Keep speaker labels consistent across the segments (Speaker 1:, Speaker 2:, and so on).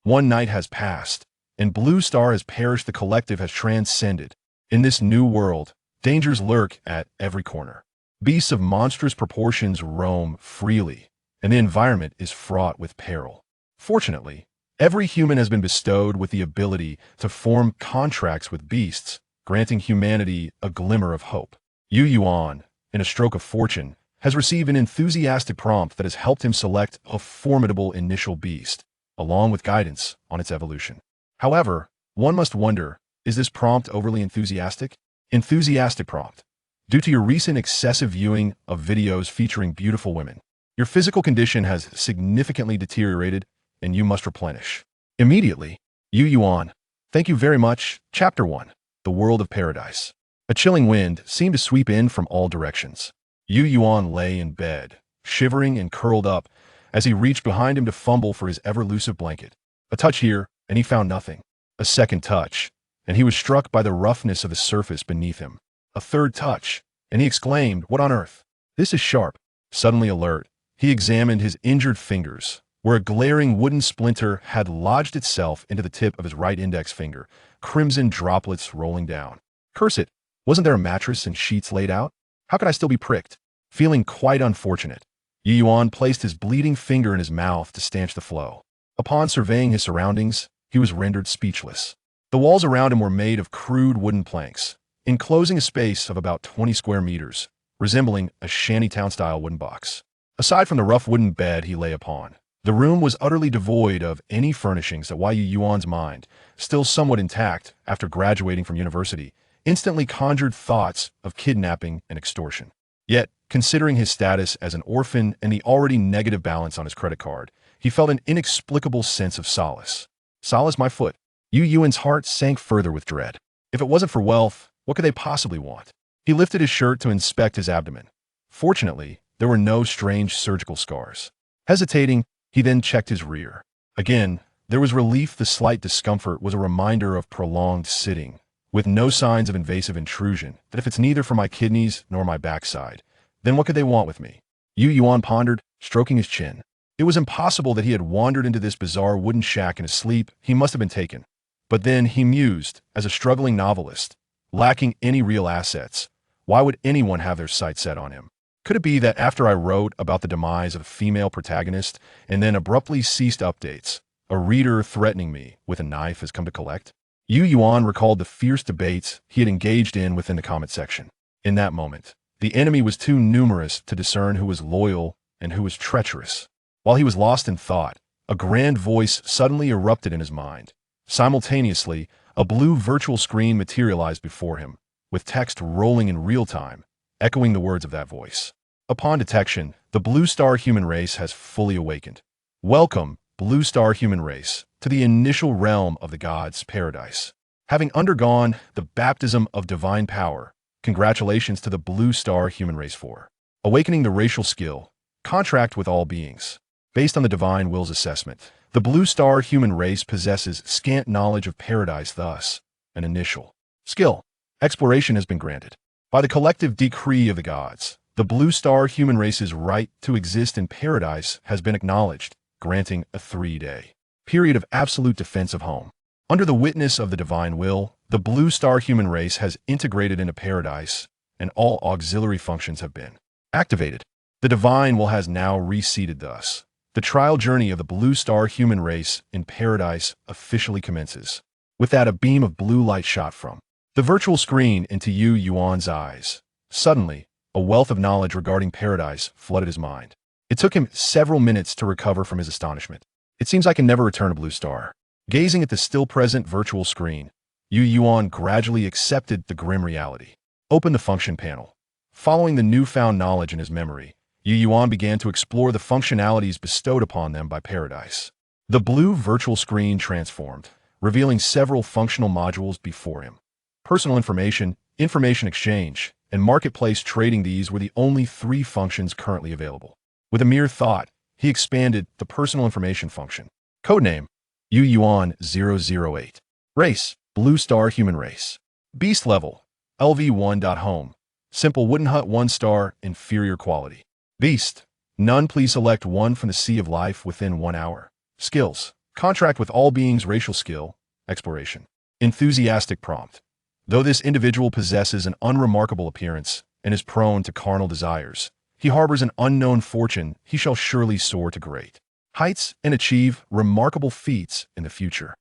Speaker 1: One night has passed, and Blue Star has perished. The collective has transcended. In this new world, dangers lurk at every corner. Beasts of monstrous proportions roam freely, and the environment is fraught with peril. Fortunately, every human has been bestowed with the ability to form contracts with beasts, granting humanity a glimmer of hope. Yuan, in a stroke of fortune, has received an enthusiastic prompt that has helped him select a formidable initial beast, along with guidance on its evolution. However, one must wonder, is this prompt overly enthusiastic? Enthusiastic prompt. Due to your recent excessive viewing of videos featuring beautiful women, your physical condition has significantly deteriorated and you must replenish. Immediately, Yuan. Thank you very much. Chapter 1. The World of Paradise. A chilling wind seemed to sweep in from all directions. Yuan lay in bed, shivering and curled up, as he reached behind him to fumble for his ever-elusive blanket. A touch here, and he found nothing. A second touch, and he was struck by the roughness of the surface beneath him. A third touch, and he exclaimed, "What on earth? This is sharp." Suddenly alert, he examined his injured fingers, where a glaring wooden splinter had lodged itself into the tip of his right index finger, crimson droplets rolling down. Curse it! Wasn't there a mattress and sheets laid out? How could I still be pricked? Feeling quite unfortunate, Yuan placed his bleeding finger in his mouth to stanch the flow. Upon surveying his surroundings, he was rendered speechless. The walls around him were made of crude wooden planks, enclosing a space of about 20 square meters, resembling a shantytown-style wooden box. Aside from the rough wooden bed he lay upon, the room was utterly devoid of any furnishings that Yuan's mind, still somewhat intact after graduating from university, instantly conjured thoughts of kidnapping and extortion. Yet, considering his status as an orphan and the already negative balance on his credit card, he felt an inexplicable sense of solace. Solace my foot. Yuan's heart sank further with dread. If it wasn't for wealth, what could they possibly want? He lifted his shirt to inspect his abdomen. Fortunately, there were no strange surgical scars. Hesitating, he then checked his rear. Again, there was relief. The slight discomfort was a reminder of prolonged sitting, with no signs of invasive intrusion, that if it's neither for my kidneys nor my backside, then what could they want with me? Yuan pondered, stroking his chin. It was impossible that he had wandered into this bizarre wooden shack in his sleep. He must have been taken. But then he mused, as a struggling novelist, lacking any real assets, why would anyone have their sights set on him? Could it be that after I wrote about the demise of a female protagonist and then abruptly ceased updates, a reader threatening me with a knife has come to collect? Yuan recalled the fierce debates he had engaged in within the comment section. In that moment, the enemy was too numerous to discern who was loyal and who was treacherous. While he was lost in thought, a grand voice suddenly erupted in his mind. Simultaneously, a blue virtual screen materialized before him, with text rolling in real time, echoing the words of that voice. Upon detection, the Blue Star human race has fully awakened. Welcome, Blue Star human race, to the initial realm of the gods' paradise. Having undergone the baptism of divine power, congratulations to the Blue Star human race for awakening the racial skill, contract with all beings. Based on the divine will's assessment, the Blue Star human race possesses scant knowledge of paradise, thus, an initial skill. Exploration has been granted. By the collective decree of the gods, the Blue Star human race's right to exist in paradise has been acknowledged, granting a 3-day period of absolute defense of home. Under the witness of the divine will, the Blue Star human race has integrated into paradise, and all auxiliary functions have been activated. The divine will has now reseated thus. The trial journey of the Blue Star human race in paradise officially commences. With that, a beam of blue light shot from the virtual screen into Yuan's eyes. Suddenly, a wealth of knowledge regarding paradise flooded his mind. It took him several minutes to recover from his astonishment. It seems I can never return to Blue Star. Gazing at the still-present virtual screen, Yuan gradually accepted the grim reality. Opened the function panel. Following the newfound knowledge in his memory, Yuan began to explore the functionalities bestowed upon them by paradise. The blue virtual screen transformed, revealing several functional modules before him. Personal information, information exchange, and marketplace trading, these were the only 3 functions currently available. With a mere thought, he expanded the personal information function. Codename, Yuan008. Race, Blue Star human race. Beast level, LV1.home. Simple wooden hut 1 star, inferior quality. Beast, none. Please select one from the sea of life within 1 hour. Skills, Contract with all beings racial skill, exploration. Enthusiastic prompt. Though this individual possesses an unremarkable appearance and is prone to carnal desires, he harbors an unknown fortune. He shall surely soar to great heights and achieve remarkable feats in the future.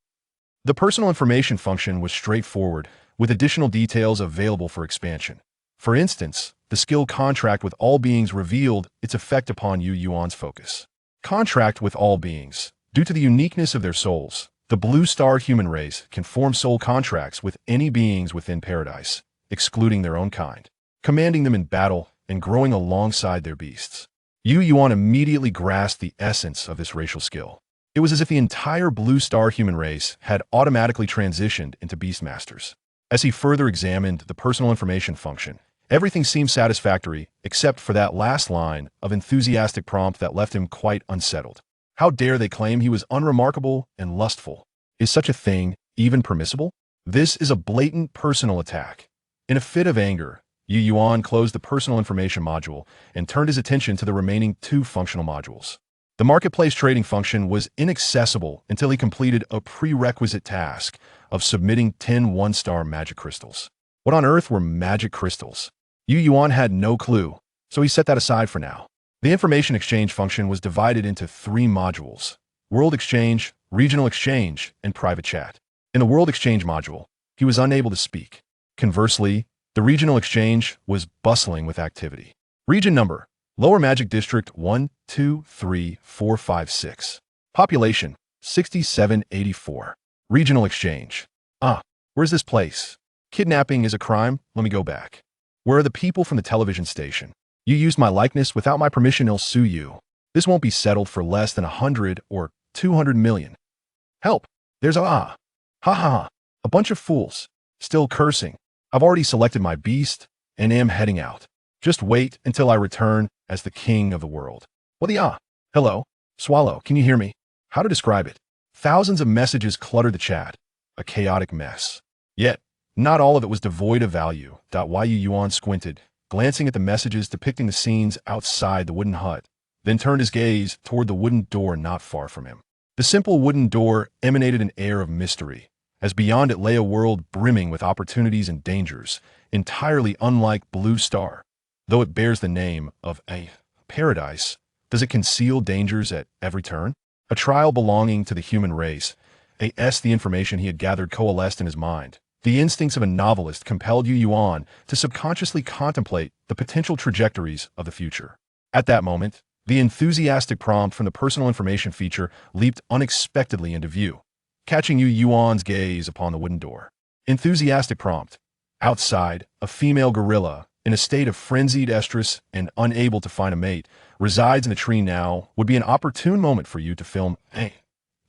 Speaker 1: The personal information function was straightforward, with additional details available for expansion. For instance, the skill contract with all beings revealed its effect upon Yu Yuan's focus. Contract with all beings. Due to the uniqueness of their souls, the blue star human race can form soul contracts with any beings within paradise, excluding their own kind, commanding them in battle and growing alongside their beasts. Yu Yuan immediately grasped the essence of this racial skill. It was as if the entire blue star human race had automatically transitioned into beastmasters. As he further examined the personal information function, everything seemed satisfactory except for that last line of enthusiastic prompt that left him quite unsettled. How dare they claim he was unremarkable and lustful? Is such a thing even permissible? This is a blatant personal attack. In a fit of anger, Yu Yuan closed the personal information module and turned his attention to the remaining two functional modules. The marketplace trading function was inaccessible until he completed a prerequisite task of submitting 10 one-star magic crystals. What on earth were magic crystals? Yu Yuan had no clue, so he set that aside for now. The information exchange function was divided into 3 modules: World Exchange, Regional Exchange, and Private Chat. In the World Exchange module, he was unable to speak. Conversely, the Regional Exchange was bustling with activity. Region number: Lower Magic District 1, 2, 3, 4, 5, 6. Population: 6784. Regional Exchange. Where's this place? Kidnapping is a crime? Let me go back. Where are the people from the television station? You used my likeness without my permission, I'll sue you. This won't be settled for less than 100 or 200 million. Help! There's Ha ha ha. A bunch of fools. Still cursing. I've already selected my beast and am heading out. Just wait until I return as the king of the world. What the Hello? Swallow, can you hear me? How to describe it? Thousands of messages cluttered the chat. A chaotic mess. Yet, not all of it was devoid of value. Yu Yuan squinted, glancing at the messages depicting the scenes outside the wooden hut, then turned his gaze toward the wooden door not far from him. The simple wooden door emanated an air of mystery, as beyond it lay a world brimming with opportunities and dangers, entirely unlike Blue Star. Though it bears the name of a paradise, does it conceal dangers at every turn? A trial belonging to the human race. The information he had gathered coalesced in his mind. The instincts of a novelist compelled Yu Yuan to subconsciously contemplate the potential trajectories of the future. At that moment, the enthusiastic prompt from the personal information feature leaped unexpectedly into view, catching Yu Yuan's gaze upon the wooden door. Enthusiastic prompt. Outside, a female gorilla, in a state of frenzied estrus and unable to find a mate, resides in the tree now. Would be an opportune moment for you to film a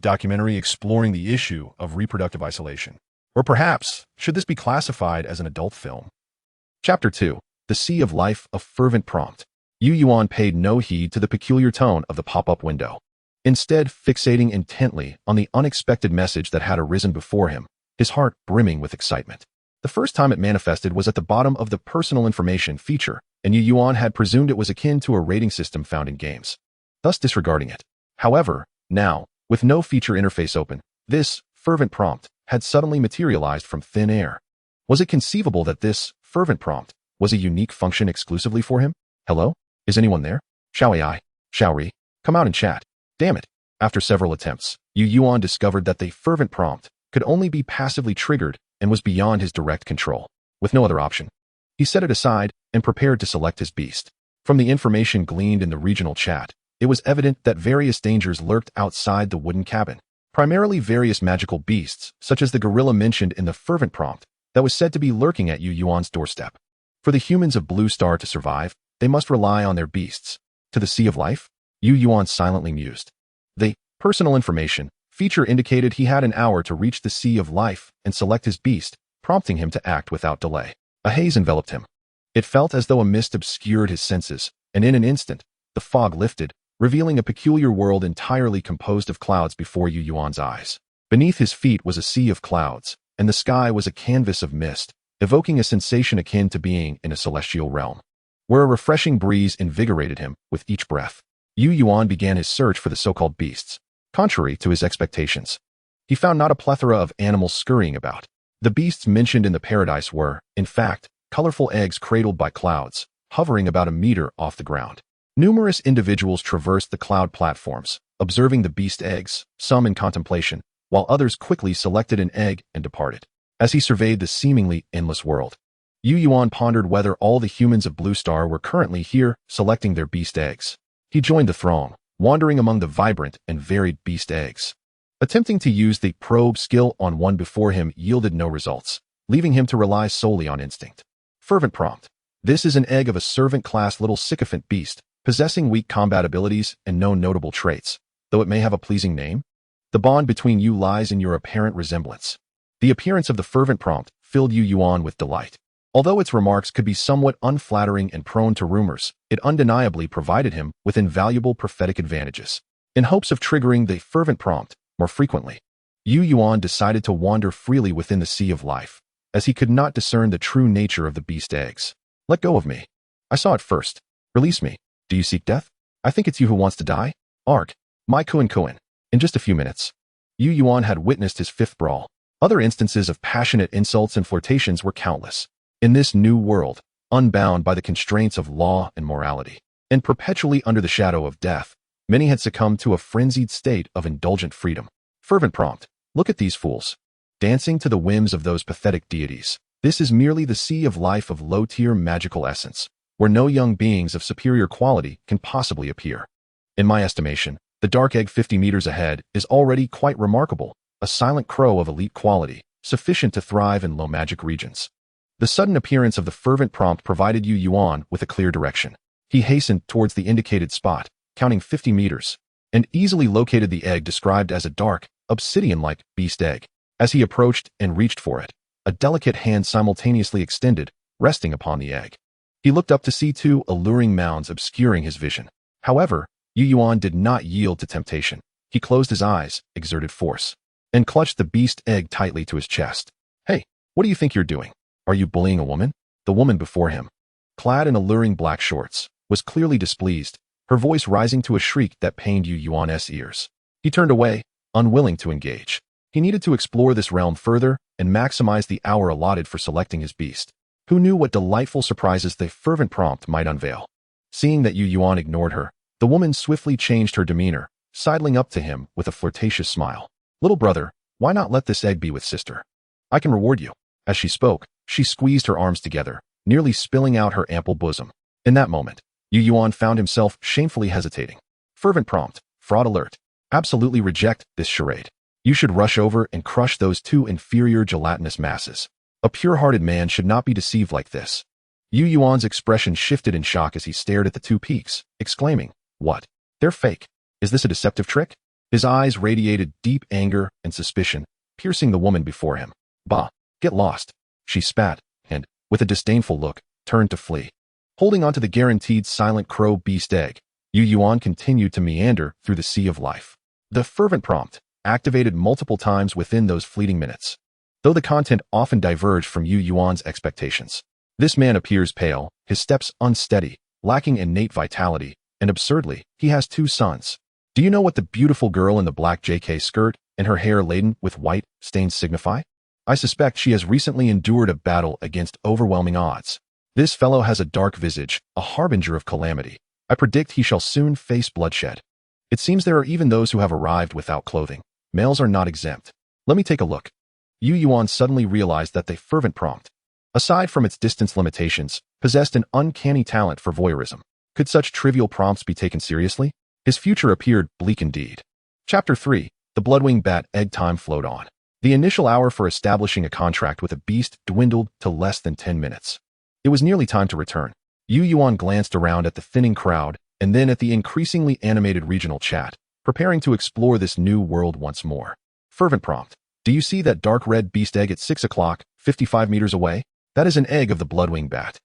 Speaker 1: documentary exploring the issue of reproductive isolation. Or perhaps, should this be classified as an adult film? Chapter 2. The Sea of Life, a fervent prompt. Yu Yuan paid no heed to the peculiar tone of the pop-up window. Instead, fixating intently on the unexpected message that had arisen before him, his heart brimming with excitement. The first time it manifested was at the bottom of the personal information feature, and Yu Yuan had presumed it was akin to a rating system found in games, thus disregarding it. However, now, with no feature interface open, this fervent prompt had suddenly materialized from thin air. Was it conceivable that this fervent prompt was a unique function exclusively for him? Hello? Is anyone there? Shall come out and chat. Damn it. After several attempts, Yu Yuan discovered that the fervent prompt could only be passively triggered and was beyond his direct control. With no other option, he set it aside and prepared to select his beast. From the information gleaned in the regional chat, it was evident that various dangers lurked outside the wooden cabin. Primarily various magical beasts, such as the gorilla mentioned in the fervent prompt, that was said to be lurking at Yu Yuan's doorstep. For the humans of Blue Star to survive, they must rely on their beasts. To the Sea of Life? Yu Yuan silently mused. The personal information feature indicated he had an hour to reach the Sea of Life and select his beast, prompting him to act without delay. A haze enveloped him. It felt as though a mist obscured his senses, and in an instant, the fog lifted, revealing a peculiar world entirely composed of clouds before Yu Yuan's eyes. Beneath his feet was a sea of clouds, and the sky was a canvas of mist, evoking a sensation akin to being in a celestial realm, where a refreshing breeze invigorated him with each breath. Yu Yuan began his search for the so-called beasts. contrary to his expectations. He found not a plethora of animals scurrying about. The beasts mentioned in the paradise were, in fact, colorful eggs cradled by clouds, hovering about a meter off the ground. Numerous individuals traversed the cloud platforms, observing the beast eggs, some in contemplation, while others quickly selected an egg and departed. As he surveyed the seemingly endless world, Yuan pondered whether all the humans of Blue Star were currently here selecting their beast eggs. He joined the throng, wandering among the vibrant and varied beast eggs. Attempting to use the probe skill on one before him yielded no results, leaving him to rely solely on instinct. Fervent prompt. This is an egg of a servant-class little sycophant beast, possessing weak combat abilities and no notable traits, though it may have a pleasing name. The bond between you lies in your apparent resemblance. The appearance of the fervent prompt filled Yuan with delight. Although its remarks could be somewhat unflattering and prone to rumors, it undeniably provided him with invaluable prophetic advantages. In hopes of triggering the fervent prompt more frequently, Yuan decided to wander freely within the sea of life, as he could not discern the true nature of the beast eggs. Let go of me. I saw it first. Release me. Do you seek death? I think it's you who wants to die? Arg. My Kuan. In just a few minutes, Yuan had witnessed his fifth brawl. Other instances of passionate insults and flirtations were countless. In this new world, unbound by the constraints of law and morality, and perpetually under the shadow of death, many had succumbed to a frenzied state of indulgent freedom. Fervent prompt. Look at these fools. Dancing to the whims of those pathetic deities. This is merely the sea of life of low-tier magical essence, where no young beings of superior quality can possibly appear. In my estimation, the dark egg 50 meters ahead is already quite remarkable, a silent crow of elite quality, sufficient to thrive in low magic regions. The sudden appearance of the fervent prompt provided Yuan with a clear direction. He hastened towards the indicated spot, counting 50 meters, and easily located the egg described as a dark, obsidian-like beast egg. As he approached and reached for it, a delicate hand simultaneously extended, resting upon the egg. He looked up to see two alluring mounds obscuring his vision. However, Yuan did not yield to temptation. He closed his eyes, exerted force, and clutched the beast egg tightly to his chest. Hey, what do you think you're doing? Are you bullying a woman? The woman before him, clad in alluring black shorts, was clearly displeased, her voice rising to a shriek that pained Yuan's ears. He turned away, unwilling to engage. He needed to explore this realm further and maximize the hour allotted for selecting his beast. Who knew what delightful surprises the fervent prompt might unveil? Seeing that Yuan ignored her, the woman swiftly changed her demeanor, sidling up to him with a flirtatious smile. Little brother, why not let this egg be with sister? I can reward you. As she spoke, she squeezed her arms together, nearly spilling out her ample bosom. In that moment, Yuan found himself shamefully hesitating. Fervent prompt, fraud alert. Absolutely reject this charade. You should rush over and crush those two inferior gelatinous masses. A pure-hearted man should not be deceived like this. Yuan's expression shifted in shock as he stared at the two peaks, exclaiming, What? They're fake. Is this a deceptive trick? His eyes radiated deep anger and suspicion, piercing the woman before him. Bah, get lost. She spat, and, with a disdainful look, turned to flee. Holding onto the guaranteed silent crow beast egg, Yuan continued to meander through the sea of life. The fervent prompt, activated multiple times within those fleeting minutes. Though the content often diverged from Yuan's expectations. This man appears pale, his steps unsteady, lacking innate vitality, and absurdly, he has two sons. Do you know what the beautiful girl in the black JK skirt and her hair laden with white stains signify? I suspect she has recently endured a battle against overwhelming odds. This fellow has a dark visage, a harbinger of calamity. I predict he shall soon face bloodshed. It seems there are even those who have arrived without clothing. Males are not exempt. Let me take a look. Yuan suddenly realized that the fervent prompt, aside from its distance limitations, possessed an uncanny talent for voyeurism. Could such trivial prompts be taken seriously? His future appeared bleak indeed. Chapter 3. The Bloodwing Bat Egg Time flowed on. The initial hour for establishing a contract with a beast dwindled to less than 10 minutes. It was nearly time to return. Yuan glanced around at the thinning crowd and then at the increasingly animated regional chat, preparing to explore this new world once more. Fervent prompt. Do you see that dark red beast egg at 6 o'clock, 55 meters away? That is an egg of the Bloodwing Bat.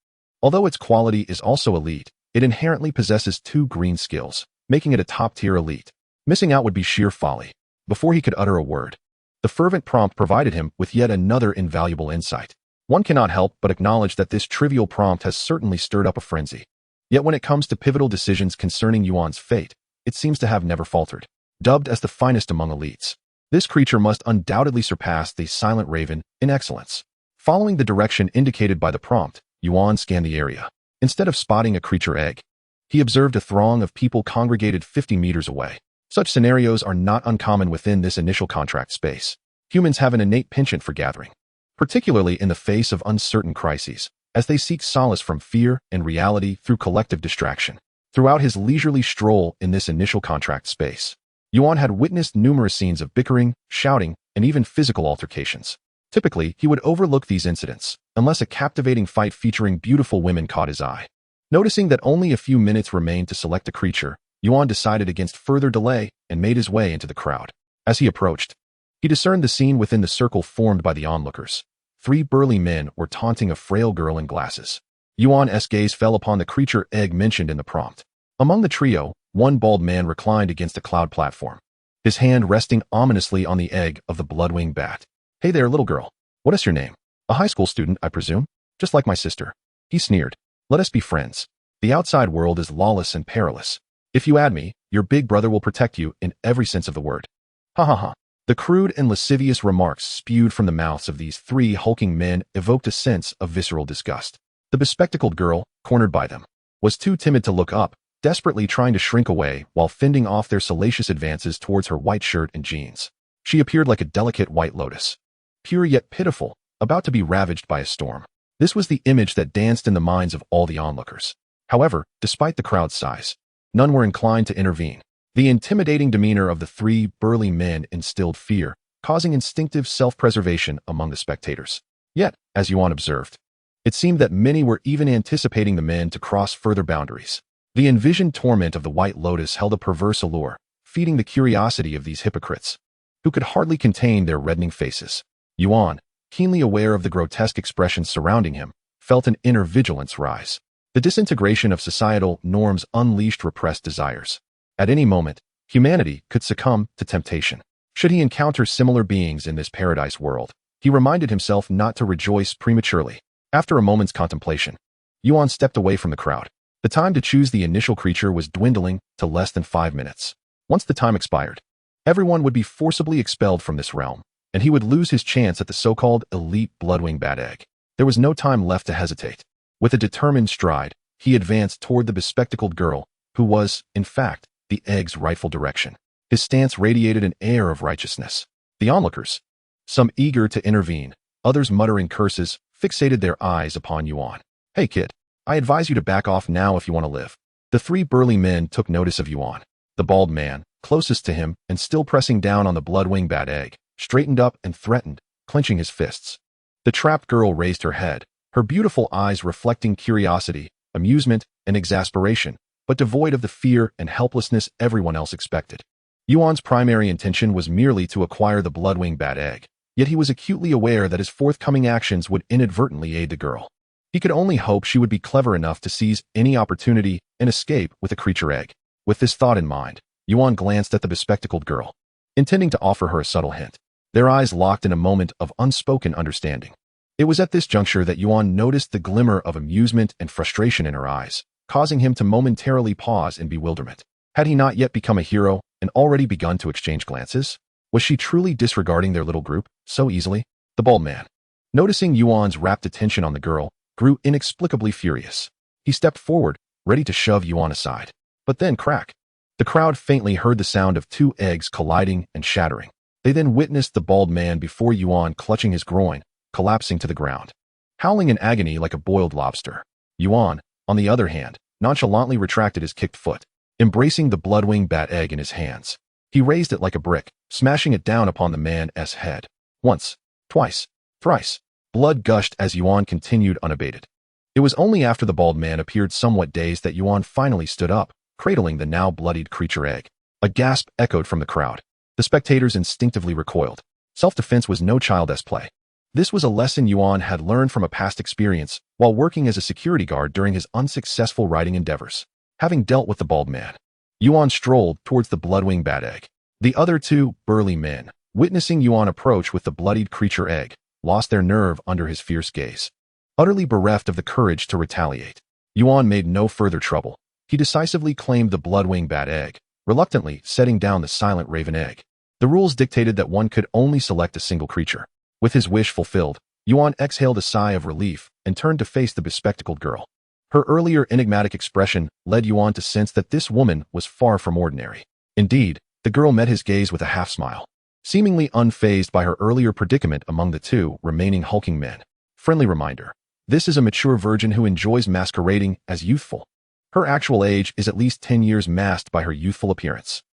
Speaker 1: Although its quality is also elite, it inherently possesses two green skills, making it a top-tier elite. Missing out would be sheer folly. Before he could utter a word, the fervent prompt provided him with yet another invaluable insight. One cannot help but acknowledge that this trivial prompt has certainly stirred up a frenzy. Yet when it comes to pivotal decisions concerning Yuan's fate, it seems to have never faltered. dubbed as the finest among elites. This creature must undoubtedly surpass the silent raven in excellence. Following the direction indicated by the prompt, Yuan scanned the area. Instead of spotting a creature egg, he observed a throng of people congregated 50 meters away. Such scenarios are not uncommon within this initial contract space. Humans have an innate penchant for gathering, particularly in the face of uncertain crises, as they seek solace from fear and reality through collective distraction. Throughout his leisurely stroll in this initial contract space, Yuan had witnessed numerous scenes of bickering, shouting, and even physical altercations. Typically, he would overlook these incidents, unless a captivating fight featuring beautiful women caught his eye. Noticing that only a few minutes remained to select a creature, Yuan decided against further delay and made his way into the crowd. As he approached, he discerned the scene within the circle formed by the onlookers. 3 burly men were taunting a frail girl in glasses. Yuan's gaze fell upon the creature egg mentioned in the prompt. Among the trio, one bald man reclined against a cloud platform, his hand resting ominously on the egg of the bloodwing bat. "Hey there, little girl. What is your name? A high school student, I presume? Just like my sister." He sneered. "Let us be friends. The outside world is lawless and perilous. If you add me, your big brother will protect you in every sense of the word." Ha ha ha. The crude and lascivious remarks spewed from the mouths of these 3 hulking men evoked a sense of visceral disgust. The bespectacled girl, cornered by them, was too timid to look up, desperately trying to shrink away while fending off their salacious advances towards her white shirt and jeans. She appeared like a delicate white lotus, pure yet pitiful, about to be ravaged by a storm. This was the image that danced in the minds of all the onlookers. However, despite the crowd's size, none were inclined to intervene. The intimidating demeanor of the 3 burly men instilled fear, causing instinctive self-preservation among the spectators. Yet, as Yuan observed, it seemed that many were even anticipating the men to cross further boundaries. The envisioned torment of the White Lotus held a perverse allure, feeding the curiosity of these hypocrites, who could hardly contain their reddening faces. Yuan, keenly aware of the grotesque expressions surrounding him, felt an inner vigilance rise. The disintegration of societal norms unleashed repressed desires. At any moment, humanity could succumb to temptation. Should he encounter similar beings in this paradise world, he reminded himself not to rejoice prematurely. After a moment's contemplation, Yuan stepped away from the crowd. The time to choose the initial creature was dwindling to less than 5 minutes. Once the time expired, everyone would be forcibly expelled from this realm, and he would lose his chance at the so-called elite bloodwing bat egg. There was no time left to hesitate. With a determined stride, he advanced toward the bespectacled girl, who was, in fact, the egg's rightful direction. His stance radiated an air of righteousness. The onlookers, some eager to intervene, others muttering curses, fixated their eyes upon Yuan. "Hey kid, I advise you to back off now if you want to live." The 3 burly men took notice of Yuan. The bald man, closest to him and still pressing down on the bloodwing bat egg, straightened up and threatened, clenching his fists. The trapped girl raised her head, her beautiful eyes reflecting curiosity, amusement, and exasperation, but devoid of the fear and helplessness everyone else expected. Yuan's primary intention was merely to acquire the bloodwing bat egg, yet he was acutely aware that his forthcoming actions would inadvertently aid the girl. He could only hope she would be clever enough to seize any opportunity and escape with the creature egg. With this thought in mind, Yuan glanced at the bespectacled girl, intending to offer her a subtle hint. Their eyes locked in a moment of unspoken understanding. It was at this juncture that Yuan noticed the glimmer of amusement and frustration in her eyes, causing him to momentarily pause in bewilderment. Had he not yet become a hero and already begun to exchange glances? Was she truly disregarding their little group so easily? The bald man, noticing Yuan's rapt attention on the girl, grew inexplicably furious. He stepped forward, ready to shove Yuan aside. But then crack. The crowd faintly heard the sound of 2 eggs colliding and shattering. They then witnessed the bald man before Yuan clutching his groin, collapsing to the ground, howling in agony like a boiled lobster. Yuan, on the other hand, nonchalantly retracted his kicked foot, embracing the bloodwing bat egg in his hands. He raised it like a brick, smashing it down upon the man's head. Once, twice, thrice. Blood gushed as Yuan continued unabated. It was only after the bald man appeared somewhat dazed that Yuan finally stood up, cradling the now bloodied creature egg. A gasp echoed from the crowd. The spectators instinctively recoiled. Self-defense was no child's play. This was a lesson Yuan had learned from a past experience while working as a security guard during his unsuccessful writing endeavors. Having dealt with the bald man, Yuan strolled towards the bloodwing bat egg. The other 2 burly men, witnessing Yuan approach with the bloodied creature egg, lost their nerve under his fierce gaze. Utterly bereft of the courage to retaliate, Yuan made no further trouble. He decisively claimed the bloodwing bat egg, reluctantly setting down the silent raven egg. The rules dictated that one could only select a single creature. With his wish fulfilled, Yuan exhaled a sigh of relief and turned to face the bespectacled girl. Her earlier enigmatic expression led Yuan to sense that this woman was far from ordinary. Indeed, the girl met his gaze with a half-smile, seemingly unfazed by her earlier predicament among the two remaining hulking men. Friendly reminder. This is a mature virgin who enjoys masquerading as youthful. Her actual age is at least 10 years masked by her youthful appearance.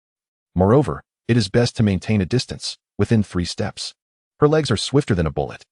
Speaker 1: Moreover, it is best to maintain a distance, within 3 steps. Her legs are swifter than a bullet.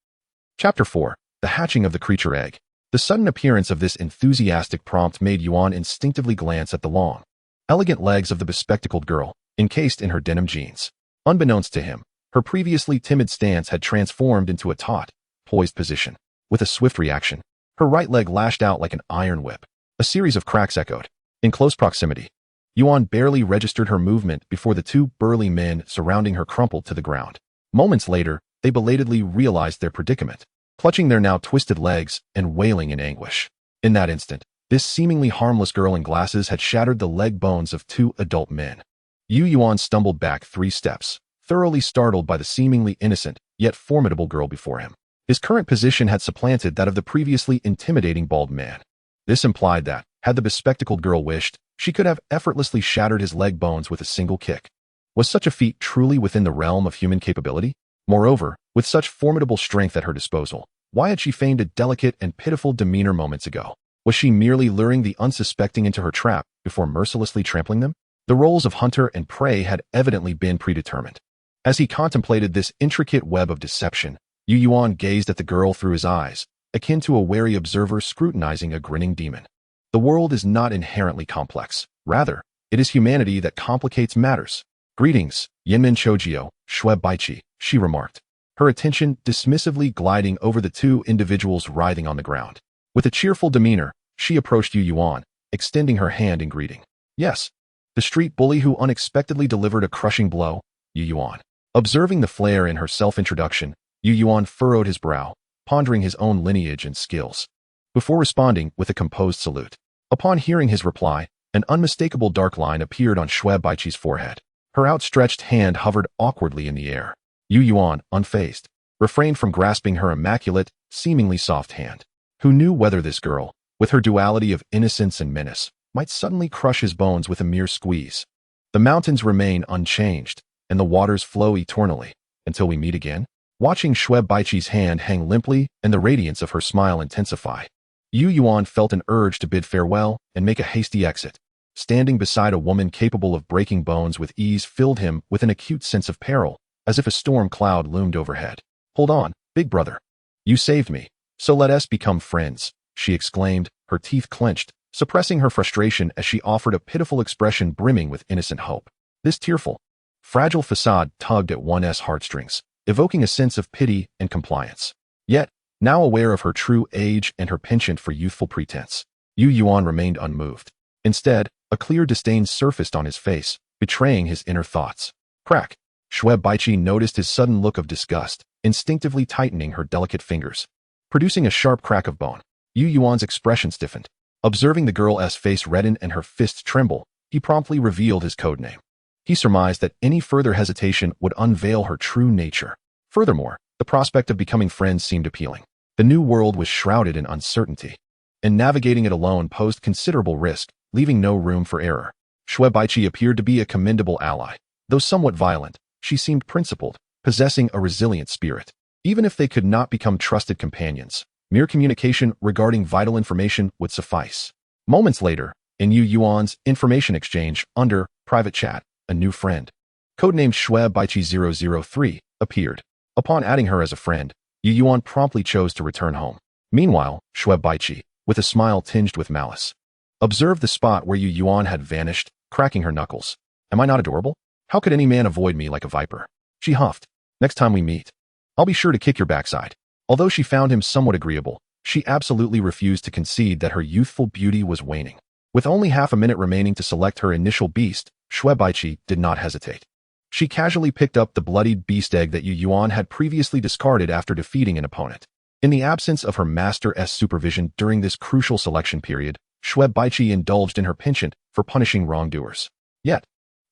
Speaker 1: Chapter 4. The Hatching of the Creature Egg. The sudden appearance of this enthusiastic prompt made Yuan instinctively glance at the long, elegant legs of the bespectacled girl, encased in her denim jeans. Unbeknownst to him, her previously timid stance had transformed into a taut, poised position. With a swift reaction, her right leg lashed out like an iron whip. A series of cracks echoed. In close proximity, Yuan barely registered her movement before the 2 burly men surrounding her crumpled to the ground. Moments later, they belatedly realized their predicament, clutching their now twisted legs and wailing in anguish. In that instant, this seemingly harmless girl in glasses had shattered the leg bones of 2 adult men. Yuan stumbled back 3 steps, thoroughly startled by the seemingly innocent, yet formidable girl before him. His current position had supplanted that of the previously intimidating bald man. This implied that, had the bespectacled girl wished, she could have effortlessly shattered his leg bones with a single kick. Was such a feat truly within the realm of human capability? Moreover, with such formidable strength at her disposal, why had she feigned a delicate and pitiful demeanor moments ago? Was she merely luring the unsuspecting into her trap before mercilessly trampling them? The roles of hunter and prey had evidently been predetermined. As he contemplated this intricate web of deception, Yuan gazed at the girl through his eyes, akin to a wary observer scrutinizing a grinning demon. The world is not inherently complex. Rather, it is humanity that complicates matters. Greetings, Yinmen Chojio, Shui Baichi, she remarked, her attention dismissively gliding over the 2 individuals writhing on the ground. With a cheerful demeanor, she approached Yuan, extending her hand in greeting. Yes, the street bully who unexpectedly delivered a crushing blow, Yuan. Observing the flair in her self-introduction, Yuan furrowed his brow, pondering his own lineage and skills, before responding with a composed salute. Upon hearing his reply, an unmistakable dark line appeared on Shui Baichi's forehead. Her outstretched hand hovered awkwardly in the air. Yuan, unfazed, refrained from grasping her immaculate, seemingly soft hand. Who knew whether this girl, with her duality of innocence and menace, might suddenly crush his bones with a mere squeeze? The mountains remain unchanged, and the waters flow eternally, until we meet again. Watching Shui Baichi's hand hang limply and the radiance of her smile intensify, Yuan felt an urge to bid farewell and make a hasty exit. Standing beside a woman capable of breaking bones with ease filled him with an acute sense of peril, as if a storm cloud loomed overhead. Hold on, big brother. You saved me, so let us become friends, she exclaimed, her teeth clenched, suppressing her frustration as she offered a pitiful expression brimming with innocent hope. This tearful, fragile facade tugged at one's heartstrings, evoking a sense of pity and compliance. Yet, now aware of her true age and her penchant for youthful pretense, Yuan remained unmoved. Instead, a clear disdain surfaced on his face, betraying his inner thoughts. Crack! Shui Baichi noticed his sudden look of disgust, instinctively tightening her delicate fingers, producing a sharp crack of bone. Yuan's expression stiffened. Observing the girl's face redden and her fists tremble, he promptly revealed his codename. He surmised that any further hesitation would unveil her true nature. Furthermore, the prospect of becoming friends seemed appealing. The new world was shrouded in uncertainty, and navigating it alone posed considerable risk, leaving no room for error. Shui Baichi appeared to be a commendable ally. Though somewhat violent, she seemed principled, possessing a resilient spirit. Even if they could not become trusted companions, mere communication regarding vital information would suffice. Moments later, in Yuan's information exchange under private chat, a new friend, codenamed Shui Baichi 003, appeared. Upon adding her as a friend, Yuan promptly chose to return home. Meanwhile, Shui Baichi, with a smile tinged with malice, observed the spot where Yuan had vanished, cracking her knuckles. Am I not adorable? How could any man avoid me like a viper? She huffed. Next time we meet, I'll be sure to kick your backside. Although she found him somewhat agreeable, she absolutely refused to concede that her youthful beauty was waning. With only half a minute remaining to select her initial beast, Shui Baichi did not hesitate. She casually picked up the bloodied beast egg that Yuan had previously discarded after defeating an opponent. In the absence of her master's supervision during this crucial selection period, Shui Baichi indulged in her penchant for punishing wrongdoers. Yet,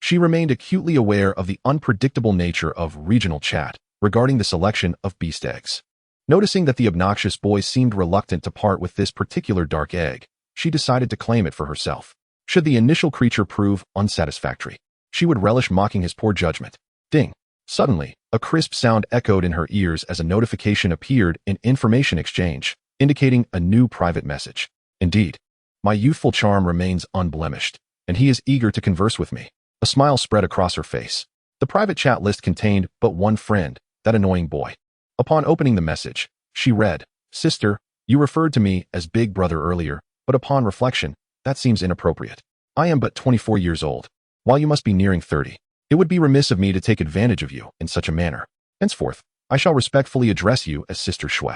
Speaker 1: She remained acutely aware of the unpredictable nature of regional chat regarding the selection of beast eggs. Noticing that the obnoxious boy seemed reluctant to part with this particular dark egg, she decided to claim it for herself. Should the initial creature prove unsatisfactory, she would relish mocking his poor judgment. Ding! Suddenly, a crisp sound echoed in her ears as a notification appeared in Information Exchange, indicating a new private message. Indeed, my youthful charm remains unblemished, and he is eager to converse with me. A smile spread across her face. The private chat list contained but one friend, that annoying boy. Upon opening the message, she read, "Sister, you referred to me as Big Brother earlier, but upon reflection, that seems inappropriate. I am but 24 years old, while you must be nearing 30. It would be remiss of me to take advantage of you in such a manner. Henceforth, I shall respectfully address you as Sister Shui.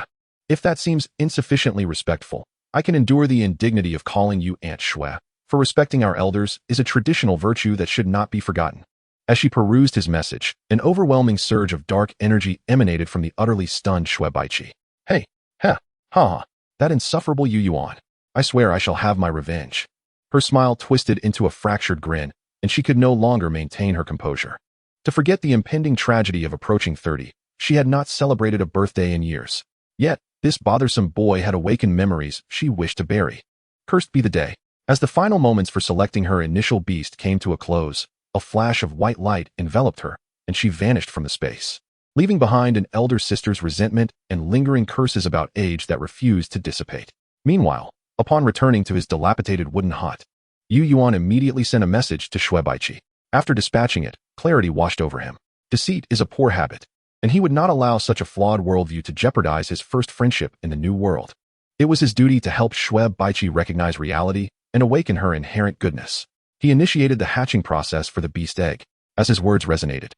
Speaker 1: If that seems insufficiently respectful, I can endure the indignity of calling you Aunt Shui, for respecting our elders is a traditional virtue that should not be forgotten." As she perused his message, an overwhelming surge of dark energy emanated from the utterly stunned Shui Baichi. "Hey, ha, that insufferable Yuan. I swear I shall have my revenge." Her smile twisted into a fractured grin, and she could no longer maintain her composure. To forget the impending tragedy of approaching 30, she had not celebrated a birthday in years. Yet, this bothersome boy had awakened memories she wished to bury. Cursed be the day. As the final moments for selecting her initial beast came to a close, a flash of white light enveloped her, and she vanished from the space, leaving behind an elder sister's resentment and lingering curses about age that refused to dissipate. Meanwhile, upon returning to his dilapidated wooden hut, Yuan immediately sent a message to Shui Baichi. After dispatching it, clarity washed over him. Deceit is a poor habit, and he would not allow such a flawed worldview to jeopardize his first friendship in the new world. It was his duty to help Shui Baichi recognize reality and awaken her inherent goodness. He initiated the hatching process for the beast egg, as his words resonated.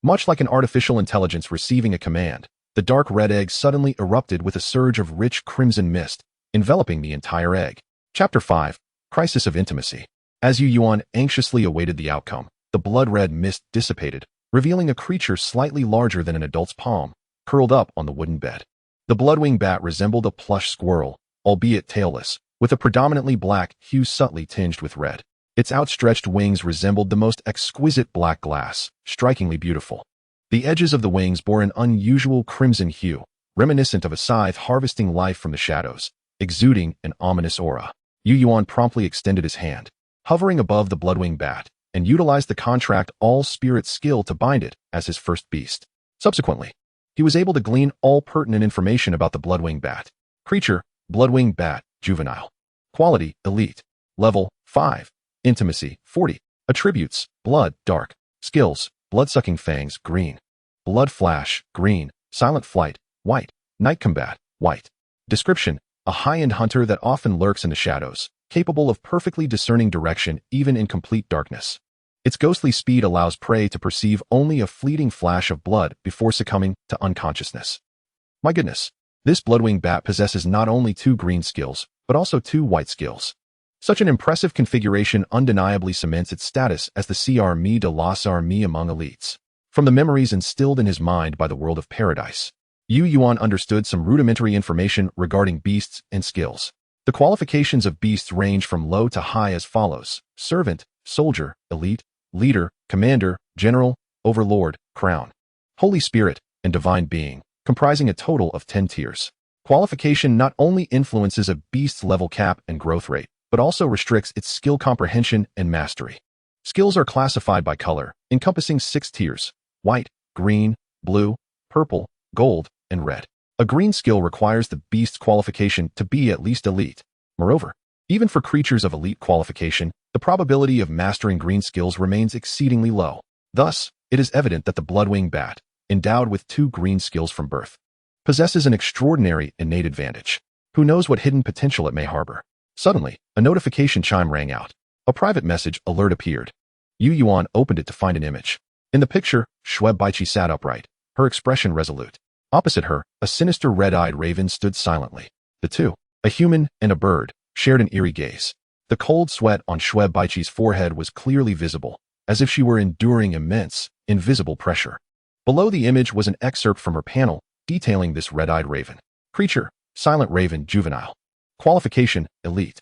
Speaker 1: Much like an artificial intelligence receiving a command, the dark red egg suddenly erupted with a surge of rich crimson mist, enveloping the entire egg. Chapter 5. Crisis of Intimacy. As Yuan anxiously awaited the outcome, the blood-red mist dissipated, revealing a creature slightly larger than an adult's palm, curled up on the wooden bed. The bloodwing bat resembled a plush squirrel, albeit tailless, with a predominantly black hue subtly tinged with red. Its outstretched wings resembled the most exquisite black glass, strikingly beautiful. The edges of the wings bore an unusual crimson hue, reminiscent of a scythe harvesting life from the shadows, exuding an ominous aura. Yuan promptly extended his hand, hovering above the bloodwing bat, and utilized the contract all-spirit skill to bind it as his first beast. Subsequently, he was able to glean all pertinent information about the bloodwing bat. Creature, bloodwing bat, juvenile. Quality, elite. Level, 5. Intimacy, 40. Attributes, blood, dark. Skills, blood-sucking fangs, green. Blood flash, green. Silent flight, white. Night combat, white. Description, a high-end hunter that often lurks in the shadows, capable of perfectly discerning direction even in complete darkness. Its ghostly speed allows prey to perceive only a fleeting flash of blood before succumbing to unconsciousness. My goodness, this bloodwing bat possesses not only 2 green skills, but also 2 white skills. Such an impressive configuration undeniably cements its status as the Crme de las Armée among elites. From the memories instilled in his mind by the world of paradise, Yuan understood some rudimentary information regarding beasts and skills. The qualifications of beasts range from low to high as follows: servant, soldier, elite, leader, commander, general, overlord, crown, holy spirit, and divine being, comprising a total of 10 tiers. Qualification not only influences a beast's level cap and growth rate, but also restricts its skill comprehension and mastery. Skills are classified by color, encompassing 6 tiers: white, green, blue, purple, gold, and red. A green skill requires the beast's qualification to be at least elite. Moreover, even for creatures of elite qualification, the probability of mastering green skills remains exceedingly low. Thus, it is evident that the bloodwing bat, endowed with 2 green skills from birth, possesses an extraordinary innate advantage. Who knows what hidden potential it may harbor? Suddenly, a notification chime rang out. A private message alert appeared. Yuan opened it to find an image. In the picture, Shui Baichi sat upright, her expression resolute. Opposite her, a sinister red-eyed raven stood silently. The two, a human and a bird, shared an eerie gaze. The cold sweat on Shui Baichi's forehead was clearly visible, as if she were enduring immense, invisible pressure. Below the image was an excerpt from her panel, detailing this red-eyed raven. Creature, silent raven, juvenile. Qualification, elite.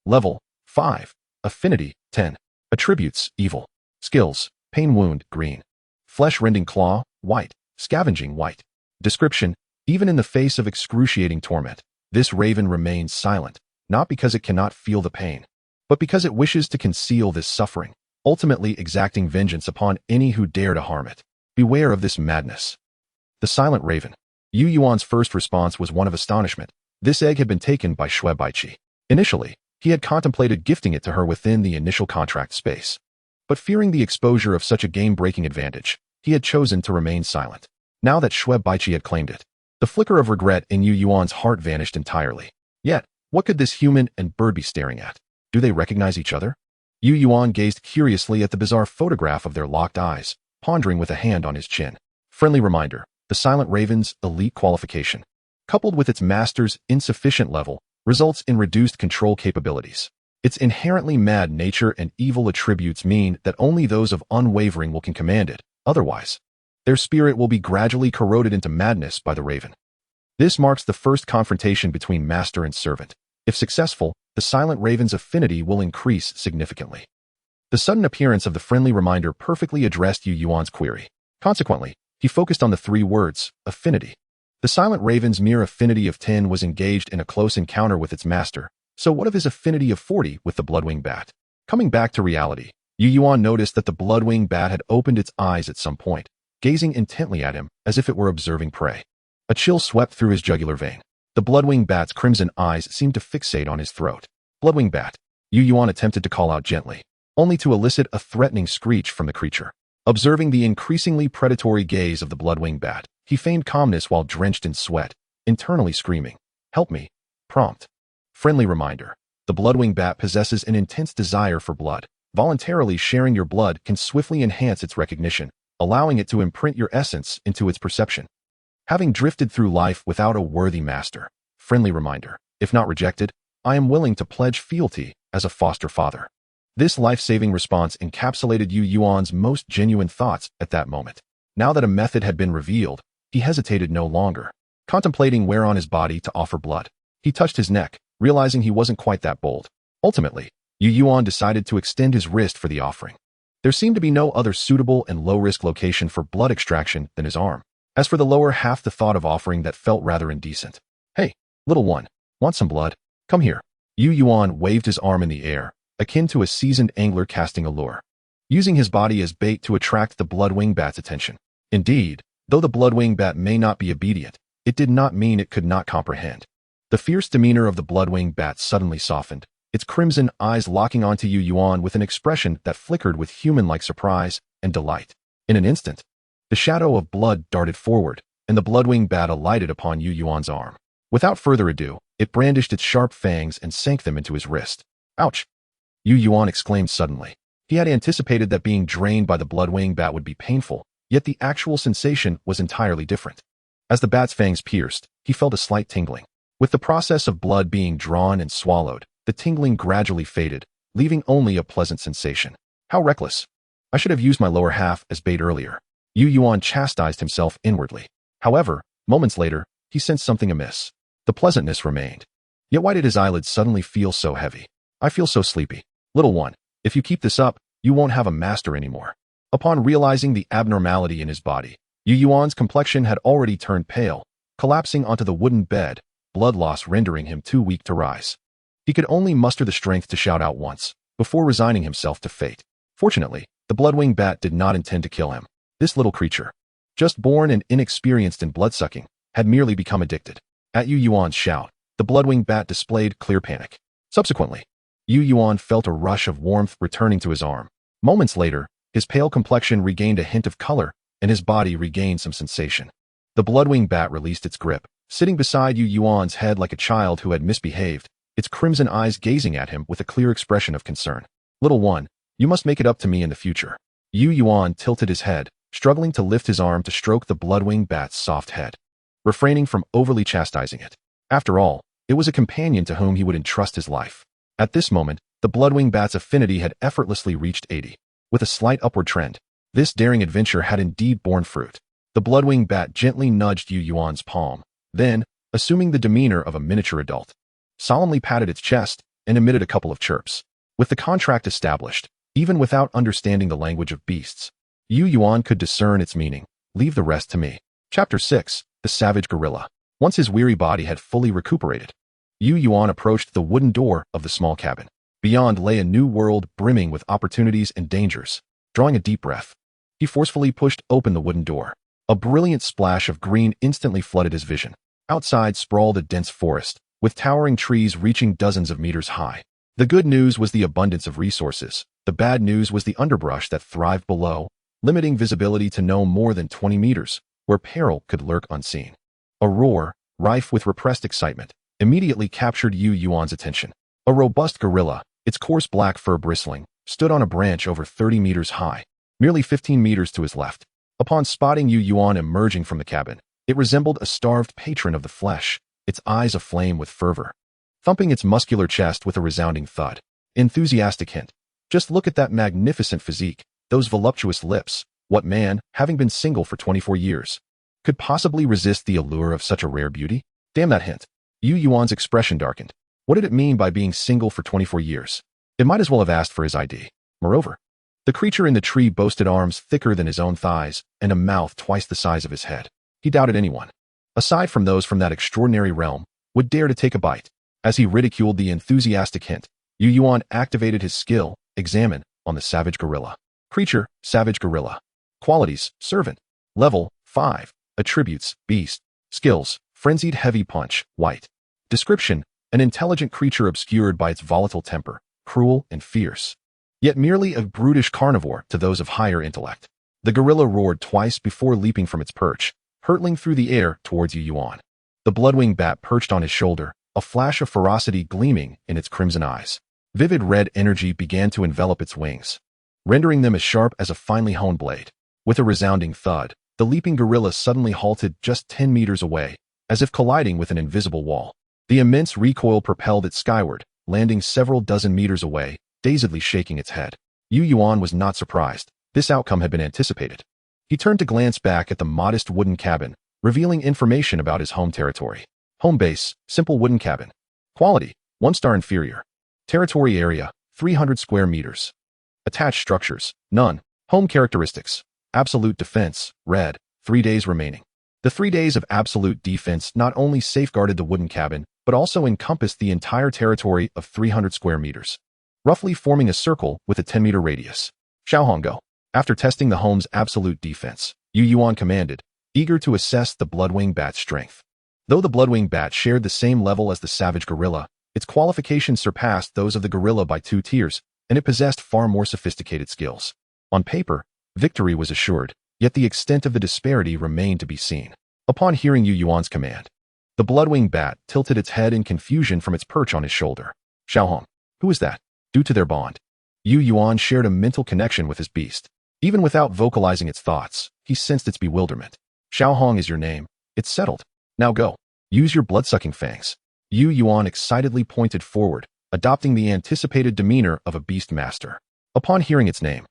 Speaker 1: Level, 5. Affinity, 10. Attributes, evil. Skills: Pain Wound, green. Flesh-rending claw, white. Scavenging, white. Description: even in the face of excruciating torment, this raven remains silent, not because it cannot feel the pain, but because it wishes to conceal this suffering, ultimately exacting vengeance upon any who dare to harm it. Beware of this madness. The Silent Raven. Yu Yuan's first response was one of astonishment. This egg had been taken by Shui Baiqi. Initially, he had contemplated gifting it to her within the initial contract space. But fearing the exposure of such a game-breaking advantage, he had chosen to remain silent. Now that Shui Baiqi had claimed it, the flicker of regret in Yu Yuan's heart vanished entirely. Yet, what could this human and bird be staring at? Do they recognize each other? Yu Yuan gazed curiously at the bizarre photograph of their locked eyes, pondering with a hand on his chin. Friendly reminder: the Silent Raven's elite qualification, coupled with its master's insufficient level, results in reduced control capabilities. Its inherently mad nature and evil attributes mean that only those of unwavering will can command it. Otherwise, their spirit will be gradually corroded into madness by the raven. This marks the first confrontation between master and servant. If successful, the Silent Raven's affinity will increase significantly. The sudden appearance of the friendly reminder perfectly addressed Yu Yuan's query. Consequently, he focused on the three words, affinity. The Silent Raven's mere affinity of 10 was engaged in a close encounter with its master, so what of his affinity of 40 with the Bloodwing Bat? Coming back to reality, Yu Yuan noticed that the Bloodwing Bat had opened its eyes at some point, gazing intently at him as if it were observing prey. A chill swept through his jugular vein. The Bloodwing Bat's crimson eyes seemed to fixate on his throat. Bloodwing Bat. Yu Yuan attempted to call out gently, only to elicit a threatening screech from the creature. Observing the increasingly predatory gaze of the Bloodwing Bat, he feigned calmness while drenched in sweat, internally screaming, "Help me!" Prompt. Friendly reminder: the Bloodwing Bat possesses an intense desire for blood. Voluntarily sharing your blood can swiftly enhance its recognition, allowing it to imprint your essence into its perception. Having drifted through life without a worthy master, friendly reminder: if not rejected, I am willing to pledge fealty as a foster father. This life-saving response encapsulated Yu Yuan's most genuine thoughts at that moment. Now that a method had been revealed, he hesitated no longer, contemplating where on his body to offer blood. He touched his neck, realizing he wasn't quite that bold. Ultimately, Yu Yuan decided to extend his wrist for the offering. There seemed to be no other suitable and low-risk location for blood extraction than his arm. As for the lower half, the thought of offering that felt rather indecent. "Hey, little one, want some blood? Come here." Yu Yuan waved his arm in the air, akin to a seasoned angler casting a lure, using his body as bait to attract the Bloodwing Bat's attention. Indeed, though the Bloodwing Bat may not be obedient, it did not mean it could not comprehend. The fierce demeanor of the Bloodwing Bat suddenly softened, its crimson eyes locking onto Yu Yuan with an expression that flickered with human-like surprise and delight. In an instant, the shadow of blood darted forward, and the Bloodwing Bat alighted upon Yu Yuan's arm. Without further ado, it brandished its sharp fangs and sank them into his wrist. "Ouch!" Yu Yuan exclaimed suddenly. He had anticipated that being drained by the Bloodwing Bat would be painful, yet the actual sensation was entirely different. As the bat's fangs pierced, he felt a slight tingling. With the process of blood being drawn and swallowed, the tingling gradually faded, leaving only a pleasant sensation. How reckless! I should have used my lower half as bait earlier. Yu Yuan chastised himself inwardly. However, moments later, he sensed something amiss. The pleasantness remained. Yet why did his eyelids suddenly feel so heavy? "I feel so sleepy. Little one, if you keep this up, you won't have a master anymore." Upon realizing the abnormality in his body, Yu Yuan's complexion had already turned pale, collapsing onto the wooden bed, blood loss rendering him too weak to rise. He could only muster the strength to shout out once, before resigning himself to fate. Fortunately, the Bloodwing Bat did not intend to kill him. This little creature, just born and inexperienced in bloodsucking, had merely become addicted. At Yu Yuan's shout, the Bloodwing Bat displayed clear panic. Subsequently, Yu Yuan felt a rush of warmth returning to his arm. Moments later, his pale complexion regained a hint of color, and his body regained some sensation. The Bloodwing Bat released its grip, sitting beside Yu Yuan's head like a child who had misbehaved, its crimson eyes gazing at him with a clear expression of concern. "Little one, you must make it up to me in the future." Yu Yuan tilted his head, struggling to lift his arm to stroke the Bloodwing Bat's soft head, refraining from overly chastising it. After all, it was a companion to whom he would entrust his life. At this moment, the Bloodwing Bat's affinity had effortlessly reached 80. With a slight upward trend, this daring adventure had indeed borne fruit. The Bloodwing Bat gently nudged Yu Yuan's palm, then, assuming the demeanor of a miniature adult, solemnly patted its chest and emitted a couple of chirps. With the contract established, Even without understanding the language of beasts, Yu Yuan could discern its meaning. Leave the rest to me. Chapter 6. The Savage Gorilla. Once his weary body had fully recuperated, Yu Yuan approached the wooden door of the small cabin. Beyond lay a new world brimming with opportunities and dangers. Drawing a deep breath, he forcefully pushed open the wooden door. A brilliant splash of green instantly flooded his vision. Outside sprawled a dense forest, with towering trees reaching dozens of meters high. The good news was the abundance of resources. The bad news was the underbrush that thrived below, limiting visibility to no more than 20 meters, where peril could lurk unseen. A roar, rife with repressed excitement, immediately captured Yu Yuan's attention. A robust gorilla, its coarse black fur bristling, stood on a branch over 30 meters high, merely 15 meters to his left. Upon spotting Yu Yuan emerging from the cabin, it resembled a starved patron of the flesh, its eyes aflame with fervor, thumping its muscular chest with a resounding thud. Enthusiastic hint. Just look at that magnificent physique, those voluptuous lips. What man, having been single for 24 years, could possibly resist the allure of such a rare beauty? Damn that hint. Yu Yuan's expression darkened. What did it mean by being single for 24 years? It might as well have asked for his ID. Moreover, the creature in the tree boasted arms thicker than his own thighs and a mouth twice the size of his head. He doubted anyone, aside from those from that extraordinary realm, would dare to take a bite. As he ridiculed the enthusiastic hint, Yu Yuan activated his skill, Examine, on the savage gorilla. Creature, savage gorilla. Qualities, servant. Level, 5. Attributes, beast. Skills, frenzied heavy punch, white. Description, an intelligent creature obscured by its volatile temper, cruel and fierce, yet merely a brutish carnivore to those of higher intellect. The gorilla roared twice before leaping from its perch, hurtling through the air towards Yu Yuan. The bloodwing bat perched on his shoulder, a flash of ferocity gleaming in its crimson eyes. Vivid red energy began to envelop its wings, rendering them as sharp as a finely honed blade. With a resounding thud, the leaping gorilla suddenly halted just 10 meters away, as if colliding with an invisible wall. The immense recoil propelled it skyward, landing several dozen meters away, dazedly shaking its head. Yu Yuan was not surprised. This outcome had been anticipated. He turned to glance back at the modest wooden cabin, revealing information about his home territory. Home base, simple wooden cabin. Quality, 1-star inferior. Territory area, 300 square meters. Attached structures, none. Home characteristics, absolute defense, red, 3 days remaining. The 3 days of absolute defense not only safeguarded the wooden cabin, but also encompassed the entire territory of 300 square meters, roughly forming a circle with a 10-meter radius. Xiaohong go. After testing the home's absolute defense, Yu Yuan commanded, eager to assess the bloodwing bat's strength. Though the bloodwing bat shared the same level as the savage gorilla, its qualifications surpassed those of the gorilla by 2 tiers, and it possessed far more sophisticated skills. On paper, victory was assured, yet the extent of the disparity remained to be seen. Upon hearing Yu Yuan's command, the bloodwing bat tilted its head in confusion from its perch on his shoulder. Xiaohong, who is that? Due to their bond, Yu Yuan shared a mental connection with his beast. Even without vocalizing its thoughts, he sensed its bewilderment. Xiaohong is your name. It's settled. Now go. Use your blood-sucking fangs. Yu Yuan excitedly pointed forward, adopting the anticipated demeanor of a beast master. Upon hearing its name,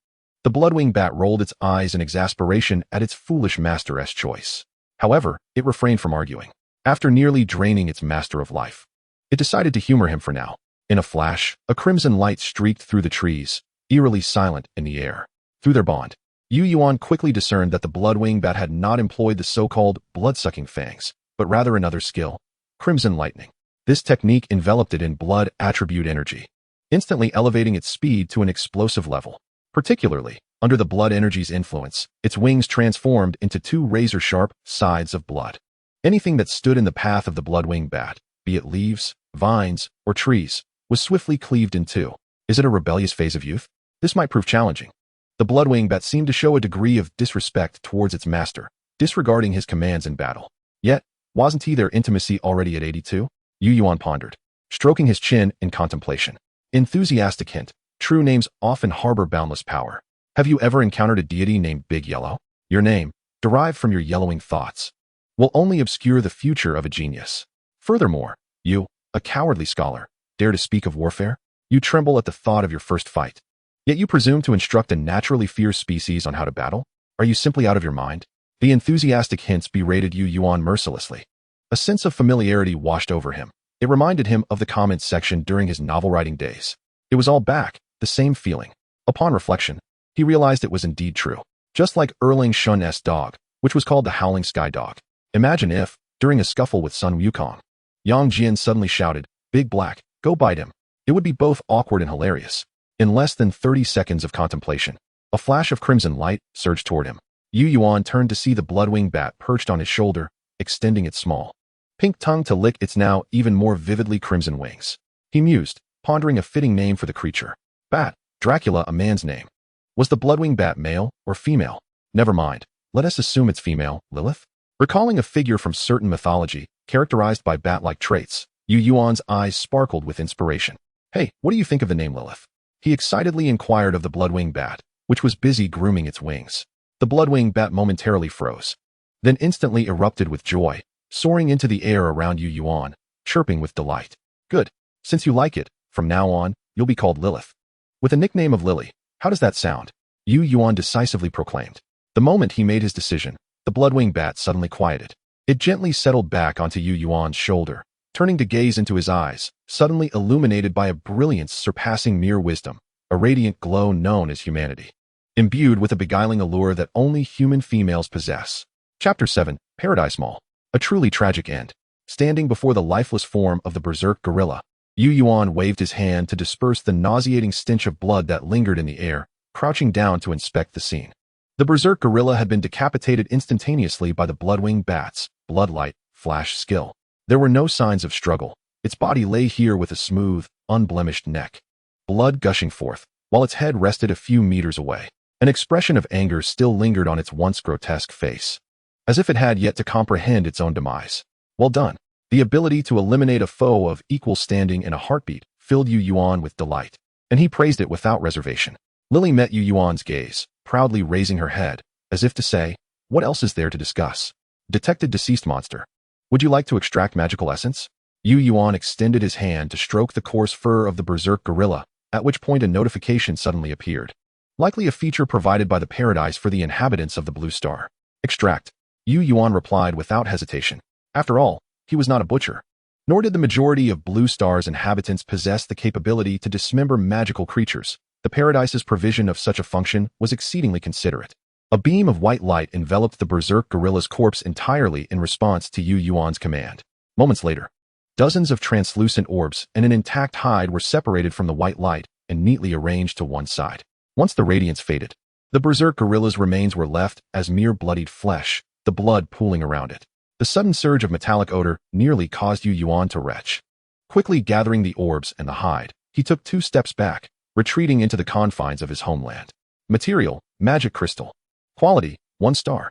Speaker 1: the bloodwing bat rolled its eyes in exasperation at its foolish master's choice. However, it refrained from arguing. After nearly draining its master of life, it decided to humor him for now. In a flash, a crimson light streaked through the trees, eerily silent in the air. Through their bond, Yu Yuan quickly discerned that the bloodwing bat had not employed the so-called blood-sucking fangs, but rather another skill, crimson lightning. This technique enveloped it in blood attribute energy, instantly elevating its speed to an explosive level. Particularly, under the blood energy's influence, its wings transformed into 2 razor-sharp sides of blood. Anything that stood in the path of the bloodwing bat, be it leaves, vines, or trees, was swiftly cleaved in 2. Is it a rebellious phase of youth? This might prove challenging. The bloodwing bat seemed to show a degree of disrespect towards its master, disregarding his commands in battle. Yet, wasn't he their intimacy already at 82? Yu Yuan pondered, stroking his chin in contemplation. Enthusiastic hint. True names often harbor boundless power. Have you ever encountered a deity named Big Yellow? Your name, derived from your yellowing thoughts, will only obscure the future of a genius. Furthermore, you, a cowardly scholar, dare to speak of warfare? You tremble at the thought of your first fight. Yet you presume to instruct a naturally fierce species on how to battle? Are you simply out of your mind? The enthusiastic hints berated Yu Yuan mercilessly. A sense of familiarity washed over him. It reminded him of the comments section during his novel-writing days. It was all back, the same feeling. Upon reflection, he realized it was indeed true. Just like Erling Shun's dog, which was called the Howling Sky Dog. Imagine if, during a scuffle with Sun Wukong, Yang Jian suddenly shouted, "Big Black, go bite him." It would be both awkward and hilarious. In less than 30 seconds of contemplation, a flash of crimson light surged toward him. Yu Yuan turned to see the bloodwing bat perched on his shoulder, extending its small, pink tongue to lick its now even more vividly crimson wings. He mused, pondering a fitting name for the creature. Bat, Dracula, a man's name. Was the bloodwing bat male or female? Never mind. Let us assume it's female, Lilith. Recalling a figure from certain mythology, characterized by bat-like traits, Yu Yuan's eyes sparkled with inspiration. Hey, what do you think of the name Lilith? He excitedly inquired of the bloodwing bat, which was busy grooming its wings. The bloodwing bat momentarily froze, then instantly erupted with joy, soaring into the air around Yu Yuan, chirping with delight. Good. Since you like it, from now on, you'll be called Lilith. With a nickname of Lily, how does that sound? Yu Yuan decisively proclaimed. The moment he made his decision, the bloodwing bat suddenly quieted. It gently settled back onto Yu Yuan's shoulder, turning to gaze into his eyes, suddenly illuminated by a brilliance surpassing mere wisdom, a radiant glow known as humanity, imbued with a beguiling allure that only human females possess. Chapter 7, Paradise Mall. A truly tragic end. Standing before the lifeless form of the berserk gorilla, Yu Yuan waved his hand to disperse the nauseating stench of blood that lingered in the air, crouching down to inspect the scene. The berserk gorilla had been decapitated instantaneously by the bloodwing bat's bloodlight flash skill. There were no signs of struggle. Its body lay here with a smooth, unblemished neck, blood gushing forth, while its head rested a few meters away. An expression of anger still lingered on its once grotesque face, as if it had yet to comprehend its own demise. Well done. The ability to eliminate a foe of equal standing in a heartbeat filled Yu Yuan with delight, and he praised it without reservation. Lily met Yu Yuan's gaze, proudly raising her head, as if to say, "What else is there to discuss? Detected deceased monster. Would you like to extract magical essence?" Yu Yuan extended his hand to stroke the coarse fur of the berserk gorilla, at which point a notification suddenly appeared. Likely a feature provided by the paradise for the inhabitants of the Blue Star. Extract. Yu Yuan replied without hesitation. After all, he was not a butcher. Nor did the majority of Blue Star's inhabitants possess the capability to dismember magical creatures. The paradise's provision of such a function was exceedingly considerate. A beam of white light enveloped the berserk gorilla's corpse entirely in response to Yu Yuan's command. Moments later, dozens of translucent orbs and an intact hide were separated from the white light and neatly arranged to one side. Once the radiance faded, the berserk gorilla's remains were left as mere bloodied flesh, the blood pooling around it. The sudden surge of metallic odor nearly caused Yu Yuan to retch. Quickly gathering the orbs and the hide, he took 2 steps back, retreating into the confines of his homeland. Material, magic crystal. Quality, 1 star.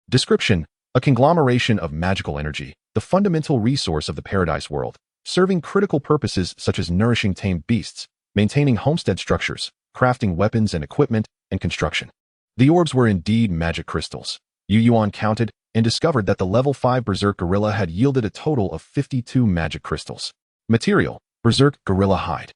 Speaker 1: Description, a conglomeration of magical energy, the fundamental resource of the paradise world, serving critical purposes such as nourishing tamed beasts, maintaining homestead structures, crafting weapons and equipment, and construction. The orbs were indeed magic crystals. Yu Yuan counted and discovered that the level 5 berserk gorilla had yielded a total of 52 magic crystals. Material, berserk gorilla hide.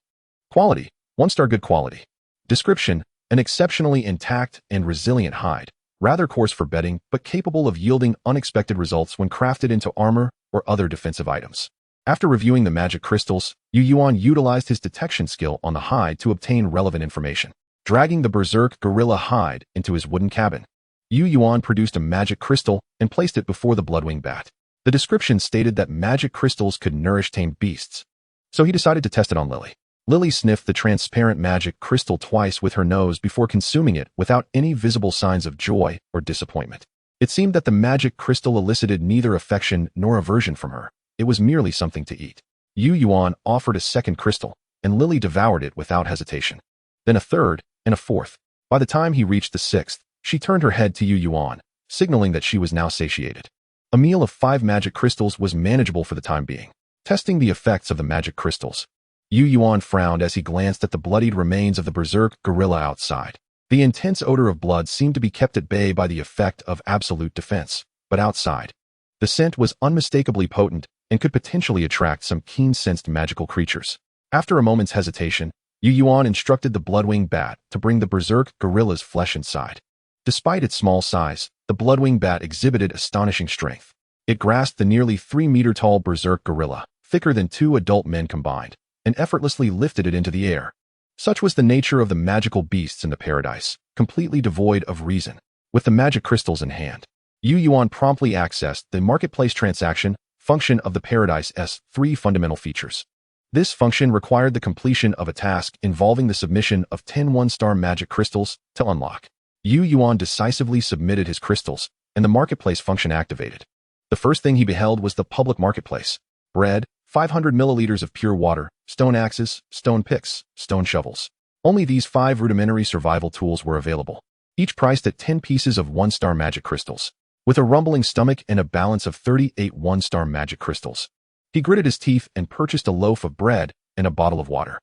Speaker 1: Quality, 1 star good quality. Description, an exceptionally intact and resilient hide, rather coarse for bedding but capable of yielding unexpected results when crafted into armor or other defensive items. After reviewing the magic crystals, Yu Yuan utilized his detection skill on the hide to obtain relevant information. Dragging the berserk gorilla hide into his wooden cabin, Yu Yuan produced a magic crystal and placed it before the bloodwing bat. The description stated that magic crystals could nourish tamed beasts, so he decided to test it on Lily. Lily sniffed the transparent magic crystal twice with her nose before consuming it without any visible signs of joy or disappointment. It seemed that the magic crystal elicited neither affection nor aversion from her. It was merely something to eat. Yu Yuan offered a second crystal, and Lily devoured it without hesitation. Then a third, and a fourth. By the time he reached the 6th, she turned her head to Yu Yuan, signaling that she was now satiated. A meal of 5 magic crystals was manageable for the time being. Testing the effects of the magic crystals, Yu Yuan frowned as he glanced at the bloodied remains of the berserk gorilla outside. The intense odor of blood seemed to be kept at bay by the effect of absolute defense, but outside, the scent was unmistakably potent and could potentially attract some keen-sensed magical creatures. After a moment's hesitation, Yu Yuan instructed the bloodwing bat to bring the berserk gorilla's flesh inside. Despite its small size, the bloodwing bat exhibited astonishing strength. It grasped the nearly 3-meter-tall berserk gorilla, thicker than 2 adult men combined, and effortlessly lifted it into the air. Such was the nature of the magical beasts in the paradise, completely devoid of reason. With the magic crystals in hand, Yuan promptly accessed the marketplace transaction function of the Paradise's 3 fundamental features. This function required the completion of a task involving the submission of 10 one-star magic crystals to unlock. Yuan decisively submitted his crystals, and the marketplace function activated. The first thing he beheld was the public marketplace. Bread, 500 milliliters of pure water, stone axes, stone picks, stone shovels. Only these 5 rudimentary survival tools were available, each priced at 10 pieces of one-star magic crystals. With a rumbling stomach and a balance of 38 one-star magic crystals, he gritted his teeth and purchased a loaf of bread and a bottle of water.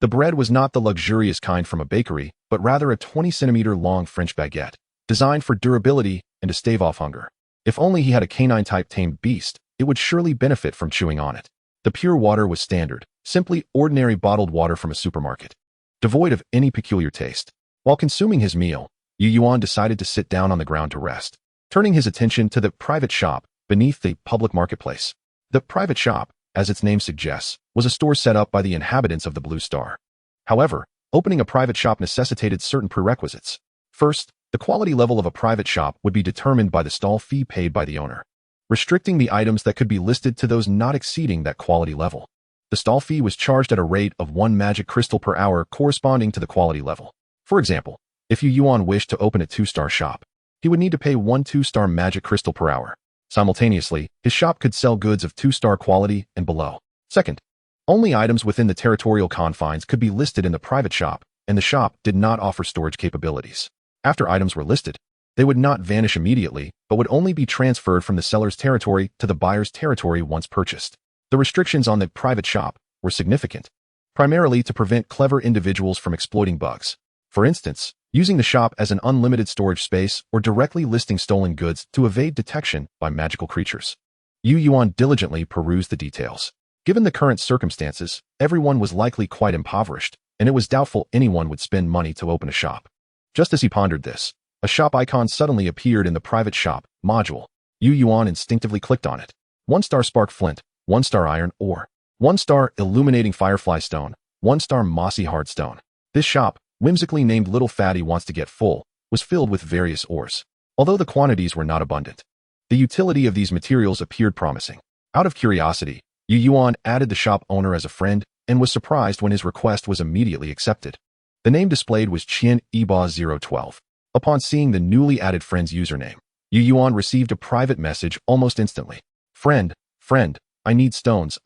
Speaker 1: The bread was not the luxurious kind from a bakery, but rather a 20-centimeter-long French baguette, designed for durability and to stave off hunger. If only he had a canine-type tamed beast, it would surely benefit from chewing on it. The pure water was standard, simply ordinary bottled water from a supermarket, devoid of any peculiar taste. While consuming his meal, Yuan decided to sit down on the ground to rest, turning his attention to the private shop beneath the public marketplace. The private shop, as its name suggests, was a store set up by the inhabitants of the Blue Star. However, opening a private shop necessitated certain prerequisites. First, the quality level of a private shop would be determined by the stall fee paid by the owner, restricting the items that could be listed to those not exceeding that quality level. The stall fee was charged at a rate of 1 magic crystal per hour corresponding to the quality level. For example, if Yuan wished to open a 2-star shop, he would need to pay 1 2-star magic crystal per hour. Simultaneously, his shop could sell goods of 2-star quality and below. Second, only items within the territorial confines could be listed in the private shop, and the shop did not offer storage capabilities. After items were listed, they would not vanish immediately, but would only be transferred from the seller's territory to the buyer's territory once purchased. The restrictions on the private shop were significant, primarily to prevent clever individuals from exploiting bugs. For instance, using the shop as an unlimited storage space or directly listing stolen goods to evade detection by magical creatures. Yuan diligently perused the details. Given the current circumstances, everyone was likely quite impoverished, and it was doubtful anyone would spend money to open a shop. Just as he pondered this, a shop icon suddenly appeared in the private shop module. Yuan instinctively clicked on it. 1-star spark flint, 1-star iron ore, 1-star illuminating firefly stone, 1-star mossy hard stone. This shop, whimsically named Little Fatty Wants to Get Full, was filled with various ores. Although the quantities were not abundant, the utility of these materials appeared promising. Out of curiosity, Yuan added the shop owner as a friend and was surprised when his request was immediately accepted. The name displayed was Qian Eba 012. Upon seeing the newly added friend's username, Yuan received a private message almost instantly. Friend, I need stones.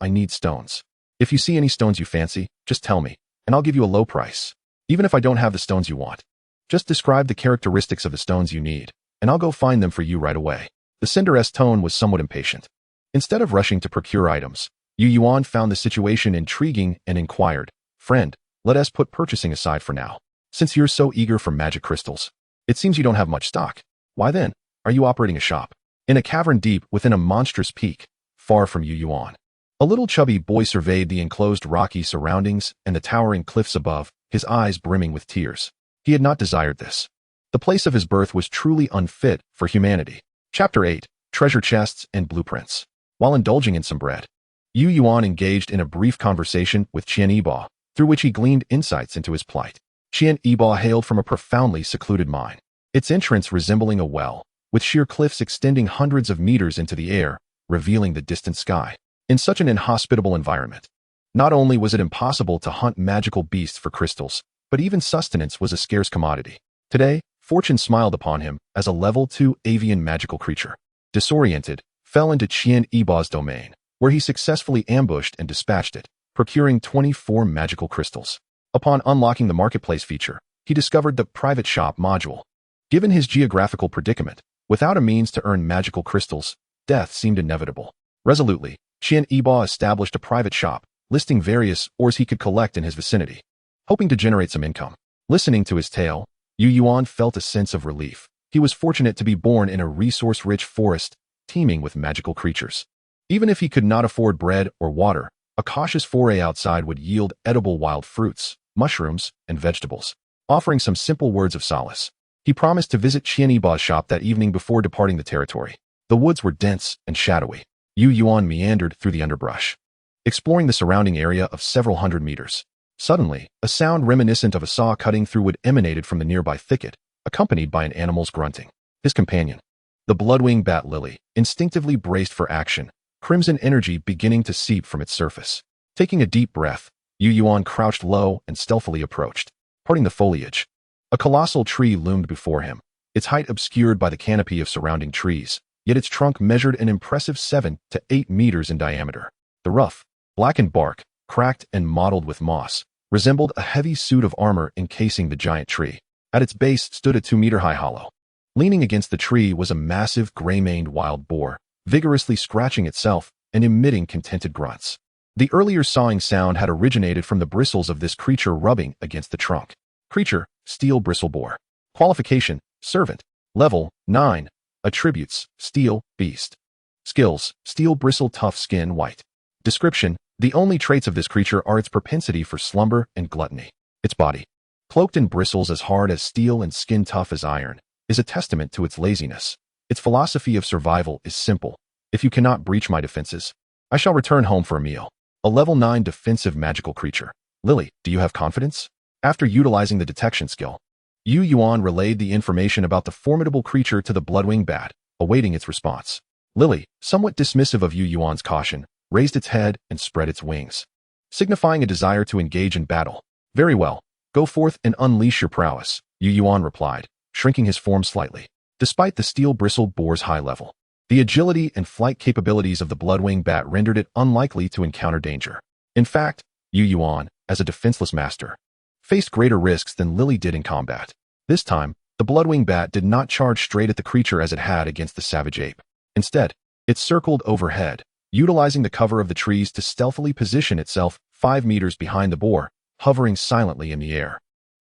Speaker 1: If you see any stones you fancy, just tell me, and I'll give you a low price. Even if I don't have the stones you want, just describe the characteristics of the stones you need, and I'll go find them for you right away. The sender's tone was somewhat impatient. Instead of rushing to procure items, Yuan found the situation intriguing and inquired, Friend, let us put purchasing aside for now. Since you're so eager for magic crystals, it seems you don't have much stock. Why then, are you operating a shop? In a cavern deep within a monstrous peak, far from Yuan, a little chubby boy surveyed the enclosed rocky surroundings and the towering cliffs above, his eyes brimming with tears. He had not desired this. The place of his birth was truly unfit for humanity. Chapter 8, Treasure Chests and Blueprints. While indulging in some bread, Yuan engaged in a brief conversation with Qian Eba, through which he gleaned insights into his plight. Qian Eba hailed from a profoundly secluded mine, its entrance resembling a well, with sheer cliffs extending hundreds of meters into the air, revealing the distant sky. In such an inhospitable environment, not only was it impossible to hunt magical beasts for crystals, but even sustenance was a scarce commodity. Today, fortune smiled upon him as a level 2 avian magical creature. Disoriented, fell into Qian Eba's domain, where he successfully ambushed and dispatched it, procuring 24 magical crystals. Upon unlocking the marketplace feature, he discovered the private shop module. Given his geographical predicament, without a means to earn magical crystals, death seemed inevitable. Resolutely, Qian Eba established a private shop, listing various ores he could collect in his vicinity, hoping to generate some income. Listening to his tale, Yuan felt a sense of relief. He was fortunate to be born in a resource-rich forest, teeming with magical creatures. Even if he could not afford bread or water, a cautious foray outside would yield edible wild fruits, mushrooms, and vegetables. Offering some simple words of solace, he promised to visit Qian Eba's shop that evening before departing the territory. The woods were dense and shadowy. Yuan meandered through the underbrush, exploring the surrounding area of several hundred meters. Suddenly, a sound reminiscent of a saw cutting through wood emanated from the nearby thicket, accompanied by an animal's grunting. His companion, the bloodwing bat Lily, instinctively braced for action, crimson energy beginning to seep from its surface. Taking a deep breath, Yuan crouched low and stealthily approached. Parting the foliage, a colossal tree loomed before him, its height obscured by the canopy of surrounding trees, yet its trunk measured an impressive 7 to 8 meters in diameter. The rough, blackened bark, cracked and mottled with moss, resembled a heavy suit of armor encasing the giant tree. At its base stood a 2-meter-high hollow. Leaning against the tree was a massive gray-maned wild boar, vigorously scratching itself and emitting contented grunts. The earlier sawing sound had originated from the bristles of this creature rubbing against the trunk. Creature, steel bristle boar. Qualification, servant. Level, 9. Attributes, steel, beast. Skills, steel bristle tough skin white. Description, the only traits of this creature are its propensity for slumber and gluttony. Its body, cloaked in bristles as hard as steel and skin tough as iron, is a testament to its laziness. Its philosophy of survival is simple. If you cannot breach my defenses, I shall return home for a meal. A level 9 defensive magical creature. Lily, do you have confidence? After utilizing the detection skill, Yuan relayed the information about the formidable creature to the bloodwing bat, awaiting its response. Lily, somewhat dismissive of Yuan's caution, raised its head and spread its wings, signifying a desire to engage in battle. Very well, go forth and unleash your prowess, Yuan replied, shrinking his form slightly. Despite the steel-bristled boar's high level, the agility and flight capabilities of the bloodwing bat rendered it unlikely to encounter danger. In fact, Yuan, as a defenseless master, faced greater risks than Lily did in combat. This time, the bloodwing bat did not charge straight at the creature as it had against the savage ape. Instead, it circled overhead, utilizing the cover of the trees to stealthily position itself 5 meters behind the boar, hovering silently in the air.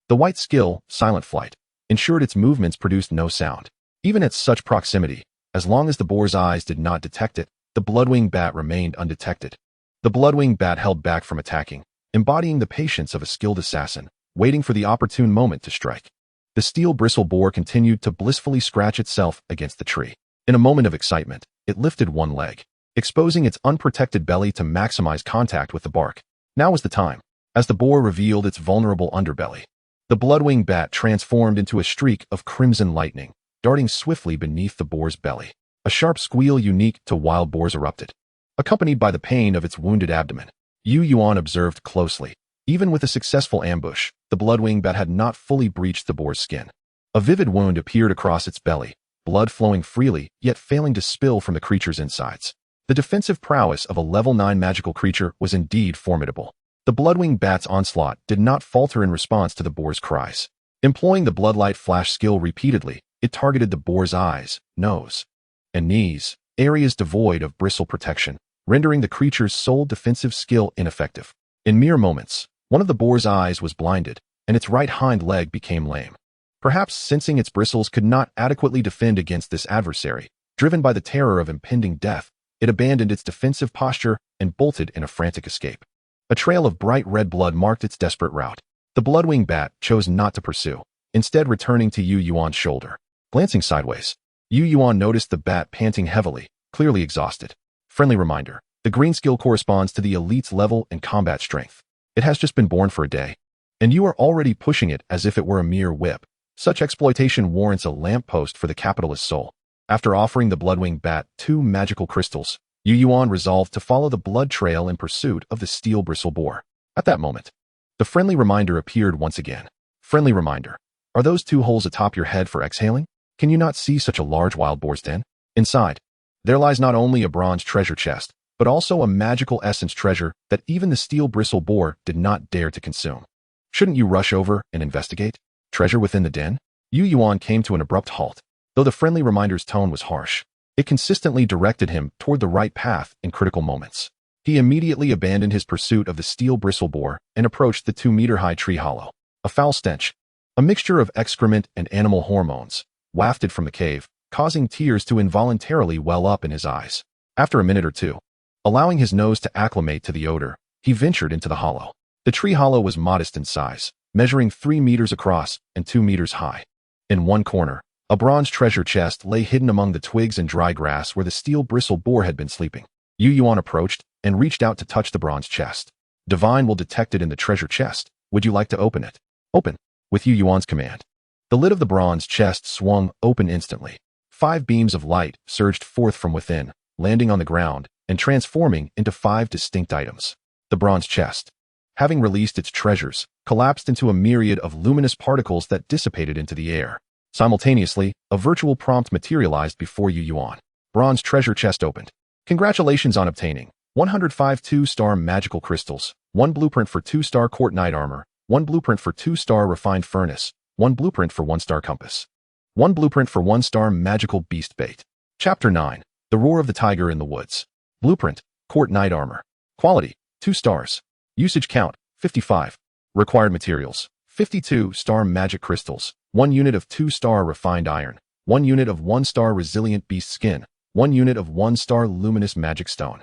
Speaker 1: The white skill, silent flight, ensured its movements produced no sound. Even at such proximity, as long as the boar's eyes did not detect it, the bloodwing bat remained undetected. The bloodwing bat held back from attacking, embodying the patience of a skilled assassin, waiting for the opportune moment to strike. The steel bristle boar continued to blissfully scratch itself against the tree. In a moment of excitement, it lifted one leg, exposing its unprotected belly to maximize contact with the bark. Now was the time. As the boar revealed its vulnerable underbelly, the bloodwing bat transformed into a streak of crimson lightning, darting swiftly beneath the boar's belly. A sharp squeal unique to wild boars erupted, accompanied by the pain of its wounded abdomen. Yuan observed closely. Even with a successful ambush, the bloodwing bat had not fully breached the boar's skin. A vivid wound appeared across its belly, blood flowing freely, yet failing to spill from the creature's insides. The defensive prowess of a level 9 magical creature was indeed formidable. The bloodwing bat's onslaught did not falter in response to the boar's cries. Employing the bloodlight flash skill repeatedly, it targeted the boar's eyes, nose, and knees, areas devoid of bristle protection, rendering the creature's sole defensive skill ineffective. In mere moments, one of the boar's eyes was blinded, and its right hind leg became lame. Perhaps sensing its bristles could not adequately defend against this adversary, driven by the terror of impending death, it abandoned its defensive posture and bolted in a frantic escape. A trail of bright red blood marked its desperate route. The bloodwing bat chose not to pursue, instead returning to Yuan's shoulder. Glancing sideways, Yuan noticed the bat panting heavily, clearly exhausted. Friendly reminder, the green skill corresponds to the elite's level and combat strength. It has just been born for a day, and you are already pushing it as if it were a mere whip. Such exploitation warrants a lamppost for the capitalist's soul. After offering the bloodwing bat 2 magical crystals, Yuan resolved to follow the blood trail in pursuit of the steel bristle boar. At that moment, the friendly reminder appeared once again. Friendly reminder, are those 2 holes atop your head for exhaling? Can you not see such a large wild boar's den? Inside, there lies not only a bronze treasure chest, but also a magical essence treasure that even the steel bristle boar did not dare to consume. Shouldn't you rush over and investigate? Treasure within the den? Yuan came to an abrupt halt. Though the friendly reminder's tone was harsh, it consistently directed him toward the right path in critical moments. He immediately abandoned his pursuit of the steel bristle boar and approached the 2-meter-high tree hollow. A foul stench, a mixture of excrement and animal hormones, wafted from the cave, causing tears to involuntarily well up in his eyes. After a minute or two, allowing his nose to acclimate to the odor, he ventured into the hollow. The tree hollow was modest in size, measuring 3 meters across and 2 meters high. In one corner, a bronze treasure chest lay hidden among the twigs and dry grass where the steel bristle boar had been sleeping. Yuan approached and reached out to touch the bronze chest. Divine will detect it in the treasure chest. Would you like to open it? Open, with Yu Yuan's command. The lid of the bronze chest swung open instantly. 5 beams of light surged forth from within, landing on the ground and transforming into 5 distinct items. The bronze chest, having released its treasures, collapsed into a myriad of luminous particles that dissipated into the air. Simultaneously, a virtual prompt materialized before Yu Yuan. Bronze treasure chest opened. Congratulations on obtaining 105 2-star magical crystals, 1 blueprint for 2-star court knight armor, 1 blueprint for 2-star refined furnace, 1 blueprint for 1-star compass, 1 blueprint for 1-star magical beast bait. Chapter 9. The Roar of the Tiger in the Woods. Blueprint, court knight armor. Quality, 2 stars. Usage count, 55. Required materials, 52-star magic crystals, 1 unit of 2-star refined iron, 1 unit of 1-star resilient beast skin, 1 unit of 1-star luminous magic stone.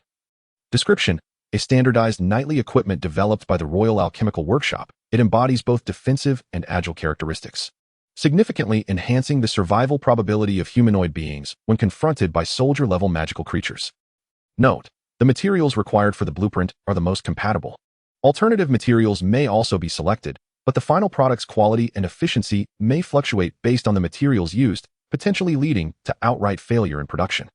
Speaker 1: Description: a standardized knightly equipment developed by the Royal Alchemical Workshop. It embodies both defensive and agile characteristics, significantly enhancing the survival probability of humanoid beings when confronted by soldier-level magical creatures. Note: the materials required for the blueprint are the most compatible. Alternative materials may also be selected, but the final product's quality and efficiency may fluctuate based on the materials used, potentially leading to outright failure in production.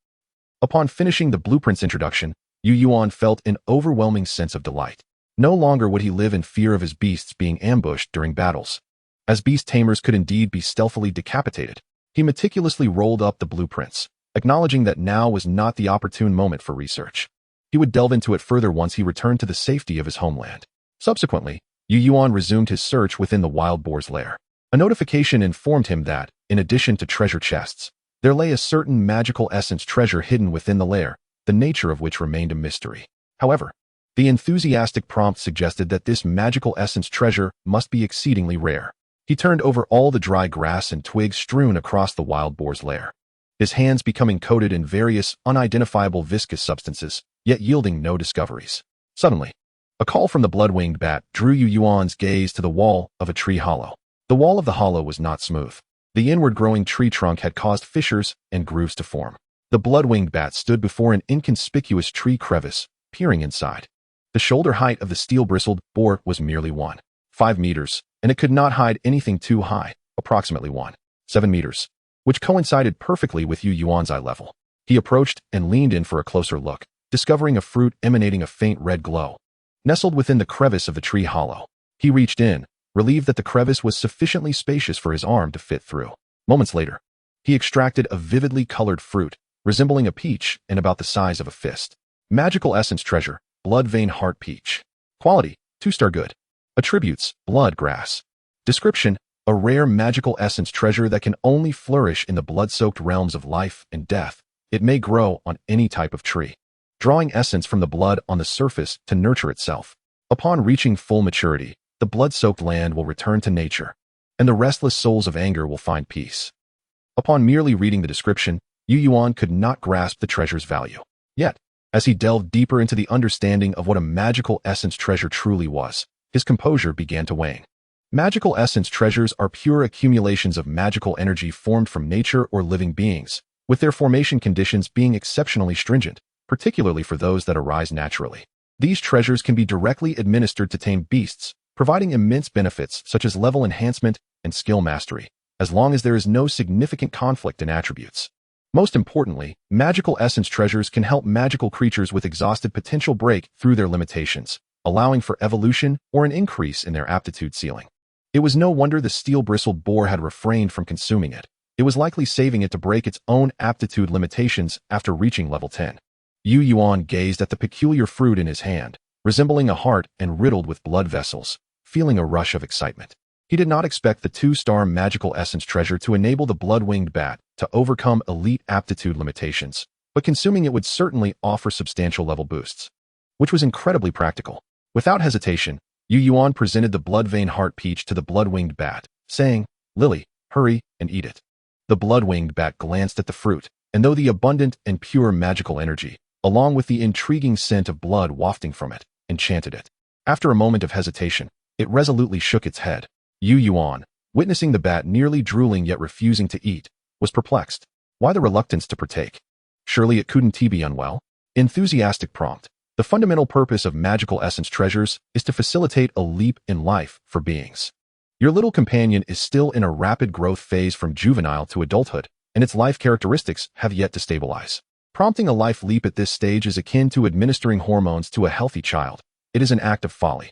Speaker 1: Upon finishing the blueprint's introduction, Yu Yuan felt an overwhelming sense of delight. No longer would he live in fear of his beasts being ambushed during battles. As beast tamers could indeed be stealthily decapitated, he meticulously rolled up the blueprints, acknowledging that now was not the opportune moment for research. He would delve into it further once he returned to the safety of his homeland. Subsequently, Yu Yuan resumed his search within the wild boar's lair. A notification informed him that, in addition to treasure chests, there lay a certain magical essence treasure hidden within the lair, the nature of which remained a mystery. However, the enthusiastic prompt suggested that this magical essence treasure must be exceedingly rare. He turned over all the dry grass and twigs strewn across the wild boar's lair, his hands becoming coated in various unidentifiable viscous substances, yet yielding no discoveries. Suddenly, a call from the blood-winged bat drew Yu Yuan's gaze to the wall of a tree hollow. The wall of the hollow was not smooth. The inward-growing tree trunk had caused fissures and grooves to form. The blood-winged bat stood before an inconspicuous tree crevice, peering inside. The shoulder height of the steel-bristled boar was merely 1.5 meters, and it could not hide anything too high, approximately 1.7 meters, which coincided perfectly with Yu Yuan's eye level. He approached and leaned in for a closer look, discovering a fruit emanating a faint red glow. Nestled within the crevice of the tree hollow, he reached in, relieved that the crevice was sufficiently spacious for his arm to fit through. Moments later, he extracted a vividly colored fruit, resembling a peach and about the size of a fist. Magical essence treasure, blood vein heart peach. Quality, 2-star good. Attributes, blood grass. Description: a rare magical essence treasure that can only flourish in the blood-soaked realms of life and death. It may grow on any type of tree, drawing essence from the blood on the surface to nurture itself. Upon reaching full maturity, the blood-soaked land will return to nature, and the restless souls of anger will find peace. Upon merely reading the description, Yu Yuan could not grasp the treasure's value. Yet, as he delved deeper into the understanding of what a magical essence treasure truly was, his composure began to wane. Magical essence treasures are pure accumulations of magical energy formed from nature or living beings, with their formation conditions being exceptionally stringent, particularly for those that arise naturally. These treasures can be directly administered to tame beasts, providing immense benefits such as level enhancement and skill mastery, as long as there is no significant conflict in attributes. Most importantly, magical essence treasures can help magical creatures with exhausted potential break through their limitations, allowing for evolution or an increase in their aptitude ceiling. It was no wonder the steel-bristled boar had refrained from consuming it. It was likely saving it to break its own aptitude limitations after reaching level 10. Yu Yuan gazed at the peculiar fruit in his hand, resembling a heart and riddled with blood vessels, feeling a rush of excitement. He did not expect the 2-star magical essence treasure to enable the blood-winged bat to overcome elite aptitude limitations, but consuming it would certainly offer substantial level boosts, which was incredibly practical. Without hesitation, Yu Yuan presented the blood vein heart peach to the blood-winged bat, saying, "Lily, hurry and eat it." The blood-winged bat glanced at the fruit, and though the abundant and pure magical energy, along with the intriguing scent of blood wafting from it, enchanted it. After a moment of hesitation, it resolutely shook its head. Yu Yuan, witnessing the bat nearly drooling yet refusing to eat, was perplexed. Why the reluctance to partake? Surely it couldn't be unwell? Enthusiastic prompt. The fundamental purpose of magical essence treasures is to facilitate a leap in life for beings. Your little companion is still in a rapid growth phase from juvenile to adulthood, and its life characteristics have yet to stabilize. Prompting a life leap at this stage is akin to administering hormones to a healthy child. It is an act of folly.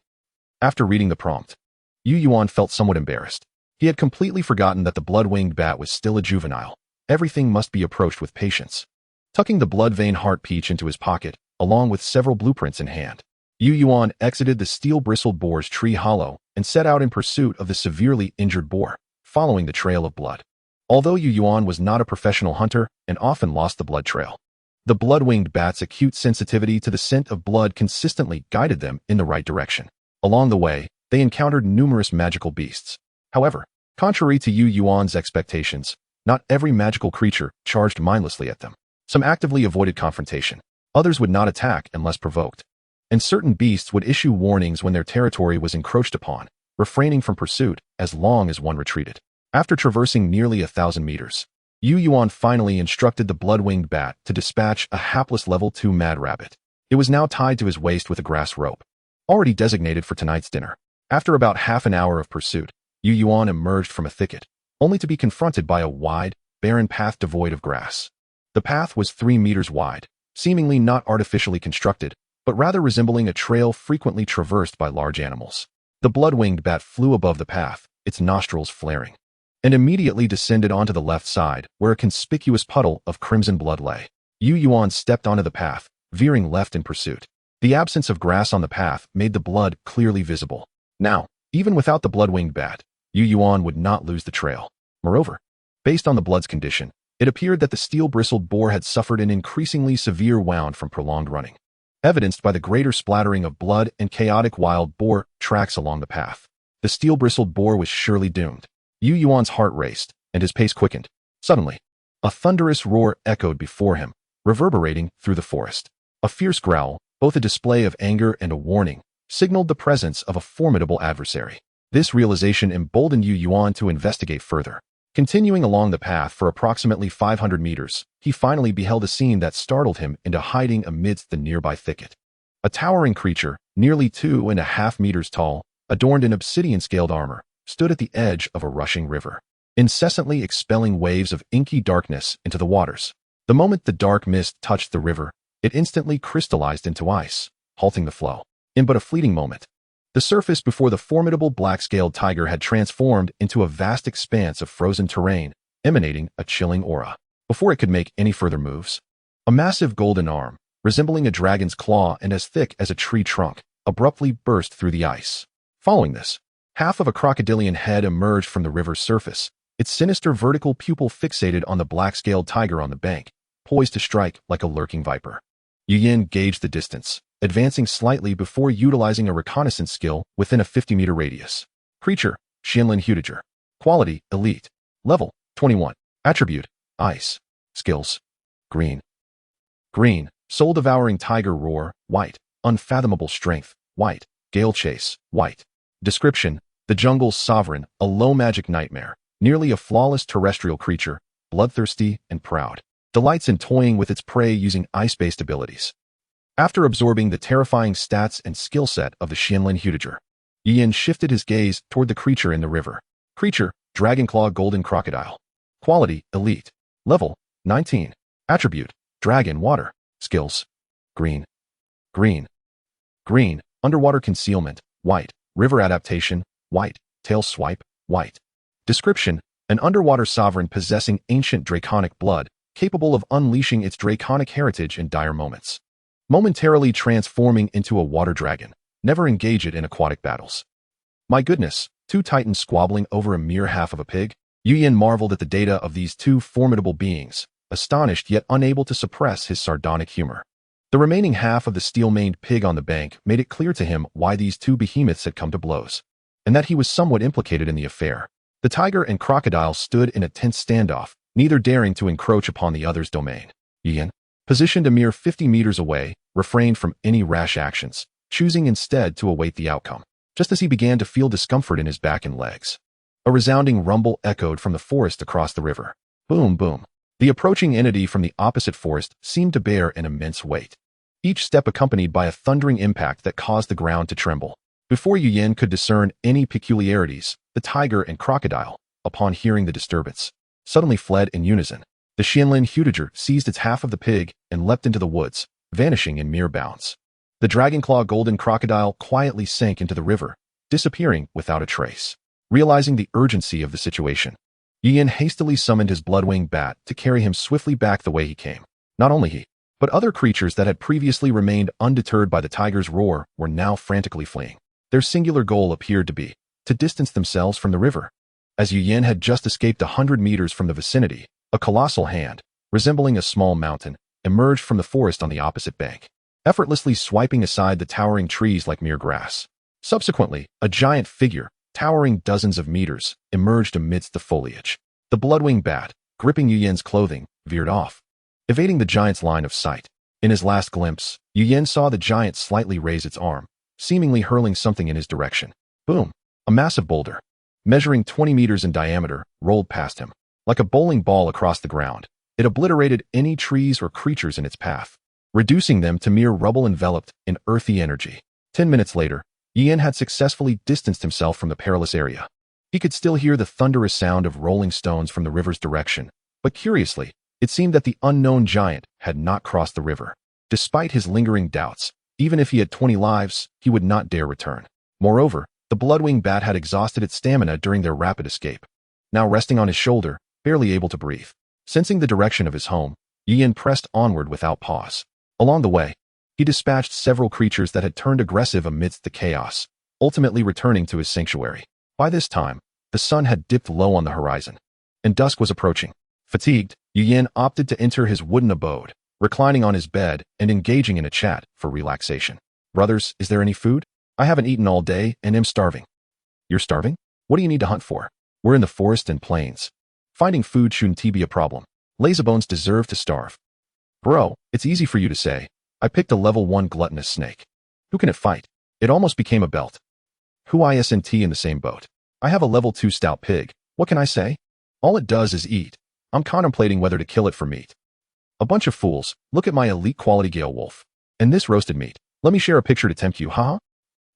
Speaker 1: After reading the prompt, Yuan felt somewhat embarrassed. He had completely forgotten that the blood-winged bat was still a juvenile. Everything must be approached with patience. Tucking the blood-vein heart peach into his pocket, along with several blueprints in hand, Yuan exited the steel-bristled boar's tree hollow and set out in pursuit of the severely injured boar, following the trail of blood. Although Yuan was not a professional hunter and often lost the blood trail, the blood-winged bat's acute sensitivity to the scent of blood consistently guided them in the right direction. Along the way, they encountered numerous magical beasts. However, contrary to Yuan's expectations, not every magical creature charged mindlessly at them. Some actively avoided confrontation. Others would not attack unless provoked. And certain beasts would issue warnings when their territory was encroached upon, refraining from pursuit as long as one retreated. After traversing nearly 1,000 meters, Yuan finally instructed the blood-winged bat to dispatch a hapless level 2 mad rabbit. It was now tied to his waist with a grass rope, already designated for tonight's dinner. After about half an hour of pursuit, Yuan emerged from a thicket, only to be confronted by a wide, barren path devoid of grass. The path was 3 meters wide, seemingly not artificially constructed, but rather resembling a trail frequently traversed by large animals. The blood-winged bat flew above the path, its nostrils flaring, and immediately descended onto the left side, where a conspicuous puddle of crimson blood lay. Yuan stepped onto the path, veering left in pursuit. The absence of grass on the path made the blood clearly visible. Now, even without the blood-winged bat, Yuan would not lose the trail. Moreover, based on the blood's condition, it appeared that the steel-bristled boar had suffered an increasingly severe wound from prolonged running, evidenced by the greater splattering of blood and chaotic wild boar tracks along the path. The steel-bristled boar was surely doomed. Yuan's heart raced, and his pace quickened. Suddenly, a thunderous roar echoed before him, reverberating through the forest. A fierce growl, both a display of anger and a warning, signaled the presence of a formidable adversary. This realization emboldened Yuan to investigate further. Continuing along the path for approximately 500 meters, he finally beheld a scene that startled him into hiding amidst the nearby thicket. A towering creature, nearly 2.5 meters tall, adorned in obsidian-scaled armor, stood at the edge of a rushing river, incessantly expelling waves of inky darkness into the waters. The moment the dark mist touched the river, it instantly crystallized into ice, halting the flow. In but a fleeting moment, the surface before the formidable black-scaled tiger had transformed into a vast expanse of frozen terrain, emanating a chilling aura. Before it could make any further moves, a massive golden arm, resembling a dragon's claw and as thick as a tree trunk, abruptly burst through the ice. Following this, half of a crocodilian head emerged from the river's surface, its sinister vertical pupil fixated on the black-scaled tiger on the bank, poised to strike like a lurking viper. Yuan gauged the distance, advancing slightly before utilizing a reconnaissance skill within a 50-meter radius. Creature, Xianlin Hudiger. Quality, Elite. Level, 21. Attribute, Ice. Skills, Green. Green, Soul-Devouring Tiger Roar, White. Unfathomable Strength, White. Gale Chase, White. Description, the jungle's sovereign, a low-magic nightmare, nearly a flawless terrestrial creature, bloodthirsty and proud. Delights in toying with its prey using ice-based abilities. After absorbing the terrifying stats and skill set of the Xianlin Hudiger, Yuan shifted his gaze toward the creature in the river. Creature, Dragonclaw Golden Crocodile. Quality, Elite. Level, 19. Attribute, Dragon Water. Skills, Green. Green. Green, Underwater Concealment, White. River Adaptation, White. Tail Swipe, White. Description, an underwater sovereign possessing ancient draconic blood, capable of unleashing its draconic heritage in dire moments. Momentarily transforming into a water dragon, never engage it in aquatic battles. My goodness, 2 titans squabbling over a mere half of a pig? Yuan marveled at the data of these 2 formidable beings, astonished yet unable to suppress his sardonic humor. The remaining half of the steel-maned pig on the bank made it clear to him why these 2 behemoths had come to blows, and that he was somewhat implicated in the affair. The tiger and crocodile stood in a tense standoff, neither daring to encroach upon the other's domain. Yuan, positioned a mere 50 meters away, refrained from any rash actions, choosing instead to await the outcome. Just as he began to feel discomfort in his back and legs, a resounding rumble echoed from the forest across the river. Boom, boom. The approaching entity from the opposite forest seemed to bear an immense weight. each step accompanied by a thundering impact that caused the ground to tremble. Before Yuan could discern any peculiarities, the tiger and crocodile, upon hearing the disturbance, suddenly fled in unison. The Xianlin Hutager seized its half of the pig and leapt into the woods, vanishing in mere bounds. The dragon-claw golden crocodile quietly sank into the river, disappearing without a trace. Realizing the urgency of the situation, Yuan hastily summoned his bloodwing bat to carry him swiftly back the way he came. Not only he, but other creatures that had previously remained undeterred by the tiger's roar were now frantically fleeing. Their singular goal appeared to be to distance themselves from the river. As Yuan had just escaped 100 meters from the vicinity, a colossal hand, resembling a small mountain, emerged from the forest on the opposite bank, effortlessly swiping aside the towering trees like mere grass. Subsequently, a giant figure, towering dozens of meters, emerged amidst the foliage. The bloodwing bat, gripping Yuan's clothing, veered off, evading the giant's line of sight. In his last glimpse, Yuan saw the giant slightly raise its arm, seemingly hurling something in his direction. Boom! A massive boulder, measuring 20 meters in diameter, rolled past him. Like a bowling ball across the ground, it obliterated any trees or creatures in its path, reducing them to mere rubble enveloped in earthy energy. 10 minutes later, Yuan had successfully distanced himself from the perilous area. He could still hear the thunderous sound of rolling stones from the river's direction, but curiously, it seemed that the unknown giant had not crossed the river. Despite his lingering doubts, even if he had 20 lives, he would not dare return. Moreover, the bloodwing bat had exhausted its stamina during their rapid escape. Now resting on his shoulder, barely able to breathe. Sensing the direction of his home, Yuan pressed onward without pause. Along the way, he dispatched several creatures that had turned aggressive amidst the chaos, ultimately returning to his sanctuary. By this time, the sun had dipped low on the horizon, and dusk was approaching. Fatigued, Yuan opted to enter his wooden abode, reclining on his bed and engaging in a chat for relaxation. Brothers, is there any food? I haven't eaten all day and am starving. You're starving? What do you need to hunt for? We're in the forest and plains. Finding food shouldn't be a problem. Lazybones deserve to starve. Bro, it's easy for you to say. I picked a level 1 gluttonous snake. Who can it fight? It almost became a belt. Who isn't in the same boat? I have a level 2 stout pig. What can I say? All it does is eat. I'm contemplating whether to kill it for meat. A bunch of fools. Look at my elite quality Gale wolf. And this roasted meat. Let me share a picture to tempt you, haha.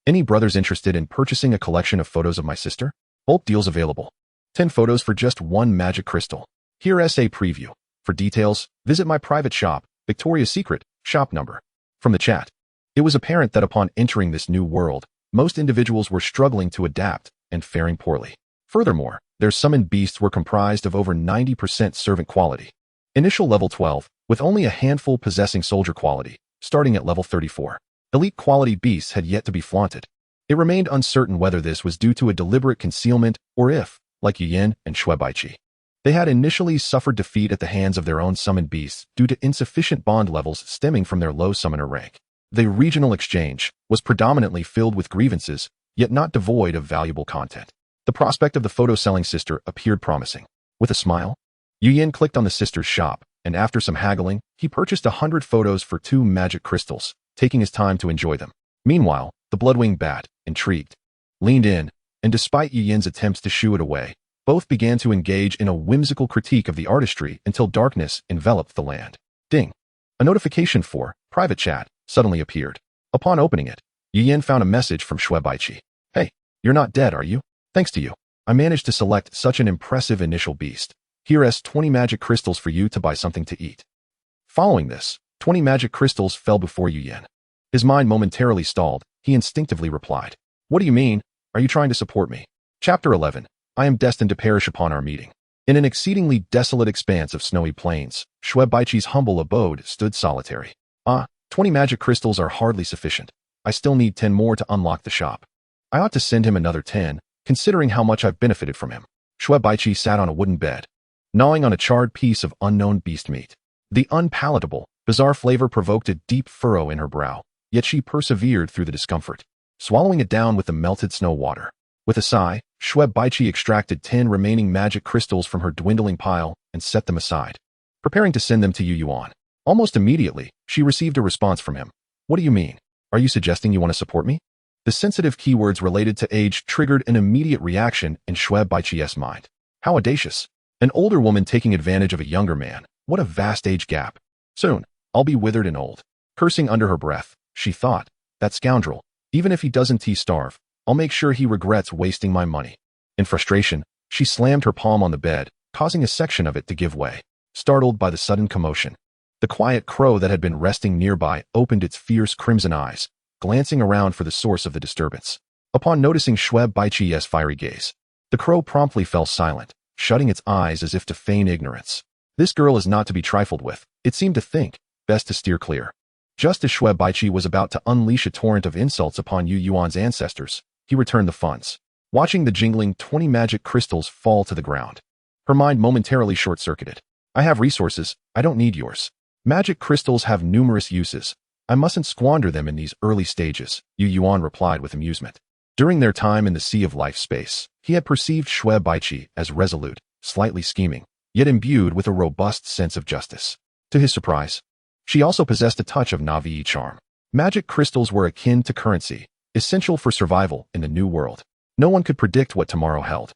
Speaker 1: Any brothers interested in purchasing a collection of photos of my sister? Bulk deals available. 10 photos for just 1 magic crystal. Here's a preview. For details, visit my private shop, Victoria's Secret, shop number. From the chat, it was apparent that upon entering this new world, most individuals were struggling to adapt and faring poorly. Furthermore, their summoned beasts were comprised of over 90% servant quality. Initial level 12, with only a handful possessing soldier quality, starting at level 34. Elite quality beasts had yet to be flaunted. It remained uncertain whether this was due to a deliberate concealment or if, like Yuan and Shuebaichi, they had initially suffered defeat at the hands of their own summoned beasts due to insufficient bond levels stemming from their low summoner rank. The regional exchange was predominantly filled with grievances, yet not devoid of valuable content. The prospect of the photo-selling sister appeared promising. With a smile, Yuan clicked on the sister's shop, and after some haggling, he purchased 100 photos for 2 magic crystals, taking his time to enjoy them. Meanwhile, the bloodwing bat, intrigued, leaned in, and despite Yuan's attempts to shoo it away, both began to engage in a whimsical critique of the artistry until darkness enveloped the land. Ding! A notification for private chat suddenly appeared. Upon opening it, Yuan found a message from Shuebaichi. Hey, you're not dead, are you? Thanks to you, I managed to select such an impressive initial beast. Here's 20 magic crystals for you to buy something to eat. Following this, 20 magic crystals fell before Yuan. His mind momentarily stalled. He instinctively replied, "What do you mean? Are you trying to support me?" Chapter 11. I am destined to perish upon our meeting. In an exceedingly desolate expanse of snowy plains, Shuebaichi's humble abode stood solitary. 20 magic crystals are hardly sufficient. I still need 10 more to unlock the shop. I ought to send him another 10, considering how much I've benefited from him. Shuebaichi sat on a wooden bed, gnawing on a charred piece of unknown beast meat. The unpalatable, bizarre flavor provoked a deep furrow in her brow, yet she persevered through the discomfort, swallowing it down with the melted snow water. With a sigh, Shuebaichi extracted 10 remaining magic crystals from her dwindling pile and set them aside, preparing to send them to Yuan. Almost immediately, she received a response from him. What do you mean? Are you suggesting you want to support me? The sensitive keywords related to age triggered an immediate reaction in Shuebaichi's mind. How audacious. An older woman taking advantage of a younger man. What a vast age gap. Soon, I'll be withered and old. Cursing under her breath, she thought, that scoundrel, even if he doesn't starve, I'll make sure he regrets wasting my money. In frustration, she slammed her palm on the bed, causing a section of it to give way. Startled by the sudden commotion, the quiet crow that had been resting nearby opened its fierce crimson eyes, glancing around for the source of the disturbance. Upon noticing Shweb Baichi's fiery gaze, the crow promptly fell silent, shutting its eyes as if to feign ignorance. This girl is not to be trifled with, it seemed to think, best to steer clear. Just as Shweb Baichi was about to unleash a torrent of insults upon Yu Yuan's ancestors, he returned the funds, watching the jingling 20 magic crystals fall to the ground. Her mind momentarily short-circuited. I have resources, I don't need yours. Magic crystals have numerous uses. I mustn't squander them in these early stages, Yu Yuan replied with amusement. During their time in the Sea of Life space, he had perceived Shweb Baichi as resolute, slightly scheming, yet imbued with a robust sense of justice. To his surprise, she also possessed a touch of Na'vi charm. Magic crystals were akin to currency, essential for survival in the new world. No one could predict what tomorrow held,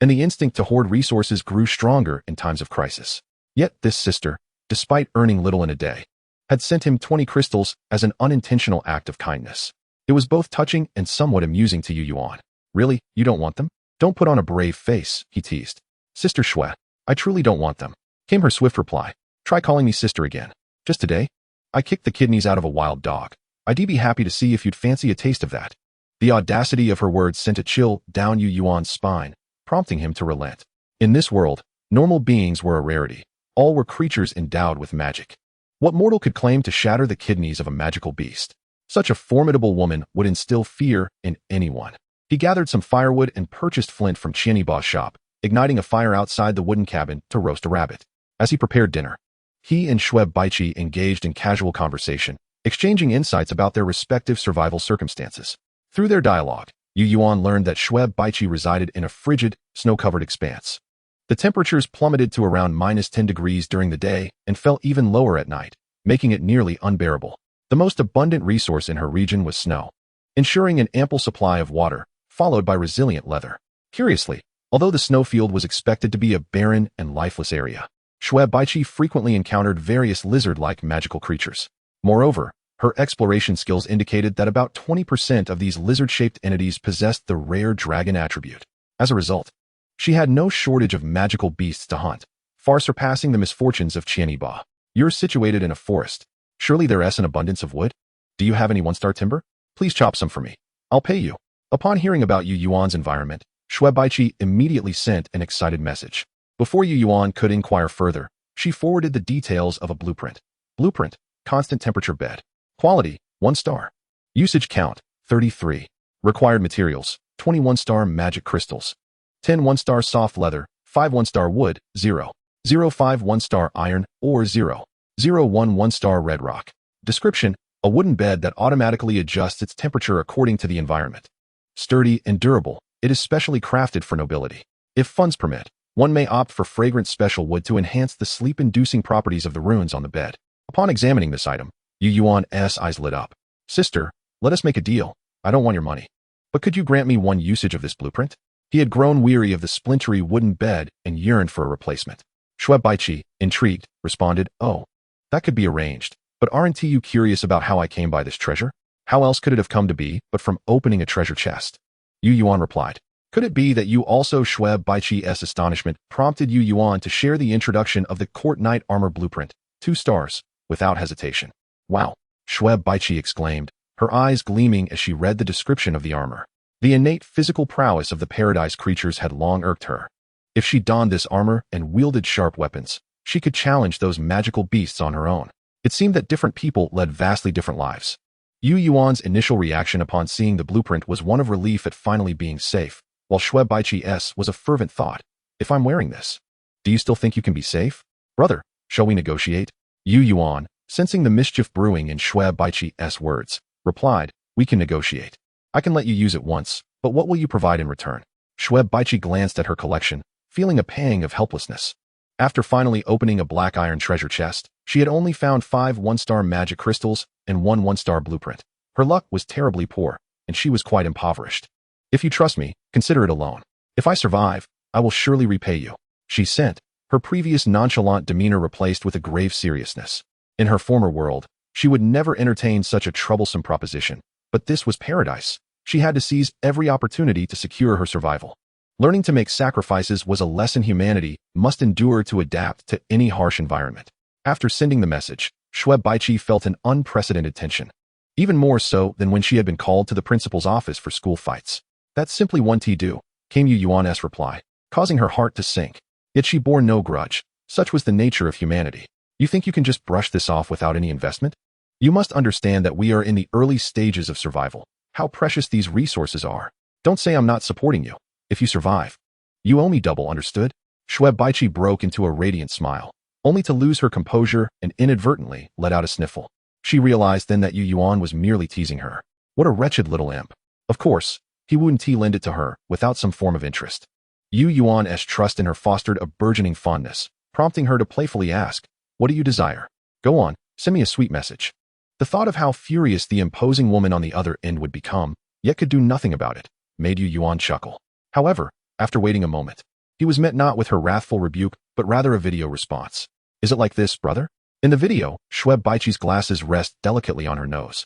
Speaker 1: and the instinct to hoard resources grew stronger in times of crisis. Yet this sister, despite earning little in a day, had sent him 20 crystals as an unintentional act of kindness. It was both touching and somewhat amusing to Yu Yuan. Really, you don't want them? Don't put on a brave face, he teased. Sister Shwe, I truly don't want them, came her swift reply. Try calling me sister again. Just today? I kicked the kidneys out of a wild dog. I'd be happy to see if you'd fancy a taste of that. The audacity of her words sent a chill down Yu Yuan's spine, prompting him to relent. In this world, normal beings were a rarity. All were creatures endowed with magic. What mortal could claim to shatter the kidneys of a magical beast? Such a formidable woman would instill fear in anyone. He gathered some firewood and purchased flint from Qianiba's shop, igniting a fire outside the wooden cabin to roast a rabbit. As he prepared dinner, he and Shweb Baichi engaged in casual conversation, exchanging insights about their respective survival circumstances. Through their dialogue, Yu Yuan learned that Shweb Baichi resided in a frigid, snow-covered expanse. The temperatures plummeted to around -10 degrees during the day and fell even lower at night, making it nearly unbearable. The most abundant resource in her region was snow, ensuring an ample supply of water, followed by resilient leather. Curiously, although the snowfield was expected to be a barren and lifeless area, Shweb Baichi frequently encountered various lizard-like magical creatures. Moreover, her exploration skills indicated that about 20% of these lizard-shaped entities possessed the rare dragon attribute. As a result, she had no shortage of magical beasts to hunt, far surpassing the misfortunes of Qianiba. You're situated in a forest. Surely there's an abundance of wood? Do you have any one-star timber? Please chop some for me. I'll pay you. Upon hearing about Yu Yuan's environment, Shweb Baichi immediately sent an excited message. Before Yu Yuan could inquire further, she forwarded the details of a blueprint. Blueprint, constant temperature bed. Quality, 1 star. Usage count, 33. Required materials, 21-star magic crystals. 10 1-star soft leather, 5 1-star wood, 0. 5 1-star iron, or 0. 1 1-star red rock. Description, a wooden bed that automatically adjusts its temperature according to the environment. Sturdy and durable, it is specially crafted for nobility. If funds permit, one may opt for fragrant special wood to enhance the sleep-inducing properties of the runes on the bed. Upon examining this item, Yu Yuan's eyes lit up. Sister, let us make a deal. I don't want your money. But could you grant me one usage of this blueprint? He had grown weary of the splintery wooden bed and yearned for a replacement. Shweb Baichi, intrigued, responded, Oh, that could be arranged. But aren't you curious about how I came by this treasure? How else could it have come to be but from opening a treasure chest? Yu Yuan replied. Could it be that you also Shweb Baichi's astonishment prompted Yu Yuan to share the introduction of the court knight armor blueprint, 2 stars, without hesitation? Wow, Shweb Baichi exclaimed, her eyes gleaming as she read the description of the armor. The innate physical prowess of the paradise creatures had long irked her. If she donned this armor and wielded sharp weapons, she could challenge those magical beasts on her own. It seemed that different people led vastly different lives. Yu Yuan's initial reaction upon seeing the blueprint was one of relief at finally being safe, while Shweb Baichi's was a fervent thought. If I'm wearing this, do you still think you can be safe? Brother, shall we negotiate? Yu Yuan, sensing the mischief brewing in Shweb Baichi's words, replied, We can negotiate. I can let you use it once, but what will you provide in return? Shweb Baichi glanced at her collection, feeling a pang of helplessness. After finally opening a black iron treasure chest, she had only found 5 1-star magic crystals and 1 1-star blueprint. Her luck was terribly poor, and she was quite impoverished. If you trust me, consider it a loan. If I survive, I will surely repay you, she sent, her previous nonchalant demeanor replaced with a grave seriousness. In her former world, She would never entertain such a troublesome proposition, but this was paradise. She had to seize every opportunity to secure her survival. Learning to make sacrifices was a lesson humanity must endure to adapt to any harsh environment. After sending the message, Shui Baiqi felt an unprecedented tension, even more so than when she had been called to the principal's office for school fights. "That's simply one do," came Yu Yuan's reply, causing her heart to sink. Yet she bore no grudge. Such was the nature of humanity. "You think you can just brush this off without any investment? You must understand that we are in the early stages of survival. How precious these resources are. Don't say I'm not supporting you. If you survive, you owe me double, understood?" Shui Baiqi broke into a radiant smile, only to lose her composure and inadvertently let out a sniffle. She realized then that Yu Yuan was merely teasing her. What a wretched little imp. Of course, he wouldn't lend it to her without some form of interest. Yu Yuan's trust in her fostered a burgeoning fondness, prompting her to playfully ask, "What do you desire? Go on, send me a sweet message." The thought of how furious the imposing woman on the other end would become, yet could do nothing about it, made Yu Yuan chuckle. However, after waiting a moment, he was met not with her wrathful rebuke, but rather a video response. "Is it like this, brother?" In the video, Shui Baiqi's glasses rest delicately on her nose.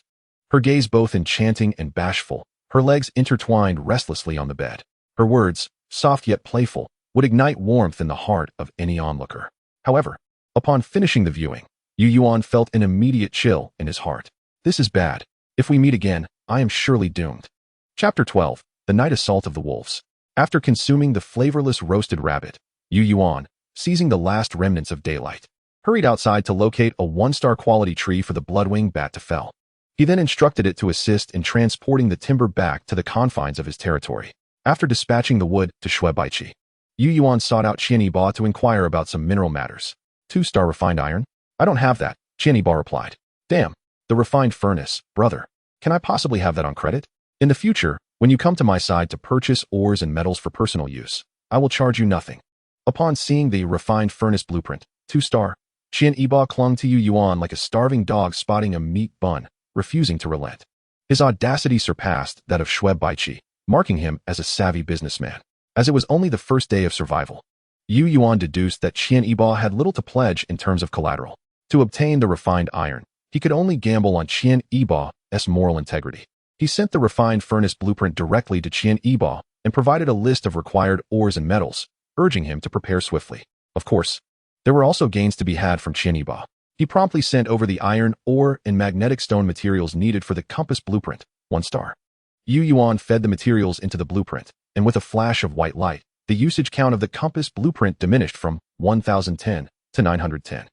Speaker 1: Her gaze both enchanting and bashful, her legs intertwined restlessly on the bed. Her words, soft yet playful, would ignite warmth in the heart of any onlooker. However, upon finishing the viewing, Yu Yuan felt an immediate chill in his heart. "This is bad. If we meet again, I am surely doomed." Chapter 12, The Night Assault of the Wolves. After consuming the flavorless roasted rabbit, Yu Yuan, seizing the last remnants of daylight, hurried outside to locate a 1-star quality tree for the bloodwing bat to fell. He then instructed it to assist in transporting the timber back to the confines of his territory. After dispatching the wood to Shui Baiqi, Yu Yuan sought out Qian Yiba to inquire about some mineral matters. 2-star refined iron? "I don't have that," Qian Yiba replied. "Damn, the refined furnace, brother. Can I possibly have that on credit? In the future, when you come to my side to purchase ores and metals for personal use, I will charge you nothing." Upon seeing the refined furnace blueprint, 2-star, Qian Yiba clung to Yu Yuan like a starving dog spotting a meat bun, refusing to relent. His audacity surpassed that of Shui Baiqi, marking him as a savvy businessman. As it was only the first day of survival, Yu Yuan deduced that Qian Yiba had little to pledge in terms of collateral. To obtain the refined iron, he could only gamble on Qian Yiba's moral integrity. He sent the refined furnace blueprint directly to Qian Yiba and provided a list of required ores and metals, urging him to prepare swiftly. Of course, there were also gains to be had from Qian Yiba. He promptly sent over the iron, ore, and magnetic stone materials needed for the compass blueprint, 1-star. Yu Yuan fed the materials into the blueprint, and with a flash of white light, the usage count of the compass blueprint diminished from 1010 to 910.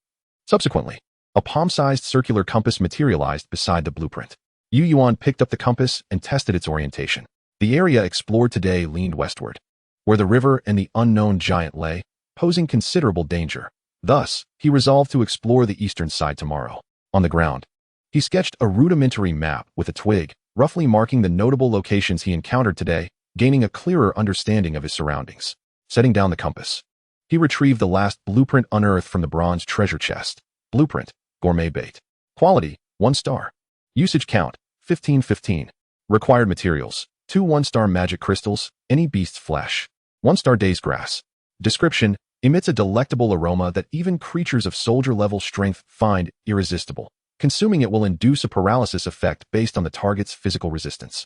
Speaker 1: Subsequently, a palm-sized circular compass materialized beside the blueprint. Yu Yuan picked up the compass and tested its orientation. The area explored today leaned westward, where the river and the unknown giant lay, posing considerable danger. Thus, he resolved to explore the eastern side tomorrow. On the ground, he sketched a rudimentary map with a twig, roughly marking the notable locations he encountered today, gaining a clearer understanding of his surroundings. Setting down the compass, he retrieved the last blueprint unearthed from the bronze treasure chest. Blueprint, gourmet bait. Quality, 1-star. Usage count, 1515. Required materials, 2 1-star magic crystals, any beast's flesh. 1-star day's grass. Description, emits a delectable aroma that even creatures of soldier-level strength find irresistible. Consuming it will induce a paralysis effect based on the target's physical resistance.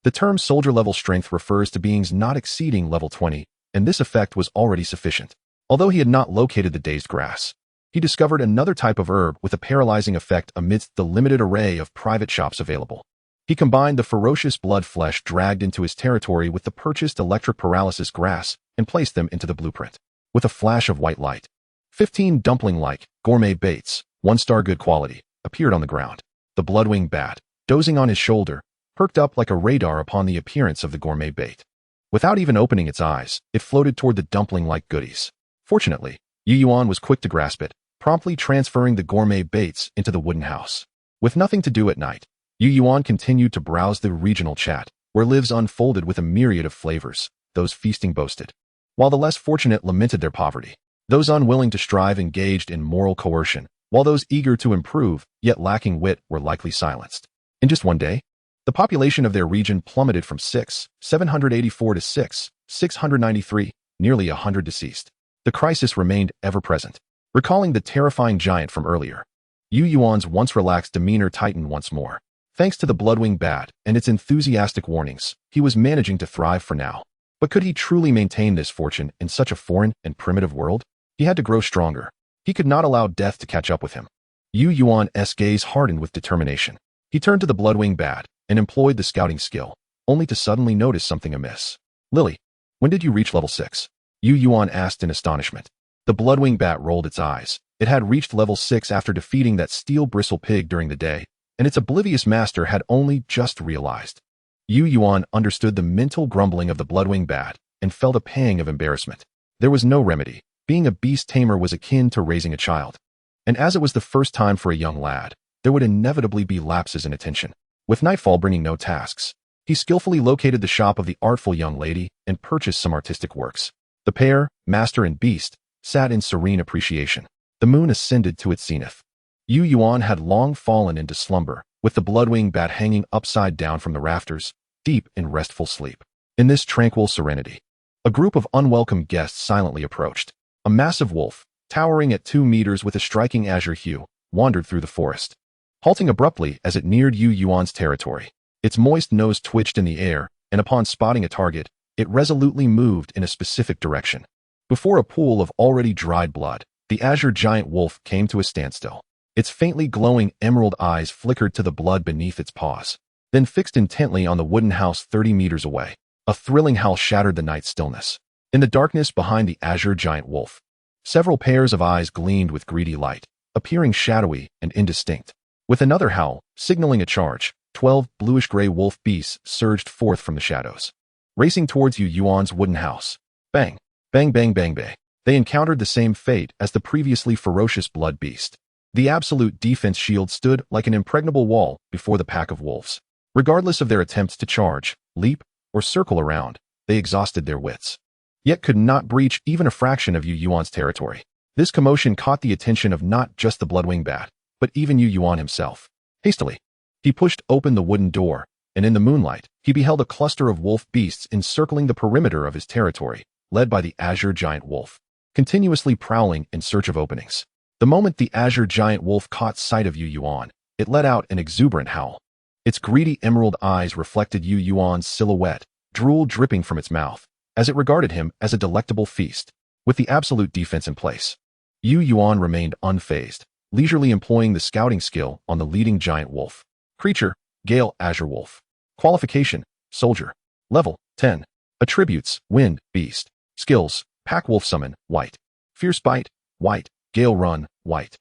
Speaker 1: The term soldier-level strength refers to beings not exceeding level 20, and this effect was already sufficient. Although he had not located the dazed grass, he discovered another type of herb with a paralyzing effect amidst the limited array of private shops available. He combined the ferocious blood flesh dragged into his territory with the purchased electric paralysis grass and placed them into the blueprint. With a flash of white light, 15 dumpling-like, gourmet baits, 1-star good quality, appeared on the ground. The bloodwing bat, dozing on his shoulder, perked up like a radar upon the appearance of the gourmet bait. Without even opening its eyes, it floated toward the dumpling-like goodies. Fortunately, Yu Yuan was quick to grasp it, promptly transferring the gourmet baits into the wooden house. With nothing to do at night, Yu Yuan continued to browse the regional chat, where lives unfolded with a myriad of flavors, those feasting boasted, while the less fortunate lamented their poverty. Those unwilling to strive engaged in moral coercion, while those eager to improve, yet lacking wit, were likely silenced. In just one day, the population of their region plummeted from 6,784 to 6,693, nearly 100 deceased. The crisis remained ever present. Recalling the terrifying giant from earlier, Yu Yuan's once relaxed demeanor tightened once more. Thanks to the bloodwing bat and its enthusiastic warnings, he was managing to thrive for now. But could he truly maintain this fortune in such a foreign and primitive world? He had to grow stronger. He could not allow death to catch up with him. Yu Yuan's gaze hardened with determination. He turned to the bloodwing bat and employed the scouting skill, only to suddenly notice something amiss. Lily, when did you reach level 6? Yu Yuan asked in astonishment. The bloodwing bat rolled its eyes. It had reached level 6 after defeating that steel bristle pig during the day, and its oblivious master had only just realized. Yu Yuan understood the mental grumbling of the bloodwing bat and felt a pang of embarrassment. There was no remedy. Being a beast tamer was akin to raising a child. And as it was the first time for a young lad, there would inevitably be lapses in attention. With nightfall bringing no tasks, he skillfully located the shop of the artful young lady and purchased some artistic works. The pair, master and beast, sat in serene appreciation. The moon ascended to its zenith. Yu Yuan had long fallen into slumber, with the bloodwing bat hanging upside down from the rafters, deep in restful sleep. In this tranquil serenity, a group of unwelcome guests silently approached. A massive wolf, towering at 2 meters with a striking azure hue, wandered through the forest. Halting abruptly as it neared Yu Yuan's territory, its moist nose twitched in the air, and upon spotting a target, it resolutely moved in a specific direction. Before a pool of already dried blood, the azure giant wolf came to a standstill. Its faintly glowing emerald eyes flickered to the blood beneath its paws, then fixed intently on the wooden house 30 meters away. A thrilling howl shattered the night stillness. In the darkness behind the azure giant wolf, several pairs of eyes gleamed with greedy light, appearing shadowy and indistinct. With another howl, signaling a charge, 12 bluish-gray wolf beasts surged forth from the shadows, racing towards Yu Yuan's wooden house. Bang! Bang bang bang bang. They encountered the same fate as the previously ferocious blood beast. The absolute defense shield stood like an impregnable wall before the pack of wolves. Regardless of their attempts to charge, leap, or circle around, they exhausted their wits, yet could not breach even a fraction of Yu Yuan's territory. This commotion caught the attention of not just the bloodwing bat, but even Yu Yuan himself. Hastily, he pushed open the wooden door, and in the moonlight, he beheld a cluster of wolf beasts encircling the perimeter of his territory, led by the azure giant wolf, continuously prowling in search of openings. The moment the azure giant wolf caught sight of Yu Yuan, it let out an exuberant howl. Its greedy emerald eyes reflected Yu Yuan's silhouette, drool dripping from its mouth, as it regarded him as a delectable feast. With the absolute defense in place, Yu Yuan remained unfazed, leisurely employing the scouting skill on the leading giant wolf. Creature, Gale Azure Wolf. Qualification, Soldier. Level, 10. Attributes, Wind, Beast. Skills, Pack Wolf Summon, White. Fierce Bite, White. Gale Run, White.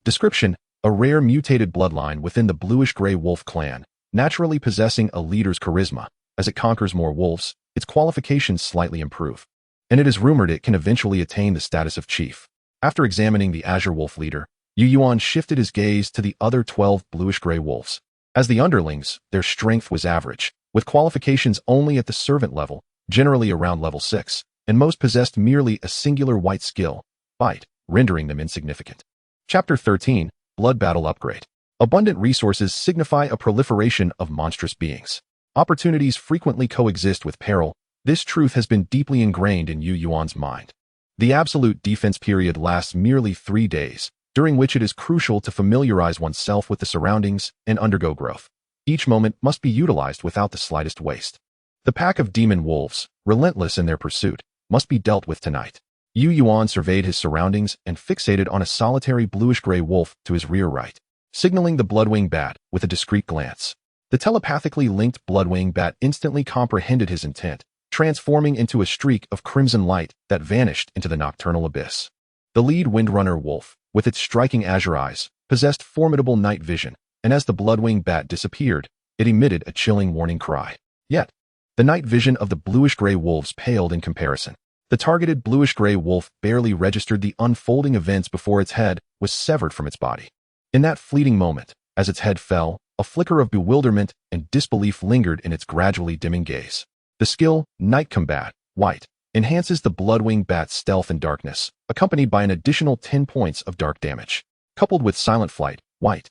Speaker 1: Description, a rare mutated bloodline within the bluish-gray wolf clan, naturally possessing a leader's charisma. As it conquers more wolves, its qualifications slightly improve, and it is rumored it can eventually attain the status of chief. After examining the azure wolf leader, Yu Yuan shifted his gaze to the other 12 bluish-gray wolves. As the underlings, their strength was average, with qualifications only at the servant level, generally around level 6, and most possessed merely a singular white skill, Bite, rendering them insignificant. Chapter 13, Blood Battle Upgrade. Abundant resources signify a proliferation of monstrous beings. Opportunities frequently coexist with peril. This truth has been deeply ingrained in Yu Yuan's mind. The absolute defense period lasts merely 3 days, during which it is crucial to familiarize oneself with the surroundings and undergo growth. Each moment must be utilized without the slightest waste. The pack of demon wolves, relentless in their pursuit, must be dealt with tonight. Yu Yuan surveyed his surroundings and fixated on a solitary bluish-gray wolf to his rear right, signaling the bloodwing bat with a discreet glance. The telepathically linked bloodwing bat instantly comprehended his intent, transforming into a streak of crimson light that vanished into the nocturnal abyss. The lead windrunner wolf, with its striking azure eyes, possessed formidable night vision, and as the bloodwing bat disappeared, it emitted a chilling warning cry. Yet, the night vision of the bluish-gray wolves paled in comparison. The targeted bluish-gray wolf barely registered the unfolding events before its head was severed from its body. In that fleeting moment, as its head fell, a flicker of bewilderment and disbelief lingered in its gradually dimming gaze. The skill, Night Combat, White, enhances the bloodwing bat's stealth and darkness, accompanied by an additional 10 points of dark damage. Coupled with Silent Flight, White,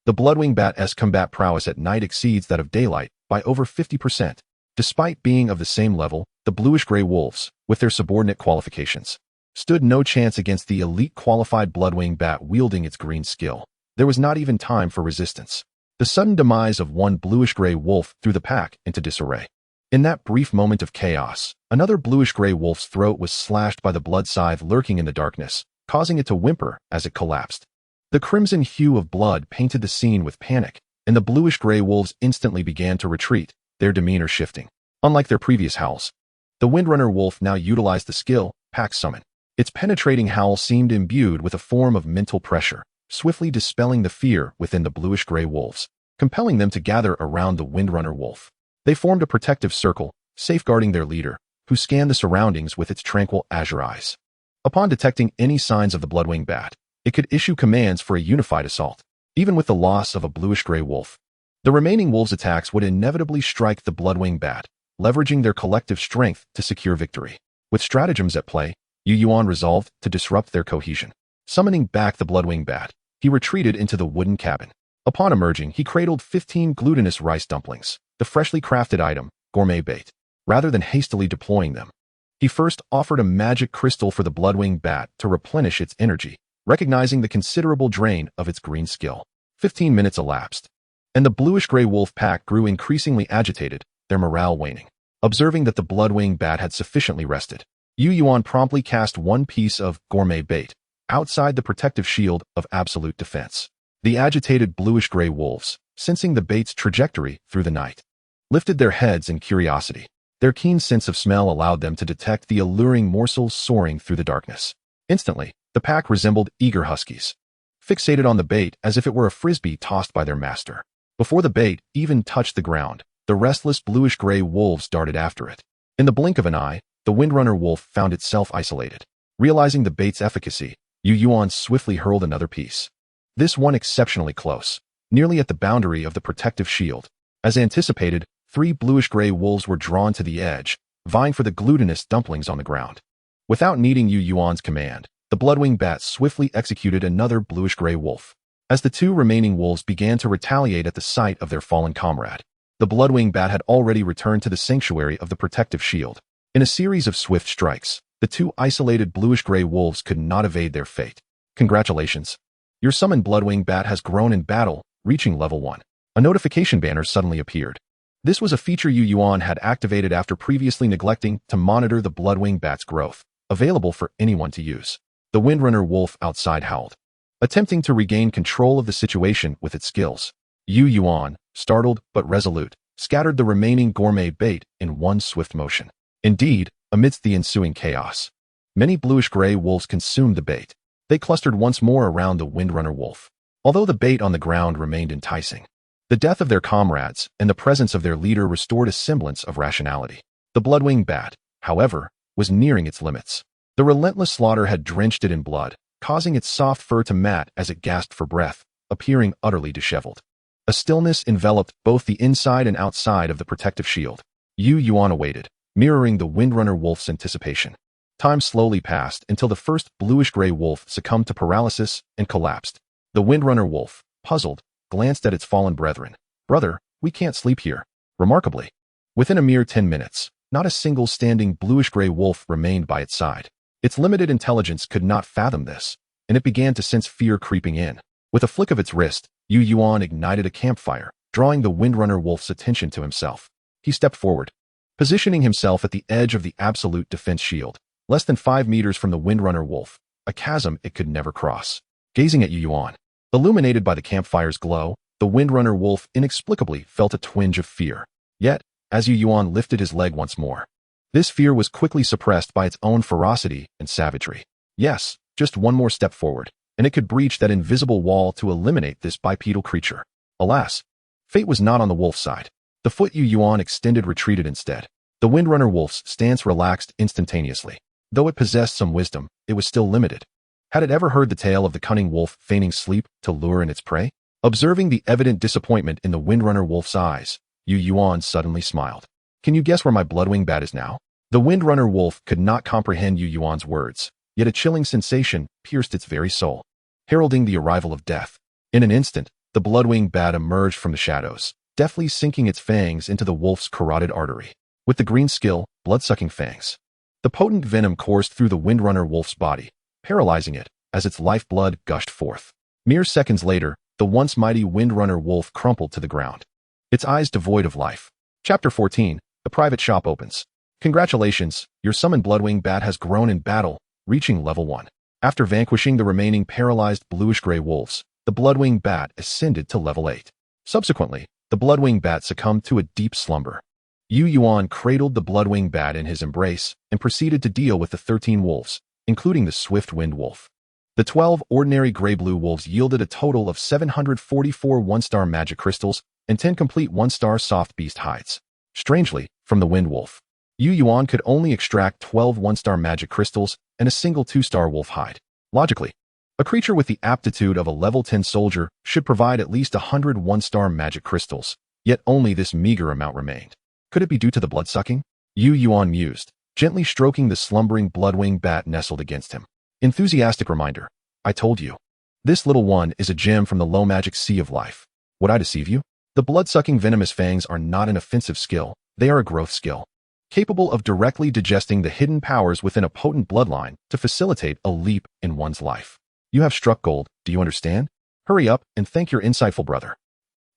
Speaker 1: the bloodwing bat's combat prowess at night exceeds that of daylight by over 50%. Despite being of the same level, the bluish-gray wolves, with their subordinate qualifications, stood no chance against the elite qualified bloodwing bat wielding its green skill. There was not even time for resistance. The sudden demise of one bluish-gray wolf threw the pack into disarray. In that brief moment of chaos, another bluish-gray wolf's throat was slashed by the blood scythe lurking in the darkness, causing it to whimper as it collapsed. The crimson hue of blood painted the scene with panic, and the bluish-gray wolves instantly began to retreat, their demeanor shifting. Unlike their previous howls, the Windrunner wolf now utilized the skill, Pack Summon. Its penetrating howl seemed imbued with a form of mental pressure, swiftly dispelling the fear within the bluish-gray wolves, compelling them to gather around the Windrunner wolf. They formed a protective circle, safeguarding their leader, who scanned the surroundings with its tranquil azure eyes. Upon detecting any signs of the Bloodwing Bat, it could issue commands for a unified assault. Even with the loss of a bluish-gray wolf, the remaining wolves' attacks would inevitably strike the Bloodwing Bat, leveraging their collective strength to secure victory. With stratagems at play, Yuan resolved to disrupt their cohesion. Summoning back the Bloodwing Bat, he retreated into the wooden cabin. Upon emerging, he cradled 15 glutinous rice dumplings, the freshly crafted item, gourmet bait. Rather than hastily deploying them, he first offered a magic crystal for the Bloodwing Bat to replenish its energy, recognizing the considerable drain of its green skill. 15 minutes elapsed, and the bluish-gray wolf pack grew increasingly agitated, their morale waning. Observing that the Bloodwing Bat had sufficiently rested, Yuan promptly cast one piece of gourmet bait outside the protective shield of absolute defense. The agitated bluish-gray wolves, sensing the bait's trajectory through the night, lifted their heads in curiosity. Their keen sense of smell allowed them to detect the alluring morsels soaring through the darkness. Instantly, the pack resembled eager huskies, fixated on the bait as if it were a frisbee tossed by their master. Before the bait even touched the ground, the restless bluish-gray wolves darted after it. In the blink of an eye, the Windrunner wolf found itself isolated. Realizing the bait's efficacy, Yuan swiftly hurled another piece. This one exceptionally close, nearly at the boundary of the protective shield. As anticipated, 3 bluish-gray wolves were drawn to the edge, vying for the glutinous dumplings on the ground. Without needing Yuan's command, the Bloodwing Bat swiftly executed another bluish-gray wolf. As the 2 remaining wolves began to retaliate at the sight of their fallen comrade, the Bloodwing Bat had already returned to the sanctuary of the protective shield. In a series of swift strikes, the 2 isolated bluish-gray wolves could not evade their fate. Congratulations! Your summoned Bloodwing Bat has grown in battle, reaching level 1. A notification banner suddenly appeared. This was a feature Yuan had activated after previously neglecting to monitor the Bloodwing Bat's growth, available for anyone to use. The Windrunner wolf outside howled, attempting to regain control of the situation with its skills. Yuan, startled but resolute, scattered the remaining gourmet bait in one swift motion. Indeed, amidst the ensuing chaos, many bluish-gray wolves consumed the bait. They clustered once more around the Windrunner wolf. Although the bait on the ground remained enticing, the death of their comrades and the presence of their leader restored a semblance of rationality. The Bloodwing Bat, however, was nearing its limits. The relentless slaughter had drenched it in blood, causing its soft fur to mat as it gasped for breath, appearing utterly disheveled. A stillness enveloped both the inside and outside of the protective shield. Yuan awaited, mirroring the Windrunner wolf's anticipation. Time slowly passed until the first bluish-gray wolf succumbed to paralysis and collapsed. The Windrunner wolf, puzzled, glanced at its fallen brethren. "Brother, we can't sleep here." Remarkably, within a mere 10 minutes, not a single standing bluish-gray wolf remained by its side. Its limited intelligence could not fathom this, and it began to sense fear creeping in. With a flick of its wrist, Yuan ignited a campfire, drawing the Windrunner wolf's attention to himself. He stepped forward, positioning himself at the edge of the absolute defense shield, less than 5 meters from the Windrunner wolf, a chasm it could never cross. Gazing at Yuan, illuminated by the campfire's glow, the Windrunner wolf inexplicably felt a twinge of fear. Yet, as Yuan lifted his leg once more, this fear was quickly suppressed by its own ferocity and savagery. Yes, just one more step forward, and it could breach that invisible wall to eliminate this bipedal creature. Alas, fate was not on the wolf's side. The foot Yuan extended retreated instead. The Windrunner wolf's stance relaxed instantaneously. Though it possessed some wisdom, it was still limited. Had it ever heard the tale of the cunning wolf feigning sleep to lure in its prey? Observing the evident disappointment in the Windrunner wolf's eyes, Yuan suddenly smiled. "Can you guess where my Bloodwing Bat is now?" The Windrunner wolf could not comprehend Yuan's words, yet a chilling sensation pierced its very soul, heralding the arrival of death. In an instant, the Bloodwing Bat emerged from the shadows, deftly sinking its fangs into the wolf's carotid artery. With the green skill, blood-sucking fangs, the potent venom coursed through the Windrunner wolf's body, paralyzing it as its lifeblood gushed forth. Mere seconds later, the once mighty Windrunner wolf crumpled to the ground, its eyes devoid of life. Chapter 14. The private shop opens. Congratulations, your summoned Bloodwing bat has grown in battle, reaching level 1. After vanquishing the remaining paralyzed bluish-gray wolves, the Bloodwing bat ascended to level 8. Subsequently, the Bloodwing bat succumbed to a deep slumber. Yuan cradled the Bloodwing bat in his embrace and proceeded to deal with the 13 wolves, including the swift wind wolf. The 12 ordinary gray-blue wolves yielded a total of 744 one-star magic crystals and 10 complete one-star soft beast hides. Strangely, from the wind wolf, Yuan could only extract 12 one-star magic crystals and a single 2-star wolf hide. Logically, a creature with the aptitude of a level 10 soldier should provide at least 100 one-star magic crystals, yet only this meager amount remained. Could it be due to the blood-sucking? Yuan mused, gently stroking the slumbering Bloodwing bat nestled against him. Enthusiastic reminder. I told you. This little one is a gem from the low-magic sea of life. Would I deceive you? The blood-sucking venomous fangs are not an offensive skill, they are a growth skill, capable of directly digesting the hidden powers within a potent bloodline to facilitate a leap in one's life. You have struck gold, do you understand? Hurry up and thank your insightful brother.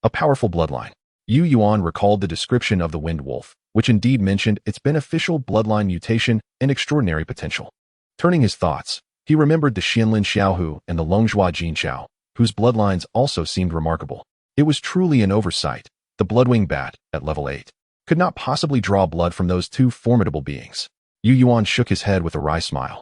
Speaker 1: A powerful bloodline. Yuan recalled the description of the wind wolf, which indeed mentioned its beneficial bloodline mutation and extraordinary potential. Turning his thoughts, he remembered the Xianlin Xiaohu and the Longzhua Jinqiao, whose bloodlines also seemed remarkable. It was truly an oversight. The Bloodwing bat, at level 8, could not possibly draw blood from those two formidable beings. Yuan shook his head with a wry smile,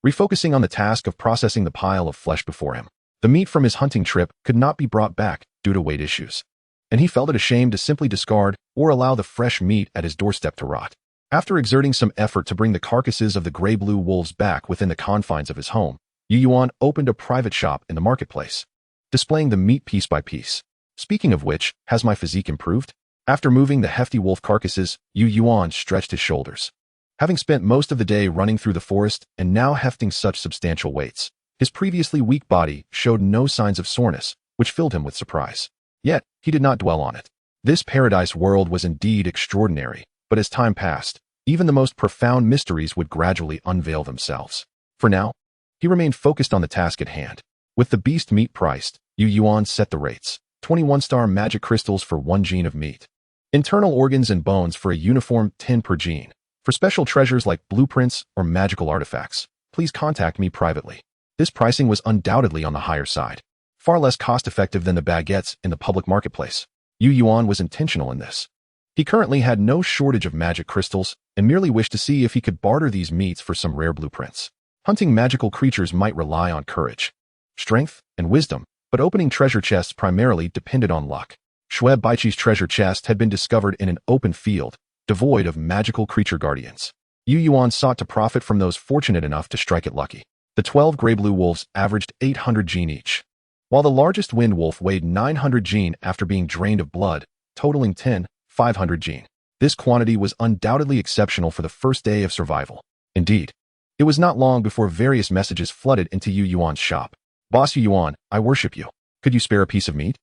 Speaker 1: refocusing on the task of processing the pile of flesh before him. The meat from his hunting trip could not be brought back due to weight issues, and he felt it ashamed to simply discard or allow the fresh meat at his doorstep to rot. After exerting some effort to bring the carcasses of the gray-blue wolves back within the confines of his home, Yuan opened a private shop in the marketplace, displaying the meat piece by piece. Speaking of which, has my physique improved? After moving the hefty wolf carcasses, Yuan stretched his shoulders. Having spent most of the day running through the forest and now hefting such substantial weights, his previously weak body showed no signs of soreness, which filled him with surprise. Yet, he did not dwell on it. This paradise world was indeed extraordinary, but as time passed, even the most profound mysteries would gradually unveil themselves. For now, he remained focused on the task at hand. With the beast meat priced, Yuan set the rates. 21-star magic crystals for 1 gene of meat. Internal organs and bones for a uniform 10 per gene. For special treasures like blueprints or magical artifacts, please contact me privately. This pricing was undoubtedly on the higher side, far less cost-effective than the baguettes in the public marketplace. Yuan was intentional in this. He currently had no shortage of magic crystals and merely wished to see if he could barter these meats for some rare blueprints. Hunting magical creatures might rely on courage, strength, and wisdom, but opening treasure chests primarily depended on luck. Schweb Baichi's treasure chest had been discovered in an open field, devoid of magical creature guardians. Yuan sought to profit from those fortunate enough to strike it lucky. The 12 gray-blue wolves averaged 800 gene each, while the largest wind wolf weighed 900 gene after being drained of blood, totaling 500 gene. This quantity was undoubtedly exceptional for the first day of survival. Indeed, it was not long before various messages flooded into Yuan's shop. Boss Yuan, I worship you. Could you spare a piece of meat?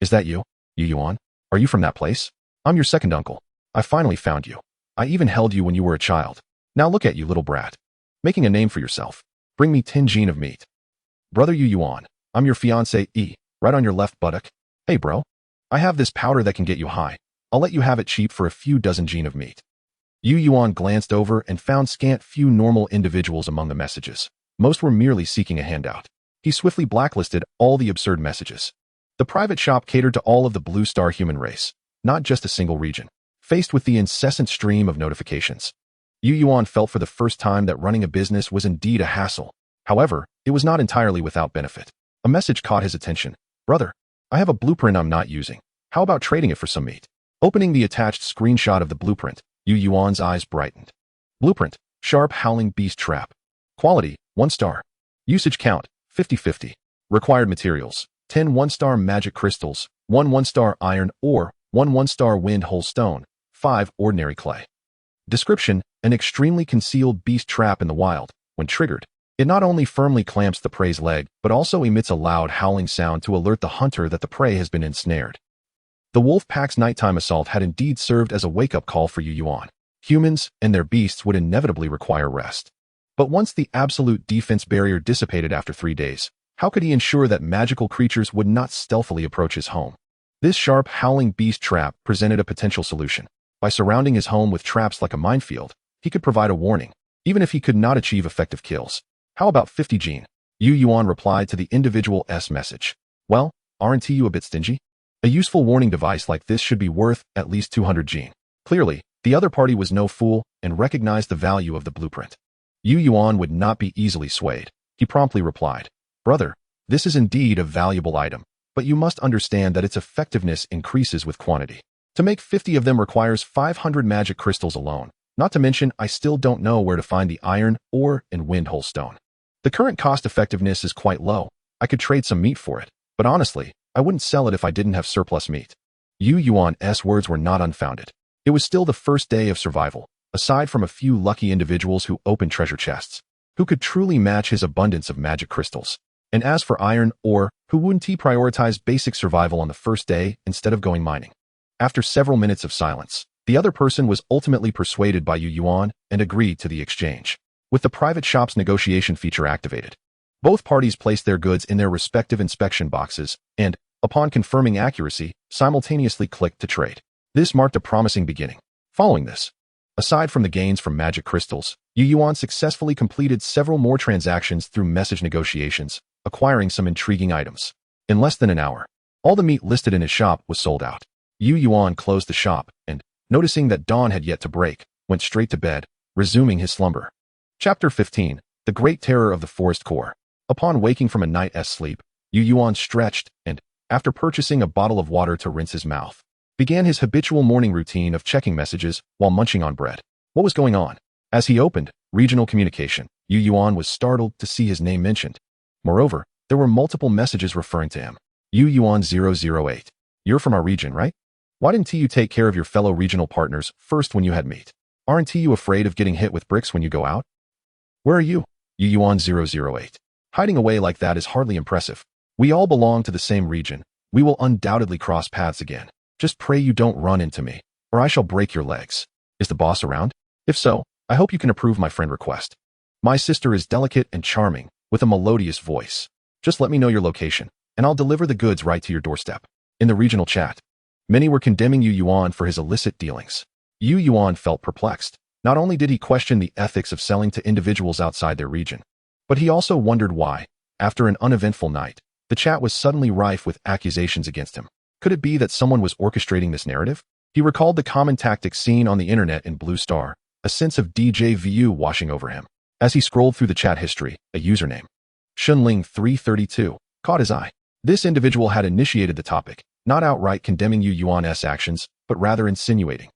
Speaker 1: Is that you, Yuan? Are you from that place? I'm your second uncle. I finally found you. I even held you when you were a child. Now look at you, little brat. Making a name for yourself. Bring me 10 gene of meat. Brother Yuan, I'm your fiancé E, right on your left buttock. Hey bro, I have this powder that can get you high. I'll let you have it cheap for a few dozen gene of meat. Yuan glanced over and found scant few normal individuals among the messages. Most were merely seeking a handout. He swiftly blacklisted all the absurd messages. The private shop catered to all of the Blue Star human race, not just a single region. Faced with the incessant stream of notifications, Yuan felt for the first time that running a business was indeed a hassle. However, it was not entirely without benefit. A message caught his attention. Brother, I have a blueprint I'm not using. How about trading it for some meat? Opening the attached screenshot of the blueprint, Yuan's eyes brightened. Blueprint, sharp howling beast trap. Quality, 1 star. Usage count, 50-50. Required materials, 10 one-star magic crystals, 1 one-star iron ore, 1 one-star wind whole stone, 5 ordinary clay. Description, an extremely concealed beast trap in the wild. When triggered, it not only firmly clamps the prey's leg, but also emits a loud howling sound to alert the hunter that the prey has been ensnared. The wolf pack's nighttime assault had indeed served as a wake-up call for Yuan. Humans and their beasts would inevitably require rest. But once the absolute defense barrier dissipated after 3 days, How could he ensure that magical creatures would not stealthily approach his home? This sharp, howling beast trap presented a potential solution. By surrounding his home with traps like a minefield, he could provide a warning, even if he could not achieve effective kills. How about 50 gene? Yuan replied to the individual S message. Well, aren't you a bit stingy? A useful warning device like this should be worth at least 200 gene. Clearly, the other party was no fool and recognized the value of the blueprint. Yuan would not be easily swayed. He promptly replied, "Brother, this is indeed a valuable item, but you must understand that its effectiveness increases with quantity. To make 50 of them requires 500 magic crystals alone, not to mention I still don't know where to find the iron, ore, and windhole stone. The current cost effectiveness is quite low. I could trade some meat for it, but honestly, I wouldn't sell it if I didn't have surplus meat." Yuan's words were not unfounded. It was still the first day of survival, aside from a few lucky individuals who opened treasure chests. Who could truly match his abundance of magic crystals? And as for iron, ore, who wouldn't he prioritize basic survival on the first day instead of going mining? After several minutes of silence, the other person was ultimately persuaded by Yuan and agreed to the exchange. With the private shop's negotiation feature activated, both parties placed their goods in their respective inspection boxes and, upon confirming accuracy, simultaneously clicked to trade. This marked a promising beginning. Following this, aside from the gains from magic crystals, Yuan successfully completed several more transactions through message negotiations, acquiring some intriguing items. In less than an hour, all the meat listed in his shop was sold out. Yuan closed the shop and, noticing that dawn had yet to break, went straight to bed, resuming his slumber. Chapter 15. The Great Terror of the Forest Core. Upon waking from a night's sleep, Yuan stretched and, after purchasing a bottle of water to rinse his mouth, began his habitual morning routine of checking messages while munching on bread. What was going on? As he opened regional communication, Yuan was startled to see his name mentioned. Moreover, there were multiple messages referring to him. Yuan 008. You're from our region, right? Why didn't you take care of your fellow regional partners first when you had meat? Aren't you afraid of getting hit with bricks when you go out? Where are you? Yuan 008. Hiding away like that is hardly impressive. We all belong to the same region. We will undoubtedly cross paths again. Just pray you don't run into me, or I shall break your legs. Is the boss around? If so, I hope you can approve my friend request. My sister is delicate and charming, with a melodious voice. Just let me know your location, and I'll deliver the goods right to your doorstep. In the regional chat, many were condemning Yuan for his illicit dealings. Yuan felt perplexed. Not only did he question the ethics of selling to individuals outside their region, but he also wondered why, after an uneventful night, the chat was suddenly rife with accusations against him. Could it be that someone was orchestrating this narrative? He recalled the common tactics seen on the internet in Blue Star, a sense of déjà vu washing over him. As he scrolled through the chat history, a username, Shunling332, caught his eye. This individual had initiated the topic, not outright condemning Yuan's actions, but rather insinuating,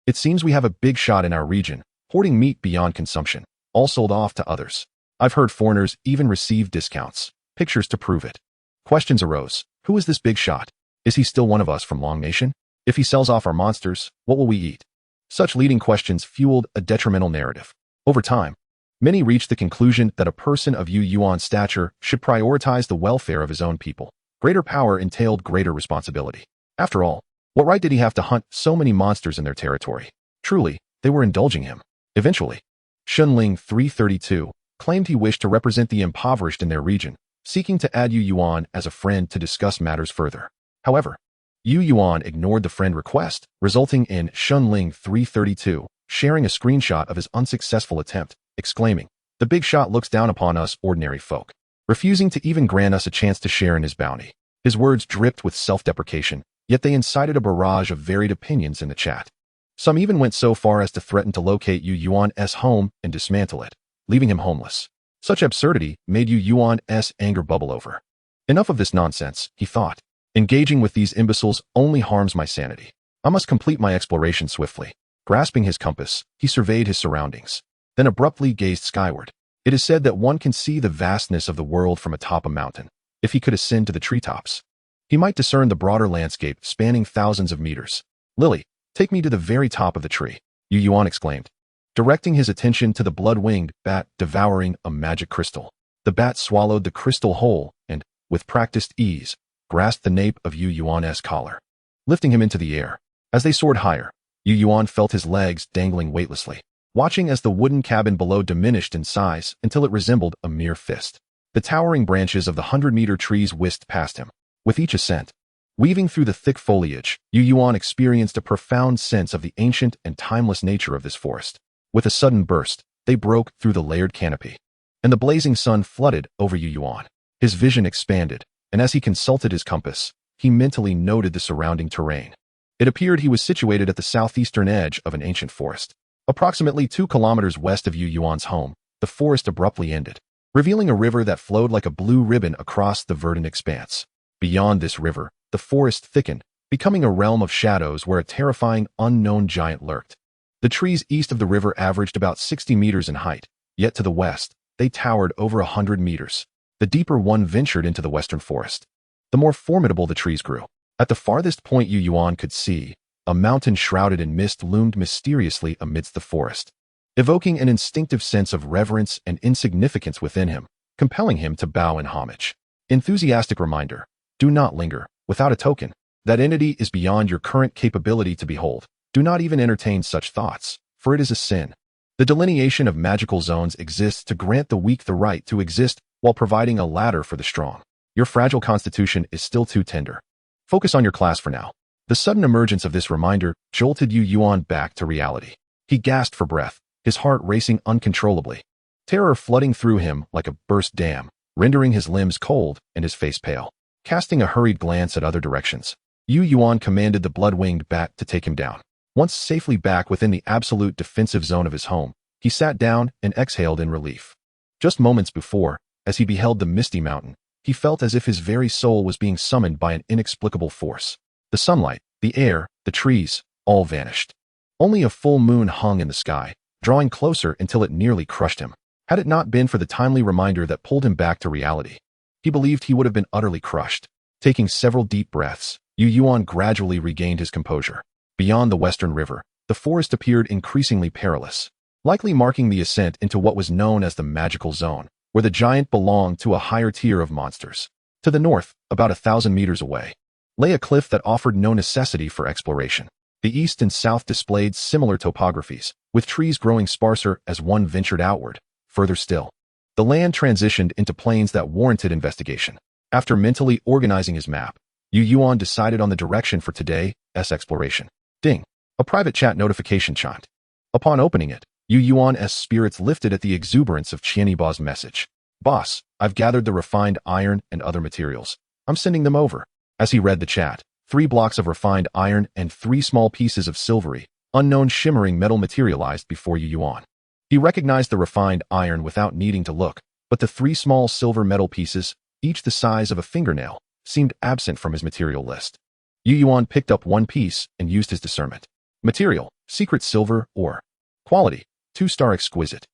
Speaker 1: it seems we have a big shot in our region, hoarding meat beyond consumption, all sold off to others. I've heard foreigners even receive discounts, pictures to prove it. Questions arose. Who is this big shot? Is he still one of us from Long Nation? If he sells off our monsters, what will we eat? Such leading questions fueled a detrimental narrative. Over time, many reached the conclusion that a person of Yuan's stature should prioritize the welfare of his own people. Greater power entailed greater responsibility. After all, what right did he have to hunt so many monsters in their territory? Truly, they were indulging him. Eventually, Shunling332 claimed he wished to represent the impoverished in their region, seeking to add Yuan as a friend to discuss matters further. However, Yuan ignored the friend request, resulting in Shunling332 sharing a screenshot of his unsuccessful attempt, exclaiming, "The big shot looks down upon us ordinary folk, refusing to even grant us a chance to share in his bounty." His words dripped with self-deprecation, yet they incited a barrage of varied opinions in the chat. Some even went so far as to threaten to locate Yuan's home and dismantle it, leaving him homeless. Such absurdity made Yuan's anger bubble over. Enough of this nonsense, he thought. Engaging with these imbeciles only harms my sanity. I must complete my exploration swiftly. Grasping his compass, he surveyed his surroundings, then abruptly gazed skyward. It is said that one can see the vastness of the world from atop a mountain. If he could ascend to the treetops, he might discern the broader landscape spanning thousands of meters. "Lily, take me to the very top of the tree," Yuan exclaimed, directing his attention to the blood-winged bat devouring a magic crystal. The bat swallowed the crystal whole and, with practiced ease, grasped the nape of Yuan's collar, lifting him into the air. As they soared higher, Yuan felt his legs dangling weightlessly, watching as the wooden cabin below diminished in size until it resembled a mere fist. The towering branches of the 100-meter trees whisked past him. With each ascent, weaving through the thick foliage, Yuan experienced a profound sense of the ancient and timeless nature of this forest. With a sudden burst, they broke through the layered canopy, and the blazing sun flooded over Yuan. His vision expanded, and as he consulted his compass, he mentally noted the surrounding terrain. It appeared he was situated at the southeastern edge of an ancient forest. Approximately 2 kilometers west of Yuan's home, the forest abruptly ended, revealing a river that flowed like a blue ribbon across the verdant expanse. Beyond this river, the forest thickened, becoming a realm of shadows where a terrifying, unknown giant lurked. The trees east of the river averaged about 60 meters in height, yet to the west, they towered over 100 meters. The deeper one ventured into the western forest. The more formidable the trees grew. At the farthest point Yuan could see, a mountain shrouded in mist loomed mysteriously amidst the forest, evoking an instinctive sense of reverence and insignificance within him, compelling him to bow in homage. Enthusiastic reminder: do not linger without a token. That entity is beyond your current capability to behold. Do not even entertain such thoughts, for it is a sin. The delineation of magical zones exists to grant the weak the right to exist while providing a ladder for the strong. Your fragile constitution is still too tender. Focus on your class for now. The sudden emergence of this reminder jolted Yuan back to reality. He gasped for breath, his heart racing uncontrollably. Terror flooding through him like a burst dam, rendering his limbs cold and his face pale. Casting a hurried glance at other directions, Yuan commanded the blood-winged bat to take him down. Once safely back within the absolute defensive zone of his home, he sat down and exhaled in relief. Just moments before, as he beheld the misty mountain, he felt as if his very soul was being summoned by an inexplicable force. The sunlight, the air, the trees, all vanished. Only a full moon hung in the sky, drawing closer until it nearly crushed him. Had it not been for the timely reminder that pulled him back to reality, he believed he would have been utterly crushed. Taking several deep breaths, Yuan gradually regained his composure. Beyond the western river, the forest appeared increasingly perilous, likely marking the ascent into what was known as the magical zone, where the giant belonged to a higher tier of monsters. To the north, about 1,000 meters away, lay a cliff that offered no necessity for exploration. The east and south displayed similar topographies, with trees growing sparser as one ventured outward. Further still, the land transitioned into plains that warranted investigation. After mentally organizing his map, Yuan decided on the direction for today's exploration. Ding! A private chat notification chimed. Upon opening it, Yuan's spirits lifted at the exuberance of Qianiba's message. Boss, I've gathered the refined iron and other materials. I'm sending them over. As he read the chat, 3 blocks of refined iron and 3 small pieces of silvery, unknown shimmering metal materialized before Yuan. He recognized the refined iron without needing to look, but the 3 small silver metal pieces, each the size of a fingernail, seemed absent from his material list. Yuan picked up one piece and used his discernment. Material: secret silver ore. Quality: 2-star exquisite.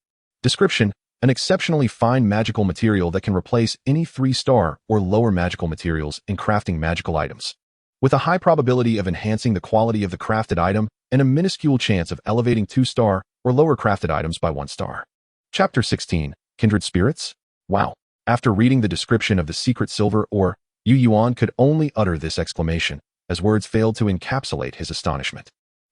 Speaker 1: Description: an exceptionally fine magical material that can replace any 3-star or lower magical materials in crafting magical items, with a high probability of enhancing the quality of the crafted item and a minuscule chance of elevating 2-star or lower crafted items by 1 star. Chapter 16, Kindred Spirits? Wow. After reading the description of the secret silver ore, Yuan could only utter this exclamation, as words failed to encapsulate his astonishment.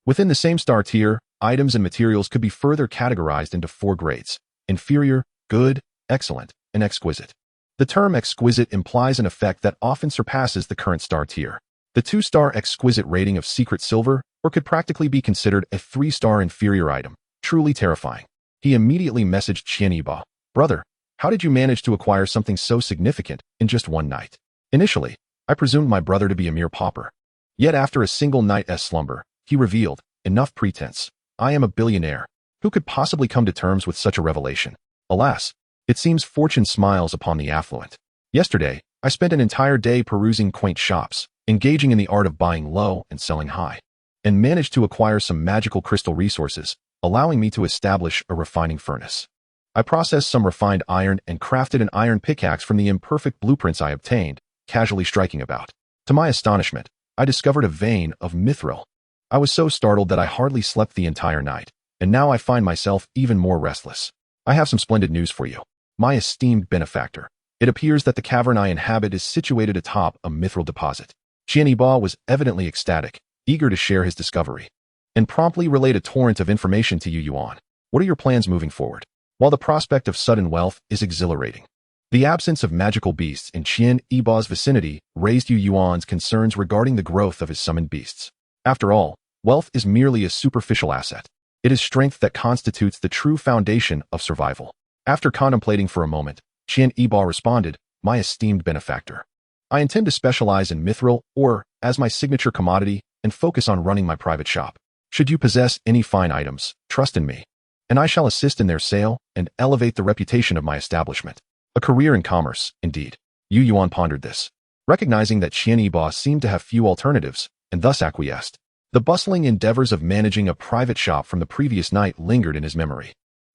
Speaker 1: Within the same star tier, items and materials could be further categorized into 4 grades: inferior, good, excellent, and exquisite. The term exquisite implies an effect that often surpasses the current star tier. The 2-star exquisite rating of secret silver ore could practically be considered a 3-star inferior item. Truly terrifying. He immediately messaged Qianiba. Brother, how did you manage to acquire something so significant in just one night? Initially, I presumed my brother to be a mere pauper. Yet after a single night's slumber, he revealed, enough pretense. I am a billionaire. Who could possibly come to terms with such a revelation? Alas, it seems fortune smiles upon the affluent. Yesterday, I spent an entire day perusing quaint shops, engaging in the art of buying low and selling high, and managed to acquire some magical crystal resources, allowing me to establish a refining furnace. I processed some refined iron and crafted an iron pickaxe from the imperfect blueprints I obtained, casually striking about. To my astonishment, I discovered a vein of mithril. I was so startled that I hardly slept the entire night, and now I find myself even more restless. I have some splendid news for you, my esteemed benefactor. It appears that the cavern I inhabit is situated atop a mithril deposit. Qianiba was evidently ecstatic, eager to share his discovery, and promptly relayed a torrent of information to Yuan. What are your plans moving forward? While the prospect of sudden wealth is exhilarating, The absence of magical beasts in Qian Yiba's vicinity raised Yu Yuan's concerns regarding the growth of his summoned beasts. After all, wealth is merely a superficial asset. It is strength that constitutes the true foundation of survival. After contemplating for a moment, Qian Yiba responded, "My esteemed benefactor, I intend to specialize in mithril ore as my signature commodity and focus on running my private shop. Should you possess any fine items, trust in me, and I shall assist in their sale and elevate the reputation of my establishment." A career in commerce, indeed. Yu Yuan pondered this, recognizing that Qian Yiba seemed to have few alternatives, and thus acquiesced. The bustling endeavors of managing a private shop from the previous night lingered in his memory.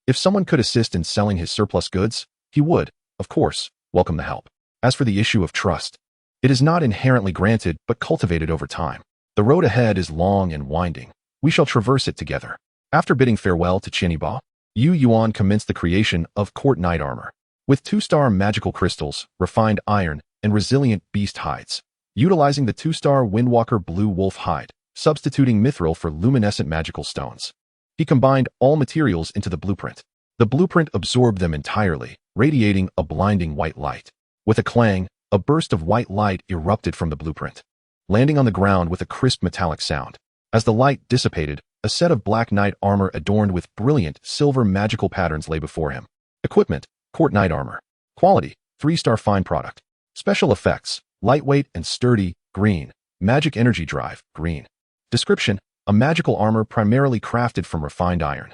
Speaker 1: If someone could assist in selling his surplus goods, he would, of course, welcome the help. As for the issue of trust, it is not inherently granted but cultivated over time. The road ahead is long and winding. We shall traverse it together. After bidding farewell to Qian Yiba, Yu Yuan commenced the creation of court knight armor. With 2-star magical crystals, refined iron, and resilient beast hides. Utilizing the 2-star Windwalker blue wolf hide, substituting mithril for luminescent magical stones. He combined all materials into the blueprint. The blueprint absorbed them entirely, radiating a blinding white light. With a clang, a burst of white light erupted from the blueprint, landing on the ground with a crisp metallic sound. As the light dissipated, a set of black knight armor adorned with brilliant silver magical patterns lay before him. Equipment: court knight armor. Quality: 3-star fine product. Special effects: lightweight and sturdy, green. Magic energy drive, green. Description: a magical armor primarily crafted from refined iron,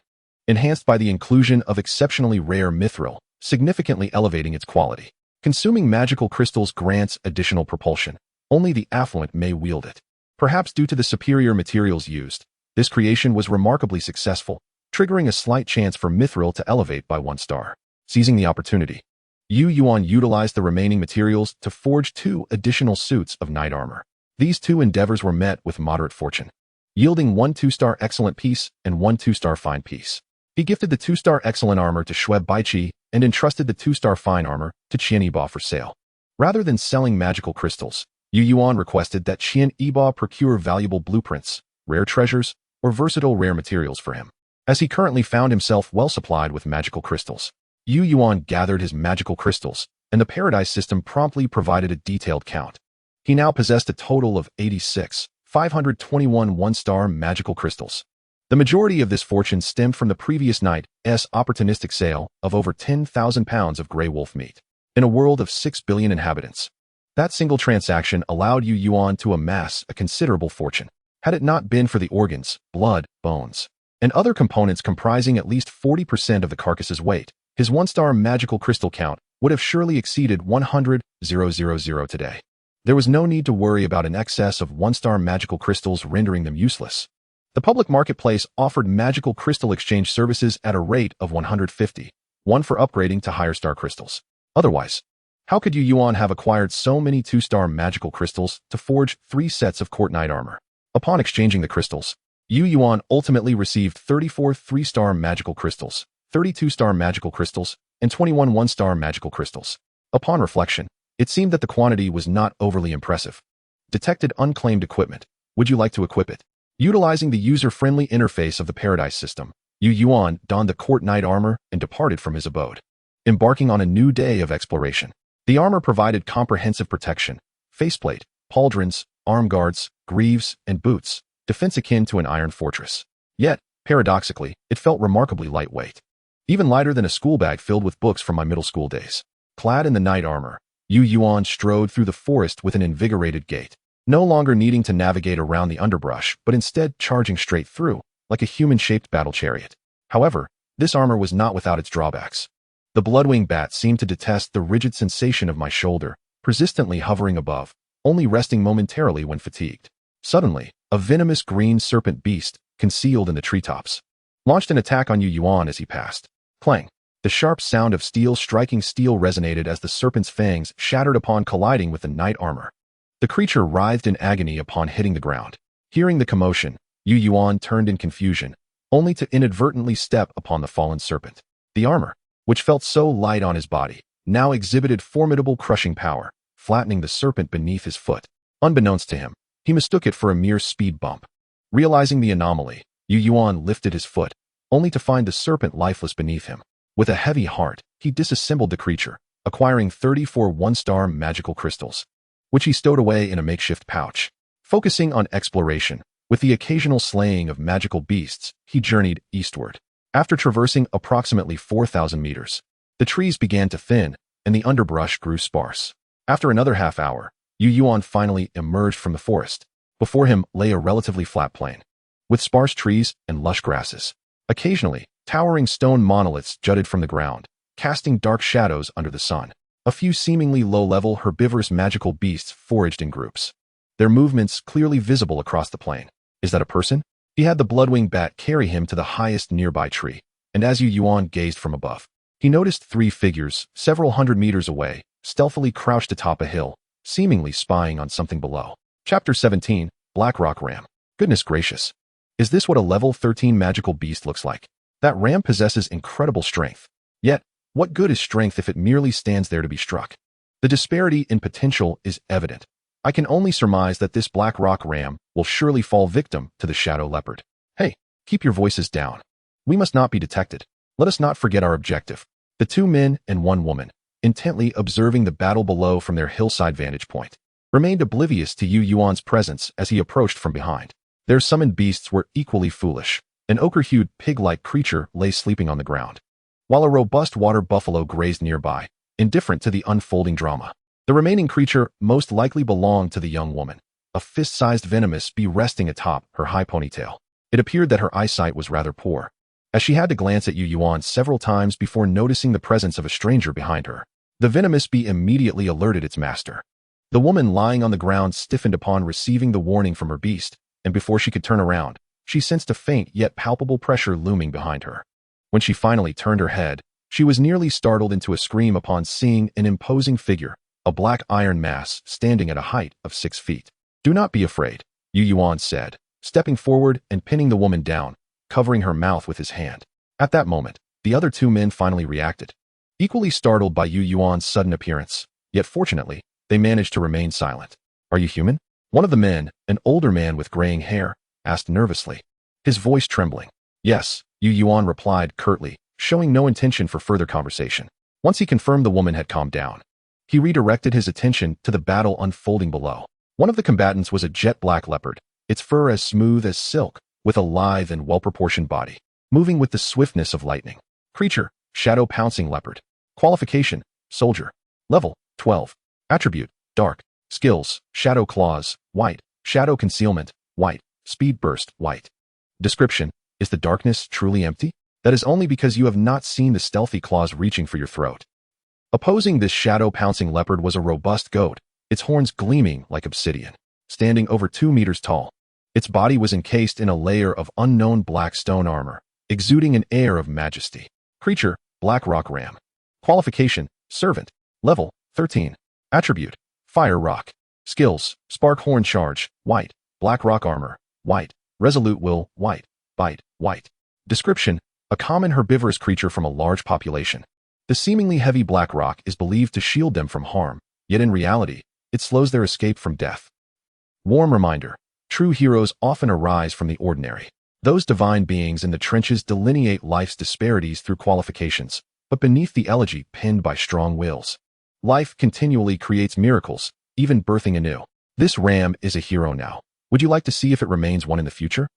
Speaker 1: enhanced by the inclusion of exceptionally rare mithril, significantly elevating its quality. Consuming magical crystals grants additional propulsion. Only the affluent may wield it. Perhaps due to the superior materials used, this creation was remarkably successful, triggering a slight chance for mithril to elevate by 1 star. Seizing the opportunity, Yu Yuan utilized the remaining materials to forge 2 additional suits of knight armor. These 2 endeavors were met with moderate fortune, yielding 1 2-star excellent piece and 1 2-star fine piece. He gifted the 2-star excellent armor to Shueb Baiqi and entrusted the 2-star fine armor to Qian Yiba for sale. Rather than selling magical crystals, Yu Yuan requested that Qian Yiba procure valuable blueprints, rare treasures, or versatile rare materials for him. As he currently found himself well supplied with magical crystals, Yu Yuan gathered his magical crystals, and the Paradise system promptly provided a detailed count. He now possessed a total of 86,521 1-star magical crystals. The majority of this fortune stemmed from the previous night's opportunistic sale of over 10,000 pounds of gray wolf meat. In a world of 6 billion inhabitants, that single transaction allowed Yu Yuan to amass a considerable fortune. Had it not been for the organs, blood, bones, and other components comprising at least 40% of the carcass's weight, his 1-star magical crystal count would have surely exceeded 100,000 today. There was no need to worry about an excess of 1-star magical crystals rendering them useless. The public marketplace offered magical crystal exchange services at a rate of 150, one for upgrading to higher star crystals. Otherwise, how could Yu Yuan have acquired so many 2-star magical crystals to forge 3 sets of court knight armor? Upon exchanging the crystals, Yu Yuan ultimately received 34 3-star magical crystals, 32 2-star magical crystals, and 21 1-star magical crystals. Upon reflection, it seemed that the quantity was not overly impressive. Detected unclaimed equipment. Would you like to equip it? Utilizing the user-friendly interface of the Paradise system, Yu Yuan donned the court knight armor and departed from his abode, embarking on a new day of exploration. The armor provided comprehensive protection: faceplate, pauldrons, arm guards, greaves, and boots, defense akin to an iron fortress. Yet, paradoxically, it felt remarkably lightweight. Even lighter than a school bag filled with books from my middle school days. Clad in the knight armor, Yu Yuan strode through the forest with an invigorated gait, no longer needing to navigate around the underbrush, but instead charging straight through, like a human-shaped battle chariot. However, this armor was not without its drawbacks. The bloodwing bat seemed to detest the rigid sensation of my shoulder, persistently hovering above, only resting momentarily when fatigued. Suddenly, a venomous green serpent beast, concealed in the treetops, launched an attack on Yu Yuan as he passed. Clang! The sharp sound of steel striking steel resonated as the serpent's fangs shattered upon colliding with the knight armor. The creature writhed in agony upon hitting the ground. Hearing the commotion, Yu Yuan turned in confusion, only to inadvertently step upon the fallen serpent. The armor, which felt so light on his body, now exhibited formidable crushing power, flattening the serpent beneath his foot. Unbeknownst to him, he mistook it for a mere speed bump. Realizing the anomaly, Yu Yuan lifted his foot, only to find the serpent lifeless beneath him. With a heavy heart, he disassembled the creature, acquiring 34 one-star magical crystals, which he stowed away in a makeshift pouch. Focusing on exploration, with the occasional slaying of magical beasts, he journeyed eastward. After traversing approximately 4,000 meters, the trees began to thin, and the underbrush grew sparse. After another half hour, Yuan finally emerged from the forest. Before him lay a relatively flat plain, with sparse trees and lush grasses. Occasionally, towering stone monoliths jutted from the ground, casting dark shadows under the sun. A few seemingly low-level herbivorous magical beasts foraged in groups, their movements clearly visible across the plain. Is that a person? He had the bloodwing bat carry him to the highest nearby tree, and as Yuan gazed from above, he noticed 3 figures, several hundred meters away, stealthily crouched atop a hill, seemingly spying on something below. Chapter 17, Black Rock Ram. Goodness gracious. Is this what a level 13 magical beast looks like? That ram possesses incredible strength. Yet, what good is strength if it merely stands there to be struck? The disparity in potential is evident. I can only surmise that this Black Rock Ram will surely fall victim to the Shadow Leopard. Hey, keep your voices down. We must not be detected. Let us not forget our objective. The 2 men and 1 woman, intently observing the battle below from their hillside vantage point, remained oblivious to Yuan's presence as he approached from behind. Their summoned beasts were equally foolish. An ochre-hued pig-like creature lay sleeping on the ground, while a robust water buffalo grazed nearby, indifferent to the unfolding drama. The remaining creature most likely belonged to the young woman, a fist-sized venomous bee resting atop her high ponytail. It appeared that her eyesight was rather poor, as she had to glance at Yuan several times before noticing the presence of a stranger behind her. The venomous bee immediately alerted its master. The woman lying on the ground stiffened upon receiving the warning from her beast, and before she could turn around, she sensed a faint yet palpable pressure looming behind her. When she finally turned her head, she was nearly startled into a scream upon seeing an imposing figure, a black iron mass standing at a height of 6 feet. Do not be afraid, Yuan said, stepping forward and pinning the woman down, covering her mouth with his hand. At that moment, the other 2 men finally reacted, equally startled by Yuan's sudden appearance, yet fortunately, they managed to remain silent. Are you human? One of the men, an older man with graying hair, asked nervously, his voice trembling. Yes, Yuan replied curtly, showing no intention for further conversation. Once he confirmed the woman had calmed down, he redirected his attention to the battle unfolding below. One of the combatants was a jet-black leopard, its fur as smooth as silk, with a lithe and well-proportioned body, moving with the swiftness of lightning. Creature, shadow-pouncing leopard. Qualification, soldier. Level, 12. Attribute, dark. Skills, shadow claws, white. Shadow concealment, white. Speed burst, white. Description, is the darkness truly empty? That is only because you have not seen the stealthy claws reaching for your throat. Opposing this shadow-pouncing leopard was a robust goat, its horns gleaming like obsidian, standing over 2 meters tall. Its body was encased in a layer of unknown black stone armor, exuding an air of majesty. Creature, Black Rock Ram. Qualification, servant. Level, 13. Attribute, fire rock. Skills, spark horn charge, white. Black rock armor, white. Resolute will, white. Bite, white. Description, a common herbivorous creature from a large population. The seemingly heavy black rock is believed to shield them from harm, yet in reality, it slows their escape from death. Warm reminder, true heroes often arise from the ordinary. Those divine beings in the trenches delineate life's disparities through qualifications, but beneath the elegy penned by strong wills. Life continually creates miracles, even birthing anew. This ram is a hero now. Would you like to see if it remains one in the future?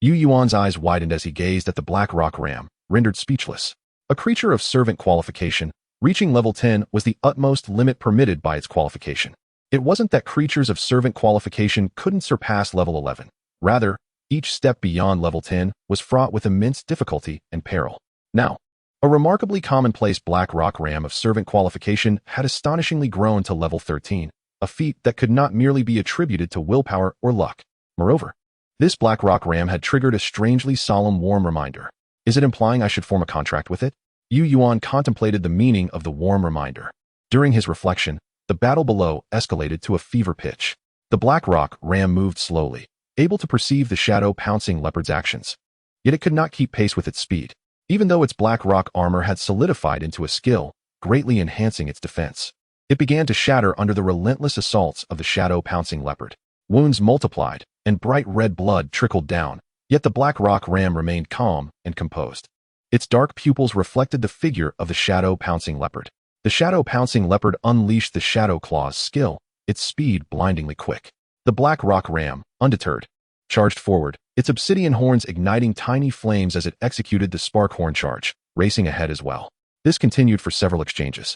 Speaker 1: Yuan's eyes widened as he gazed at the Black Rock Ram, rendered speechless. A creature of servant qualification, reaching level 10 was the utmost limit permitted by its qualification. It wasn't that creatures of servant qualification couldn't surpass level 11. Rather, each step beyond level 10 was fraught with immense difficulty and peril. Now, a remarkably commonplace Black Rock Ram of servant qualification had astonishingly grown to level 13, a feat that could not merely be attributed to willpower or luck. Moreover, this Black Rock Ram had triggered a strangely solemn warm reminder. Is it implying I should form a contract with it? Yuan contemplated the meaning of the warm reminder. During his reflection, the battle below escalated to a fever pitch. The Black Rock Ram moved slowly, able to perceive the shadow-pouncing leopard's actions. Yet it could not keep pace with its speed, even though its black rock armor had solidified into a skill, greatly enhancing its defense. It began to shatter under the relentless assaults of the shadow-pouncing leopard. Wounds multiplied, and bright red blood trickled down, yet the Black Rock Ram remained calm and composed. Its dark pupils reflected the figure of the shadow-pouncing leopard. The shadow-pouncing leopard unleashed the Shadow Claw's skill, its speed blindingly quick. The Black Rock Ram, undeterred, charged forward, its obsidian horns igniting tiny flames as it executed the spark horn charge, racing ahead as well. This continued for several exchanges.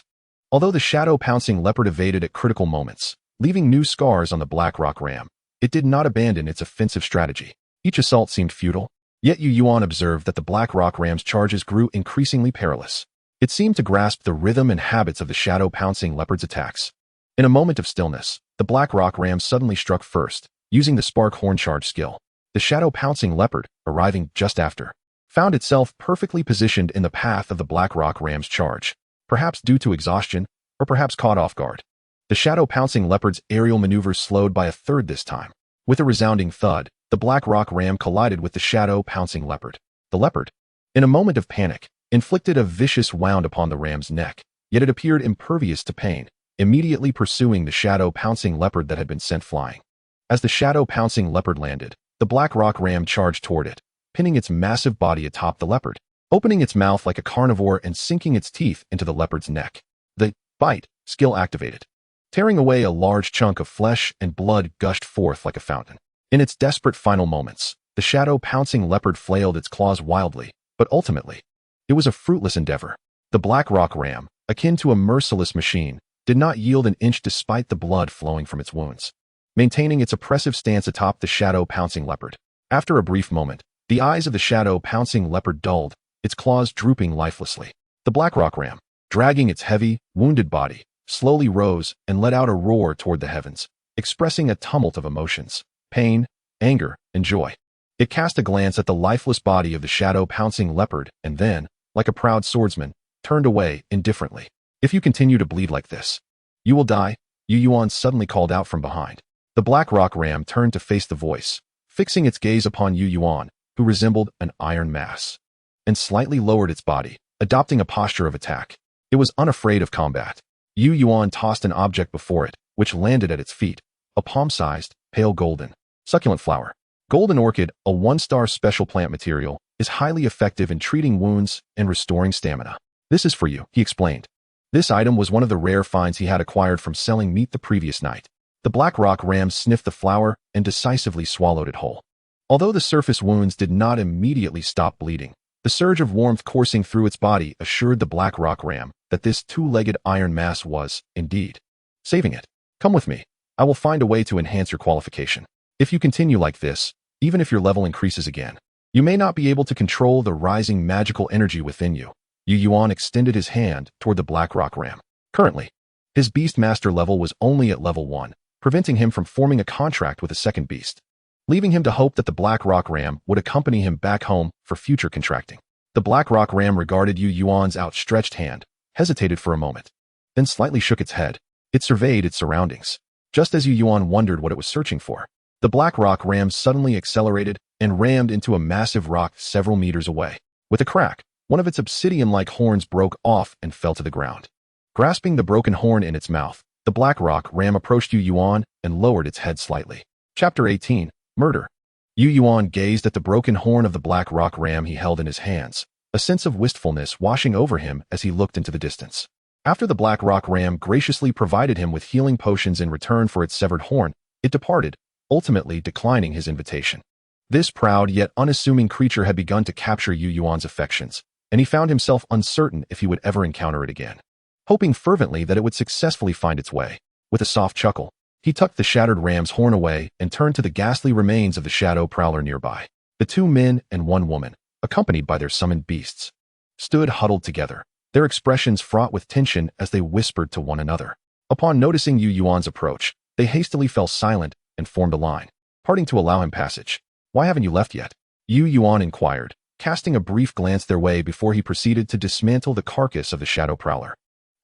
Speaker 1: Although the shadow-pouncing leopard evaded at critical moments, leaving new scars on the Black Rock Ram, it did not abandon its offensive strategy. Each assault seemed futile, yet Yuan observed that the Black Rock Ram's charges grew increasingly perilous. It seemed to grasp the rhythm and habits of the shadow-pouncing leopard's attacks. In a moment of stillness, the Black Rock Ram suddenly struck first, using the spark horn charge skill. The shadow-pouncing leopard, arriving just after, found itself perfectly positioned in the path of the Black Rock Ram's charge, perhaps due to exhaustion, or perhaps caught off guard. The shadow-pouncing leopard's aerial maneuvers slowed by a third this time. With a resounding thud, the Black Rock Ram collided with the shadow-pouncing leopard. The leopard, in a moment of panic, inflicted a vicious wound upon the ram's neck, yet it appeared impervious to pain, immediately pursuing the shadow-pouncing leopard that had been sent flying. As the shadow-pouncing leopard landed, the Black Rock Ram charged toward it, pinning its massive body atop the leopard, opening its mouth like a carnivore and sinking its teeth into the leopard's neck. The bite skill activated. Tearing away a large chunk of flesh and blood gushed forth like a fountain. In its desperate final moments, the shadow-pouncing leopard flailed its claws wildly, but ultimately, it was a fruitless endeavor. The Black Rock Ram, akin to a merciless machine, did not yield an inch despite the blood flowing from its wounds, maintaining its oppressive stance atop the shadow-pouncing leopard. After a brief moment, the eyes of the shadow-pouncing leopard dulled, its claws drooping lifelessly. The Black Rock Ram, dragging its heavy, wounded body, slowly rose and let out a roar toward the heavens, expressing a tumult of emotions, pain, anger, and joy. It cast a glance at the lifeless body of the shadow-pouncing leopard and then, like a proud swordsman, turned away indifferently. If you continue to bleed like this, you will die, Yuan suddenly called out from behind. The Black Rock Ram turned to face the voice, fixing its gaze upon Yuan, who resembled an iron mass, and slightly lowered its body, adopting a posture of attack. It was unafraid of combat. Yuan tossed an object before it, which landed at its feet, a palm-sized, pale golden, succulent flower. Golden orchid, a 1-star special plant material, is highly effective in treating wounds and restoring stamina. This is for you, he explained. This item was one of the rare finds he had acquired from selling meat the previous night. The Black Rock Ram sniffed the flower and decisively swallowed it whole. Although the surface wounds did not immediately stop bleeding, the surge of warmth coursing through its body assured the Black Rock Ram that this 2-legged iron mass was, indeed, saving it. Come with me. I will find a way to enhance your qualification. If you continue like this, even if your level increases again, you may not be able to control the rising magical energy within you. Yuan extended his hand toward the Black Rock Ram. Currently, his Beast Master level was only at level 1, preventing him from forming a contract with a second beast, leaving him to hope that the Black Rock Ram would accompany him back home for future contracting. The Black Rock Ram regarded Yuan's outstretched hand, hesitated for a moment, then slightly shook its head. It surveyed its surroundings. Just as Yuan wondered what it was searching for, the Black Rock Ram suddenly accelerated and rammed into a massive rock several meters away. With a crack, one of its obsidian-like horns broke off and fell to the ground. Grasping the broken horn in its mouth, the Black Rock Ram approached Yuan and lowered its head slightly. Chapter 18, Murder. Yuan gazed at the broken horn of the Black Rock Ram he held in his hands, a sense of wistfulness washing over him as he looked into the distance. After the Black Rock Ram graciously provided him with healing potions in return for its severed horn, it departed, ultimately declining his invitation. This proud yet unassuming creature had begun to capture Yuan's affections, and he found himself uncertain if he would ever encounter it again. Hoping fervently that it would successfully find its way, with a soft chuckle, he tucked the shattered ram's horn away and turned to the ghastly remains of the shadow prowler nearby. The 2 men and 1 woman, accompanied by their summoned beasts, stood huddled together, their expressions fraught with tension as they whispered to one another. Upon noticing Yuan's approach, they hastily fell silent and formed a line, parting to allow him passage. "Why haven't you left yet?" Yuan inquired, casting a brief glance their way before he proceeded to dismantle the carcass of the shadow prowler,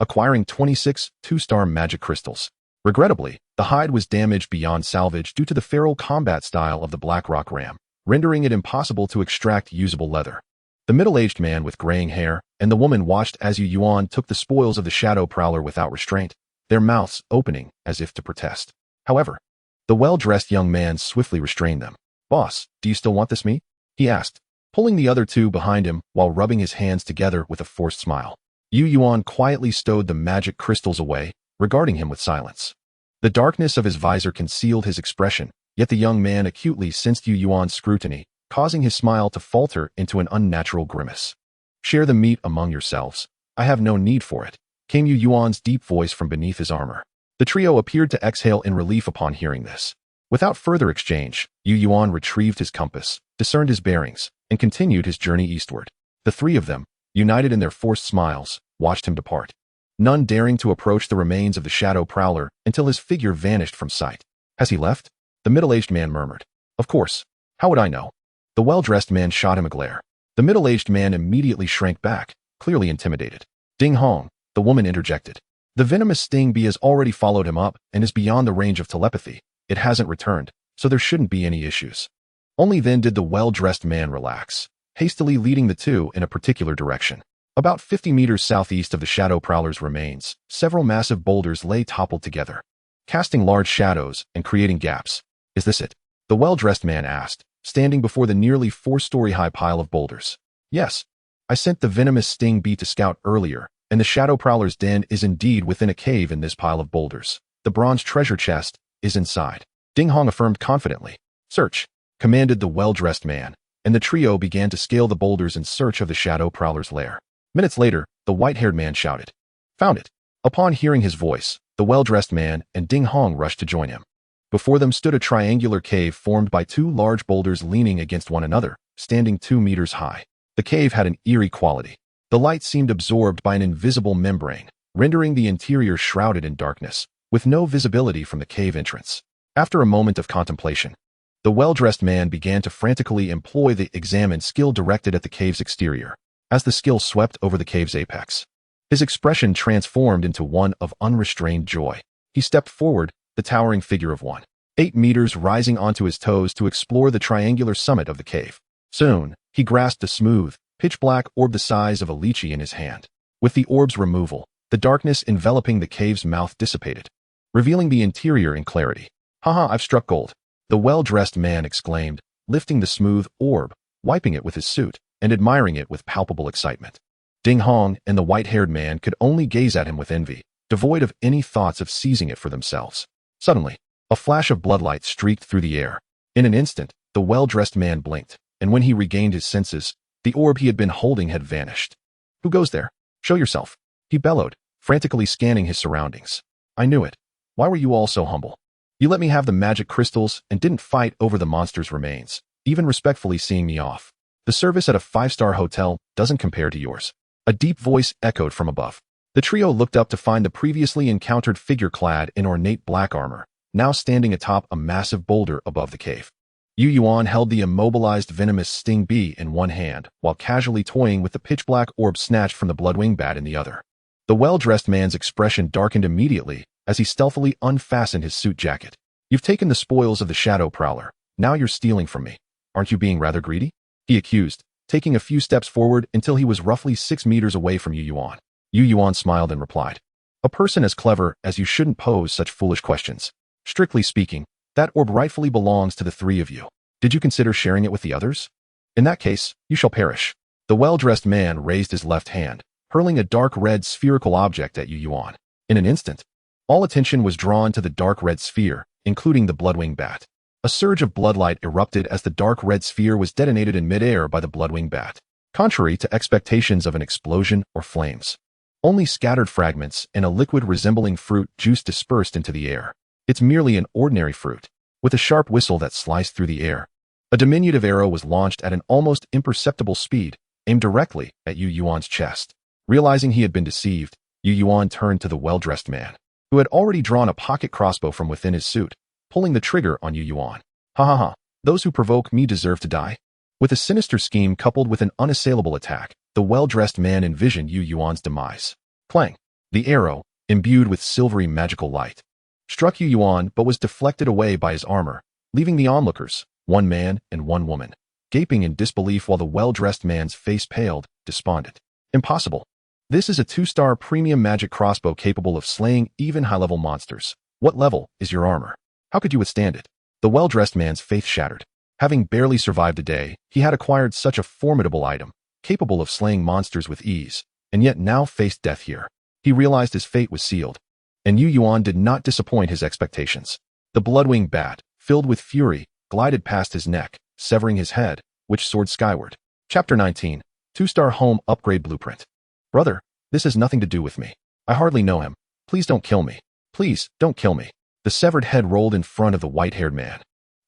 Speaker 1: acquiring 26 2-star magic crystals. Regrettably, the hide was damaged beyond salvage due to the feral combat style of the Black Rock Ram, rendering it impossible to extract usable leather. The middle-aged man with graying hair and the woman watched as Yuan took the spoils of the shadow prowler without restraint, their mouths opening as if to protest. However, the well-dressed young man swiftly restrained them. "Boss, do you still want this meat?" he asked, pulling the other 2 behind him while rubbing his hands together with a forced smile. Yu Yuan quietly stowed the magic crystals away, regarding him with silence. The darkness of his visor concealed his expression, yet the young man acutely sensed Yu Yuan's scrutiny, causing his smile to falter into an unnatural grimace. "Share the meat among yourselves. I have no need for it," came Yu Yuan's deep voice from beneath his armor. The trio appeared to exhale in relief upon hearing this. Without further exchange, Yu Yuan retrieved his compass, discerned his bearings, and continued his journey eastward. The three of them, united in their forced smiles, watched him depart, none daring to approach the remains of the shadow prowler until his figure vanished from sight. "Has he left?" the middle-aged man murmured. "Of course. How would I know?" The well-dressed man shot him a glare. The middle-aged man immediately shrank back, clearly intimidated. "Ding Hong," the woman interjected. "The venomous sting bee has already followed him up and is beyond the range of telepathy. It hasn't returned, so there shouldn't be any issues." Only then did the well-dressed man relax, hastily leading the two in a particular direction. About 50 meters southeast of the shadow prowler's remains, several massive boulders lay toppled together, casting large shadows and creating gaps. "Is this it?" the well-dressed man asked, standing before the nearly 4-story-high pile of boulders. "Yes. I sent the venomous sting bee to scout earlier, and the shadow prowler's den is indeed within a cave in this pile of boulders. The bronze treasure chest is inside," Ding Hong affirmed confidently. "Search," commanded the well-dressed man, and the trio began to scale the boulders in search of the shadow prowler's lair. Minutes later, the white-haired man shouted, "Found it!" Upon hearing his voice, the well-dressed man and Ding Hong rushed to join him. Before them stood a triangular cave formed by two large boulders leaning against one another, standing 2 meters high. The cave had an eerie quality. The light seemed absorbed by an invisible membrane, rendering the interior shrouded in darkness, with no visibility from the cave entrance. After a moment of contemplation, the well-dressed man began to frantically employ the examine skill directed at the cave's exterior. As the skill swept over the cave's apex, his expression transformed into one of unrestrained joy. He stepped forward, the towering figure of 1.8 meters rising onto his toes to explore the triangular summit of the cave. Soon, he grasped a smooth, pitch-black orb the size of a lychee in his hand. With the orb's removal, the darkness enveloping the cave's mouth dissipated, revealing the interior in clarity. "Haha, I've struck gold," the well-dressed man exclaimed, lifting the smooth orb, wiping it with his suit, and admiring it with palpable excitement. Ding Hong and the white-haired man could only gaze at him with envy, devoid of any thoughts of seizing it for themselves. Suddenly, a flash of bloodlight streaked through the air. In an instant, the well-dressed man blinked, and when he regained his senses, the orb he had been holding had vanished. "Who goes there? Show yourself," he bellowed, frantically scanning his surroundings. "I knew it. Why were you all so humble? You let me have the magic crystals and didn't fight over the monster's remains, even respectfully seeing me off. The service at a 5-star hotel doesn't compare to yours." A deep voice echoed from above. The trio looked up to find the previously encountered figure clad in ornate black armor, now standing atop a massive boulder above the cave. Yu Yuan held the immobilized venomous sting bee in one hand, while casually toying with the pitch-black orb snatched from the bloodwing bat in the other. The well-dressed man's expression darkened immediately as he stealthily unfastened his suit jacket. "You've taken the spoils of the shadow prowler. Now you're stealing from me. Aren't you being rather greedy?" he accused, taking a few steps forward until he was roughly 6 meters away from Yu Yuan. Yu Yuan smiled and replied, "A person as clever as you shouldn't pose such foolish questions. Strictly speaking, that orb rightfully belongs to the three of you. Did you consider sharing it with the others? In that case, you shall perish." The well-dressed man raised his left hand, hurling a dark red spherical object at Yu Yuan. In an instant, all attention was drawn to the dark red sphere, including the bloodwing bat. A surge of bloodlight erupted as the dark red sphere was detonated in midair by the bloodwing bat. Contrary to expectations of an explosion or flames, only scattered fragments and a liquid resembling fruit juice dispersed into the air. It's merely an ordinary fruit. With a sharp whistle that sliced through the air, a diminutive arrow was launched at an almost imperceptible speed, aimed directly at Yu Yuan's chest. Realizing he had been deceived, Yu Yuan turned to the well-dressed man, who had already drawn a pocket crossbow from within his suit, pulling the trigger on Yu Yuan. "Ha ha ha, those who provoke me deserve to die." With a sinister scheme coupled with an unassailable attack, the well-dressed man envisioned Yu Yuan's demise. Clang! The arrow, imbued with silvery magical light, struck Yu Yuan but was deflected away by his armor, leaving the onlookers, one man and one woman, gaping in disbelief while the well-dressed man's face paled, despondent. "Impossible. This is a 2-star premium magic crossbow capable of slaying even high-level monsters. What level is your armor? How could you withstand it?" The well-dressed man's faith shattered. Having barely survived a day, he had acquired such a formidable item, capable of slaying monsters with ease, and yet now faced death here. He realized his fate was sealed. And Yu Yuan did not disappoint his expectations. The bloodwing bat, filled with fury, glided past his neck, severing his head, which soared skyward. Chapter 19. 2-star Home Upgrade Blueprint. Brother, this has nothing to do with me. I hardly know him. Please don't kill me. Please, don't kill me. The severed head rolled in front of the white-haired man,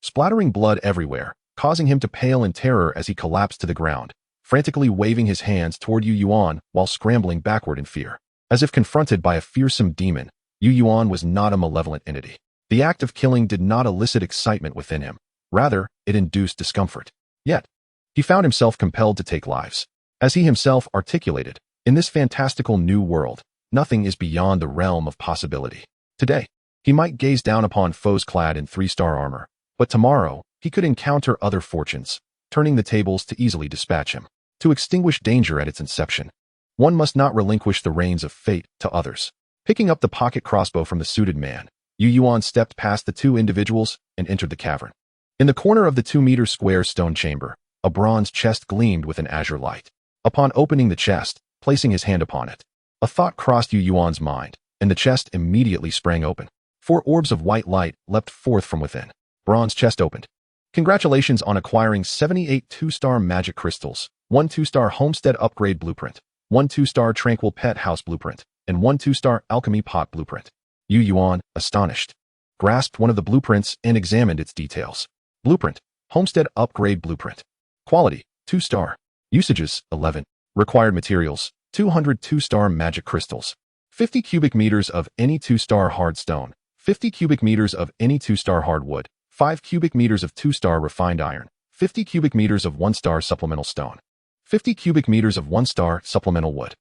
Speaker 1: splattering blood everywhere, causing him to pale in terror as he collapsed to the ground, frantically waving his hands toward Yu Yuan while scrambling backward in fear. As if confronted by a fearsome demon, Yu Yuan was not a malevolent entity. The act of killing did not elicit excitement within him. Rather, it induced discomfort. Yet, he found himself compelled to take lives. As he himself articulated, in this fantastical new world, nothing is beyond the realm of possibility. Today, he might gaze down upon foes clad in 3-star armor, but tomorrow, he could encounter other fortunes, turning the tables to easily dispatch him. To extinguish danger at its inception, one must not relinquish the reins of fate to others. Picking up the pocket crossbow from the suited man, Yu Yuan stepped past the two individuals and entered the cavern. In the corner of the 2-meter square stone chamber, a bronze chest gleamed with an azure light. Upon opening the chest, placing his hand upon it, a thought crossed Yu Yuan's mind, and the chest immediately sprang open. 4 orbs of white light leapt forth from within. Bronze chest opened. Congratulations on acquiring 78 2-star magic crystals, 1 2-star homestead upgrade blueprint, 1 2-star tranquil pet house blueprint, and 1 2-star alchemy pot blueprint. Yu Yuan, astonished, grasped one of the blueprints and examined its details. Blueprint, homestead upgrade blueprint. Quality, 2-star. Usages, 11. Required materials, 200 2-star magic crystals, 50 cubic meters of any 2-star hard stone, 50 cubic meters of any 2-star hardwood, 5 cubic meters of 2-star refined iron, 50 cubic meters of 1-star supplemental stone, 50 cubic meters of 1-star supplemental wood.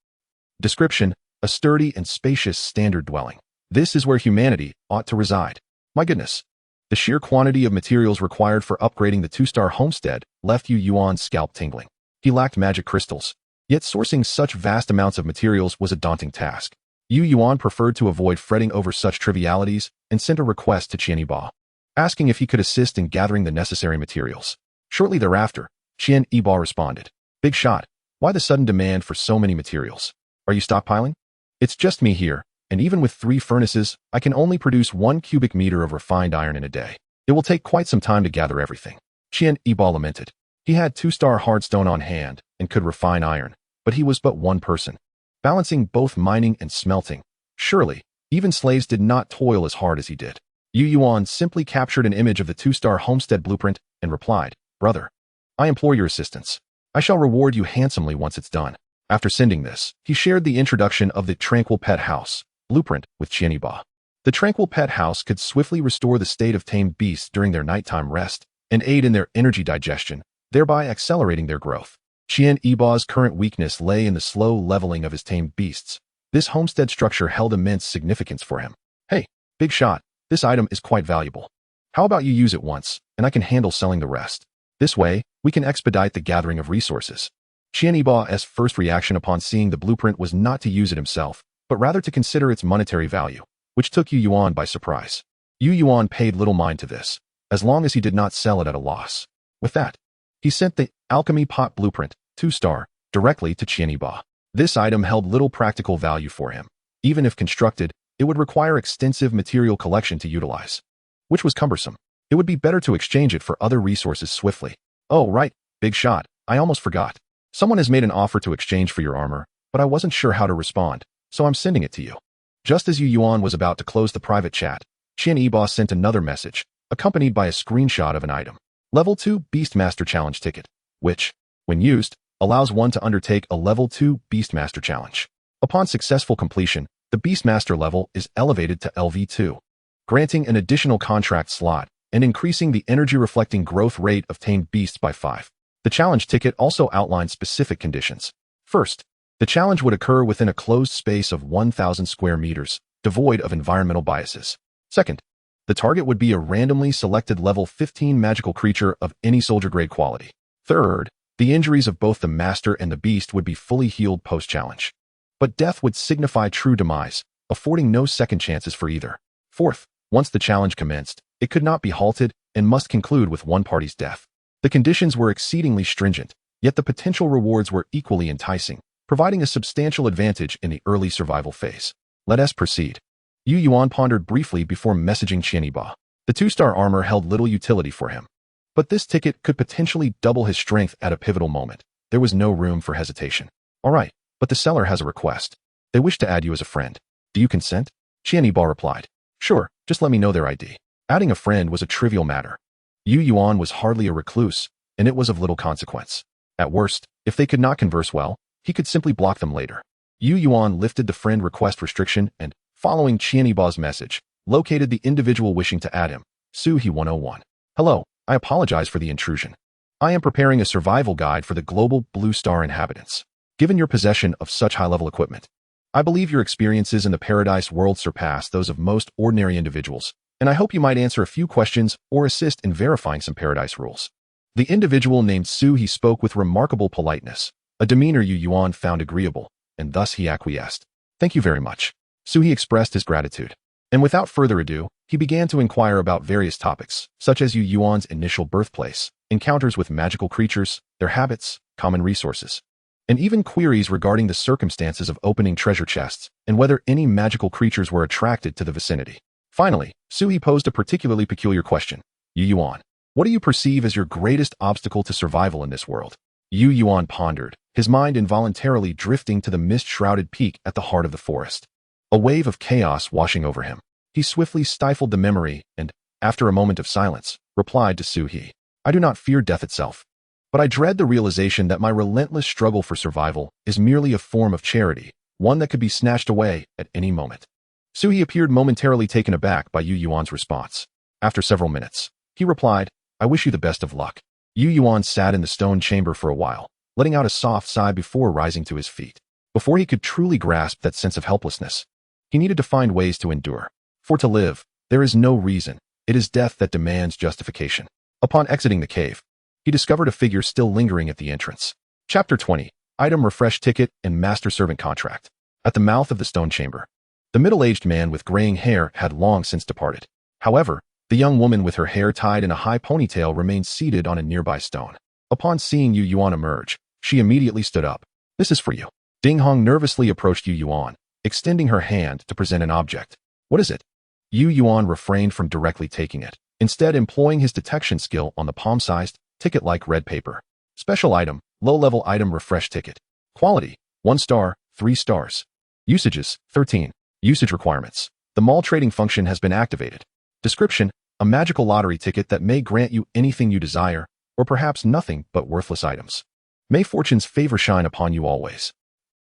Speaker 1: Description, a sturdy and spacious standard dwelling. This is where humanity ought to reside. My goodness. The sheer quantity of materials required for upgrading the 2-star homestead left Yu Yuan's scalp tingling. He lacked magic crystals, yet sourcing such vast amounts of materials was a daunting task. Yu Yuan preferred to avoid fretting over such trivialities and sent a request to Qian Yiba, asking if he could assist in gathering the necessary materials. Shortly thereafter, Qian Yiba responded, "Big shot, why the sudden demand for so many materials? Are you stockpiling? It's just me here, and even with 3 furnaces, I can only produce 1 cubic meter of refined iron in a day. It will take quite some time to gather everything." Qian Yiba lamented. He had 2-star hardstone on hand and could refine iron, but he was but one person, balancing both mining and smelting. Surely, even slaves did not toil as hard as he did. Yu Yuan simply captured an image of the 2-star homestead blueprint and replied, "Brother, I implore your assistance. I shall reward you handsomely once it's done." After sending this, he shared the introduction of the Tranquil Pet House blueprint with Qian Yiba. The Tranquil Pet House could swiftly restore the state of tamed beasts during their nighttime rest and aid in their energy digestion, thereby accelerating their growth. Qian Yiba's current weakness lay in the slow leveling of his tamed beasts. This homestead structure held immense significance for him. "Hey, big shot, this item is quite valuable. How about you use it once, and I can handle selling the rest? This way, we can expedite the gathering of resources." Qian Yiba's first reaction upon seeing the blueprint was not to use it himself, but rather to consider its monetary value, which took Yu Yuan by surprise. Yu Yuan paid little mind to this, as long as he did not sell it at a loss. With that, he sent the alchemy pot blueprint, 2-star, directly to Qian Yiba. This item held little practical value for him. Even if constructed, it would require extensive material collection to utilize, which was cumbersome. It would be better to exchange it for other resources swiftly. "Oh, right, big shot, I almost forgot. Someone has made an offer to exchange for your armor, but I wasn't sure how to respond, so I'm sending it to you." Just as Yu Yuan was about to close the private chat, Qian Yiba sent another message, accompanied by a screenshot of an item. Level 2 Beastmaster Challenge ticket, which, when used, allows one to undertake a Level 2 Beastmaster Challenge. Upon successful completion, the Beastmaster level is elevated to LV2, granting an additional contract slot and increasing the energy-reflecting growth rate of tamed beasts by 5. The challenge ticket also outlines specific conditions. First, the challenge would occur within a closed space of 1,000 square meters, devoid of environmental biases. Second, the target would be a randomly selected level 15 magical creature of any soldier-grade quality. Third, the injuries of both the master and the beast would be fully healed post-challenge. But death would signify true demise, affording no second chances for either. Fourth, once the challenge commenced, it could not be halted and must conclude with one party's death. The conditions were exceedingly stringent, yet the potential rewards were equally enticing. providing a substantial advantage in the early survival phase. Let us proceed. Yu Yuan pondered briefly before messaging Qianiba. The 2-star armor held little utility for him. But this ticket could potentially double his strength at a pivotal moment. There was no room for hesitation. All right, but the seller has a request. They wish to add you as a friend. Do you consent? Qianiba replied. Sure, just let me know their ID. Adding a friend was a trivial matter. Yu Yuan was hardly a recluse, and it was of little consequence. At worst, if they could not converse well, he could simply block them later. Yu Yuan lifted the friend request restriction and, following Qianiba's message, located the individual wishing to add him, Suhi 101. Hello, I apologize for the intrusion. I am preparing a survival guide for the global Blue Star inhabitants. Given your possession of such high-level equipment, I believe your experiences in the Paradise world surpass those of most ordinary individuals, and I hope you might answer a few questions or assist in verifying some Paradise rules. The individual named Suhi spoke with remarkable politeness, a demeanor Yu Yuan found agreeable, and thus he acquiesced. Thank you very much. Suhi expressed his gratitude. And without further ado, he began to inquire about various topics, such as Yu Yuan's initial birthplace, encounters with magical creatures, their habits, common resources, and even queries regarding the circumstances of opening treasure chests and whether any magical creatures were attracted to the vicinity. Finally, Suhi posed a particularly peculiar question. Yu Yuan, what do you perceive as your greatest obstacle to survival in this world? Yu Yuan pondered, his mind involuntarily drifting to the mist-shrouded peak at the heart of the forest. A wave of chaos washing over him. He swiftly stifled the memory and, after a moment of silence, replied to Suhi. I do not fear death itself, but I dread the realization that my relentless struggle for survival is merely a form of charity, one that could be snatched away at any moment. Suhi appeared momentarily taken aback by Yu Yuan's response. After several minutes, he replied, I wish you the best of luck. Yu Yuan sat in the stone chamber for a while, letting out a soft sigh before rising to his feet. Before he could truly grasp that sense of helplessness, he needed to find ways to endure. For to live, there is no reason. It is death that demands justification. Upon exiting the cave, he discovered a figure still lingering at the entrance. Chapter 20. Item Refresh Ticket and Master Servant Contract. At the mouth of the stone chamber, the middle-aged man with graying hair had long since departed. However, the young woman with her hair tied in a high ponytail remained seated on a nearby stone. Upon seeing Yu Yuan emerge, she immediately stood up. This is for you. Ding Hong nervously approached Yu Yuan, extending her hand to present an object. What is it? Yu Yuan refrained from directly taking it, instead employing his detection skill on the palm-sized, ticket-like red paper. Special item, low-level item refresh ticket. Quality, 1 star, 3 stars. Usages, 13. Usage requirements. The mall trading function has been activated. Description, a magical lottery ticket that may grant you anything you desire, or perhaps nothing but worthless items. May fortune's favor shine upon you always.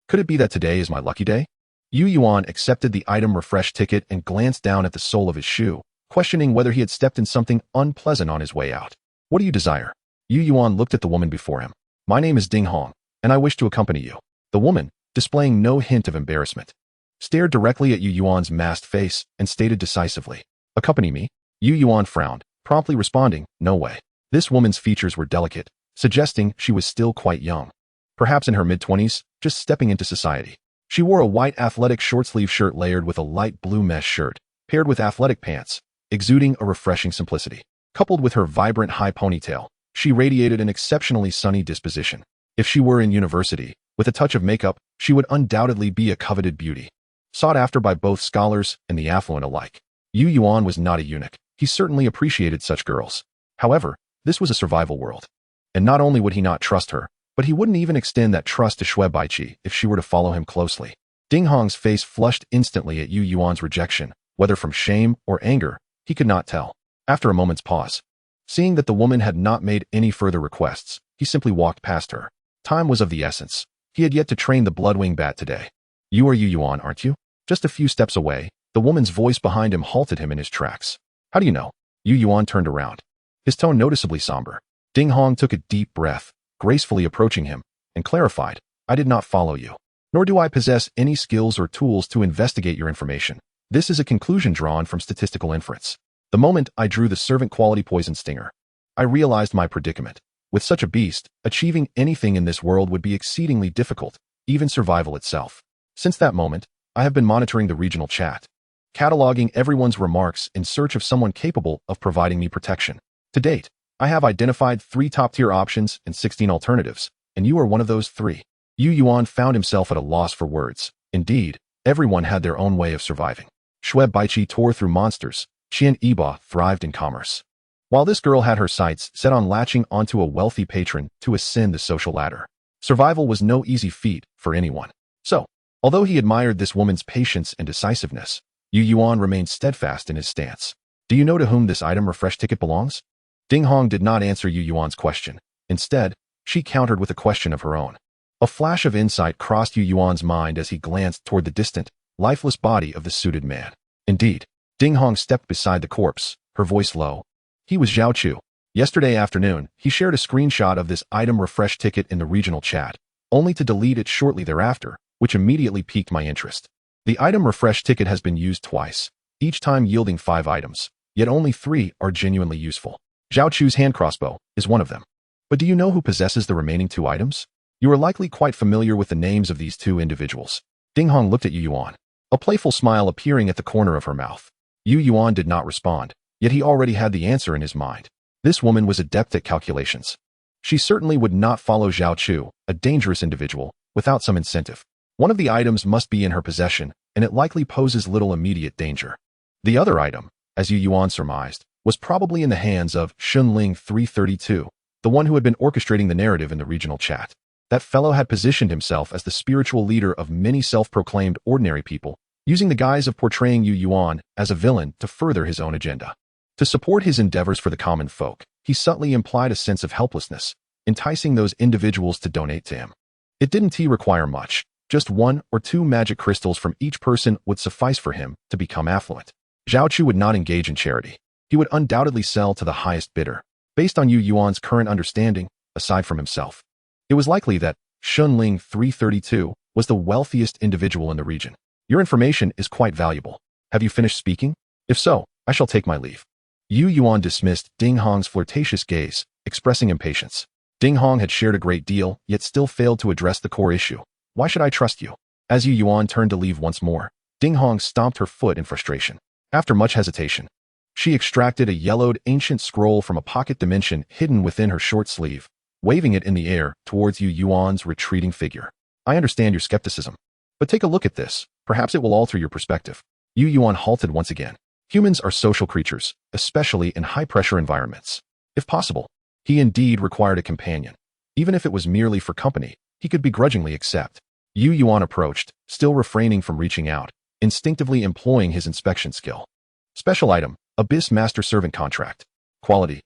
Speaker 1: Could it be that today is my lucky day? Yu Yuan accepted the item refresh ticket and glanced down at the sole of his shoe, questioning whether he had stepped in something unpleasant on his way out. What do you desire? Yu Yuan looked at the woman before him. My name is Ding Hong, and I wish to accompany you. The woman, displaying no hint of embarrassment, stared directly at Yu Yuan's masked face and stated decisively, Accompany me? Yu Yuan frowned, promptly responding, No way. This woman's features were delicate, suggesting she was still quite young. Perhaps in her mid-20s, just stepping into society. She wore a white athletic short-sleeve shirt layered with a light blue mesh shirt, paired with athletic pants, exuding a refreshing simplicity. Coupled with her vibrant high ponytail, she radiated an exceptionally sunny disposition. If she were in university, with a touch of makeup, she would undoubtedly be a coveted beauty, sought after by both scholars and the affluent alike. Yu Yuan was not a eunuch. He certainly appreciated such girls. However, this was a survival world. And not only would he not trust her, but he wouldn't even extend that trust to Shui Baiqi if she were to follow him closely. Ding Hong's face flushed instantly at Yu Yuan's rejection, whether from shame or anger, he could not tell. After a moment's pause, seeing that the woman had not made any further requests, he simply walked past her. Time was of the essence. He had yet to train the Bloodwing Bat today. You are Yu Yuan, aren't you? Just a few steps away, the woman's voice behind him halted him in his tracks. How do you know? Yu Yuan turned around, his tone noticeably somber. Ding Hong took a deep breath, gracefully approaching him, and clarified, I did not follow you. Nor do I possess any skills or tools to investigate your information. This is a conclusion drawn from statistical inference. The moment I drew the servant quality poison stinger, I realized my predicament. With such a beast, achieving anything in this world would be exceedingly difficult, even survival itself. Since that moment, I have been monitoring the regional chat, cataloging everyone's remarks in search of someone capable of providing me protection. To date, I have identified 3 top-tier options and 16 alternatives, and you are one of those 3. Yu Yuan found himself at a loss for words. Indeed, everyone had their own way of surviving. Shui Baichi tore through monsters. Qian Yiba thrived in commerce. While this girl had her sights set on latching onto a wealthy patron to ascend the social ladder. Survival was no easy feat for anyone. So, although he admired this woman's patience and decisiveness, Yu Yuan remained steadfast in his stance. Do you know to whom this item refresh ticket belongs? Ding Hong did not answer Yu Yuan's question. Instead, she countered with a question of her own. A flash of insight crossed Yu Yuan's mind as he glanced toward the distant, lifeless body of the suited man. Indeed, Ding Hong stepped beside the corpse, her voice low. He was Zhao Chu. Yesterday afternoon, he shared a screenshot of this item refresh ticket in the regional chat, only to delete it shortly thereafter, which immediately piqued my interest. The item refresh ticket has been used twice, each time yielding 5 items, yet only 3 are genuinely useful. Zhao Chu's hand crossbow is one of them. But do you know who possesses the remaining 2 items? You are likely quite familiar with the names of these 2 individuals. Ding Hong looked at Yu Yuan, a playful smile appearing at the corner of her mouth. Yu Yuan did not respond, yet he already had the answer in his mind. This woman was adept at calculations. She certainly would not follow Zhao Chu, a dangerous individual, without some incentive. One of the items must be in her possession, and it likely poses little immediate danger. The other item, as Yu Yuan surmised, was probably in the hands of Shunling 332, the one who had been orchestrating the narrative in the regional chat. That fellow had positioned himself as the spiritual leader of many self-proclaimed ordinary people, using the guise of portraying Yu Yuan as a villain to further his own agenda. To support his endeavors for the common folk, he subtly implied a sense of helplessness, enticing those individuals to donate to him. It didn't require much. Just 1 or 2 magic crystals from each person would suffice for him to become affluent. Zhao Chu would not engage in charity. He would undoubtedly sell to the highest bidder. Based on Yu Yuan's current understanding, aside from himself, it was likely that Shunling 332 was the wealthiest individual in the region. Your information is quite valuable. Have you finished speaking? If so, I shall take my leave. Yu Yuan dismissed Ding Hong's flirtatious gaze, expressing impatience. Ding Hong had shared a great deal, yet still failed to address the core issue. Why should I trust you? As Yu Yuan turned to leave once more, Ding Hong stomped her foot in frustration. After much hesitation, she extracted a yellowed ancient scroll from a pocket dimension hidden within her short sleeve, waving it in the air towards Yu Yuan's retreating figure. I understand your skepticism, but take a look at this. Perhaps it will alter your perspective. Yu Yuan halted once again. Humans are social creatures, especially in high-pressure environments. If possible, he indeed required a companion. Even if it was merely for company, he could begrudgingly accept. Yu Yuan approached, still refraining from reaching out, instinctively employing his inspection skill. Special item, Abyss Master Servant Contract. Quality.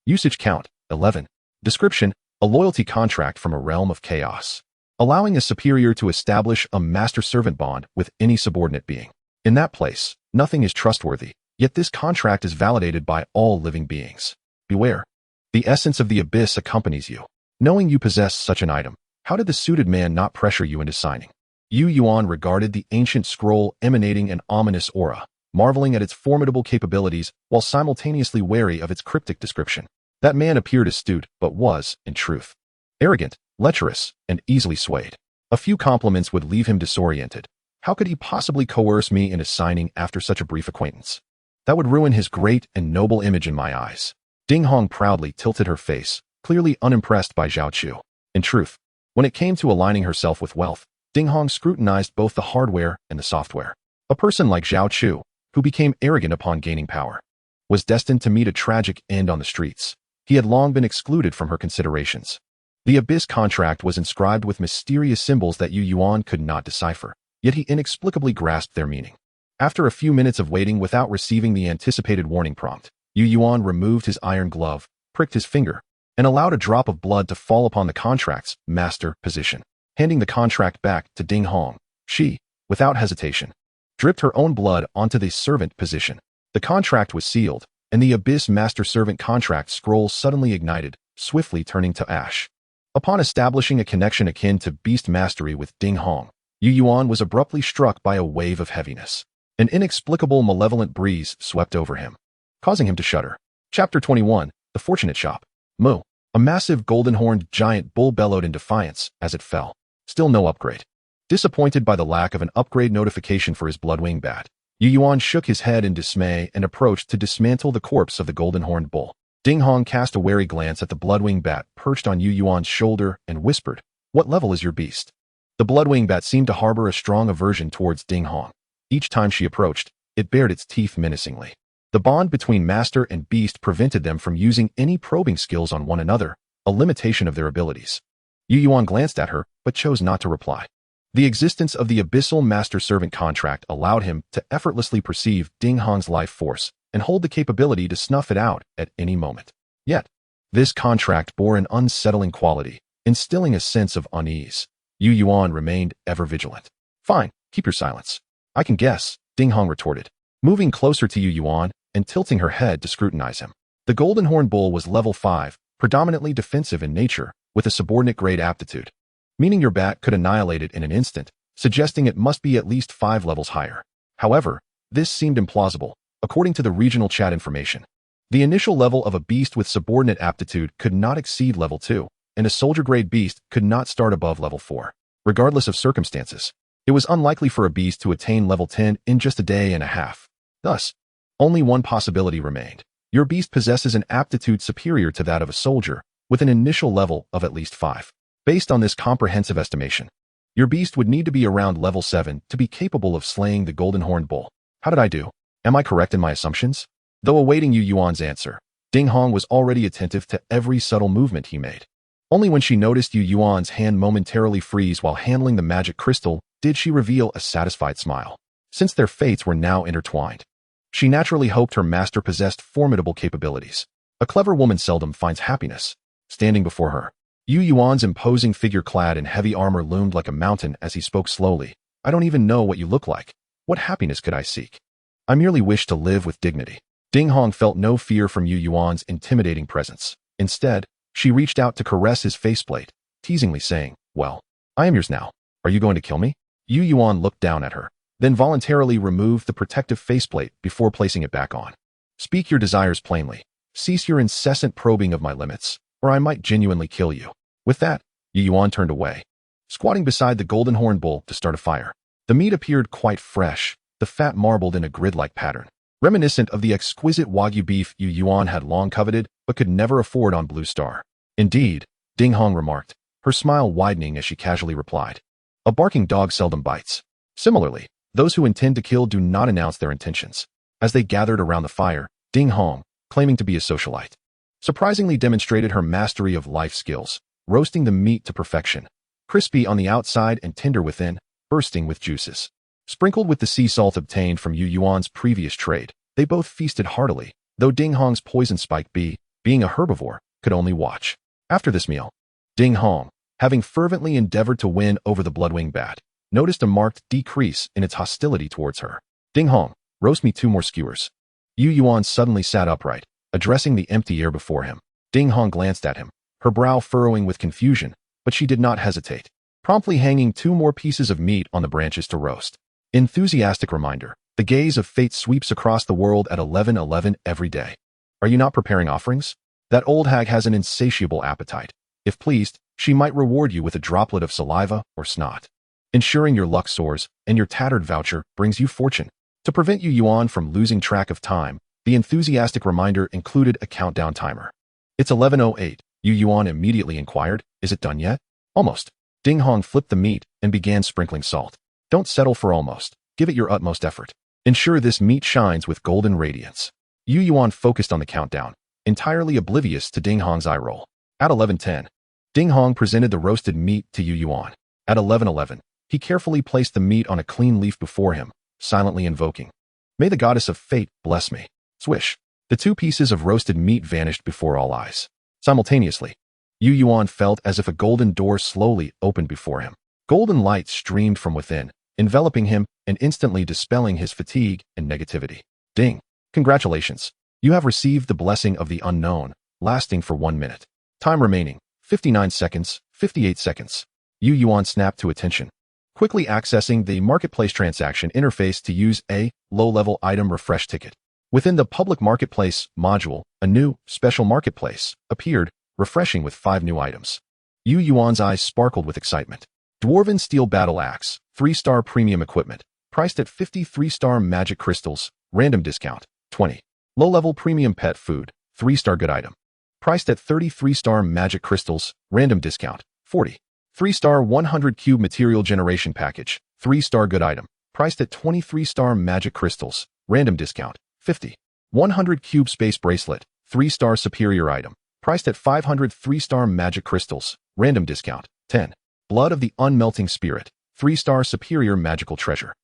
Speaker 1: Usage count, 11. Description, a loyalty contract from a realm of chaos, allowing a superior to establish a master-servant bond with any subordinate being. In that place, nothing is trustworthy, yet this contract is validated by all living beings. Beware. The essence of the abyss accompanies you. Knowing you possess such an item, how did the suited man not pressure you into signing? Yu Yuan regarded the ancient scroll emanating an ominous aura, marveling at its formidable capabilities while simultaneously wary of its cryptic description. That man appeared astute, but was, in truth, arrogant, lecherous, and easily swayed. A few compliments would leave him disoriented. How could he possibly coerce me into signing after such a brief acquaintance? That would ruin his great and noble image in my eyes. Ding Hong proudly tilted her face, clearly unimpressed by Zhao Chu. In truth, when it came to aligning herself with wealth, Ding Hong scrutinized both the hardware and the software. A person like Zhao Chu, who became arrogant upon gaining power, was destined to meet a tragic end on the streets. He had long been excluded from her considerations. The Abyss contract was inscribed with mysterious symbols that Yu Yuan could not decipher, yet he inexplicably grasped their meaning. After a few minutes of waiting without receiving the anticipated warning prompt, Yu Yuan removed his iron glove, pricked his finger, and allowed a drop of blood to fall upon the contract's master position. Handing the contract back to Ding Hong, she, without hesitation, dripped her own blood onto the servant position. The contract was sealed, and the Abyss Master Servant contract scroll suddenly ignited, swiftly turning to ash. Upon establishing a connection akin to beast mastery with Ding Hong, Yu Yuan was abruptly struck by a wave of heaviness. An inexplicable malevolent breeze swept over him, causing him to shudder. Chapter 21, The Fortunate Shop. Moo. A massive golden-horned giant bull bellowed in defiance as it fell. Still no upgrade. Disappointed by the lack of an upgrade notification for his bloodwing bat, Yu Yuan shook his head in dismay and approached to dismantle the corpse of the golden-horned bull. Ding Hong cast a wary glance at the bloodwing bat perched on Yu Yuan's shoulder and whispered, "What level is your beast?" The bloodwing bat seemed to harbor a strong aversion towards Ding Hong. Each time she approached, it bared its teeth menacingly. The bond between master and beast prevented them from using any probing skills on one another, a limitation of their abilities. Yu Yuan glanced at her, but chose not to reply. The existence of the abyssal master-servant contract allowed him to effortlessly perceive Ding Hong's life force and hold the capability to snuff it out at any moment. Yet, this contract bore an unsettling quality, instilling a sense of unease. Yu Yuan remained ever vigilant. Fine, keep your silence. I can guess, Ding Hong retorted, moving closer to Yu Yuan and tilting her head to scrutinize him. The Golden Horn Bull was level 5, predominantly defensive in nature, with a subordinate grade aptitude, meaning your bat could annihilate it in an instant, suggesting it must be at least 5 levels higher. However, this seemed implausible, according to the regional chat information. The initial level of a beast with subordinate aptitude could not exceed level 2, and a soldier-grade beast could not start above level 4. Regardless of circumstances, it was unlikely for a beast to attain level 10 in just a day and a half. Thus, only one possibility remained. Your beast possesses an aptitude superior to that of a soldier, with an initial level of at least 5. Based on this comprehensive estimation, your beast would need to be around level 7 to be capable of slaying the Golden Horn Bull. How did I do? Am I correct in my assumptions? Though awaiting Yu Yuan's answer, Ding Hong was already attentive to every subtle movement he made. Only when she noticed Yu Yuan's hand momentarily freeze while handling the magic crystal did she reveal a satisfied smile. Since their fates were now intertwined, she naturally hoped her master possessed formidable capabilities. A clever woman seldom finds happiness. Standing before her, Yu Yuan's imposing figure clad in heavy armor loomed like a mountain as he spoke slowly. I don't even know what you look like. What happiness could I seek? I merely wish to live with dignity. Ding Hong felt no fear from Yu Yuan's intimidating presence. Instead, she reached out to caress his faceplate, teasingly saying, well, I am yours now. Are you going to kill me? Yu Yuan looked down at her, then voluntarily removed the protective faceplate before placing it back on. Speak your desires plainly. Cease your incessant probing of my limits, or I might genuinely kill you. With that, Yu Yuan turned away, squatting beside the Golden Horn Bull to start a fire. The meat appeared quite fresh, the fat marbled in a grid-like pattern, reminiscent of the exquisite Wagyu beef Yu Yuan had long coveted but could never afford on Blue Star. Indeed, Ding Hong remarked, her smile widening as she casually replied, a barking dog seldom bites. Similarly, those who intend to kill do not announce their intentions. As they gathered around the fire, Ding Hong, claiming to be a socialite, surprisingly demonstrated her mastery of life skills, roasting the meat to perfection, crispy on the outside and tender within, bursting with juices. Sprinkled with the sea salt obtained from Yu Yuan's previous trade, they both feasted heartily, though Ding Hong's poison spike bee, being a herbivore, could only watch. After this meal, Ding Hong, having fervently endeavored to win over the bloodwing bat, noticed a marked decrease in its hostility towards her. Ding Hong, roast me 2 more skewers. Yu Yuan suddenly sat upright, addressing the empty air before him. Ding Hong glanced at him, her brow furrowing with confusion, but she did not hesitate, promptly hanging 2 more pieces of meat on the branches to roast. Enthusiastic reminder, the gaze of fate sweeps across the world at 11:11 every day. Are you not preparing offerings? That old hag has an insatiable appetite. If pleased, she might reward you with a droplet of saliva or snot, ensuring your luck soars and your tattered voucher brings you fortune. To prevent Yu Yuan from losing track of time, the enthusiastic reminder included a countdown timer. It's 11:08, Yu Yuan immediately inquired, is it done yet? Almost. Ding Hong flipped the meat and began sprinkling salt. Don't settle for almost. Give it your utmost effort. Ensure this meat shines with golden radiance. Yu Yuan focused on the countdown, entirely oblivious to Ding Hong's eye roll. At 11:10, Ding Hong presented the roasted meat to Yu Yuan. At 11:11, he carefully placed the meat on a clean leaf before him, silently invoking, may the goddess of fate bless me. Swish. The 2 pieces of roasted meat vanished before all eyes. Simultaneously, Yu Yuan felt as if a golden door slowly opened before him. Golden light streamed from within, enveloping him and instantly dispelling his fatigue and negativity. Ding. Congratulations. You have received the blessing of the unknown, lasting for 1 minute. Time remaining, 59 seconds, 58 seconds. Yu Yuan snapped to attention, quickly accessing the marketplace transaction interface to use a low-level item refresh ticket. Within the public marketplace module, a new special marketplace appeared, refreshing with 5 new items. Yu Yuan's eyes sparkled with excitement. Dwarven Steel Battle Axe, 3-star premium equipment, priced at 53-star magic crystals, random discount, 20. Low-level premium pet food, 3-star good item, priced at 33-star magic crystals, random discount, 40. 3-star 100 cube material generation package. 3-star good item. Priced at 23-star magic crystals. Random discount. 50. 100 cube space bracelet. 3-star superior item. Priced at 500 3-star magic crystals. Random discount. 10. Blood of the unmelting spirit. 3-star superior magical treasure.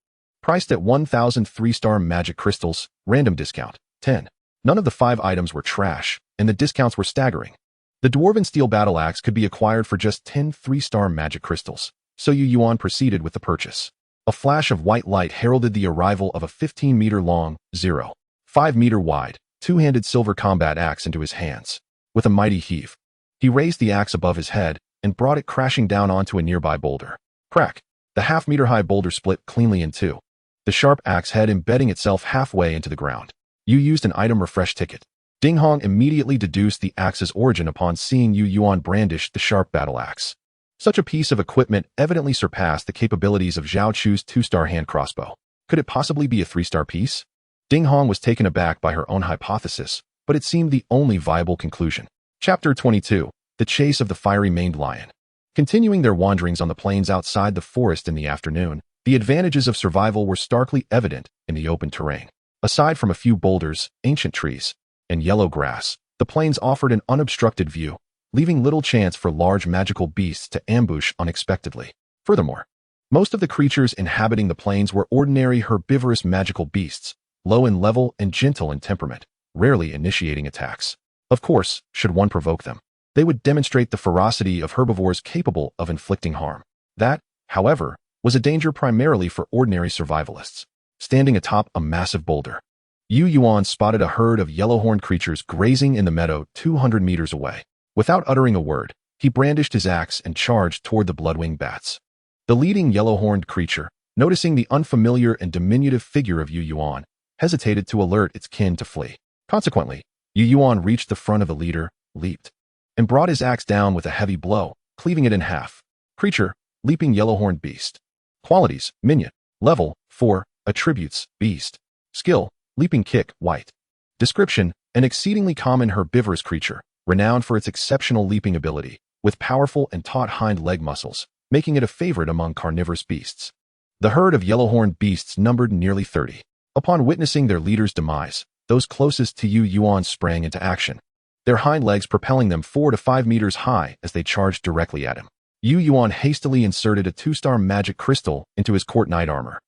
Speaker 1: Priced at 1,000 3-star magic crystals. Random discount. 10. None of the 5 items were trash, and the discounts were staggering. The Dwarven Steel Battle Axe could be acquired for just 10 3-star magic crystals, so Yuan proceeded with the purchase. A flash of white light heralded the arrival of a 15-meter-long, 0.5-meter-wide, two-handed silver combat axe into his hands. With a mighty heave, he raised the axe above his head and brought it crashing down onto a nearby boulder. Crack! The half-meter-high boulder split cleanly in two, the sharp axe head embedding itself halfway into the ground. You used an item refresh ticket. Ding Hong immediately deduced the axe's origin upon seeing Yuan brandish the sharp battle axe. Such a piece of equipment evidently surpassed the capabilities of Zhao Chu's 2-star hand crossbow. Could it possibly be a 3-star piece? Ding Hong was taken aback by her own hypothesis, but it seemed the only viable conclusion. Chapter 22. The Chase of the Fiery-Maned Lion. Continuing their wanderings on the plains outside the forest in the afternoon, the advantages of survival were starkly evident in the open terrain. Aside from a few boulders, ancient trees, and yellow grass, the plains offered an unobstructed view, leaving little chance for large magical beasts to ambush unexpectedly. Furthermore, most of the creatures inhabiting the plains were ordinary herbivorous magical beasts, low in level and gentle in temperament, rarely initiating attacks. Of course, should one provoke them, they would demonstrate the ferocity of herbivores capable of inflicting harm. That, however, was a danger primarily for ordinary survivalists. Standing atop a massive boulder, Yuan spotted a herd of yellow-horned creatures grazing in the meadow 200 meters away. Without uttering a word, he brandished his axe and charged toward the bloodwing bats. The leading yellow-horned creature, noticing the unfamiliar and diminutive figure of Yuan, hesitated to alert its kin to flee. Consequently, Yuan reached the front of the leader, leaped, and brought his axe down with a heavy blow, cleaving it in half. Creature, leaping yellow-horned beast. Qualities, minion. Level, 4. Attributes, beast. Skill, leaping kick, white. Description, an exceedingly common herbivorous creature, renowned for its exceptional leaping ability, with powerful and taut hind leg muscles, making it a favorite among carnivorous beasts. The herd of yellow-horned beasts numbered nearly 30. Upon witnessing their leader's demise, those closest to Yuan sprang into action, their hind legs propelling them 4 to 5 meters high as they charged directly at him. Yuan hastily inserted a 2-star magic crystal into his court knight armor.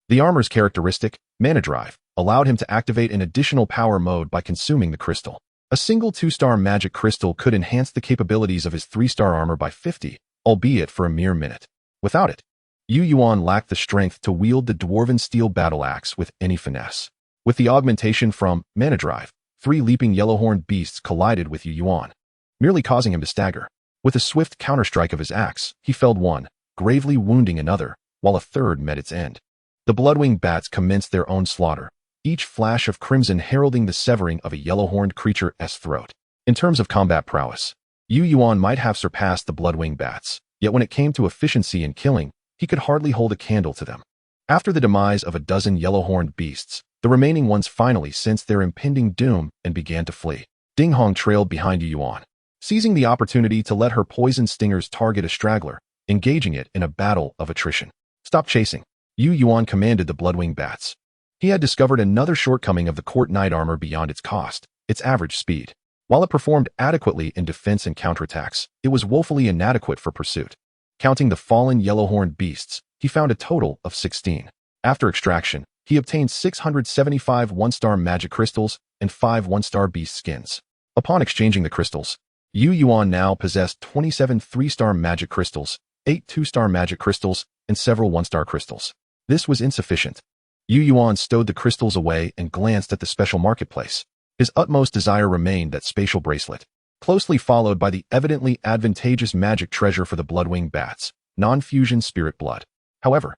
Speaker 1: The armor's characteristic, Mana Drive, allowed him to activate an additional power mode by consuming the crystal. A single 2-star magic crystal could enhance the capabilities of his 3-star armor by 50, albeit for a mere minute. Without it, Yuan lacked the strength to wield the Dwarven Steel Battle Axe with any finesse. With the augmentation from Mana Drive, 3 leaping yellow-horned beasts collided with Yuan, merely causing him to stagger. With a swift counterstrike of his axe, he felled one, gravely wounding another, while a third met its end. The bloodwing bats commenced their own slaughter, each flash of crimson heralding the severing of a yellow-horned creature's throat. In terms of combat prowess, Yuan might have surpassed the bloodwing bats, yet when it came to efficiency in killing, he could hardly hold a candle to them. After the demise of a dozen yellow-horned beasts, the remaining ones finally sensed their impending doom and began to flee. Ding Hong trailed behind Yuan, seizing the opportunity to let her poison stingers target a straggler, engaging it in a battle of attrition. Stop chasing, Yuan commanded the bloodwing bats. He had discovered another shortcoming of the court knight armor beyond its cost, its average speed. While it performed adequately in defense and counterattacks, it was woefully inadequate for pursuit. Counting the fallen yellow-horned beasts, he found a total of 16. After extraction, he obtained 675 1-star magic crystals and 5 1-star beast skins. Upon exchanging the crystals, Yuan now possessed 27 3-star magic crystals, 8 2-star magic crystals, and several 1-star crystals. This was insufficient. Yuan stowed the crystals away and glanced at the special marketplace. His utmost desire remained that spatial bracelet, closely followed by the evidently advantageous magic treasure for the bloodwing bats, non-fusion spirit blood. However,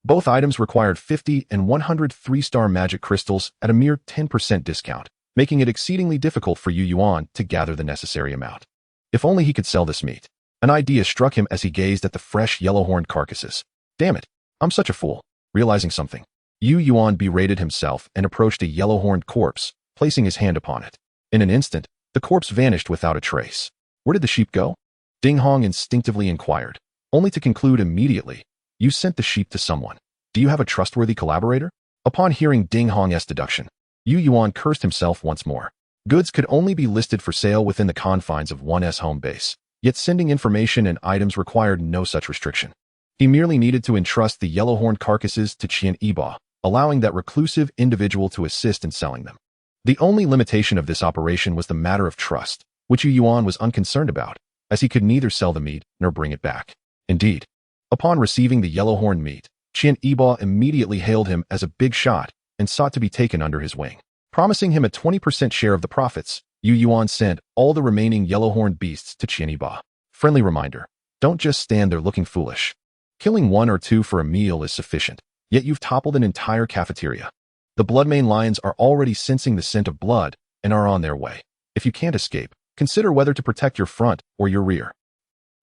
Speaker 1: both items required 50 and 100 3-star magic crystals at a mere 10% discount, making it exceedingly difficult for Yuan to gather the necessary amount. If only he could sell this meat. An idea struck him as he gazed at the fresh yellow-horned carcasses. Damn it, I'm such a fool. Realizing something, Yuan berated himself and approached a yellow-horned corpse, placing his hand upon it. In an instant, the corpse vanished without a trace. Where did the sheep go? Ding Hong instinctively inquired. only to conclude immediately, "You sent the sheep to someone. Do you have a trustworthy collaborator?" Upon hearing Ding Hong's deduction, Yu Yuan cursed himself once more. Goods could only be listed for sale within the confines of one's home base, yet sending information and items required no such restriction. He merely needed to entrust the yellow-horned carcasses to Qian Yiba, allowing that reclusive individual to assist in selling them. The only limitation of this operation was the matter of trust, which Yu Yuan was unconcerned about, as he could neither sell the meat nor bring it back. Indeed, upon receiving the yellow-horned meat, Qian Yiba immediately hailed him as a big shot and sought to be taken under his wing. Promising him a 20% share of the profits, Yu Yuan sent all the remaining yellow-horned beasts to Qian Yiba. Friendly reminder, don't just stand there looking foolish. Killing one or two for a meal is sufficient, yet you've toppled an entire cafeteria. The bloodmane lions are already sensing the scent of blood and are on their way. If you can't escape, consider whether to protect your front or your rear.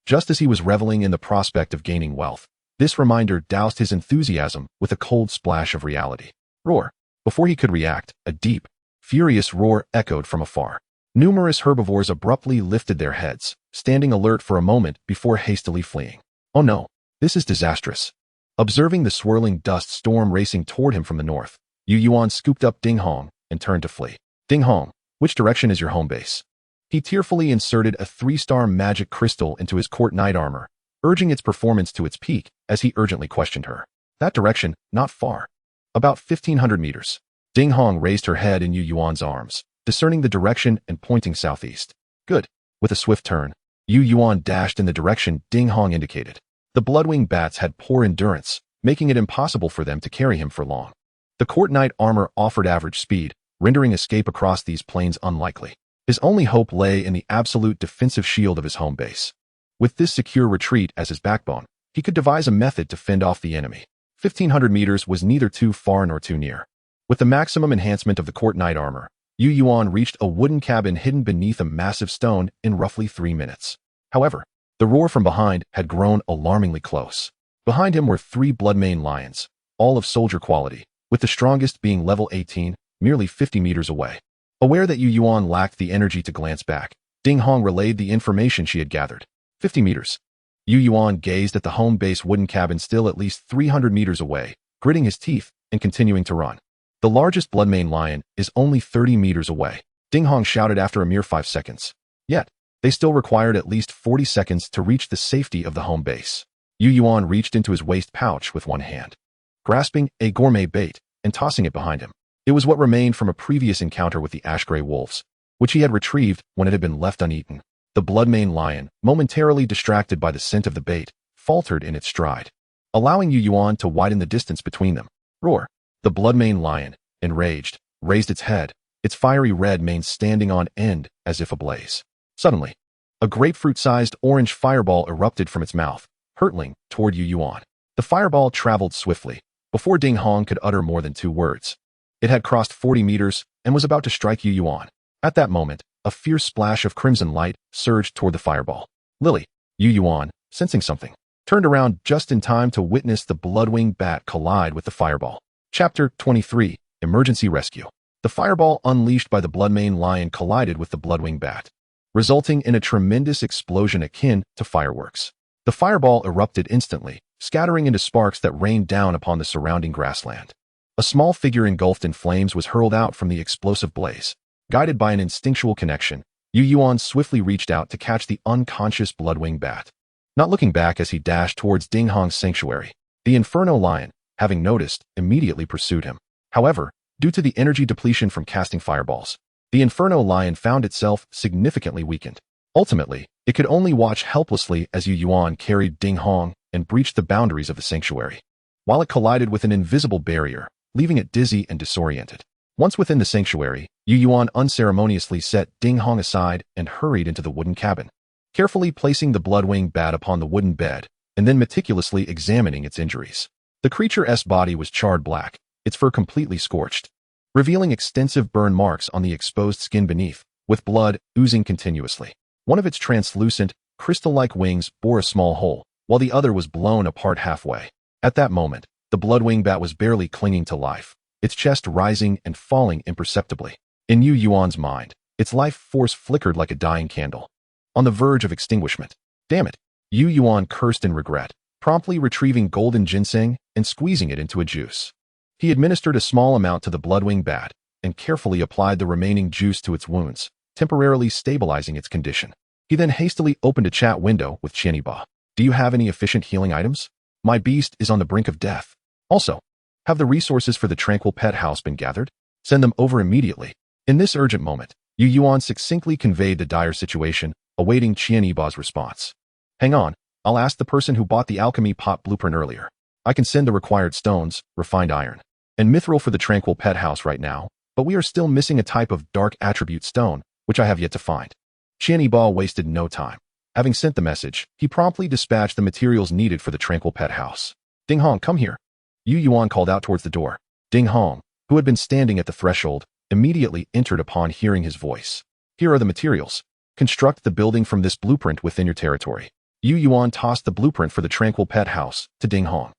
Speaker 1: Just as he was reveling in the prospect of gaining wealth, this reminder doused his enthusiasm with a cold splash of reality. Roar! Before he could react, a deep, furious roar echoed from afar. Numerous herbivores abruptly lifted their heads, standing alert for a moment before hastily fleeing. Oh no, this is disastrous. Observing the swirling dust storm racing toward him from the north, Yu Yuan scooped up Ding Hong and turned to flee. Ding Hong, which direction is your home base? He tearfully inserted a 3-star magic crystal into his court knight armor, urging its performance to its peak as he urgently questioned her. That direction, not far. About 1,500 meters. Ding Hong raised her head in Yu Yuan's arms, discerning the direction and pointing southeast. Good. With a swift turn, Yu Yuan dashed in the direction Ding Hong indicated. The bloodwing bats had poor endurance, making it impossible for them to carry him for long. The court knight armor offered average speed, rendering escape across these plains unlikely. His only hope lay in the absolute defensive shield of his home base. With this secure retreat as his backbone, he could devise a method to fend off the enemy. 1,500 meters was neither too far nor too near. With the maximum enhancement of the court knight armor, Yu Yuan reached a wooden cabin hidden beneath a massive stone in roughly 3 minutes. However, the roar from behind had grown alarmingly close. Behind him were 3 bloodmane lions, all of soldier quality, with the strongest being level 18, merely 50 meters away. Aware that Yu Yuan lacked the energy to glance back, Ding Hong relayed the information she had gathered. 50 meters. Yu Yuan gazed at the home base wooden cabin still at least 300 meters away, gritting his teeth and continuing to run. The largest bloodmane lion is only 30 meters away, Ding Hong shouted after a mere 5 seconds. Yet, they still required at least 40 seconds to reach the safety of the home base. Yu Yuan reached into his waist pouch with one hand, grasping a gourmet bait and tossing it behind him. It was what remained from a previous encounter with the ash-gray wolves, which he had retrieved when it had been left uneaten. The bloodmane lion, momentarily distracted by the scent of the bait, faltered in its stride, allowing Yu Yuan to widen the distance between them. Roar! The bloodmane lion, enraged, raised its head, its fiery red mane standing on end as if ablaze. Suddenly, a grapefruit-sized orange fireball erupted from its mouth, hurtling toward Yu Yuan. The fireball traveled swiftly, before Ding Hong could utter more than 2 words. It had crossed 40 meters and was about to strike Yu Yuan. At that moment, a fierce splash of crimson light surged toward the fireball. Lily, Yu Yuan, sensing something, turned around just in time to witness the bloodwing bat collide with the fireball. Chapter 23, Emergency Rescue. The fireball unleashed by the bloodmane lion collided with the bloodwing bat, resulting in a tremendous explosion akin to fireworks. The fireball erupted instantly, scattering into sparks that rained down upon the surrounding grassland. A small figure engulfed in flames was hurled out from the explosive blaze. Guided by an instinctual connection, Yu Yuan swiftly reached out to catch the unconscious bloodwing bat. Not looking back as he dashed towards Ding Hong's sanctuary, the Inferno lion, having noticed, immediately pursued him. However, due to the energy depletion from casting fireballs, the Inferno lion found itself significantly weakened. Ultimately, it could only watch helplessly as Yu Yuan carried Ding Hong and breached the boundaries of the sanctuary, while it collided with an invisible barrier, leaving it dizzy and disoriented. Once within the sanctuary, Yu Yuan unceremoniously set Ding Hong aside and hurried into the wooden cabin, carefully placing the bloodwing bat upon the wooden bed, and then meticulously examining its injuries. The creature's body was charred black, its fur completely scorched, revealing extensive burn marks on the exposed skin beneath, with blood oozing continuously. One of its translucent, crystal-like wings bore a small hole, while the other was blown apart halfway. At that moment, the bloodwing bat was barely clinging to life, its chest rising and falling imperceptibly. In Yu Yuan's mind, its life force flickered like a dying candle, on the verge of extinguishment. Damn it! Yu Yuan cursed in regret, promptly retrieving golden ginseng and squeezing it into a juice. He administered a small amount to the bloodwing bat and carefully applied the remaining juice to its wounds, temporarily stabilizing its condition. He then hastily opened a chat window with Qianiba. Do you have any efficient healing items? My beast is on the brink of death. Also, have the resources for the tranquil pet house been gathered? Send them over immediately. In this urgent moment, Yu Yuan succinctly conveyed the dire situation, awaiting Qianiba's response. Hang on, I'll ask the person who bought the alchemy pot blueprint earlier. I can send the required stones, refined iron, and mithril for the tranquil pet house right now, but we are still missing a type of dark attribute stone, which I have yet to find. Qianiba wasted no time. Having sent the message, he promptly dispatched the materials needed for the tranquil pet house. Ding Hong, come here. Yu Yuan called out towards the door. Ding Hong, who had been standing at the threshold, immediately entered upon hearing his voice. Here are the materials. Construct the building from this blueprint within your territory. Yu Yuan tossed the blueprint for the tranquil pet house to Ding Hong,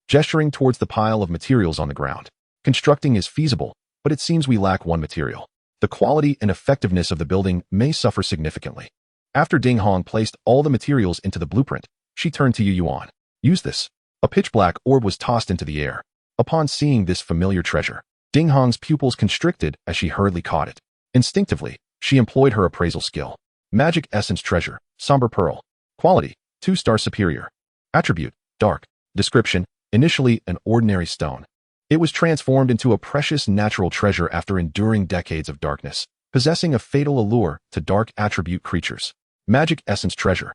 Speaker 1: gesturing towards the pile of materials on the ground. Constructing is feasible, but it seems we lack one material. The quality and effectiveness of the building may suffer significantly. After Ding Hong placed all the materials into the blueprint, she turned to Yu Yuan. Use this. A pitch-black orb was tossed into the air. Upon seeing this familiar treasure, Ding Hong's pupils constricted as she hurriedly caught it. Instinctively, she employed her appraisal skill. Magic Essence Treasure, Somber Pearl. Quality, 2-star superior. Attribute, dark. Description, initially an ordinary stone. It was transformed into a precious natural treasure after enduring decades of darkness, possessing a fatal allure to dark attribute creatures. Magic Essence Treasure.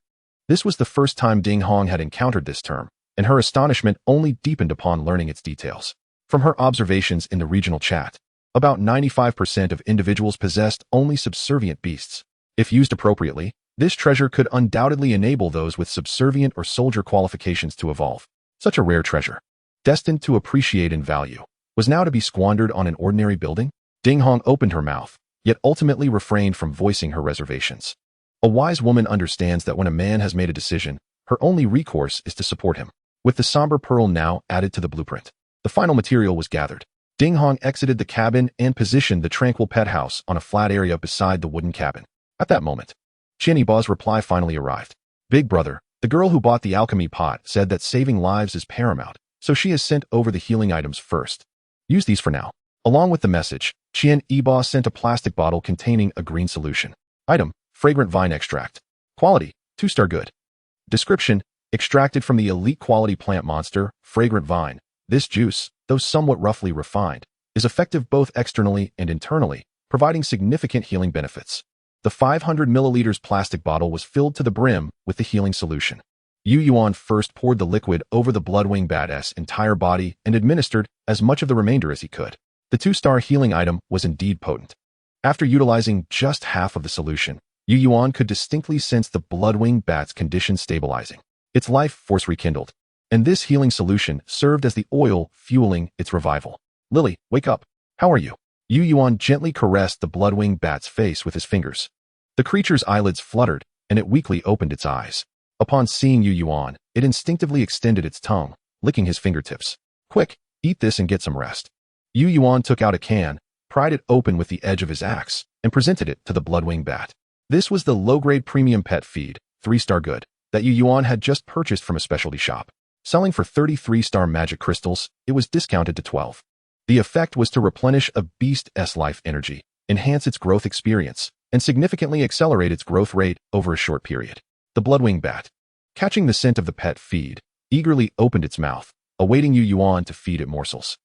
Speaker 1: This was the first time Ding Hong had encountered this term, and her astonishment only deepened upon learning its details. From her observations in the regional chat, about 95% of individuals possessed only subservient beasts. If used appropriately, this treasure could undoubtedly enable those with subservient or soldier qualifications to evolve. Such a rare treasure, destined to appreciate in value, was now to be squandered on an ordinary building? Ding Hong opened her mouth, yet ultimately refrained from voicing her reservations. A wise woman understands that when a man has made a decision, her only recourse is to support him. With the somber pearl now added to the blueprint, the final material was gathered. Ding Hong exited the cabin and positioned the tranquil pet house on a flat area beside the wooden cabin. At that moment, Qianiba's reply finally arrived. Big brother, the girl who bought the alchemy pot said that saving lives is paramount, so she has sent over the healing items first. Use these for now. Along with the message, Qianiba sent a plastic bottle containing a green solution. Item, fragrant vine extract. Quality, 2-star good. Description, extracted from the elite quality plant monster, fragrant vine. This juice, though somewhat roughly refined, is effective both externally and internally, providing significant healing benefits. The 500 milliliters plastic bottle was filled to the brim with the healing solution. Yu Yuan first poured the liquid over the bloodwing bat's entire body and administered as much of the remainder as he could. The 2-star healing item was indeed potent. After utilizing just half of the solution, Yu Yuan could distinctly sense the bloodwing bat's condition stabilizing. Its life force rekindled, and this healing solution served as the oil fueling its revival. Lily, wake up. How are you? Yu Yuan gently caressed the bloodwing bat's face with his fingers. The creature's eyelids fluttered, and it weakly opened its eyes. Upon seeing Yu Yuan, it instinctively extended its tongue, licking his fingertips. Quick, eat this and get some rest. Yu Yuan took out a can, pried it open with the edge of his axe, and presented it to the bloodwing bat. This was the low-grade premium pet feed, 3-star good, that Yu Yuan had just purchased from a specialty shop. Selling for 33-star magic crystals, it was discounted to 12. The effect was to replenish a beast's life energy, enhance its growth experience, and significantly accelerate its growth rate over a short period. The bloodwing bat, catching the scent of the pet feed, eagerly opened its mouth, awaiting Yu Yuan to feed it morsels.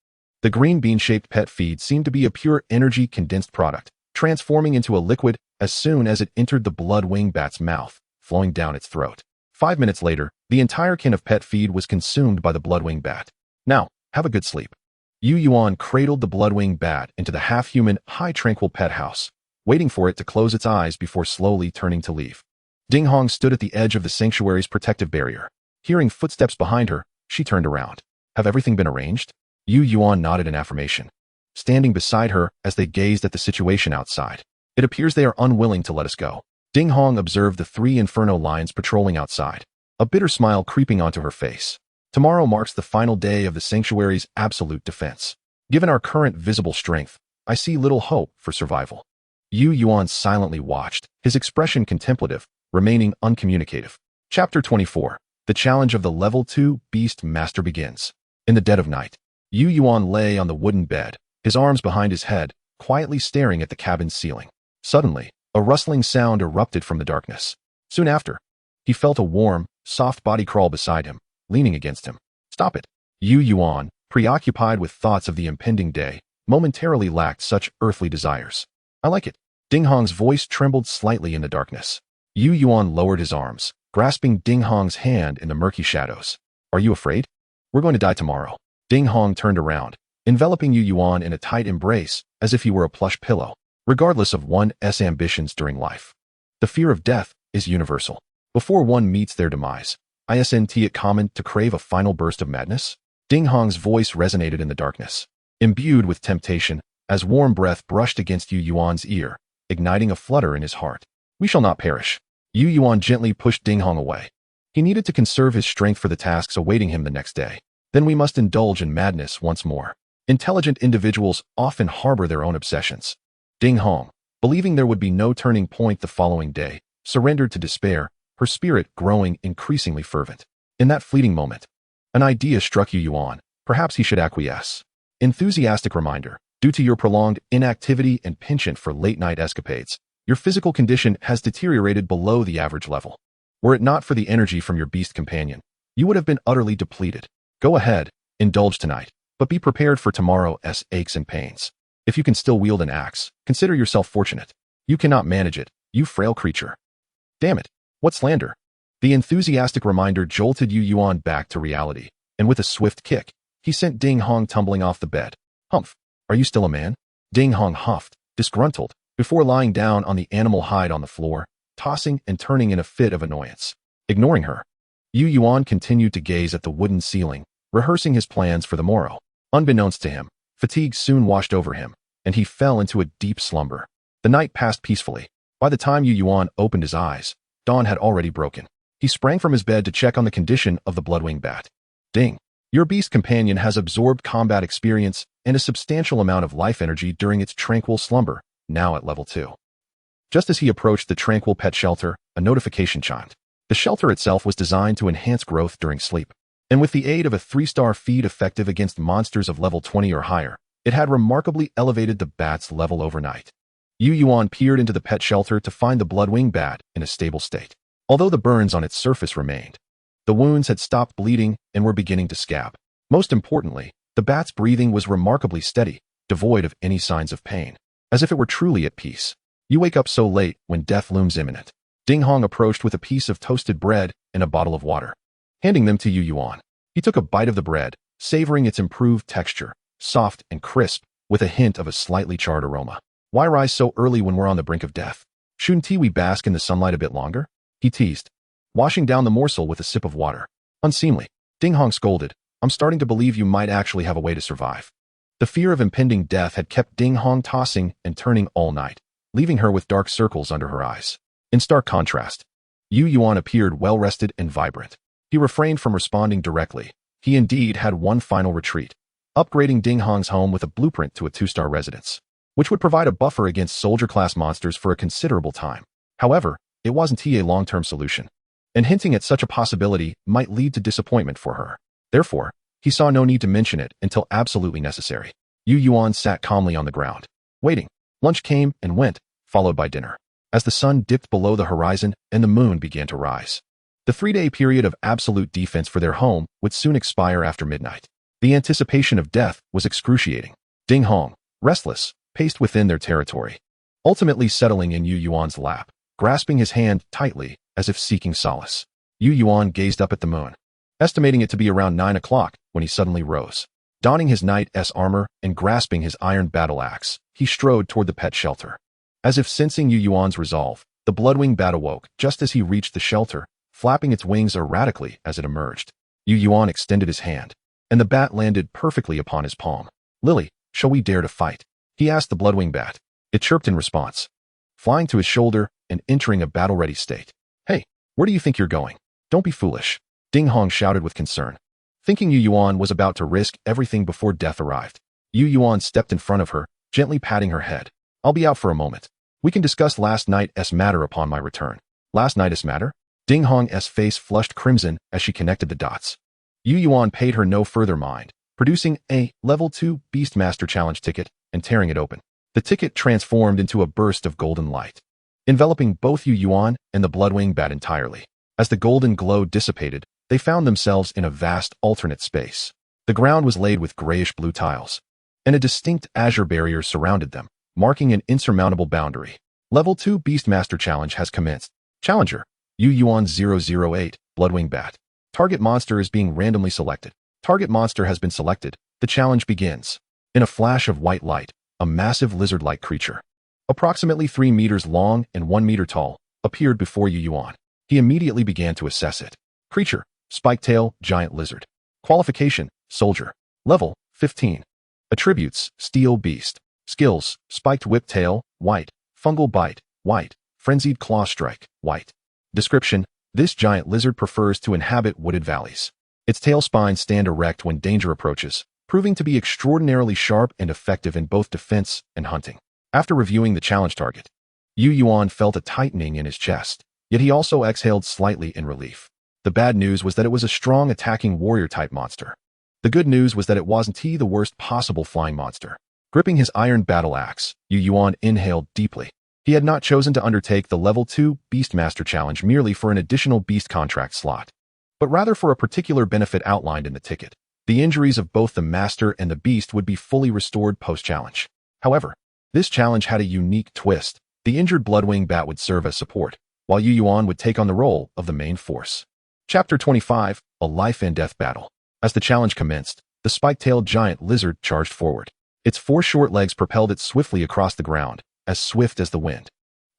Speaker 1: The green bean-shaped pet feed seemed to be a pure energy condensed product, transforming into a liquid as soon as it entered the bloodwing bat's mouth, flowing down its throat. 5 minutes later, the entire can of pet feed was consumed by the bloodwing bat. Now, have a good sleep. Yu Yuan cradled the bloodwing bat into the half-human, high-tranquil pet house, waiting for it to close its eyes before slowly turning to leave. Ding Hong stood at the edge of the sanctuary's protective barrier. Hearing footsteps behind her, she turned around. Have everything been arranged? Yu Yuan nodded in affirmation, standing beside her as they gazed at the situation outside. It appears they are unwilling to let us go. Ding Hong observed the 3 inferno lions patrolling outside, a bitter smile creeping onto her face. Tomorrow marks the final day of the sanctuary's absolute defense. Given our current visible strength, I see little hope for survival. Yu Yuan silently watched, his expression contemplative, remaining uncommunicative. Chapter 24. The challenge of the Level 2 Beast Master begins. In the dead of night, Yuan lay on the wooden bed, his arms behind his head, quietly staring at the cabin's ceiling. Suddenly, a rustling sound erupted from the darkness. Soon after, he felt a warm, soft body crawl beside him, leaning against him. Stop it. Yuan, preoccupied with thoughts of the impending day, momentarily lacked such earthly desires. I like it. Ding Hong's voice trembled slightly in the darkness. Yuan lowered his arms, grasping Ding Hong's hand in the murky shadows. Are you afraid? We're going to die tomorrow. Ding Hong turned around, enveloping Yuan in a tight embrace, as if he were a plush pillow. Regardless of one's ambitions during life, the fear of death is universal. Before one meets their demise, isn't it common to crave a final burst of madness? Ding Hong's voice resonated in the darkness, imbued with temptation, as warm breath brushed against Yuan's ear, igniting a flutter in his heart. We shall not perish. Yuan gently pushed Ding Hong away. He needed to conserve his strength for the tasks awaiting him the next day. Then we must indulge in madness once more. Intelligent individuals often harbor their own obsessions. Ding Hong, believing there would be no turning point the following day, surrendered to despair, her spirit growing increasingly fervent. In that fleeting moment, an idea struck Yuan. Perhaps he should acquiesce. Enthusiastic reminder, due to your prolonged inactivity and penchant for late-night escapades, your physical condition has deteriorated below the average level. Were it not for the energy from your beast companion, you would have been utterly depleted. Go ahead, indulge tonight, but be prepared for tomorrow's aches and pains. If you can still wield an axe, consider yourself fortunate. You cannot manage it, you frail creature. Damn it, what slander? The enthusiastic reminder jolted Yuan back to reality, and with a swift kick, he sent Ding Hong tumbling off the bed. Humph, are you still a man? Ding Hong huffed, disgruntled, before lying down on the animal hide on the floor, tossing and turning in a fit of annoyance. Ignoring her, Yuan continued to gaze at the wooden ceiling, rehearsing his plans for the morrow. Unbeknownst to him, fatigue soon washed over him, and he fell into a deep slumber. The night passed peacefully. By the time Yuan opened his eyes, dawn had already broken. He sprang from his bed to check on the condition of the bloodwing bat. Ding. Your beast companion has absorbed combat experience and a substantial amount of life energy during its tranquil slumber, now at level 2. Just as he approached the tranquil pet shelter, a notification chimed. The shelter itself was designed to enhance growth during sleep, and with the aid of a 3-star feed effective against monsters of level 20 or higher, it had remarkably elevated the bat's level overnight. Yuan peered into the pet shelter to find the bloodwing bat in a stable state. Although the burns on its surface remained, the wounds had stopped bleeding and were beginning to scab. Most importantly, the bat's breathing was remarkably steady, devoid of any signs of pain, as if it were truly at peace. You wake up so late when death looms imminent. Ding Hong approached with a piece of toasted bread and a bottle of water, handing them to Yuan. He took a bite of the bread, savoring its improved texture, soft and crisp, with a hint of a slightly charred aroma. Why rise so early when we're on the brink of death? Shouldn't we bask in the sunlight a bit longer? He teased, washing down the morsel with a sip of water. Unseemly. Ding Hong scolded. I'm starting to believe you might actually have a way to survive. The fear of impending death had kept Ding Hong tossing and turning all night, leaving her with dark circles under her eyes. In stark contrast, Yuan appeared well-rested and vibrant. He refrained from responding directly. He indeed had one final retreat, upgrading Ding Hong's home with a blueprint to a 2-star residence, which would provide a buffer against soldier-class monsters for a considerable time. However, it wasn't a long-term solution, and hinting at such a possibility might lead to disappointment for her. Therefore, he saw no need to mention it until absolutely necessary. Yuan sat calmly on the ground, waiting. Lunch came and went, followed by dinner, as the sun dipped below the horizon and the moon began to rise. The 3-day period of absolute defense for their home would soon expire after midnight. The anticipation of death was excruciating. Ding Hong, restless, paced within their territory, ultimately settling in Yuan's lap, grasping his hand tightly as if seeking solace. Yuan gazed up at the moon, estimating it to be around 9 o'clock when he suddenly rose. Donning his knight's armor and grasping his iron battle axe, he strode toward the pet shelter. As if sensing Yuan's resolve, the bloodwing bat awoke just as he reached the shelter, flapping its wings erratically as it emerged. Yuan extended his hand, and the bat landed perfectly upon his palm. Lily, shall we dare to fight? He asked the bloodwing bat. It chirped in response, flying to his shoulder and entering a battle-ready state. Hey, where do you think you're going? Don't be foolish. Ding Hong shouted with concern, thinking Yuan was about to risk everything before death arrived. Yuan stepped in front of her, gently patting her head. I'll be out for a moment. We can discuss last night's matter upon my return. Last night's matter? Ding Hong's face flushed crimson as she connected the dots. Yu Yuan paid her no further mind, producing a Level 2 Beastmaster Challenge ticket and tearing it open. The ticket transformed into a burst of golden light, enveloping both Yu Yuan and the Bloodwing Bat entirely. As the golden glow dissipated, they found themselves in a vast alternate space. The ground was laid with grayish-blue tiles, and a distinct azure barrier surrounded them, marking an insurmountable boundary. Level 2 Beastmaster Challenge has commenced. Challenger, Yu Yuan 008, Bloodwing Bat. Target monster is being randomly selected. Target monster has been selected. The challenge begins. In a flash of white light, a massive lizard-like creature, approximately 3 meters long and 1 meter tall, appeared before Yu Yuan. He immediately began to assess it. Creature, spike-tail, giant lizard. Qualification, soldier. Level, 15. Attributes, steel beast. Skills, spiked whip tail, white. Fungal bite, white. Frenzied claw strike, white. Description, this giant lizard prefers to inhabit wooded valleys. Its tail spines stand erect when danger approaches, proving to be extraordinarily sharp and effective in both defense and hunting. After reviewing the challenge target, Yu Yuan felt a tightening in his chest, yet he also exhaled slightly in relief. The bad news was that it was a strong attacking warrior-type monster. The good news was that it wasn't the worst possible flying monster. Gripping his iron battle axe, Yu Yuan inhaled deeply. He had not chosen to undertake the Level 2 Beastmaster Challenge merely for an additional beast contract slot, but rather for a particular benefit outlined in the ticket. The injuries of both the master and the beast would be fully restored post-challenge. However, this challenge had a unique twist. The injured Bloodwing Bat would serve as support, while Yu Yuan would take on the role of the main force. Chapter 25, A Life and Death Battle. As the challenge commenced, the spike-tailed giant lizard charged forward. Its 4 short legs propelled it swiftly across the ground, as swift as the wind.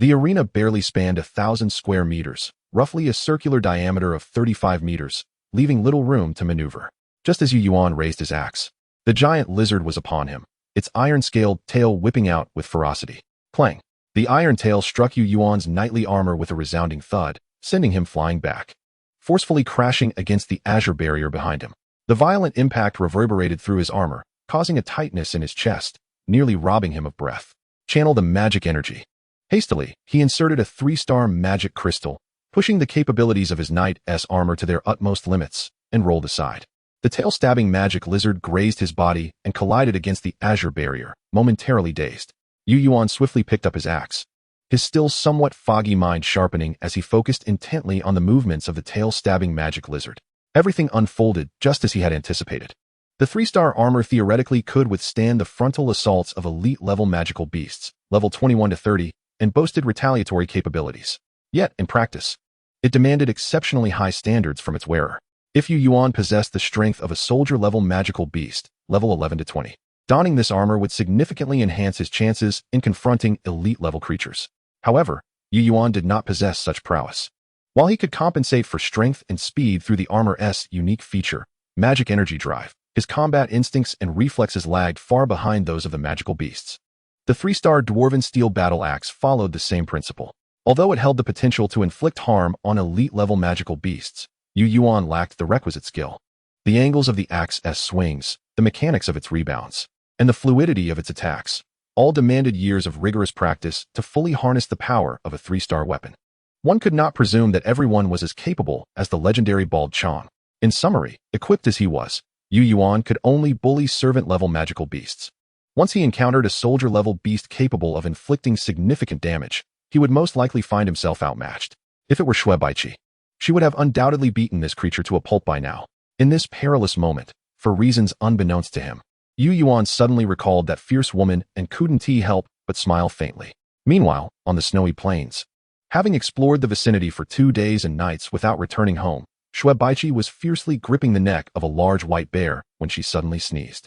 Speaker 1: The arena barely spanned 1,000 square meters, roughly a circular diameter of 35 meters, leaving little room to maneuver. Just as Yu Yuan raised his axe, the giant lizard was upon him, its iron-scaled tail whipping out with ferocity. Clang! The iron tail struck Yu Yuan's knightly armor with a resounding thud, sending him flying back, forcefully crashing against the azure barrier behind him. The violent impact reverberated through his armor, causing a tightness in his chest, nearly robbing him of breath. Channel the magic energy. Hastily, he inserted a 3-star magic crystal, pushing the capabilities of his knight's armor to their utmost limits, and rolled aside. The tail-stabbing magic lizard grazed his body and collided against the azure barrier, momentarily dazed. Yu Yuan swiftly picked up his axe, his still somewhat foggy mind sharpening as he focused intently on the movements of the tail-stabbing magic lizard. Everything unfolded just as he had anticipated. The 3-star armor theoretically could withstand the frontal assaults of elite-level magical beasts, level 21 to 30, and boasted retaliatory capabilities. Yet, in practice, it demanded exceptionally high standards from its wearer. If Yu Yuan possessed the strength of a soldier-level magical beast, level 11 to 20, donning this armor would significantly enhance his chances in confronting elite-level creatures. However, Yu Yuan did not possess such prowess. While he could compensate for strength and speed through the armor's unique feature, magic energy drive, his combat instincts and reflexes lagged far behind those of the magical beasts. The 3-star Dwarven Steel Battle Axe followed the same principle. Although it held the potential to inflict harm on elite-level magical beasts, Yu Yuan lacked the requisite skill. The angles of the axe's swings, the mechanics of its rebounds, and the fluidity of its attacks all demanded years of rigorous practice to fully harness the power of a 3-star weapon. One could not presume that everyone was as capable as the legendary Bald Chong. In summary, equipped as he was, Yu Yuan could only bully servant-level magical beasts. Once he encountered a soldier-level beast capable of inflicting significant damage, he would most likely find himself outmatched. If it were Shui Baiqi, she would have undoubtedly beaten this creature to a pulp by now. In this perilous moment, for reasons unbeknownst to him, Yu Yuan suddenly recalled that fierce woman and couldn't help but smile faintly. Meanwhile, on the snowy plains, having explored the vicinity for 2 days and nights without returning home, Shui Baiqi was fiercely gripping the neck of a large white bear when she suddenly sneezed.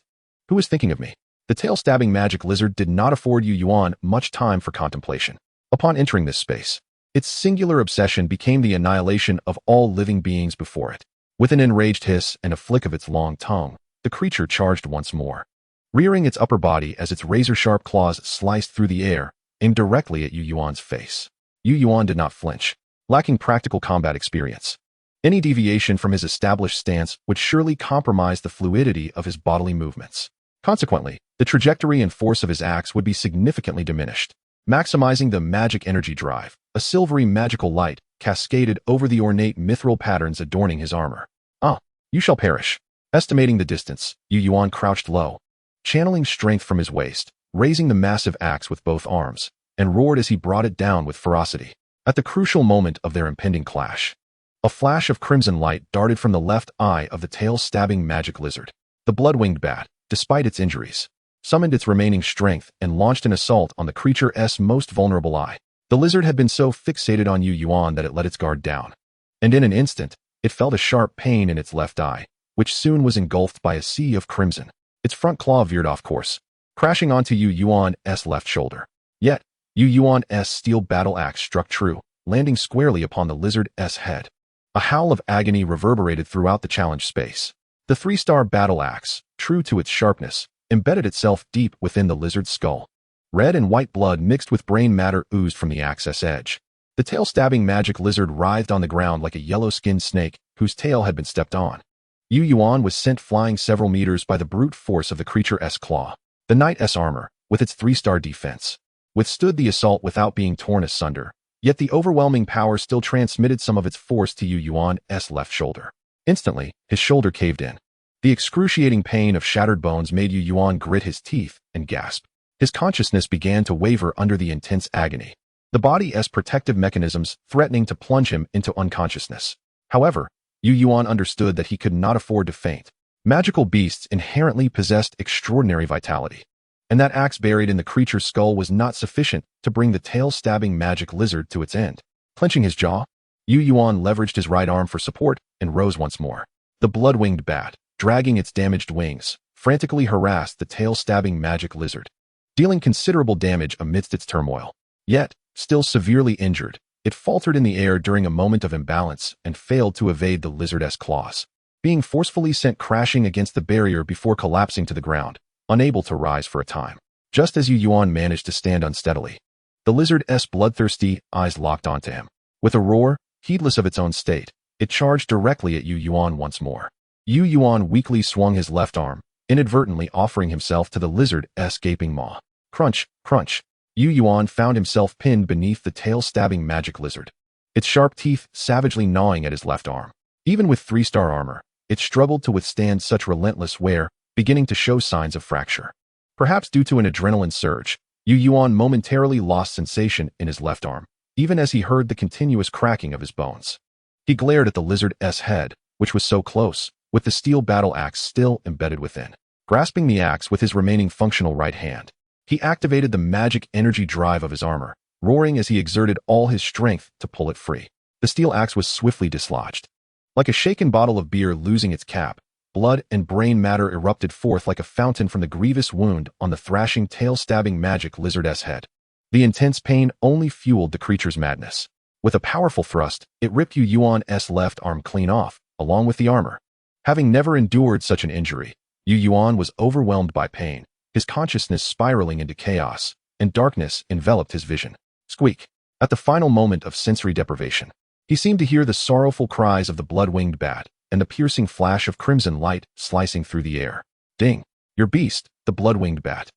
Speaker 1: Who is thinking of me? The tail-stabbing magic lizard did not afford Yu Yuan much time for contemplation. Upon entering this space, its singular obsession became the annihilation of all living beings before it. With an enraged hiss and a flick of its long tongue, the creature charged once more, rearing its upper body as its razor-sharp claws sliced through the air, aimed directly at Yu Yuan's face. Yu Yuan did not flinch, lacking practical combat experience. Any deviation from his established stance would surely compromise the fluidity of his bodily movements. Consequently, the trajectory and force of his axe would be significantly diminished. Maximizing the magic energy drive, a silvery magical light cascaded over the ornate mithril patterns adorning his armor. "Ah, you shall perish." Estimating the distance, Yuan crouched low, channeling strength from his waist, raising the massive axe with both arms, and roared as he brought it down with ferocity. At the crucial moment of their impending clash, a flash of crimson light darted from the left eye of the tail-stabbing magic lizard. The blood-winged bat, despite its injuries, summoned its remaining strength and launched an assault on the creature's most vulnerable eye. The lizard had been so fixated on Yuan that it let its guard down, and in an instant, it felt a sharp pain in its left eye, which soon was engulfed by a sea of crimson. Its front claw veered off course, crashing onto Yuan's left shoulder. Yet, Yuan's steel battle axe struck true, landing squarely upon the lizard's head. A howl of agony reverberated throughout the challenge space. The 3-star battle axe, true to its sharpness, embedded itself deep within the lizard's skull. Red and white blood mixed with brain matter oozed from the axe's edge. The tail-stabbing magic lizard writhed on the ground like a yellow-skinned snake whose tail had been stepped on. Yuan was sent flying several meters by the brute force of the creature's claw. The knight's armor, with its 3-star defense, withstood the assault without being torn asunder, yet the overwhelming power still transmitted some of its force to Yuan's left shoulder. Instantly, his shoulder caved in. The excruciating pain of shattered bones made Yuan grit his teeth and gasp. His consciousness began to waver under the intense agony, the body's protective mechanisms threatening to plunge him into unconsciousness. However, Yuan understood that he could not afford to faint. Magical beasts inherently possessed extraordinary vitality, and that axe buried in the creature's skull was not sufficient to bring the tail-stabbing magic lizard to its end. Clenching his jaw, Yuan leveraged his right arm for support and rose once more. The blood-winged bat, dragging its damaged wings, frantically harassed the tail-stabbing magic lizard, dealing considerable damage amidst its turmoil. Yet, still severely injured, it faltered in the air during a moment of imbalance and failed to evade the lizard's claws, being forcefully sent crashing against the barrier before collapsing to the ground, unable to rise for a time. Just as Yuan managed to stand unsteadily, the lizard's bloodthirsty eyes locked onto him. With a roar, heedless of its own state, it charged directly at Yuan once more. Yuan weakly swung his left arm, inadvertently offering himself to the lizard's gaping maw. Crunch, crunch. Yuan found himself pinned beneath the tail-stabbing magic lizard, its sharp teeth savagely gnawing at his left arm. Even with 3-star armor, it struggled to withstand such relentless wear, beginning to show signs of fracture. Perhaps due to an adrenaline surge, Yuan momentarily lost sensation in his left arm, even as he heard the continuous cracking of his bones. He glared at the lizard's head, which was so close, with the steel battle axe still embedded within. Grasping the axe with his remaining functional right hand, he activated the magic energy drive of his armor, roaring as he exerted all his strength to pull it free. The steel axe was swiftly dislodged. Like a shaken bottle of beer losing its cap, blood and brain matter erupted forth like a fountain from the grievous wound on the thrashing tail-stabbing magic lizard's head. The intense pain only fueled the creature's madness. With a powerful thrust, it ripped Yuan's left arm clean off, along with the armor. Having never endured such an injury, Yuan was overwhelmed by pain, his consciousness spiraling into chaos, and darkness enveloped his vision. Squeak. At the final moment of sensory deprivation, he seemed to hear the sorrowful cries of the blood-winged bat and the piercing flash of crimson light slicing through the air. Ding. Your beast, the blood-winged bat,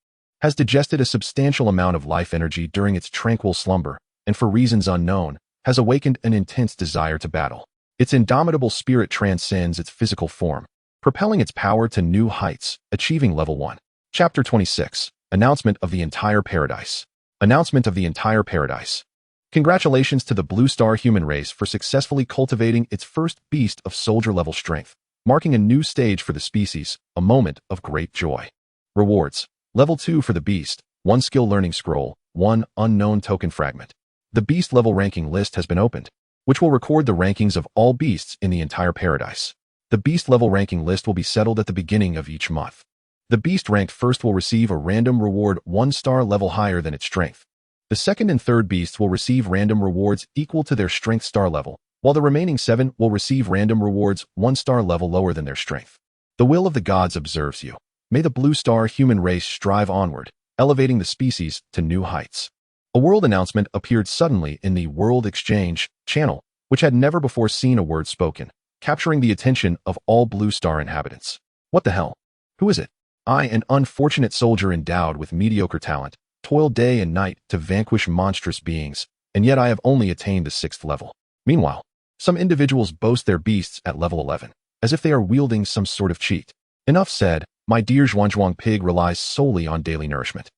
Speaker 1: has digested a substantial amount of life energy during its tranquil slumber, and for reasons unknown, has awakened an intense desire to battle. Its indomitable spirit transcends its physical form, propelling its power to new heights, achieving level 1. Chapter 26. Announcement of the Entire Paradise. Announcement of the Entire Paradise. Congratulations to the Blue Star human race for successfully cultivating its first beast of soldier-level strength, marking a new stage for the species, a moment of great joy. Rewards. Level 2 for the beast, 1 skill learning scroll, 1 unknown token fragment. The beast level ranking list has been opened, which will record the rankings of all beasts in the entire paradise. The beast level ranking list will be settled at the beginning of each month. The beast ranked first will receive a random reward 1-star level higher than its strength. The second and third beasts will receive random rewards equal to their strength star level, while the remaining 7 will receive random rewards 1-star level lower than their strength. The will of the gods observes you. May the Blue Star human race strive onward, elevating the species to new heights. A world announcement appeared suddenly in the World Exchange channel, which had never before seen a word spoken, capturing the attention of all Blue Star inhabitants. What the hell? Who is it? I, an unfortunate soldier endowed with mediocre talent, toil day and night to vanquish monstrous beings, and yet I have only attained the 6th level. Meanwhile, some individuals boast their beasts at level 11, as if they are wielding some sort of cheat. Enough said, my dear Zhuangzhuang pig relies solely on daily nourishment,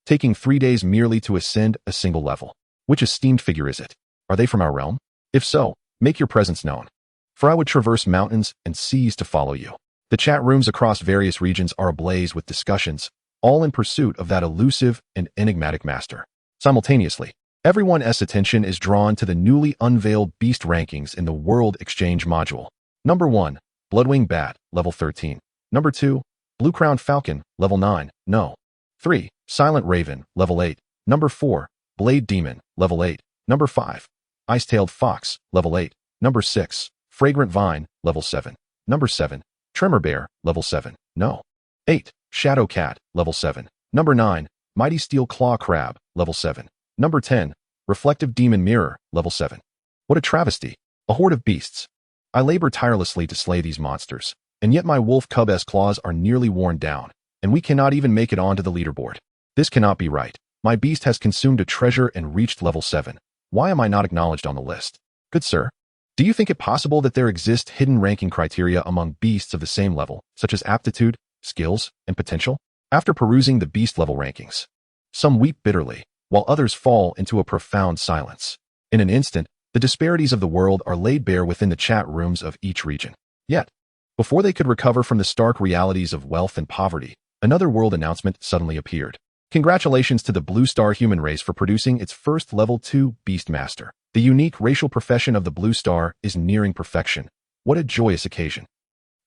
Speaker 1: taking 3 days merely to ascend a single level. Which esteemed figure is it? Are they from our realm? If so, make your presence known, for I would traverse mountains and seas to follow you. The chat rooms across various regions are ablaze with discussions, all in pursuit of that elusive and enigmatic master. Simultaneously, everyone's attention is drawn to the newly unveiled beast rankings in the World Exchange module. Number 1, Bloodwing Bat, level 13. Number 2, Blue-Crowned Falcon, level 9, no. 3, Silent Raven, level 8. Number 4, Blade Demon, level 8. Number 5, Ice-Tailed Fox, level 8. Number 6, Fragrant Vine, level 7. Number 7, Tremor Bear, level 7, no. 8, Shadow Cat, level 7. Number 9, Mighty Steel Claw Crab, level 7. Number 10, Reflective Demon Mirror, level 7. What a travesty! A horde of beasts. I labor tirelessly to slay these monsters, and yet my wolf cub's claws are nearly worn down, and we cannot even make it onto the leaderboard. This cannot be right. My beast has consumed a treasure and reached level 7. Why am I not acknowledged on the list? Good sir, do you think it possible that there exist hidden ranking criteria among beasts of the same level, such as aptitude, skills, and potential? After perusing the beast level rankings, some weep bitterly, while others fall into a profound silence. In an instant, the disparities of the world are laid bare within the chat rooms of each region. Yet, before they could recover from the stark realities of wealth and poverty, another world announcement suddenly appeared. Congratulations to the Blue Star human race for producing its first level 2 Beast Master. The unique racial profession of the Blue Star is nearing perfection. What a joyous occasion.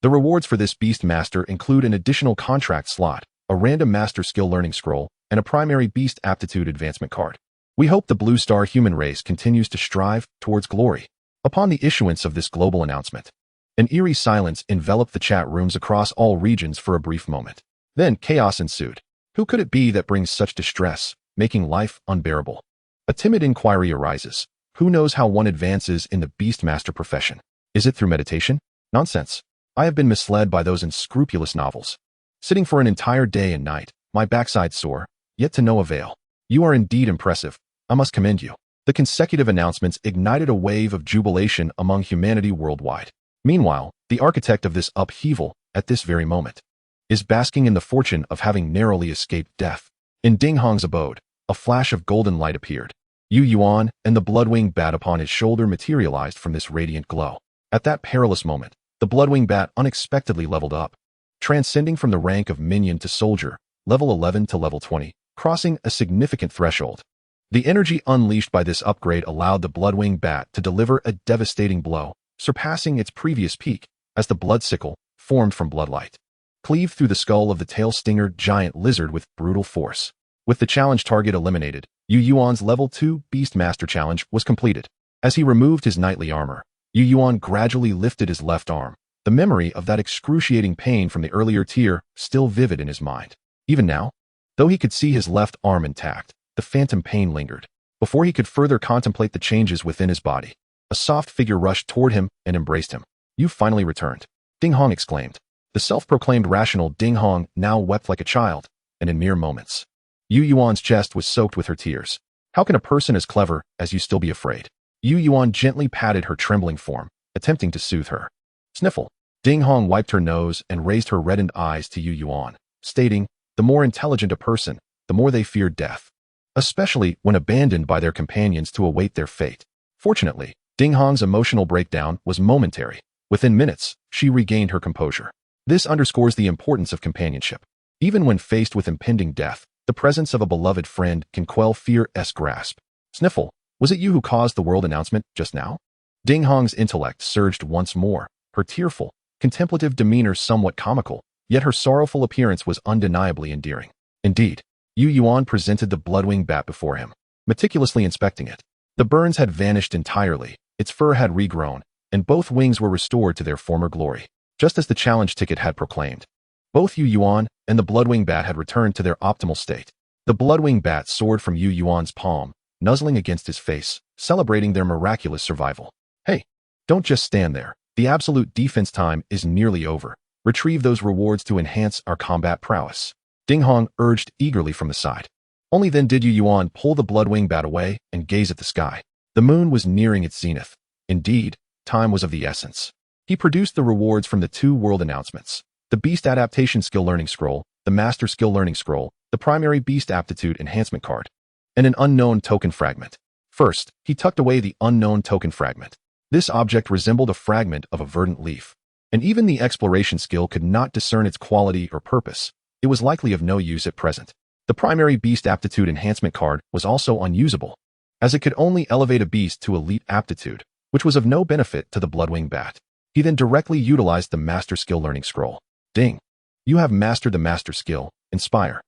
Speaker 1: The rewards for this Beast Master include an additional contract slot, a random Master Skill Learning Scroll, and a primary Beast Aptitude Advancement card. We hope the Blue Star human race continues to strive towards glory. Upon the issuance of this global announcement, an eerie silence enveloped the chat rooms across all regions for a brief moment. Then chaos ensued. Who could it be that brings such distress, making life unbearable? A timid inquiry arises. Who knows how one advances in the Beastmaster profession? Is it through meditation? Nonsense. I have been misled by those unscrupulous novels. Sitting for an entire day and night, my backside sore, yet to no avail. You are indeed impressive. I must commend you. The consecutive announcements ignited a wave of jubilation among humanity worldwide. Meanwhile, the architect of this upheaval, at this very moment, is basking in the fortune of having narrowly escaped death. In Ding Hong's abode, a flash of golden light appeared. Yu Yuan and the Bloodwing Bat upon his shoulder materialized from this radiant glow. At that perilous moment, the Bloodwing Bat unexpectedly leveled up, transcending from the rank of minion to soldier, level 11 to level 20, crossing a significant threshold. The energy unleashed by this upgrade allowed the Bloodwing Bat to deliver a devastating blow, surpassing its previous peak, as the blood sickle, formed from bloodlight, cleaved through the skull of the tail-stinger giant lizard with brutal force. With the challenge target eliminated, Yu Yuan's level 2 Beastmaster challenge was completed. As he removed his knightly armor, Yu Yuan gradually lifted his left arm, the memory of that excruciating pain from the earlier tier still vivid in his mind. Even now, though he could see his left arm intact, the phantom pain lingered. Before he could further contemplate the changes within his body, a soft figure rushed toward him and embraced him. "You finally returned," Ding Hong exclaimed. The self-proclaimed rational Ding Hong now wept like a child, and in mere moments, Yu Yuan's chest was soaked with her tears. "How can a person as clever as you still be afraid?" Yu Yuan gently patted her trembling form, attempting to soothe her. Sniffle. Ding Hong wiped her nose and raised her reddened eyes to Yu Yuan, stating, "The more intelligent a person, the more they fear death, especially when abandoned by their companions to await their fate." Fortunately, Ding Hong's emotional breakdown was momentary. Within minutes, she regained her composure. This underscores the importance of companionship. Even when faced with impending death, the presence of a beloved friend can quell fear's grasp. Sniffle. "Was it you who caused the world announcement just now?" Ding Hong's intellect surged once more, her tearful, contemplative demeanor somewhat comical, yet her sorrowful appearance was undeniably endearing. Indeed, Yu Yuan presented the Bloodwing Bat before him, meticulously inspecting it. The burns had vanished entirely, its fur had regrown, and both wings were restored to their former glory, just as the challenge ticket had proclaimed. Both Yu Yuan and the Bloodwing Bat had returned to their optimal state. The Bloodwing Bat soared from Yu Yuan's palm, nuzzling against his face, celebrating their miraculous survival. "Hey, don't just stand there. The absolute defense time is nearly over. Retrieve those rewards to enhance our combat prowess," Ding Hong urged eagerly from the side. Only then did Yu Yuan pull the Bloodwing Bat away and gaze at the sky. The moon was nearing its zenith, Indeed, time was of the essence. He produced the rewards from the two world announcements: the Beast Adaptation Skill Learning Scroll, the Master Skill Learning Scroll, the Primary Beast Aptitude Enhancement Card, and an unknown token fragment. First, he tucked away the unknown token fragment. This object resembled a fragment of a verdant leaf, and even the exploration skill could not discern its quality or purpose. It was likely of no use at present. The Primary Beast Aptitude Enhancement Card was also unusable, as it could only elevate a beast to elite aptitude, which was of no benefit to the Bloodwing Bat. He then directly utilized the Master Skill Learning Scroll. Ding! You have mastered the Master Skill, Inspire.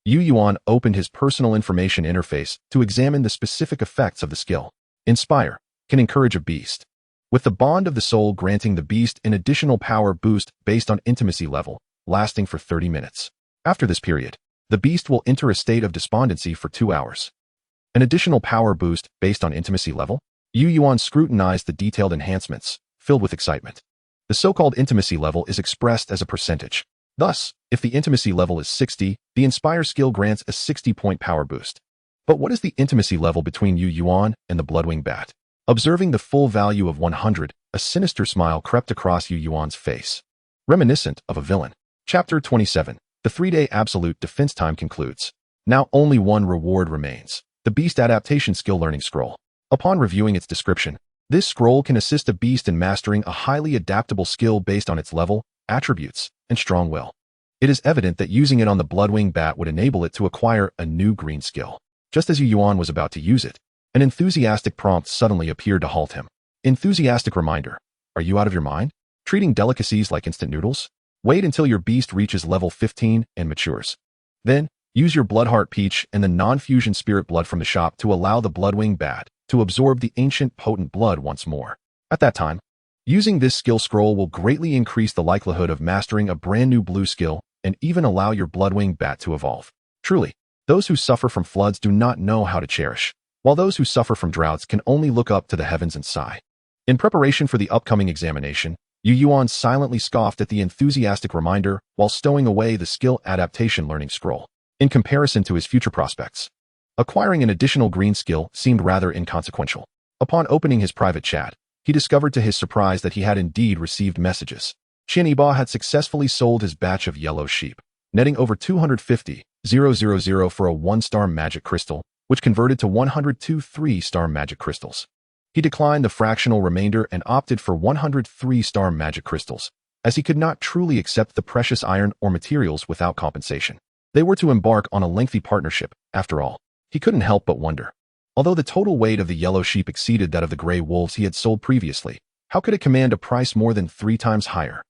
Speaker 1: Yuan opened his personal information interface to examine the specific effects of the skill. Inspire can encourage a beast, with the bond of the soul granting the beast an additional power boost based on intimacy level, lasting for 30 minutes. After this period, the beast will enter a state of despondency for 2 hours. An additional power boost based on intimacy level? Yuan scrutinized the detailed enhancements, filled with excitement. The so-called intimacy level is expressed as a percentage. Thus, if the intimacy level is 60, the Inspire skill grants a 60-point power boost. But what is the intimacy level between Yuan and the Bloodwing Bat? Observing the full value of 100, a sinister smile crept across Yuan's face, reminiscent of a villain. Chapter 27. The 3-day absolute defense time concludes. Now only one reward remains: the Beast Adaptation Skill Learning Scroll. Upon reviewing its description, this scroll can assist a beast in mastering a highly adaptable skill based on its level, attributes, and strong will. It is evident that using it on the Bloodwing Bat would enable it to acquire a new green skill. Just as Yuan was about to use it, an enthusiastic prompt suddenly appeared to halt him. Enthusiastic reminder: are you out of your mind? Treating delicacies like instant noodles? Wait until your beast reaches level 15 and matures. Then, use your Bloodheart Peach and the non-fusion spirit blood from the shop to allow the Bloodwing Bat to absorb the ancient potent blood once more. At that time, using this skill scroll will greatly increase the likelihood of mastering a brand new blue skill and even allow your Bloodwing Bat to evolve. Truly, those who suffer from floods do not know how to cherish, while those who suffer from droughts can only look up to the heavens and sigh. In preparation for the upcoming examination, Yuan silently scoffed at the enthusiastic reminder while stowing away the skill adaptation learning scroll. In comparison to his future prospects, acquiring an additional green skill seemed rather inconsequential. Upon opening his private chat, he discovered to his surprise that he had indeed received messages. Qianiba had successfully sold his batch of yellow sheep, netting over 250,000 for a 1-star magic crystal, which converted to 102 3-star magic crystals. He declined the fractional remainder and opted for 103-star magic crystals, as he could not truly accept the precious iron or materials without compensation. They were to embark on a lengthy partnership, after all. He couldn't help but wonder. Although the total weight of the yellow sheep exceeded that of the gray wolves he had sold previously, how could it command a price more than 3 times higher?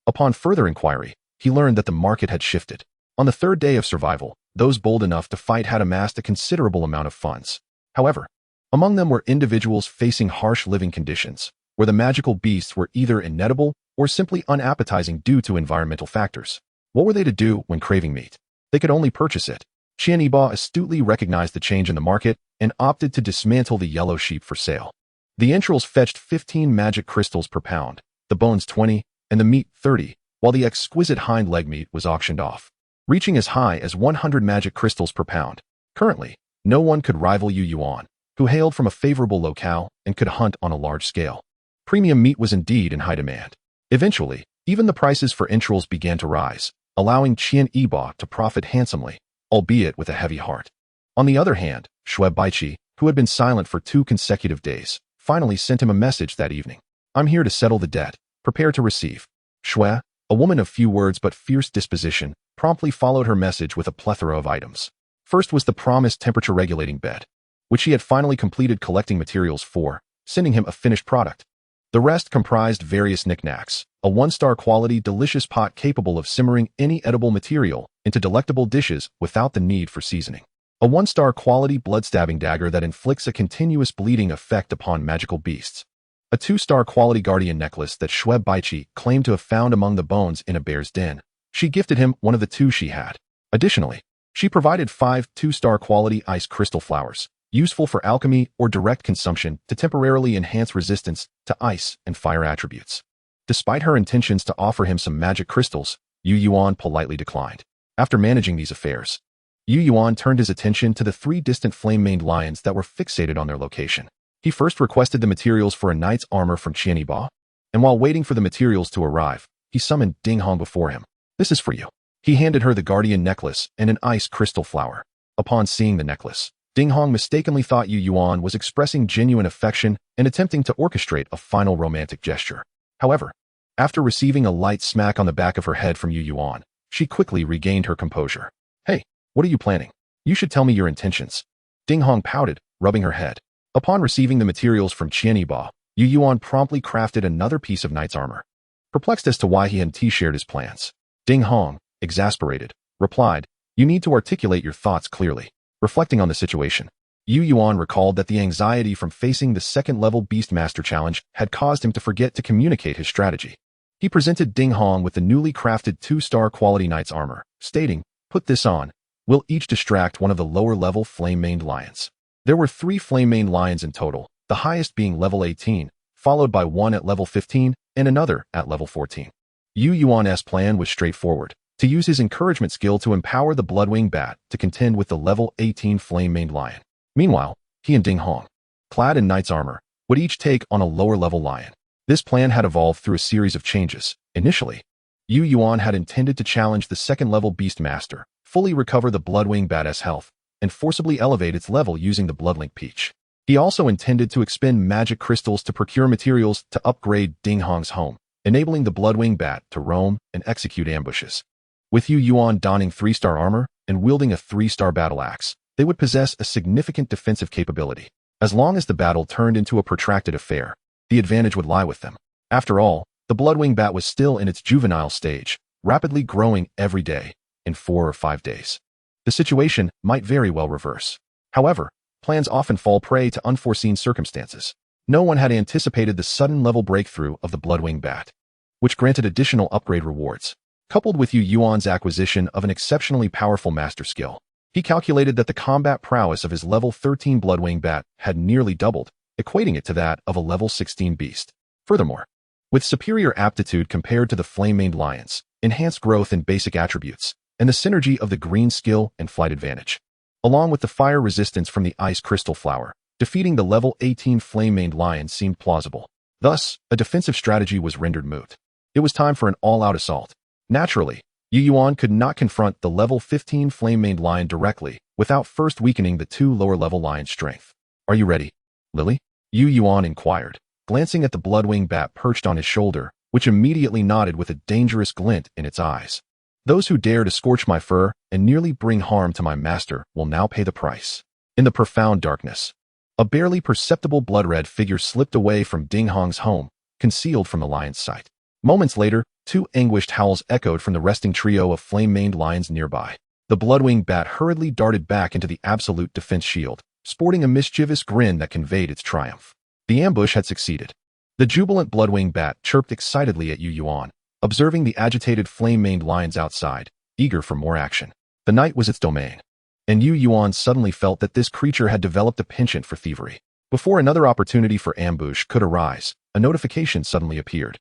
Speaker 1: Upon further inquiry, he learned that the market had shifted. On the 3rd day of survival, those bold enough to fight had amassed a considerable amount of funds. However, among them were individuals facing harsh living conditions, where the magical beasts were either inedible or simply unappetizing due to environmental factors. What were they to do when craving meat? They could only purchase it. Qianiba astutely recognized the change in the market and opted to dismantle the yellow sheep for sale. The entrails fetched 15 magic crystals per pound, the bones 20, and the meat 30, while the exquisite hind leg meat was auctioned off, reaching as high as 100 magic crystals per pound. Currently, no one could rival Yuan, who hailed from a favorable locale and could hunt on a large scale. Premium meat was indeed in high demand. Eventually, even the prices for entrails began to rise, allowing Qianiba to profit handsomely, albeit with a heavy heart. On the other hand, Shui Baiqi, who had been silent for 2 consecutive days, finally sent him a message that evening. I'm here to settle the debt. Prepare to receive. Shui, a woman of few words but fierce disposition, promptly followed her message with a plethora of items. First was the promised temperature-regulating bed, which he had finally completed collecting materials for, sending him a finished product. The rest comprised various knickknacks, a 1-star quality delicious pot capable of simmering any edible material into delectable dishes without the need for seasoning, a 1-star quality blood-stabbing dagger that inflicts a continuous bleeding effect upon magical beasts, a 2-star quality guardian necklace that Shui Baiqi claimed to have found among the bones in a bear's den. She gifted him one of the 2 she had. Additionally, she provided 5 2-star quality ice crystal flowers, useful for alchemy or direct consumption to temporarily enhance resistance to ice and fire attributes. Despite her intentions to offer him some magic crystals, Yuan politely declined. After managing these affairs, Yuan turned his attention to the 3 distant flame-maned lions that were fixated on their location. He first requested the materials for a knight's armor from Qianiba, and while waiting for the materials to arrive, he summoned Ding Hong before him. "This is for you." He handed her the guardian necklace and an ice crystal flower. Upon seeing the necklace, Ding Hong mistakenly thought Yu Yuan was expressing genuine affection and attempting to orchestrate a final romantic gesture. However, after receiving a light smack on the back of her head from Yu Yuan, she quickly regained her composure. "Hey, what are you planning? You should tell me your intentions." Ding Hong pouted, rubbing her head. Upon receiving the materials from Qianiba, Yu Yuan promptly crafted another piece of knight's armor. Perplexed as to why he hadn't shared his plans, Ding Hong, exasperated, replied, "You need to articulate your thoughts clearly." Reflecting on the situation, Yu Yuan recalled that the anxiety from facing the second-level Beastmaster challenge had caused him to forget to communicate his strategy. He presented Ding Hong with the newly crafted 2-star quality knight's armor, stating, "Put this on. We'll each distract one of the lower-level flame-maned lions." There were 3 flame-maned lions in total, the highest being level 18, followed by one at level 15 and another at level 14. Yu Yuan's plan was straightforward: to use his encouragement skill to empower the Bloodwing Bat to contend with the level 18 flame-maned lion. Meanwhile, he and Ding Hong, clad in knight's armor, would each take on a lower-level lion. This plan had evolved through a series of changes. Initially, Yu Yuan had intended to challenge the second-level Beastmaster, fully recover the Bloodwing Bat's health, and forcibly elevate its level using the Bloodlink Peach. He also intended to expend magic crystals to procure materials to upgrade Ding Hong's home, enabling the Bloodwing Bat to roam and execute ambushes. With Yu Yuan donning 3-star armor and wielding a 3-star battle axe, they would possess a significant defensive capability. As long as the battle turned into a protracted affair, the advantage would lie with them. After all, the Bloodwing Bat was still in its juvenile stage, rapidly growing every day, in 4 or 5 days. The situation might very well reverse. However, plans often fall prey to unforeseen circumstances. No one had anticipated the sudden level breakthrough of the Bloodwing Bat, which granted additional upgrade rewards. Coupled with Yu Yuan's acquisition of an exceptionally powerful master skill, he calculated that the combat prowess of his level 13 Bloodwing Bat had nearly doubled, equating it to that of a level 16 beast. Furthermore, with superior aptitude compared to the flame-maned lions, enhanced growth in basic attributes, and the synergy of the green skill and flight advantage, along with the fire resistance from the ice crystal flower, defeating the level 18 flame-maned lion seemed plausible. Thus, a defensive strategy was rendered moot. It was time for an all-out assault. Naturally, Yu Yuan could not confront the level 15 flame-maned lion directly without first weakening the 2 lower-level lions' strength. "Are you ready, Lily?" Yu Yuan inquired, glancing at the Bloodwing Bat perched on his shoulder, which immediately nodded with a dangerous glint in its eyes. "Those who dare to scorch my fur and nearly bring harm to my master will now pay the price." In the profound darkness, a barely perceptible blood-red figure slipped away from Ding Hong's home, concealed from the lion's sight. Moments later, 2 anguished howls echoed from the resting trio of flame-maned lions nearby. The Bloodwing Bat hurriedly darted back into the absolute defense shield, sporting a mischievous grin that conveyed its triumph. The ambush had succeeded. The jubilant Bloodwing Bat chirped excitedly at Yu Yuan, observing the agitated flame-maned lions outside, eager for more action. The night was its domain, and Yu Yuan suddenly felt that this creature had developed a penchant for thievery. Before another opportunity for ambush could arise, a notification suddenly appeared.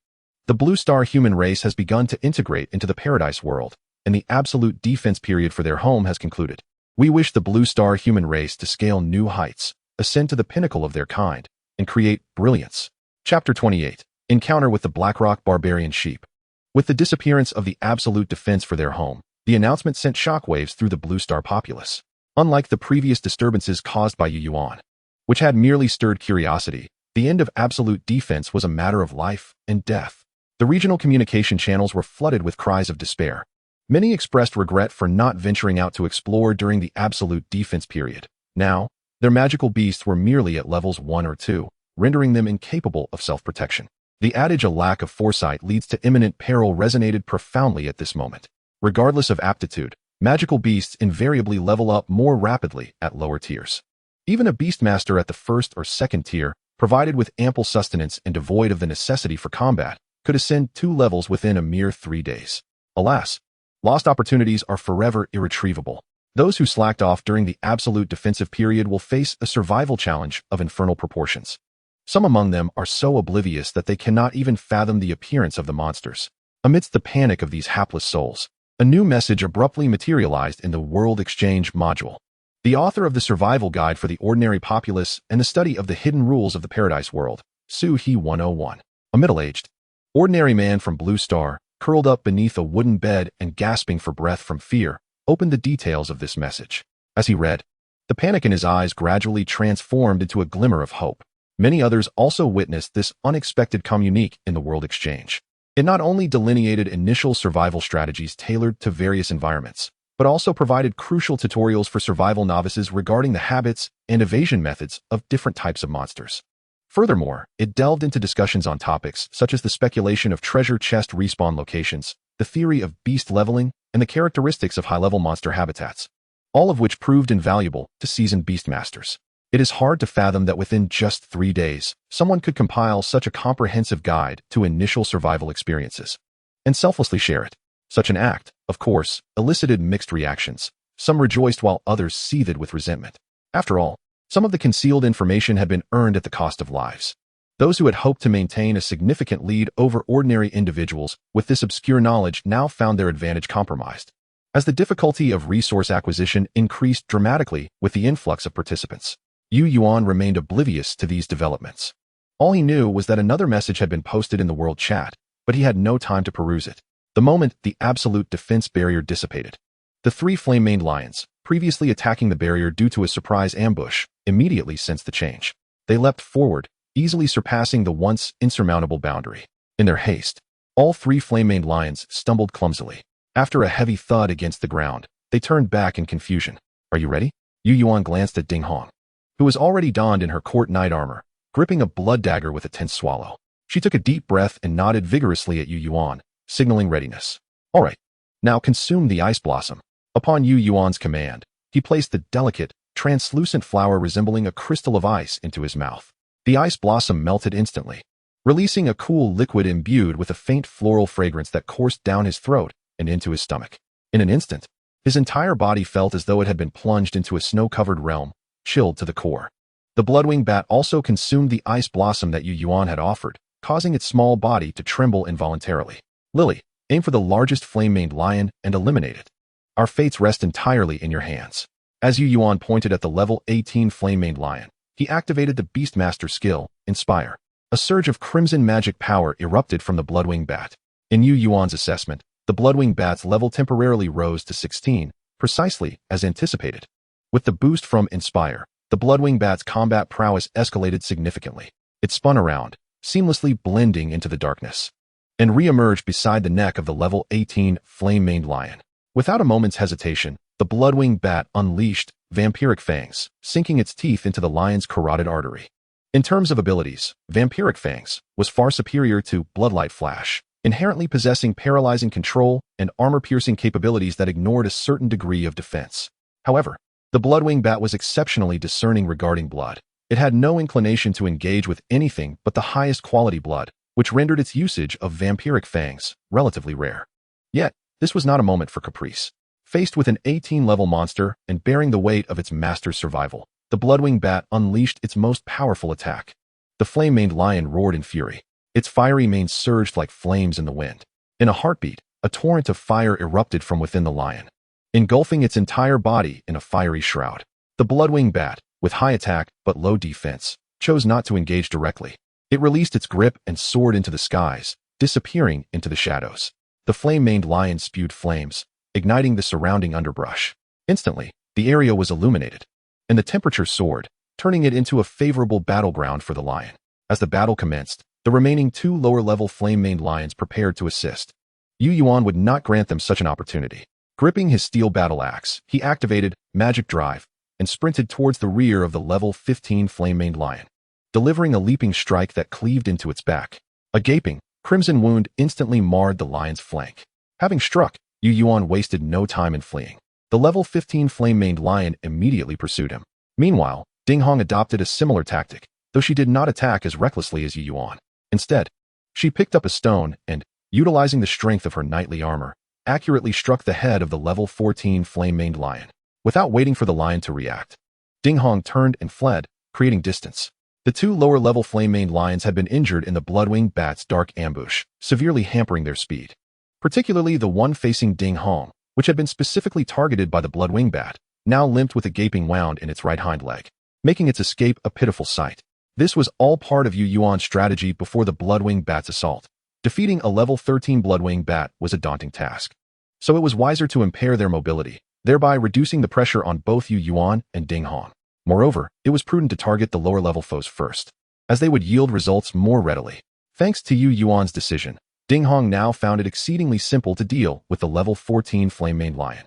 Speaker 1: The Blue Star human race has begun to integrate into the Paradise world, and the absolute defense period for their home has concluded. We wish the Blue Star human race to scale new heights, ascend to the pinnacle of their kind, and create brilliance. Chapter 28. Encounter with the Blackrock Barbarian Sheep. With the disappearance of the absolute defense for their home, the announcement sent shockwaves through the Blue Star populace. Unlike the previous disturbances caused by Yu Yuan, which had merely stirred curiosity, the end of absolute defense was a matter of life and death. The regional communication channels were flooded with cries of despair. Many expressed regret for not venturing out to explore during the absolute defense period. Now, their magical beasts were merely at levels 1 or 2, rendering them incapable of self-protection. The adage "a lack of foresight leads to imminent peril" resonated profoundly at this moment. Regardless of aptitude, magical beasts invariably level up more rapidly at lower tiers. Even a beastmaster at the first or second tier, provided with ample sustenance and devoid of the necessity for combat, could ascend 2 levels within a mere 3 days. Alas, lost opportunities are forever irretrievable. Those who slacked off during the absolute defensive period will face a survival challenge of infernal proportions. Some among them are so oblivious that they cannot even fathom the appearance of the monsters. Amidst the panic of these hapless souls, a new message abruptly materialized in the World Exchange module. the author of the Survival Guide for the Ordinary Populace and the Study of the Hidden Rules of the Paradise World, Su-He 101. A middle-aged, ordinary man from Blue Star, curled up beneath a wooden bed and gasping for breath from fear, opened the details of this message. As he read, the panic in his eyes gradually transformed into a glimmer of hope. Many others also witnessed this unexpected communique in the World Exchange. It not only delineated initial survival strategies tailored to various environments, but also provided crucial tutorials for survival novices regarding the habits and evasion methods of different types of monsters. Furthermore, it delved into discussions on topics such as the speculation of treasure chest respawn locations, the theory of beast leveling, and the characteristics of high-level monster habitats, all of which proved invaluable to seasoned beastmasters. It is hard to fathom that within just 3 days, someone could compile such a comprehensive guide to initial survival experiences and selflessly share it. Such an act, of course, elicited mixed reactions. Some rejoiced while others seethed with resentment. After all, some of the concealed information had been earned at the cost of lives. Those who had hoped to maintain a significant lead over ordinary individuals with this obscure knowledge now found their advantage compromised, as the difficulty of resource acquisition increased dramatically with the influx of participants. Yuan remained oblivious to these developments. All he knew was that another message had been posted in the world chat, but he had no time to peruse it. The moment the absolute defense barrier dissipated, the 3 flame-maned lions, previously attacking the barrier due to a surprise ambush, immediately sensed the change. They leapt forward, easily surpassing the once insurmountable boundary. In their haste, all 3 flame-maned lions stumbled clumsily. After a heavy thud against the ground, they turned back in confusion. "Are you ready?" Yuan glanced at Ding Hong, who was already donned in her court knight armor, gripping a blood dagger with a tense swallow. She took a deep breath and nodded vigorously at Yuan, signaling readiness. "All right, now consume the ice blossom." Upon Yuan's command, he placed the delicate, translucent flower resembling a crystal of ice into his mouth. The ice blossom melted instantly, releasing a cool liquid imbued with a faint floral fragrance that coursed down his throat and into his stomach. In an instant, his entire body felt as though it had been plunged into a snow-covered realm, chilled to the core. The bloodwing bat also consumed the ice blossom that Yuan had offered, causing its small body to tremble involuntarily. "Lily, aim for the largest flame-maned lion and eliminate it. Our fates rest entirely in your hands." As Yuan pointed at the level 18 flame-maned lion, he activated the Beastmaster skill, Inspire. A surge of crimson magic power erupted from the bloodwing bat. In Yuan's assessment, the bloodwing bat's level temporarily rose to 16, precisely as anticipated. With the boost from Inspire, the bloodwing bat's combat prowess escalated significantly. It spun around, seamlessly blending into the darkness, and re-emerged beside the neck of the level 18 flame-maned lion. Without a moment's hesitation, the bloodwing bat unleashed vampiric fangs, sinking its teeth into the lion's carotid artery. In terms of abilities, vampiric fangs was far superior to bloodlight flash, inherently possessing paralyzing control and armor-piercing capabilities that ignored a certain degree of defense. However, the bloodwing bat was exceptionally discerning regarding blood. It had no inclination to engage with anything but the highest quality blood, which rendered its usage of vampiric fangs relatively rare. Yet, this was not a moment for caprice. Faced with an 18-level monster and bearing the weight of its master's survival, the bloodwing bat unleashed its most powerful attack. The flame-maned lion roared in fury. Its fiery mane surged like flames in the wind. In a heartbeat, a torrent of fire erupted from within the lion, engulfing its entire body in a fiery shroud. The bloodwing bat, with high attack but low defense, chose not to engage directly. It released its grip and soared into the skies, disappearing into the shadows. The flame-maned lion spewed flames, igniting the surrounding underbrush. Instantly, the area was illuminated, and the temperature soared, turning it into a favorable battleground for the lion. As the battle commenced, the remaining 2 lower-level flame-maned lions prepared to assist. Yuan would not grant them such an opportunity. Gripping his steel battle axe, he activated Magic Drive and sprinted towards the rear of the level 15 flame-maned lion, delivering a leaping strike that cleaved into its back. A gaping, crimson wound instantly marred the lion's flank. Having struck, Yuan wasted no time in fleeing. The level 15 flame-maned lion immediately pursued him. Meanwhile, Ding Hong adopted a similar tactic, though she did not attack as recklessly as Yuan. Instead, she picked up a stone and, utilizing the strength of her knightly armor, accurately struck the head of the level 14 flame-maned lion. Without waiting for the lion to react, Ding Hong turned and fled, creating distance. The 2 lower-level flame-maned lions had been injured in the bloodwing bat's dark ambush, severely hampering their speed. Particularly the one facing Ding Hong, which had been specifically targeted by the bloodwing bat, now limped with a gaping wound in its right hind leg, making its escape a pitiful sight. This was all part of Yu Yuan's strategy before the Bloodwing Bat's assault. Defeating a level 13 Bloodwing Bat was a daunting task. So it was wiser to impair their mobility, thereby reducing the pressure on both Yu Yuan and Ding Hong. Moreover, it was prudent to target the lower-level foes first, as they would yield results more readily. Thanks to Yu Yuan's decision, Ding Hong now found it exceedingly simple to deal with the level 14 Flame-Maned Lion.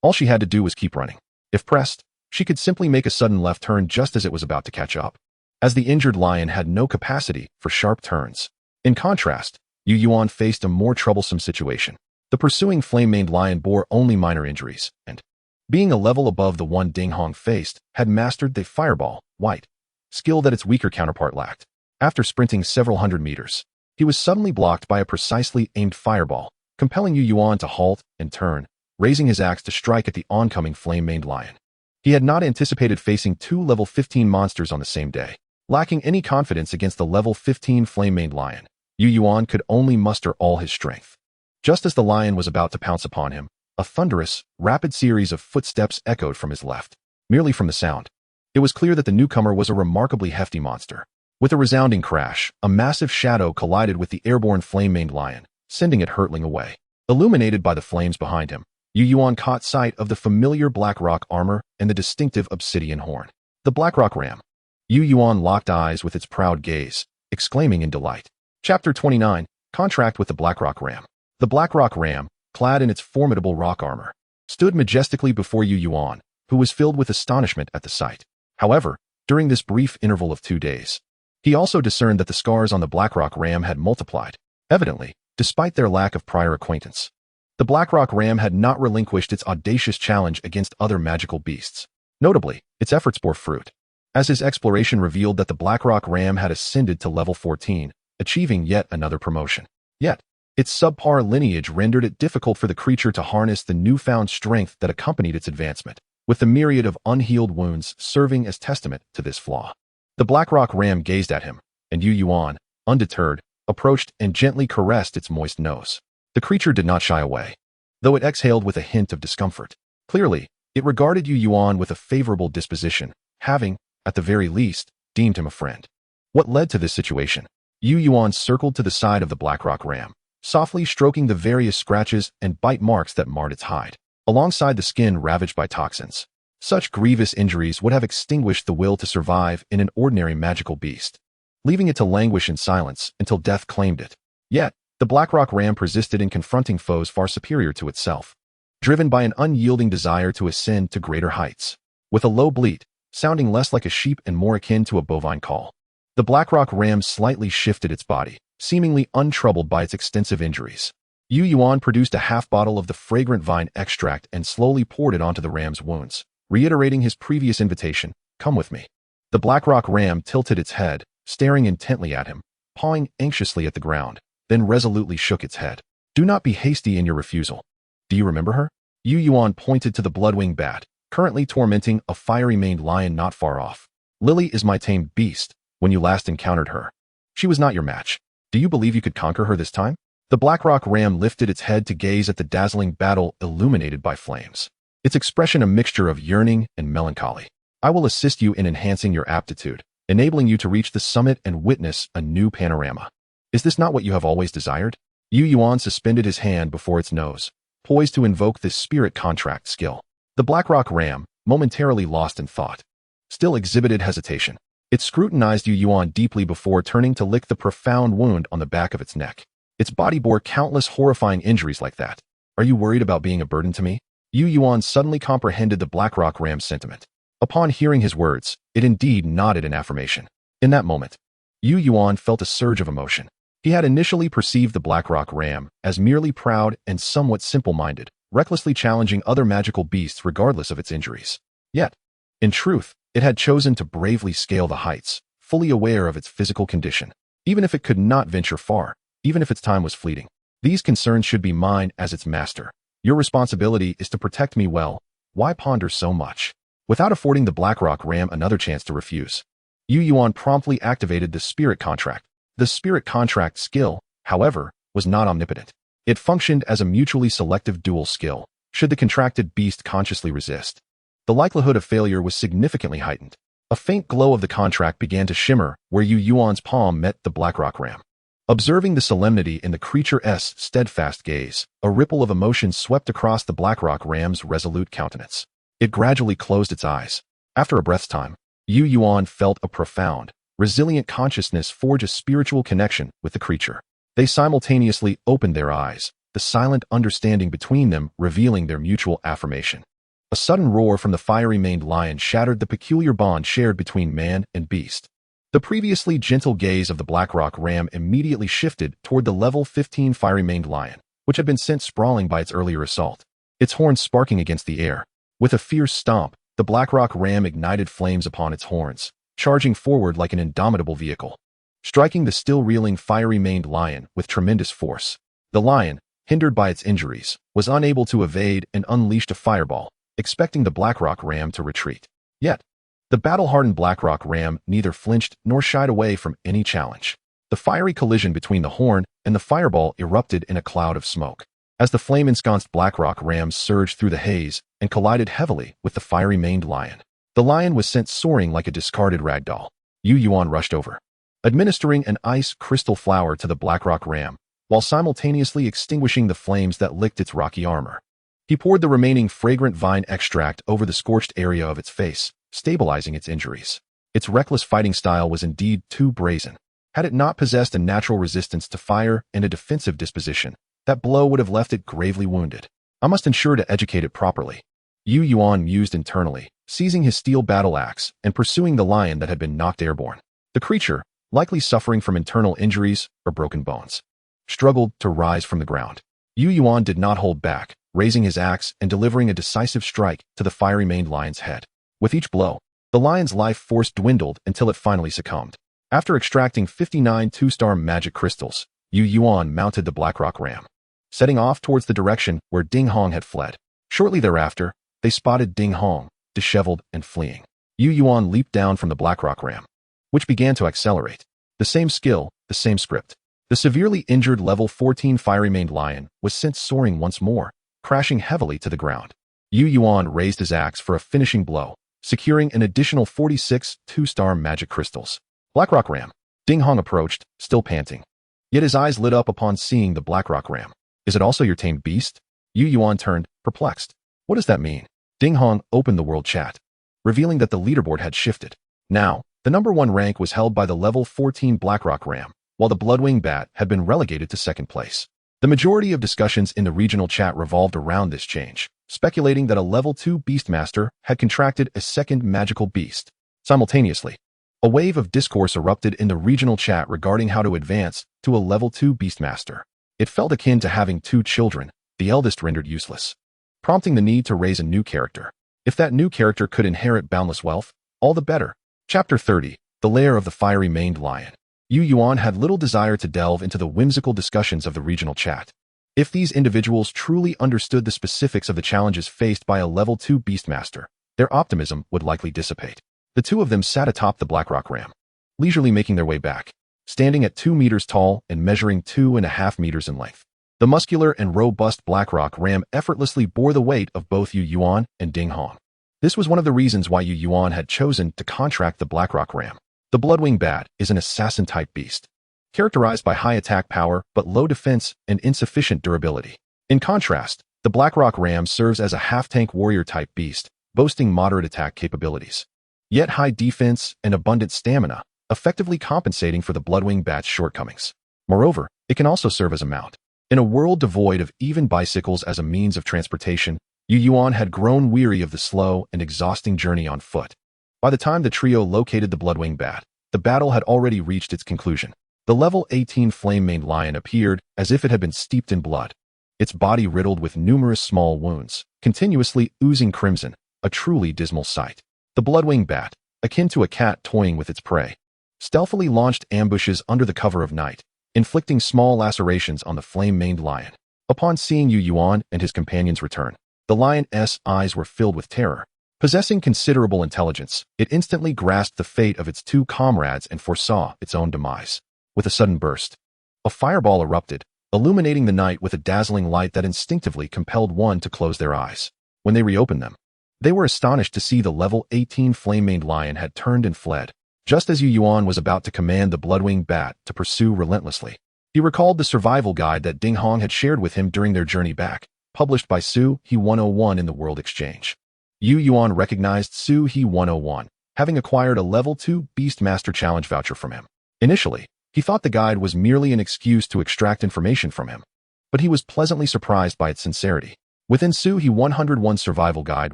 Speaker 1: All she had to do was keep running. If pressed, she could simply make a sudden left turn just as it was about to catch up, as the injured lion had no capacity for sharp turns. In contrast, Yu Yuan faced a more troublesome situation. The pursuing Flame-Maned Lion bore only minor injuries, and, being a level above the one Ding Hong faced, had mastered the Fireball, White, skill that its weaker counterpart lacked. After sprinting several hundred meters, he was suddenly blocked by a precisely aimed fireball, compelling Yu Yuan to halt and turn, raising his axe to strike at the oncoming Flame-Maned Lion. He had not anticipated facing two level 15 monsters on the same day. Lacking any confidence against the level 15 Flame-Maned Lion, Yu Yuan could only muster all his strength. Just as the lion was about to pounce upon him, a thunderous, rapid series of footsteps echoed from his left. Merely from the sound, it was clear that the newcomer was a remarkably hefty monster. With a resounding crash, a massive shadow collided with the airborne Flame-Maned Lion, sending it hurtling away. Illuminated by the flames behind him, Yu Yuan caught sight of the familiar black rock armor and the distinctive obsidian horn. The Black Rock Ram. Yu Yuan locked eyes with its proud gaze, exclaiming in delight. Chapter 29, Contract with the Black Rock Ram. The Black Rock Ram, clad in its formidable rock armor, stood majestically before Yu Yuan, who was filled with astonishment at the sight. However, during this brief interval of 2 days, he also discerned that the scars on the Black Rock Ram had multiplied. Evidently, despite their lack of prior acquaintance, the Black Rock Ram had not relinquished its audacious challenge against other magical beasts. Notably, its efforts bore fruit, as his exploration revealed that the Black Rock Ram had ascended to level 14, achieving yet another promotion. Yet, its subpar lineage rendered it difficult for the creature to harness the newfound strength that accompanied its advancement, with the myriad of unhealed wounds serving as testament to this flaw. The Black Rock Ram gazed at him, and Yu Yuan, undeterred, approached and gently caressed its moist nose. The creature did not shy away, though it exhaled with a hint of discomfort. Clearly, it regarded Yu Yuan with a favorable disposition, having, at the very least, deemed him a friend. What led to this situation? Yu Yuan circled to the side of the Black Rock Ram, softly stroking the various scratches and bite marks that marred its hide, alongside the skin ravaged by toxins. Such grievous injuries would have extinguished the will to survive in an ordinary magical beast, leaving it to languish in silence until death claimed it. Yet, the Black Rock Ram persisted in confronting foes far superior to itself, driven by an unyielding desire to ascend to greater heights. With a low bleat, sounding less like a sheep and more akin to a bovine call, the Black Rock Ram slightly shifted its body, seemingly untroubled by its extensive injuries. Yu Yuan produced a half bottle of the fragrant vine extract and slowly poured it onto the ram's wounds, reiterating his previous invitation, "Come with me." The Black Rock Ram tilted its head, staring intently at him, pawing anxiously at the ground, then resolutely shook its head. "Do not be hasty in your refusal. Do you remember her?" Yu Yuan pointed to the Bloodwing Bat, currently tormenting a fiery-maned lion not far off. "Lily is my tamed beast. When you last encountered her, she was not your match. Do you believe you could conquer her this time?" The Black Rock Ram lifted its head to gaze at the dazzling battle illuminated by flames, its expression a mixture of yearning and melancholy. "I will assist you in enhancing your aptitude, enabling you to reach the summit and witness a new panorama. Is this not what you have always desired?" Yu Yuan suspended his hand before its nose, poised to invoke this spirit contract skill. The Black Rock Ram, momentarily lost in thought, still exhibited hesitation. It scrutinized Yu Yuan deeply before turning to lick the profound wound on the back of its neck. Its body bore countless horrifying injuries like that. "Are you worried about being a burden to me?" Yu Yuan suddenly comprehended the Black Rock Ram's sentiment. Upon hearing his words, it indeed nodded in affirmation. In that moment, Yu Yuan felt a surge of emotion. He had initially perceived the Black Rock Ram as merely proud and somewhat simple-minded, recklessly challenging other magical beasts regardless of its injuries. Yet, in truth, it had chosen to bravely scale the heights, fully aware of its physical condition. Even if it could not venture far, even if its time was fleeting, these concerns should be mine as its master. Your responsibility is to protect me well. Why ponder so much? Without affording the Black Rock Ram another chance to refuse, Yu Yuan promptly activated the spirit contract. The spirit contract skill, however, was not omnipotent. It functioned as a mutually selective dual skill, should the contracted beast consciously resist. the likelihood of failure was significantly heightened. A faint glow of the contract began to shimmer where Yu Yuan's palm met the Blackrock ram. Observing the solemnity in the creature's steadfast gaze, a ripple of emotion swept across the Blackrock ram's resolute countenance. It gradually closed its eyes. After a breath's time, Yu Yuan felt a profound, resilient consciousness forge a spiritual connection with the creature. They simultaneously opened their eyes, the silent understanding between them revealing their mutual affirmation. A sudden roar from the fiery-maned lion shattered the peculiar bond shared between man and beast. The previously gentle gaze of the Blackrock ram immediately shifted toward the level 15 fiery-maned lion, which had been sent sprawling by its earlier assault, its horns sparking against the air. With a fierce stomp, the Blackrock ram ignited flames upon its horns, charging forward like an indomitable vehicle, striking the still reeling fiery-maned lion with tremendous force. The lion, hindered by its injuries, was unable to evade and unleashed a fireball, expecting the Blackrock ram to retreat. Yet, the battle-hardened Blackrock ram neither flinched nor shied away from any challenge. The fiery collision between the horn and the fireball erupted in a cloud of smoke. As the flame-ensconced Blackrock ram surged through the haze and collided heavily with the fiery-maned lion, the lion was sent soaring like a discarded ragdoll. Yu Yuan rushed over, administering an ice crystal flower to the Blackrock ram, while simultaneously extinguishing the flames that licked its rocky armor. He poured the remaining fragrant vine extract over the scorched area of its face, stabilizing its injuries. Its reckless fighting style was indeed too brazen. Had it not possessed a natural resistance to fire and a defensive disposition, that blow would have left it gravely wounded. I must ensure to educate it properly. Yu Yuan mused internally, seizing his steel battle axe and pursuing the lion that had been knocked airborne. The creature, likely suffering from internal injuries or broken bones, struggled to rise from the ground. Yu Yuan did not hold back, raising his axe and delivering a decisive strike to the fiery-maned lion's head. With each blow, the lion's life force dwindled until it finally succumbed. After extracting 59 two-star magic crystals, Yu Yuan mounted the Blackrock ram, setting off towards the direction where Ding Hong had fled. Shortly thereafter, they spotted Ding Hong, disheveled and fleeing. Yu Yuan leaped down from the Blackrock ram, which began to accelerate. The same skill, the same script. The severely injured level 14 fiery-maned lion was sent soaring once more, crashing heavily to the ground. Yu Yuan raised his axe for a finishing blow, securing an additional 46 two-star magic crystals. Blackrock ram. Ding Hong approached, still panting. Yet his eyes lit up upon seeing the Blackrock ram. Is it also your tamed beast? Yu Yuan turned, perplexed. What does that mean? Ding Hong opened the world chat, revealing that the leaderboard had shifted. Now, the number 1 rank was held by the level 14 Blackrock ram, while the Bloodwing Bat had been relegated to second place. The majority of discussions in the regional chat revolved around this change, speculating that a level 2 Beastmaster had contracted a second magical beast. Simultaneously, a wave of discourse erupted in the regional chat regarding how to advance to a level 2 Beastmaster. It felt akin to having 2 children, the eldest rendered useless, prompting the need to raise a new character. If that new character could inherit boundless wealth, all the better. Chapter 30, The Lair of the Fiery-Maned Lion. Yu Yuan had little desire to delve into the whimsical discussions of the regional chat. If these individuals truly understood the specifics of the challenges faced by a level 2 Beastmaster, their optimism would likely dissipate. The two of them sat atop the Blackrock ram, leisurely making their way back, standing at 2 meters tall and measuring 2.5 meters in length. The muscular and robust Blackrock ram effortlessly bore the weight of both Yu Yuan and Ding Hong. This was one of the reasons why Yu Yuan had chosen to contract the Blackrock ram. The Bloodwing Bat is an assassin-type beast, characterized by high attack power but low defense and insufficient durability. In contrast, the Blackrock ram serves as a half-tank warrior-type beast, boasting moderate attack capabilities, yet high defense and abundant stamina, effectively compensating for the Bloodwing Bat's shortcomings. Moreover, it can also serve as a mount. In a world devoid of even bicycles as a means of transportation, Yu Yuan had grown weary of the slow and exhausting journey on foot. By the time the trio located the Bloodwing Bat, the battle had already reached its conclusion. The level 18 flame-maned lion appeared as if it had been steeped in blood, its body riddled with numerous small wounds, continuously oozing crimson, a truly dismal sight. The Bloodwing Bat, akin to a cat toying with its prey, stealthily launched ambushes under the cover of night, inflicting small lacerations on the flame-maned lion. Upon seeing Yu Yuan and his companions return, the lion's eyes were filled with terror. Possessing considerable intelligence, it instantly grasped the fate of its 2 comrades and foresaw its own demise. With a sudden burst, a fireball erupted, illuminating the night with a dazzling light that instinctively compelled one to close their eyes. When they reopened them, They were astonished to see the level 18 flame-maned lion had turned and fled, just as Yu Yuan was about to command the blood-winged bat to pursue relentlessly. He recalled the survival guide that Ding Hong had shared with him during their journey back, published by Su He 101 in the World Exchange. Yu Yuan recognized Su He 101, having acquired a level 2 Beast Master Challenge voucher from him. Initially, he thought the guide was merely an excuse to extract information from him, but he was pleasantly surprised by its sincerity. Within Su He 101's survival guide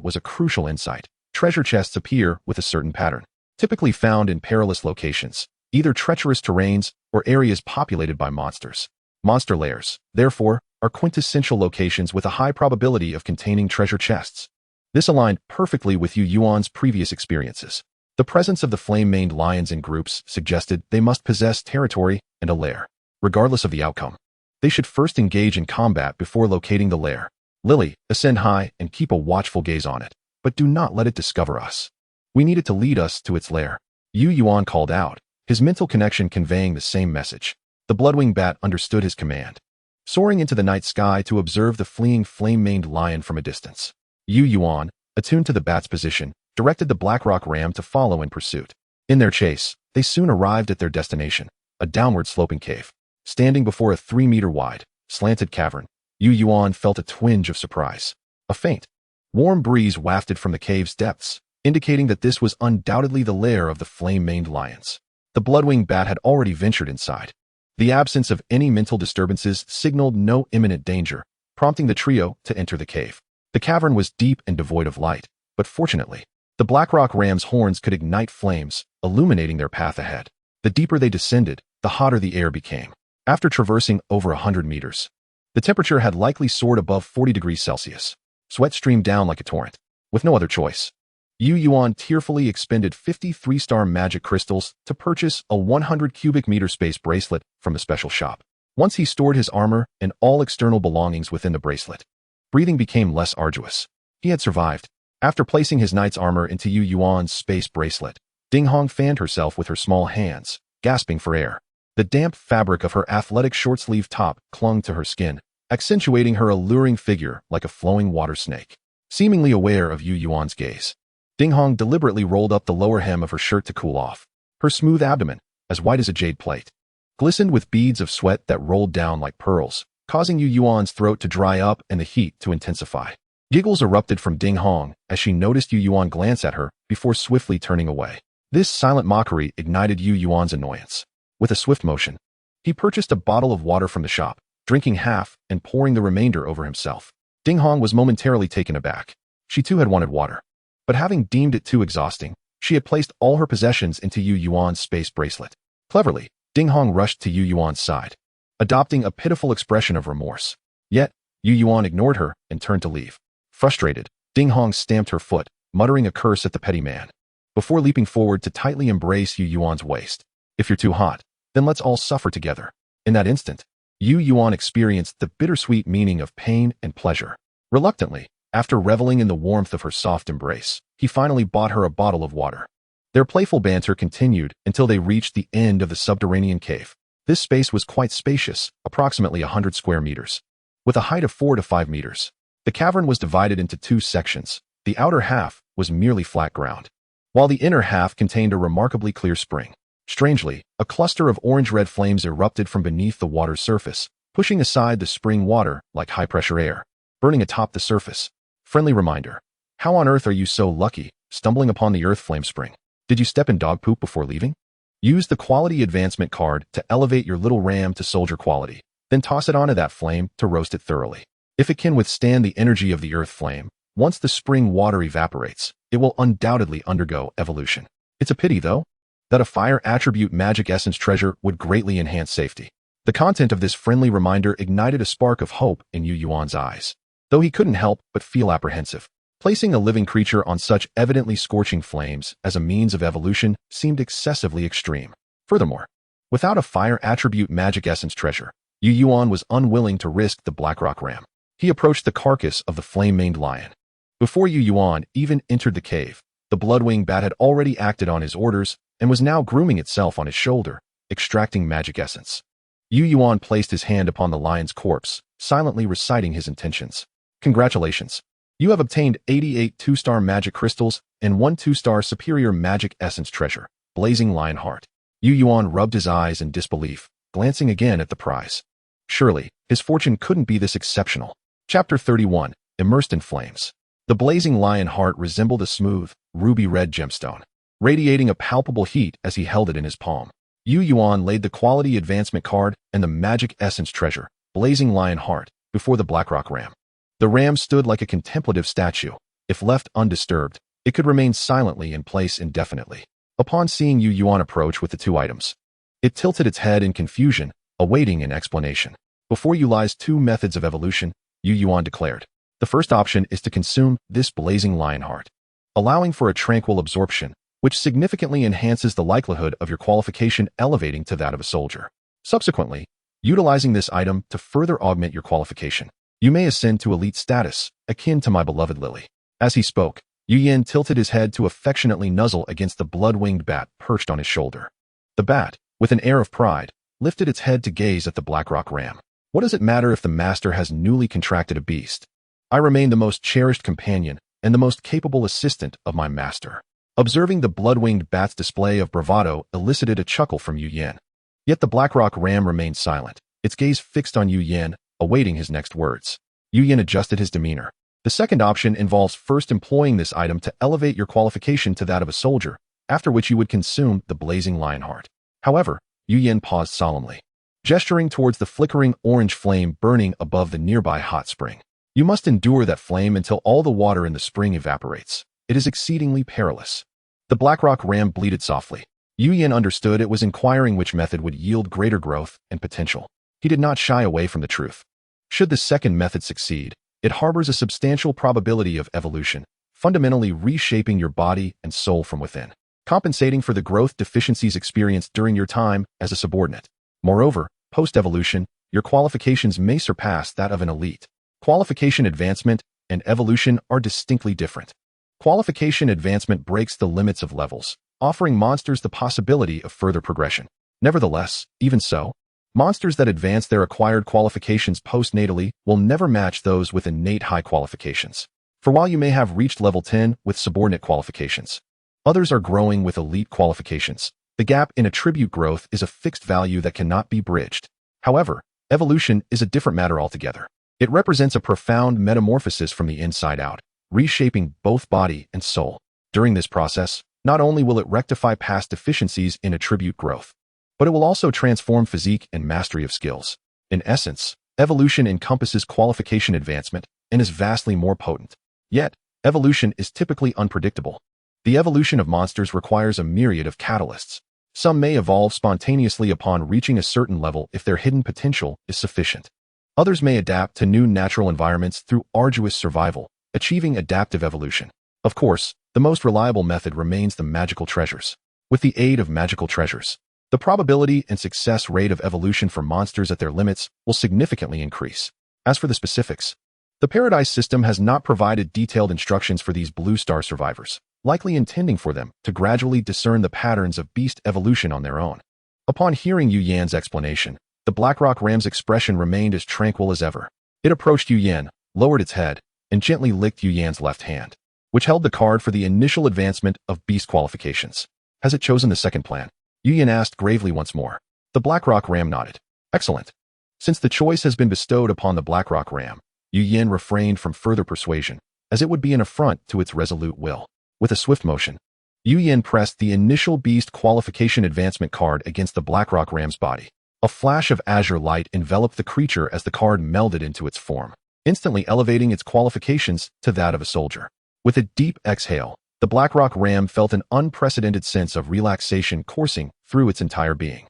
Speaker 1: was a crucial insight. Treasure chests appear with a certain pattern, typically found in perilous locations, either treacherous terrains or areas populated by monsters. Monster lairs, therefore, are quintessential locations with a high probability of containing treasure chests. This aligned perfectly with Yu Yuan's previous experiences. The presence of the flame-maned lions in groups suggested they must possess territory and a lair. Regardless of the outcome, they should first engage in combat before locating the lair. Lily, ascend high and keep a watchful gaze on it, but do not let it discover us. We need it to lead us to its lair. Yu Yuan called out, his mental connection conveying the same message. The blood-winged bat understood his command, soaring into the night sky to observe the fleeing flame-maned lion from a distance. Yu Yuan, attuned to the bat's position, directed the Blackrock ram to follow in pursuit. In their chase, they soon arrived at their destination, a downward-sloping cave. Standing before a 3-meter-wide, slanted cavern, Yu Yuan felt a twinge of surprise. A faint, warm breeze wafted from the cave's depths, indicating that this was undoubtedly the lair of the flame-maned lions. The blood-winged bat had already ventured inside. The absence of any mental disturbances signaled no imminent danger, prompting the trio to enter the cave. The cavern was deep and devoid of light, but fortunately, the Blackrock ram's horns could ignite flames, illuminating their path ahead. The deeper they descended, the hotter the air became. After traversing over 100 meters, the temperature had likely soared above 40 degrees Celsius. Sweat streamed down like a torrent. With no other choice, Yu Yuan tearfully expended 53-star magic crystals to purchase a 100 cubic meter space bracelet from a special shop. Once he stored his armor and all external belongings within the bracelet, breathing became less arduous. He had survived. After placing his knight's armor into Yu Yuan's space bracelet, Ding Hong fanned herself with her small hands, gasping for air. The damp fabric of her athletic short-sleeved top clung to her skin, accentuating her alluring figure like a flowing water snake. Seemingly aware of Yu Yuan's gaze, Ding Hong deliberately rolled up the lower hem of her shirt to cool off. Her smooth abdomen, as white as a jade plate, glistened with beads of sweat that rolled down like pearls, causing Yu Yuan's throat to dry up and the heat to intensify. Giggles erupted from Ding Hong as she noticed Yu Yuan glance at her before swiftly turning away. This silent mockery ignited Yu Yuan's annoyance. With a swift motion, he purchased a bottle of water from the shop, drinking half and pouring the remainder over himself. Ding Hong was momentarily taken aback. She too had wanted water, but having deemed it too exhausting, she had placed all her possessions into Yu Yuan's space bracelet. Cleverly, Ding Hong rushed to Yu Yuan's side, adopting a pitiful expression of remorse. Yet, Yu Yuan ignored her and turned to leave. Frustrated, Ding Hong stamped her foot, muttering a curse at the petty man, before leaping forward to tightly embrace Yu Yuan's waist. If you're too hot, then let's all suffer together. In that instant, Yu Yuan experienced the bittersweet meaning of pain and pleasure. Reluctantly, after reveling in the warmth of her soft embrace, he finally bought her a bottle of water. Their playful banter continued until they reached the end of the subterranean cave. This space was quite spacious, approximately 100 square meters, with a height of 4 to 5 meters. The cavern was divided into 2 sections. The outer half was merely flat ground, while the inner half contained a remarkably clear spring. Strangely, a cluster of orange-red flames erupted from beneath the water's surface, pushing aside the spring water like high-pressure air, burning atop the surface. Friendly reminder. How on earth are you so lucky, stumbling upon the earth flame spring? Did you step in dog poop before leaving? Use the quality advancement card to elevate your little ram to soldier quality, then toss it onto that flame to roast it thoroughly. If it can withstand the energy of the earth flame, once the spring water evaporates, it will undoubtedly undergo evolution. It's a pity, though, that a fire attribute magic essence treasure would greatly enhance safety. The content of this friendly reminder ignited a spark of hope in Yu Yuan's eyes, though he couldn't help but feel apprehensive. Placing a living creature on such evidently scorching flames as a means of evolution seemed excessively extreme. Furthermore, without a fire attribute magic essence treasure, Yu Yuan was unwilling to risk the Blackrock ram. He approached the carcass of the flame-maned lion. Before Yu Yuan even entered the cave, the blood-winged bat had already acted on his orders and was now grooming itself on his shoulder, extracting magic essence. Yu Yuan placed his hand upon the lion's corpse, silently reciting his intentions. Congratulations. You have obtained 88 2-star magic crystals and 1 2-star superior magic essence treasure, Blazing Lion Heart. Yuan rubbed his eyes in disbelief, glancing again at the prize. Surely, his fortune couldn't be this exceptional. Chapter 31, Immersed in Flames. The Blazing Lion Heart resembled a smooth, ruby-red gemstone, radiating a palpable heat as he held it in his palm. Yuan laid the quality advancement card and the magic essence treasure, Blazing Lion Heart, before the Blackrock ram. The ram stood like a contemplative statue. If left undisturbed, it could remain silently in place indefinitely. Upon seeing Yuan approach with the two items, it tilted its head in confusion, awaiting an explanation. Before you lies two methods of evolution, Yuan declared. The first option is to consume this Blazing Lion Heart, allowing for a tranquil absorption, which significantly enhances the likelihood of your qualification elevating to that of a soldier. Subsequently, utilizing this item to further augment your qualification, you may ascend to elite status, akin to my beloved Lily. As he spoke, Yuan tilted his head to affectionately nuzzle against the blood-winged bat perched on his shoulder. The bat, with an air of pride, lifted its head to gaze at the Blackrock ram. What does it matter if the master has newly contracted a beast? I remain the most cherished companion and the most capable assistant of my master. Observing the blood-winged bat's display of bravado elicited a chuckle from Yuan. Yet the Blackrock ram remained silent, its gaze fixed on Yuan, awaiting his next words. Yuan adjusted his demeanor. The second option involves first employing this item to elevate your qualification to that of a soldier, after which you would consume the Blazing Lion Heart. However, Yuan paused solemnly, gesturing towards the flickering orange flame burning above the nearby hot spring. You must endure that flame until all the water in the spring evaporates. It is exceedingly perilous. The Blackrock ram bleated softly. Yuan understood it was inquiring which method would yield greater growth and potential. He did not shy away from the truth. Should the second method succeed, it harbors a substantial probability of evolution, fundamentally reshaping your body and soul from within, compensating for the growth deficiencies experienced during your time as a subordinate. Moreover, post-evolution, your qualifications may surpass that of an elite. Qualification advancement and evolution are distinctly different. Qualification advancement breaks the limits of levels, offering monsters the possibility of further progression. Nevertheless, even so, monsters that advance their acquired qualifications postnatally will never match those with innate high qualifications. For while you may have reached level 10 with subordinate qualifications, others are growing with elite qualifications. The gap in attribute growth is a fixed value that cannot be bridged. However, evolution is a different matter altogether. It represents a profound metamorphosis from the inside out, reshaping both body and soul. During this process, not only will it rectify past deficiencies in attribute growth, but it will also transform physique and mastery of skills. In essence, evolution encompasses qualification advancement and is vastly more potent. Yet, evolution is typically unpredictable. The evolution of monsters requires a myriad of catalysts. Some may evolve spontaneously upon reaching a certain level if their hidden potential is sufficient. Others may adapt to new natural environments through arduous survival, achieving adaptive evolution. Of course, the most reliable method remains the magical treasures. With the aid of magical treasures, the probability and success rate of evolution for monsters at their limits will significantly increase. As for the specifics, the Paradise system has not provided detailed instructions for these Blue Star survivors, likely intending for them to gradually discern the patterns of beast evolution on their own. Upon hearing Yuan's explanation, the Blackrock ram's expression remained as tranquil as ever. It approached Yuan, lowered its head, and gently licked Yuan's left hand, which held the card for the initial advancement of beast qualifications. Has it chosen the second plan? Yuan asked gravely once more. The Blackrock ram nodded. Excellent. Since the choice has been bestowed upon the Blackrock ram, Yuan refrained from further persuasion, as it would be an affront to its resolute will. With a swift motion, Yuan pressed the initial beast qualification advancement card against the Blackrock ram's body. A flash of azure light enveloped the creature as the card melded into its form, instantly elevating its qualifications to that of a soldier. With a deep exhale, the Blackrock ram felt an unprecedented sense of relaxation coursing through its entire being.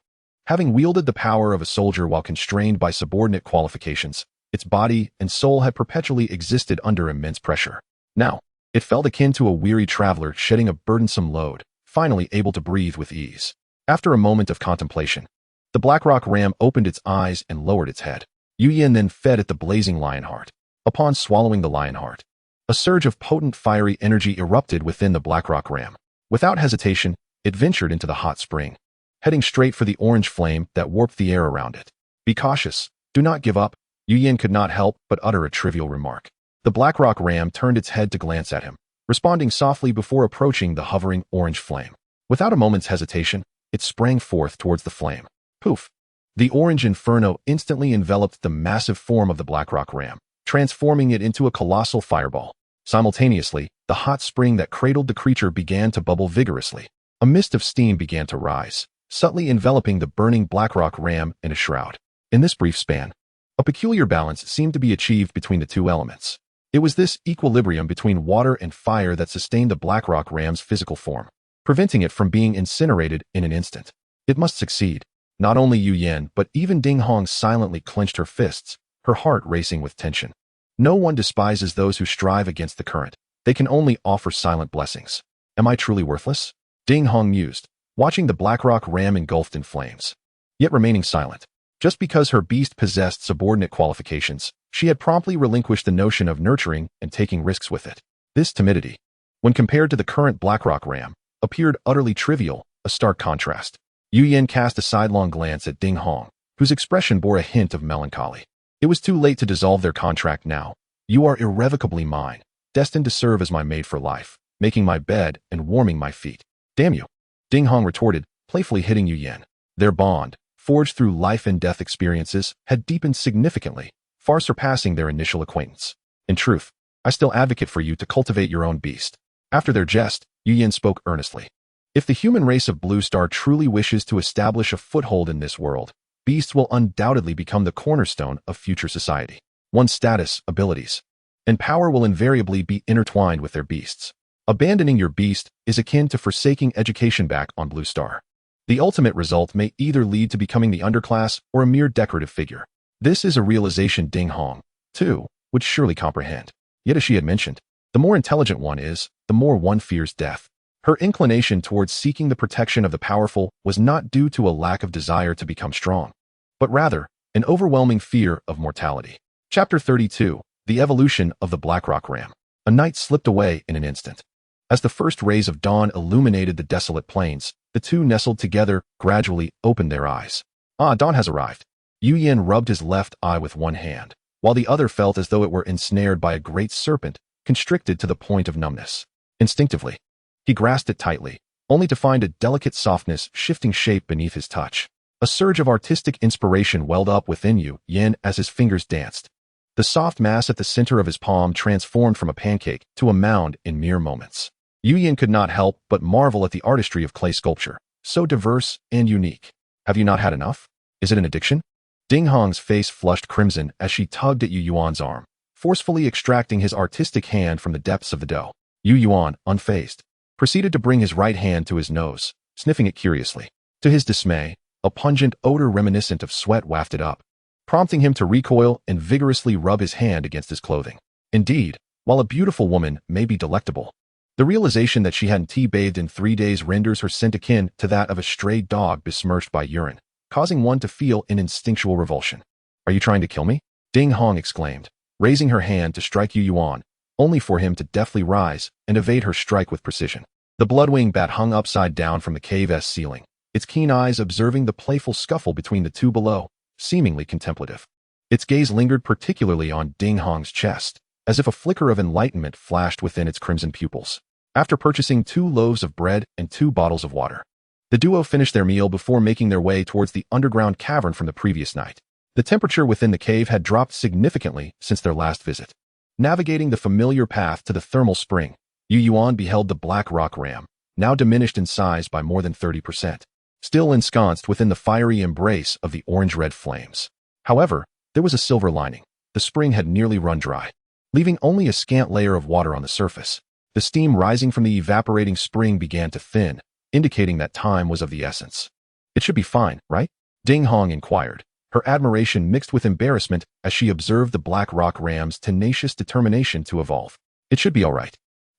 Speaker 1: Having wielded the power of a soldier while constrained by subordinate qualifications, its body and soul had perpetually existed under immense pressure. Now, it felt akin to a weary traveler shedding a burdensome load, finally able to breathe with ease. After a moment of contemplation, the Blackrock ram opened its eyes and lowered its head. Yuan then fed at the Blazing Lion Heart. Upon swallowing the Lion Heart, a surge of potent fiery energy erupted within the Blackrock ram. Without hesitation, it ventured into the hot spring, heading straight for the orange flame that warped the air around it. Be cautious. Do not give up. Yuan could not help but utter a trivial remark. The Blackrock ram turned its head to glance at him, responding softly before approaching the hovering orange flame. Without a moment's hesitation, it sprang forth towards the flame. Poof! The orange inferno instantly enveloped the massive form of the Blackrock ram, transforming it into a colossal fireball. Simultaneously, the hot spring that cradled the creature began to bubble vigorously. A mist of steam began to rise, subtly enveloping the burning Blackrock ram in a shroud. In this brief span, a peculiar balance seemed to be achieved between the two elements. It was this equilibrium between water and fire that sustained the Blackrock ram's physical form, preventing it from being incinerated in an instant. It must succeed. Not only Yu Yan, but even Ding Hong silently clenched her fists, her heart racing with tension. No one despises those who strive against the current. They can only offer silent blessings. Am I truly worthless? Ding Hong mused, watching the Blackrock ram engulfed in flames, yet remaining silent. Just because her beast possessed subordinate qualifications, she had promptly relinquished the notion of nurturing and taking risks with it. This timidity, when compared to the current Blackrock ram, appeared utterly trivial, a stark contrast. Yu Yan cast a sidelong glance at Ding Hong, whose expression bore a hint of melancholy. It was too late to dissolve their contract now. You are irrevocably mine, destined to serve as my maid for life, making my bed and warming my feet. Damn you! Ding Hong retorted, playfully hitting Yu Yan. Their bond, forged through life and death experiences, had deepened significantly, far surpassing their initial acquaintance. In truth, I still advocate for you to cultivate your own beast. After their jest, Yu Yan spoke earnestly. If the human race of Blue Star truly wishes to establish a foothold in this world, beasts will undoubtedly become the cornerstone of future society. One's status, abilities, and power will invariably be intertwined with their beasts. Abandoning your beast is akin to forsaking education back on Blue Star. The ultimate result may either lead to becoming the underclass or a mere decorative figure. This is a realization Ding Hong, too, would surely comprehend. Yet as she had mentioned, the more intelligent one is, the more one fears death. Her inclination towards seeking the protection of the powerful was not due to a lack of desire to become strong, but rather, an overwhelming fear of mortality. Chapter 32, The Evolution of the Blackrock Ram. A night slipped away in an instant. As the first rays of dawn illuminated the desolate plains, the two nestled together, gradually opened their eyes. Ah, dawn has arrived. Yu Yan rubbed his left eye with one hand, while the other felt as though it were ensnared by a great serpent, constricted to the point of numbness. Instinctively, he grasped it tightly, only to find a delicate softness shifting shape beneath his touch. A surge of artistic inspiration welled up within Yu Yan as his fingers danced. The soft mass at the center of his palm transformed from a pancake to a mound in mere moments. Yu Yan could not help but marvel at the artistry of clay sculpture, so diverse and unique. Have you not had enough? Is it an addiction? Ding Hong's face flushed crimson as she tugged at Yu Yuan's arm, forcefully extracting his artistic hand from the depths of the dough. Yu Yuan, unfazed, proceeded to bring his right hand to his nose, sniffing it curiously. To his dismay, a pungent odor reminiscent of sweat wafted up, prompting him to recoil and vigorously rub his hand against his clothing. Indeed, while a beautiful woman may be delectable, the realization that she hadn't tea-bathed in 3 days renders her scent akin to that of a stray dog besmirched by urine, causing one to feel an instinctual revulsion. Are you trying to kill me? Ding Hong exclaimed, raising her hand to strike Yu Yuan, only for him to deftly rise and evade her strike with precision. The bloodwing bat hung upside down from the cave's ceiling, its keen eyes observing the playful scuffle between the two below, seemingly contemplative. Its gaze lingered particularly on Ding Hong's chest, as if a flicker of enlightenment flashed within its crimson pupils. After purchasing 2 loaves of bread and 2 bottles of water, the duo finished their meal before making their way towards the underground cavern from the previous night. The temperature within the cave had dropped significantly since their last visit. Navigating the familiar path to the thermal spring, Yu Yuan beheld the Blackrock ram, now diminished in size by more than 30%, still ensconced within the fiery embrace of the orange-red flames. However, there was a silver lining. The spring had nearly run dry, leaving only a scant layer of water on the surface. The steam rising from the evaporating spring began to thin, indicating that time was of the essence. It should be fine, right? Ding Hong inquired, her admiration mixed with embarrassment as she observed the Blackrock ram's tenacious determination to evolve. It should be all right.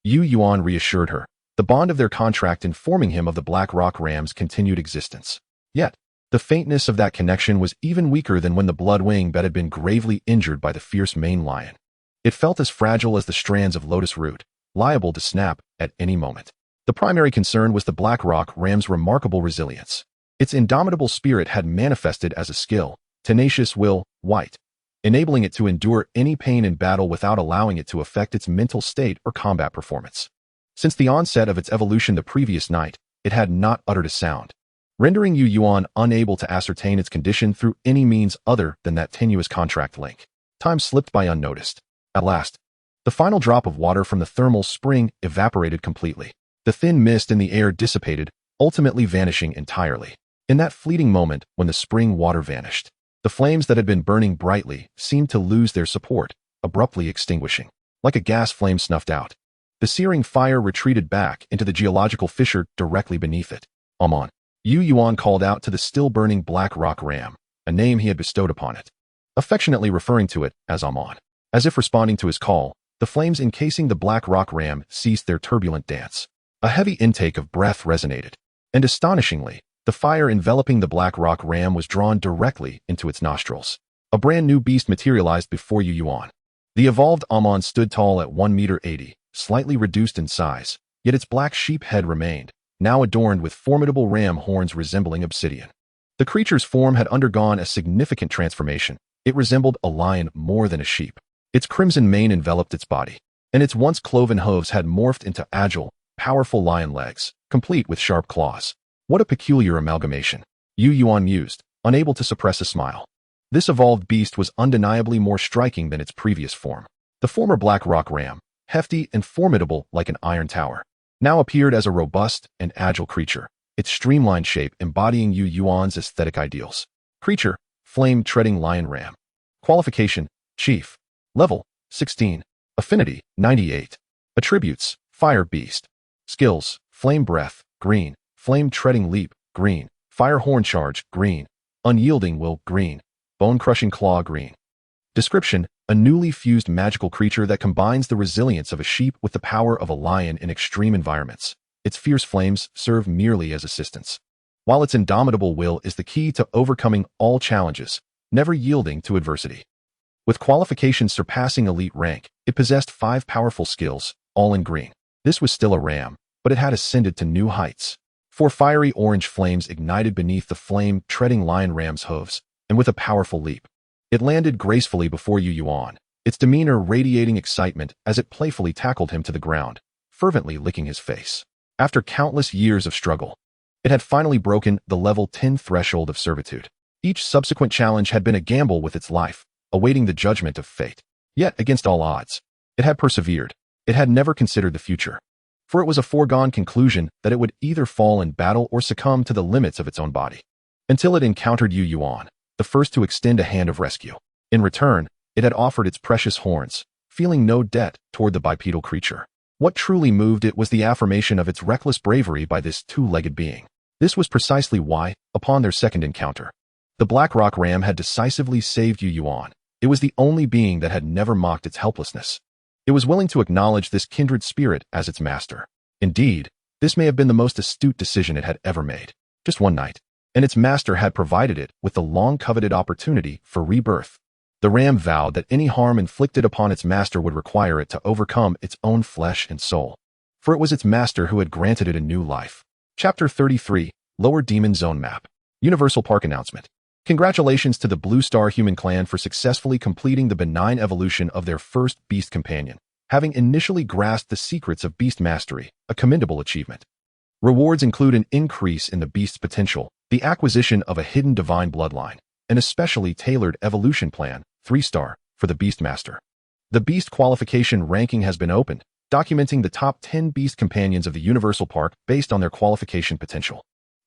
Speaker 1: Yu Yuan reassured her, the bond of their contract informing him of the Blackrock ram's continued existence. Yet, the faintness of that connection was even weaker than when the bloodwing bat had been gravely injured by the fierce Maine lion. It felt as fragile as the strands of lotus root, liable to snap at any moment. The primary concern was the Blackrock ram's remarkable resilience. Its indomitable spirit had manifested as a skill, tenacious will, white, enabling it to endure any pain in battle without allowing it to affect its mental state or combat performance. Since the onset of its evolution the previous night, it had not uttered a sound, rendering Yuan unable to ascertain its condition through any means other than that tenuous contract link. Time slipped by unnoticed. At last, the final drop of water from the thermal spring evaporated completely. The thin mist in the air dissipated, ultimately vanishing entirely. In that fleeting moment when the spring water vanished, the flames that had been burning brightly seemed to lose their support, abruptly extinguishing. Like a gas flame snuffed out, the searing fire retreated back into the geological fissure directly beneath it. Amon. Yuan called out to the still-burning black rock ram, a name he had bestowed upon it, affectionately referring to it as Amon. As if responding to his call, the flames encasing the black rock ram ceased their turbulent dance. A heavy intake of breath resonated, and astonishingly, the fire enveloping the black rock ram was drawn directly into its nostrils. A brand new beast materialized before Yuan. The evolved Amon stood tall at 1.80 meters, slightly reduced in size, yet its black sheep head remained, now adorned with formidable ram horns resembling obsidian. The creature's form had undergone a significant transformation. It resembled a lion more than a sheep. Its crimson mane enveloped its body, and its once cloven hooves had morphed into agile, powerful lion legs, complete with sharp claws. What a peculiar amalgamation, Yuan mused, unable to suppress a smile. This evolved beast was undeniably more striking than its previous form. The former black rock ram, hefty and formidable like an iron tower, now appeared as a robust and agile creature, its streamlined shape embodying Yuan's aesthetic ideals. Creature, flame-treading lion ram. Qualification, chief. Level, 16. Affinity, 98. Attributes, fire beast. Skills, flame breath, green. Flame treading leap, green. Fire horn charge, green. Unyielding will, green. Bone crushing claw, green. Description, a newly fused magical creature that combines the resilience of a sheep with the power of a lion in extreme environments. Its fierce flames serve merely as assistance, while its indomitable will is the key to overcoming all challenges, never yielding to adversity. With qualifications surpassing elite rank, it possessed 5 powerful skills, all in green. This was still a ram, but it had ascended to new heights. 4 fiery orange flames ignited beneath the flame-treading lion ram's hooves, and with a powerful leap, it landed gracefully before Yuan, its demeanor radiating excitement as it playfully tackled him to the ground, fervently licking his face. After countless years of struggle, it had finally broken the level 10 threshold of servitude. Each subsequent challenge had been a gamble with its life, awaiting the judgment of fate. Yet, against all odds, it had persevered. It had never considered the future, for it was a foregone conclusion that it would either fall in battle or succumb to the limits of its own body. Until it encountered Yuan, the first to extend a hand of rescue. In return, it had offered its precious horns, feeling no debt toward the bipedal creature. What truly moved it was the affirmation of its reckless bravery by this two-legged being. This was precisely why, upon their second encounter, the Black Rock Ram had decisively saved Yuan. It was the only being that had never mocked its helplessness. It was willing to acknowledge this kindred spirit as its master. Indeed, this may have been the most astute decision it had ever made. Just one night, and its master had provided it with the long-coveted opportunity for rebirth. The ram vowed that any harm inflicted upon its master would require it to overcome its own flesh and soul, for it was its master who had granted it a new life. Chapter 33, Lower Demon Zone Map. Universal Park Announcement. Congratulations to the Blue Star Human Clan for successfully completing the benign evolution of their first beast companion, having initially grasped the secrets of beast mastery, a commendable achievement. Rewards include an increase in the beast's potential, the acquisition of a hidden divine bloodline, an especially tailored evolution plan, 3-star, for the Beastmaster. The Beast qualification ranking has been opened, documenting the top 10 Beast companions of the Universal Park based on their qualification potential.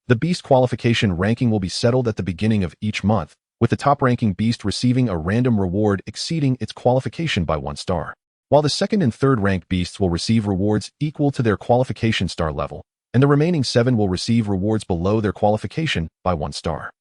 Speaker 1: The Beast qualification ranking will be settled at the beginning of each month, with the top-ranking Beast receiving a random reward exceeding its qualification by 1 star, while the second and third-ranked Beasts will receive rewards equal to their qualification star level, and the remaining 7 will receive rewards below their qualification by 1 star.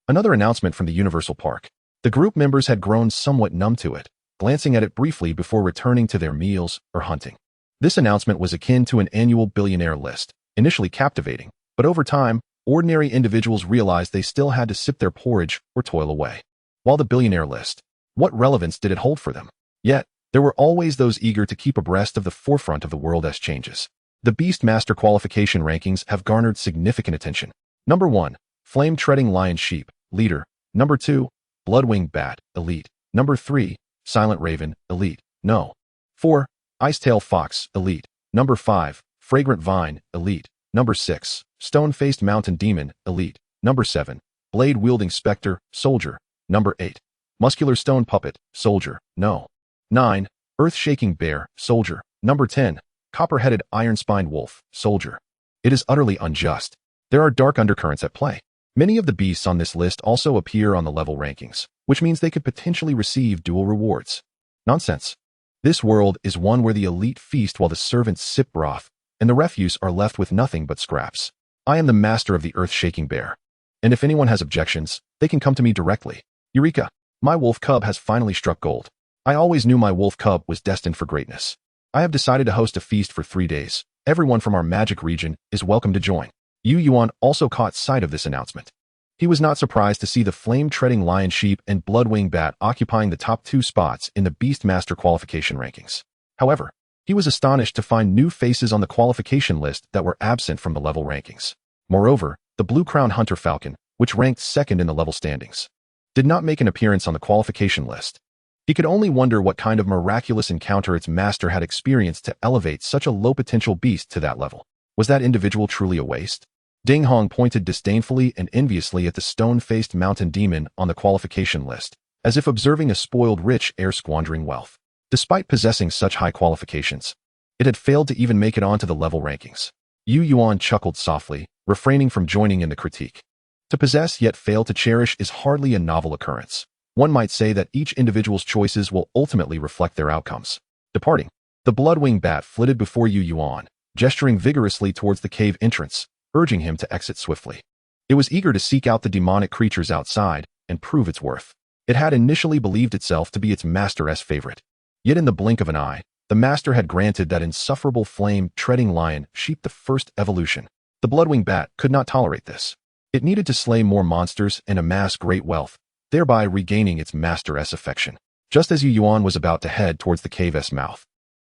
Speaker 1: Another announcement from the Universal Park. The group members had grown somewhat numb to it, glancing at it briefly before returning to their meals or hunting. This announcement was akin to an annual billionaire list, initially captivating, but over time, ordinary individuals realized they still had to sip their porridge or toil away. While the billionaire list, what relevance did it hold for them? Yet, there were always those eager to keep abreast of the forefront of the world's changes. The Beast Master qualification rankings have garnered significant attention. Number 1, Flame Treading Lion Sheep, Leader. Number 2, Bloodwing Bat, Elite. Number 3. Silent Raven, Elite. No. 4. Icetail Fox, Elite. Number 5. Fragrant Vine, Elite. Number 6. Stone-Faced Mountain Demon, Elite. Number 7. Blade-Wielding Spectre, Soldier. Number 8. Muscular Stone Puppet, Soldier. No. 9. Earth-Shaking Bear, Soldier. Number 10. Copper-Headed Iron-Spined Wolf, Soldier. It is utterly unjust. There are dark undercurrents at play. Many of the beasts on this list also appear on the level rankings, which means they could potentially receive dual rewards. Nonsense. This world is one where the elite feast while the servants sip broth, and the refuse are left with nothing but scraps. I am the master of the earth-shaking bear. And if anyone has objections, they can come to me directly. Eureka! My wolf cub has finally struck gold. I always knew my wolf cub was destined for greatness. I have decided to host a feast for 3 days. Everyone from our magic region is welcome to join. Yuan also caught sight of this announcement. He was not surprised to see the flame-treading lion sheep and bloodwing bat occupying the top 2 spots in the Beastmaster qualification rankings. However, he was astonished to find new faces on the qualification list that were absent from the level rankings. Moreover, the blue-crowned hunter falcon, which ranked second in the level standings, did not make an appearance on the qualification list. He could only wonder what kind of miraculous encounter its master had experienced to elevate such a low-potential beast to that level. Was that individual truly a waste? Ding Hong pointed disdainfully and enviously at the stone-faced mountain demon on the qualification list, as if observing a spoiled rich heir squandering wealth. Despite possessing such high qualifications, it had failed to even make it onto the level rankings. Yuan chuckled softly, refraining from joining in the critique. To possess yet fail to cherish is hardly a novel occurrence. One might say that each individual's choices will ultimately reflect their outcomes. Departing, the bloodwing bat flitted before Yuan, gesturing vigorously towards the cave entrance, urging him to exit swiftly. It was eager to seek out the demonic creatures outside and prove its worth. It had initially believed itself to be its master's favorite. Yet in the blink of an eye, the master had granted that insufferable flame-treading lion sheep the first evolution. The bloodwing bat could not tolerate this. It needed to slay more monsters and amass great wealth, thereby regaining its master's affection. Just as Yuan was about to head towards the cave's mouth,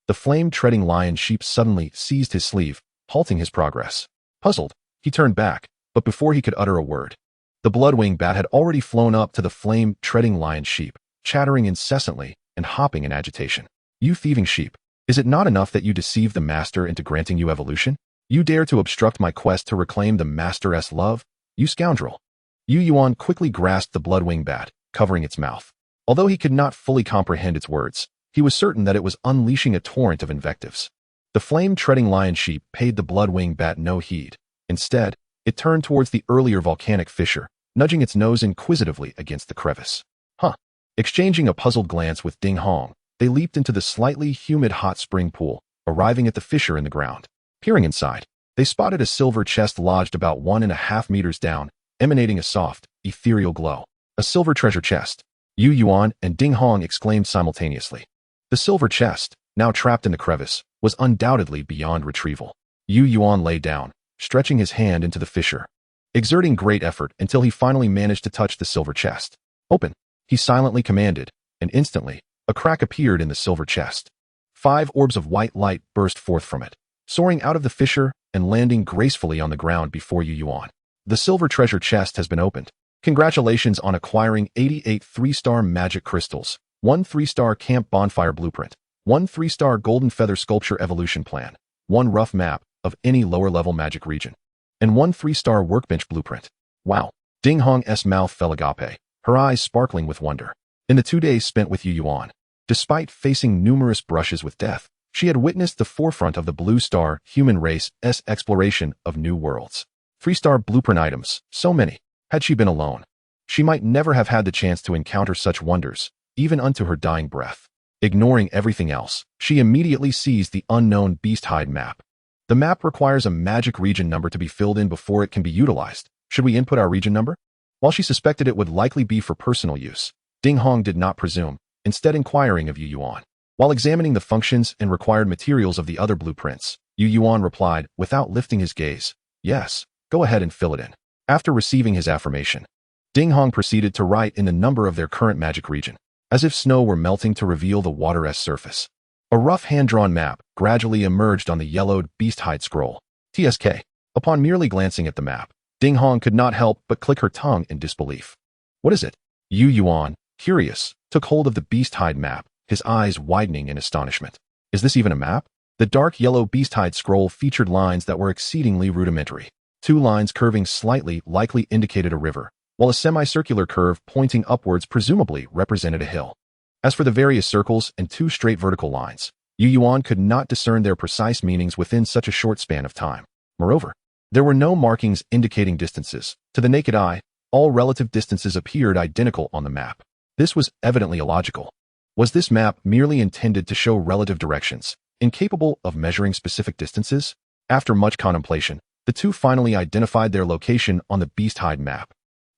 Speaker 1: the flame-treading lion sheep suddenly seized his sleeve, halting his progress. Puzzled, he turned back, but before he could utter a word, the bloodwing bat had already flown up to the flame-treading lion sheep, chattering incessantly and hopping in agitation. You thieving sheep, is it not enough that you deceive the master into granting you evolution? You dare to obstruct my quest to reclaim the master's love? You scoundrel! Yuan quickly grasped the bloodwing bat, covering its mouth. Although he could not fully comprehend its words, he was certain that it was unleashing a torrent of invectives. The flame-treading lion sheep paid the bloodwing bat no heed. Instead, it turned towards the earlier volcanic fissure, nudging its nose inquisitively against the crevice. Huh! Exchanging a puzzled glance with Ding Hong, they leaped into the slightly humid hot spring pool, arriving at the fissure in the ground. Peering inside, they spotted a silver chest lodged about 1.5 meters down, emanating a soft, ethereal glow. A silver treasure chest. Yuan and Ding Hong exclaimed simultaneously. The silver chest, now trapped in the crevice, was undoubtedly beyond retrieval. Yuan lay down, stretching his hand into the fissure, exerting great effort until he finally managed to touch the silver chest. Open, he silently commanded, and instantly, a crack appeared in the silver chest. 5 orbs of white light burst forth from it, soaring out of the fissure and landing gracefully on the ground before Yuan. The silver treasure chest has been opened. Congratulations on acquiring 88 3-star magic crystals, 1 3-star camp bonfire blueprint, 1 3-star golden feather sculpture evolution plan, 1 rough map of any lower-level magic region, and 1 3-star workbench blueprint. Wow! Ding Hong's mouth fell agape, her eyes sparkling with wonder. In the 2 days spent with Yuan, despite facing numerous brushes with death, she had witnessed the forefront of the Blue Star human race's exploration of new worlds. 3-star blueprint items, so many. Had she been alone, she might never have had the chance to encounter such wonders, even unto her dying breath. Ignoring everything else, she immediately seized the unknown beast hide map. The map requires a magic region number to be filled in before it can be utilized. Should we input our region number? While she suspected it would likely be for personal use, Ding Hong did not presume, instead inquiring of Yuan. While examining the functions and required materials of the other blueprints, Yuan replied, without lifting his gaze, yes, go ahead and fill it in. After receiving his affirmation, Ding Hong proceeded to write in the number of their current magic region, as if snow were melting to reveal the water's surface. A rough hand-drawn map gradually emerged on the yellowed beast hide scroll. TSK. Upon merely glancing at the map, Ding Hong could not help but click her tongue in disbelief. What is it? Yuan, curious, took hold of the beast hide map, his eyes widening in astonishment. Is this even a map? The dark yellow beast hide scroll featured lines that were exceedingly rudimentary. Two lines curving slightly likely indicated a river, while a semicircular curve pointing upwards presumably represented a hill. As for the various circles and two straight vertical lines, Yuan could not discern their precise meanings within such a short span of time. Moreover, there were no markings indicating distances. To the naked eye, all relative distances appeared identical on the map. This was evidently illogical. Was this map merely intended to show relative directions, incapable of measuring specific distances? After much contemplation, the two finally identified their location on the beast hide map.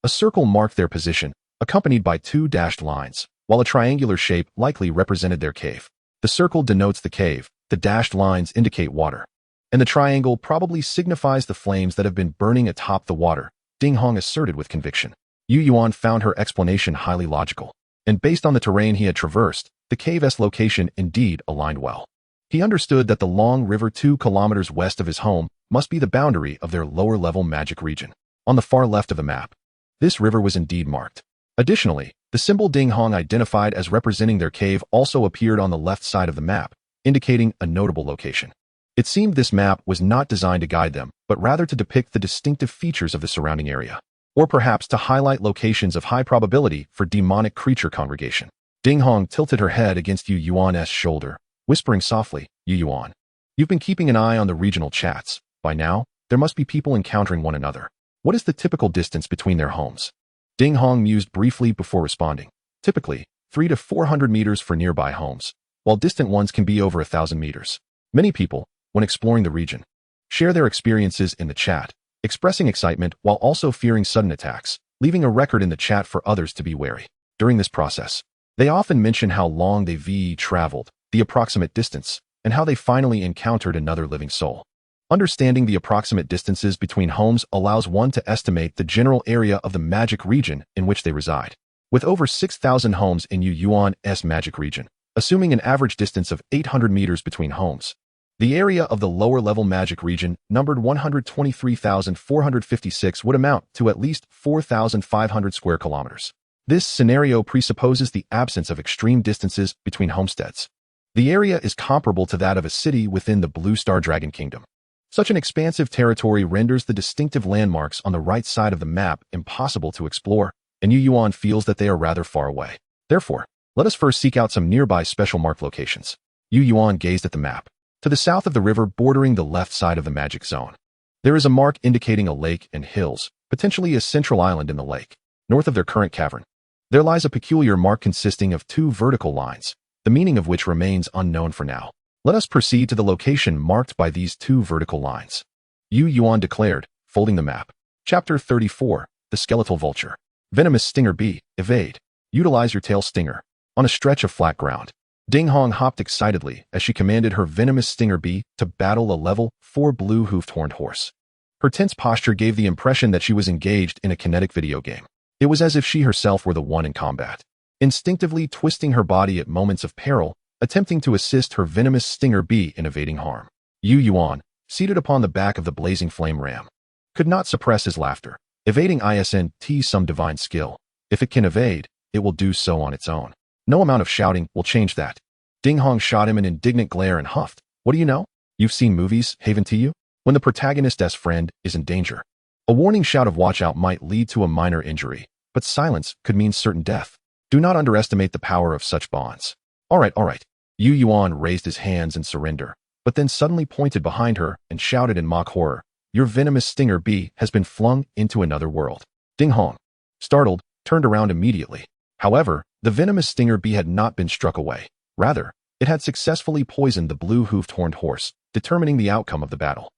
Speaker 1: A circle marked their position, accompanied by two dashed lines, while a triangular shape likely represented their cave. The circle denotes the cave, the dashed lines indicate water, and the triangle probably signifies the flames that have been burning atop the water, Ding Hong asserted with conviction. Yuan found her explanation highly logical, and based on the terrain he had traversed, the cave's location indeed aligned well. He understood that the long river 2 kilometers west of his home must be the boundary of their lower-level magic region, on the far left of the map. This river was indeed marked. Additionally, the symbol Ding Hong identified as representing their cave also appeared on the left side of the map, indicating a notable location. It seemed this map was not designed to guide them, but rather to depict the distinctive features of the surrounding area, or perhaps to highlight locations of high probability for demonic creature congregation. Ding Hong tilted her head against Yuan's shoulder, whispering softly, Yuan, you've been keeping an eye on the regional chats. By now, there must be people encountering one another. What is the typical distance between their homes? Ding Hong mused briefly before responding. Typically, 300 to 400 meters for nearby homes, while distant ones can be over 1,000 meters. Many people, when exploring the region, share their experiences in the chat, expressing excitement while also fearing sudden attacks, leaving a record in the chat for others to be wary. During this process, they often mention how long they've traveled, the approximate distance, and how they finally encountered another living soul. Understanding the approximate distances between homes allows one to estimate the general area of the magic region in which they reside. With over 6,000 homes in Yuan's magic region, assuming an average distance of 800 meters between homes, the area of the lower-level magic region, numbered 123,456, would amount to at least 4,500 square kilometers. This scenario presupposes the absence of extreme distances between homesteads. The area is comparable to that of a city within the Blue Star Dragon Kingdom. Such an expansive territory renders the distinctive landmarks on the right side of the map impossible to explore, and Yuan feels that they are rather far away. Therefore, let us first seek out some nearby special marked locations. Yuan gazed at the map. To the south of the river bordering the left side of the magic zone, there is a mark indicating a lake and hills, potentially a central island in the lake. North of their current cavern, there lies a peculiar mark consisting of two vertical lines, the meaning of which remains unknown for now. Let us proceed to the location marked by these two vertical lines, Yuan declared, folding the map. Chapter 34, The Skeletal Vulture. Venomous Stinger B, evade. Utilize your tail stinger. On a stretch of flat ground, Ding Hong hopped excitedly as she commanded her Venomous Stinger B to battle a level 4 blue-hoofed horned horse. Her tense posture gave the impression that she was engaged in a kinetic video game. It was as if she herself were the one in combat, instinctively twisting her body at moments of peril, attempting to assist her Venomous Stinger B in evading harm. Yuan, seated upon the back of the blazing flame ram, could not suppress his laughter. Evading isn't some divine skill. If it can evade, it will do so on its own. No amount of shouting will change that. Ding Hong shot him an indignant glare and huffed. What do you know? You've seen movies, haven't you? When the protagonist's friend is in danger, a warning shout of watch out might lead to a minor injury, but silence could mean certain death. Do not underestimate the power of such bonds. All right. Yuan raised his hands in surrender, but then suddenly pointed behind her and shouted in mock horror, your Venomous Stinger B has been flung into another world. Ding Hong, startled, turned around immediately. However, the Venomous Stinger B had not been struck away. Rather, it had successfully poisoned the blue-hoofed horned horse, determining the outcome of the battle.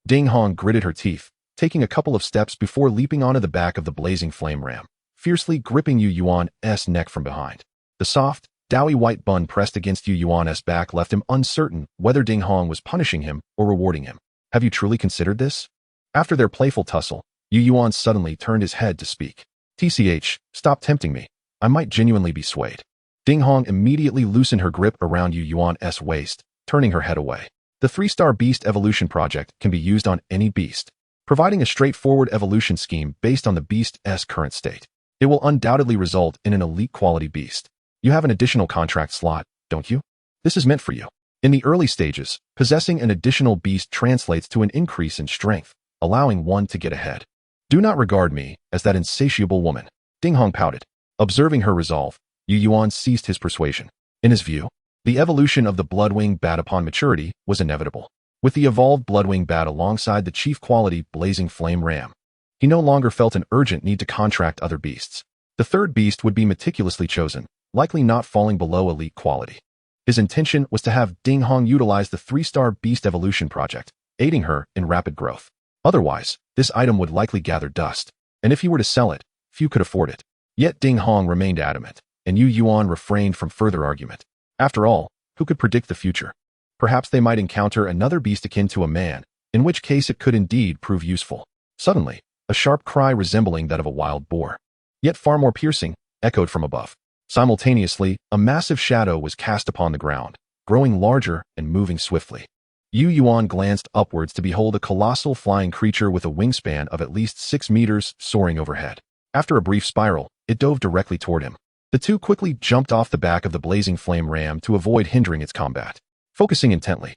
Speaker 1: Ding Hong gritted her teeth, taking a couple of steps before leaping onto the back of the blazing flame ram, fiercely gripping Yuan's neck from behind. The soft, doughy white bun pressed against Yuan's back left him uncertain whether Ding Hong was punishing him or rewarding him. Have you truly considered this? After their playful tussle, Yuan suddenly turned his head to speak. TCH, stop tempting me. I might genuinely be swayed. Ding Hong immediately loosened her grip around Yuan's waist, turning her head away. The 3-star Beast Evolution Project can be used on any beast, providing a straightforward evolution scheme based on the beast's current state. It will undoubtedly result in an elite quality beast. You have an additional contract slot, don't you? This is meant for you. In the early stages, possessing an additional beast translates to an increase in strength, allowing one to get ahead. Do not regard me as that insatiable woman. Ding Hong pouted. Observing her resolve, Yu Yuan ceased his persuasion. In his view, the evolution of the Bloodwing Bat upon maturity was inevitable. With the evolved Bloodwing Bat alongside the chief quality Blazing Flame Ram, he no longer felt an urgent need to contract other beasts. The third beast would be meticulously chosen, likely not falling below elite quality. His intention was to have Ding Hong utilize the 3-star Beast Evolution project, aiding her in rapid growth. Otherwise, this item would likely gather dust, and if he were to sell it, few could afford it. Yet Ding Hong remained adamant, and Yu Yuan refrained from further argument. After all, who could predict the future? Perhaps they might encounter another beast akin to a man, in which case it could indeed prove useful. Suddenly, a sharp cry resembling that of a wild boar, yet far more piercing, echoed from above. Simultaneously, a massive shadow was cast upon the ground, growing larger and moving swiftly. Yu Yuan glanced upwards to behold a colossal flying creature with a wingspan of at least 6 meters soaring overhead. After a brief spiral, it dove directly toward him. The two quickly jumped off the back of the Blazing Flame Ram to avoid hindering its combat. Focusing intently,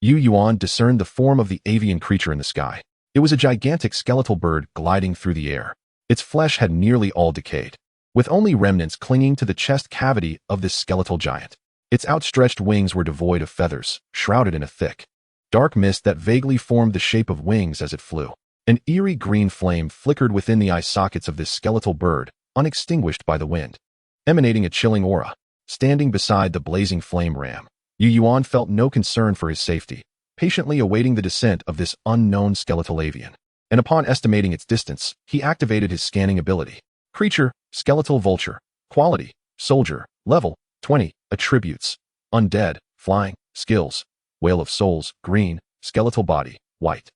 Speaker 1: Yu Yuan discerned the form of the avian creature in the sky. It was a gigantic skeletal bird gliding through the air. Its flesh had nearly all decayed, with only remnants clinging to the chest cavity of this skeletal giant. Its outstretched wings were devoid of feathers, shrouded in a thick, dark mist that vaguely formed the shape of wings as it flew. An eerie green flame flickered within the eye sockets of this skeletal bird, unextinguished by the wind, emanating a chilling aura. Standing beside the Blazing Flame Ram, Yu Yuan felt no concern for his safety, patiently awaiting the descent of this unknown skeletal avian. And upon estimating its distance, he activated his scanning ability. Creature, skeletal vulture. Quality, soldier. Level, 20. Attributes, undead, flying. Skills, whale of souls, green. Skeletal body, white.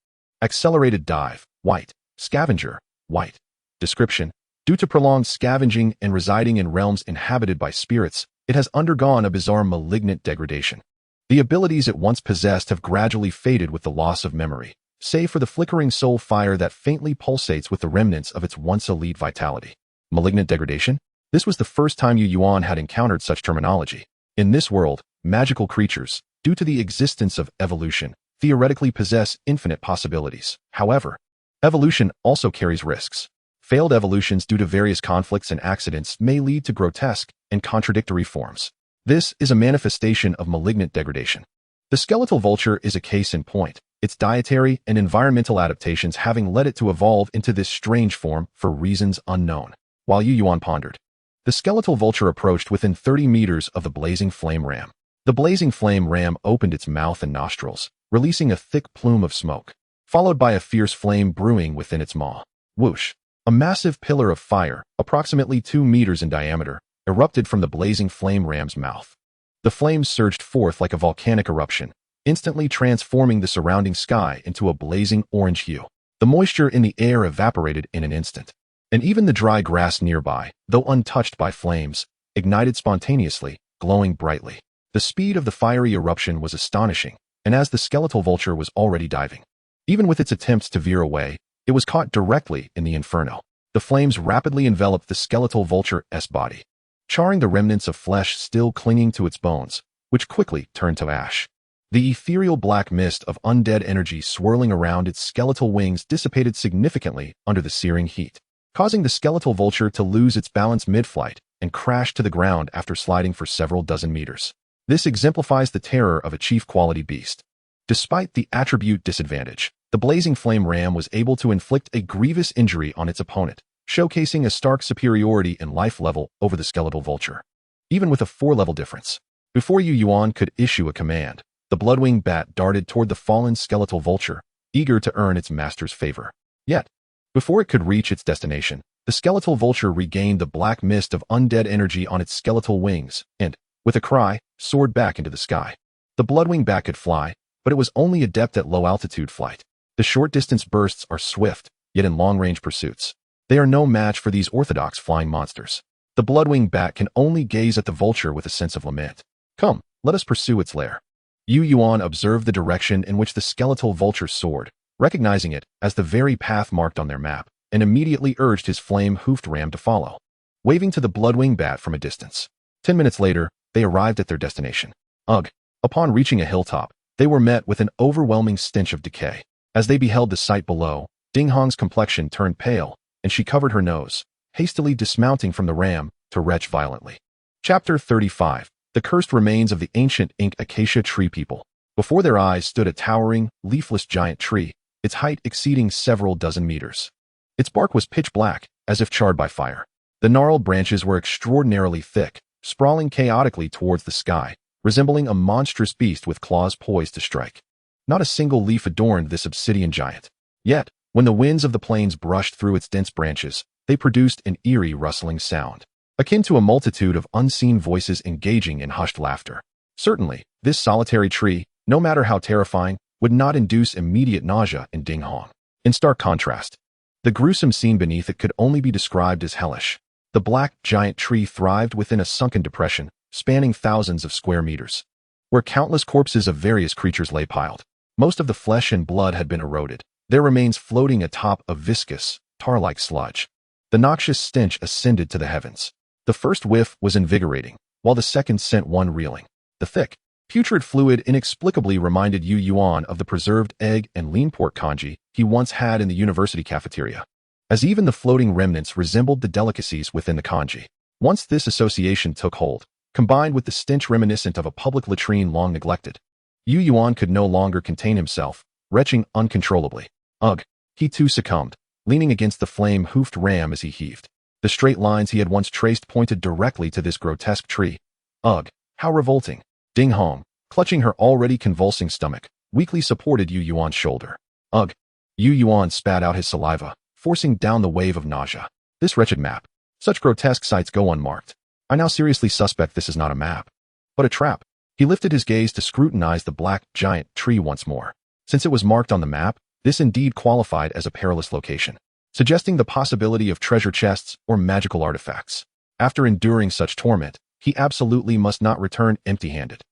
Speaker 1: Accelerated dive, white. Scavenger, white. Description: due to prolonged scavenging and residing in realms inhabited by spirits, it has undergone a bizarre malignant degradation. The abilities it once possessed have gradually faded with the loss of memory, save for the flickering soul fire that faintly pulsates with the remnants of its once elite vitality. Malignant degradation? This was the first time Yu Yuan had encountered such terminology. In this world, magical creatures, due to the existence of evolution, theoretically possess infinite possibilities. However, evolution also carries risks. Failed evolutions due to various conflicts and accidents may lead to grotesque and contradictory forms. This is a manifestation of malignant degradation. The skeletal vulture is a case in point, its dietary and environmental adaptations having led it to evolve into this strange form for reasons unknown. While Yu Yuan pondered, the skeletal vulture approached within 30 meters of the Blazing Flame Ram. The Blazing Flame Ram opened its mouth and nostrils, releasing a thick plume of smoke, followed by a fierce flame brewing within its maw. Whoosh! A massive pillar of fire, approximately 2 meters in diameter, erupted from the Blazing Flame Ram's mouth. The flames surged forth like a volcanic eruption, instantly transforming the surrounding sky into a blazing orange hue. The moisture in the air evaporated in an instant, and even the dry grass nearby, though untouched by flames, ignited spontaneously, glowing brightly. The speed of the fiery eruption was astonishing, and as the skeletal vulture was already diving, even with its attempts to veer away, it was caught directly in the inferno. The flames rapidly enveloped the skeletal vulture's body, charring the remnants of flesh still clinging to its bones, which quickly turned to ash. The ethereal black mist of undead energy swirling around its skeletal wings dissipated significantly under the searing heat, causing the skeletal vulture to lose its balance mid-flight and crash to the ground after sliding for several dozen meters. This exemplifies the terror of a chief-quality beast. Despite the attribute disadvantage, the Blazing Flame Ram was able to inflict a grievous injury on its opponent, showcasing a stark superiority in life level over the skeletal vulture, even with a 4-level difference. Before Yu Yuan could issue a command, the Bloodwing Bat darted toward the fallen skeletal vulture, eager to earn its master's favor. Yet, before it could reach its destination, the skeletal vulture regained the black mist of undead energy on its skeletal wings and, with a cry, soared back into the sky. The Bloodwing Bat could fly, but it was only adept at low-altitude flight. The short-distance bursts are swift, yet in long-range pursuits, they are no match for these orthodox flying monsters. The Bloodwing Bat can only gaze at the vulture with a sense of lament. Come, let us pursue its lair. Yu Yuan observed the direction in which the skeletal vulture soared, recognizing it as the very path marked on their map, and immediately urged his flame-hoofed ram to follow. waving to the bloodwing bat from a distance. 10 minutes later, they arrived at their destination. Ugh. Upon reaching a hilltop, they were met with an overwhelming stench of decay. As they beheld the sight below, Ding Hong's complexion turned pale, and she covered her nose, hastily dismounting from the ram to retch violently. Chapter 35. The Cursed Remains of the Ancient Ink Acacia Tree People. Before their eyes stood a towering, leafless giant tree, its height exceeding several dozen meters. Its bark was pitch black, as if charred by fire. The gnarled branches were extraordinarily thick, sprawling chaotically towards the sky, resembling a monstrous beast with claws poised to strike. Not a single leaf adorned this obsidian giant. Yet, when the winds of the plains brushed through its dense branches, they produced an eerie rustling sound, akin to a multitude of unseen voices engaging in hushed laughter. Certainly, this solitary tree, no matter how terrifying, would not induce immediate nausea in Ding Hong. In stark contrast, the gruesome scene beneath it could only be described as hellish. The black, giant tree thrived within a sunken depression, spanning thousands of square meters, where countless corpses of various creatures lay piled. Most of the flesh and blood had been eroded, their remains floating atop a viscous, tar-like sludge. The noxious stench ascended to the heavens. The first whiff was invigorating, while the second sent one reeling. The thick, putrid fluid inexplicably reminded Yu Yuan of the preserved egg and lean pork congee he once had in the university cafeteria, as even the floating remnants resembled the delicacies within the congee. Once this association took hold, combined with the stench reminiscent of a public latrine long neglected, Yu Yuan could no longer contain himself, retching uncontrollably. Ugh! He too succumbed, leaning against the flame-hoofed ram as he heaved. The straight lines he had once traced pointed directly to this grotesque tree. Ugh! How revolting! Ding Hong, clutching her already convulsing stomach, weakly supported Yu Yuan's shoulder. Ugh! Yu Yuan spat out his saliva, forcing down the wave of nausea. This wretched map. Such grotesque sights go unmarked. I now seriously suspect this is not a map, but a trap. He lifted his gaze to scrutinize the black, giant tree once more. Since it was marked on the map, this indeed qualified as a perilous location, suggesting the possibility of treasure chests or magical artifacts. After enduring such torment, he absolutely must not return empty-handed.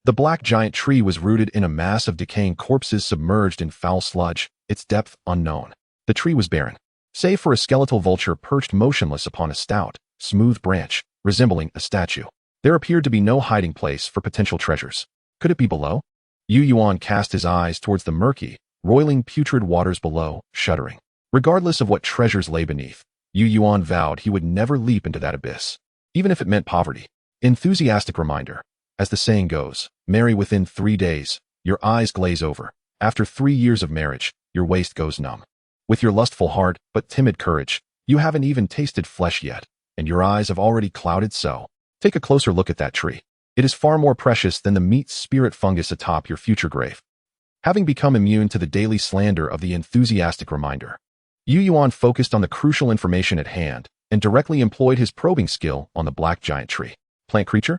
Speaker 1: The black giant tree was rooted in a mass of decaying corpses submerged in foul sludge, its depth unknown. The tree was barren, save for a skeletal vulture perched motionless upon a stout, smooth branch, resembling a statue. There appeared to be no hiding place for potential treasures. Could it be below? Yu Yuan cast his eyes towards the murky, roiling putrid waters below, shuddering. Regardless of what treasures lay beneath, Yu Yuan vowed he would never leap into that abyss, even if it meant poverty. Enthusiastic reminder. As the saying goes, marry within 3 days, your eyes glaze over. After 3 years of marriage, your waist goes numb. With your lustful heart but timid courage, you haven't even tasted flesh yet, and your eyes have already clouded so. Take a closer look at that tree. It is far more precious than the meat spirit fungus atop your future grave. Having become immune to the daily slander of the enthusiastic reminder, Yu Yuan focused on the crucial information at hand and directly employed his probing skill on the black giant tree. Plant creature?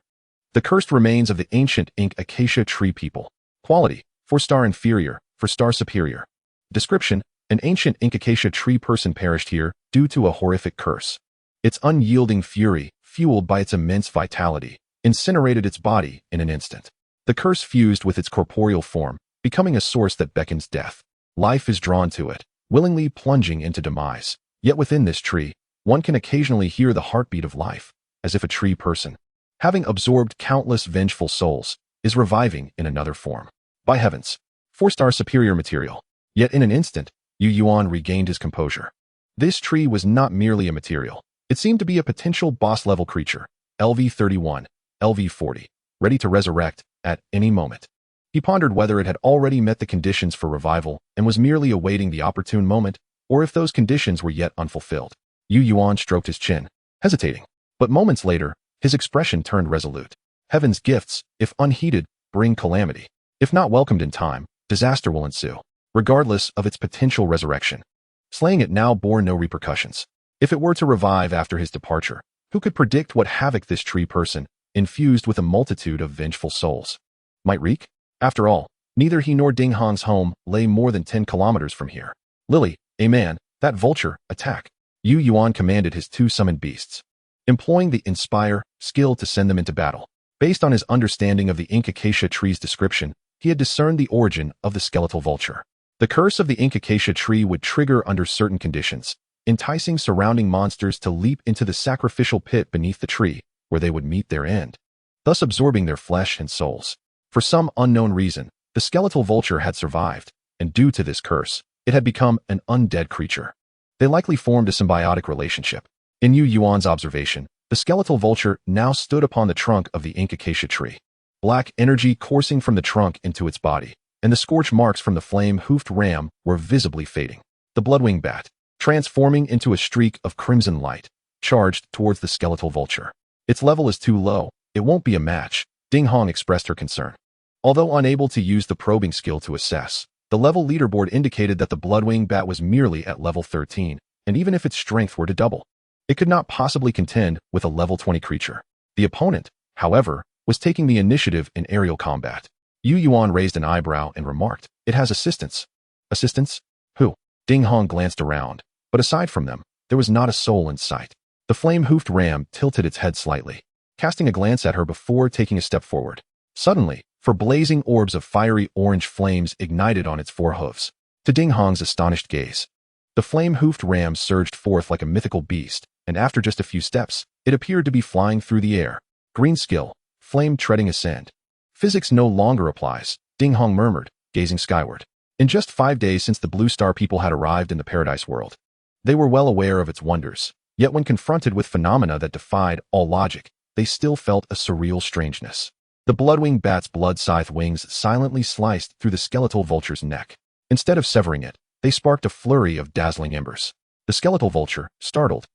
Speaker 1: The cursed remains of the ancient ink acacia tree people. Quality: 4-star inferior, 4-star superior. Description: an ancient ink acacia tree person perished here due to a horrific curse. Its unyielding fury, fueled by its immense vitality, incinerated its body in an instant. The curse fused with its corporeal form, becoming a source that beckons death. Life is drawn to it, willingly plunging into demise. Yet within this tree, one can occasionally hear the heartbeat of life, as if a tree person, having absorbed countless vengeful souls, is reviving in another form. By heavens, 4-star superior material. Yet in an instant, Yu Yuan regained his composure. This tree was not merely a material. It seemed to be a potential boss-level creature, LV-31, LV-40, ready to resurrect at any moment. He pondered whether it had already met the conditions for revival and was merely awaiting the opportune moment, or if those conditions were yet unfulfilled. Yu Yuan stroked his chin, hesitating. But moments later, his expression turned resolute. Heaven's gifts, if unheeded, bring calamity. If not welcomed in time, disaster will ensue, regardless of its potential resurrection. Slaying it now bore no repercussions. If it were to revive after his departure, who could predict what havoc this tree person, infused with a multitude of vengeful souls, might wreak? After all, neither he nor Ding Hong's home lay more than 10 kilometers from here. Lily, a man, that vulture, attack. Yu Yuan commanded his 2 summoned beasts, employing the inspire skill to send them into battle. Based on his understanding of the ink acacia tree's description, he had discerned the origin of the skeletal vulture. The curse of the ink acacia tree would trigger under certain conditions, enticing surrounding monsters to leap into the sacrificial pit beneath the tree, where they would meet their end, thus absorbing their flesh and souls. For some unknown reason, the skeletal vulture had survived, and due to this curse, it had become an undead creature. They likely formed a symbiotic relationship. In Yu Yuan's observation, the skeletal vulture now stood upon the trunk of the ink acacia tree. Black energy coursing from the trunk into its body, and the scorch marks from the flame-hoofed ram were visibly fading. The bloodwing bat, transforming into a streak of crimson light, charged towards the skeletal vulture. Its level is too low, it won't be a match, Ding Hong expressed her concern. Although unable to use the probing skill to assess, the level leaderboard indicated that the bloodwing bat was merely at level 13, and even if its strength were to double, it could not possibly contend with a level 20 creature. The opponent, however, was taking the initiative in aerial combat. Yu Yuan raised an eyebrow and remarked, "It has assistants." Assistants? Who? Ding Hong glanced around, but aside from them, there was not a soul in sight. The flame-hoofed ram tilted its head slightly, casting a glance at her before taking a step forward. Suddenly, four blazing orbs of fiery orange flames ignited on its four hooves. To Ding Hong's astonished gaze, the flame-hoofed ram surged forth like a mythical beast, and after just a few steps, it appeared to be flying through the air. Green skill, flame treading ascend. Physics no longer applies, Ding Hong murmured, gazing skyward. In just 5 days since the Blue Star people had arrived in the Paradise world, they were well aware of its wonders, yet when confronted with phenomena that defied all logic, they still felt a surreal strangeness. The bloodwing bat's blood-scythe wings silently sliced through the skeletal vulture's neck. Instead of severing it, they sparked a flurry of dazzling embers. The skeletal vulture, startled,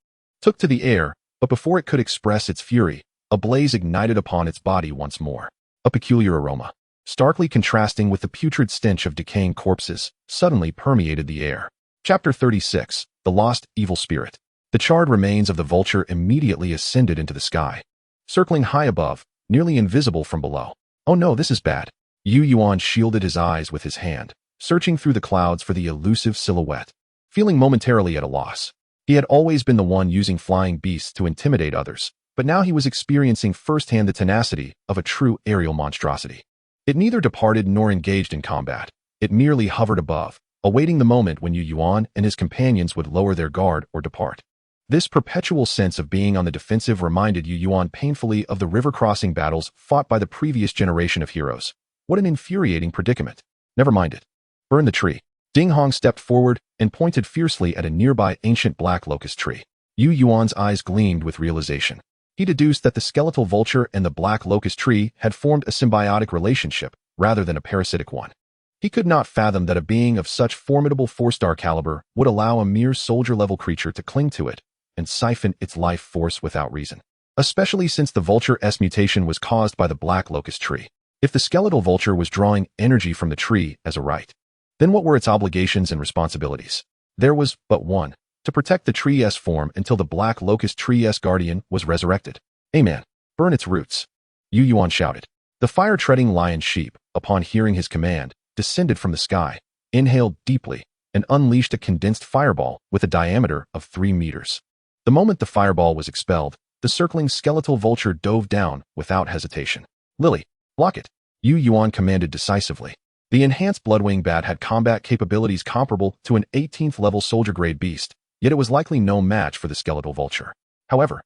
Speaker 1: took to the air, but before it could express its fury, a blaze ignited upon its body once more. A peculiar aroma, starkly contrasting with the putrid stench of decaying corpses, suddenly permeated the air. Chapter 36, The Lost Evil Spirit. The charred remains of the vulture immediately ascended into the sky, circling high above, nearly invisible from below. Oh no, this is bad. Yu Yuan shielded his eyes with his hand, searching through the clouds for the elusive silhouette. Feeling momentarily at a loss, he had always been the one using flying beasts to intimidate others, but now he was experiencing firsthand the tenacity of a true aerial monstrosity. It neither departed nor engaged in combat. It merely hovered above, awaiting the moment when Yu Yuan and his companions would lower their guard or depart. This perpetual sense of being on the defensive reminded Yu Yuan painfully of the river-crossing battles fought by the previous generation of heroes. What an infuriating predicament. Never mind it. Burn the tree. Ding Hong stepped forward and pointed fiercely at a nearby ancient black locust tree. Yu Yuan's eyes gleamed with realization. He deduced that the skeletal vulture and the black locust tree had formed a symbiotic relationship rather than a parasitic one. He could not fathom that a being of such formidable 4-star caliber would allow a mere soldier-level creature to cling to it and siphon its life force without reason, especially since the vulture's mutation was caused by the black locust tree. If the skeletal vulture was drawing energy from the tree as a right, then what were its obligations and responsibilities? There was but one: to protect the tree's form until the black locust tree's guardian was resurrected. Amen. Burn its roots. Yu Yuan shouted. The fire-treading lion sheep, upon hearing his command, descended from the sky, inhaled deeply, and unleashed a condensed fireball with a diameter of 3 meters. The moment the fireball was expelled, the circling skeletal vulture dove down without hesitation. Lily, block it, Yu Yuan commanded decisively. The enhanced bloodwing bat had combat capabilities comparable to an 18th-level soldier-grade beast, yet it was likely no match for the skeletal vulture. However,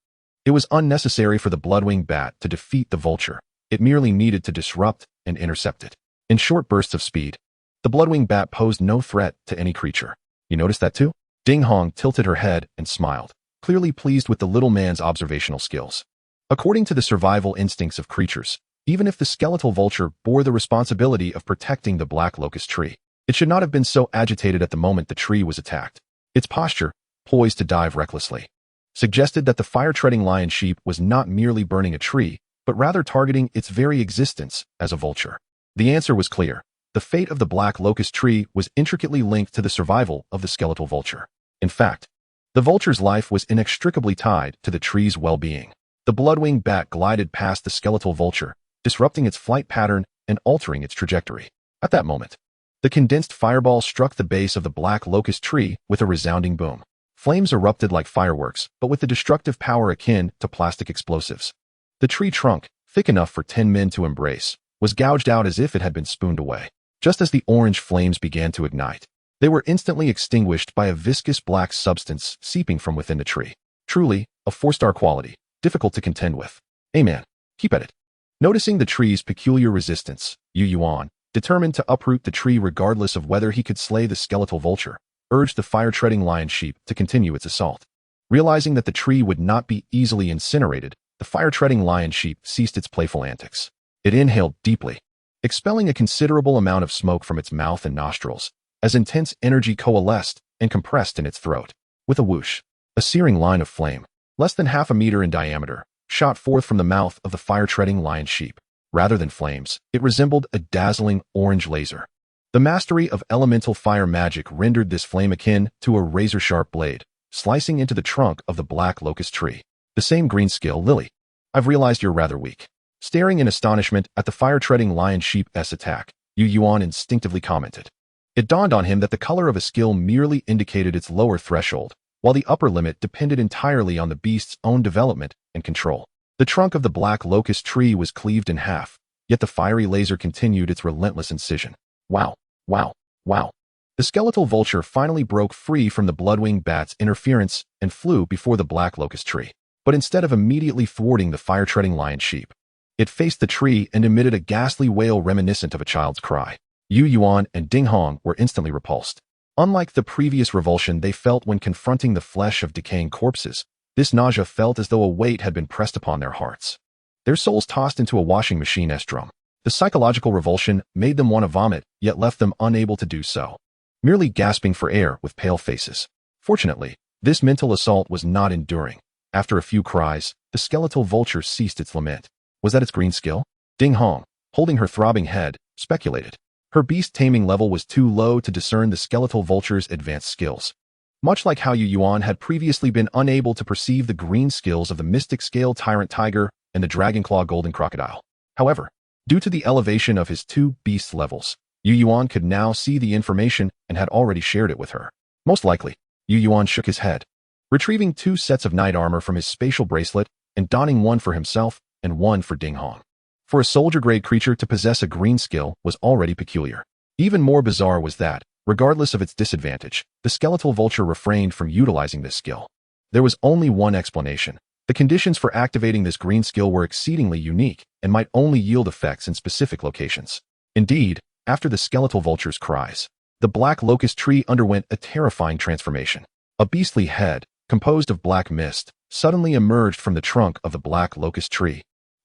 Speaker 1: it was unnecessary for the bloodwing bat to defeat the vulture. It merely needed to disrupt and intercept it. In short bursts of speed, the bloodwing bat posed no threat to any creature. You noticed that too? Ding Hong tilted her head and smiled, clearly pleased with the little man's observational skills. According to the survival instincts of creatures, even if the skeletal vulture bore the responsibility of protecting the black locust tree, it should not have been so agitated at the moment the tree was attacked. Its posture, poised to dive recklessly, suggested that the fire-treading lion sheep was not merely burning a tree, but rather targeting its very existence as a vulture. The answer was clear. The fate of the black locust tree was intricately linked to the survival of the skeletal vulture. In fact, the vulture's life was inextricably tied to the tree's well-being. The bloodwing bat glided past the skeletal vulture, disrupting its flight pattern and altering its trajectory. At that moment, the condensed fireball struck the base of the black locust tree with a resounding boom. Flames erupted like fireworks, but with the destructive power akin to plastic explosives. The tree trunk, thick enough for 10 men to embrace, was gouged out as if it had been spooned away. Just as the orange flames began to ignite, They were instantly extinguished by a viscous black substance seeping from within the tree. Truly, a 4-star quality, difficult to contend with. Amen. Keep at it. Noticing the tree's peculiar resistance, Yuan, determined to uproot the tree regardless of whether he could slay the skeletal vulture, urged the fire-treading lion sheep to continue its assault. Realizing that the tree would not be easily incinerated, the fire-treading lion sheep ceased its playful antics. It inhaled deeply, expelling a considerable amount of smoke from its mouth and nostrils, as intense energy coalesced and compressed in its throat. With a whoosh, a searing line of flame, less than half a meter in diameter, shot forth from the mouth of the fire-treading lion sheep. Rather than flames, it resembled a dazzling orange laser. The mastery of elemental fire magic rendered this flame akin to a razor-sharp blade, slicing into the trunk of the black locust tree. The same green skill, Lily. I've realized you're rather weak. Staring in astonishment at the fire-treading lion sheep's attack, Yuan instinctively commented. It dawned on him that the color of a skill merely indicated its lower threshold, while the upper limit depended entirely on the beast's own development and control. The trunk of the black locust tree was cleaved in half, yet the fiery laser continued its relentless incision. Wow, wow, wow. The skeletal vulture finally broke free from the bloodwing bat's interference and flew before the black locust tree. But instead of immediately thwarting the fire-treading lion sheep, it faced the tree and emitted a ghastly wail reminiscent of a child's cry. Yuan and Ding Hong were instantly repulsed. Unlike the previous revulsion they felt when confronting the flesh of decaying corpses, this nausea felt as though a weight had been pressed upon their hearts. Their souls tossed into a washing machine-esque drum. The psychological revulsion made them want to vomit, yet left them unable to do so, merely gasping for air with pale faces. Fortunately, this mental assault was not enduring. After a few cries, the skeletal vulture ceased its lament. Was that its green skill? Ding Hong, holding her throbbing head, speculated. Her beast taming level was too low to discern the skeletal vulture's advanced skills. Much like how Yuan had previously been unable to perceive the green skills of the mystic scale tyrant tiger and the dragonclaw golden crocodile. However, due to the elevation of his 2 beast levels, Yuan could now see the information and had already shared it with her. Most likely, Yuan shook his head, retrieving 2 sets of knight armor from his spatial bracelet and donning one for himself and one for Ding Hong. For a soldier-grade creature to possess a green skill was already peculiar. Even more bizarre was that, regardless of its disadvantage, the skeletal vulture refrained from utilizing this skill. There was only one explanation. The conditions for activating this green skill were exceedingly unique and might only yield effects in specific locations. Indeed, after the skeletal vulture's cries, the black locust tree underwent a terrifying transformation. A beastly head, composed of black mist, suddenly emerged from the trunk of the black locust tree,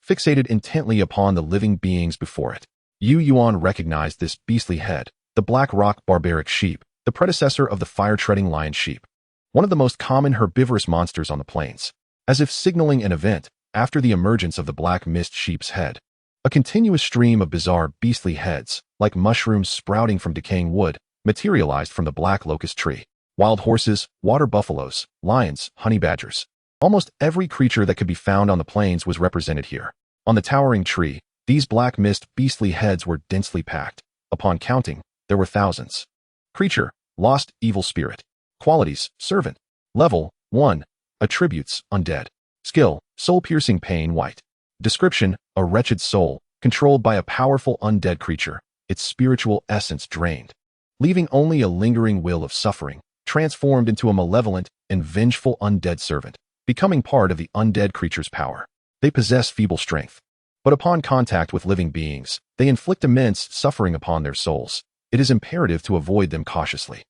Speaker 1: fixated intently upon the living beings before it. Yuan recognized this beastly head, the black rock barbaric sheep, the predecessor of the fire-treading lion sheep, one of the most common herbivorous monsters on the plains. As if signaling an event, after the emergence of the black mist sheep's head, a continuous stream of bizarre beastly heads, like mushrooms sprouting from decaying wood, materialized from the black locust tree. Wild horses, water buffaloes, lions, honey badgers. Almost every creature that could be found on the plains was represented here. On the towering tree, these black mist beastly heads were densely packed. Upon counting, there were thousands. Creature, lost evil spirit. Qualities, servant. Level, 1. Attributes, undead. Skill, soul-piercing pain white. Description, a wretched soul, controlled by a powerful undead creature, its spiritual essence drained, leaving only a lingering will of suffering, transformed into a malevolent and vengeful undead servant, becoming part of the undead creature's power. They possess feeble strength, but upon contact with living beings, they inflict immense suffering upon their souls. It is imperative to avoid them cautiously.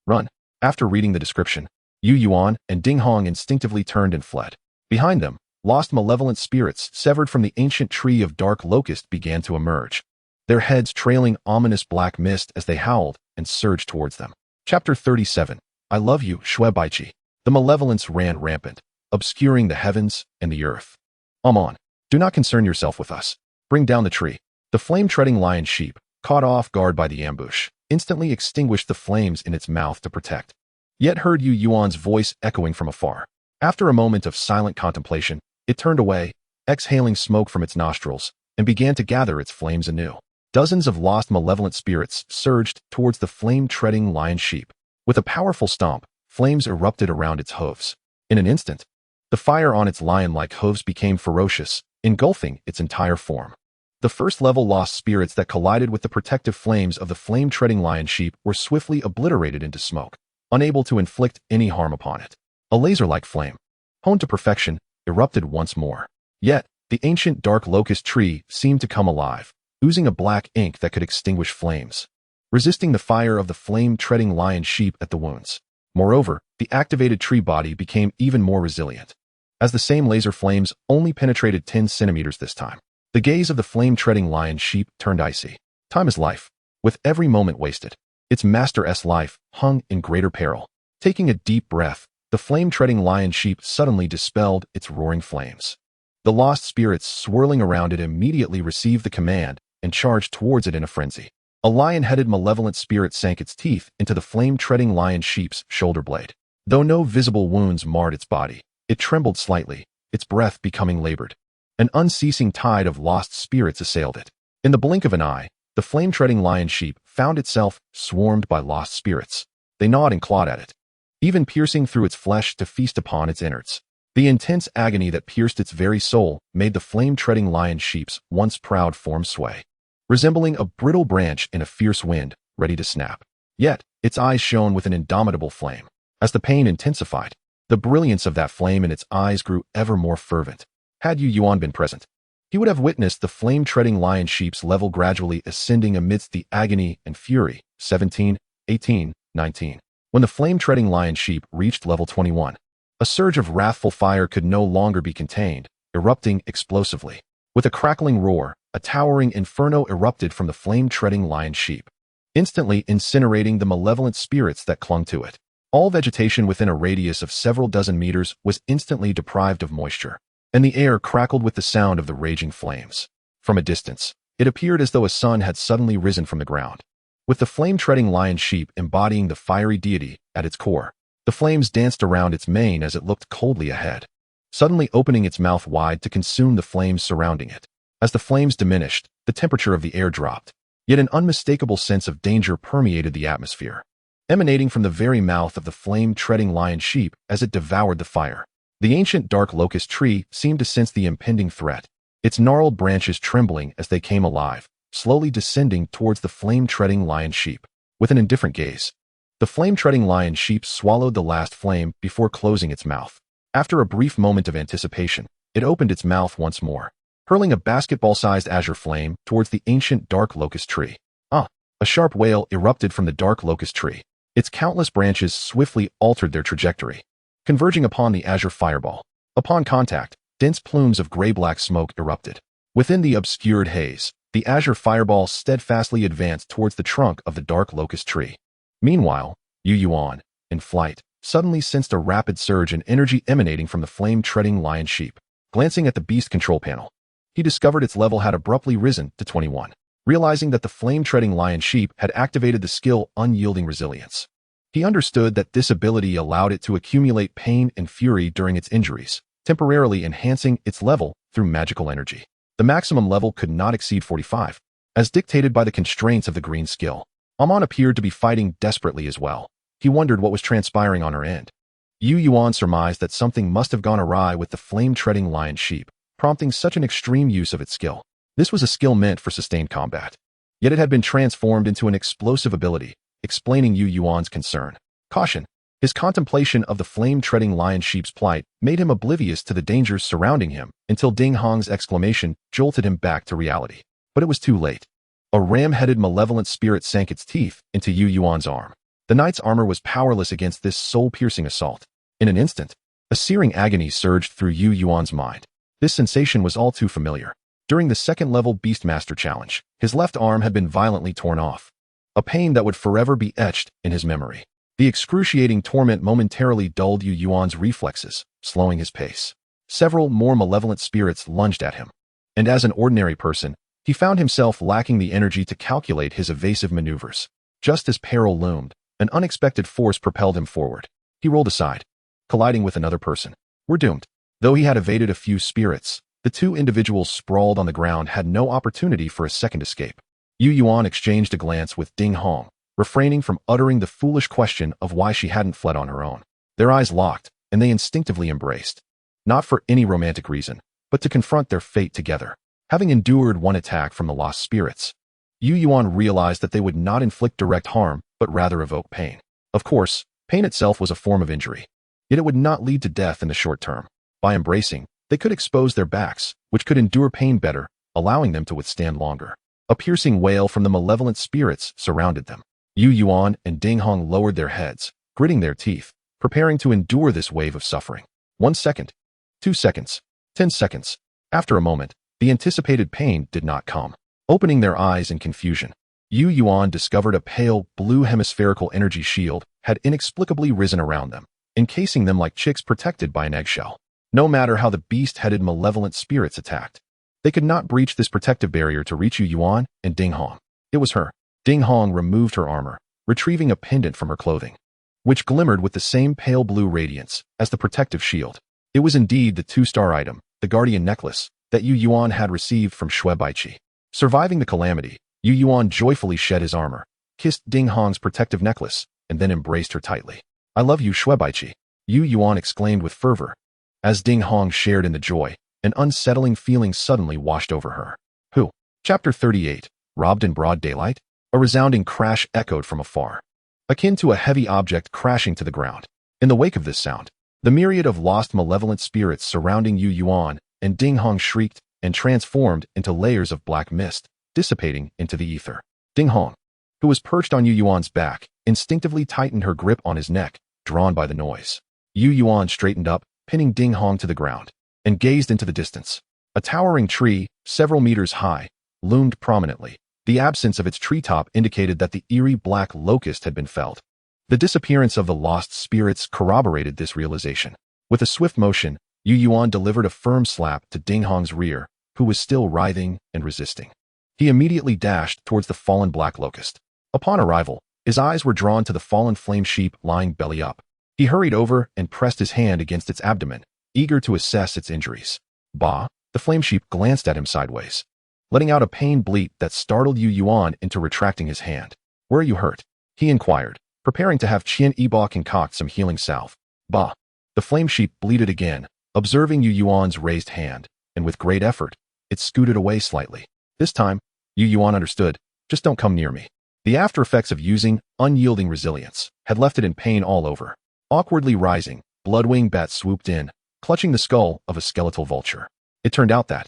Speaker 1: Run. After reading the description, Yuan and Ding Hong instinctively turned and fled. Behind them, lost malevolent spirits severed from the ancient tree of dark locust began to emerge, their heads trailing ominous black mist as they howled and surged towards them. Chapter 37. I love you, Shuebaichi. The malevolence ran rampant, obscuring the heavens and the earth. On. Do not concern yourself with us. Bring down the tree. The flame-treading lion sheep, caught off guard by the ambush, instantly extinguished the flames in its mouth to protect, yet heard Yuan's voice echoing from afar. After a moment of silent contemplation, it turned away, exhaling smoke from its nostrils, and began to gather its flames anew. Dozens of lost malevolent spirits surged towards the flame-treading lion sheep. With a powerful stomp, flames erupted around its hooves. In an instant, the fire on its lion-like hooves became ferocious, engulfing its entire form. The first-level lost spirits that collided with the protective flames of the flame-treading lion sheep were swiftly obliterated into smoke, unable to inflict any harm upon it. A laser-like flame, honed to perfection, erupted once more. Yet, the ancient dark locust tree seemed to come alive, oozing a black ink that could extinguish flames, resisting the fire of the flame-treading lion sheep at the wounds. Moreover, the activated tree body became even more resilient, as the same laser flames only penetrated 10 centimeters this time. The gaze of the flame-treading lion sheep turned icy. Time is life. With every moment wasted, its master's life hung in greater peril. Taking a deep breath, the flame-treading lion sheep suddenly dispelled its roaring flames. The lost spirits swirling around it immediately received the command and charged towards it in a frenzy. A lion-headed malevolent spirit sank its teeth into the flame-treading lion sheep's shoulder blade. Though no visible wounds marred its body, it trembled slightly, its breath becoming labored. An unceasing tide of lost spirits assailed it. In the blink of an eye, the flame-treading lion sheep found itself swarmed by lost spirits. They gnawed and clawed at it, even piercing through its flesh to feast upon its innards. The intense agony that pierced its very soul made the flame-treading lion sheep's once proud form sway, resembling a brittle branch in a fierce wind, ready to snap. Yet, its eyes shone with an indomitable flame. As the pain intensified, the brilliance of that flame in its eyes grew ever more fervent. Had Yuan been present, he would have witnessed the flame-treading lion sheep's level gradually ascending amidst the agony and fury. 17, 18, 19. When the flame-treading lion sheep reached level 21, a surge of wrathful fire could no longer be contained, erupting explosively. With a crackling roar, a towering inferno erupted from the flame-treading lion sheep, instantly incinerating the malevolent spirits that clung to it. All vegetation within a radius of several dozen meters was instantly deprived of moisture, and the air crackled with the sound of the raging flames. From a distance, it appeared as though a sun had suddenly risen from the ground. With the flame-treading lion sheep embodying the fiery deity at its core, the flames danced around its mane as it looked coldly ahead, suddenly opening its mouth wide to consume the flames surrounding it. As the flames diminished, the temperature of the air dropped, yet an unmistakable sense of danger permeated the atmosphere, emanating from the very mouth of the flame-treading lion sheep as it devoured the fire. The ancient dark locust tree seemed to sense the impending threat, its gnarled branches trembling as they came alive, slowly descending towards the flame-treading lion sheep. With an indifferent gaze, the flame-treading lion sheep swallowed the last flame before closing its mouth. After a brief moment of anticipation, it opened its mouth once more, hurling a basketball-sized azure flame towards the ancient dark locust tree. A sharp wail erupted from the dark locust tree. Its countless branches swiftly altered their trajectory, converging upon the azure fireball. Upon contact, dense plumes of gray-black smoke erupted. Within the obscured haze, the azure fireball steadfastly advanced towards the trunk of the dark locust tree. Meanwhile, Yuan, in flight, suddenly sensed a rapid surge in energy emanating from the flame-treading lion sheep. Glancing at the beast control panel, he discovered its level had abruptly risen to 21. Realizing that the flame-treading lion sheep had activated the skill Unyielding Resilience, he understood that this ability allowed it to accumulate pain and fury during its injuries, temporarily enhancing its level through magical energy. The maximum level could not exceed 45, as dictated by the constraints of the green skill. Amon appeared to be fighting desperately as well. He wondered what was transpiring on her end. Yuan surmised that something must have gone awry with the flame-treading lion sheep, prompting such an extreme use of its skill. This was a skill meant for sustained combat, yet it had been transformed into an explosive ability, explaining Yuan's concern. Caution. His contemplation of the flame-treading lion sheep's plight made him oblivious to the dangers surrounding him until Ding Hong's exclamation jolted him back to reality. But it was too late. A ram-headed malevolent spirit sank its teeth into Yuan's arm. The knight's armor was powerless against this soul-piercing assault. In an instant, a searing agony surged through Yuan's mind. This sensation was all too familiar. During the second-level Beastmaster challenge, his left arm had been violently torn off, a pain that would forever be etched in his memory. The excruciating torment momentarily dulled Yuan's reflexes, slowing his pace. Several more malevolent spirits lunged at him, and as an ordinary person, he found himself lacking the energy to calculate his evasive maneuvers. Just as peril loomed, an unexpected force propelled him forward. He rolled aside, colliding with another person. We're doomed. Though he had evaded a few spirits, the two individuals sprawled on the ground had no opportunity for a second escape. Yuan exchanged a glance with Ding Hong, refraining from uttering the foolish question of why she hadn't fled on her own. Their eyes locked, and they instinctively embraced. Not for any romantic reason, but to confront their fate together. Having endured one attack from the lost spirits, Yuan realized that they would not inflict direct harm, but rather evoke pain. Of course, pain itself was a form of injury, yet it would not lead to death in the short term. By embracing, they could expose their backs, which could endure pain better, allowing them to withstand longer. A piercing wail from the malevolent spirits surrounded them. Yuan and Ding Hong lowered their heads, gritting their teeth, preparing to endure this wave of suffering. 1 second, 2 seconds, 10 seconds. After a moment, the anticipated pain did not come. Opening their eyes in confusion, Yuan discovered a pale, blue hemispherical energy shield had inexplicably risen around them, encasing them like chicks protected by an eggshell. No matter how the beast-headed malevolent spirits attacked, they could not breach this protective barrier to reach Yuan and Ding Hong. It was her. Ding Hong removed her armor, retrieving a pendant from her clothing, which glimmered with the same pale blue radiance as the protective shield. It was indeed the 2-star item, the guardian necklace, that Yuan had received from Shui Baiqi. Surviving the calamity, Yuan joyfully shed his armor, kissed Ding Hong's protective necklace, and then embraced her tightly. "I love you, Shui Baiqi," Yuan exclaimed with fervor. As Ding Hong shared in the joy, an unsettling feeling suddenly washed over her. Who? Chapter 38, Robbed in Broad Daylight? A resounding crash echoed from afar, akin to a heavy object crashing to the ground. In the wake of this sound, the myriad of lost malevolent spirits surrounding Yuan and Ding Hong shrieked and transformed into layers of black mist, dissipating into the ether. Ding Hong, who was perched on Yuan's back, instinctively tightened her grip on his neck, drawn by the noise. Yuan straightened up, pinning Ding Hong to the ground, and gazed into the distance. A towering tree, several meters high, loomed prominently. The absence of its treetop indicated that the eerie black locust had been felled. The disappearance of the lost spirits corroborated this realization. With a swift motion, Yuan delivered a firm slap to Ding Hong's rear, who was still writhing and resisting. He immediately dashed towards the fallen black locust. Upon arrival, his eyes were drawn to the fallen flame sheep lying belly up. He hurried over and pressed his hand against its abdomen, eager to assess its injuries. Bah! The flame sheep glanced at him sideways, letting out a pained bleat that startled Yuan into retracting his hand. "Where are you hurt?" he inquired, preparing to have Qian Yibo concoct some healing salve. Bah! The flame sheep bleated again, observing Yuan's raised hand, and with great effort, it scooted away slightly. This time, Yuan understood. "Just don't come near me." The after effects of using unyielding resilience had left it in pain all over. Awkwardly rising, Bloodwing Bat swooped in, clutching the skull of a skeletal vulture. It turned out that,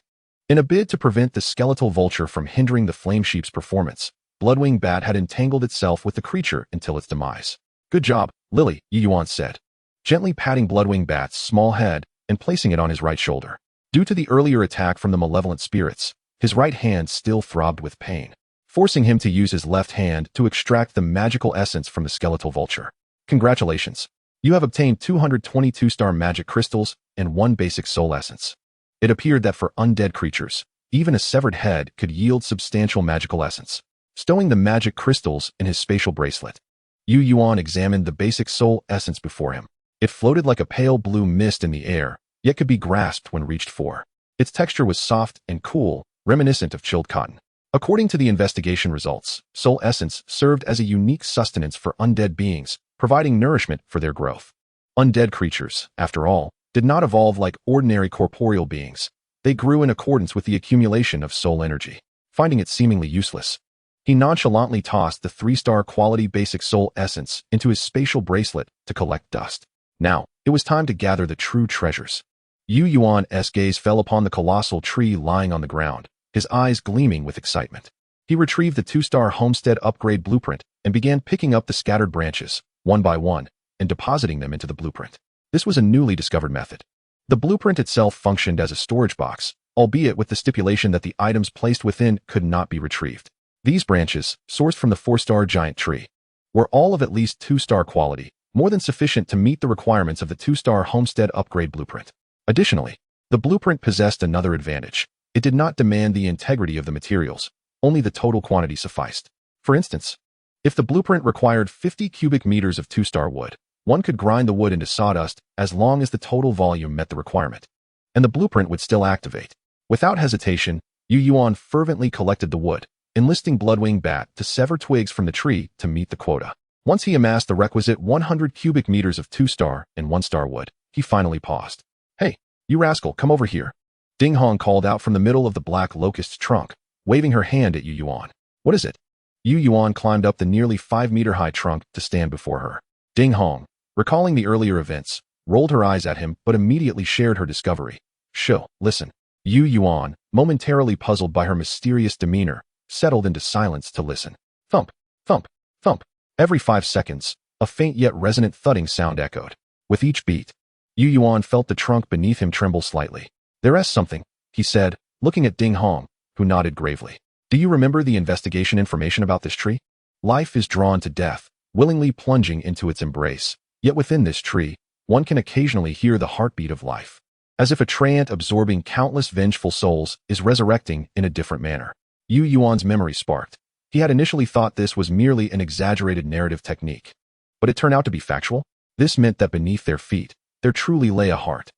Speaker 1: in a bid to prevent the skeletal vulture from hindering the flame sheep's performance, Bloodwing Bat had entangled itself with the creature until its demise. "Good job, Lily," Yuan said, gently patting Bloodwing Bat's small head and placing it on his right shoulder. Due to the earlier attack from the malevolent spirits, his right hand still throbbed with pain, forcing him to use his left hand to extract the magical essence from the skeletal vulture. "Congratulations. You have obtained 222-star magic crystals and 1 basic soul essence." It appeared that for undead creatures, even a severed head could yield substantial magical essence. Stowing the magic crystals in his spatial bracelet, Yuan examined the basic soul essence before him. It floated like a pale blue mist in the air, yet could be grasped when reached for. Its texture was soft and cool, reminiscent of chilled cotton. According to the investigation results, soul essence served as a unique sustenance for undead beings, providing nourishment for their growth. Undead creatures, after all, did not evolve like ordinary corporeal beings. They grew in accordance with the accumulation of soul energy. Finding it seemingly useless, he nonchalantly tossed the 3-star quality basic soul essence into his spatial bracelet to collect dust. Now, it was time to gather the true treasures. Yuan's gaze fell upon the colossal tree lying on the ground, his eyes gleaming with excitement. He retrieved the 2-star homestead upgrade blueprint and began picking up the scattered branches, one by one, and depositing them into the blueprint. This was a newly discovered method. The blueprint itself functioned as a storage box, albeit with the stipulation that the items placed within could not be retrieved. These branches, sourced from the 4-star giant tree, were all of at least 2-star quality, more than sufficient to meet the requirements of the 2-star homestead upgrade blueprint. Additionally, the blueprint possessed another advantage. It did not demand the integrity of the materials, only the total quantity sufficed. For instance, if the blueprint required 50 cubic meters of 2-star wood, one could grind the wood into sawdust as long as the total volume met the requirement, and the blueprint would still activate. Without hesitation, Yuan fervently collected the wood, enlisting Bloodwing Bat to sever twigs from the tree to meet the quota. Once he amassed the requisite 100 cubic meters of 2-star and 1-star wood, he finally paused. "Hey, you rascal, come over here." Ding Hong called out from the middle of the black locust's trunk, waving her hand at Yu Yuan. What is it? Yu Yuan climbed up the nearly 5-meter-high trunk to stand before her. Ding Hong, recalling the earlier events, rolled her eyes at him but immediately shared her discovery. Shoo, listen. Yu Yuan, momentarily puzzled by her mysterious demeanor, settled into silence to listen. Thump, thump, thump. Every 5 seconds, a faint yet resonant thudding sound echoed. With each beat, Yu Yuan felt the trunk beneath him tremble slightly. There's something, he said, looking at Ding Hong, who nodded gravely. Do you remember the investigation information about this tree? Life is drawn to death, willingly plunging into its embrace. Yet within this tree, one can occasionally hear the heartbeat of life, as if a treant absorbing countless vengeful souls is resurrecting in a different manner. Yu Yuan's memory sparked. He had initially thought this was merely an exaggerated narrative technique, but it turned out to be factual. This meant that beneath their feet, there truly lay a heart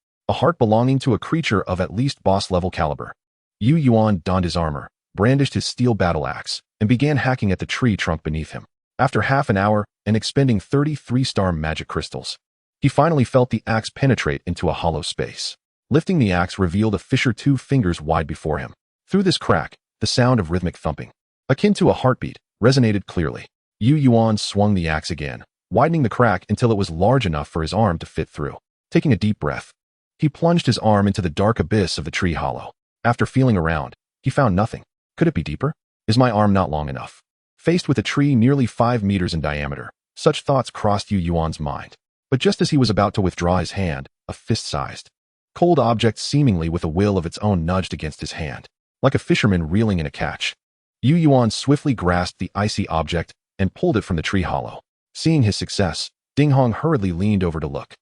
Speaker 1: belonging to a creature of at least boss-level caliber. Yu Yuan donned his armor, brandished his steel battle axe, and began hacking at the tree trunk beneath him. After half an hour and expending 33-star magic crystals, he finally felt the axe penetrate into a hollow space. Lifting the axe revealed a fissure 2 fingers wide before him. Through this crack, the sound of rhythmic thumping, akin to a heartbeat, resonated clearly. Yu Yuan swung the axe again, widening the crack until it was large enough for his arm to fit through. Taking a deep breath, he plunged his arm into the dark abyss of the tree hollow. After feeling around, he found nothing. Could it be deeper? Is my arm not long enough? Faced with a tree nearly 5 meters in diameter, such thoughts crossed Yu Yuan's mind. But just as he was about to withdraw his hand, a fist-sized, cold object seemingly with a will of its own nudged against his hand. Like a fisherman reeling in a catch, Yu Yuan swiftly grasped the icy object and pulled it from the tree hollow. Seeing his success, Ding Hong hurriedly leaned over to look.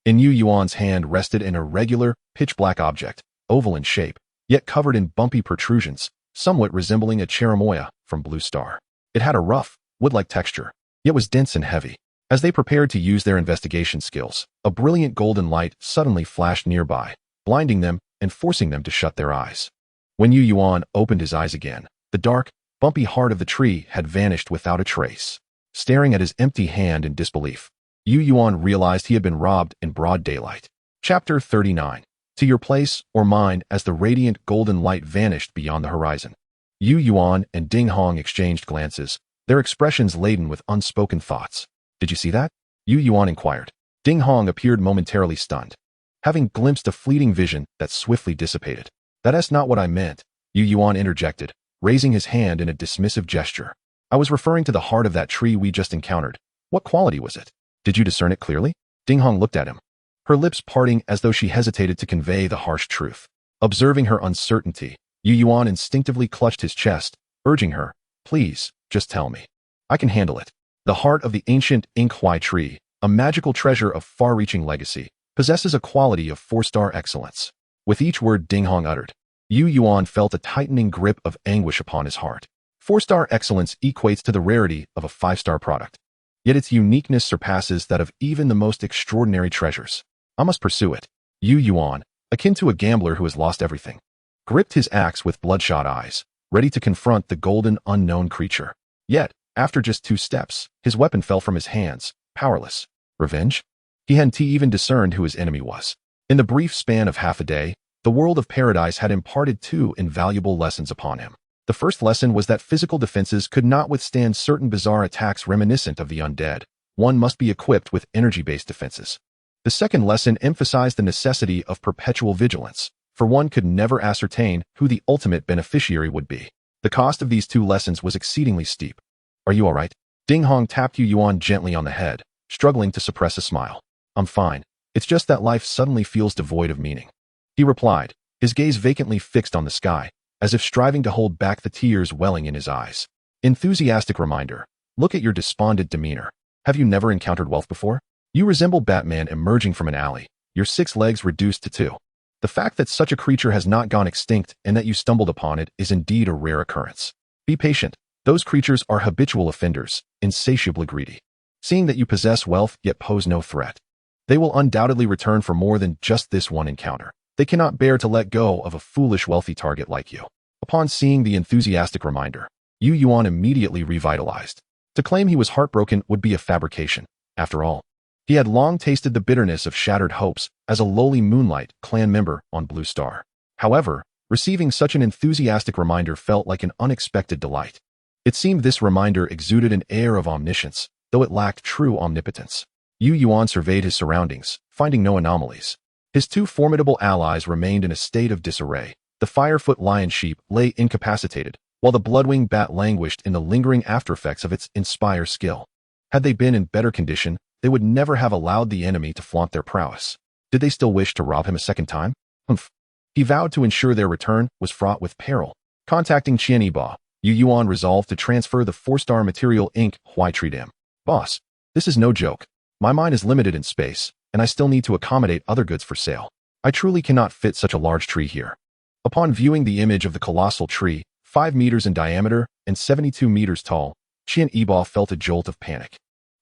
Speaker 1: In Yu Yuan's hand rested an irregular, pitch-black object, oval in shape, yet covered in bumpy protrusions, somewhat resembling a cherimoya from Blue Star. It had a rough, wood-like texture, yet was dense and heavy. As they prepared to use their investigation skills, a brilliant golden light suddenly flashed nearby, blinding them and forcing them to shut their eyes. When Yu Yuan opened his eyes again, the dark, bumpy heart of the tree had vanished without a trace. Staring at his empty hand in disbelief, Yu Yuan realized he had been robbed in broad daylight. Chapter 39. To your place or mine as the radiant golden light vanished beyond the horizon. Yu Yuan and Ding Hong exchanged glances, their expressions laden with unspoken thoughts. Did you see that? Yu Yuan inquired. Ding Hong appeared momentarily stunned, having glimpsed a fleeting vision that swiftly dissipated. That's not what I meant, Yu Yuan interjected, raising his hand in a dismissive gesture. I was referring to the heart of that tree we just encountered. What quality was it? Did you discern it clearly? Ding Hong looked at him, her lips parting as though she hesitated to convey the harsh truth. Observing her uncertainty, Yu Yuan instinctively clutched his chest, urging her, please, just tell me. I can handle it. The heart of the ancient Ink Huai tree, a magical treasure of far-reaching legacy, possesses a quality of 4-star excellence. With each word Ding Hong uttered, Yu Yuan felt a tightening grip of anguish upon his heart. 4-star excellence equates to the rarity of a 5-star product. Yet its uniqueness surpasses that of even the most extraordinary treasures. I must pursue it. Yu Yuan, akin to a gambler who has lost everything, gripped his axe with bloodshot eyes, ready to confront the golden unknown creature. Yet, after just 2 steps, his weapon fell from his hands, powerless. Revenge? He hadn't even discerned who his enemy was. In the brief span of half a day, the world of paradise had imparted 2 invaluable lessons upon him. The first lesson was that physical defenses could not withstand certain bizarre attacks reminiscent of the undead. One must be equipped with energy-based defenses. The second lesson emphasized the necessity of perpetual vigilance, for one could never ascertain who the ultimate beneficiary would be. The cost of these 2 lessons was exceedingly steep. Are you all right? Ding Hong tapped Yu Yuan gently on the head, struggling to suppress a smile. I'm fine. It's just that life suddenly feels devoid of meaning. He replied, his gaze vacantly fixed on the sky, as if striving to hold back the tears welling in his eyes. Enthusiastic reminder. Look at your despondent demeanor. Have you never encountered wealth before? You resemble Batman emerging from an alley, your 6 legs reduced to 2. The fact that such a creature has not gone extinct and that you stumbled upon it is indeed a rare occurrence. Be patient. Those creatures are habitual offenders, insatiably greedy. Seeing that you possess wealth yet pose no threat, they will undoubtedly return for more than just this one encounter. They cannot bear to let go of a foolish wealthy target like you. Upon seeing the enthusiastic reminder, Yu Yuan immediately revitalized. To claim he was heartbroken would be a fabrication. After all, he had long tasted the bitterness of shattered hopes as a lowly Moonlight clan member on Blue Star. However, receiving such an enthusiastic reminder felt like an unexpected delight. It seemed this reminder exuded an air of omniscience, though it lacked true omnipotence. Yuan surveyed his surroundings, finding no anomalies. His two formidable allies remained in a state of disarray. The firefoot lion sheep lay incapacitated, while the bloodwing bat languished in the lingering aftereffects of its inspire skill. Had they been in better condition, they would never have allowed the enemy to flaunt their prowess. Did they still wish to rob him a second time? Humph. He vowed to ensure their return was fraught with peril. Contacting Qianiba, Yuan resolved to transfer the 4-star material ink Hui treat him. Boss, this is no joke. My mind is limited in space, and I still need to accommodate other goods for sale. I truly cannot fit such a large tree here. Upon viewing the image of the colossal tree, 5 meters in diameter and 72 meters tall, Qianiba felt a jolt of panic.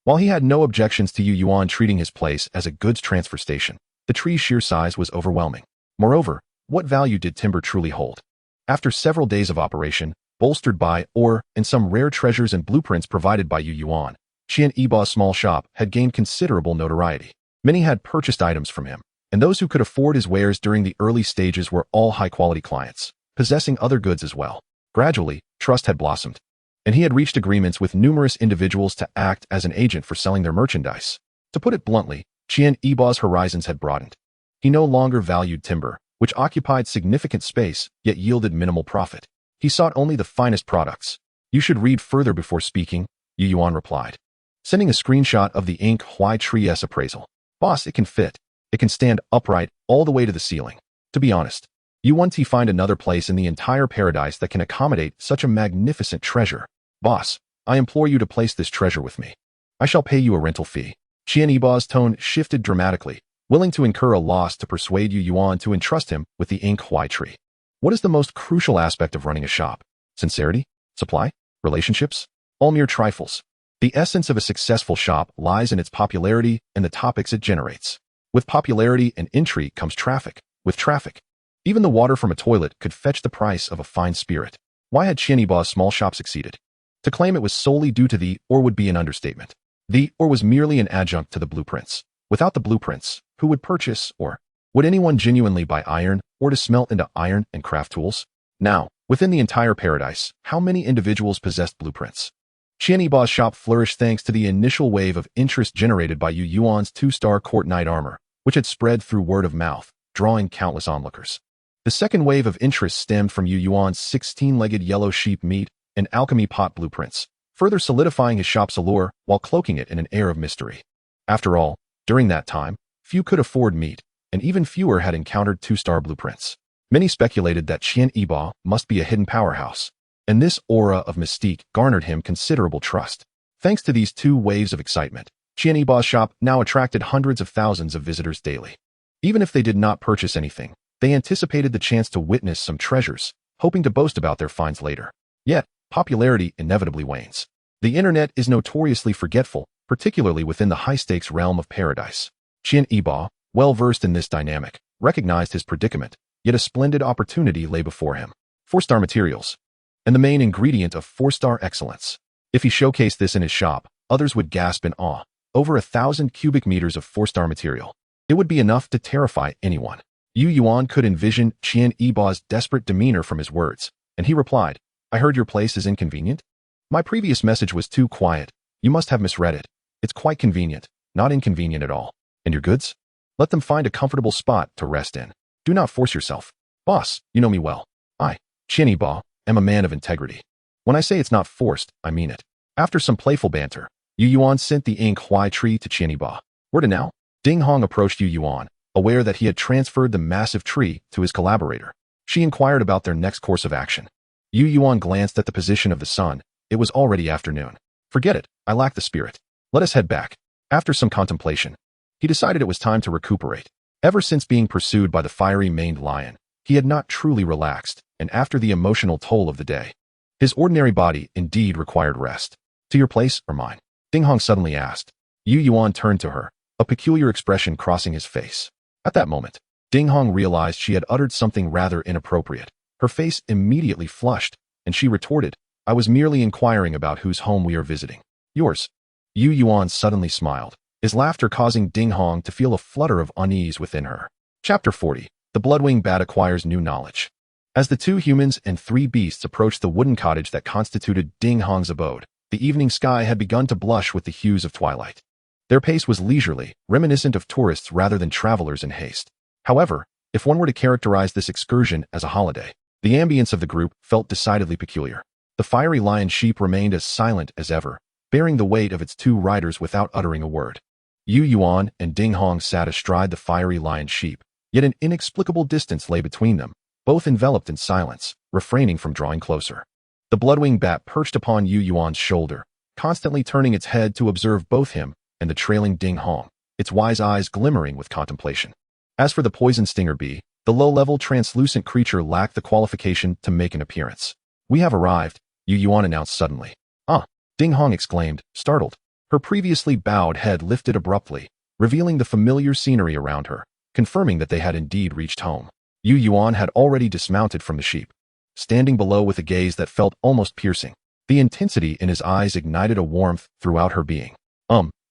Speaker 1: While he had no objections to Yuan treating his place as a goods transfer station, the tree's sheer size was overwhelming. Moreover, what value did timber truly hold? After several days of operation, bolstered by, or, in some rare treasures and blueprints provided by Yuan, Qianiba's small shop had gained considerable notoriety. Many had purchased items from him, and those who could afford his wares during the early stages were all high-quality clients, possessing other goods as well. Gradually, trust had blossomed, and he had reached agreements with numerous individuals to act as an agent for selling their merchandise. To put it bluntly, Qianiba's horizons had broadened. He no longer valued timber, which occupied significant space, yet yielded minimal profit. He sought only the finest products. You should read further before speaking, Yuan replied, sending a screenshot of the ink Hui tree's appraisal. Boss, it can fit. It can stand upright all the way to the ceiling. To be honest, you want to find another place in the entire paradise that can accommodate such a magnificent treasure. Boss, I implore you to place this treasure with me. I shall pay you a rental fee. Qianiba's tone shifted dramatically, willing to incur a loss to persuade Yuan to entrust him with the ink Hui tree. What is the most crucial aspect of running a shop? Sincerity? Supply? Relationships? All mere trifles. The essence of a successful shop lies in its popularity and the topics it generates. With popularity and intrigue comes traffic. With traffic, even the water from a toilet could fetch the price of a fine spirit. Why had Qianiba's small shop succeeded? To claim it was solely due to the or would be an understatement. The or was merely an adjunct to the blueprints. Without the blueprints, who would purchase or would anyone genuinely buy iron or to smelt into iron and craft tools? Now, within the entire paradise, how many individuals possessed blueprints? Qianiba's shop flourished thanks to the initial wave of interest generated by Yuan's 2-star court knight armor, which had spread through word of mouth, drawing countless onlookers. The second wave of interest stemmed from Yuan's 16-legged yellow sheep meat and alchemy pot blueprints, further solidifying his shop's allure while cloaking it in an air of mystery. After all, during that time, few could afford meat, and even fewer had encountered 2-star blueprints. Many speculated that Qianiba must be a hidden powerhouse, and this aura of mystique garnered him considerable trust. Thanks to these two waves of excitement, Qianiba's shop now attracted hundreds of thousands of visitors daily. Even if they did not purchase anything, they anticipated the chance to witness some treasures, hoping to boast about their finds later. Yet, popularity inevitably wanes. The internet is notoriously forgetful, particularly within the high-stakes realm of paradise. Qianiba, well-versed in this dynamic, recognized his predicament, yet a splendid opportunity lay before him. 4-star materials, and the main ingredient of 4-star excellence. If he showcased this in his shop, others would gasp in awe. Over 1,000 cubic meters of 4-star material. It would be enough to terrify anyone. Yuan could envision Qianiba's desperate demeanor from his words, and he replied, I heard your place is inconvenient? My previous message was too quiet. You must have misread it. It's quite convenient, not inconvenient at all. And your goods? Let them find a comfortable spot to rest in. Do not force yourself. Boss, you know me well. I, Qianiba, am a man of integrity. When I say it's not forced, I mean it. After some playful banter, Yuan sent the ink Hui tree to Qianiba. Where to now? Ding Hong approached Yuan, aware that he had transferred the massive tree to his collaborator. She inquired about their next course of action. Yuan glanced at the position of the sun. It was already afternoon. Forget it, I lack the spirit. Let us head back. After some contemplation, he decided it was time to recuperate. Ever since being pursued by the fiery-maned lion, he had not truly relaxed, and after the emotional toll of the day, his ordinary body indeed required rest. To your place or mine? Ding Hong suddenly asked. Yuan turned to her, a peculiar expression crossing his face. At that moment, Ding Hong realized she had uttered something rather inappropriate. Her face immediately flushed, and she retorted, I was merely inquiring about whose home we are visiting. Yours. Yuan suddenly smiled, his laughter causing Ding Hong to feel a flutter of unease within her. Chapter 40. the bloodwing bat acquires new knowledge. As the 2 humans and 3 beasts approached the wooden cottage that constituted Ding Hong's abode, the evening sky had begun to blush with the hues of twilight. Their pace was leisurely, reminiscent of tourists rather than travelers in haste. However, if one were to characterize this excursion as a holiday, the ambience of the group felt decidedly peculiar. The fiery lion sheep remained as silent as ever, bearing the weight of its 2 riders without uttering a word. Yuan and Ding Hong sat astride the fiery lion sheep, yet an inexplicable distance lay between them, both enveloped in silence, refraining from drawing closer. The bloodwing bat perched upon Yuan's shoulder, constantly turning its head to observe both him and the trailing Ding Hong, its wise eyes glimmering with contemplation. As for the poison stinger bee, the low-level translucent creature lacked the qualification to make an appearance. "We have arrived," Yuan announced suddenly. "Ah!" Ding Hong exclaimed, startled. Her previously bowed head lifted abruptly, revealing the familiar scenery around her, confirming that they had indeed reached home. Yuan had already dismounted from the sheep, standing below with a gaze that felt almost piercing. The intensity in his eyes ignited a warmth throughout her being.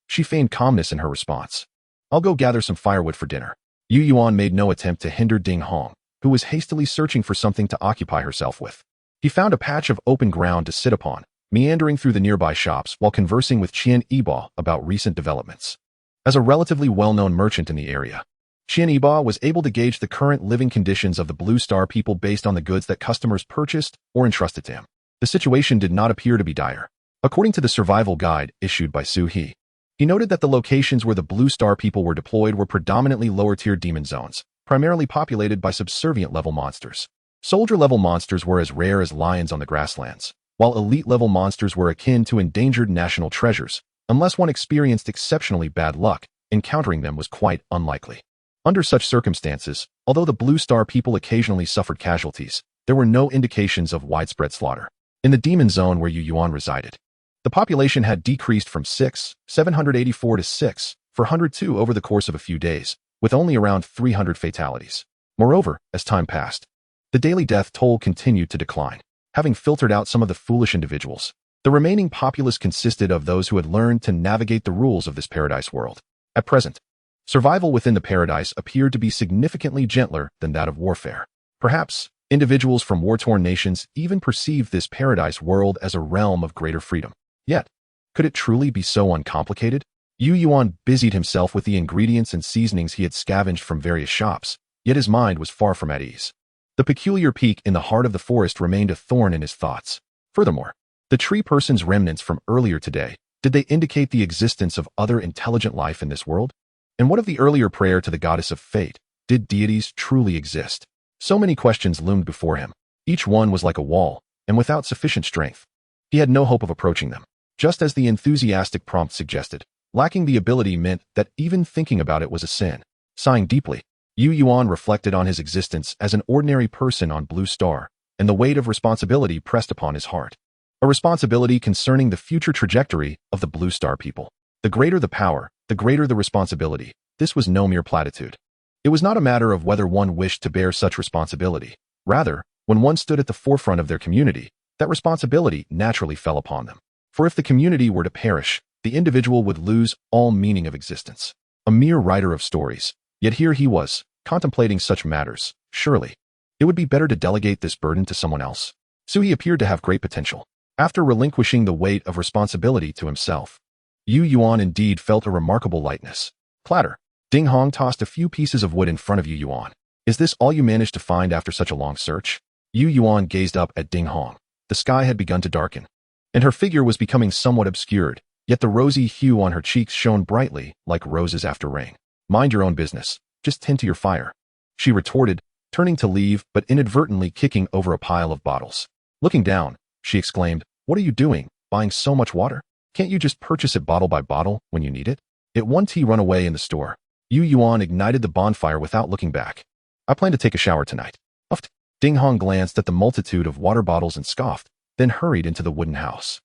Speaker 1: She feigned calmness in her response. "I'll go gather some firewood for dinner." Yuan made no attempt to hinder Ding Hong, who was hastily searching for something to occupy herself with. He found a patch of open ground to sit upon, meandering through the nearby shops while conversing with Qian Yiba about recent developments. As a relatively well-known merchant in the area, Qian Yiba was able to gauge the current living conditions of the Blue Star people based on the goods that customers purchased or entrusted to him. The situation did not appear to be dire. According to the survival guide issued by Su He, he noted that the locations where the Blue Star people were deployed were predominantly lower-tier demon zones, primarily populated by subservient-level monsters. Soldier-level monsters were as rare as lions on the grasslands, while elite-level monsters were akin to endangered national treasures. Unless one experienced exceptionally bad luck, encountering them was quite unlikely. Under such circumstances, although the Blue Star people occasionally suffered casualties, there were no indications of widespread slaughter. In the demon zone where Yuan resided, the population had decreased from 6,784 to 6,402 over the course of a few days, with only around 300 fatalities. Moreover, as time passed, the daily death toll continued to decline. Having filtered out some of the foolish individuals, the remaining populace consisted of those who had learned to navigate the rules of this paradise world. At present, survival within the paradise appeared to be significantly gentler than that of warfare. Perhaps, individuals from war-torn nations even perceived this paradise world as a realm of greater freedom. Yet, could it truly be so uncomplicated? Yuan busied himself with the ingredients and seasonings he had scavenged from various shops, yet his mind was far from at ease. The peculiar peak in the heart of the forest remained a thorn in his thoughts. Furthermore, the tree person's remnants from earlier today, did they indicate the existence of other intelligent life in this world? And what of the earlier prayer to the goddess of fate? Did deities truly exist? So many questions loomed before him. Each one was like a wall, and without sufficient strength. He had no hope of approaching them. Just as the enthusiastic prompt suggested, lacking the ability meant that even thinking about it was a sin. Sighing deeply, Yuan reflected on his existence as an ordinary person on Blue Star, and the weight of responsibility pressed upon his heart. A responsibility concerning the future trajectory of the Blue Star people. The greater the power, the greater the responsibility. This was no mere platitude. It was not a matter of whether one wished to bear such responsibility. Rather, when one stood at the forefront of their community, that responsibility naturally fell upon them. For if the community were to perish, the individual would lose all meaning of existence. A mere writer of stories. Yet here he was, contemplating such matters. Surely, it would be better to delegate this burden to someone else. Sui appeared to have great potential. After relinquishing the weight of responsibility to himself, Yuan indeed felt a remarkable lightness. Clatter. Ding Hong tossed a few pieces of wood in front of Yuan. "Is this all you managed to find after such a long search?" Yuan gazed up at Ding Hong. The sky had begun to darken, and her figure was becoming somewhat obscured, yet the rosy hue on her cheeks shone brightly like roses after rain. "Mind your own business. Just tend to your fire," she retorted, turning to leave but inadvertently kicking over a pile of bottles. Looking down, she exclaimed, "What are you doing, buying so much water? Can't you just purchase it bottle by bottle when you need it?" It won tea run away in the store. Yuan ignited the bonfire without looking back. "I plan to take a shower tonight." Uffed. Ding Hong glanced at the multitude of water bottles and scoffed, then hurried into the wooden house.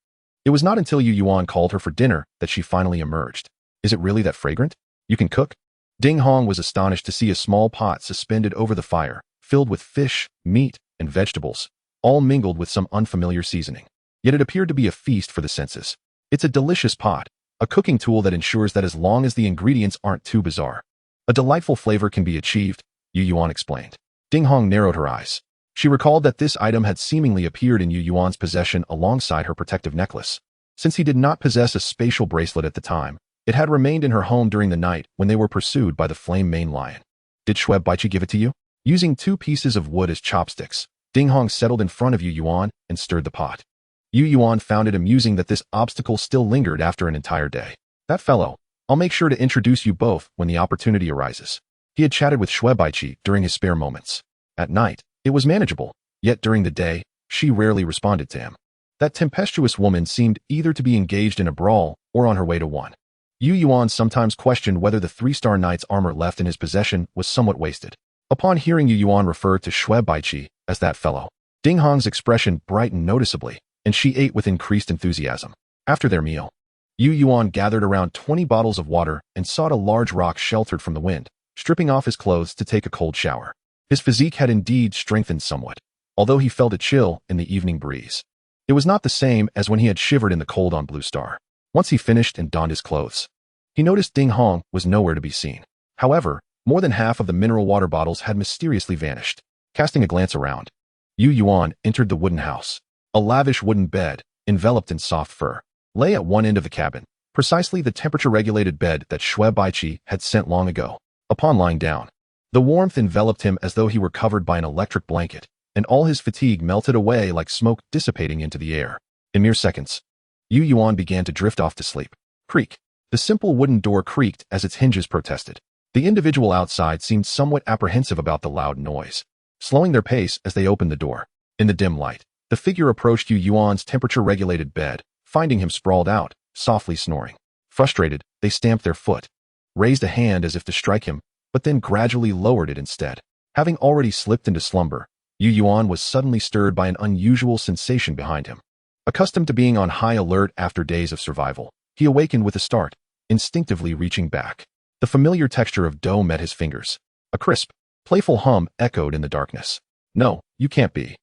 Speaker 1: It was not until Yuan called her for dinner that she finally emerged. "Is it really that fragrant? You can cook?" Ding Hong was astonished to see a small pot suspended over the fire, filled with fish, meat, and vegetables, all mingled with some unfamiliar seasoning. Yet it appeared to be a feast for the senses. It's a delicious pot, a cooking tool that ensures that as long as the ingredients aren't too bizarre, a delightful flavor can be achieved. Yu Yuan explained. Ding Hong narrowed her eyes. She recalled that this item had seemingly appeared in Yu Yuan's possession alongside her protective necklace. Since he did not possess a spatial bracelet at the time, it had remained in her home during the night when they were pursued by the flame mane lion. Did Shuai Baichi give it to you? Using 2 pieces of wood as chopsticks, Ding Hong settled in front of Yu Yuan and stirred the pot. Yu Yuan found it amusing that this obstacle still lingered after an entire day. That fellow, I'll make sure to introduce you both when the opportunity arises. He had chatted with Shuai Baichi during his spare moments. At night, it was manageable, yet during the day, she rarely responded to him. That tempestuous woman seemed either to be engaged in a brawl or on her way to one. Yu Yuan sometimes questioned whether the 3-star knight's armor left in his possession was somewhat wasted. Upon hearing Yu Yuan refer to Shuai Baichi as that fellow, Ding Hong's expression brightened noticeably, and she ate with increased enthusiasm. After their meal, Yu Yuan gathered around 20 bottles of water and sought a large rock sheltered from the wind, stripping off his clothes to take a cold shower. His physique had indeed strengthened somewhat, although he felt a chill in the evening breeze. It was not the same as when he had shivered in the cold on Blue Star. Once he finished and donned his clothes, he noticed Ding Hong was nowhere to be seen. However, more than half of the mineral water bottles had mysteriously vanished. Casting a glance around, Yu Yuan entered the wooden house. A lavish wooden bed, enveloped in soft fur, lay at one end of the cabin, precisely the temperature-regulated bed that Shuai Baichi had sent long ago. Upon lying down, the warmth enveloped him as though he were covered by an electric blanket, and all his fatigue melted away like smoke dissipating into the air. In mere seconds, Yu Yuan began to drift off to sleep. Creak. The simple wooden door creaked as its hinges protested. The individual outside seemed somewhat apprehensive about the loud noise, slowing their pace as they opened the door. In the dim light, the figure approached Yu Yuan's temperature-regulated bed, finding him sprawled out, softly snoring. Frustrated, they stamped their foot, raised a hand as if to strike him, but then gradually lowered it instead. Having already slipped into slumber, Yu Yuan was suddenly stirred by an unusual sensation behind him. Accustomed to being on high alert after days of survival, he awakened with a start, instinctively reaching back. The familiar texture of dough met his fingers. A crisp, playful hum echoed in the darkness. No, you can't be.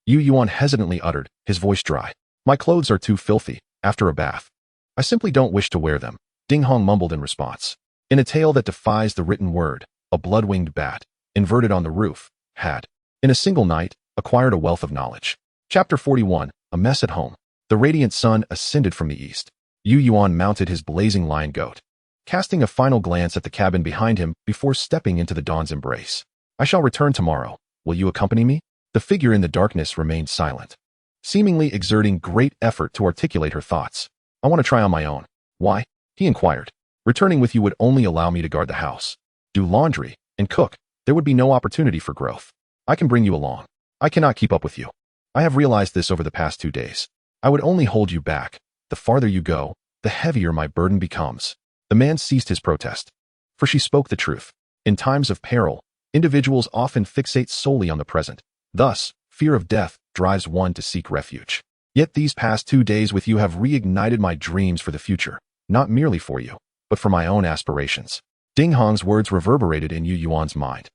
Speaker 1: Yu Yuan hesitantly uttered, his voice dry. My clothes are too filthy, after a bath. I simply don't wish to wear them, Ding Hong mumbled in response. In a tale that defies the written word, a blood-winged bat, inverted on the roof, had, in a single night, acquired a wealth of knowledge. Chapter 41, A Mess at Home. The radiant sun ascended from the east. Yu Yuan mounted his blazing lion goat, casting a final glance at the cabin behind him before stepping into the dawn's embrace. I shall return tomorrow. Will you accompany me? The figure in the darkness remained silent, seemingly exerting great effort to articulate her thoughts. I want to try on my own. Why? He inquired. Returning with you would only allow me to guard the house, do laundry, and cook. There would be no opportunity for growth. I can bring you along. I cannot keep up with you. I have realized this over the past 2 days. I would only hold you back. The farther you go, the heavier my burden becomes. The man ceased his protest, for she spoke the truth. In times of peril, individuals often fixate solely on the present. Thus, fear of death drives one to seek refuge. Yet these past 2 days with you have reignited my dreams for the future, not merely for you, but for my own aspirations. Ding Hong's words reverberated in Yu Yuan's mind,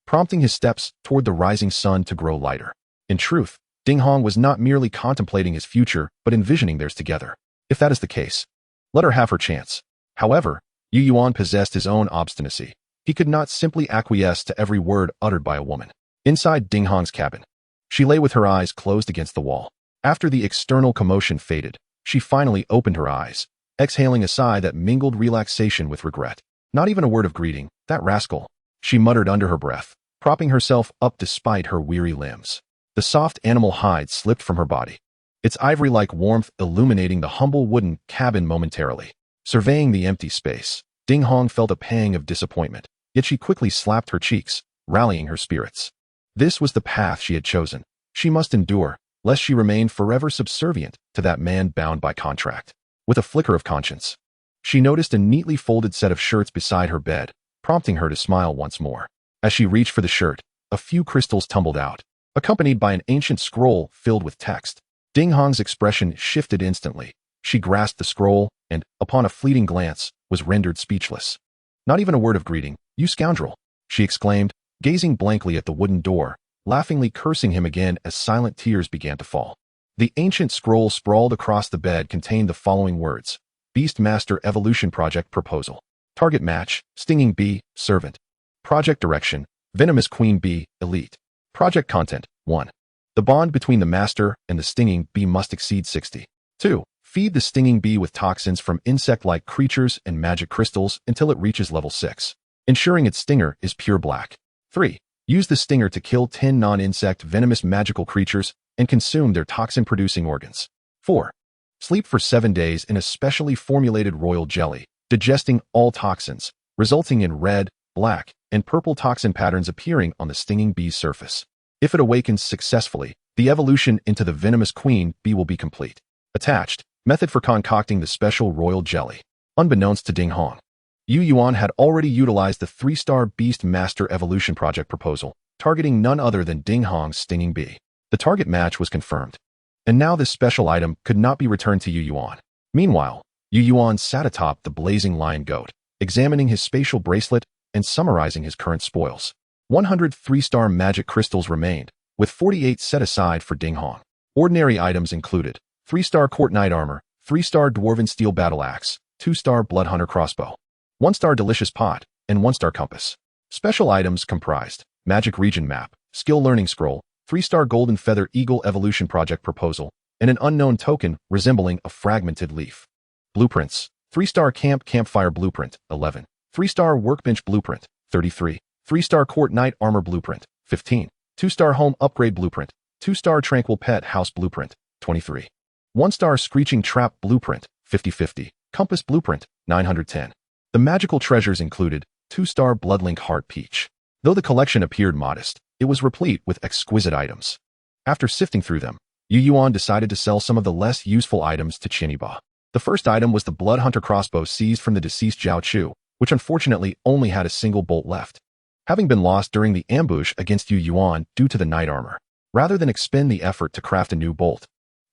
Speaker 1: prompting his steps toward the rising sun to grow lighter. In truth, Ding Hong was not merely contemplating his future, but envisioning theirs together. If that is the case, let her have her chance. However, Yu Yuan possessed his own obstinacy. He could not simply acquiesce to every word uttered by a woman. Inside Ding Hong's cabin, she lay with her eyes closed against the wall. After the external commotion faded, she finally opened her eyes, exhaling a sigh that mingled relaxation with regret. Not even a word of greeting, that rascal, she muttered under her breath, propping herself up despite her weary limbs. The soft animal hide slipped from her body, its ivory-like warmth illuminating the humble wooden cabin momentarily. Surveying the empty space, Ding Hong felt a pang of disappointment, yet she quickly slapped her cheeks, rallying her spirits. This was the path she had chosen. She must endure, lest she remain forever subservient to that man bound by contract. With a flicker of conscience, she noticed a neatly folded set of shirts beside her bed, prompting her to smile once more. As she reached for the shirt, a few crystals tumbled out, accompanied by an ancient scroll filled with text. Ding Hong's expression shifted instantly. She grasped the scroll and, upon a fleeting glance, was rendered speechless. Not even a word of greeting. You scoundrel, she exclaimed, gazing blankly at the wooden door, laughingly cursing him again as silent tears began to fall. The ancient scroll sprawled across the bed contained the following words: Beast Master Evolution Project Proposal. Target match, Stinging Bee, Servant. Project direction, Venomous Queen Bee, Elite. Project Content 1. The bond between the master and the stinging bee must exceed 60. 2. Feed the stinging bee with toxins from insect-like creatures and magic crystals until it reaches level 6, ensuring its stinger is pure black. 3. Use the stinger to kill 10 non-insect venomous magical creatures and consume their toxin-producing organs. 4. Sleep for 7 days in a specially formulated royal jelly, digesting all toxins, resulting in red, black, and purple toxin patterns appearing on the stinging bee's surface. If it awakens successfully, the evolution into the venomous queen bee will be complete. Attached, method for concocting the special royal jelly. Unbeknownst to Ding Hong, Yuan had already utilized the 3-star Beast Master Evolution Project proposal, targeting none other than Ding Hong's stinging bee. The target match was confirmed, and now this special item could not be returned to Yuan. Meanwhile, Yuan sat atop the blazing lion goat, examining his spatial bracelet and summarizing his current spoils. 100 3-star magic crystals remained, with 48 set aside for Ding Hong. Ordinary items included 3-star court knight armor, 3-star dwarven steel battle axe, 2-star blood hunter crossbow, 1-star delicious pot, and 1-star compass. Special items comprised magic region map, skill learning scroll, 3-star golden feather eagle evolution project proposal, and an unknown token resembling a fragmented leaf. Blueprints: 3-star campfire blueprint, 11. 3-star workbench blueprint, 33. 3-star court knight armor blueprint, 15. 2-star home upgrade blueprint, 2-star tranquil pet house blueprint, 23. 1-star screeching trap blueprint, 50/50. Compass blueprint, 910. The magical treasures included 2-star bloodlink heart peach. Though the collection appeared modest, it was replete with exquisite items. After sifting through them, Yuan decided to sell some of the less useful items to Qiniba. The first item was the blood hunter crossbow seized from the deceased Zhao Chu, which unfortunately only had a single bolt left, having been lost during the ambush against Yuan due to the knight armor. Rather than expend the effort to craft a new bolt,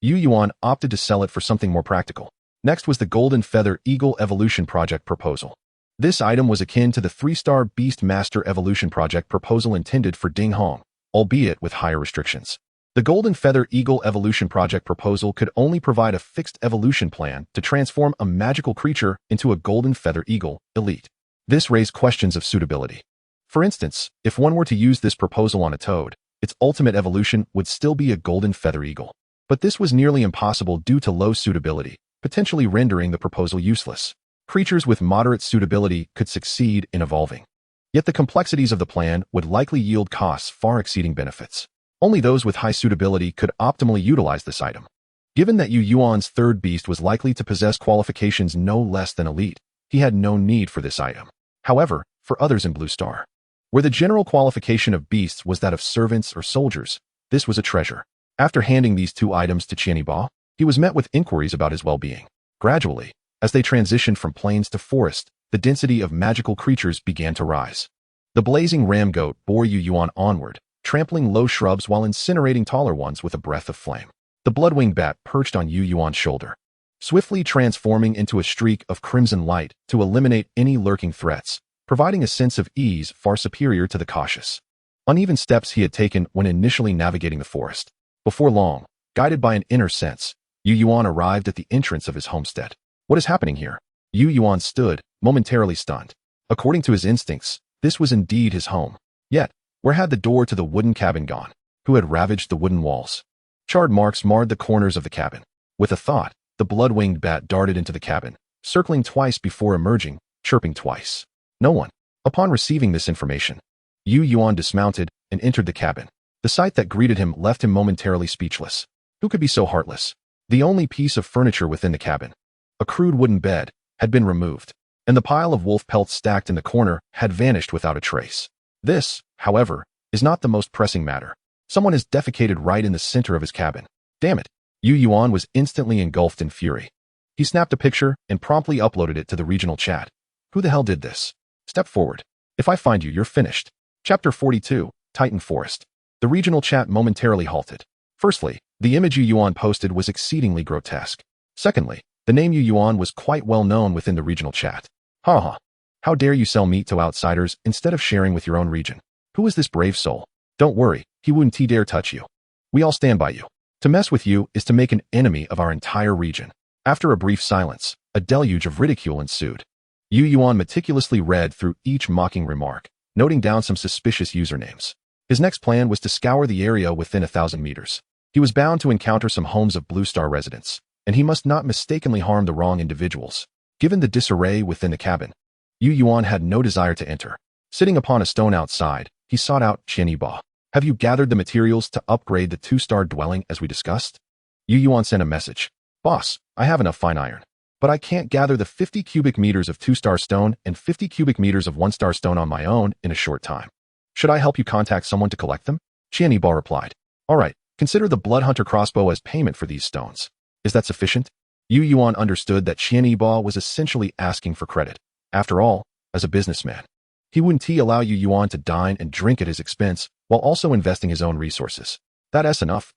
Speaker 1: Yuan opted to sell it for something more practical. Next was the Golden Feather Eagle Evolution Project proposal. This item was akin to the 3-star Beast Master Evolution Project proposal intended for Ding Hong, albeit with higher restrictions. The Golden Feather Eagle Evolution Project proposal could only provide a fixed evolution plan to transform a magical creature into a Golden Feather Eagle, Elite. This raised questions of suitability. For instance, if one were to use this proposal on a toad, its ultimate evolution would still be a Golden Feather Eagle. But this was nearly impossible due to low suitability, potentially rendering the proposal useless. Creatures with moderate suitability could succeed in evolving. Yet the complexities of the plan would likely yield costs far exceeding benefits. Only those with high suitability could optimally utilize this item. Given that Yuan's third beast was likely to possess qualifications no less than elite, he had no need for this item. However, for others in Blue Star, where the general qualification of beasts was that of servants or soldiers, this was a treasure. After handing these 2 items to Qianiba, he was met with inquiries about his well-being. Gradually, as they transitioned from plains to forest, the density of magical creatures began to rise. The blazing ram goat bore Yuan onward, trampling low shrubs while incinerating taller ones with a breath of flame. The bloodwing bat perched on Yuan's shoulder, swiftly transforming into a streak of crimson light to eliminate any lurking threats, providing a sense of ease far superior to the cautious, uneven steps he had taken when initially navigating the forest. Before long, guided by an inner sense, Yuan arrived at the entrance of his homestead. What is happening here? Yuan stood, momentarily stunned. According to his instincts, this was indeed his home. Yet, where had the door to the wooden cabin gone? Who had ravaged the wooden walls? Charred marks marred the corners of the cabin. With a thought, the blood-winged bat darted into the cabin, circling twice before emerging, chirping twice. No one. Upon receiving this information, Yuan dismounted and entered the cabin. The sight that greeted him left him momentarily speechless. Who could be so heartless? The only piece of furniture within the cabin, a crude wooden bed, had been removed, and the pile of wolf pelts stacked in the corner had vanished without a trace. This, however, is not the most pressing matter. Someone has defecated right in the center of his cabin. Damn it. Yuan was instantly engulfed in fury. He snapped a picture and promptly uploaded it to the regional chat. Who the hell did this? Step forward. If I find you, you're finished. Chapter 42, Titan Forest. The regional chat momentarily halted. Firstly, the image Yuan posted was exceedingly grotesque. Secondly, the name Yuan was quite well known within the regional chat. Haha. How dare you sell meat to outsiders instead of sharing with your own region? Who is this brave soul? Don't worry, he wouldn't dare touch you. We all stand by you. To mess with you is to make an enemy of our entire region. After a brief silence, a deluge of ridicule ensued. Yuan meticulously read through each mocking remark, noting down some suspicious usernames. His next plan was to scour the area within 1,000 meters. He was bound to encounter some homes of Blue Star residents, and he must not mistakenly harm the wrong individuals. Given the disarray within the cabin, Yuan had no desire to enter. Sitting upon a stone outside, he sought out Qian Yiba. Have you gathered the materials to upgrade the 2-star dwelling as we discussed? Yuan sent a message. Boss, I have enough fine iron, but I can't gather the 50 cubic meters of 2-star stone and 50 cubic meters of 1-star stone on my own in a short time. Should I help you contact someone to collect them? Qian Yiba replied. All right, consider the Bloodhunter crossbow as payment for these stones. Is that sufficient? Yuan understood that Qian Yiba was essentially asking for credit. After all, as a businessman, he wouldn't allow Yuan to dine and drink at his expense while also investing his own resources. That's enough,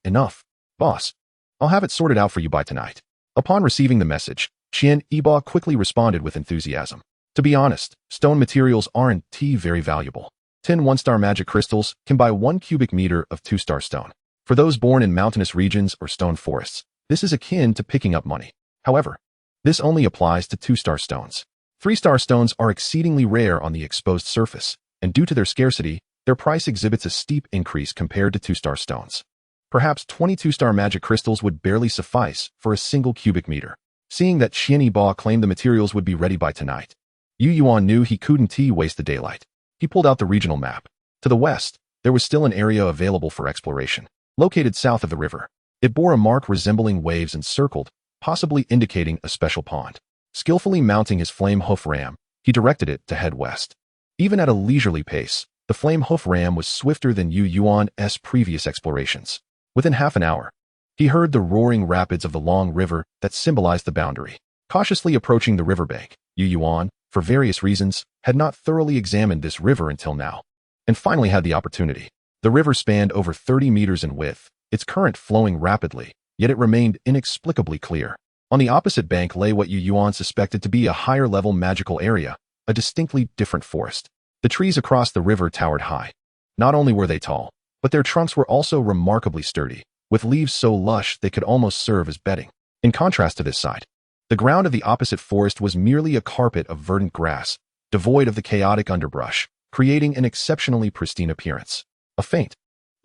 Speaker 1: boss. I'll have it sorted out for you by tonight. Upon receiving the message, Qian Yiba quickly responded with enthusiasm. To be honest, stone materials aren't very valuable. 10 1-star magic crystals can buy 1 cubic meter of 2-star stone. For those born in mountainous regions or stone forests, this is akin to picking up money. However, this only applies to 2-star stones. 3-star stones are exceedingly rare on the exposed surface, and due to their scarcity, their price exhibits a steep increase compared to 2-star stones. Perhaps 22-star magic crystals would barely suffice for a single cubic meter. Seeing that Qian Yiba claimed the materials would be ready by tonight, Yuan knew he couldn't waste the daylight. He pulled out the regional map. To the west, there was still an area available for exploration. Located south of the river, it bore a mark resembling waves encircled, possibly indicating a special pond. Skillfully mounting his flame hoof ram, he directed it to head west. Even at a leisurely pace, the flame hoof ram was swifter than Yuan's previous explorations. Within half an hour, he heard the roaring rapids of the long river that symbolized the boundary. Cautiously approaching the riverbank, Yuan, for various reasons, had not thoroughly examined this river until now, and finally had the opportunity. The river spanned over 30 meters in width, its current flowing rapidly, yet it remained inexplicably clear. On the opposite bank lay what Yuan suspected to be a higher-level magical area, a distinctly different forest. The trees across the river towered high. Not only were they tall, but their trunks were also remarkably sturdy, with leaves so lush they could almost serve as bedding. In contrast to this side, the ground of the opposite forest was merely a carpet of verdant grass, devoid of the chaotic underbrush, creating an exceptionally pristine appearance. A faint,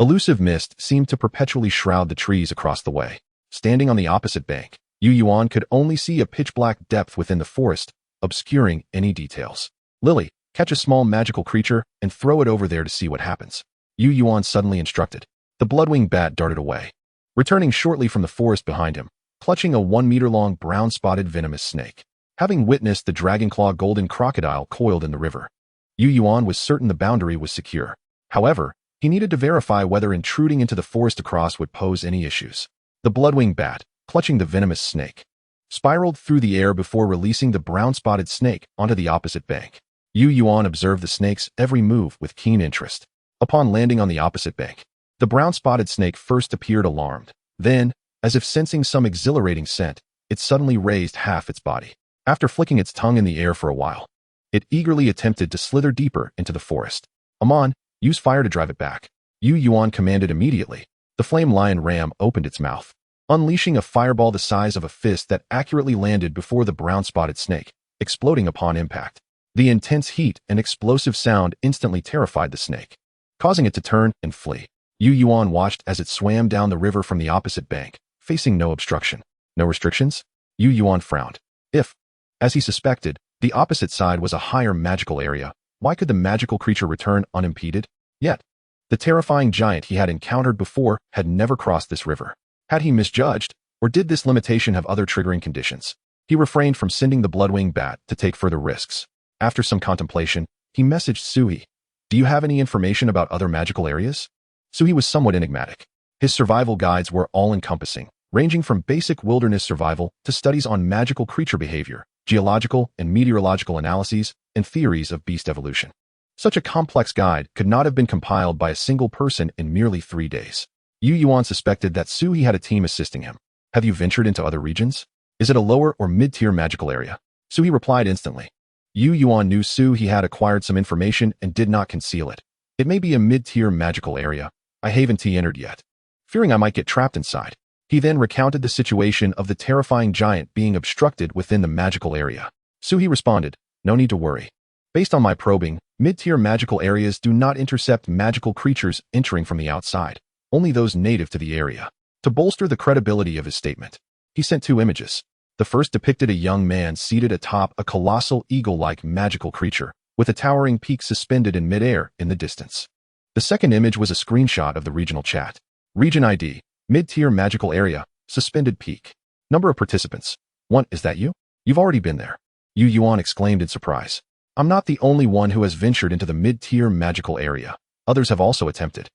Speaker 1: elusive mist seemed to perpetually shroud the trees across the way. Standing on the opposite bank, Yuan could only see a pitch-black depth within the forest, obscuring any details. Lily, catch a small magical creature and throw it over there to see what happens. Yuan suddenly instructed. The bloodwing bat darted away, returning shortly from the forest behind him, clutching a 1-meter-long brown-spotted venomous snake. Having witnessed the dragonclaw golden crocodile coiled in the river, Yuan was certain the boundary was secure. However, he needed to verify whether intruding into the forest across would pose any issues. The bloodwing bat, clutching the venomous snake, spiraled through the air before releasing the brown-spotted snake onto the opposite bank. Yuan observed the snake's every move with keen interest. Upon landing on the opposite bank, the brown-spotted snake first appeared alarmed. Then, as if sensing some exhilarating scent, it suddenly raised half its body. After flicking its tongue in the air for a while, it eagerly attempted to slither deeper into the forest. Amon, use fire to drive it back. Yuan commanded immediately. The flame lion ram opened its mouth, unleashing a fireball the size of a fist that accurately landed before the brown-spotted snake, exploding upon impact. The intense heat and explosive sound instantly terrified the snake, causing it to turn and flee. Yuan watched as it swam down the river from the opposite bank, facing no obstruction. No restrictions? Yuan frowned. If, as he suspected, the opposite side was a higher magical area, why could the magical creature return unimpeded? Yet, the terrifying giant he had encountered before had never crossed this river. Had he misjudged, or did this limitation have other triggering conditions? He refrained from sending the bloodwing bat to take further risks. After some contemplation, he messaged Suhi. Do you have any information about other magical areas? Suhi was somewhat enigmatic. His survival guides were all-encompassing, ranging from basic wilderness survival to studies on magical creature behavior, geological and meteorological analyses, and theories of beast evolution. Such a complex guide could not have been compiled by a single person in merely 3 days. Yuan suspected that Suhi had a team assisting him. Have you ventured into other regions? Is it a lower or mid-tier magical area? Suhi replied instantly. Yuan knew Suhi had acquired some information and did not conceal it. It may be a mid-tier magical area. I haven't entered yet. Fearing I might get trapped inside, he then recounted the situation of the terrifying giant being obstructed within the magical area. Suhi responded, no need to worry. Based on my probing, Mid-tier magical areas do not intercept magical creatures entering from the outside, only those native to the area. To bolster the credibility of his statement, he sent 2 images. The first depicted a young man seated atop a colossal eagle-like magical creature, with a towering peak suspended in midair in the distance. The second image was a screenshot of the regional chat. Region ID, mid-tier magical area, suspended peak. Number of participants. 1. Is that you? You've already been there. Yuan exclaimed in surprise. I'm not the only one who has ventured into the mid-tier magical area. Others have also attempted.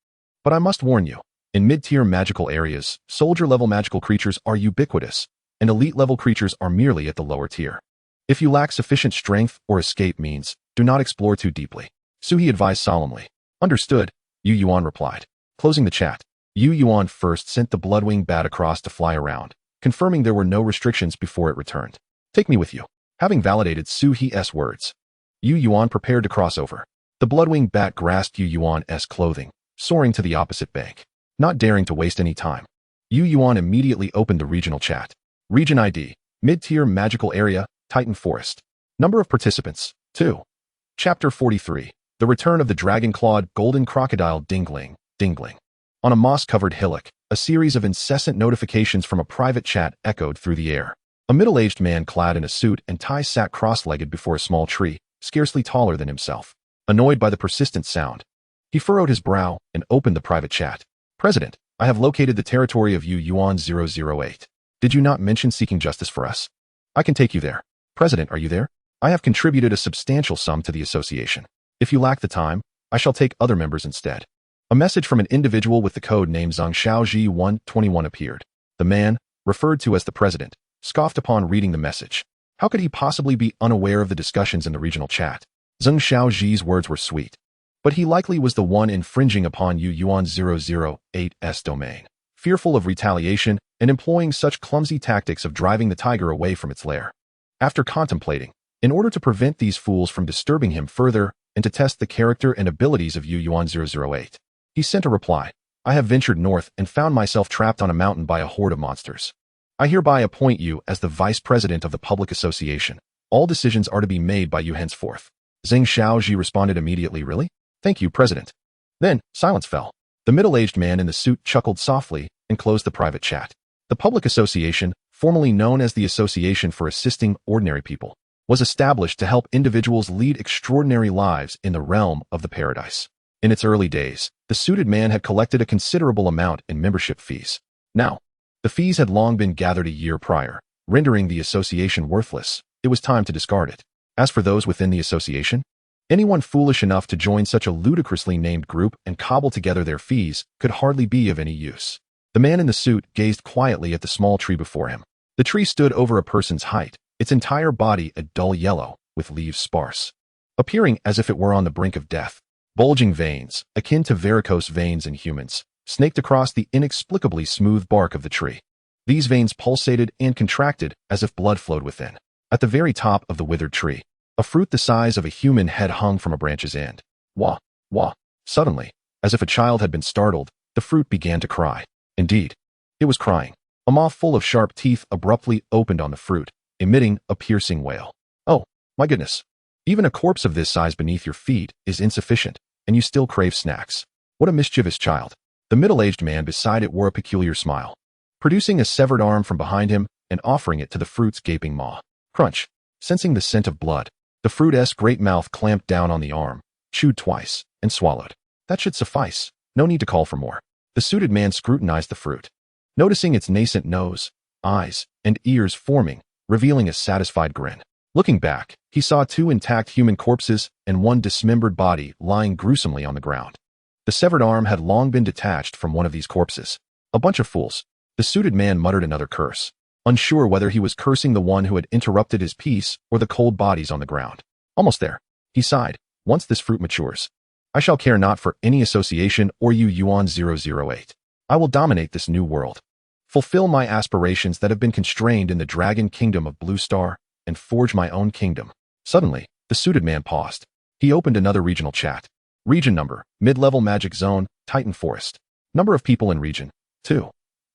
Speaker 1: But I must warn you, in mid-tier magical areas, soldier-level magical creatures are ubiquitous, and elite-level creatures are merely at the lower tier. If you lack sufficient strength or escape means, do not explore too deeply. Suhi advised solemnly. Understood, Yuan replied. Closing the chat, Yuan first sent the bloodwing bat across to fly around, confirming there were no restrictions before it returned. Take me with you. Having validated Suhi's words, Yuan prepared to cross over. The bloodwing bat grasped Yuan's clothing, soaring to the opposite bank. Not daring to waste any time, Yuan immediately opened the regional chat. Region ID, mid-tier magical area, Titan Forest. Number of participants, 2. Chapter 43, The Return of the Dragon-Clawed Golden Crocodile Dingling. On a moss-covered hillock, a series of incessant notifications from a private chat echoed through the air. A middle-aged man clad in a suit and tie sat cross-legged before a small tree, scarcely taller than himself. Annoyed by the persistent sound, he furrowed his brow and opened the private chat. President, I have located the territory of Yuan 008. Did you not mention seeking justice for us? I can take you there. President, are you there? I have contributed a substantial sum to the association. If you lack the time, I shall take other members instead. A message from an individual with the code name Zhang Xiaoji 121 appeared. The man, referred to as the president, scoffed upon reading the message. How could he possibly be unaware of the discussions in the regional chat? Zhang Xiaoji's words were sweet, but he likely was the one infringing upon Yuan 008's domain, fearful of retaliation and employing such clumsy tactics of driving the tiger away from its lair. After contemplating, in order to prevent these fools from disturbing him further and to test the character and abilities of Yuan 008, he sent a reply. I have ventured north and found myself trapped on a mountain by a horde of monsters. I hereby appoint you as the vice president of the public association. All decisions are to be made by you henceforth. Zhang Xiaoji responded immediately, really? Thank you, President. Then, silence fell. The middle-aged man in the suit chuckled softly and closed the private chat. The public association, formerly known as the Association for Assisting Ordinary People, was established to help individuals lead extraordinary lives in the realm of the paradise. In its early days, the suited man had collected a considerable amount in membership fees. Now, the fees had long been gathered a year prior, rendering the association worthless. It was time to discard it. As for those within the association, anyone foolish enough to join such a ludicrously named group and cobble together their fees could hardly be of any use. The man in the suit gazed quietly at the small tree before him. The tree stood over a person's height, its entire body a dull yellow, with leaves sparse, appearing as if it were on the brink of death. Bulging veins, akin to varicose veins in humans, snaked across the inexplicably smooth bark of the tree. These veins pulsated and contracted as if blood flowed within. At the very top of the withered tree, a fruit the size of a human head hung from a branch's end. Wah, wah. Suddenly, as if a child had been startled, the fruit began to cry. Indeed, it was crying. A maw full of sharp teeth abruptly opened on the fruit, emitting a piercing wail. Oh, my goodness. Even a corpse of this size beneath your feet is insufficient, and you still crave snacks. What a mischievous child. The middle-aged man beside it wore a peculiar smile, producing a severed arm from behind him and offering it to the fruit's gaping maw. Crunch. Sensing the scent of blood, the fruit's great mouth clamped down on the arm, chewed twice, and swallowed. That should suffice. No need to call for more. The suited man scrutinized the fruit, noticing its nascent nose, eyes, and ears forming, revealing a satisfied grin. Looking back, he saw 2 intact human corpses and 1 dismembered body lying gruesomely on the ground. The severed arm had long been detached from one of these corpses. A bunch of fools. The suited man muttered another curse, unsure whether he was cursing the one who had interrupted his peace or the cold bodies on the ground. Almost there. He sighed. Once this fruit matures, I shall care not for any association or Yuan 008. I will dominate this new world, fulfill my aspirations that have been constrained in the dragon kingdom of Blue Star, and forge my own kingdom. Suddenly, the suited man paused. He opened another regional chat. Region number, mid-level magic zone, Titan Forest. Number of people in region, 2.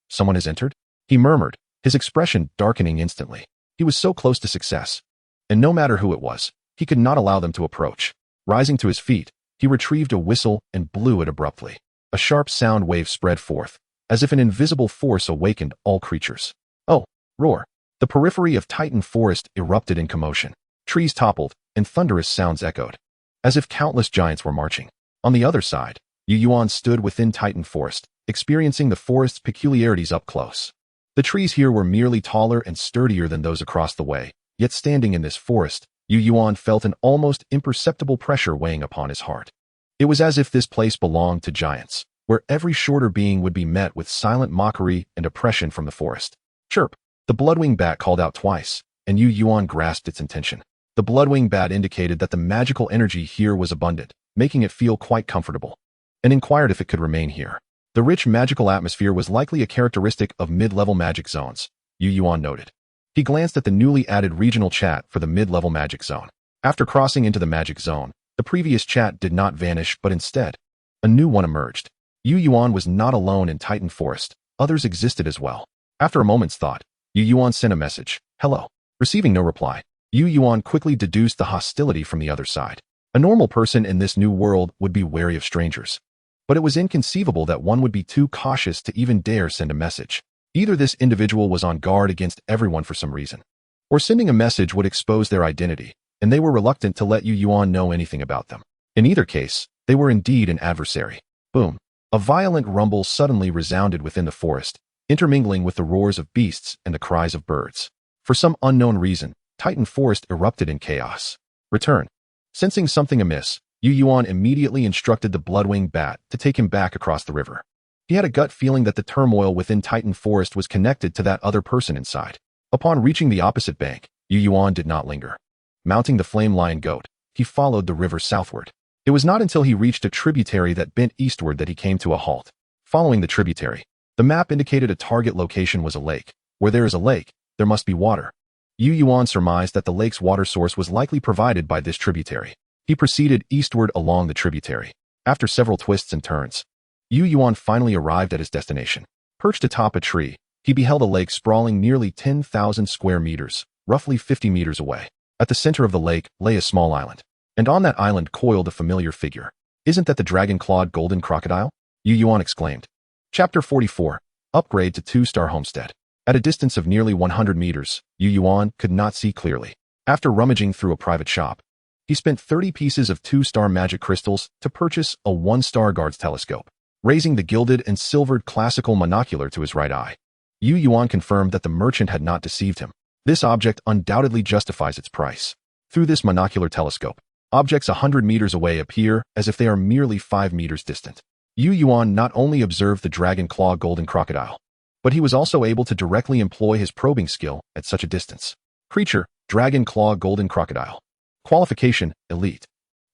Speaker 1: Someone has entered? He murmured, his expression darkening instantly. He was so close to success, and no matter who it was, he could not allow them to approach. Rising to his feet, he retrieved a whistle and blew it abruptly. A sharp sound wave spread forth, as if an invisible force awakened all creatures. Oh! Roar! The periphery of Titan Forest erupted in commotion. Trees toppled, and thunderous sounds echoed, as if countless giants were marching. On the other side, Yuan stood within Titan Forest, experiencing the forest's peculiarities up close. The trees here were merely taller and sturdier than those across the way, yet standing in this forest, Yuan felt an almost imperceptible pressure weighing upon his heart. It was as if this place belonged to giants, where every shorter being would be met with silent mockery and oppression from the forest. Chirp! The bloodwing bat called out twice, and Yuan grasped its intention. The bloodwing bat indicated that the magical energy here was abundant, making it feel quite comfortable, and inquired if it could remain here. The rich magical atmosphere was likely a characteristic of mid-level magic zones, Yuan noted. He glanced at the newly added regional chat for the mid-level magic zone. After crossing into the magic zone, the previous chat did not vanish, but instead, a new one emerged. Yuan was not alone in Titan Forest. Others existed as well. After a moment's thought, Yuan sent a message. Hello. Receiving no reply, Yuan quickly deduced the hostility from the other side. A normal person in this new world would be wary of strangers. But it was inconceivable that one would be too cautious to even dare send a message. Either this individual was on guard against everyone for some reason, or sending a message would expose their identity, and they were reluctant to let Yuan know anything about them. In either case, they were indeed an adversary. Boom! A violent rumble suddenly resounded within the forest, intermingling with the roars of beasts and the cries of birds. For some unknown reason, Titan Forest erupted in chaos. Return. Sensing something amiss, Yuan immediately instructed the bloodwing bat to take him back across the river. He had a gut feeling that the turmoil within Titan Forest was connected to that other person inside. Upon reaching the opposite bank, Yuan did not linger. Mounting the flame lion goat, he followed the river southward. It was not until he reached a tributary that bent eastward that he came to a halt. Following the tributary, the map indicated a target location was a lake. Where there is a lake, there must be water. Yuan surmised that the lake's water source was likely provided by this tributary. He proceeded eastward along the tributary. After several twists and turns, Yuan finally arrived at his destination. Perched atop a tree, he beheld a lake sprawling nearly 10,000 square meters, roughly 50 meters away. At the center of the lake lay a small island, and on that island coiled a familiar figure. Isn't that the dragon-clawed golden crocodile? Yuan exclaimed. Chapter 44. Upgrade to 2-star homestead. At a distance of nearly 100 meters, Yuan could not see clearly. After rummaging through a private shop, he spent 30 pieces of 2-star magic crystals to purchase a 1-star guards telescope. Raising the gilded and silvered classical monocular to his right eye, Yuan confirmed that the merchant had not deceived him. This object undoubtedly justifies its price. Through this monocular telescope, objects 100 meters away appear as if they are merely 5 meters distant. Yuan not only observed the dragon claw golden crocodile, but he was also able to directly employ his probing skill at such a distance. Creature, dragon claw golden crocodile. Qualification, elite.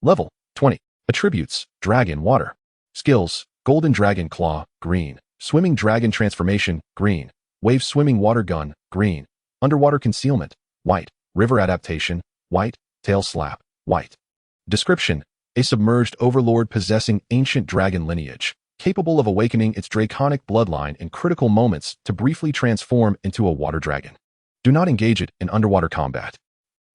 Speaker 1: Level, 20. Attributes, dragon water. Skills, golden dragon claw, green. Swimming dragon transformation, green. Wave swimming water gun, green. Underwater concealment, white. River adaptation, white. Tail slap, white. Description, a submerged overlord possessing ancient dragon lineage, capable of awakening its draconic bloodline in critical moments to briefly transform into a water dragon. Do not engage it in underwater combat.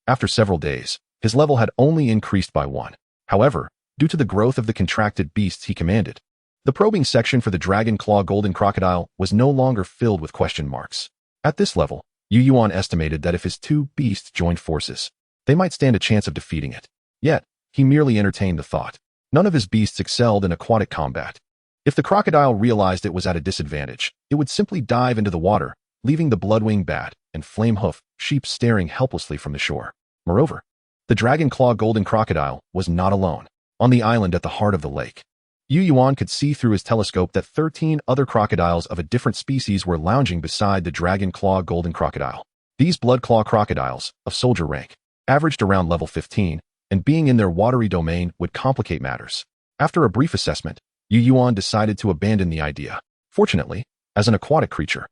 Speaker 1: After several days, his level had only increased by 1. However, due to the growth of the contracted beasts he commanded, the probing section for the dragon claw golden crocodile was no longer filled with question marks. At this level, Yuan estimated that if his 2 beasts joined forces, they might stand a chance of defeating it. Yet, he merely entertained the thought. None of his beasts excelled in aquatic combat. If the crocodile realized it was at a disadvantage, it would simply dive into the water, leaving the bloodwing bat and flamehoof sheep staring helplessly from the shore. Moreover, the dragon claw golden crocodile was not alone. On the island at the heart of the lake, Yuan could see through his telescope that 13 other crocodiles of a different species were lounging beside the dragon claw golden crocodile. These blood claw crocodiles, of soldier rank, averaged around level 15, and being in their watery domain would complicate matters. After a brief assessment, Yuan decided to abandon the idea. Fortunately, as an aquatic creature,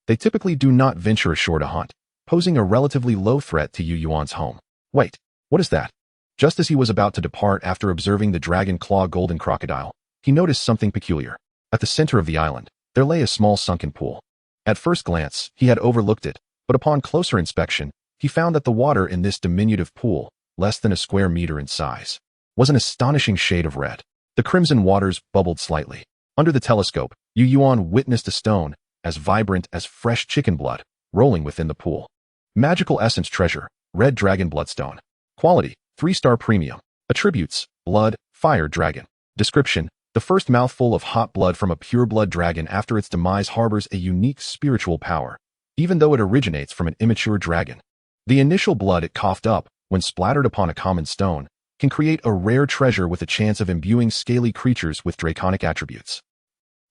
Speaker 1: they typically do not venture ashore to hunt, posing a relatively low threat to Yuan's home. Wait, what is that? Just as he was about to depart after observing the dragon claw golden crocodile, he noticed something peculiar. At the center of the island, there lay a small sunken pool. At first glance, he had overlooked it, but upon closer inspection, he found that the water in this diminutive pool, less than a square meter in size, was an astonishing shade of red. The crimson waters bubbled slightly. Under the telescope, Yuan witnessed a stone, as vibrant as fresh chicken blood, rolling within the pool. Magical essence treasure, red dragon bloodstone. Quality, 3-star premium. Attributes, blood, fire dragon. Description, the first mouthful of hot blood from a pure-blood dragon after its demise harbors a unique spiritual power, even though it originates from an immature dragon. The initial blood it coughed up, when splattered upon a common stone, can create a rare treasure with a chance of imbuing scaly creatures with draconic attributes.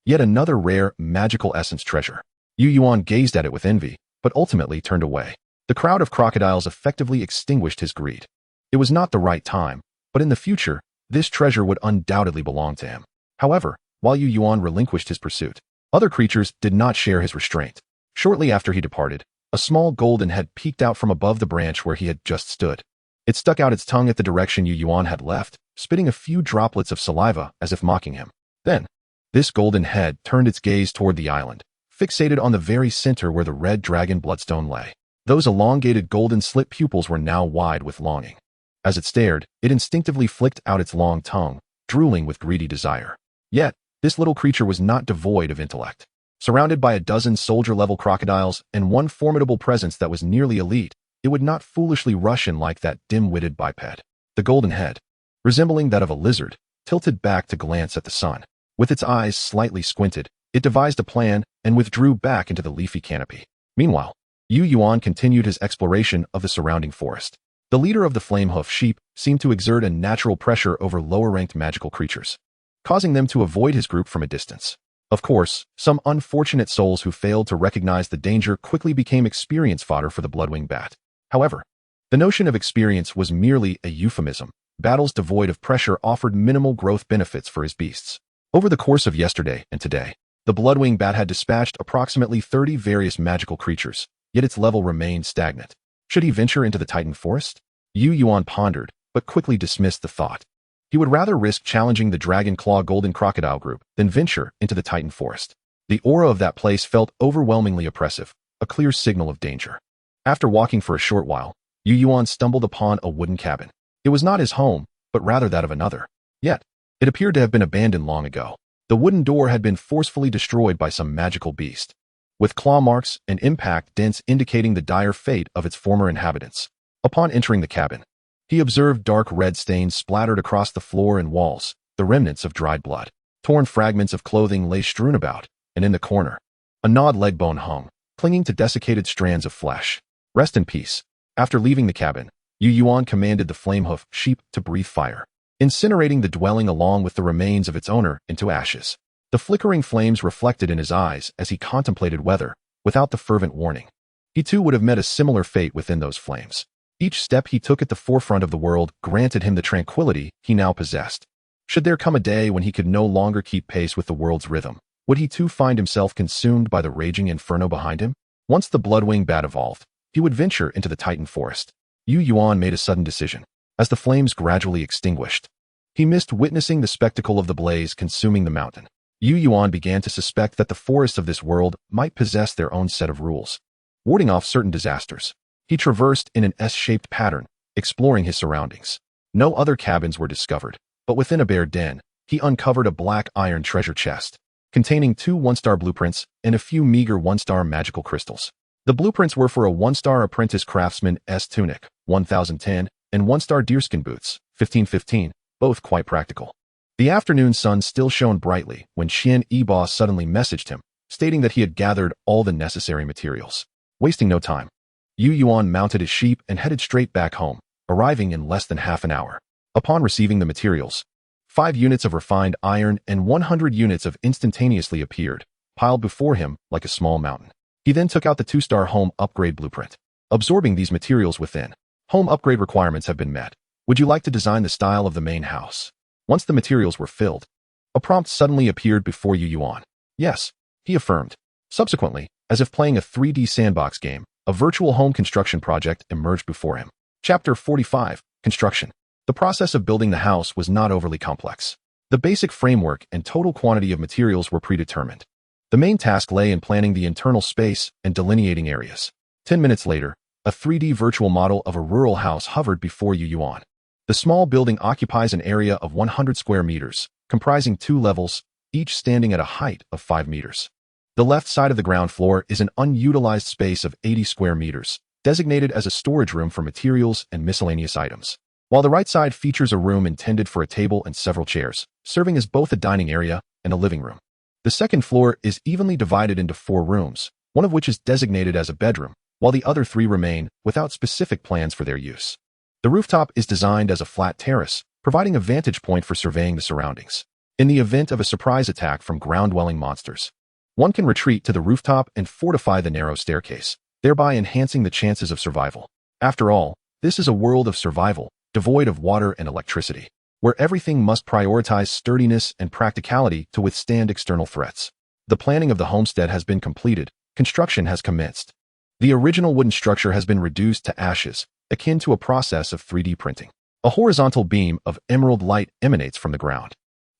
Speaker 1: Yet another rare, magical essence treasure. Yuan gazed at it with envy, but ultimately turned away. The crowd of crocodiles effectively extinguished his greed. It was not the right time, but in the future, this treasure would undoubtedly belong to him. However, while Yuan relinquished his pursuit, other creatures did not share his restraint. Shortly after he departed, a small golden head peeked out from above the branch where he had just stood. It stuck out its tongue at the direction Yuan had left, spitting a few droplets of saliva as if mocking him. Then, this golden head turned its gaze toward the island, fixated on the very center where the red dragon bloodstone lay. Those elongated golden slit pupils were now wide with longing. As it stared, it instinctively flicked out its long tongue, drooling with greedy desire. Yet, this little creature was not devoid of intellect. Surrounded by a dozen soldier-level crocodiles and one formidable presence that was nearly elite, it would not foolishly rush in like that dim-witted biped. The golden head, resembling that of a lizard, tilted back to glance at the sun. With its eyes slightly squinted, it devised a plan and withdrew back into the leafy canopy. Meanwhile, Yuan continued his exploration of the surrounding forest. The leader of the flame-hoof sheep seemed to exert a natural pressure over lower-ranked magical creatures, causing them to avoid his group from a distance. Of course, some unfortunate souls who failed to recognize the danger quickly became experience fodder for the bloodwing bat. However, the notion of experience was merely a euphemism. Battles devoid of pressure offered minimal growth benefits for his beasts. Over the course of yesterday and today, the bloodwing bat had dispatched approximately 30 various magical creatures, yet its level remained stagnant. Should he venture into the Titan Forest? Yuan pondered, but quickly dismissed the thought. He would rather risk challenging the Dragon Claw Golden Crocodile group than venture into the Titan Forest. The aura of that place felt overwhelmingly oppressive, a clear signal of danger. After walking for a short while, Yuan stumbled upon a wooden cabin. It was not his home, but rather that of another. Yet, it appeared to have been abandoned long ago. The wooden door had been forcefully destroyed by some magical beast, with claw marks and impact dents indicating the dire fate of its former inhabitants. Upon entering the cabin, he observed dark red stains splattered across the floor and walls, the remnants of dried blood. Torn fragments of clothing lay strewn about, and in the corner, a gnawed leg bone hung, clinging to desiccated strands of flesh. Rest in peace. After leaving the cabin, Yuan commanded the flamehoof sheep to breathe fire, incinerating the dwelling along with the remains of its owner into ashes. The flickering flames reflected in his eyes as he contemplated whether, without the fervent warning, he too would have met a similar fate within those flames. Each step he took at the forefront of the world granted him the tranquility he now possessed. Should there come a day when he could no longer keep pace with the world's rhythm, would he too find himself consumed by the raging inferno behind him? Once the bloodwing bat evolved, he would venture into the Titan Forest. Yuan made a sudden decision. As the flames gradually extinguished, he missed witnessing the spectacle of the blaze consuming the mountain. Yuan began to suspect that the forests of this world might possess their own set of rules, warding off certain disasters. He traversed in an S-shaped pattern, exploring his surroundings. No other cabins were discovered, but within a bare den, he uncovered a black iron treasure chest, containing 2 one-star blueprints and a few meager 1-star magical crystals. The blueprints were for a 1-star apprentice craftsman S tunic, 1010, and 1-star deerskin boots, 1515, both quite practical. The afternoon sun still shone brightly when Xian Yiba suddenly messaged him, stating that he had gathered all the necessary materials. Wasting no time, Yuan mounted his sheep and headed straight back home, arriving in less than half an hour. Upon receiving the materials, 5 units of refined iron and 100 units of instantaneously appeared, piled before him like a small mountain. He then took out the 2-star home upgrade blueprint, absorbing these materials within. Home upgrade requirements have been met. Would you like to design the style of the main house? Once the materials were filled, a prompt suddenly appeared before Yuan. Yes, he affirmed. Subsequently, as if playing a 3D sandbox game, a virtual home construction project emerged before him. Chapter 45, Construction. The process of building the house was not overly complex. The basic framework and total quantity of materials were predetermined. The main task lay in planning the internal space and delineating areas. 10 minutes later, a 3D virtual model of a rural house hovered before Yuan. The small building occupies an area of 100 square meters, comprising 2 levels, each standing at a height of 5 meters. The left side of the ground floor is an unutilized space of 80 square meters, designated as a storage room for materials and miscellaneous items, while the right side features a room intended for a table and several chairs, serving as both a dining area and a living room. The second floor is evenly divided into 4 rooms, one of which is designated as a bedroom, while the other 3 remain without specific plans for their use. The rooftop is designed as a flat terrace, providing a vantage point for surveying the surroundings. In the event of a surprise attack from ground-dwelling monsters, one can retreat to the rooftop and fortify the narrow staircase, thereby enhancing the chances of survival. After all, this is a world of survival, devoid of water and electricity, where everything must prioritize sturdiness and practicality to withstand external threats. The planning of the homestead has been completed, construction has commenced. The original wooden structure has been reduced to ashes, akin to a process of 3D printing. A horizontal beam of emerald light emanates from the ground.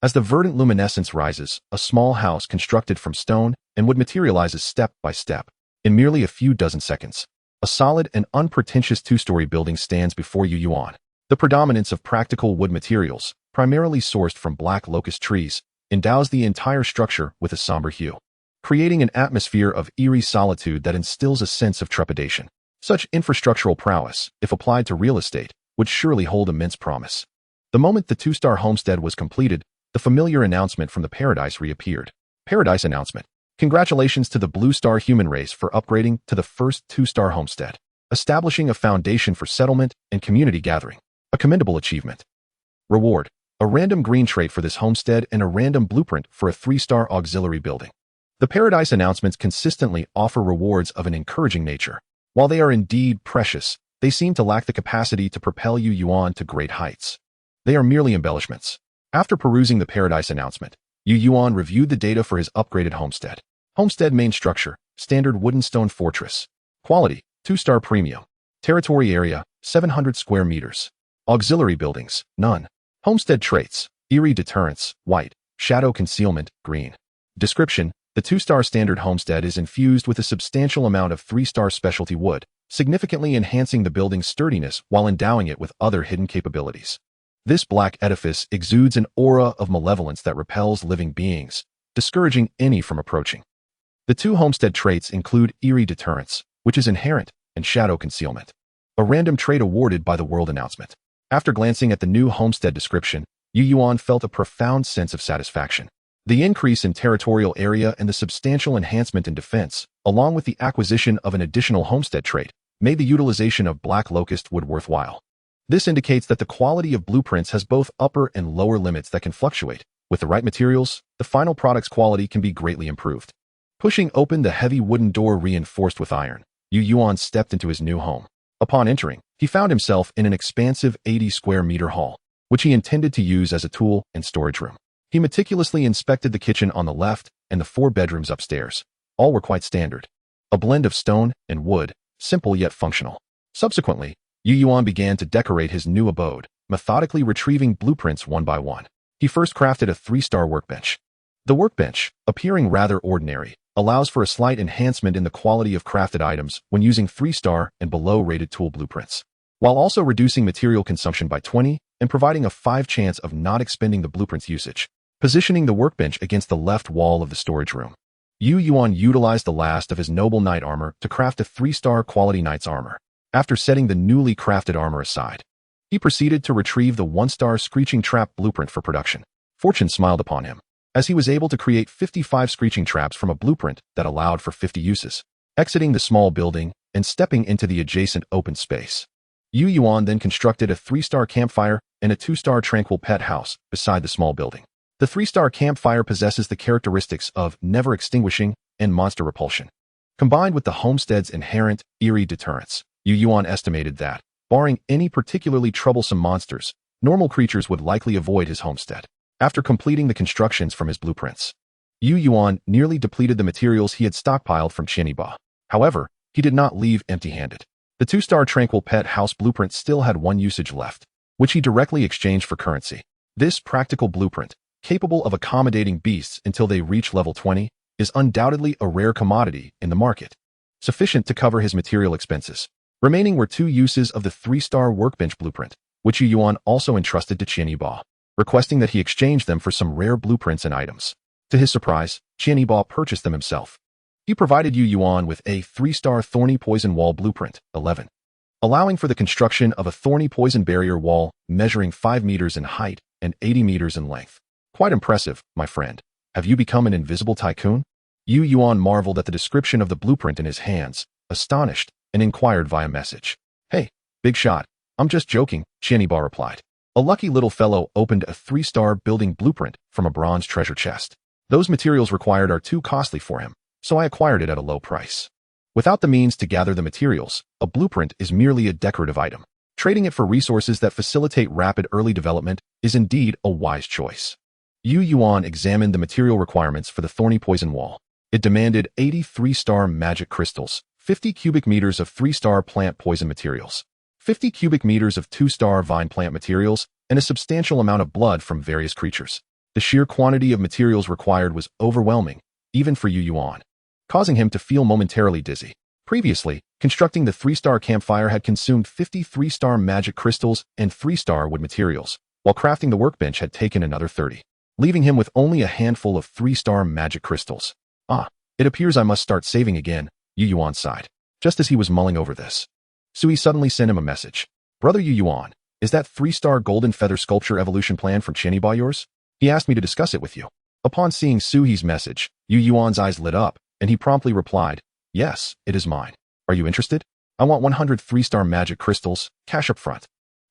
Speaker 1: As the verdant luminescence rises, a small house constructed from stone and wood materializes step by step. In merely a few dozen seconds, a solid and unpretentious 2-story building stands before Yuan. The predominance of practical wood materials, primarily sourced from black locust trees, endows the entire structure with a somber hue, creating an atmosphere of eerie solitude that instills a sense of trepidation. Such infrastructural prowess, if applied to real estate, would surely hold immense promise. The moment the 2-star homestead was completed, the familiar announcement from the Paradise reappeared. Paradise announcement. Congratulations to the Blue Star human race for upgrading to the first 2-star homestead, establishing a foundation for settlement and community gathering. A commendable achievement. Reward. A random green trait for this homestead and a random blueprint for a 3-star auxiliary building. The Paradise announcements consistently offer rewards of an encouraging nature. While they are indeed precious, they seem to lack the capacity to propel Yuan to great heights. They are merely embellishments. After perusing the Paradise announcement, Yuan reviewed the data for his upgraded homestead. Homestead main structure, standard wooden stone fortress. Quality, 2-star premium. Territory area, 700 square meters. Auxiliary buildings, none. Homestead traits, eerie deterrence, white. Shadow concealment, green. Description, the 2-star standard homestead is infused with a substantial amount of 3-star specialty wood, significantly enhancing the building's sturdiness while endowing it with other hidden capabilities. This black edifice exudes an aura of malevolence that repels living beings, discouraging any from approaching. The 2 homestead traits include eerie deterrence, which is inherent, and shadow concealment, a random trait awarded by the world announcement. After glancing at the new homestead description, Yuan felt a profound sense of satisfaction. The increase in territorial area and the substantial enhancement in defense, along with the acquisition of an additional homestead trait, made the utilization of black locust wood worthwhile. This indicates that the quality of blueprints has both upper and lower limits that can fluctuate. With the right materials, the final product's quality can be greatly improved. Pushing open the heavy wooden door reinforced with iron, Yuan stepped into his new home. Upon entering, he found himself in an expansive 80 square meter hall, which he intended to use as a tool and storage room. He meticulously inspected the kitchen on the left and the 4 bedrooms upstairs. All were quite standard. A blend of stone and wood, simple yet functional. Subsequently, Yuan began to decorate his new abode, methodically retrieving blueprints one by one. He first crafted a 3-star workbench. The workbench, appearing rather ordinary, allows for a slight enhancement in the quality of crafted items when using 3-star and below-rated tool blueprints, while also reducing material consumption by 20 and providing a 5 chance of not expending the blueprint's usage. Positioning the workbench against the left wall of the storage room, Yuan utilized the last of his noble knight armor to craft a 3-star quality knight's armor. After setting the newly crafted armor aside, he proceeded to retrieve the 1-star screeching trap blueprint for production. Fortune smiled upon him, as he was able to create 55 screeching traps from a blueprint that allowed for 50 uses. Exiting the small building and stepping into the adjacent open space, Yuan then constructed a 3-star campfire and a 2-star tranquil pet house beside the small building. The 3-star campfire possesses the characteristics of never extinguishing and monster repulsion. Combined with the homestead's inherent eerie deterrence, Yuan estimated that, barring any particularly troublesome monsters, normal creatures would likely avoid his homestead. After completing the constructions from his blueprints, Yuan nearly depleted the materials he had stockpiled from Qianiba. However, he did not leave empty-handed. The 2-star tranquil pet house blueprint still had 1 usage left, which he directly exchanged for currency. This practical blueprint, capable of accommodating beasts until they reach level 20, is undoubtedly a rare commodity in the market, sufficient to cover his material expenses. Remaining were 2 uses of the 3-star workbench blueprint, which Yu Yuan also entrusted to Qian Yiba, requesting that he exchange them for some rare blueprints and items. To his surprise, Qian Yiba purchased them himself. He provided Yu Yuan with a 3-star thorny poison wall blueprint, 11, allowing for the construction of a thorny poison barrier wall measuring 5 meters in height and 80 meters in length. Quite impressive, my friend. Have you become an invisible tycoon? Yu Yuan marveled at the description of the blueprint in his hands, astonished, and inquired via message. Hey, big shot. I'm just joking, Qian Yiba replied. A lucky little fellow opened a 3-star building blueprint from a bronze treasure chest. Those materials required are too costly for him, so I acquired it at a low price. Without the means to gather the materials, a blueprint is merely a decorative item. Trading it for resources that facilitate rapid early development is indeed a wise choice. Yu Yuan examined the material requirements for the thorny poison wall. It demanded 80 3-star magic crystals, 50 cubic meters of 3-star plant poison materials, 50 cubic meters of 2-star vine plant materials, and a substantial amount of blood from various creatures. The sheer quantity of materials required was overwhelming, even for Yu Yuan, causing him to feel momentarily dizzy. Previously, constructing the 3-star campfire had consumed 50 3-star magic crystals and 3-star wood materials, while crafting the workbench had taken another 30, leaving him with only a handful of 3-star magic crystals. It appears I must start saving again, Yu Yuan sighed. Just as he was mulling over this, Sui suddenly sent him a message. Brother Yu Yuan, is that 3-star golden feather sculpture evolution plan from Qian Yiba yours? He asked me to discuss it with you. Upon seeing Sui's message, Yu Yuan's eyes lit up, and he promptly replied, yes, it is mine. Are you interested? I want 100 3-star magic crystals, cash up front.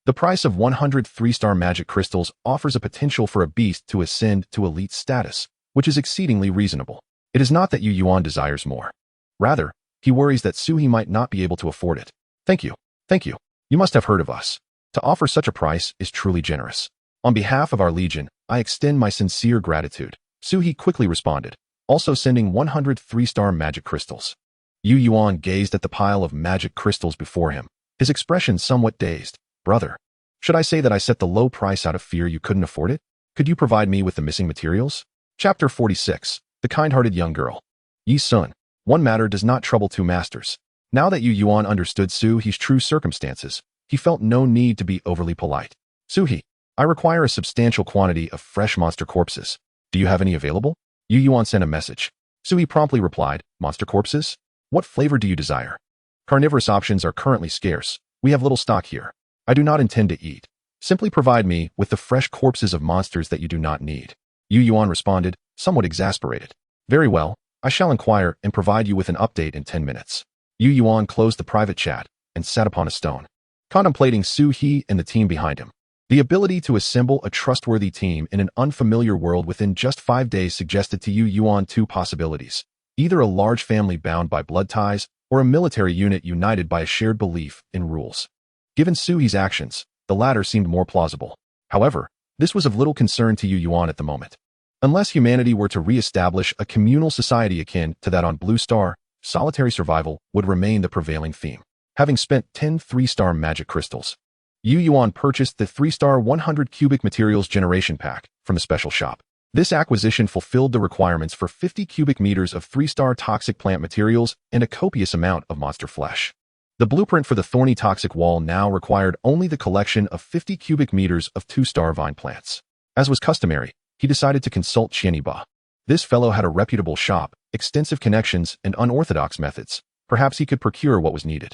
Speaker 1: The price of 100 3-star magic crystals offers a potential for a beast to ascend to elite status, which is exceedingly reasonable. It is not that Yu Yuan desires more. Rather, he worries that Sui might not be able to afford it. Thank you. Thank you. You must have heard of us. To offer such a price is truly generous. On behalf of our legion, I extend my sincere gratitude. Sui quickly responded, also sending 100 3-star magic crystals. Yu Yuan gazed at the pile of magic crystals before him, his expression somewhat dazed. Brother, should I say that I set the low price out of fear you couldn't afford it? Could you provide me with the missing materials? Chapter 46. The kind-hearted young girl. Yi Sun. One matter does not trouble two masters. Now that Yu Yuan understood Sui's true circumstances, he felt no need to be overly polite. Sui, I require a substantial quantity of fresh monster corpses. Do you have any available? Yu Yuan sent a message. Sui promptly replied, monster corpses? What flavor do you desire? Carnivorous options are currently scarce. We have little stock here. I do not intend to eat. Simply provide me with the fresh corpses of monsters that you do not need. Yu Yuan responded, somewhat exasperated. Very well, I shall inquire and provide you with an update in 10 minutes. Yu Yuan closed the private chat and sat upon a stone, contemplating Sui and the team behind him. The ability to assemble a trustworthy team in an unfamiliar world within just 5 days suggested to Yu Yuan two possibilities, either a large family bound by blood ties or a military unit united by a shared belief in rules. Given Sui's actions, the latter seemed more plausible. However, this was of little concern to Yu Yuan at the moment. Unless humanity were to re-establish a communal society akin to that on Blue Star, solitary survival would remain the prevailing theme. Having spent 10 3-star magic crystals, Yu Yuan purchased the 3-star 100 cubic materials generation pack from the special shop. This acquisition fulfilled the requirements for 50 cubic meters of 3-star toxic plant materials and a copious amount of monster flesh. The blueprint for the thorny toxic wall now required only the collection of 50 cubic meters of 2-star vine plants. As was customary, he decided to consult Qian Yiba. This fellow had a reputable shop, extensive connections, and unorthodox methods. Perhaps he could procure what was needed.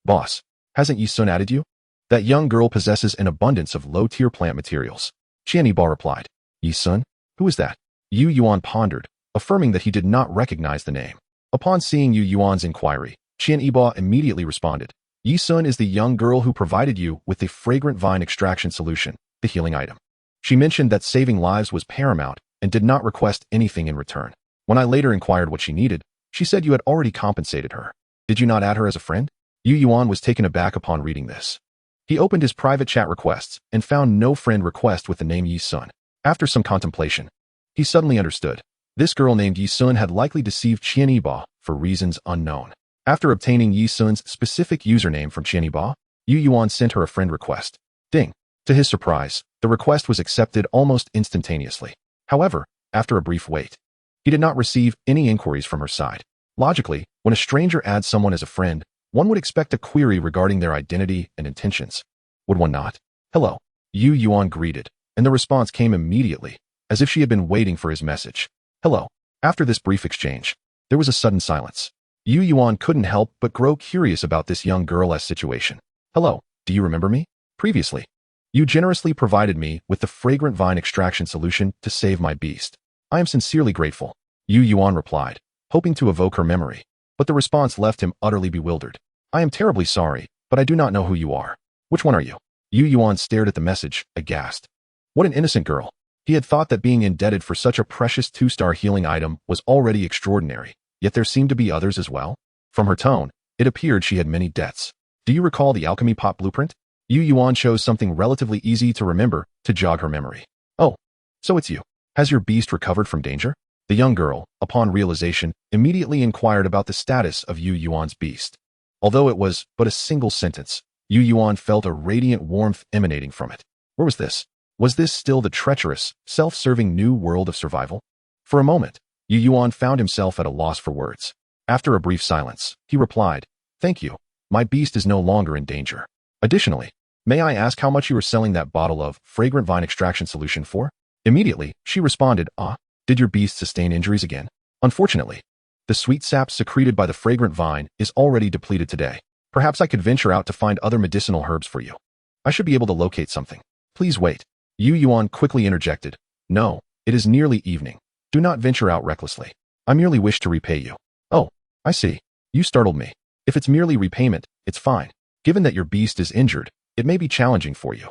Speaker 1: Boss, hasn't Yi Sun added you? That young girl possesses an abundance of low-tier plant materials. Qian Yiba replied. Yi Sun? Who is that? Yu Yuan pondered, affirming that he did not recognize the name. Upon seeing Yu Yuan's inquiry, Qian Yiba immediately responded. Yi Sun is the young girl who provided you with the fragrant vine extraction solution, the healing item. She mentioned that saving lives was paramount and did not request anything in return. When I later inquired what she needed, she said you had already compensated her. Did you not add her as a friend? Yu Yuan was taken aback upon reading this. He opened his private chat requests and found no friend request with the name Yi Sun. After some contemplation, he suddenly understood. This girl named Yi Sun had likely deceived Qian Yiba for reasons unknown. After obtaining Yi Sun's specific username from Qian Yiba, Yu Yuan sent her a friend request. Ding. To his surprise, the request was accepted almost instantaneously. However, after a brief wait, he did not receive any inquiries from her side. Logically, when a stranger adds someone as a friend, one would expect a query regarding their identity and intentions. Would one not? Hello. Yu Yuan greeted, and the response came immediately, as if she had been waiting for his message. Hello. After this brief exchange, there was a sudden silence. Yu Yuan couldn't help but grow curious about this young girl's situation. Hello, do you remember me? Previously, you generously provided me with the fragrant vine extraction solution to save my beast. I am sincerely grateful, Yu Yuan replied, hoping to evoke her memory, but the response left him utterly bewildered. I am terribly sorry, but I do not know who you are. Which one are you? Yu Yuan stared at the message, aghast. What an innocent girl. He had thought that being indebted for such a precious 2-star healing item was already extraordinary, yet there seemed to be others as well. From her tone, it appeared she had many debts. Do you recall the alchemy pot blueprint? Yu Yuan chose something relatively easy to remember to jog her memory. Oh, so it's you. Has your beast recovered from danger? The young girl, upon realization, immediately inquired about the status of Yu Yuan's beast. Although it was but a single sentence, Yu Yuan felt a radiant warmth emanating from it. Where was this? Was this still the treacherous, self-serving new world of survival? For a moment, Yu Yuan found himself at a loss for words. After a brief silence, he replied, Thank you. My beast is no longer in danger. Additionally, may I ask how much you were selling that bottle of fragrant vine extraction solution for? Immediately, she responded, Did your beast sustain injuries again? Unfortunately, the sweet sap secreted by the fragrant vine is already depleted today. Perhaps I could venture out to find other medicinal herbs for you. I should be able to locate something. Please wait. Yu Yuan quickly interjected. No, it is nearly evening. Do not venture out recklessly. I merely wish to repay you. Oh, I see. You startled me. If it's merely repayment, it's fine. Given that your beast is injured, it may be challenging for you.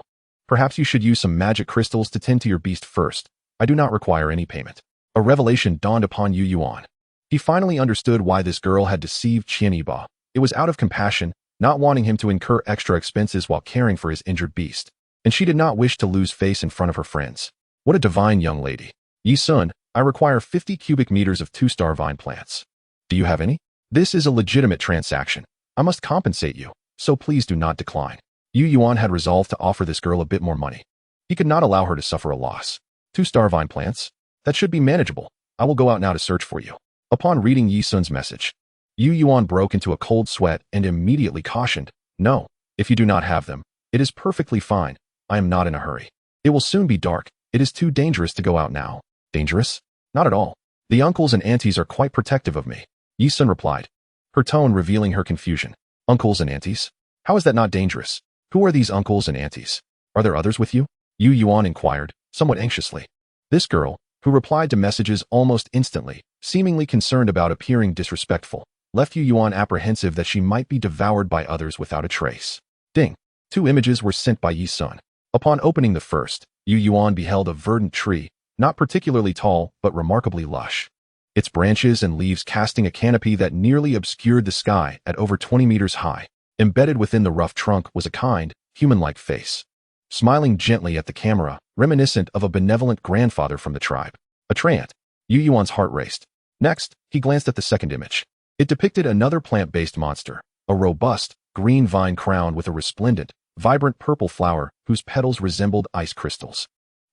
Speaker 1: Perhaps you should use some magic crystals to tend to your beast first. I do not require any payment. A revelation dawned upon Yu Yuan. He finally understood why this girl had deceived Qian Yiba. It was out of compassion, not wanting him to incur extra expenses while caring for his injured beast. And she did not wish to lose face in front of her friends. What a divine young lady. Yi Sun, I require 50 cubic meters of 2-star vine plants. Do you have any? This is a legitimate transaction. I must compensate you, so please do not decline. Yu Yuan had resolved to offer this girl a bit more money. He could not allow her to suffer a loss. 2-star vine plants? That should be manageable. I will go out now to search for you. Upon reading Yi Sun's message, Yu Yuan broke into a cold sweat and immediately cautioned, No, if you do not have them, it is perfectly fine. I am not in a hurry. It will soon be dark. It is too dangerous to go out now. Dangerous? Not at all. The uncles and aunties are quite protective of me. Yi Sun replied, her tone revealing her confusion. Uncles and aunties? How is that not dangerous? Who are these uncles and aunties? Are there others with you? Yu Yuan inquired, somewhat anxiously. This girl, who replied to messages almost instantly, seemingly concerned about appearing disrespectful, left Yu Yuan apprehensive that she might be devoured by others without a trace. Ding! 2 images were sent by Yi Sun. Upon opening the first, Yu Yuan beheld a verdant tree, not particularly tall but remarkably lush. Its branches and leaves casting a canopy that nearly obscured the sky at over 20 meters high. Embedded within the rough trunk was a kind, human-like face, smiling gently at the camera, reminiscent of a benevolent grandfather from the tribe. A treant. Yu Yuan's heart raced. Next, he glanced at the second image. It depicted another plant-based monster, a robust, green vine crowned with a resplendent, vibrant purple flower whose petals resembled ice crystals.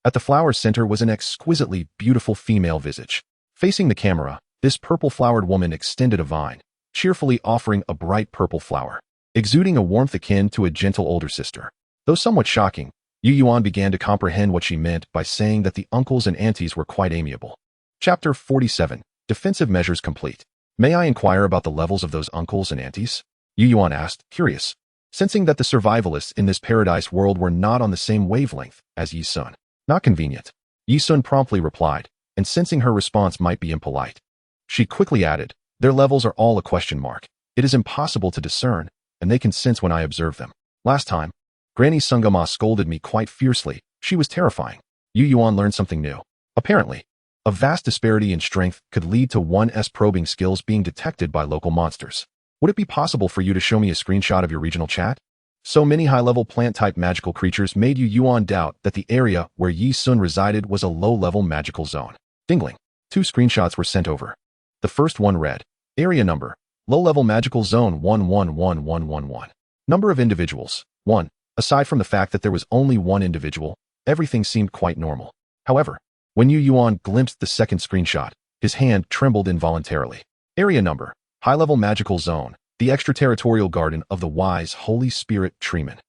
Speaker 1: At the flower's center was an exquisitely beautiful female visage. Facing the camera, this purple-flowered woman extended a vine, cheerfully offering a bright purple flower, exuding a warmth akin to a gentle older sister. Though somewhat shocking, Yu Yuan began to comprehend what she meant by saying that the uncles and aunties were quite amiable. Chapter 47. Defensive Measures Complete. May I inquire about the levels of those uncles and aunties? Yu Yuan asked, curious, sensing that the survivalists in this paradise world were not on the same wavelength as Yi Sun. Not convenient. Yi Sun promptly replied, and sensing her response might be impolite, she quickly added, their levels are all a question mark. It is impossible to discern, and they can sense when I observe them. Last time, Granny Sungama scolded me quite fiercely. She was terrifying. Yu Yuan learned something new. Apparently, a vast disparity in strength could lead to one's probing skills being detected by local monsters. Would it be possible for you to show me a screenshot of your regional chat? So many high-level plant-type magical creatures made Yu Yuan doubt that the area where Yi Sun resided was a low-level magical zone. Dingling. 2 screenshots were sent over. The first one read, Area number, low-level magical zone 111111. Number of individuals, 1. Aside from the fact that there was only one individual, everything seemed quite normal. However, when Yu Yuan glimpsed the second screenshot, his hand trembled involuntarily. Area number, high-level magical zone, the extraterritorial garden of the wise Holy Spirit Treeman.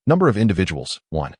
Speaker 1: Number of individuals, 1.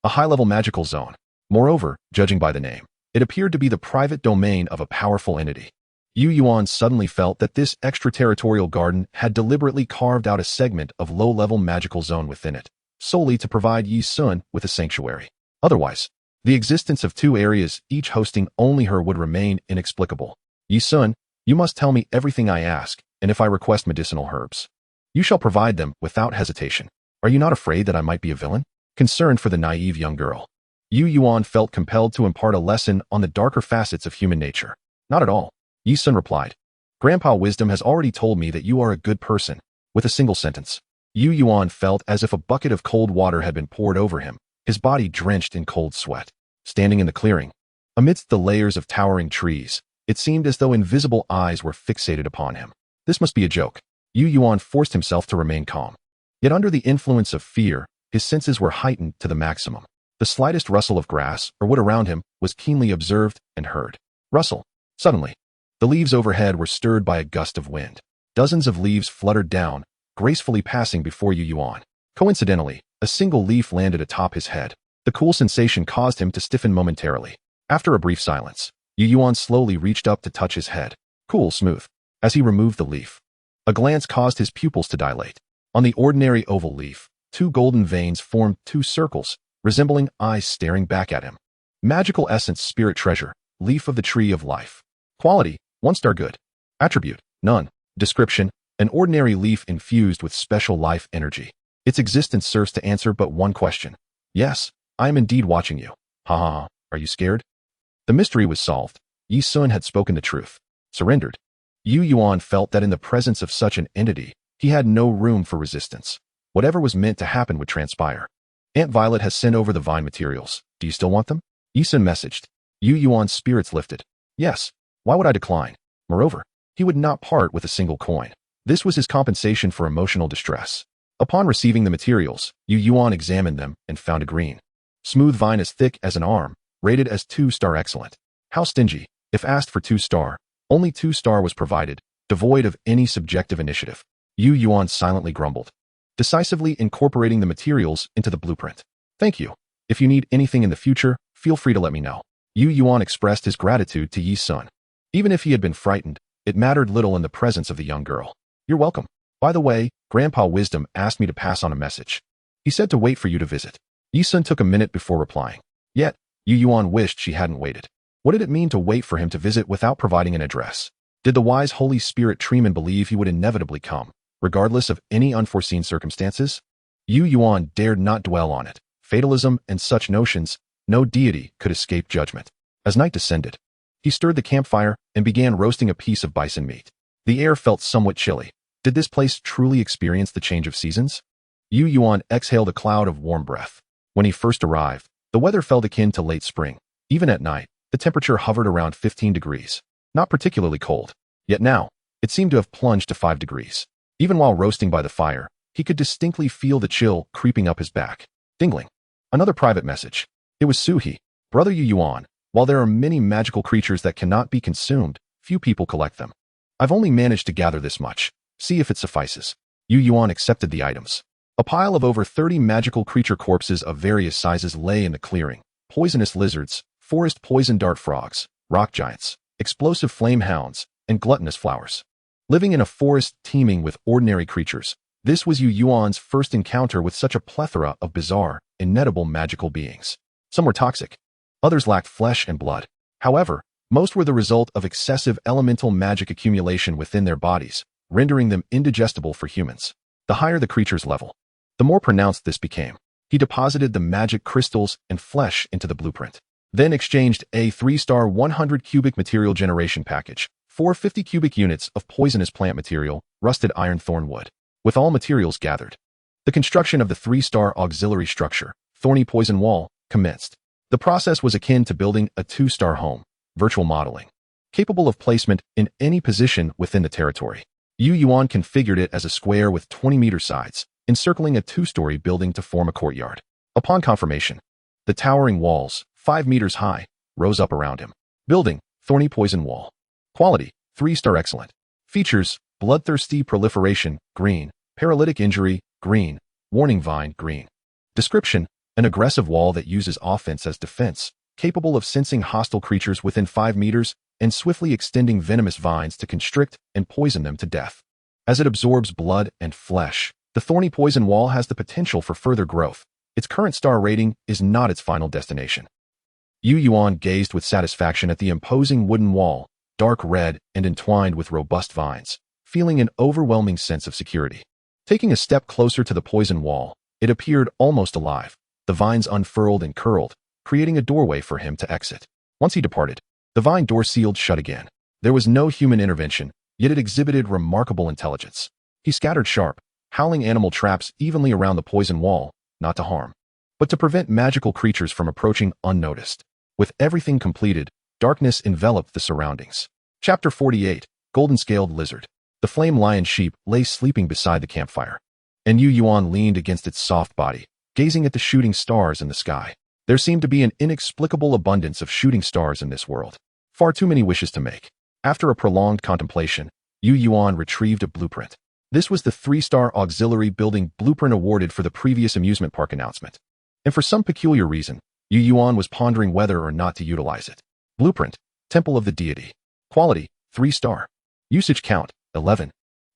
Speaker 1: a high-level magical zone. Moreover, judging by the name, it appeared to be the private domain of a powerful entity. Yuan suddenly felt that this extraterritorial garden had deliberately carved out a segment of low-level magical zone within it, solely to provide Yi Sun with a sanctuary. Otherwise, the existence of two areas, each hosting only her, would remain inexplicable. Yi Sun, you must tell me everything I ask, and if I request medicinal herbs, you shall provide them without hesitation. Are you not afraid that I might be a villain? Concerned for the naive young girl, Yuan felt compelled to impart a lesson on the darker facets of human nature. Not at all, Yi Sun replied. Grandpa Wisdom has already told me that you are a good person. With a single sentence, Yuan felt as if a bucket of cold water had been poured over him, his body drenched in cold sweat. Standing in the clearing, amidst the layers of towering trees, it seemed as though invisible eyes were fixated upon him. This must be a joke. Yuan forced himself to remain calm. Yet under the influence of fear, his senses were heightened to the maximum. The slightest rustle of grass or wood around him was keenly observed and heard. Rustle. Suddenly, the leaves overhead were stirred by a gust of wind. Dozens of leaves fluttered down, gracefully passing before Yuan. Coincidentally, a single leaf landed atop his head. The cool sensation caused him to stiffen momentarily. After a brief silence, Yuan slowly reached up to touch his head. Cool, smooth. As he removed the leaf, a glance caused his pupils to dilate. On the ordinary oval leaf, two golden veins formed two circles, resembling eyes staring back at him. Magical essence, spirit treasure, leaf of the tree of life. Quality, 1-star good. Attribute, none. Description, an ordinary leaf infused with special life energy. Its existence serves to answer but one question. Yes, I am indeed watching you. Ha ha ha, are you scared? The mystery was solved. Yi Sun had spoken the truth. Surrendered. Yuan felt that in the presence of such an entity, he had no room for resistance. Whatever was meant to happen would transpire. Aunt Violet has sent over the vine materials. Do you still want them? Yi Sun messaged. Yuan's spirits lifted. Yes. Why would I decline? Moreover, he would not part with a single coin. This was his compensation for emotional distress. Upon receiving the materials, Yuan examined them and found a green, smooth vine as thick as an arm, rated as 2-star excellent. How stingy. If asked for 2-star, only 2-star was provided, devoid of any subjective initiative. Yuan silently grumbled, decisively incorporating the materials into the blueprint. Thank you. If you need anything in the future, feel free to let me know. Yuan expressed his gratitude to Yi Sun. Even if he had been frightened, it mattered little in the presence of the young girl. You're welcome. By the way, Grandpa Wisdom asked me to pass on a message. He said to wait for you to visit. Yi Sun took a minute before replying. Yet, Yuan wished she hadn't waited. What did it mean to wait for him to visit without providing an address? Did the wise Holy Spirit Treeman believe he would inevitably come, regardless of any unforeseen circumstances? Yuan dared not dwell on it. Fatalism and such notions, no deity could escape judgment. As night descended, he stirred the campfire and began roasting a piece of bison meat. The air felt somewhat chilly. Did this place truly experience the change of seasons? Yuan exhaled a cloud of warm breath. When he first arrived, the weather felt akin to late spring. Even at night, the temperature hovered around 15 degrees. Not particularly cold. Yet now, it seemed to have plunged to 5 degrees. Even while roasting by the fire, he could distinctly feel the chill creeping up his back. Dingling. Another private message. It was Suhi. Brother Yuan, while there are many magical creatures that cannot be consumed, few people collect them. I've only managed to gather this much. See if it suffices. Yuan accepted the items. A pile of over 30 magical creature corpses of various sizes lay in the clearing. Poisonous lizards, forest poison dart frogs, rock giants, explosive flame hounds, and gluttonous flowers. Living in a forest teeming with ordinary creatures, this was Yuan's first encounter with such a plethora of bizarre, inedible magical beings. Some were toxic. Others lacked flesh and blood. However, most were the result of excessive elemental magic accumulation within their bodies, rendering them indigestible for humans. The higher the creature's level, the more pronounced this became. He deposited the magic crystals and flesh into the blueprint, then exchanged a 3-star 100 cubic material generation package for 50 cubic units of poisonous plant material, rusted iron thorn wood. With all materials gathered, the construction of the 3-star auxiliary structure, thorny poison wall, commenced. The process was akin to building a 2-star home, virtual modeling, capable of placement in any position within the territory. Yuan configured it as a square with 20-meter sides, encircling a 2-story building to form a courtyard. Upon confirmation, the towering walls, 5 meters high, rose up around him. Building, thorny poison wall. Quality, 3-star excellent. Features, bloodthirsty proliferation, green. Paralytic injury, green. Warning vine, green. Description, an aggressive wall that uses offense as defense, capable of sensing hostile creatures within 5 meters and swiftly extending venomous vines to constrict and poison them to death. As it absorbs blood and flesh, the thorny poison wall has the potential for further growth. Its current star rating is not its final destination. Yuan gazed with satisfaction at the imposing wooden wall, dark red and entwined with robust vines, feeling an overwhelming sense of security. Taking a step closer to the poison wall, it appeared almost alive. The vines unfurled and curled, creating a doorway for him to exit. Once he departed, the vine door sealed shut again. There was no human intervention, yet it exhibited remarkable intelligence. He scattered sharp, howling animal traps evenly around the poison wall, not to harm, but to prevent magical creatures from approaching unnoticed. With everything completed, darkness enveloped the surroundings. Chapter 48, Golden-Scaled Lizard. The flame lion sheep lay sleeping beside the campfire, and Yuan leaned against its soft body, gazing at the shooting stars in the sky. There seemed to be an inexplicable abundance of shooting stars in this world. Far too many wishes to make. After a prolonged contemplation, Yuan retrieved a blueprint. This was the 3-star auxiliary building blueprint awarded for the previous amusement park announcement. And for some peculiar reason, Yuan was pondering whether or not to utilize it. Blueprint, Temple of the Deity. Quality, 3-star. Usage count, 11.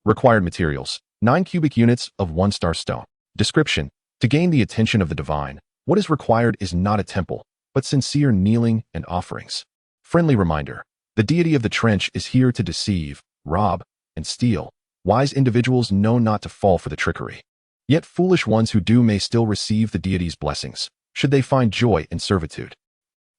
Speaker 1: Required materials, 9 cubic units of 1-star stone. Description, to gain the attention of the divine, what is required is not a temple, but sincere kneeling and offerings. Friendly reminder, the deity of the trench is here to deceive, rob, and steal. Wise individuals know not to fall for the trickery. Yet foolish ones who do may still receive the deity's blessings, should they find joy in servitude.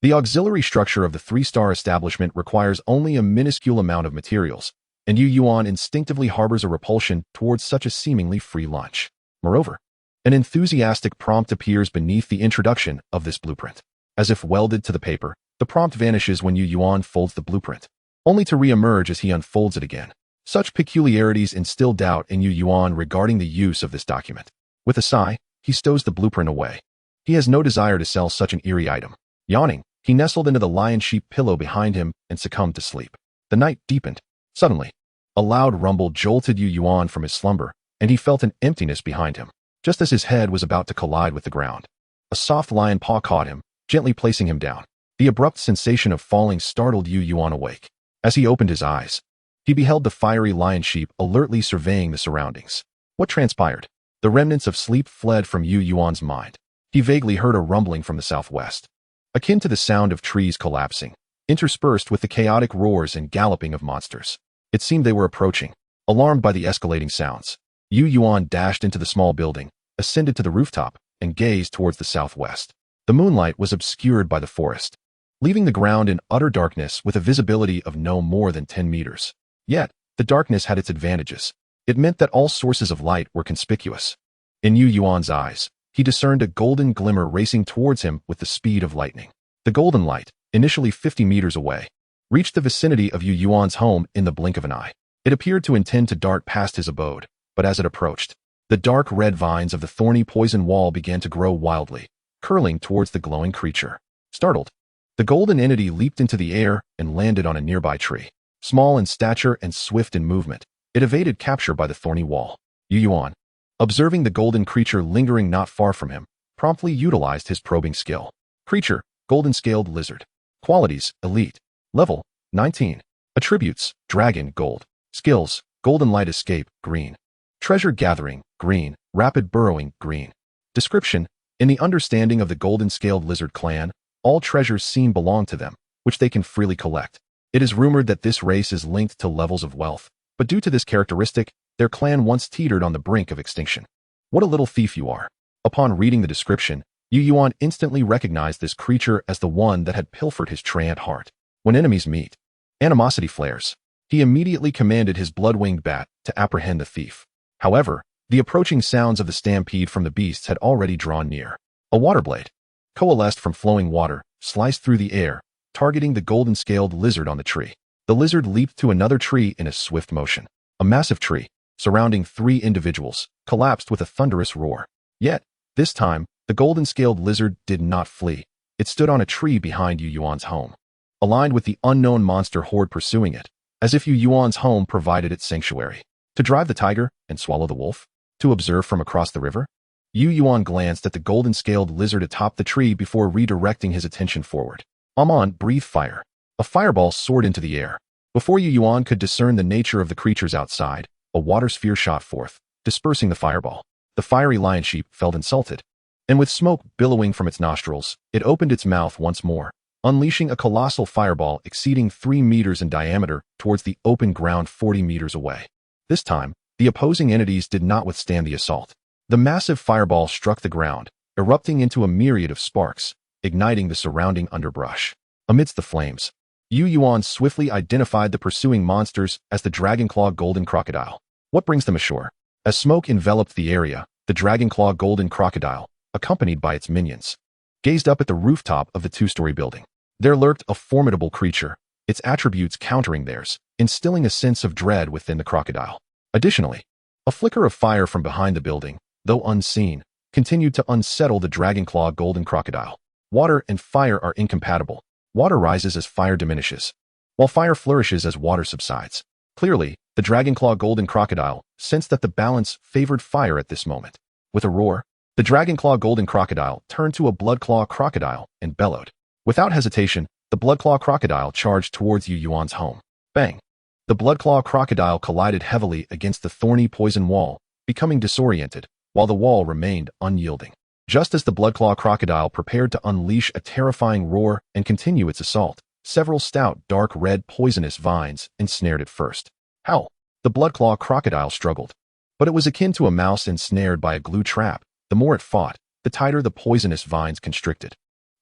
Speaker 1: The auxiliary structure of the 3-star establishment requires only a minuscule amount of materials, and Yuan instinctively harbors a repulsion towards such a seemingly free lunch. Moreover, an enthusiastic prompt appears beneath the introduction of this blueprint. As if welded to the paper, the prompt vanishes when Yuan folds the blueprint, only to re-emerge as he unfolds it again. Such peculiarities instill doubt in Yuan regarding the use of this document. With a sigh, he stows the blueprint away. He has no desire to sell such an eerie item. Yawning, he nestled into the lion-sheep pillow behind him and succumbed to sleep. The night deepened. Suddenly, a loud rumble jolted Yuan from his slumber, and he felt an emptiness behind him. Just as his head was about to collide with the ground, a soft lion paw caught him, gently placing him down. The abrupt sensation of falling startled Yuan awake. As he opened his eyes, he beheld the fiery lion sheep alertly surveying the surroundings. What transpired? The remnants of sleep fled from Yuan's mind. He vaguely heard a rumbling from the southwest, akin to the sound of trees collapsing, interspersed with the chaotic roars and galloping of monsters. It seemed they were approaching. Alarmed by the escalating sounds, Yuan dashed into the small building, ascended to the rooftop, and gazed towards the southwest. The moonlight was obscured by the forest, leaving the ground in utter darkness with a visibility of no more than 10 meters. Yet, the darkness had its advantages. It meant that all sources of light were conspicuous. In Yuan's eyes, he discerned a golden glimmer racing towards him with the speed of lightning. The golden light, initially 50 meters away, reached the vicinity of Yuan's home in the blink of an eye. It appeared to intend to dart past his abode, but as it approached, the dark red vines of the thorny poison wall began to grow wildly, curling towards the glowing creature. Startled, the golden entity leaped into the air and landed on a nearby tree. Small in stature and swift in movement, it evaded capture by the thorny wall. Yuan, observing the golden creature lingering not far from him, promptly utilized his probing skill. Creature, golden-scaled lizard. Qualities, elite. Level, 19. Attributes, dragon, gold. Skills, golden light escape, green. Treasure gathering, green. Rapid burrowing, green. Description, in the understanding of the golden-scaled lizard clan, all treasures seen belong to them, which they can freely collect. It is rumored that this race is linked to levels of wealth, but due to this characteristic, their clan once teetered on the brink of extinction. What a little thief you are. Upon reading the description, Yuan instantly recognized this creature as the one that had pilfered his treant heart. When enemies meet, animosity flares. He immediately commanded his blood-winged bat to apprehend the thief. However, the approaching sounds of the stampede from the beasts had already drawn near. A water blade, coalesced from flowing water, sliced through the air, targeting the golden-scaled lizard on the tree. The lizard leaped to another tree in a swift motion. A massive tree, surrounding 3 individuals, collapsed with a thunderous roar. Yet, this time, the golden-scaled lizard did not flee. It stood on a tree behind Yuan's home, aligned with the unknown monster horde pursuing it, as if Yuan's home provided its sanctuary. To drive the tiger and swallow the wolf? To observe from across the river? Yu Yuan glanced at the golden-scaled lizard atop the tree before redirecting his attention forward. Amon breathed fire. A fireball soared into the air. Before Yu Yuan could discern the nature of the creatures outside, a water sphere shot forth, dispersing the fireball. The fiery lion sheep felt insulted, and with smoke billowing from its nostrils, it opened its mouth once more, unleashing a colossal fireball exceeding 3 meters in diameter towards the open ground 40 meters away. This time, the opposing entities did not withstand the assault. The massive fireball struck the ground, erupting into a myriad of sparks, igniting the surrounding underbrush. Amidst the flames, Yu Yuan swiftly identified the pursuing monsters as the Dragonclaw Golden Crocodile. What brings them ashore? As smoke enveloped the area, the Dragonclaw Golden Crocodile, accompanied by its minions, gazed up at the rooftop of the 2-story building. There lurked a formidable creature, its attributes countering theirs, instilling a sense of dread within the crocodile. Additionally, a flicker of fire from behind the building, though unseen, continued to unsettle the Dragonclaw Golden Crocodile. Water and fire are incompatible. Water rises as fire diminishes, while fire flourishes as water subsides. Clearly, the Dragonclaw Golden Crocodile sensed that the balance favored fire at this moment. With a roar, the Dragonclaw Golden Crocodile turned to a Bloodclaw Crocodile and bellowed. Without hesitation, the Bloodclaw Crocodile charged towards Yu Yuan's home. Bang! The Bloodclaw Crocodile collided heavily against the thorny poison wall, becoming disoriented, while the wall remained unyielding. Just as the Bloodclaw Crocodile prepared to unleash a terrifying roar and continue its assault, several stout, dark red poisonous vines ensnared it first. Howl! The Bloodclaw Crocodile struggled, but it was akin to a mouse ensnared by a glue trap. The more it fought, the tighter the poisonous vines constricted.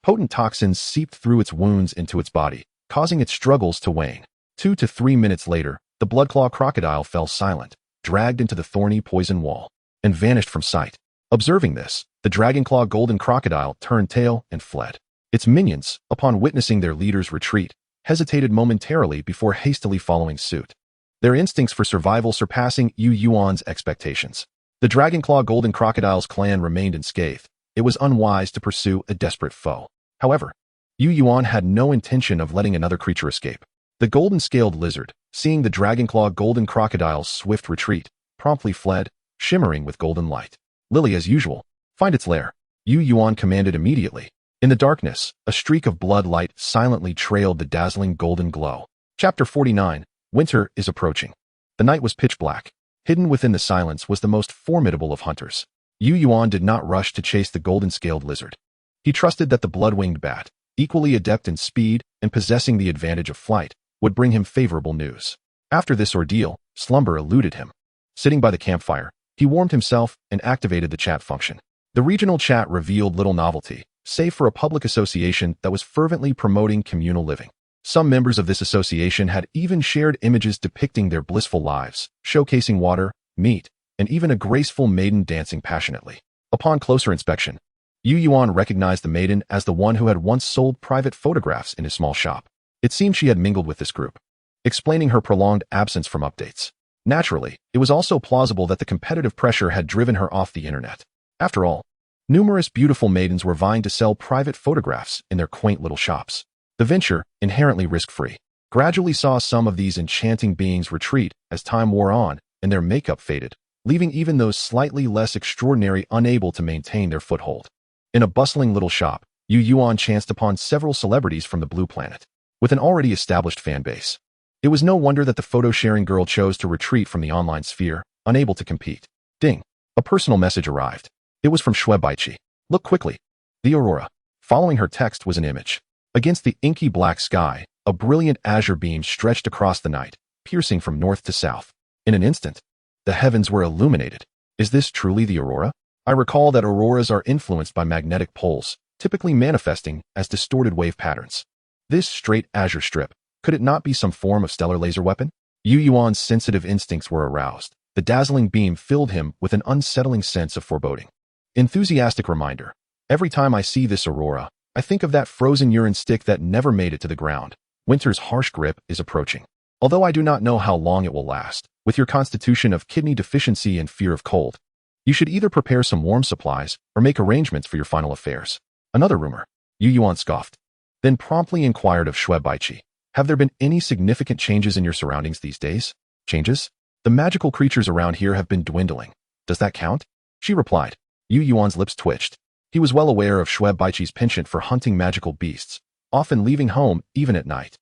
Speaker 1: Potent toxins seeped through its wounds into its body, causing its struggles to wane. 2 to 3 minutes later, the Bloodclaw Crocodile fell silent, dragged into the thorny poison wall, and vanished from sight. Observing this, the Dragonclaw Golden Crocodile turned tail and fled. Its minions, upon witnessing their leader's retreat, hesitated momentarily before hastily following suit, their instincts for survival surpassing Yu Yuan's expectations. The Dragonclaw Golden Crocodile's clan remained unscathed. It was unwise to pursue a desperate foe. However, Yu Yuan had no intention of letting another creature escape. The golden-scaled lizard, seeing the Dragonclaw Golden Crocodile's swift retreat, promptly fled, shimmering with golden light. Lily, as usual, find its lair, Yu Yuan commanded immediately. In the darkness, a streak of blood light silently trailed the dazzling golden glow. Chapter 49. Winter is approaching. The night was pitch black. Hidden within the silence was the most formidable of hunters. Yu Yuan did not rush to chase the golden-scaled lizard. He trusted that the blood-winged bat, equally adept in speed and possessing the advantage of flight, would bring him favorable news. After this ordeal, slumber eluded him. Sitting by the campfire, he warmed himself and activated the chat function. The regional chat revealed little novelty, save for a public association that was fervently promoting communal living. Some members of this association had even shared images depicting their blissful lives, showcasing water, meat, and even a graceful maiden dancing passionately. Upon closer inspection, Yu Yuan recognized the maiden as the one who had once sold private photographs in his small shop. It seemed she had mingled with this group, explaining her prolonged absence from updates. Naturally, it was also plausible that the competitive pressure had driven her off the internet. After all, numerous beautiful maidens were vying to sell private photographs in their quaint little shops. The venture, inherently risk-free, gradually saw some of these enchanting beings retreat as time wore on and their makeup faded, leaving even those slightly less extraordinary unable to maintain their foothold. In a bustling little shop, Yu Yuan chanced upon several celebrities from the Blue Planet, with an already established fan base. It was no wonder that the photo-sharing girl chose to retreat from the online sphere, unable to compete. Ding! A personal message arrived. It was from Shuebaichi. Look quickly. The Aurora. Following her text was an image. Against the inky black sky, a brilliant azure beam stretched across the night, piercing from north to south. In an instant, the heavens were illuminated. Is this truly the Aurora? I recall that auroras are influenced by magnetic poles, typically manifesting as distorted wave patterns. This straight azure strip, could it not be some form of stellar laser weapon? Yu Yuan's sensitive instincts were aroused. The dazzling beam filled him with an unsettling sense of foreboding. Enthusiastic reminder. Every time I see this aurora, I think of that frozen urine stick that never made it to the ground. Winter's harsh grip is approaching. Although I do not know how long it will last, with your constitution of kidney deficiency and fear of cold, you should either prepare some warm supplies or make arrangements for your final affairs. Another rumor. Yu Yuan scoffed, then promptly inquired of Shuebaichi. Have there been any significant changes in your surroundings these days? Changes? The magical creatures around here have been dwindling. Does that count? She replied. Yu Yuan's lips twitched. He was well aware of Shui Baiqi's penchant for hunting magical beasts, often leaving home even at night.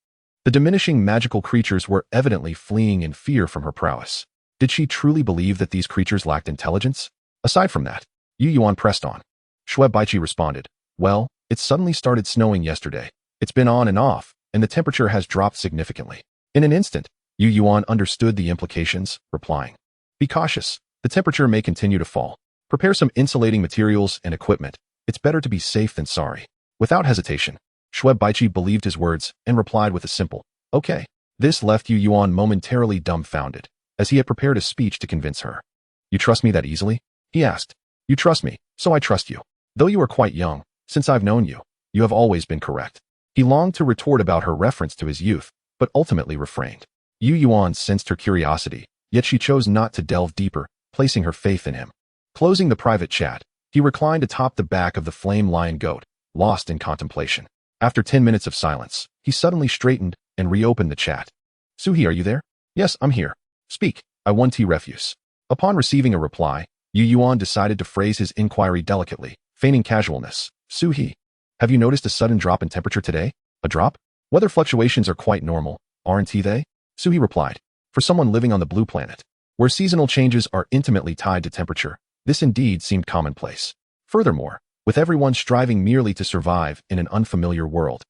Speaker 1: The diminishing magical creatures were evidently fleeing in fear from her prowess. Did she truly believe that these creatures lacked intelligence? Aside from that, Yu Yuan pressed on. Shui Baiqi responded, well, it suddenly started snowing yesterday. It's been on and off, and the temperature has dropped significantly. In an instant, Yu Yuan understood the implications, replying, be cautious. The temperature may continue to fall. Prepare some insulating materials and equipment. It's better to be safe than sorry. Without hesitation, Shui Baiqi believed his words and replied with a simple, okay. This left Yu Yuan momentarily dumbfounded, as he had prepared a speech to convince her. You trust me that easily? He asked. You trust me, so I trust you. Though you are quite young, since I've known you, you have always been correct. He longed to retort about her reference to his youth, but ultimately refrained. Yu Yuan sensed her curiosity, yet she chose not to delve deeper, placing her faith in him. Closing the private chat, he reclined atop the back of the flame lion goat, lost in contemplation. After 10 minutes of silence, he suddenly straightened and reopened the chat. Suhi, are you there? Yes, I'm here. Speak, I want tea refuse. Upon receiving a reply, Yu Yuan decided to phrase his inquiry delicately, feigning casualness. Suhi, have you noticed a sudden drop in temperature today? A drop? Weather fluctuations are quite normal, aren't they? Suhi replied. For someone living on the blue planet, where seasonal changes are intimately tied to temperature, this indeed seemed commonplace. Furthermore, with everyone striving merely to survive in an unfamiliar world,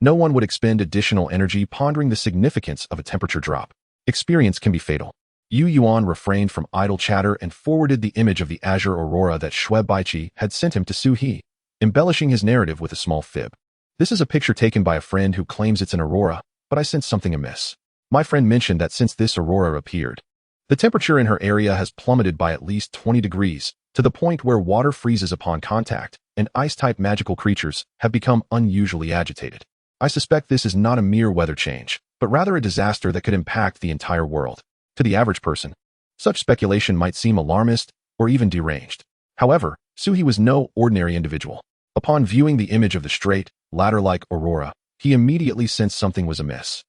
Speaker 1: no one would expend additional energy pondering the significance of a temperature drop. Experience can be fatal. Yu Yuan refrained from idle chatter and forwarded the image of the azure aurora that Shui Baiqi had sent him to Suhi, embellishing his narrative with a small fib. This is a picture taken by a friend who claims it's an aurora, but I sense something amiss. My friend mentioned that since this aurora appeared, the temperature in her area has plummeted by at least 20 degrees, to the point where water freezes upon contact, and ice-type magical creatures have become unusually agitated. I suspect this is not a mere weather change, but rather a disaster that could impact the entire world. To the average person, such speculation might seem alarmist or even deranged. However, Suhi was no ordinary individual. Upon viewing the image of the straight, ladder-like aurora, he immediately sensed something was amiss.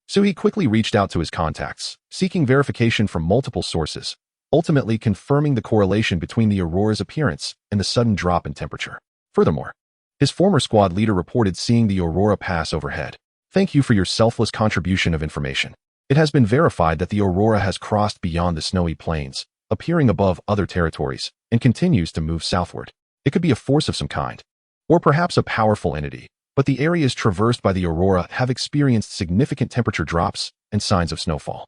Speaker 1: Suhi quickly reached out to his contacts, seeking verification from multiple sources, ultimately confirming the correlation between the aurora's appearance and the sudden drop in temperature. Furthermore, his former squad leader reported seeing the aurora pass overhead. Thank you for your selfless contribution of information. It has been verified that the aurora has crossed beyond the snowy plains, appearing above other territories, and continues to move southward. It could be a force of some kind, or perhaps a powerful entity, but the areas traversed by the aurora have experienced significant temperature drops and signs of snowfall.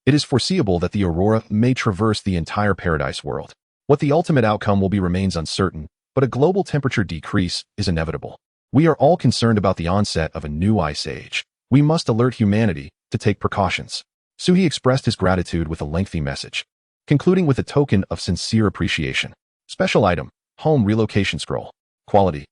Speaker 1: It is foreseeable that the aurora may traverse the entire paradise world. What the ultimate outcome will be remains uncertain, but a global temperature decrease is inevitable. We are all concerned about the onset of a new ice age. We must alert humanity to take precautions. Suhi expressed his gratitude with a lengthy message, concluding with a token of sincere appreciation. Special item, home relocation scroll. Quality.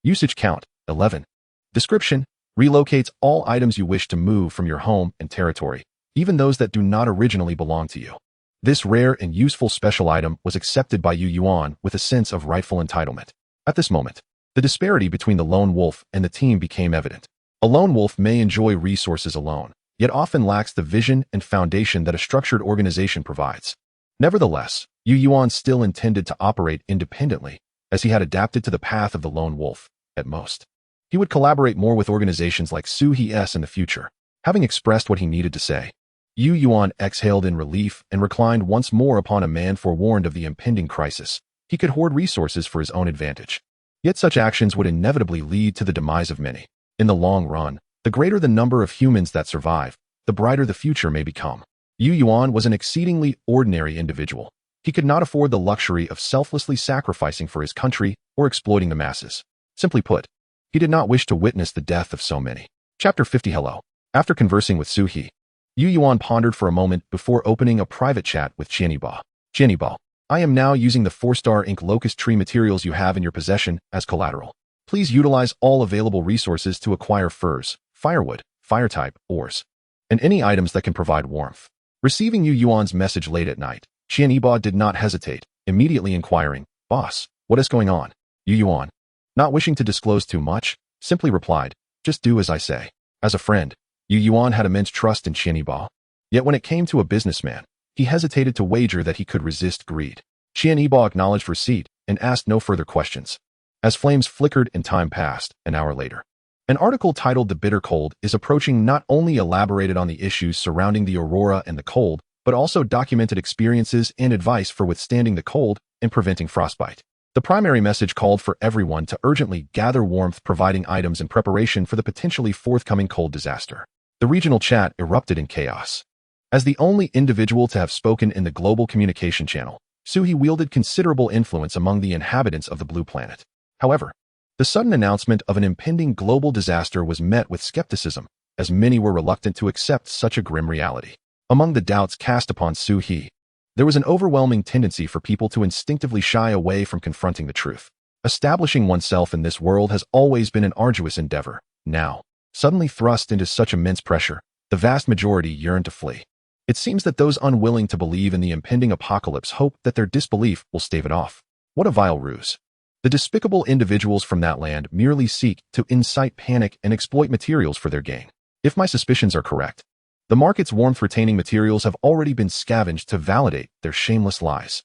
Speaker 1: Usage count, 11. Description, relocates all items you wish to move from your home and territory, even those that do not originally belong to you. This rare and useful special item was accepted by Yu Yuan with a sense of rightful entitlement. At this moment, the disparity between the lone wolf and the team became evident. A lone wolf may enjoy resources alone, yet often lacks the vision and foundation that a structured organization provides. Nevertheless, Yu Yuan still intended to operate independently, as he had adapted to the path of the lone wolf, at most. He would collaborate more with organizations like Suhi in the future. Having expressed what he needed to say, Yu Yuan exhaled in relief and reclined once more upon a man forewarned of the impending crisis. He could hoard resources for his own advantage. Yet such actions would inevitably lead to the demise of many. In the long run, the greater the number of humans that survive, the brighter the future may become. Yu Yuan was an exceedingly ordinary individual. He could not afford the luxury of selflessly sacrificing for his country or exploiting the masses. Simply put, he did not wish to witness the death of so many. Chapter 50. Hello. After conversing with Suhi, Yu Yuan pondered for a moment before opening a private chat with Qianiba. Qianiba, I am now using the 4-star ink locust tree materials you have in your possession as collateral. Please utilize all available resources to acquire furs, firewood, fire-type, ores, and any items that can provide warmth. Receiving Yu Yuan's message late at night, Qianiba did not hesitate, immediately inquiring, Boss, what is going on? Yu Yuan, not wishing to disclose too much, simply replied, Just do as I say. As a friend, Yu Yuan had immense trust in Qianiba. Yet when it came to a businessman, he hesitated to wager that he could resist greed. Qianiba acknowledged receipt, and asked no further questions. As flames flickered and time passed, an hour later, an article titled "The Bitter Cold" is approaching not only elaborated on the issues surrounding the aurora and the cold, but also documented experiences and advice for withstanding the cold and preventing frostbite. The primary message called for everyone to urgently gather warmth, providing items in preparation for the potentially forthcoming cold disaster. The regional chat erupted in chaos. As the only individual to have spoken in the global communication channel, Suhi wielded considerable influence among the inhabitants of the Blue Planet. However, the sudden announcement of an impending global disaster was met with skepticism, as many were reluctant to accept such a grim reality. Among the doubts cast upon Suhi, there was an overwhelming tendency for people to instinctively shy away from confronting the truth. Establishing oneself in this world has always been an arduous endeavor. Now, suddenly thrust into such immense pressure, the vast majority yearned to flee. It seems that those unwilling to believe in the impending apocalypse hope that their disbelief will stave it off. What a vile ruse. The despicable individuals from that land merely seek to incite panic and exploit materials for their gain. If my suspicions are correct, the market's warmth-retaining materials have already been scavenged to validate their shameless lies.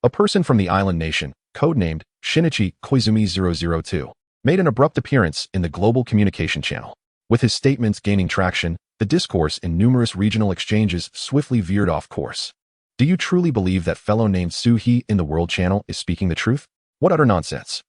Speaker 1: A person from the island nation, codenamed Shinichi Koizumi 002, made an abrupt appearance in the global communication channel. With his statements gaining traction, the discourse in numerous regional exchanges swiftly veered off course. Do you truly believe that fellow named Suhi in the World Channel is speaking the truth? What utter nonsense.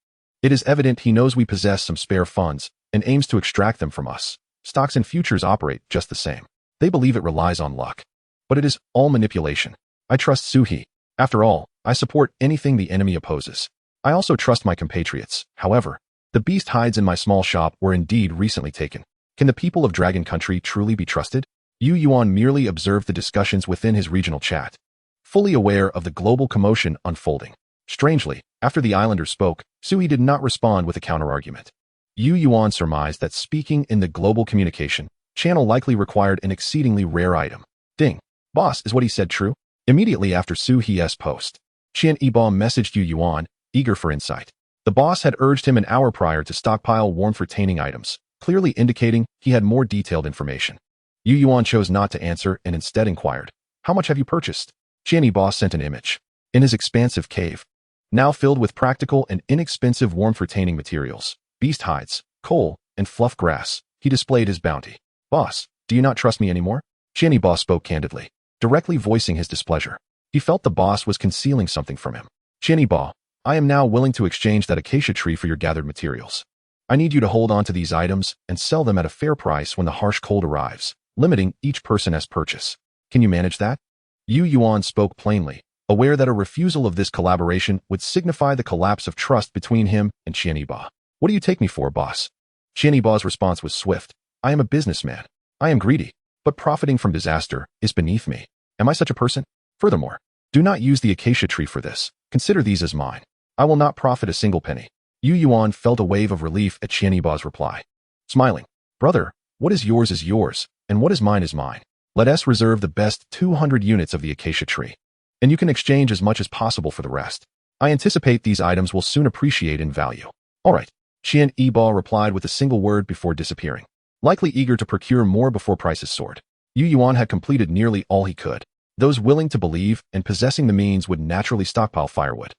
Speaker 1: It is evident he knows we possess some spare funds and aims to extract them from us. Stocks and futures operate just the same. They believe it relies on luck. But it is all manipulation. I trust Suhi. After all, I support anything the enemy opposes. I also trust my compatriots. However, the beast hides in my small shop were indeed recently taken. Can the people of Dragon Country truly be trusted? Yu Yuan merely observed the discussions within his regional chat, fully aware of the global commotion unfolding. Strangely, after the islander spoke, Suhi did not respond with a counter-argument. Yu Yuan surmised that speaking in the global communication channel likely required an exceedingly rare item. Ding. Boss, is what he said true? Immediately after Suhi's post, Qian Yiba messaged Yu Yuan, eager for insight. The boss had urged him an hour prior to stockpile warmth-retaining items, clearly indicating he had more detailed information. Yu Yuan chose not to answer and instead inquired, "How much have you purchased?" Qian Yiba sent an image. In his expansive cave, now filled with practical and inexpensive warmth-retaining materials, beast hides, coal, and fluff grass, he displayed his bounty. "Boss, do you not trust me anymore?" Qian Yiba spoke candidly, directly voicing his displeasure. He felt the boss was concealing something from him. "Qian Yiba, I am now willing to exchange that acacia tree for your gathered materials. I need you to hold on to these items and sell them at a fair price when the harsh cold arrives, limiting each person's purchase. Can you manage that?" Yu Yuan spoke plainly, aware that a refusal of this collaboration would signify the collapse of trust between him and Qian Yiba. "What do you take me for, boss?" Qian Yiba's response was swift. "I am a businessman. I am greedy, but profiting from disaster is beneath me. Am I such a person? Furthermore, do not use the acacia tree for this. Consider these as mine. I will not profit a single penny." Yu Yuan felt a wave of relief at Qian Yiba's reply. Smiling, "Brother, what is yours, and what is mine. Let us reserve the best 200 units of the acacia tree, and you can exchange as much as possible for the rest. I anticipate these items will soon appreciate in value." "All right," Qian Yiba replied with a single word before disappearing, likely eager to procure more before prices soared. Yu Yuan had completed nearly all he could. Those willing to believe and possessing the means would naturally stockpile firewood,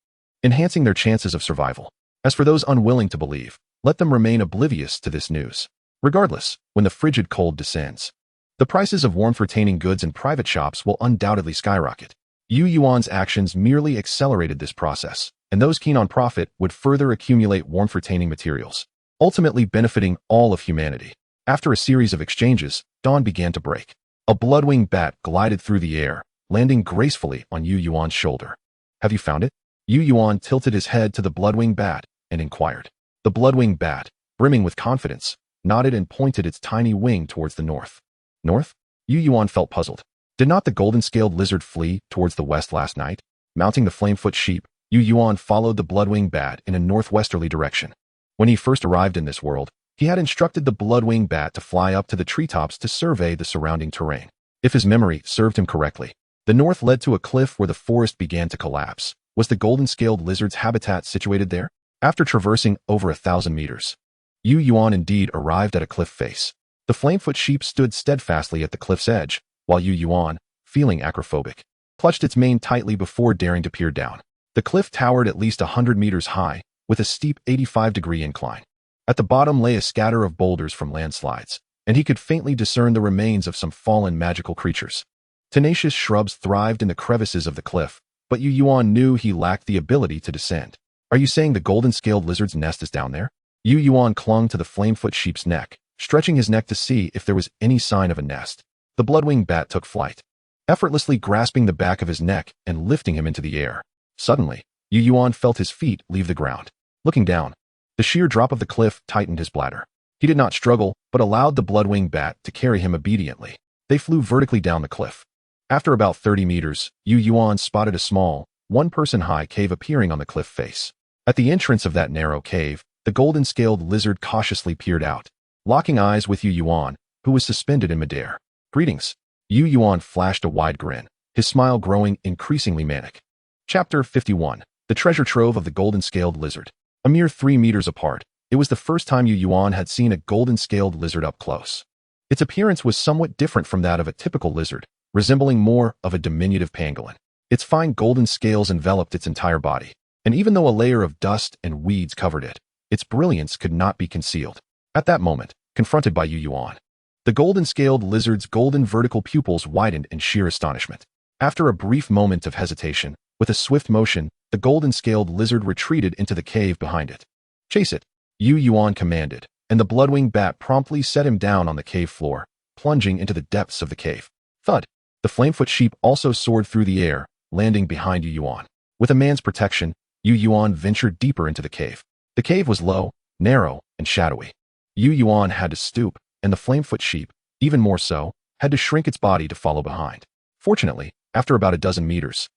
Speaker 1: enhancing their chances of survival. As for those unwilling to believe, let them remain oblivious to this news. Regardless, when the frigid cold descends, the prices of warmth-retaining goods in private shops will undoubtedly skyrocket. Yu Yuan's actions merely accelerated this process, and those keen on profit would further accumulate warmth-retaining materials, ultimately benefiting all of humanity. After a series of exchanges, dawn began to break. A blood-winged bat glided through the air, landing gracefully on Yu Yuan's shoulder. "Have you found it?" Yu Yuan tilted his head to the blood-winged bat and inquired. The blood-winged bat, brimming with confidence, nodded and pointed its tiny wing towards the north. North? Yu Yuan felt puzzled. Did not the golden-scaled lizard flee towards the west last night? Mounting the flame-foot sheep, Yu Yuan followed the blood-winged bat in a northwesterly direction. When he first arrived in this world, he had instructed the blood-winged bat to fly up to the treetops to survey the surrounding terrain. If his memory served him correctly, the north led to a cliff where the forest began to collapse. Was the golden-scaled lizard's habitat situated there? After traversing over 1,000 meters, Yu Yuan indeed arrived at a cliff face. The flame-foot sheep stood steadfastly at the cliff's edge, while Yu Yuan, feeling acrophobic, clutched its mane tightly before daring to peer down. The cliff towered at least 100 meters high, with a steep 85-degree incline. At the bottom lay a scatter of boulders from landslides, and he could faintly discern the remains of some fallen magical creatures. Tenacious shrubs thrived in the crevices of the cliff, but Yuan knew he lacked the ability to descend. Are you saying the golden-scaled lizard's nest is down there? Yuan clung to the flamefoot sheep's neck, stretching his neck to see if there was any sign of a nest. The bloodwing bat took flight, effortlessly grasping the back of his neck and lifting him into the air. Suddenly, Yuan felt his feet leave the ground. Looking down, the sheer drop of the cliff tightened his bladder. He did not struggle, but allowed the bloodwing bat to carry him obediently. They flew vertically down the cliff. After about 30 meters, Yuan spotted a small, one-person-high cave appearing on the cliff face. At the entrance of that narrow cave, the golden-scaled lizard cautiously peered out, locking eyes with Yuan, who was suspended in midair. Greetings. Yuan flashed a wide grin, his smile growing increasingly manic. Chapter 51. The Treasure Trove of the Golden-Scaled Lizard. A mere 3 meters apart, it was the first time Yuan had seen a golden-scaled lizard up close. Its appearance was somewhat different from that of a typical lizard, resembling more of a diminutive pangolin. Its fine golden scales enveloped its entire body, and even though a layer of dust and weeds covered it, its brilliance could not be concealed. At that moment, confronted by Yuan, the golden-scaled lizard's golden vertical pupils widened in sheer astonishment. After a brief moment of hesitation, with a swift motion, the golden-scaled lizard retreated into the cave behind it. Chase it, Yuan commanded, and the bloodwing bat promptly set him down on the cave floor, plunging into the depths of the cave. Thud! The flamefoot sheep also soared through the air, landing behind Yuan. With a man's protection, Yuan ventured deeper into the cave. The cave was low, narrow, and shadowy. Yuan had to stoop, and the flamefoot sheep, even more so, had to shrink its body to follow behind. Fortunately, after about a dozen meters,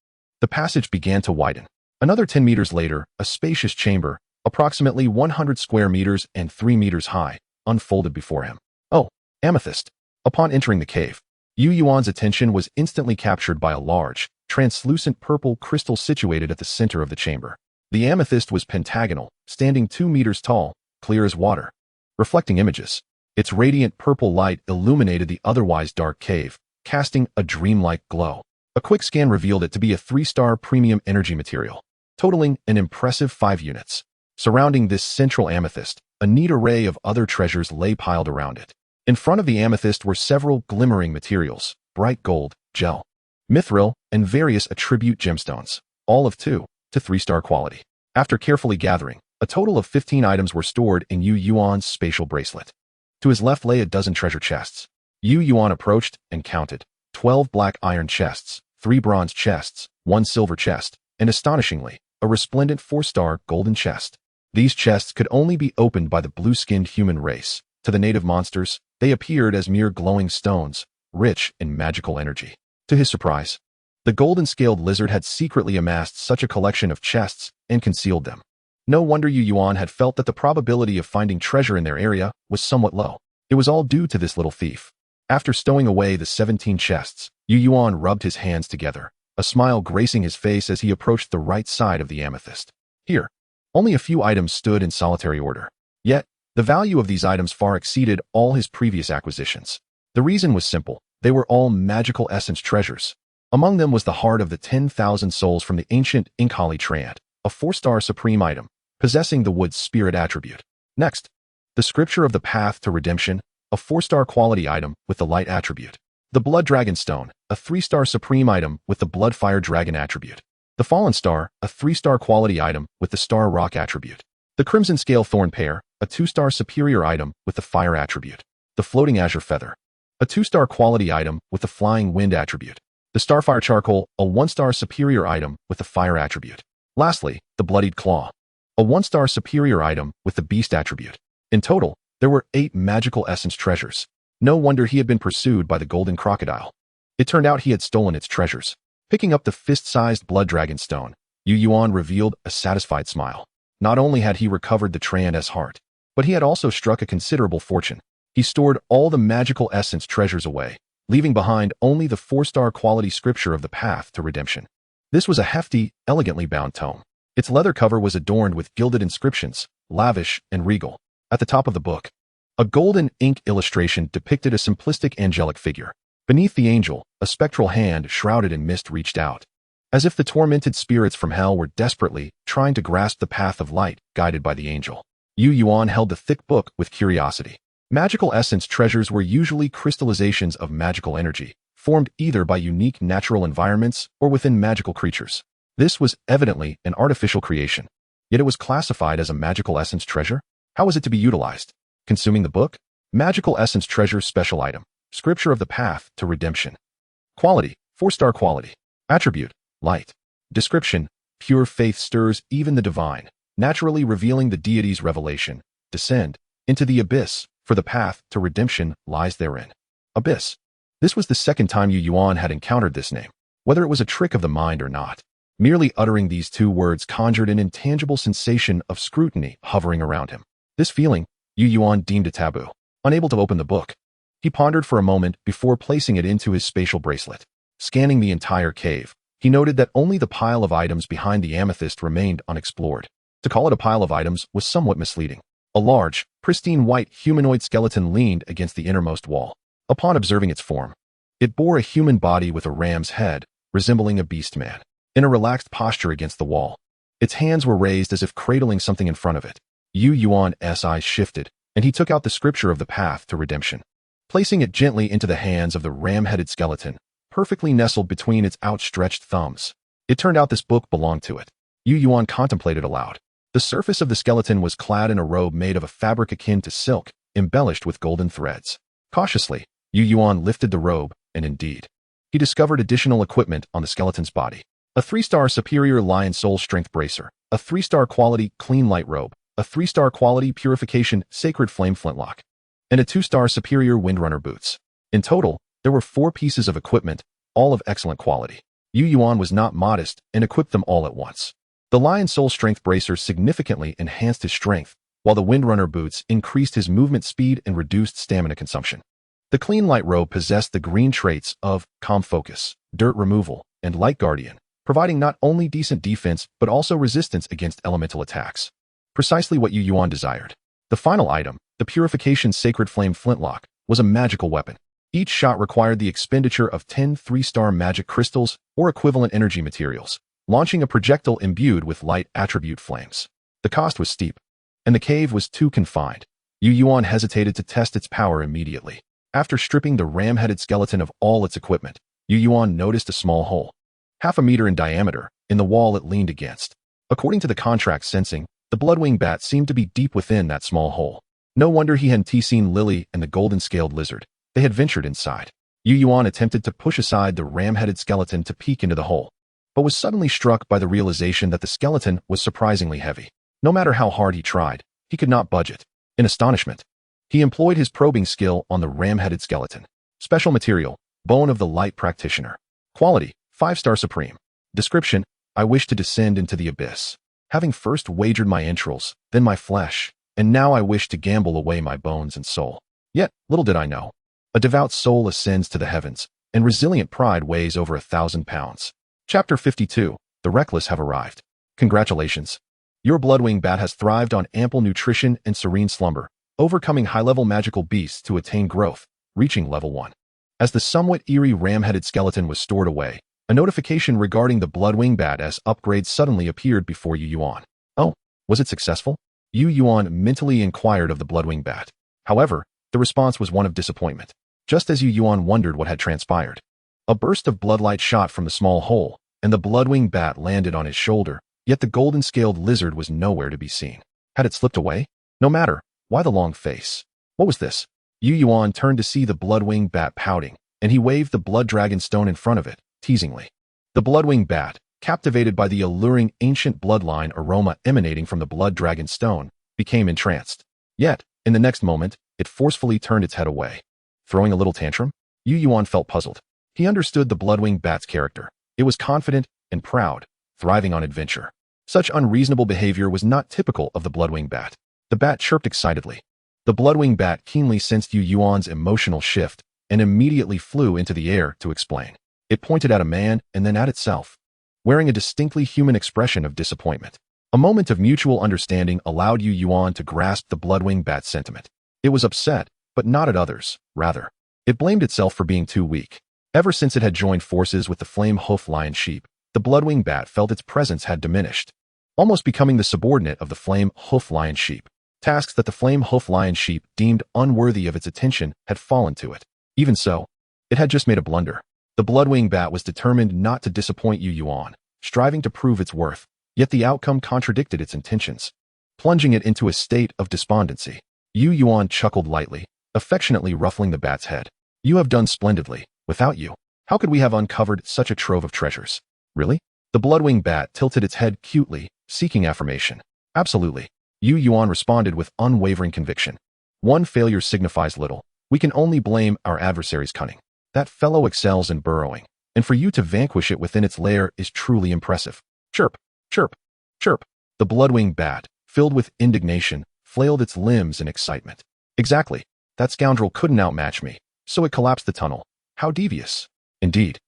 Speaker 1: the passage began to widen. Another 10 meters later, a spacious chamber, approximately 100 square meters and 3 meters high, unfolded before him. Oh, amethyst. Upon entering the cave, Yuan's attention was instantly captured by a large, translucent purple crystal situated at the center of the chamber. The amethyst was pentagonal, standing 2 meters tall, clear as water, reflecting images. Its radiant purple light illuminated the otherwise dark cave, casting a dreamlike glow. A quick scan revealed it to be a 3-star premium energy material, totaling an impressive 5 units. Surrounding this central amethyst, a neat array of other treasures lay piled around it. In front of the amethyst were several glimmering materials, bright gold, gel, mithril, and various attribute gemstones, all of 2 to 3-star quality. After carefully gathering, a total of 15 items were stored in Yuan's spatial bracelet. To his left lay a dozen treasure chests. Yuan approached and counted 12 black iron chests, 3 bronze chests, 1 silver chest, and astonishingly, a resplendent 4-star golden chest. These chests could only be opened by the blue-skinned human race. To the native monsters, they appeared as mere glowing stones, rich in magical energy. To his surprise, the golden-scaled lizard had secretly amassed such a collection of chests and concealed them. No wonder Yuan had felt that the probability of finding treasure in their area was somewhat low. It was all due to this little thief. After stowing away the 17 chests, Yuan rubbed his hands together, a smile gracing his face as he approached the right side of the amethyst. Here, only a few items stood in solitary order. Yet, the value of these items far exceeded all his previous acquisitions. The reason was simple. They were all magical essence treasures. Among them was the heart of the 10,000 souls from the ancient Inkali Triad, a 4-star supreme item, possessing the wood's spirit attribute. Next, the scripture of the path to redemption, a 4-star quality item with the light attribute. The blood dragon stone, a 3-star supreme item with the blood fire dragon attribute. The fallen star, a 3-star quality item with the star rock attribute. The crimson scale thorn pear, a 2-star superior item with the fire attribute. The floating azure feather, a 2-star quality item with the flying wind attribute. The starfire charcoal, a 1-star superior item with the fire attribute. Lastly, the bloodied claw, a 1-star superior item with the beast attribute. In total, there were 8 magical essence treasures. No wonder he had been pursued by the golden crocodile. It turned out he had stolen its treasures. Picking up the fist-sized blood dragon stone, Yuan revealed a satisfied smile. Not only had he recovered the Triad's heart, but he had also struck a considerable fortune. He stored all the magical essence treasures away, leaving behind only the 4-star quality scripture of the path to redemption. This was a hefty, elegantly bound tome. Its leather cover was adorned with gilded inscriptions, lavish and regal. At the top of the book, a golden ink illustration depicted a simplistic angelic figure. Beneath the angel, a spectral hand shrouded in mist reached out, as if the tormented spirits from hell were desperately trying to grasp the path of light guided by the angel. Yuan held the thick book with curiosity. Magical essence treasures were usually crystallizations of magical energy, formed either by unique natural environments or within magical creatures. This was evidently an artificial creation. Yet it was classified as a magical essence treasure? How was it to be utilized? Consuming the book? Magical essence treasure special item. Scripture of the path to redemption. Quality, 4-star quality. Attribute, light. Description, pure faith stirs even the divine, naturally revealing the deity's revelation. Descend into the abyss, for the path to redemption lies therein. Abyss. This was the second time Yuan had encountered this name. Whether it was a trick of the mind or not, merely uttering these 2 words conjured an intangible sensation of scrutiny hovering around him. This feeling, Yuan deemed a taboo. Unable to open the book, he pondered for a moment before placing it into his spatial bracelet. Scanning the entire cave, he noted that only the pile of items behind the amethyst remained unexplored. To call it a pile of items was somewhat misleading. A large, pristine white humanoid skeleton leaned against the innermost wall. Upon observing its form, it bore a human body with a ram's head, resembling a beast man, in a relaxed posture against the wall. Its hands were raised as if cradling something in front of it. Yuan's eyes shifted, and he took out the scripture of the path to redemption. Placing it gently into the hands of the ram-headed skeleton, perfectly nestled between its outstretched thumbs. It turned out this book belonged to it. Yuan contemplated aloud. The surface of the skeleton was clad in a robe made of a fabric akin to silk, embellished with golden threads. Cautiously, Yuan lifted the robe, and indeed, he discovered additional equipment on the skeleton's body. A 3-star superior lion soul strength bracer, a 3-star quality clean light robe, a 3-star quality purification sacred flame flintlock, and a 2-star superior windrunner boots. In total, there were 4 pieces of equipment, all of excellent quality. Yuan was not modest and equipped them all at once. The lion soul strength bracer significantly enhanced his strength, while the windrunner boots increased his movement speed and reduced stamina consumption. The clean light robe possessed the green traits of calm focus, dirt removal, and light guardian, providing not only decent defense but also resistance against elemental attacks. Precisely what Yuan desired. The final item, the purification sacred flame flintlock, was a magical weapon. Each shot required the expenditure of 10 3-star magic crystals or equivalent energy materials, launching a projectile imbued with light attribute flames. The cost was steep, and the cave was too confined. Yuan hesitated to test its power immediately. After stripping the ram-headed skeleton of all its equipment, Yuan noticed a small hole, half a meter in diameter, in the wall it leaned against. According to the contract sensing, the bloodwing bat seemed to be deep within that small hole. No wonder he hadn't seen Lily and the golden-scaled lizard. They had ventured inside. Yuan attempted to push aside the ram-headed skeleton to peek into the hole, but was suddenly struck by the realization that the skeleton was surprisingly heavy. No matter how hard he tried, he could not budge it. In astonishment, he employed his probing skill on the ram-headed skeleton. Special material, bone of the light practitioner. Quality, 5-star supreme. Description, I wish to descend into the abyss, having first wagered my entrails, then my flesh, and now I wish to gamble away my bones and soul. Yet, little did I know, a devout soul ascends to the heavens, and resilient pride weighs over 1,000 pounds. Chapter 52, The Reckless have arrived. Congratulations. Your bloodwing bat has thrived on ample nutrition and serene slumber, overcoming high-level magical beasts to attain growth, reaching level 1. As the somewhat eerie ram-headed skeleton was stored away, a notification regarding the bloodwing bat's upgrade suddenly appeared before Yuan. Oh, was it successful? Yuan mentally inquired of the bloodwing bat. However, the response was one of disappointment. Just as Yuan wondered what had transpired, a burst of bloodlight shot from the small hole, and the bloodwing bat landed on his shoulder, yet the golden-scaled lizard was nowhere to be seen. Had it slipped away? No matter. Why the long face? What was this? Yuan turned to see the bloodwing bat pouting, and he waved the blood dragon stone in front of it, teasingly. The bloodwing bat, captivated by the alluring ancient bloodline aroma emanating from the blood dragon stone, became entranced. Yet, in the next moment, it forcefully turned its head away. Throwing a little tantrum? Yuan felt puzzled. He understood the bloodwing bat's character. It was confident and proud, thriving on adventure. Such unreasonable behavior was not typical of the bloodwing bat. The bat chirped excitedly. The bloodwing bat keenly sensed Yuan's emotional shift and immediately flew into the air to explain. It pointed at a man and then at itself, wearing a distinctly human expression of disappointment. A moment of mutual understanding allowed Yuan to grasp the bloodwing bat's sentiment. It was upset, but not at others. Rather, it blamed itself for being too weak. Ever since it had joined forces with the flame hoof lion sheep, the the bloodwing bat felt its presence had diminished, almost becoming the subordinate of the flame hoof lion sheep. Tasks that the flame hoof lion sheep deemed unworthy of its attention had fallen to it. Even so, it had just made a blunder. The bloodwing bat was determined not to disappoint Yuan, striving to prove its worth, yet the outcome contradicted its intentions, plunging it into a state of despondency. Yuan chuckled lightly, affectionately ruffling the bat's head. You have done splendidly. Without you, how could we have uncovered such a trove of treasures? Really? The bloodwing bat tilted its head cutely, seeking affirmation. Absolutely. Yuan responded with unwavering conviction. One failure signifies little. We can only blame our adversary's cunning. That fellow excels in burrowing, and for you to vanquish it within its lair is truly impressive. Chirp, chirp, chirp. The bloodwing bat, filled with indignation, flailed its limbs in excitement. Exactly. That scoundrel couldn't outmatch me, so it collapsed the tunnel. How devious. Indeed.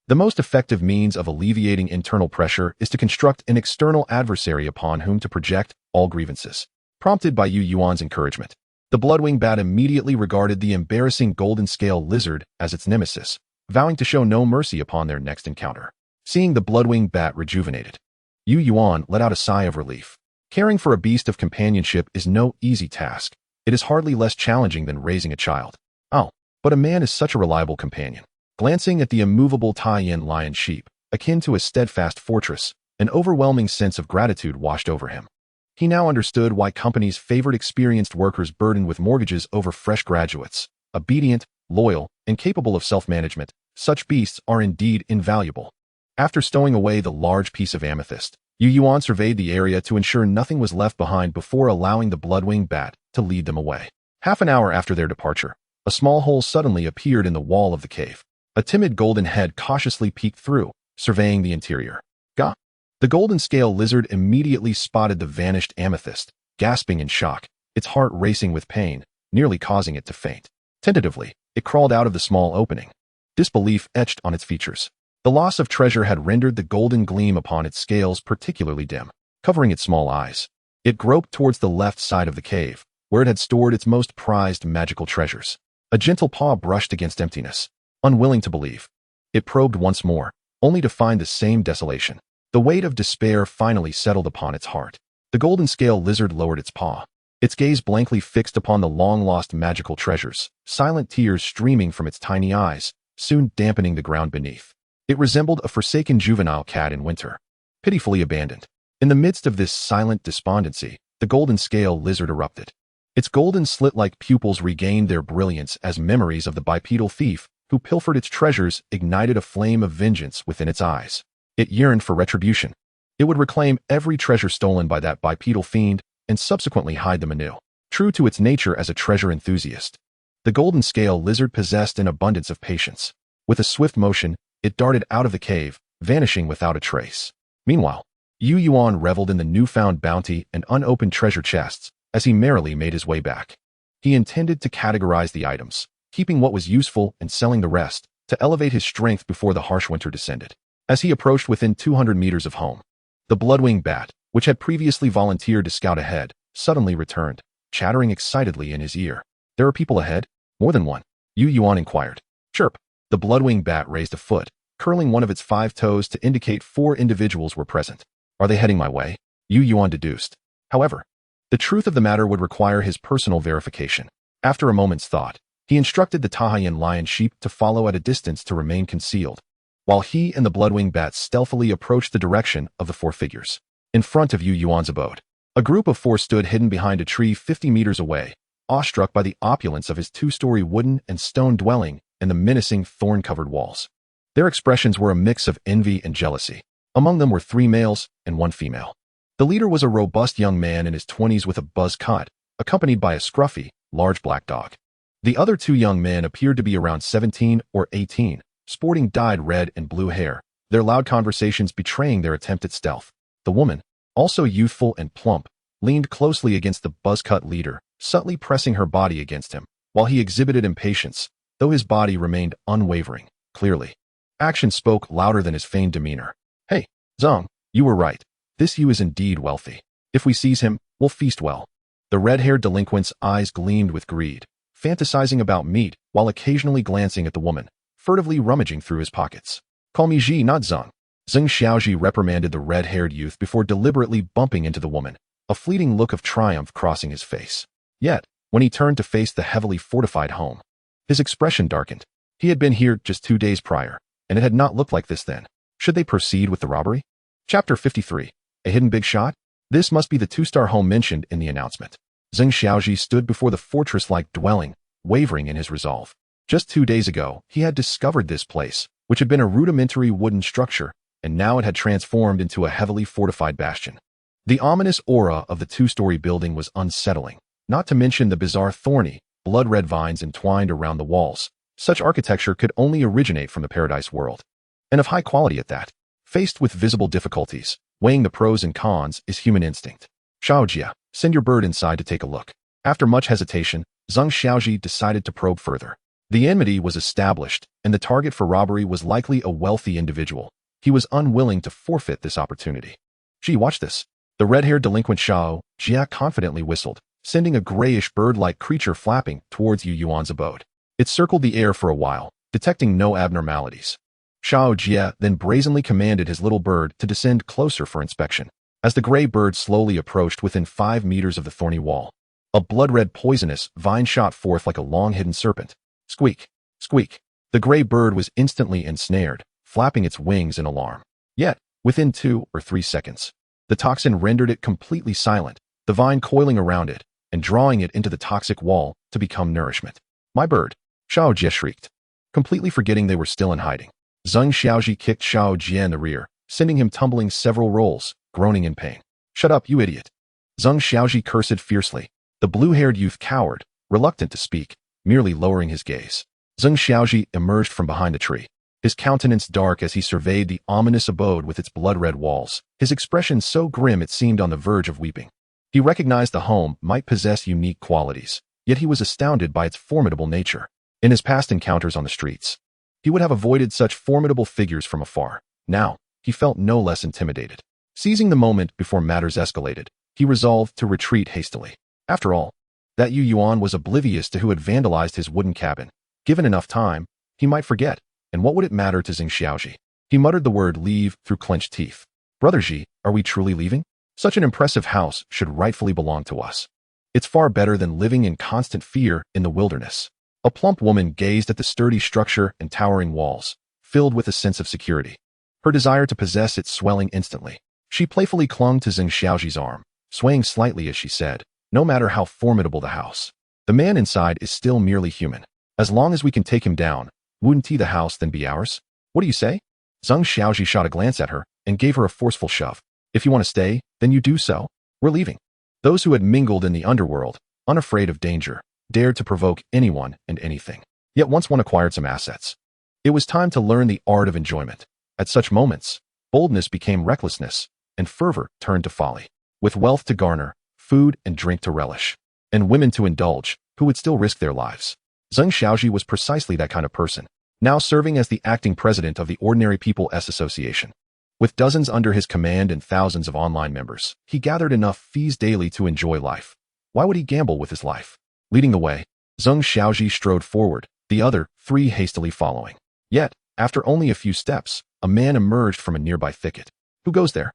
Speaker 1: The most effective means of alleviating internal pressure is to construct an external adversary upon whom to project all grievances. Prompted by Yuan's encouragement, the bloodwing bat immediately regarded the embarrassing golden scale lizard as its nemesis, vowing to show no mercy upon their next encounter. Seeing the bloodwing bat rejuvenated, Yuan let out a sigh of relief. Caring for a beast of companionship is no easy task. It is hardly less challenging than raising a child. Oh, but a man is such a reliable companion. Glancing at the immovable Tai-Yin lion sheep, akin to a steadfast fortress, an overwhelming sense of gratitude washed over him. He now understood why companies favored experienced workers burdened with mortgages over fresh graduates. Obedient, loyal, and capable of self-management, such beasts are indeed invaluable. After stowing away the large piece of amethyst, Yuan surveyed the area to ensure nothing was left behind before allowing the bloodwing bat to lead them away. Half an hour after their departure, a small hole suddenly appeared in the wall of the cave. A timid golden head cautiously peeked through, surveying the interior. Gah! The golden scale lizard immediately spotted the vanished amethyst, gasping in shock, its heart racing with pain, nearly causing it to faint. Tentatively, it crawled out of the small opening, disbelief etched on its features. The loss of treasure had rendered the golden gleam upon its scales particularly dim, covering its small eyes. It groped towards the left side of the cave, where it had stored its most prized magical treasures. A gentle paw brushed against emptiness. Unwilling to believe, it probed once more, only to find the same desolation. The weight of despair finally settled upon its heart. The golden scale lizard lowered its paw, its gaze blankly fixed upon the long-lost magical treasures, silent tears streaming from its tiny eyes, soon dampening the ground beneath. It resembled a forsaken juvenile cat in winter, pitifully abandoned. In the midst of this silent despondency, the golden scale lizard erupted. Its golden slit-like pupils regained their brilliance as memories of the bipedal thief who pilfered its treasures ignited a flame of vengeance within its eyes. It yearned for retribution. It would reclaim every treasure stolen by that bipedal fiend and subsequently hide them anew. True to its nature as a treasure enthusiast, the golden scale lizard possessed an abundance of patience. With a swift motion, it darted out of the cave, vanishing without a trace. Meanwhile, Yuan reveled in the newfound bounty and unopened treasure chests as he merrily made his way back. He intended to categorize the items, keeping what was useful and selling the rest, to elevate his strength before the harsh winter descended. As he approached within 200 meters of home, the bloodwing bat, which had previously volunteered to scout ahead, suddenly returned, chattering excitedly in his ear. There are people ahead? More than one? Yuan inquired. Chirp. The bloodwing bat raised a foot, curling one of its 5 toes to indicate 4 individuals were present. Are they heading my way? Yuan deduced. However, the truth of the matter would require his personal verification. After a moment's thought, he instructed the Tai-Yin lion sheep to follow at a distance to remain concealed, while he and the bloodwing bat stealthily approached the direction of the 4 figures. In front of Yuan's abode, a group of 4 stood hidden behind a tree 50 meters away, awestruck by the opulence of his 2-story wooden and stone dwelling and the menacing thorn-covered walls. Their expressions were a mix of envy and jealousy. Among them were 3 males and 1 female. The leader was a robust young man in his 20s with a buzz cut, accompanied by a scruffy, large black dog. The other 2 young men appeared to be around 17 or 18, sporting dyed red and blue hair, their loud conversations betraying their attempt at stealth. The woman, also youthful and plump, leaned closely against the buzz-cut leader, subtly pressing her body against him, while he exhibited impatience, though his body remained unwavering. Clearly, action spoke louder than his feigned demeanor. Hey, Zhang, you were right. This Yu is indeed wealthy. If we seize him, we'll feast well. The red-haired delinquent's eyes gleamed with greed, fantasizing about meat while occasionally glancing at the woman, furtively rummaging through his pockets. Call me Ji, not Zhang. Zheng Xiaoji reprimanded the red-haired youth before deliberately bumping into the woman, a fleeting look of triumph crossing his face. Yet, when he turned to face the heavily fortified home, his expression darkened. He had been here just 2 days prior, and it had not looked like this then. Should they proceed with the robbery? Chapter 53. A hidden big shot? This must be the 2-star home mentioned in the announcement. Zheng Xiaoji stood before the fortress-like dwelling, wavering in his resolve. Just 2 days ago, he had discovered this place, which had been a rudimentary wooden structure, and now it had transformed into a heavily fortified bastion. The ominous aura of the 2-story building was unsettling, not to mention the bizarre thorny, blood-red vines entwined around the walls. Such architecture could only originate from the paradise world, and of high quality at that. Faced with visible difficulties, weighing the pros and cons is human instinct. Xiaojia, send your bird inside to take a look. After much hesitation, Zheng Xiaoji decided to probe further. The enmity was established, and the target for robbery was likely a wealthy individual. He was unwilling to forfeit this opportunity. Gee, watch this. The red-haired delinquent Xiaojia confidently whistled, sending a grayish bird-like creature flapping towards Yu Yuan's abode. It circled the air for a while, detecting no abnormalities. Xiaojia then brazenly commanded his little bird to descend closer for inspection. As the gray bird slowly approached within 5 meters of the thorny wall, a blood-red poisonous vine shot forth like a long-hidden serpent. Squeak! Squeak! The gray bird was instantly ensnared, flapping its wings in alarm. Yet, within 2 or 3 seconds, the toxin rendered it completely silent, the vine coiling around it and drawing it into the toxic wall to become nourishment. My bird! Xiaojia shrieked, completely forgetting they were still in hiding. Zheng Xiaoji kicked Xiaojia in the rear, sending him tumbling several rolls, groaning in pain. Shut up, you idiot! Zheng Xiaoji cursed fiercely. The blue-haired youth cowered, reluctant to speak, merely lowering his gaze. Zheng Xiaoji emerged from behind a tree, his countenance dark as he surveyed the ominous abode with its blood-red walls, his expression so grim it seemed on the verge of weeping. He recognized the home might possess unique qualities, yet he was astounded by its formidable nature. In his past encounters on the streets, he would have avoided such formidable figures from afar. Now, he felt no less intimidated. Seizing the moment before matters escalated, he resolved to retreat hastily. After all, that Yu Yuan was oblivious to who had vandalized his wooden cabin. Given enough time, he might forget, and what would it matter to Zheng Xiaoji? He muttered the word leave through clenched teeth. Brother Ji, are we truly leaving? Such an impressive house should rightfully belong to us. It's far better than living in constant fear in the wilderness. A plump woman gazed at the sturdy structure and towering walls, filled with a sense of security. Her desire to possess it swelling instantly. She playfully clung to Zheng Xiaoji's arm, swaying slightly as she said, no matter how formidable the house, the man inside is still merely human. As long as we can take him down, wouldn't he the house then be ours? What do you say? Zheng Xiaoji shot a glance at her and gave her a forceful shove. If you want to stay, then you do so. We're leaving. Those who had mingled in the underworld, unafraid of danger, dared to provoke anyone and anything. Yet once one acquired some assets, it was time to learn the art of enjoyment. At such moments, boldness became recklessness, and fervor turned to folly. With wealth to garner, food and drink to relish, and women to indulge, who would still risk their lives. Zheng Xiaoji was precisely that kind of person, now serving as the acting president of the Ordinary People S Association. With dozens under his command and thousands of online members, he gathered enough fees daily to enjoy life. Why would he gamble with his life? Leading the way, Zheng Xiaoji strode forward, the other 3 hastily following. Yet, after only a few steps, a man emerged from a nearby thicket. Who goes there?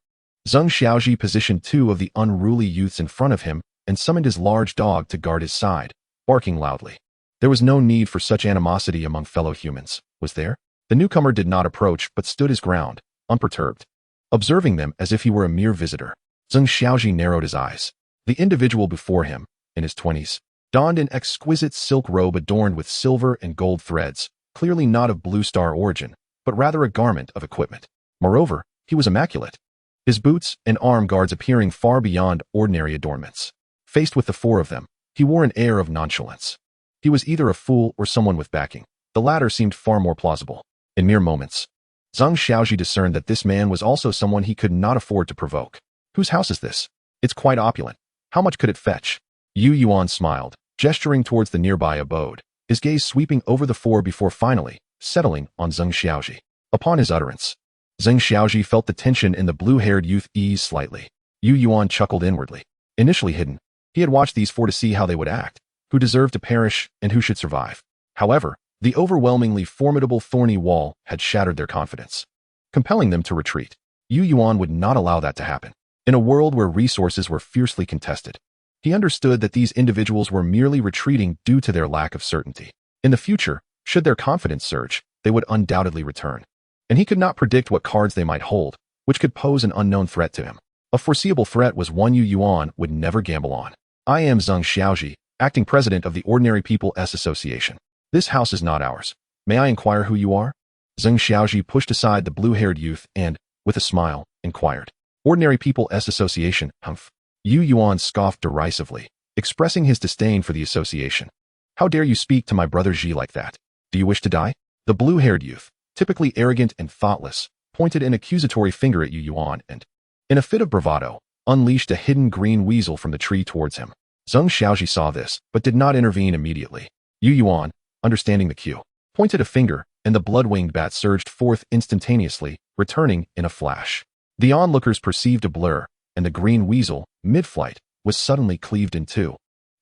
Speaker 1: Zheng Xiaoji positioned 2 of the unruly youths in front of him and summoned his large dog to guard his side, barking loudly. There was no need for such animosity among fellow humans, was there? The newcomer did not approach but stood his ground, unperturbed, observing them as if he were a mere visitor. Zheng Xiaoji narrowed his eyes. The individual before him, in his 20s, donned an exquisite silk robe adorned with silver and gold threads, clearly not of Blue Star origin, but rather a garment of equipment. Moreover, he was immaculate, his boots and arm guards appearing far beyond ordinary adornments. Faced with the 4 of them, he wore an air of nonchalance. He was either a fool or someone with backing. The latter seemed far more plausible. In mere moments, Zheng Xiaoji discerned that this man was also someone he could not afford to provoke. Whose house is this? It's quite opulent. How much could it fetch? Yu Yuan smiled, gesturing towards the nearby abode, his gaze sweeping over the 4 before finally settling on Zheng Xiaoji. Upon his utterance, Zheng Xiaoji felt the tension in the blue-haired youth ease slightly. Yu Yuan chuckled inwardly. Initially hidden, he had watched these 4 to see how they would act, who deserved to perish and who should survive. However, the overwhelmingly formidable thorny wall had shattered their confidence. compelling them to retreat. Yu Yuan would not allow that to happen. In a world where resources were fiercely contested, he understood that these individuals were merely retreating due to their lack of certainty. In the future, should their confidence surge, they would undoubtedly return. And he could not predict what cards they might hold, which could pose an unknown threat to him. A foreseeable threat was one Yu Yuan would never gamble on. I am Zheng Xiaoji, acting president of the Ordinary People S Association. This house is not ours. May I inquire who you are? Zheng Xiaoji pushed aside the blue-haired youth and, with a smile, inquired. Ordinary People S Association, humph. Yu Yuan scoffed derisively, expressing his disdain for the association. How dare you speak to my brother Ji like that? Do you wish to die? The blue-haired youth, typically arrogant and thoughtless, pointed an accusatory finger at Yu Yuan and, in a fit of bravado, unleashed a hidden green weasel from the tree towards him. Zheng Xiaoji saw this, but did not intervene immediately. Yu Yuan, understanding the cue, pointed a finger, and the blood-winged bat surged forth instantaneously, returning in a flash. The onlookers perceived a blur, and the green weasel, mid-flight, was suddenly cleaved in two,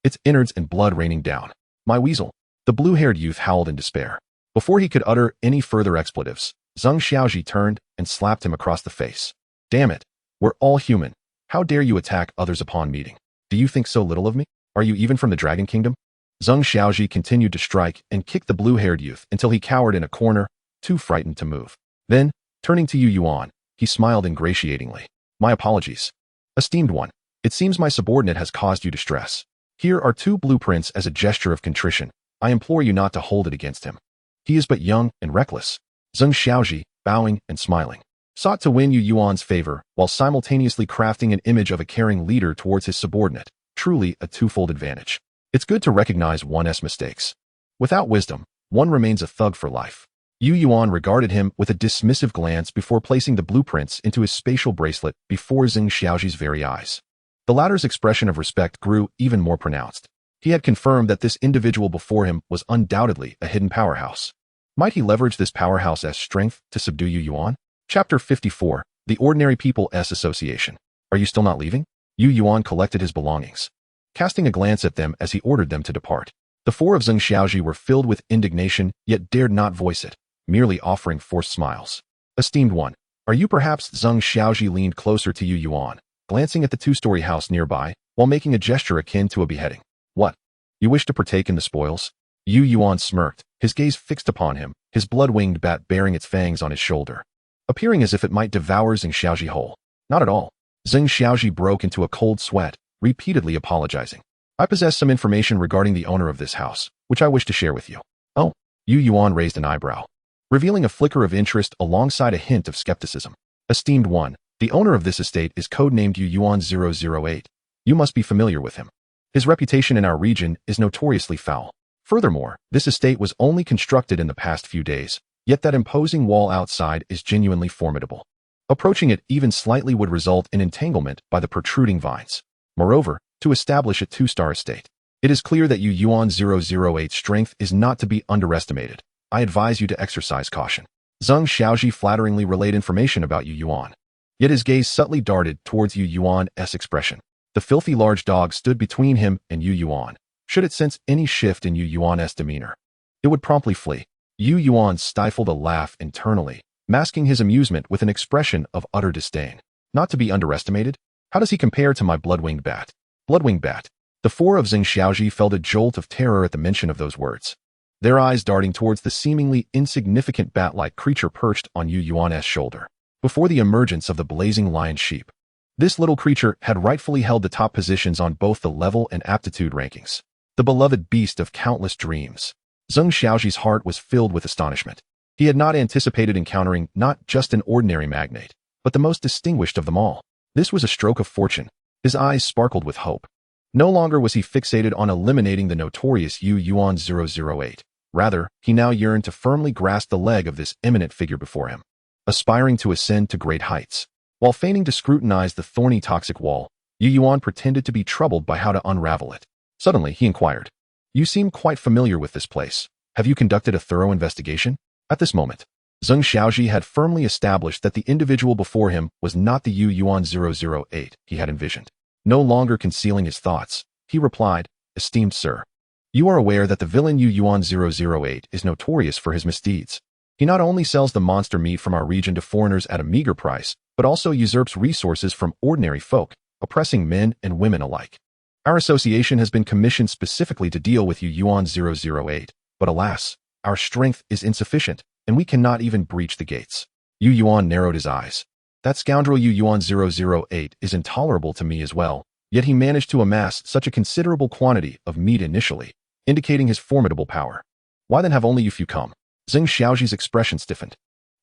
Speaker 1: its innards and blood raining down. My weasel! The blue-haired youth howled in despair. Before he could utter any further expletives, Zheng Xiaoji turned and slapped him across the face. Damn it! We're all human. How dare you attack others upon meeting? Do you think so little of me? Are you even from the Dragon Kingdom? Zheng Xiaoji continued to strike and kick the blue-haired youth until he cowered in a corner, too frightened to move. Then, turning to Yu Yuan, he smiled ingratiatingly. My apologies. Esteemed one, it seems my subordinate has caused you distress. Here are 2 blueprints as a gesture of contrition. I implore you not to hold it against him. He is but young and reckless. Zheng Xiaoji, bowing and smiling, sought to win Yu Yuan's favor while simultaneously crafting an image of a caring leader towards his subordinate, truly a twofold advantage. It's good to recognize one's mistakes. Without wisdom, one remains a thug for life. Yu Yuan regarded him with a dismissive glance before placing the blueprints into his spatial bracelet before Zheng Xiaoji's very eyes. The latter's expression of respect grew even more pronounced. He had confirmed that this individual before him was undoubtedly a hidden powerhouse. Might he leverage this powerhouse as strength to subdue Yu Yuan? Chapter 54, The Ordinary People S Association. Are you still not leaving? Yu Yuan collected his belongings, casting a glance at them as he ordered them to depart. The 4 of Zheng Xiaoji were filled with indignation, yet dared not voice it, merely offering forced smiles. Esteemed one, are you perhaps? Zheng Xiaoji leaned closer to Yu Yuan, glancing at the 2-story house nearby, while making a gesture akin to a beheading. What? You wish to partake in the spoils? Yu Yuan smirked, his gaze fixed upon him, his blood-winged bat bearing its fangs on his shoulder, appearing as if it might devour Zheng Xiaoji whole. Not at all. Zheng Xiaoji broke into a cold sweat, repeatedly apologizing. I possess some information regarding the owner of this house, which I wish to share with you. Oh, Yu Yuan raised an eyebrow, revealing a flicker of interest alongside a hint of skepticism. Esteemed one, the owner of this estate is codenamed Yu Yuan 008. You must be familiar with him. His reputation in our region is notoriously foul. Furthermore, this estate was only constructed in the past few days, yet that imposing wall outside is genuinely formidable. Approaching it even slightly would result in entanglement by the protruding vines. Moreover, to establish a 2-star estate, it is clear that Yu Yuan 008's strength is not to be underestimated. I advise you to exercise caution. Zheng Xiaoji flatteringly relayed information about Yu Yuan, yet his gaze subtly darted towards Yu Yuan's expression. The filthy large dog stood between him and Yu Yuan. Should it sense any shift in Yu Yuan's demeanor, it would promptly flee. Yu Yuan stifled a laugh internally, masking his amusement with an expression of utter disdain. Not to be underestimated? How does he compare to my blood-winged bat? Blood-winged bat. The 4 of Zheng Xiaoji felt a jolt of terror at the mention of those words, their eyes darting towards the seemingly insignificant bat-like creature perched on Yu Yuan's shoulder. Before the emergence of the blazing lion sheep, this little creature had rightfully held the top positions on both the level and aptitude rankings. The beloved beast of countless dreams. Zheng Xiaoji's heart was filled with astonishment. He had not anticipated encountering not just an ordinary magnate, but the most distinguished of them all. This was a stroke of fortune. His eyes sparkled with hope. No longer was he fixated on eliminating the notorious Yu Yuan 008. Rather, he now yearned to firmly grasp the leg of this eminent figure before him, aspiring to ascend to great heights. While feigning to scrutinize the thorny toxic wall, Yu Yuan pretended to be troubled by how to unravel it. Suddenly, he inquired, You seem quite familiar with this place. Have you conducted a thorough investigation? At this moment, Zheng Xiaoji had firmly established that the individual before him was not the Yu Yuan 008 he had envisioned. No longer concealing his thoughts, he replied, Esteemed sir, you are aware that the villain Yu Yuan 008 is notorious for his misdeeds. He not only sells the monster meat from our region to foreigners at a meager price, but also usurps resources from ordinary folk, oppressing men and women alike. Our association has been commissioned specifically to deal with Yuan 008, but alas, our strength is insufficient, and we cannot even breach the gates. Yuan narrowed his eyes. That scoundrel Yuan 008 is intolerable to me as well, yet he managed to amass such a considerable quantity of meat initially, indicating his formidable power. Why then have only you few come? Zheng Xiaoji's expression stiffened.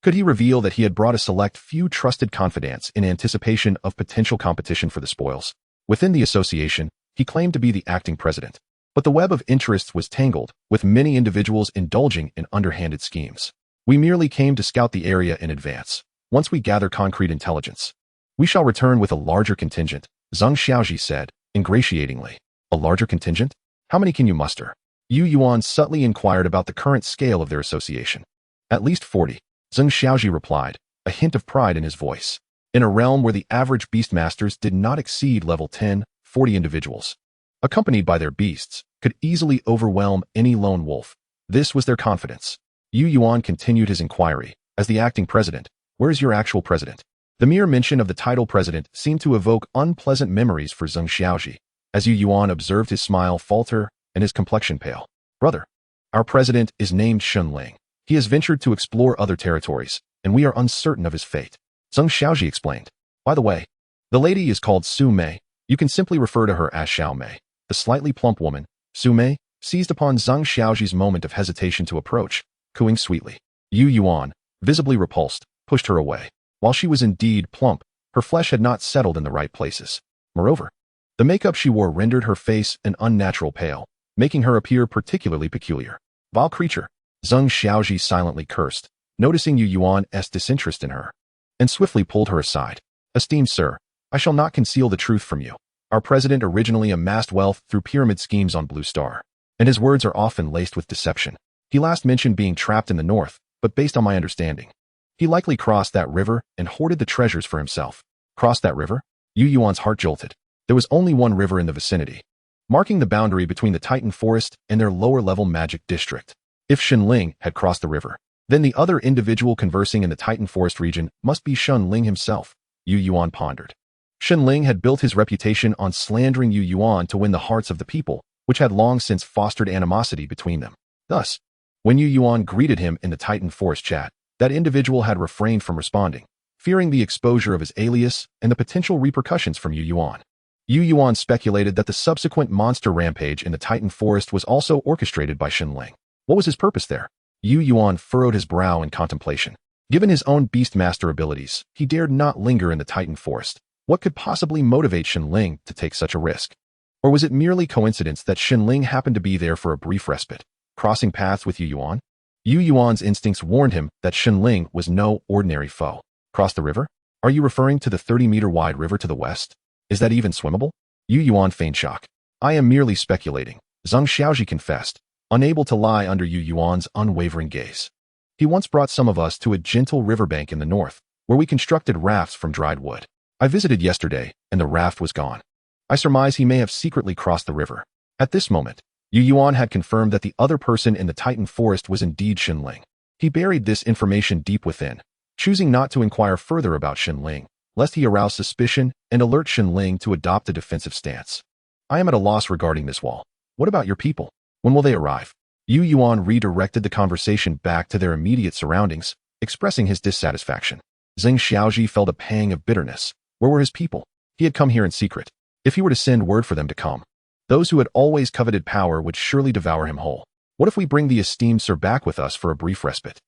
Speaker 1: Could he reveal that he had brought a select few trusted confidants in anticipation of potential competition for the spoils? Within the association, he claimed to be the acting president, but the web of interests was tangled, with many individuals indulging in underhanded schemes. We merely came to scout the area in advance. Once we gather concrete intelligence, we shall return with a larger contingent, Zheng Xiaoji said, ingratiatingly. A larger contingent? How many can you muster? Yuan subtly inquired about the current scale of their association. At least 40, Zheng Xiaoji replied, a hint of pride in his voice. In a realm where the average beastmasters did not exceed level 10, 40 individuals, accompanied by their beasts, could easily overwhelm any lone wolf. This was their confidence. Yuan continued his inquiry. As the acting president, where is your actual president? The mere mention of the title president seemed to evoke unpleasant memories for Zheng Xiaoji, as Yuan observed his smile falter and his complexion pale. Brother, our president is named Shunling. He has ventured to explore other territories, and we are uncertain of his fate. Zheng Xiaoji explained. By the way, the lady is called Su Mei. You can simply refer to her as Xiao Mei. The slightly plump woman, Su Mei, seized upon Zheng Xiaoji's moment of hesitation to approach, cooing sweetly. Yuan, visibly repulsed, pushed her away. While she was indeed plump, her flesh had not settled in the right places. Moreover, the makeup she wore rendered her face an unnatural pale, making her appear particularly peculiar. Vile creature, Zheng Xiaoji silently cursed, noticing Yuan's disinterest in her, and swiftly pulled her aside. Esteemed sir, I shall not conceal the truth from you. Our president originally amassed wealth through pyramid schemes on Blue Star, and his words are often laced with deception. He last mentioned being trapped in the north, but based on my understanding, he likely crossed that river and hoarded the treasures for himself. Crossed that river? Yuan's heart jolted. There was only one river in the vicinity, marking the boundary between the Titan Forest and their lower-level magic district. If Shunling had crossed the river, then the other individual conversing in the Titan Forest region must be Shunling himself, Yuan pondered. Shunling had built his reputation on slandering Yuan to win the hearts of the people, which had long since fostered animosity between them. Thus, when Yuan greeted him in the Titan Forest chat, that individual had refrained from responding, fearing the exposure of his alias and the potential repercussions from Yuan. Yuan speculated that the subsequent monster rampage in the Titan Forest was also orchestrated by Shunling. What was his purpose there? Yuan furrowed his brow in contemplation. Given his own beastmaster abilities, he dared not linger in the Titan Forest. What could possibly motivate Shunling to take such a risk? Or was it merely coincidence that Shunling happened to be there for a brief respite, crossing paths with Yuan? Yuan's instincts warned him that Shunling was no ordinary foe. Cross the river? Are you referring to the 30-meter-wide river to the west? Is that even swimmable? Yuan feigned shock. I am merely speculating, Zheng Xiaoji confessed, unable to lie under Yuan's unwavering gaze. He once brought some of us to a gentle riverbank in the north, where we constructed rafts from dried wood. I visited yesterday, and the raft was gone. I surmise he may have secretly crossed the river. At this moment, Yuan had confirmed that the other person in the Titan Forest was indeed Shunling. He buried this information deep within, choosing not to inquire further about Shunling, lest he arouse suspicion and alert Shunling to adopt a defensive stance. I am at a loss regarding this wall. What about your people? When will they arrive? Yuan redirected the conversation back to their immediate surroundings, expressing his dissatisfaction. Zheng Xiaoji felt a pang of bitterness. Where were his people? He had come here in secret. If he were to send word for them to come, those who had always coveted power would surely devour him whole. What if we bring the esteemed sir back with us for a brief respite?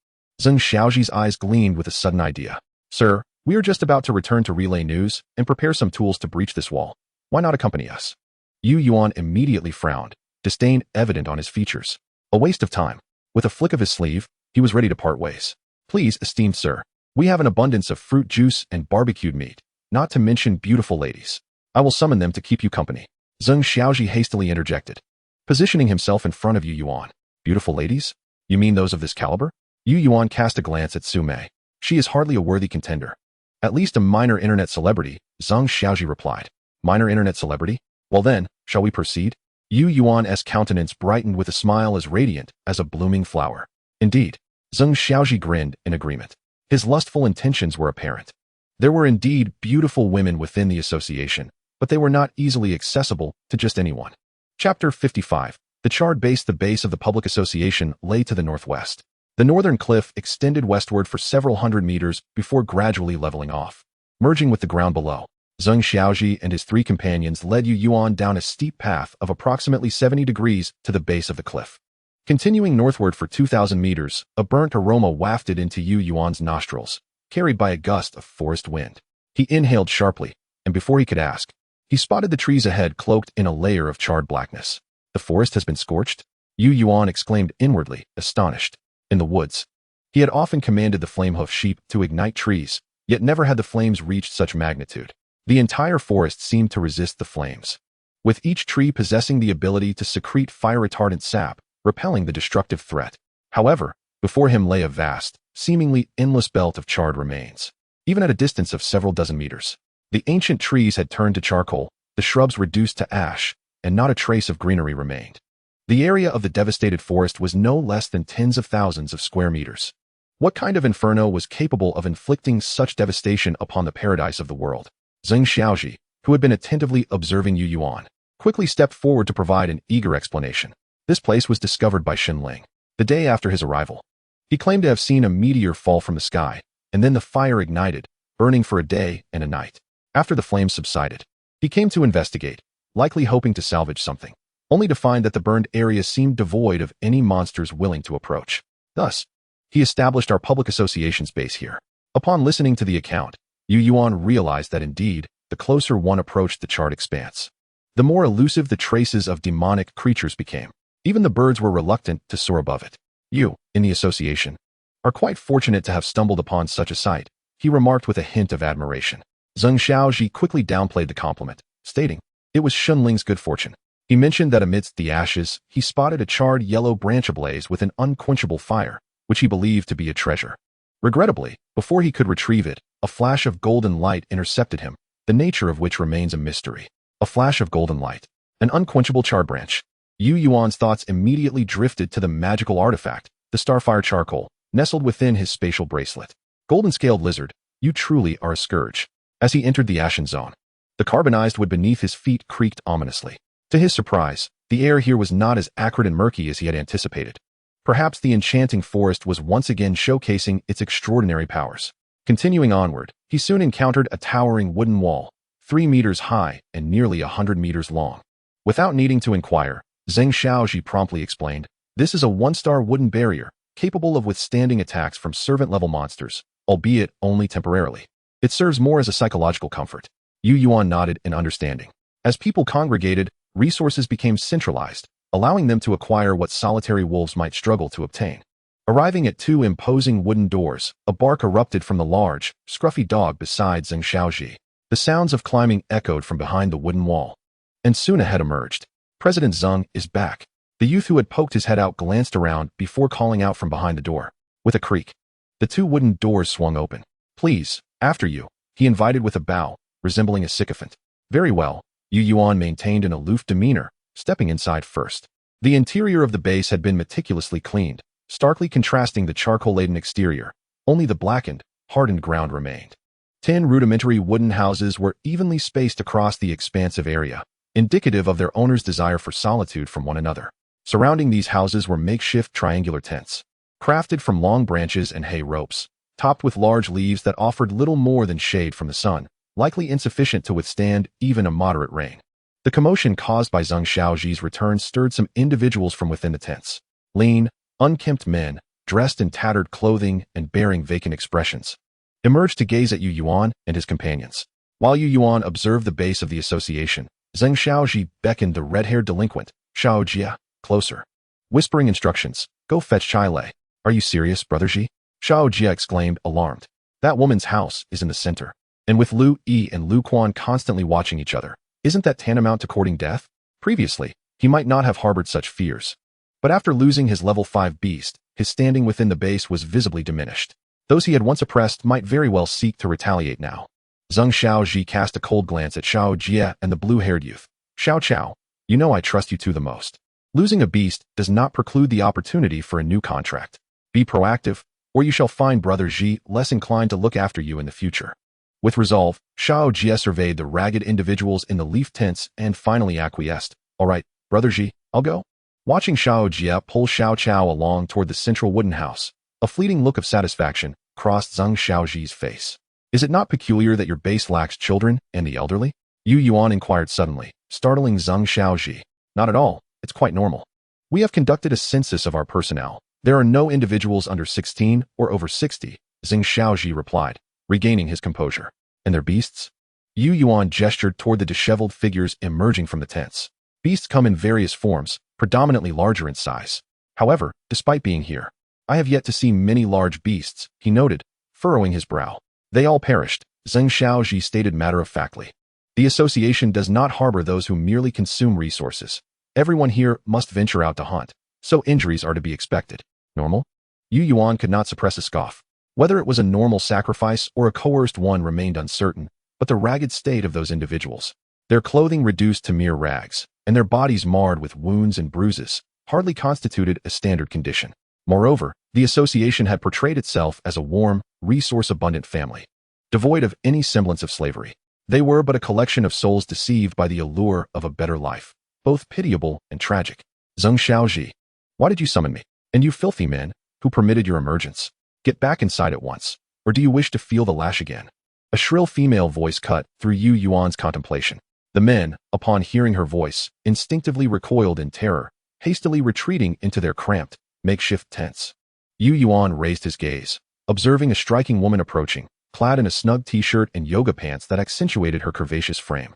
Speaker 1: Zheng Xiaoji's eyes gleamed with a sudden idea. Sir, we are just about to return to relay news and prepare some tools to breach this wall. Why not accompany us? Yuan immediately frowned, disdain evident on his features. A waste of time. With a flick of his sleeve, he was ready to part ways. Please, esteemed sir, we have an abundance of fruit juice and barbecued meat, not to mention beautiful ladies. I will summon them to keep you company. Zheng Xiaoji hastily interjected, positioning himself in front of Yuan. Beautiful ladies? You mean those of this caliber? Yuan cast a glance at Su Mei. She is hardly a worthy contender. At least a minor internet celebrity, Zheng Xiaoji replied. Minor internet celebrity? Well then, shall we proceed? Yuan's countenance brightened with a smile as radiant as a blooming flower. Indeed, Zheng Xiaoji grinned in agreement. His lustful intentions were apparent. There were indeed beautiful women within the association, but they were not easily accessible to just anyone. Chapter 55. The charred base. The base of the public association lay to the northwest. The northern cliff extended westward for several hundred meters before gradually leveling off, merging with the ground below. Zheng Xiaoji and his three companions led Yu Yuan down a steep path of approximately 70 degrees to the base of the cliff. Continuing northward for 2,000 meters, a burnt aroma wafted into Yu Yuan's nostrils, carried by a gust of forest wind. He inhaled sharply, and before he could ask, he spotted the trees ahead cloaked in a layer of charred blackness. The forest has been scorched? Yu Yuan exclaimed inwardly, astonished. In the woods, he had often commanded the flame-hoof sheep to ignite trees, yet never had the flames reached such magnitude. The entire forest seemed to resist the flames, with each tree possessing the ability to secrete fire-retardant sap, repelling the destructive threat. However, before him lay a vast, seemingly endless belt of charred remains. Even at a distance of several dozen meters, the ancient trees had turned to charcoal, the shrubs reduced to ash, and not a trace of greenery remained. The area of the devastated forest was no less than tens of thousands of square meters. What kind of inferno was capable of inflicting such devastation upon the paradise of the world? Zheng Xiaoji, who had been attentively observing Yu Yuan, quickly stepped forward to provide an eager explanation. This place was discovered by Xin Ling the day after his arrival. He claimed to have seen a meteor fall from the sky, and then the fire ignited, burning for a day and a night. After the flames subsided, he came to investigate, likely hoping to salvage something, only to find that the burned area seemed devoid of any monsters willing to approach. Thus, he established our public association's base here. Upon listening to the account, Yu Yuan realized that indeed, the closer one approached the charred expanse, the more elusive the traces of demonic creatures became. Even the birds were reluctant to soar above it. You, in the association, are quite fortunate to have stumbled upon such a sight, he remarked with a hint of admiration. Zheng Xiaoji quickly downplayed the compliment, stating, it was Xin Ling's good fortune. He mentioned that amidst the ashes, he spotted a charred yellow branch ablaze with an unquenchable fire, which he believed to be a treasure. Regrettably, before he could retrieve it, a flash of golden light intercepted him, the nature of which remains a mystery. A flash of golden light. An unquenchable charred branch. Yu Yuan's thoughts immediately drifted to the magical artifact, the starfire charcoal, nestled within his spatial bracelet. Golden-scaled lizard, you truly are a scourge. As he entered the ashen zone, the carbonized wood beneath his feet creaked ominously. To his surprise, the air here was not as acrid and murky as he had anticipated. Perhaps the enchanting forest was once again showcasing its extraordinary powers. Continuing onward, he soon encountered a towering wooden wall, 3 meters high and nearly 100 meters long. Without needing to inquire, Zheng Xiaoji promptly explained, this is a 1-star wooden barrier, capable of withstanding attacks from servant-level monsters, albeit only temporarily. It serves more as a psychological comfort. Yu Yuan nodded in understanding. As people congregated, resources became centralized, allowing them to acquire what solitary wolves might struggle to obtain. Arriving at 2 imposing wooden doors, a bark erupted from the large, scruffy dog beside Zheng Xiaoji. The sounds of climbing echoed from behind the wooden wall. And soon a head emerged. President Zheng is back. The youth who had poked his head out glanced around before calling out from behind the door. With a creak, the 2 wooden doors swung open. Please, after you, he invited with a bow, resembling a sycophant. Very well, Yu Yuan maintained an aloof demeanor, stepping inside first. The interior of the base had been meticulously cleaned, starkly contrasting the charcoal-laden exterior. Only the blackened, hardened ground remained. 10 rudimentary wooden houses were evenly spaced across the expansive area, indicative of their owners' desire for solitude from one another. Surrounding these houses were makeshift triangular tents, crafted from long branches and hay ropes, topped with large leaves that offered little more than shade from the sun, likely insufficient to withstand even a moderate rain. The commotion caused by Zheng Xiaoji's return stirred some individuals from within the tents. Lean, unkempt men, dressed in tattered clothing and bearing vacant expressions, emerged to gaze at Yu Yuan and his companions. While Yu Yuan observed the base of the association, Zheng Xiaoji beckoned the red-haired delinquent, Xiao Jia, closer. Whispering instructions, go fetch Chai Lei. Are you serious, Brother Ji? Xiao Jia exclaimed, alarmed. That woman's house is in the center. And with Lu Yi and Lu Quan constantly watching each other, isn't that tantamount to courting death? Previously, he might not have harbored such fears. But after losing his level 5 beast, his standing within the base was visibly diminished. Those he had once oppressed might very well seek to retaliate now. Zheng Xiaoji cast a cold glance at Xiao Jia and the blue-haired youth. Xiao Chao, you know I trust you two the most. Losing a beast does not preclude the opportunity for a new contract. Be proactive, or you shall find Brother Ji less inclined to look after you in the future. With resolve, Xiao Jie surveyed the ragged individuals in the leaf tents and finally acquiesced. All right, Brother Ji, I'll go. Watching Xiao Jie pull Xiao Chao along toward the central wooden house, a fleeting look of satisfaction crossed Zheng Xiaoji's face. Is it not peculiar that your base lacks children and the elderly? Yu Yuan inquired suddenly, startling Zheng Xiaoji. Not at all, it's quite normal. We have conducted a census of our personnel. There are no individuals under 16 or over 60, Zheng Xiaoji replied, regaining his composure. And their beasts? Yu Yuan gestured toward the disheveled figures emerging from the tents. Beasts come in various forms, predominantly larger in size. However, despite being here, I have yet to see many large beasts, he noted, furrowing his brow. They all perished, Zheng Xiaoji stated matter-of-factly. The association does not harbor those who merely consume resources. Everyone here must venture out to hunt, so injuries are to be expected. Normal? Yu Yuan could not suppress a scoff. Whether it was a normal sacrifice or a coerced one remained uncertain, but the ragged state of those individuals, their clothing reduced to mere rags, and their bodies marred with wounds and bruises, hardly constituted a standard condition. Moreover, the association had portrayed itself as a warm, resource-abundant family, devoid of any semblance of slavery. They were but a collection of souls deceived by the allure of a better life, both pitiable and tragic. Zheng Xiaoji, why did you summon me? And you filthy men, who permitted your emergence? Get back inside at once, or do you wish to feel the lash again? A shrill female voice cut through Yu Yuan's contemplation. The men, upon hearing her voice, instinctively recoiled in terror, hastily retreating into their cramped, makeshift tents. Yu Yuan raised his gaze, observing a striking woman approaching, clad in a snug t-shirt and yoga pants that accentuated her curvaceous frame.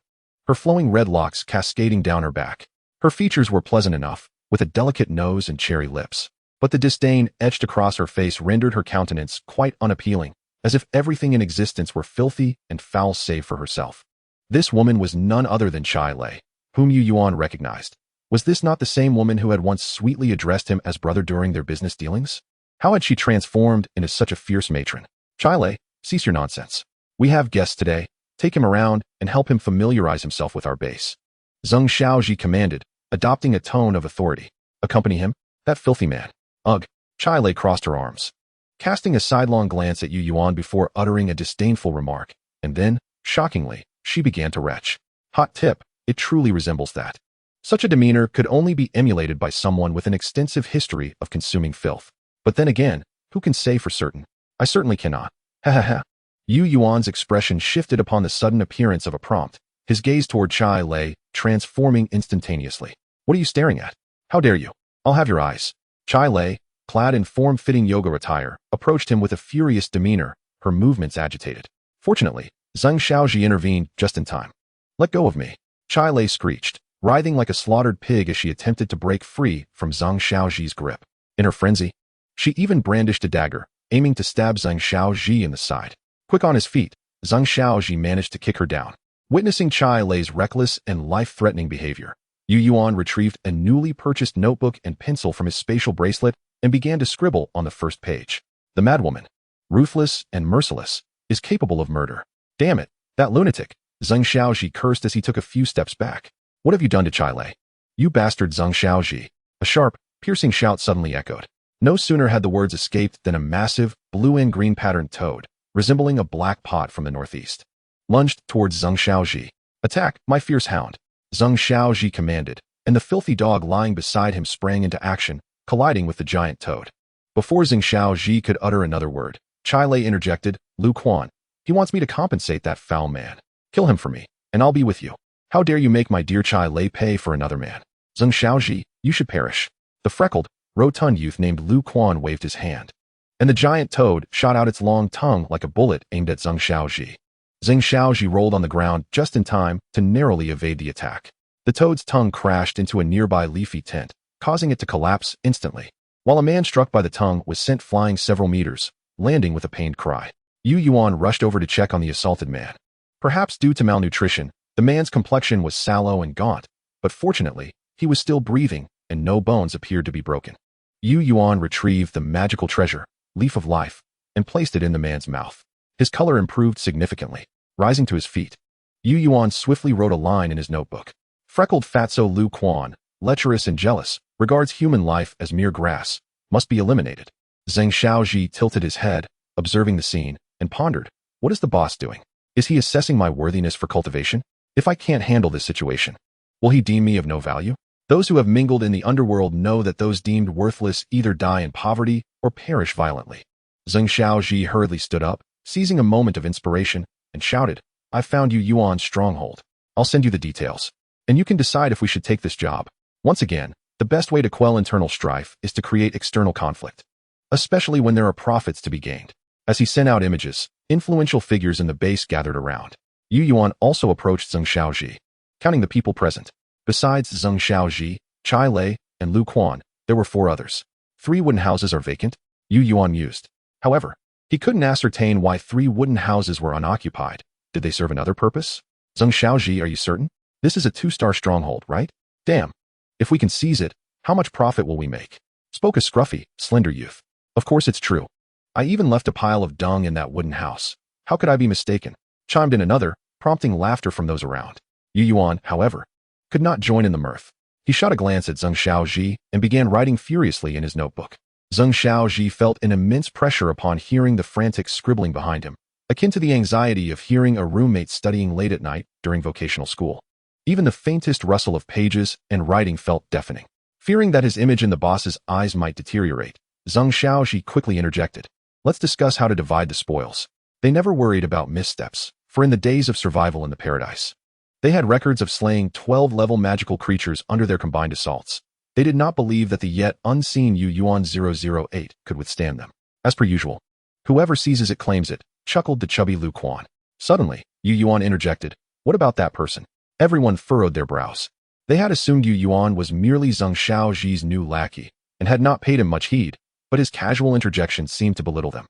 Speaker 1: Her flowing red locks cascading down her back. Her features were pleasant enough, with a delicate nose and cherry lips. But the disdain etched across her face rendered her countenance quite unappealing, as if everything in existence were filthy and foul save for herself. This woman was none other than Chai Lei, whom Yu Yuan recognized. Was this not the same woman who had once sweetly addressed him as brother during their business dealings? How had she transformed into such a fierce matron? Chai Lei, cease your nonsense. We have guests today. Take him around and help him familiarize himself with our base. Zheng Xiaoji commanded, adopting a tone of authority. Accompany him, that filthy man. Ugh. Chai Lei crossed her arms, casting a sidelong glance at Yu Yuan before uttering a disdainful remark, and then, shockingly, she began to retch. Hot tip, it truly resembles that. Such a demeanor could only be emulated by someone with an extensive history of consuming filth. But then again, who can say for certain? I certainly cannot. Ha ha ha. Yu Yuan's expression shifted upon the sudden appearance of a prompt, his gaze toward Chai Lei transforming instantaneously. What are you staring at? How dare you? I'll have your eyes. Chai Lei, clad in form-fitting yoga attire, approached him with a furious demeanor, her movements agitated. Fortunately, Zheng Xiaoji intervened just in time. Let go of me. Chai Lei screeched, writhing like a slaughtered pig as she attempted to break free from Zheng Xiaoji's grip. In her frenzy, she even brandished a dagger, aiming to stab Zheng Xiaoji in the side. Quick on his feet, Zheng Xiaoji managed to kick her down. Witnessing Chai Lei's reckless and life-threatening behavior, Yu Yuan retrieved a newly purchased notebook and pencil from his spatial bracelet and began to scribble on the first page. The madwoman, ruthless and merciless, is capable of murder. Damn it, that lunatic, Zheng Xiaoji cursed as he took a few steps back. What have you done to Chai Lei? You bastard, Zheng Xiaoji. A sharp, piercing shout suddenly echoed. No sooner had the words escaped than a massive, blue and green patterned toad, resembling a black pot from the northeast, lunged towards Zheng Xiaoji. Attack, my fierce hound, Zheng Xiaoji commanded, and the filthy dog lying beside him sprang into action, colliding with the giant toad. Before Zheng Xiaoji could utter another word, Chai Lei interjected, Lu Quan. He wants me to compensate that foul man. Kill him for me, and I'll be with you. How dare you make my dear Chai Lei pay for another man? Zheng Xiaoji, you should perish. The freckled, rotund youth named Lu Quan waved his hand, and the giant toad shot out its long tongue like a bullet aimed at Zheng Xiaoji. Zheng Xiaoji rolled on the ground just in time to narrowly evade the attack. The toad's tongue crashed into a nearby leafy tent, causing it to collapse instantly, while a man struck by the tongue was sent flying several meters, landing with a pained cry. Yu Yuan rushed over to check on the assaulted man. Perhaps due to malnutrition, the man's complexion was sallow and gaunt, but fortunately, he was still breathing, and no bones appeared to be broken. Yu Yuan retrieved the magical treasure, Leaf of Life, and placed it in the man's mouth. His color improved significantly. Rising to his feet, Yu Yuan swiftly wrote a line in his notebook. Freckled fatso Lu Quan, lecherous and jealous, regards human life as mere grass, must be eliminated. Zheng Xiaoji tilted his head, observing the scene, and pondered, what is the boss doing? Is he assessing my worthiness for cultivation? If I can't handle this situation, will he deem me of no value? Those who have mingled in the underworld know that those deemed worthless either die in poverty or perish violently. Zheng Xiaoji hurriedly stood up, seizing a moment of inspiration, and shouted, I've found Yu Yuan's stronghold. I'll send you the details, and you can decide if we should take this job. Once again, the best way to quell internal strife is to create external conflict, especially when there are profits to be gained. As he sent out images, influential figures in the base gathered around. Yu Yuan also approached Zheng Xiaoji, counting the people present. Besides Zheng Xiaoji, Chai Lei, and Lu Quan, there were 4 others. 3 wooden houses are vacant, Yu Yuan mused. However, he couldn't ascertain why 3 wooden houses were unoccupied. Did they serve another purpose? Zheng Xiaoji, are you certain? This is a 2-star stronghold, right? Damn. If we can seize it, how much profit will we make? Spoke a scruffy, slender youth. Of course it's true. I even left a pile of dung in that wooden house. How could I be mistaken? Chimed in another, prompting laughter from those around. Yu Yuan, however, could not join in the mirth. He shot a glance at Zheng Xiaoji and began writing furiously in his notebook. Zheng Xiaoji felt an immense pressure upon hearing the frantic scribbling behind him, akin to the anxiety of hearing a roommate studying late at night during vocational school. Even the faintest rustle of pages and writing felt deafening. Fearing that his image in the boss's eyes might deteriorate, Zheng Xiaoji quickly interjected. Let's discuss how to divide the spoils. They never worried about missteps, for in the days of survival in the paradise, they had records of slaying 12-level magical creatures under their combined assaults. They did not believe that the yet unseen Yu Yuan 008 could withstand them. As per usual, whoever seizes it claims it, chuckled the chubby Lu Quan. Suddenly, Yu Yuan interjected, what about that person? Everyone furrowed their brows. They had assumed Yu Yuan was merely Zheng Xiaoji's new lackey, and had not paid him much heed, but his casual interjection seemed to belittle them.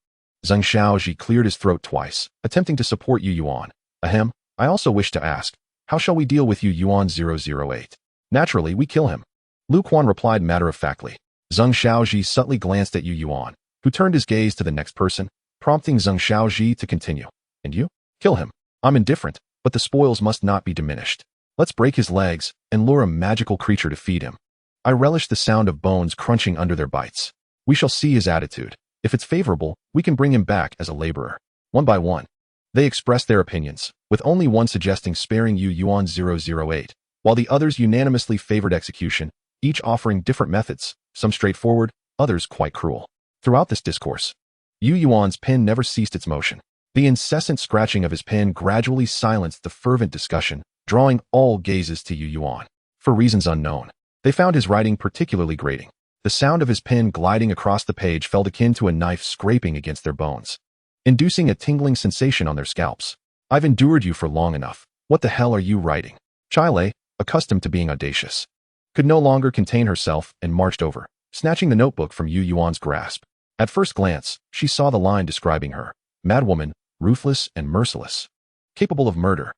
Speaker 1: Zheng Xiaoji cleared his throat twice, attempting to support Yu Yuan. Ahem, I also wish to ask, how shall we deal with Yu Yuan 008? Naturally, we kill him. Lu Quan replied matter-of-factly. Zheng Xiaoji subtly glanced at Yu Yuan, who turned his gaze to the next person, prompting Zheng Xiaoji to continue. And you? Kill him. I'm indifferent, but the spoils must not be diminished. Let's break his legs and lure a magical creature to feed him. I relish the sound of bones crunching under their bites. We shall see his attitude. If it's favorable, we can bring him back as a laborer. One by one, they expressed their opinions, with only one suggesting sparing Yu Yuan 008, while the others unanimously favored execution, each offering different methods, some straightforward, others quite cruel. Throughout this discourse, Yu Yuan's pen never ceased its motion. The incessant scratching of his pen gradually silenced the fervent discussion, drawing all gazes to Yu Yuan. For reasons unknown, they found his writing particularly grating. The sound of his pen gliding across the page felt akin to a knife scraping against their bones, inducing a tingling sensation on their scalps. I've endured you for long enough. What the hell are you writing? Chai Lei, accustomed to being audacious, could no longer contain herself and marched over, snatching the notebook from Yu Yuan's grasp. At first glance, she saw the line describing her, madwoman, ruthless and merciless, capable of murder.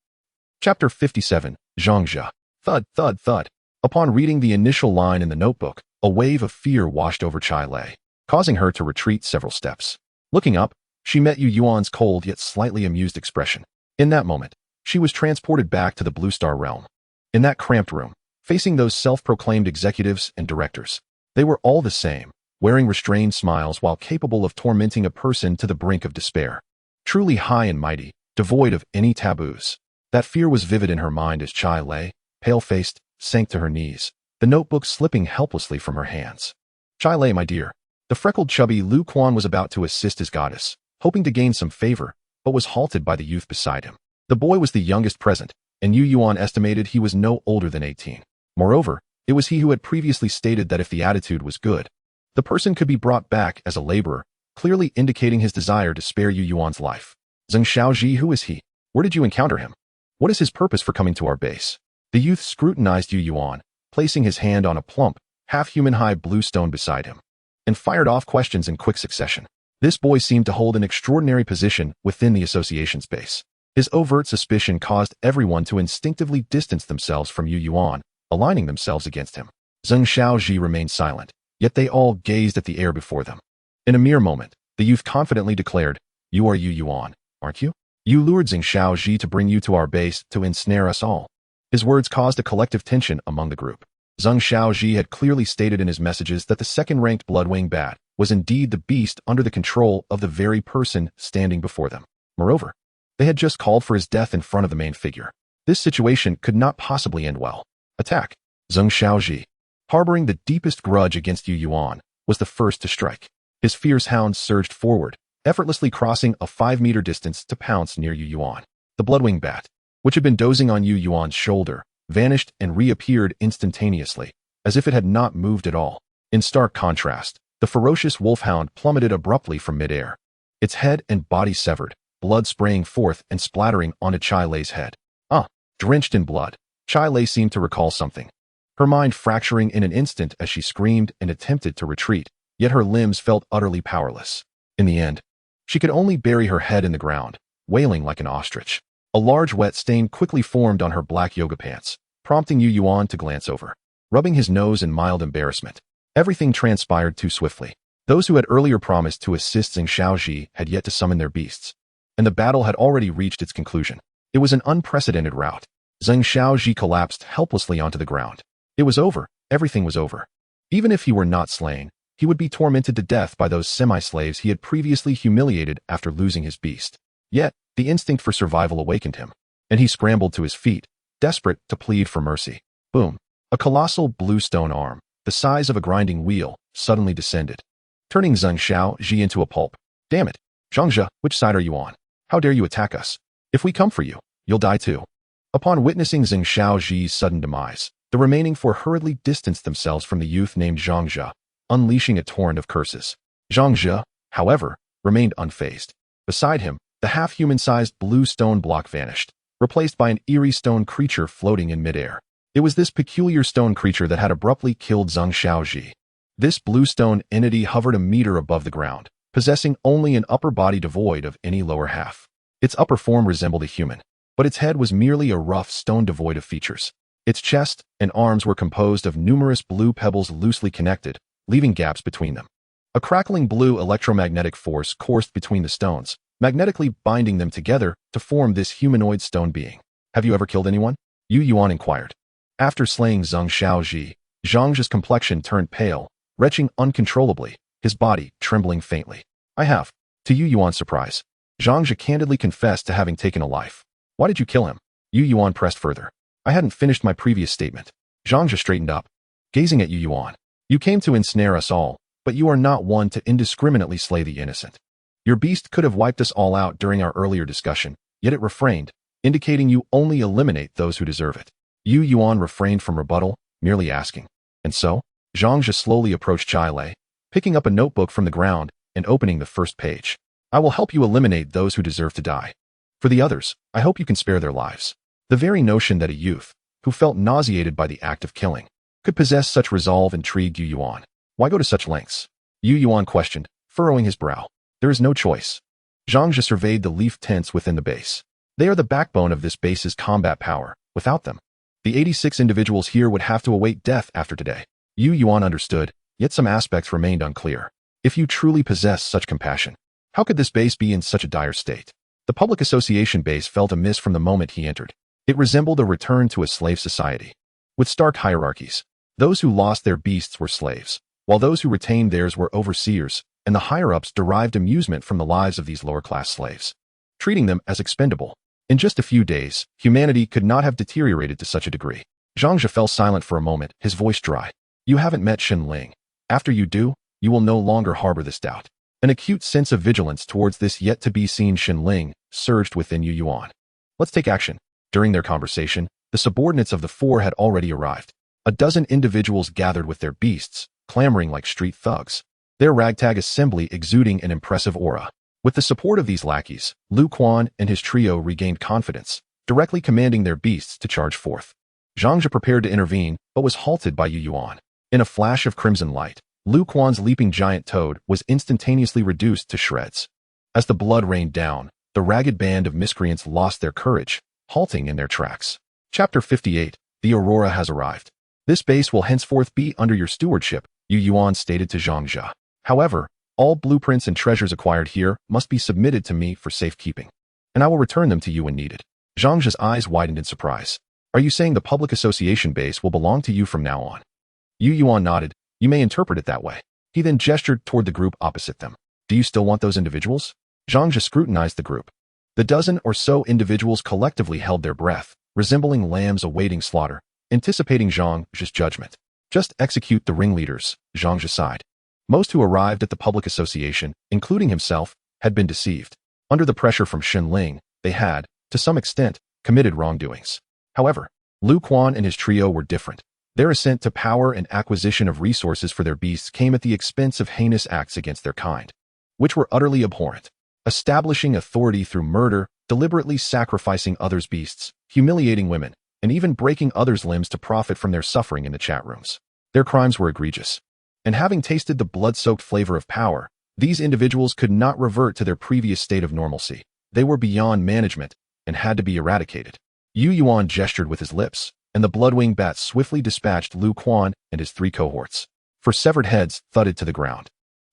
Speaker 1: Chapter 57, Zhangzhe. Thud, thud, thud. Upon reading the initial line in the notebook, a wave of fear washed over Chai Lei, causing her to retreat several steps. Looking up, she met Yu Yuan's cold yet slightly amused expression. In that moment, she was transported back to the Blue Star realm. In that cramped room, facing those self-proclaimed executives and directors, they were all the same, wearing restrained smiles while capable of tormenting a person to the brink of despair. Truly high and mighty, devoid of any taboos. That fear was vivid in her mind as Chai Lei, pale-faced, sank to her knees, the notebook slipping helplessly from her hands. Chai Lei, my dear. The freckled chubby Lu Quan was about to assist his goddess, hoping to gain some favor, but was halted by the youth beside him. The boy was the youngest present, and Yu Yuan estimated he was no older than 18. Moreover, it was he who had previously stated that if the attitude was good, the person could be brought back as a laborer, clearly indicating his desire to spare Yu Yuan's life. Zheng Xiaoji, who is he? Where did you encounter him? What is his purpose for coming to our base? The youth scrutinized Yu Yuan, placing his hand on a plump, half-human-high blue stone beside him, and fired off questions in quick succession. This boy seemed to hold an extraordinary position within the association's base. His overt suspicion caused everyone to instinctively distance themselves from Yu Yuan, aligning themselves against him. Zheng Xiaoji remained silent, yet they all gazed at the air before them. In a mere moment, the youth confidently declared, "You are Yu Yuan, aren't you? You lured Zheng Xiaoji to bring you to our base to ensnare us all." His words caused a collective tension among the group. Zheng Xiaoji had clearly stated in his messages that the second-ranked Bloodwing Bat was indeed the beast under the control of the very person standing before them. Moreover, they had just called for his death in front of the main figure. This situation could not possibly end well. Attack. Zheng Xiaoji, harboring the deepest grudge against Yu Yuan, was the first to strike. His fierce hound surged forward, effortlessly crossing a 5-meter distance to pounce near Yu Yuan. The bloodwing bat, which had been dozing on Yu Yuan's shoulder, vanished and reappeared instantaneously, as if it had not moved at all. In stark contrast, the ferocious wolfhound plummeted abruptly from midair, its head and body severed, blood spraying forth and splattering onto Chai Lei's head. Drenched in blood, Chai Lei seemed to recall something, her mind fracturing in an instant as she screamed and attempted to retreat, yet her limbs felt utterly powerless. In the end, she could only bury her head in the ground, wailing like an ostrich. A large wet stain quickly formed on her black yoga pants, prompting Yu Yuan to glance over, rubbing his nose in mild embarrassment. Everything transpired too swiftly. Those who had earlier promised to assist Zheng Xiaoji had yet to summon their beasts, and the battle had already reached its conclusion. It was an unprecedented rout. Zheng Xiaoji collapsed helplessly onto the ground. It was over. Everything was over. Even if he were not slain, he would be tormented to death by those semi-slaves he had previously humiliated after losing his beast. Yet, the instinct for survival awakened him, and he scrambled to his feet, desperate to plead for mercy. Boom. A colossal blue stone arm, the size of a grinding wheel, suddenly descended, turning Zheng Xiaoji into a pulp. Damn it. Zhangzhe, which side are you on? How dare you attack us? If we come for you, you'll die too. Upon witnessing Zheng Xiaoji's sudden demise, the remaining 4 hurriedly distanced themselves from the youth named Zhangzhe, unleashing a torrent of curses. Zhangzhe, however, remained unfazed. Beside him, the half-human-sized blue stone block vanished, replaced by an eerie stone creature floating in midair. It was this peculiar stone creature that had abruptly killed Zheng Xiaoji. This blue stone entity hovered a meter above the ground, possessing only an upper body devoid of any lower half. Its upper form resembled a human, but its head was merely a rough stone devoid of features. Its chest and arms were composed of numerous blue pebbles loosely connected, leaving gaps between them. A crackling blue electromagnetic force coursed between the stones, magnetically binding them together to form this humanoid stone being. Have you ever killed anyone? Yu Yuan inquired. After slaying Zheng Xiaoji, Zhangzhe's complexion turned pale, retching uncontrollably, his body trembling faintly. I have. To Yu Yuan's surprise, Zhangzhe candidly confessed to having taken a life. Why did you kill him? Yu Yuan pressed further. I hadn't finished my previous statement. Zhangzhe straightened up, gazing at Yu Yuan. You came to ensnare us all, but you are not one to indiscriminately slay the innocent. Your beast could have wiped us all out during our earlier discussion, yet it refrained, indicating you only eliminate those who deserve it. Yu Yuan refrained from rebuttal, merely asking. And so, Zhangzhe slowly approached Chai Lei, picking up a notebook from the ground and opening the first page. I will help you eliminate those who deserve to die. For the others, I hope you can spare their lives. The very notion that a youth, who felt nauseated by the act of killing, could possess such resolve intrigued Yu Yuan. Why go to such lengths? Yu Yuan questioned, furrowing his brow. There is no choice. Zhangzhe surveyed the leaf tents within the base. They are the backbone of this base's combat power. Without them, the 86 individuals here would have to await death after today. Yu Yuan understood, yet some aspects remained unclear. If you truly possess such compassion, how could this base be in such a dire state? The public association base felt amiss from the moment he entered. It resembled a return to a slave society, with stark hierarchies. Those who lost their beasts were slaves, while those who retained theirs were overseers, and the higher-ups derived amusement from the lives of these lower-class slaves, treating them as expendable. In just a few days, humanity could not have deteriorated to such a degree. Zhangzhe fell silent for a moment, his voice dry. You haven't met Xin Ling. After you do, you will no longer harbor this doubt. An acute sense of vigilance towards this yet-to-be-seen Xin Ling surged within Yu Yuan. Let's take action. During their conversation, the subordinates of the 4 had already arrived. A dozen individuals gathered with their beasts, clamoring like street thugs, their ragtag assembly exuding an impressive aura. With the support of these lackeys, Lu Quan and his trio regained confidence, directly commanding their beasts to charge forth. Zhangzhe prepared to intervene, but was halted by Yu Yuan. In a flash of crimson light, Lu Quan's leaping giant toad was instantaneously reduced to shreds. As the blood rained down, the ragged band of miscreants lost their courage, halting in their tracks. Chapter 58, The Aurora has arrived. This base will henceforth be under your stewardship, Yu Yuan stated to Zhangzhe. However, all blueprints and treasures acquired here must be submitted to me for safekeeping, and I will return them to you when needed. Zhangzhe's eyes widened in surprise. Are you saying the public association base will belong to you from now on? Yu Yuan nodded. You may interpret it that way. He then gestured toward the group opposite them. Do you still want those individuals? Zhang scrutinized the group. The dozen or so individuals collectively held their breath, resembling lambs awaiting slaughter, anticipating Zhang's judgment. Just execute the ringleaders, Zhang sighed. Most who arrived at the public association, including himself, had been deceived. Under the pressure from Shenling, they had, to some extent, committed wrongdoings. However, Lu Quan and his trio were different. Their ascent to power and acquisition of resources for their beasts came at the expense of heinous acts against their kind, which were utterly abhorrent. Establishing authority through murder, deliberately sacrificing others' beasts, humiliating women, and even breaking others' limbs to profit from their suffering in the chat rooms. Their crimes were egregious. And having tasted the blood-soaked flavor of power, these individuals could not revert to their previous state of normalcy. They were beyond management and had to be eradicated. Yu Yuan gestured with his lips, and the blood-winged bat swiftly dispatched Lu Quan and his 3 cohorts. For severed heads thudded to the ground,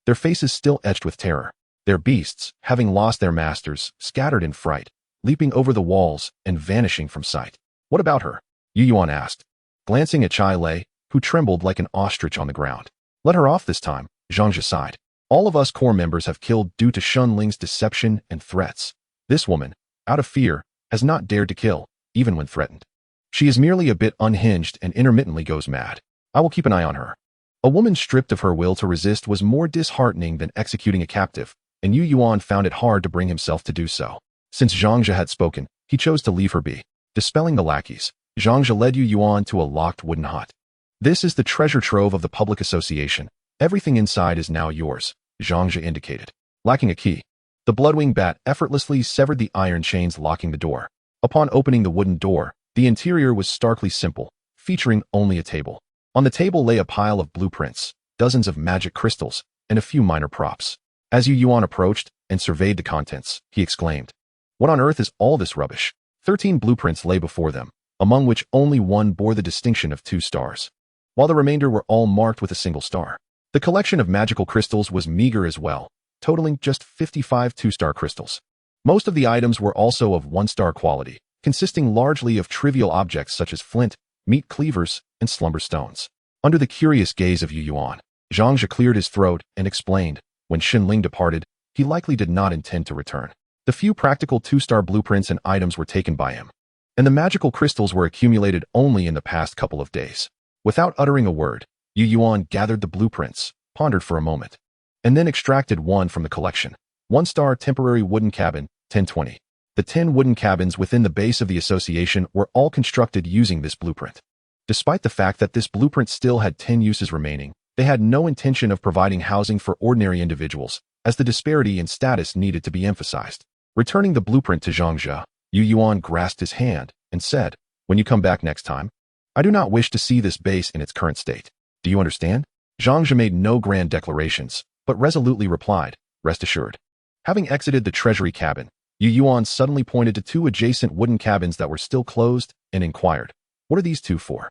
Speaker 1: their faces still etched with terror. Their beasts, having lost their masters, scattered in fright, leaping over the walls and vanishing from sight. What about her? Yu Yuan asked, glancing at Chai Lei, who trembled like an ostrich on the ground. Let her off this time, Zhang sighed. All of us core members have killed due to Shunling's deception and threats. This woman, out of fear, has not dared to kill, even when threatened. She is merely a bit unhinged and intermittently goes mad. I will keep an eye on her. A woman stripped of her will to resist was more disheartening than executing a captive, and Yu Yuan found it hard to bring himself to do so. Since Zhang had spoken, he chose to leave her be. Dispelling the lackeys, Zhang led Yu Yuan to a locked wooden hut. This is the treasure trove of the public association. Everything inside is now yours, Zhang indicated. Lacking a key, the bloodwing bat effortlessly severed the iron chains locking the door. Upon opening the wooden door, the interior was starkly simple, featuring only a table. On the table lay a pile of blueprints, dozens of magic crystals, and a few minor props. As Yu Yuan approached and surveyed the contents, he exclaimed, "What on earth is all this rubbish?" 13 blueprints lay before them, among which only one bore the distinction of 2 stars, while the remainder were all marked with a single star. The collection of magical crystals was meager as well, totaling just 55 2-star crystals. Most of the items were also of 1-star quality, consisting largely of trivial objects such as flint, meat cleavers, and slumber stones. Under the curious gaze of Yu Yuan, Zhang cleared his throat and explained, when Shenling departed, he likely did not intend to return. The few practical 2-star blueprints and items were taken by him, and the magical crystals were accumulated only in the past couple of days. Without uttering a word, Yu Yuan gathered the blueprints, pondered for a moment, and then extracted one from the collection. 1-star temporary wooden cabin, 1020. The 10 wooden cabins within the base of the association were all constructed using this blueprint. Despite the fact that this blueprint still had 10 uses remaining, they had no intention of providing housing for ordinary individuals, as the disparity in status needed to be emphasized. Returning the blueprint to Zhang, Yu Yuan grasped his hand and said, "When you come back next time, I do not wish to see this base in its current state. Do you understand?" Zhang made no grand declarations, but resolutely replied, "Rest assured." Having exited the treasury cabin, Yu Yuan suddenly pointed to 2 adjacent wooden cabins that were still closed and inquired, "What are these 2 for?"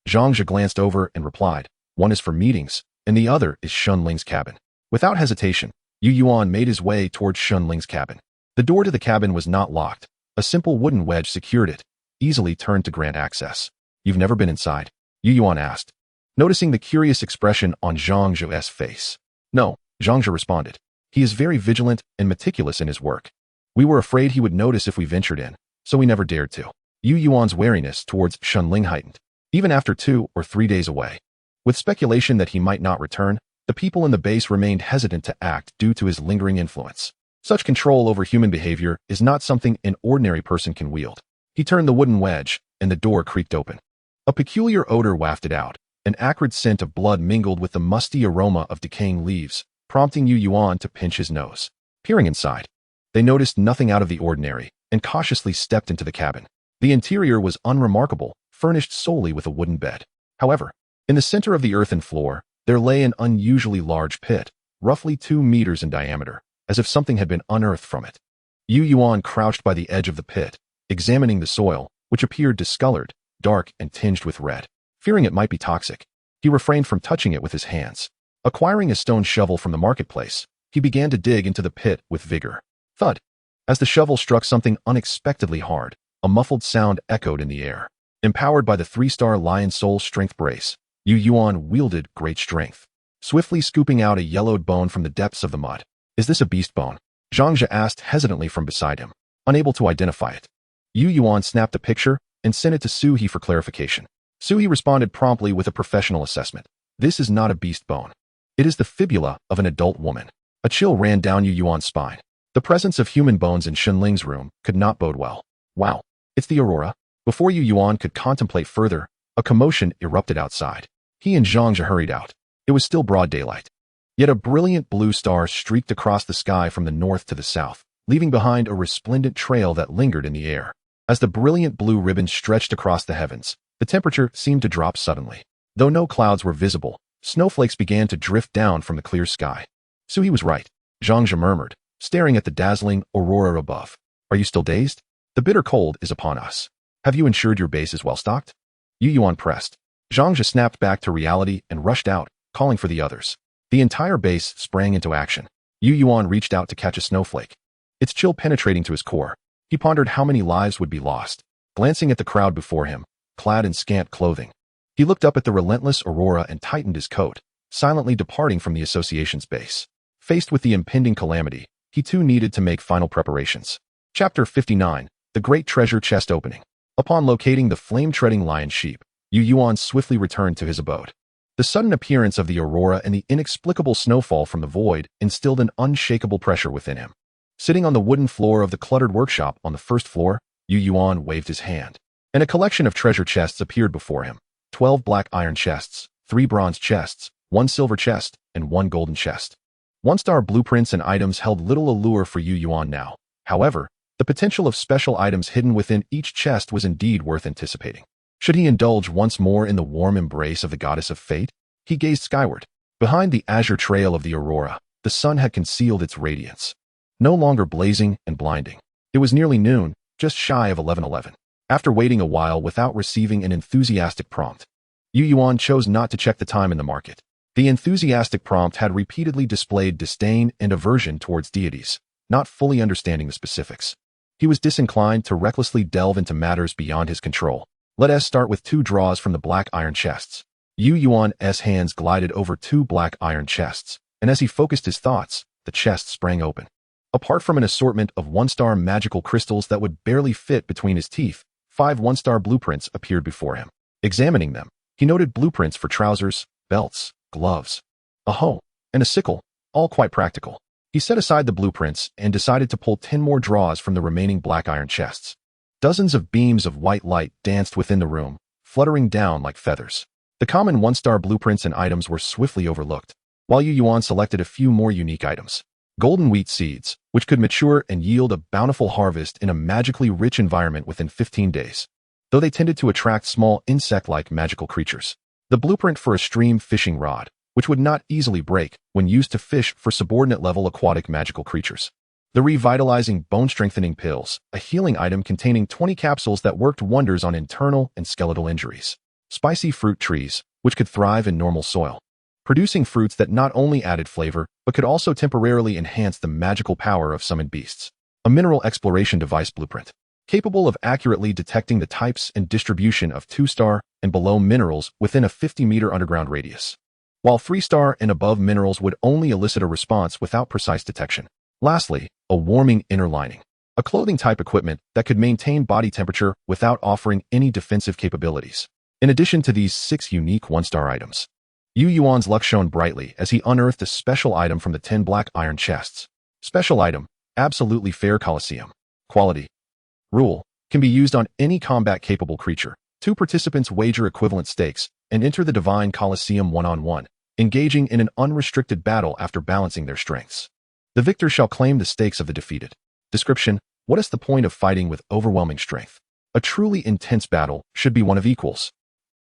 Speaker 1: Zhang glanced over and replied, "One is for meetings, and the other is Shunling's cabin." Without hesitation, Yu Yuan made his way towards Shunling's cabin. The door to the cabin was not locked. A simple wooden wedge secured it, easily turned to grant access. "You've never been inside?" Yu Yuan asked, noticing the curious expression on Zhang's face. "No," Zhang responded. "He is very vigilant and meticulous in his work. We were afraid he would notice if we ventured in, so we never dared to." Yu Yuan's wariness towards Shunling heightened, even after 2 or 3 days away. With speculation that he might not return, the people in the base remained hesitant to act due to his lingering influence. Such control over human behavior is not something an ordinary person can wield. He turned the wooden wedge, and the door creaked open. A peculiar odor wafted out, an acrid scent of blood mingled with the musty aroma of decaying leaves, prompting Yu Yuan to pinch his nose. Peering inside, they noticed nothing out of the ordinary, and cautiously stepped into the cabin. The interior was unremarkable, furnished solely with a wooden bed. However, in the center of the earthen floor, there lay an unusually large pit, roughly 2 meters in diameter, as if something had been unearthed from it. Yu Yuan crouched by the edge of the pit, examining the soil, which appeared discolored, dark, and tinged with red. Fearing it might be toxic, he refrained from touching it with his hands. Acquiring a stone shovel from the marketplace, he began to dig into the pit with vigor. Thud! As the shovel struck something unexpectedly hard, a muffled sound echoed in the air. Empowered by the 3-star Lion Soul Strength Brace, Yu Yuan wielded great strength. swiftly scooping out a yellowed bone from the depths of the mud. Is this a beast bone? Zhangzhe asked hesitantly from beside him, unable to identify it. Yu Yuan snapped a picture and sent it to Suhi for clarification. Suhi responded promptly with a professional assessment. This is not a beast bone. It is the fibula of an adult woman. A chill ran down Yu Yuan's spine. The presence of human bones in Xunling's room could not bode well. Wow, it's the Aurora. Before Yu Yuan could contemplate further, a commotion erupted outside. He and Zhangzhe hurried out. It was still broad daylight. Yet a brilliant blue star streaked across the sky from the north to the south, leaving behind a resplendent trail that lingered in the air. As the brilliant blue ribbon stretched across the heavens, the temperature seemed to drop suddenly. Though no clouds were visible, snowflakes began to drift down from the clear sky. Suhi was right, Zhangzhe murmured, staring at the dazzling aurora above. Are you still dazed? The bitter cold is upon us. Have you ensured your base is well stocked? Yu Yuan pressed. Zhangzhe snapped back to reality and rushed out, calling for the others. The entire base sprang into action. Yu Yuan reached out to catch a snowflake. Its chill penetrating to his core. He pondered how many lives would be lost. Glancing at the crowd before him, clad in scant clothing, he looked up at the relentless aurora and tightened his coat, silently departing from the association's base. Faced with the impending calamity, he too needed to make final preparations. Chapter 59, The Great Treasure Chest Opening. Upon locating the flame-treading lion sheep, Yu Yuan swiftly returned to his abode. The sudden appearance of the aurora and the inexplicable snowfall from the void instilled an unshakable pressure within him. Sitting on the wooden floor of the cluttered workshop on the first floor, Yu Yuan waved his hand, and a collection of treasure chests appeared before him. 12 black iron chests, 3 bronze chests, 1 silver chest, and 1 golden chest. One-star blueprints and items held little allure for Yu Yuan now. However, the potential of special items hidden within each chest was indeed worth anticipating. Should he indulge once more in the warm embrace of the goddess of fate? He gazed skyward. Behind the azure trail of the aurora, the sun had concealed its radiance. No longer blazing and blinding. It was nearly noon, just shy of 11:11. After waiting a while without receiving an enthusiastic prompt, Yu Yuan chose not to check the time in the market. The enthusiastic prompt had repeatedly displayed disdain and aversion towards deities, not fully understanding the specifics. He was disinclined to recklessly delve into matters beyond his control. Let us start with 2 draws from the black iron chests. Yu Yuan's hands glided over 2 black iron chests, and as he focused his thoughts, the chests sprang open. Apart from an assortment of 1-star magical crystals that would barely fit between his teeth, 5 1-star blueprints appeared before him. Examining them, he noted blueprints for trousers, belts, gloves, a hoe, and a sickle, all quite practical. He set aside the blueprints and decided to pull 10 more draws from the remaining black iron chests. Dozens of beams of white light danced within the room, fluttering down like feathers. The common 1-star blueprints and items were swiftly overlooked, while Yu Yuan selected a few more unique items. Golden wheat seeds, which could mature and yield a bountiful harvest in a magically rich environment within 15 days, though they tended to attract small insect-like magical creatures. The blueprint for a stream fishing rod, which would not easily break when used to fish for subordinate-level aquatic magical creatures. The revitalizing bone-strengthening pills, a healing item containing 20 capsules that worked wonders on internal and skeletal injuries. Spicy fruit trees, which could thrive in normal soil, producing fruits that not only added flavor, but could also temporarily enhance the magical power of summoned beasts. A mineral exploration device blueprint, capable of accurately detecting the types and distribution of 2-star and below minerals within a 50-meter underground radius, while 3-star and above minerals would only elicit a response without precise detection. Lastly, a warming inner lining, a clothing type equipment that could maintain body temperature without offering any defensive capabilities. In addition to these 6 unique 1-star items, Yu Yuan's luck shone brightly as he unearthed a special item from the 10 black iron chests. Special item, absolutely fair Colosseum. Quality. Rule, can be used on any combat-capable creature. 2 participants wager equivalent stakes and enter the Divine Colosseum one-on-one, engaging in an unrestricted battle after balancing their strengths. The victor shall claim the stakes of the defeated. Description: what is the point of fighting with overwhelming strength? A truly intense battle should be one of equals.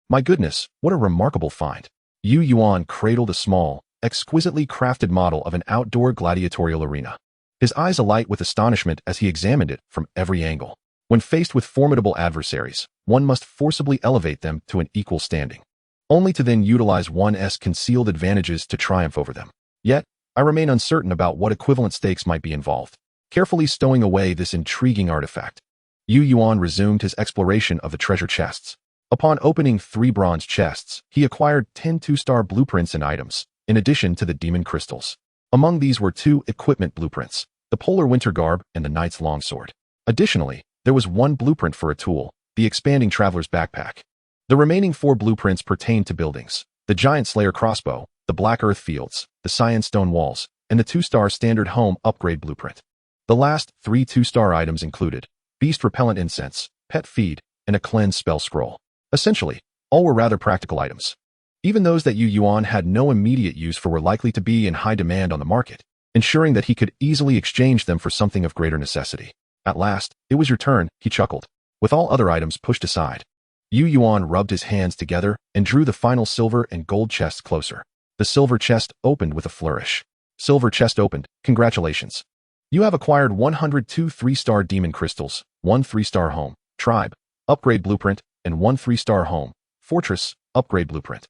Speaker 1: My goodness, what a remarkable find. Yu Yuan cradled a small, exquisitely crafted model of an outdoor gladiatorial arena. His eyes alight with astonishment as he examined it from every angle. When faced with formidable adversaries, one must forcibly elevate them to an equal standing, only to then utilize one's concealed advantages to triumph over them. Yet, I remain uncertain about what equivalent stakes might be involved. Carefully stowing away this intriguing artifact, Yu Yuan resumed his exploration of the treasure chests. Upon opening 3 bronze chests, he acquired 10 2-star blueprints and items, in addition to the demon crystals. Among these were 2 equipment blueprints, the polar winter garb and the knight's longsword. Additionally, there was 1 blueprint for a tool, the expanding traveler's backpack. The remaining 4 blueprints pertained to buildings, the giant slayer crossbow, the black earth fields, the cyan stone walls, and the 2-star standard home upgrade blueprint. The last 3 2-star items included beast repellent incense, pet feed, and a cleanse spell scroll. Essentially, all were rather practical items. Even those that Yuan had no immediate use for were likely to be in high demand on the market, ensuring that he could easily exchange them for something of greater necessity. At last, it was your turn, he chuckled. With all other items pushed aside, Yuan rubbed his hands together and drew the final silver and gold chests closer. The silver chest opened with a flourish. Silver chest opened, congratulations. You have acquired 102 3-star demon crystals, 1 3-star home, tribe, upgrade blueprint, and 1 3-star home, fortress, upgrade blueprint.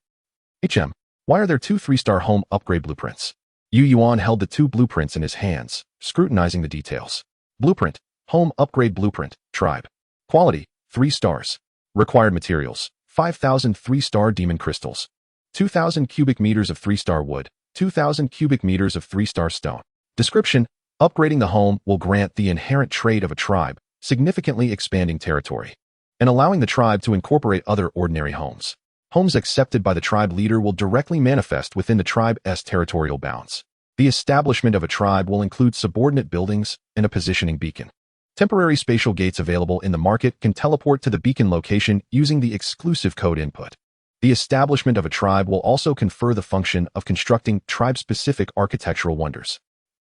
Speaker 1: Why are there 2 3-star home upgrade blueprints? Yuan held the 2 blueprints in his hands, scrutinizing the details. Blueprint, home upgrade blueprint, tribe. Quality, 3 stars. Required materials, 5,000 3-star demon crystals, 2,000 cubic meters of 3-star wood, 2,000 cubic meters of 3-star stone. Description, upgrading the home will grant the inherent trait of a tribe, significantly expanding territory, and allowing the tribe to incorporate other ordinary homes. Homes accepted by the tribe leader will directly manifest within the tribe's territorial bounds. The establishment of a tribe will include subordinate buildings and a positioning beacon. Temporary spatial gates available in the market can teleport to the beacon location using the exclusive code input. The establishment of a tribe will also confer the function of constructing tribe-specific architectural wonders.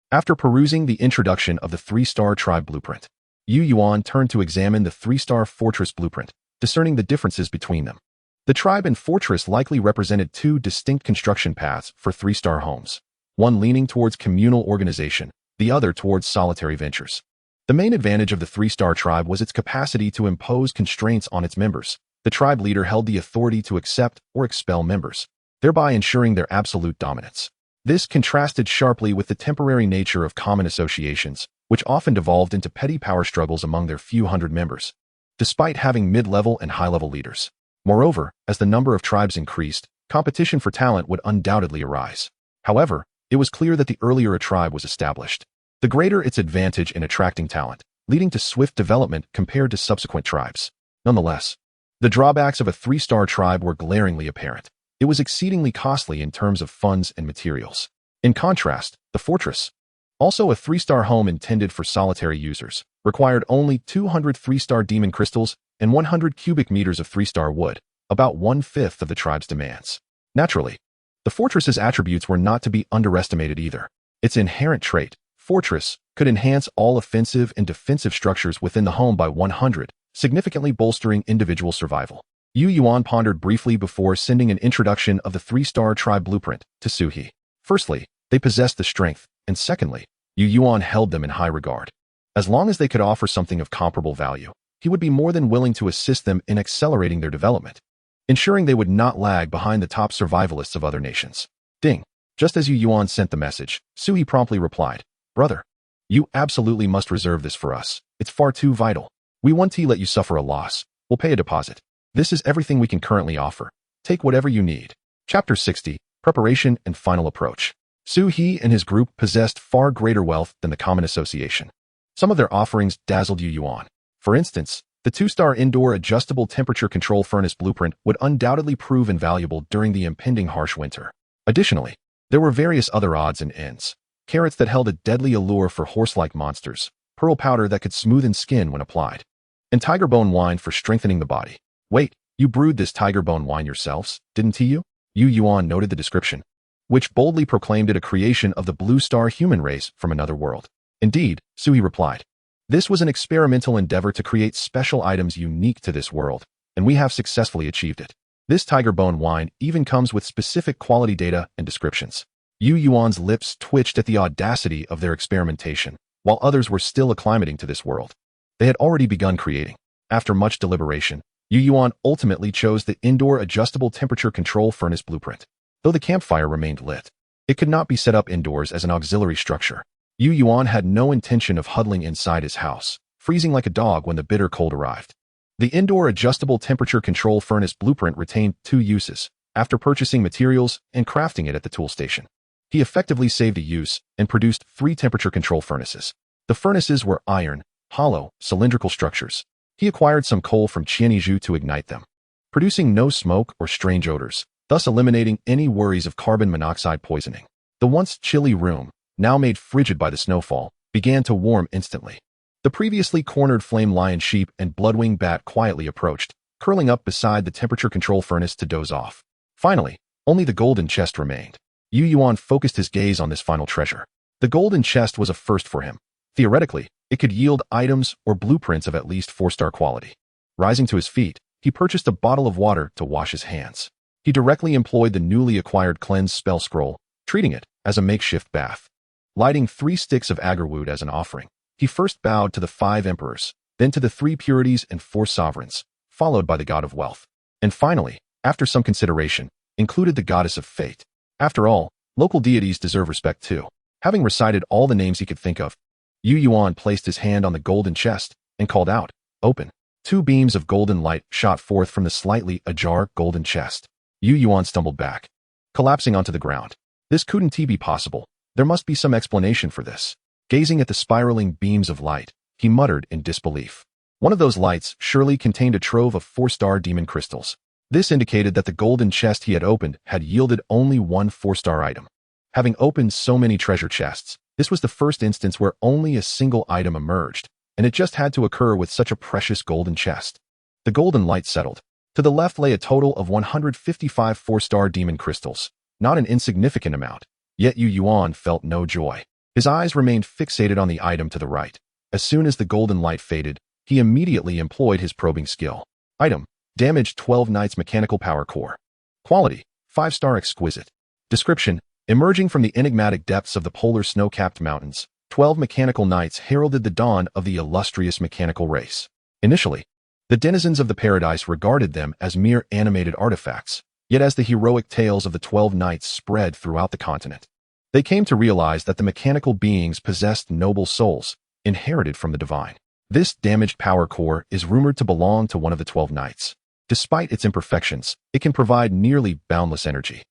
Speaker 1: After perusing the introduction of the 3-star tribe blueprint, Yuan turned to examine the 3-star fortress blueprint, discerning the differences between them. The tribe and fortress likely represented 2 distinct construction paths for 3-star homes, one leaning towards communal organization, the other towards solitary ventures. The main advantage of the 3-star tribe was its capacity to impose constraints on its members. The tribe leader held the authority to accept or expel members, thereby ensuring their absolute dominance. This contrasted sharply with the temporary nature of common associations, which often devolved into petty power struggles among their few hundred members, despite having mid-level and high-level leaders. Moreover, as the number of tribes increased, competition for talent would undoubtedly arise. However, it was clear that the earlier a tribe was established, the greater its advantage in attracting talent, leading to swift development compared to subsequent tribes. Nonetheless, the drawbacks of a 3-star tribe were glaringly apparent. It was exceedingly costly in terms of funds and materials. In contrast, the fortress, also a 3-star home intended for solitary users, required only 200 3-star demon crystals and 100 cubic meters of 3-star wood, about 1/5 of the tribe's demands. Naturally, the fortress's attributes were not to be underestimated either. Its inherent trait, fortress, could enhance all offensive and defensive structures within the home by 100, significantly bolstering individual survival. Yuan pondered briefly before sending an introduction of the 3-star tribe blueprint to Suhi. Firstly, they possessed the strength, and secondly, Yuan held them in high regard. As long as they could offer something of comparable value, he would be more than willing to assist them in accelerating their development, ensuring they would not lag behind the top survivalists of other nations. Ding. Just as Yuan sent the message, Suhi promptly replied, "Brother, you absolutely must reserve this for us. It's far too vital. We won't let you suffer a loss. We'll pay a deposit. This is everything we can currently offer. Take whatever you need." Chapter 60, Preparation and Final Approach. Suhi and his group possessed far greater wealth than the common association. Some of their offerings dazzled Yuan. For instance, the 2-star indoor adjustable temperature control furnace blueprint would undoubtedly prove invaluable during the impending harsh winter. Additionally, there were various other odds and ends. Carrots that held a deadly allure for horse-like monsters, pearl powder that could smoothen skin when applied, and tiger bone wine for strengthening the body. Wait, you brewed this tiger bone wine yourselves, didn't you? Yuan noted the description, which boldly proclaimed it a creation of the blue star human race from another world. Indeed, Suhi replied. This was an experimental endeavor to create special items unique to this world, and we have successfully achieved it. This tiger bone wine even comes with specific quality data and descriptions. Yuan's lips twitched at the audacity of their experimentation, while others were still acclimating to this world. They had already begun creating. After much deliberation, Yuan ultimately chose the indoor adjustable temperature control furnace blueprint. Though the campfire remained lit, it could not be set up indoors as an auxiliary structure. Yuan had no intention of huddling inside his house, freezing like a dog when the bitter cold arrived. The indoor adjustable temperature control furnace blueprint retained 2 uses. after purchasing materials and crafting it at the tool station. He effectively saved a use and produced 3 temperature control furnaces. The furnaces were iron, hollow, cylindrical structures. He acquired some coal from Yuan to ignite them, producing no smoke or strange odors, thus eliminating any worries of carbon monoxide poisoning. The once chilly room, now made frigid by the snowfall, began to warm instantly. The previously cornered flame lion sheep and bloodwing bat quietly approached, curling up beside the temperature control furnace to doze off. Finally, only the golden chest remained. Yuan focused his gaze on this final treasure. The golden chest was a first for him. Theoretically, it could yield items or blueprints of at least 4-star quality. Rising to his feet, he purchased a bottle of water to wash his hands. He directly employed the newly acquired cleanse spell scroll, treating it as a makeshift bath. Lighting 3 sticks of agarwood as an offering, he first bowed to the 5 emperors, then to the 3 purities and 4 sovereigns, followed by the god of wealth, and finally, after some consideration, included the goddess of fate. After all, local deities deserve respect too. Having recited all the names he could think of, Yuan placed his hand on the golden chest and called out, "Open." 2 beams of golden light shot forth from the slightly ajar golden chest. Yuan stumbled back, collapsing onto the ground. This couldn't be possible. There must be some explanation for this. Gazing at the spiraling beams of light, he muttered in disbelief. One of those lights surely contained a trove of 4-star demon crystals. This indicated that the golden chest he had opened had yielded only 1 4-star item. Having opened so many treasure chests, this was the first instance where only a single item emerged, and it just had to occur with such a precious golden chest. The golden light settled. To the left lay a total of 155 4-star demon crystals, not an insignificant amount, yet Yuan felt no joy. His eyes remained fixated on the item to the right. As soon as the golden light faded, he immediately employed his probing skill. Item: damage 12 Knights Mechanical Power Core. Quality: 5-star exquisite. Description: emerging from the enigmatic depths of the polar snow-capped mountains, 12 mechanical knights heralded the dawn of the illustrious mechanical race. Initially, the denizens of the paradise regarded them as mere animated artifacts, yet as the heroic tales of the 12 knights spread throughout the continent, they came to realize that the mechanical beings possessed noble souls, inherited from the divine. This damaged power core is rumored to belong to one of the 12 knights. Despite its imperfections, it can provide nearly boundless energy.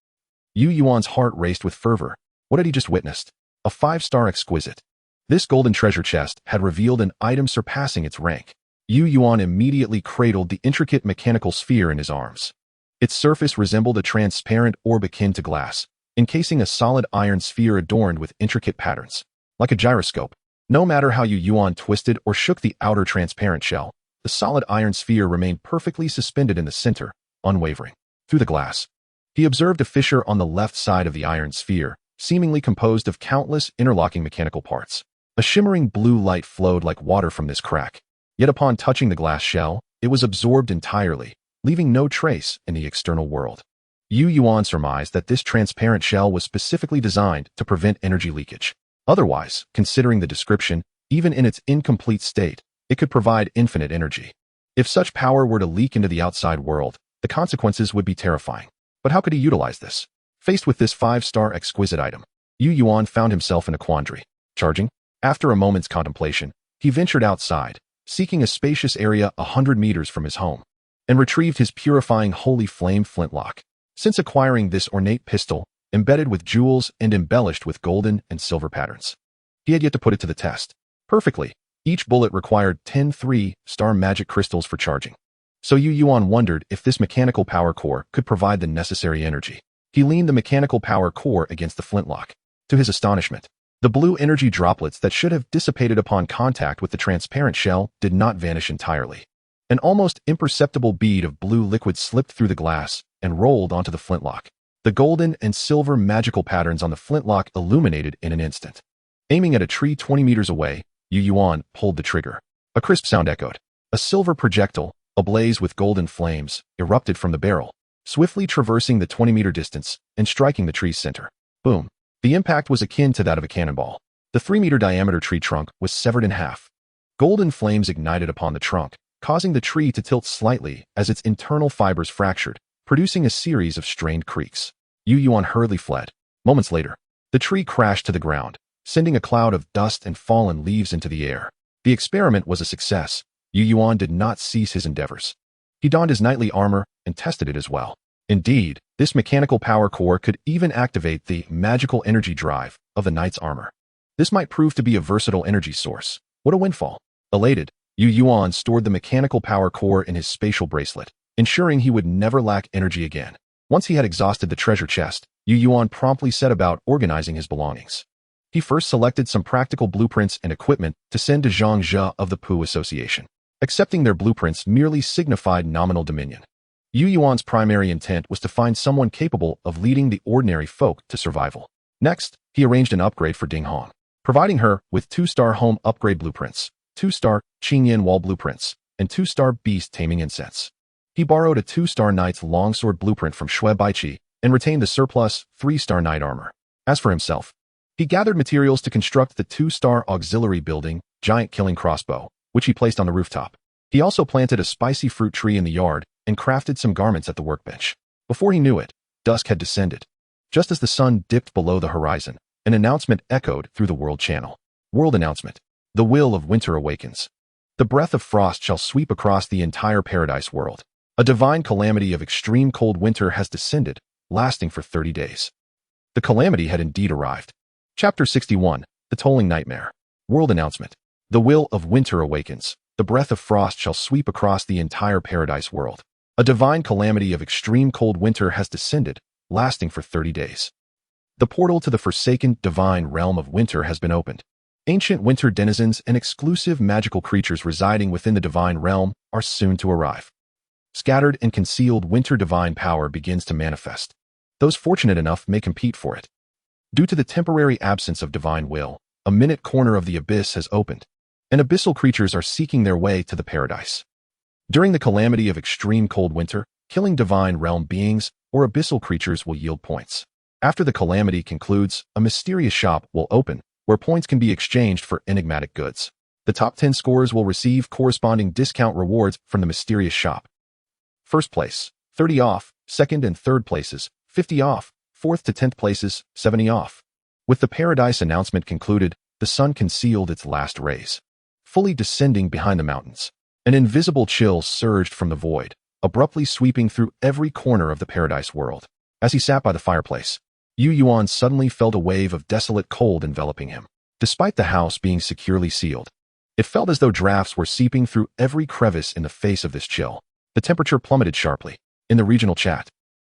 Speaker 1: Yuan's heart raced with fervor. What had he just witnessed? A 5-star exquisite. This golden treasure chest had revealed an item surpassing its rank. Yuan immediately cradled the intricate mechanical sphere in his arms. Its surface resembled a transparent orb akin to glass, encasing a solid iron sphere adorned with intricate patterns. Like a gyroscope, no matter how Yuan twisted or shook the outer transparent shell, the solid iron sphere remained perfectly suspended in the center, unwavering. Through the glass, he observed a fissure on the left side of the iron sphere, seemingly composed of countless interlocking mechanical parts. A shimmering blue light flowed like water from this crack. Yet upon touching the glass shell, it was absorbed entirely, leaving no trace in the external world. Yuan surmised that this transparent shell was specifically designed to prevent energy leakage. Otherwise, considering the description, even in its incomplete state, it could provide infinite energy. If such power were to leak into the outside world, the consequences would be terrifying. But how could he utilize this? Faced with this 5-star exquisite item, Yuan found himself in a quandary. Charging? After a moment's contemplation, he ventured outside, seeking a spacious area 100 meters from his home, and retrieved his purifying holy flame flintlock. Since acquiring this ornate pistol, embedded with jewels and embellished with golden and silver patterns, he had yet to put it to the test. Perfectly, each bullet required 10 3-star magic crystals for charging. So Yuan wondered if this mechanical power core could provide the necessary energy. He leaned the mechanical power core against the flintlock. To his astonishment, the blue energy droplets that should have dissipated upon contact with the transparent shell did not vanish entirely. An almost imperceptible bead of blue liquid slipped through the glass and rolled onto the flintlock. The golden and silver magical patterns on the flintlock illuminated in an instant. Aiming at a tree 20 meters away, Yuan pulled the trigger. A crisp sound echoed. A silver projectile, ablaze with golden flames, erupted from the barrel, swiftly traversing the 20-meter distance and striking the tree's center. Boom. The impact was akin to that of a cannonball. The 3-meter diameter tree trunk was severed in half. Golden flames ignited upon the trunk, causing the tree to tilt slightly as its internal fibers fractured, producing a series of strained creaks. Yuan hurriedly fled. Moments later, the tree crashed to the ground, sending a cloud of dust and fallen leaves into the air. The experiment was a success. Yuan did not cease his endeavors. He donned his knightly armor and tested it as well. Indeed, this This mechanical power core could even activate the magical energy drive of the knight's armor. This might prove to be a versatile energy source. What a windfall. Elated, Yu Yuan stored the mechanical power core in his spatial bracelet, ensuring he would never lack energy again. Once he had exhausted the treasure chest, Yu Yuan promptly set about organizing his belongings. He first selected some practical blueprints and equipment to send to Zhang Zhe of the Pu Association. Accepting their blueprints merely signified nominal dominion. Yu Yuan's primary intent was to find someone capable of leading the ordinary folk to survival. Next, he arranged an upgrade for Ding Hong, providing her with 2-star home upgrade blueprints, 2-star Qingyan wall blueprints, and 2-star beast taming incense. He borrowed a 2-star knight's longsword blueprint from Shui Baiqi and retained the surplus 3-star knight armor. As for himself, he gathered materials to construct the 2-star auxiliary building, giant killing crossbow, which he placed on the rooftop. He also planted a spicy fruit tree in the yard and crafted some garments at the workbench. Before he knew it, dusk had descended. Just as the sun dipped below the horizon, an announcement echoed through the world channel. World announcement. The will of winter awakens. The breath of frost shall sweep across the entire paradise world. A divine calamity of extreme cold winter has descended, lasting for 30 days. The calamity had indeed arrived. Chapter 61. The Tolling Nightmare. World announcement. The will of winter awakens. The breath of frost shall sweep across the entire paradise world. A divine calamity of extreme cold winter has descended, lasting for 30 days. The portal to the forsaken divine realm of winter has been opened. Ancient winter denizens and exclusive magical creatures residing within the divine realm are soon to arrive. Scattered and concealed winter divine power begins to manifest. Those fortunate enough may compete for it. Due to the temporary absence of divine will, a minute corner of the abyss has opened, and abyssal creatures are seeking their way to the paradise. During the calamity of extreme cold winter, killing divine realm beings or abyssal creatures will yield points. After the calamity concludes, a mysterious shop will open, where points can be exchanged for enigmatic goods. The top 10 scorers will receive corresponding discount rewards from the mysterious shop. First place, 30 off, second and third places, 50 off, 4th to 10th places, 70 off. With the paradise announcement concluded, the sun concealed its last rays. Fully descending behind the mountains, an invisible chill surged from the void, abruptly sweeping through every corner of the paradise world. As he sat by the fireplace, Yu Yuan suddenly felt a wave of desolate cold enveloping him. Despite the house being securely sealed, it felt as though drafts were seeping through every crevice in the face of this chill. The temperature plummeted sharply. In the regional chat,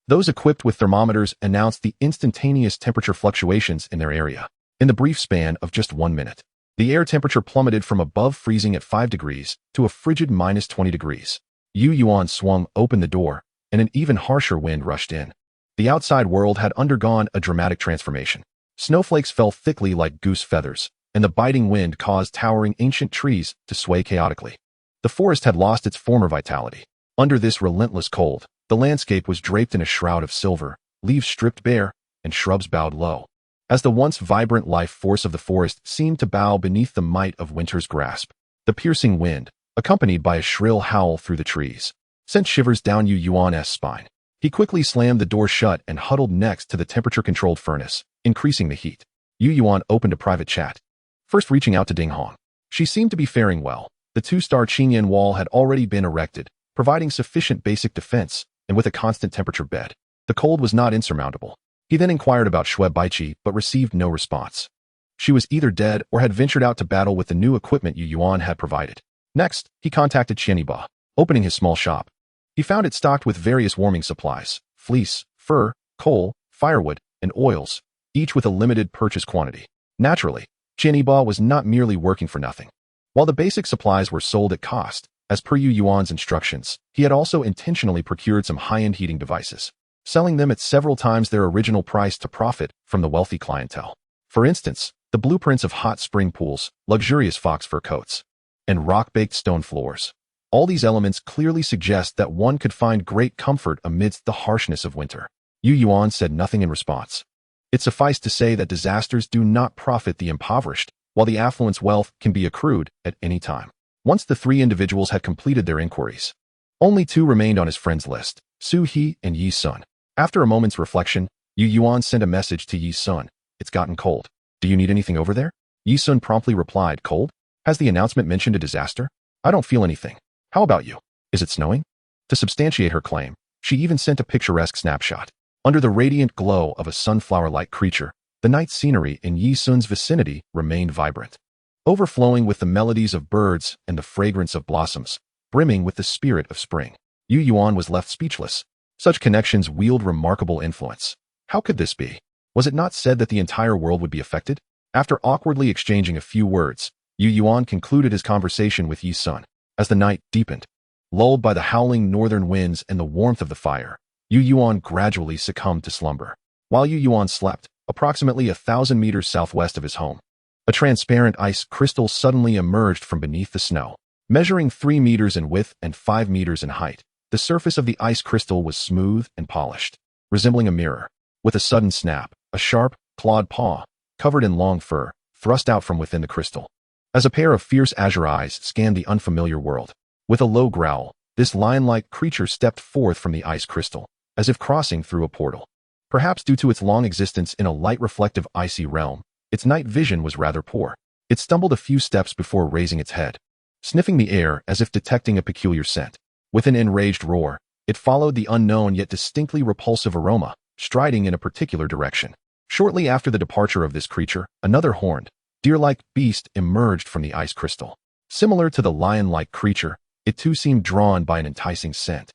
Speaker 1: those equipped with thermometers announced the instantaneous temperature fluctuations in their area. In the brief span of just 1 minute, the air temperature plummeted from above freezing at 5 degrees to a frigid -20 degrees. Yu Yuan swung open the door, and an even harsher wind rushed in. The outside world had undergone a dramatic transformation. Snowflakes fell thickly like goose feathers, and the biting wind caused towering ancient trees to sway chaotically. The forest had lost its former vitality. Under this relentless cold, the landscape was draped in a shroud of silver, leaves stripped bare, and shrubs bowed low, as the once vibrant life force of the forest seemed to bow beneath the might of winter's grasp. The piercing wind, accompanied by a shrill howl through the trees, sent shivers down Yu Yuan's spine. He quickly slammed the door shut and huddled next to the temperature-controlled furnace, increasing the heat. Yu Yuan opened a private chat, first reaching out to Ding Hong. She seemed to be faring well. The 2-star Qingyan wall had already been erected, providing sufficient basic defense, and with a constant temperature bed. The cold was not insurmountable. He then inquired about Shui Baiqi, but received no response. She was either dead or had ventured out to battle with the new equipment Yu Yuan had provided. Next, he contacted Qianiba, opening his small shop. He found it stocked with various warming supplies, fleece, fur, coal, firewood, and oils, each with a limited purchase quantity. Naturally, Qianiba was not merely working for nothing. While the basic supplies were sold at cost, as per Yu Yuan's instructions, he had also intentionally procured some high-end heating devices, selling them at several times their original price to profit from the wealthy clientele. For instance, the blueprints of hot spring pools, luxurious fox fur coats, and rock-baked stone floors. All these elements clearly suggest that one could find great comfort amidst the harshness of winter. Yu Yuan said nothing in response. It sufficed to say that disasters do not profit the impoverished, while the affluent's wealth can be accrued at any time. Once the 3 individuals had completed their inquiries, only 2 remained on his friends list, Su He and Yi Sun. After a moment's reflection, Yu Yuan sent a message to Yi Sun. It's gotten cold. Do you need anything over there? Yi Sun promptly replied, cold? Has the announcement mentioned a disaster? I don't feel anything. How about you? Is it snowing? To substantiate her claim, she even sent a picturesque snapshot. Under the radiant glow of a sunflower-like creature, the night scenery in Yi Sun's vicinity remained vibrant, overflowing with the melodies of birds and the fragrance of blossoms, brimming with the spirit of spring. Yu Yuan was left speechless. Such connections wield remarkable influence. How could this be? Was it not said that the entire world would be affected? After awkwardly exchanging a few words, Yu Yuan concluded his conversation with Yi Sun. As the night deepened, lulled by the howling northern winds and the warmth of the fire, Yu Yuan gradually succumbed to slumber. While Yu Yuan slept, approximately 1,000 meters southwest of his home, a transparent ice crystal suddenly emerged from beneath the snow. Measuring 3 meters in width and 5 meters in height, the surface of the ice crystal was smooth and polished, resembling a mirror. With a sudden snap, a sharp, clawed paw, covered in long fur, thrust out from within the crystal. As a pair of fierce azure eyes scanned the unfamiliar world, with a low growl, this lion-like creature stepped forth from the ice crystal, as if crossing through a portal. Perhaps due to its long existence in a light-reflective icy realm, its night vision was rather poor. It stumbled a few steps before raising its head, sniffing the air as if detecting a peculiar scent. With an enraged roar, it followed the unknown yet distinctly repulsive aroma, striding in a particular direction. Shortly after the departure of this creature, another horned, deer-like beast emerged from the ice crystal. Similar to the lion-like creature, it too seemed drawn by an enticing scent.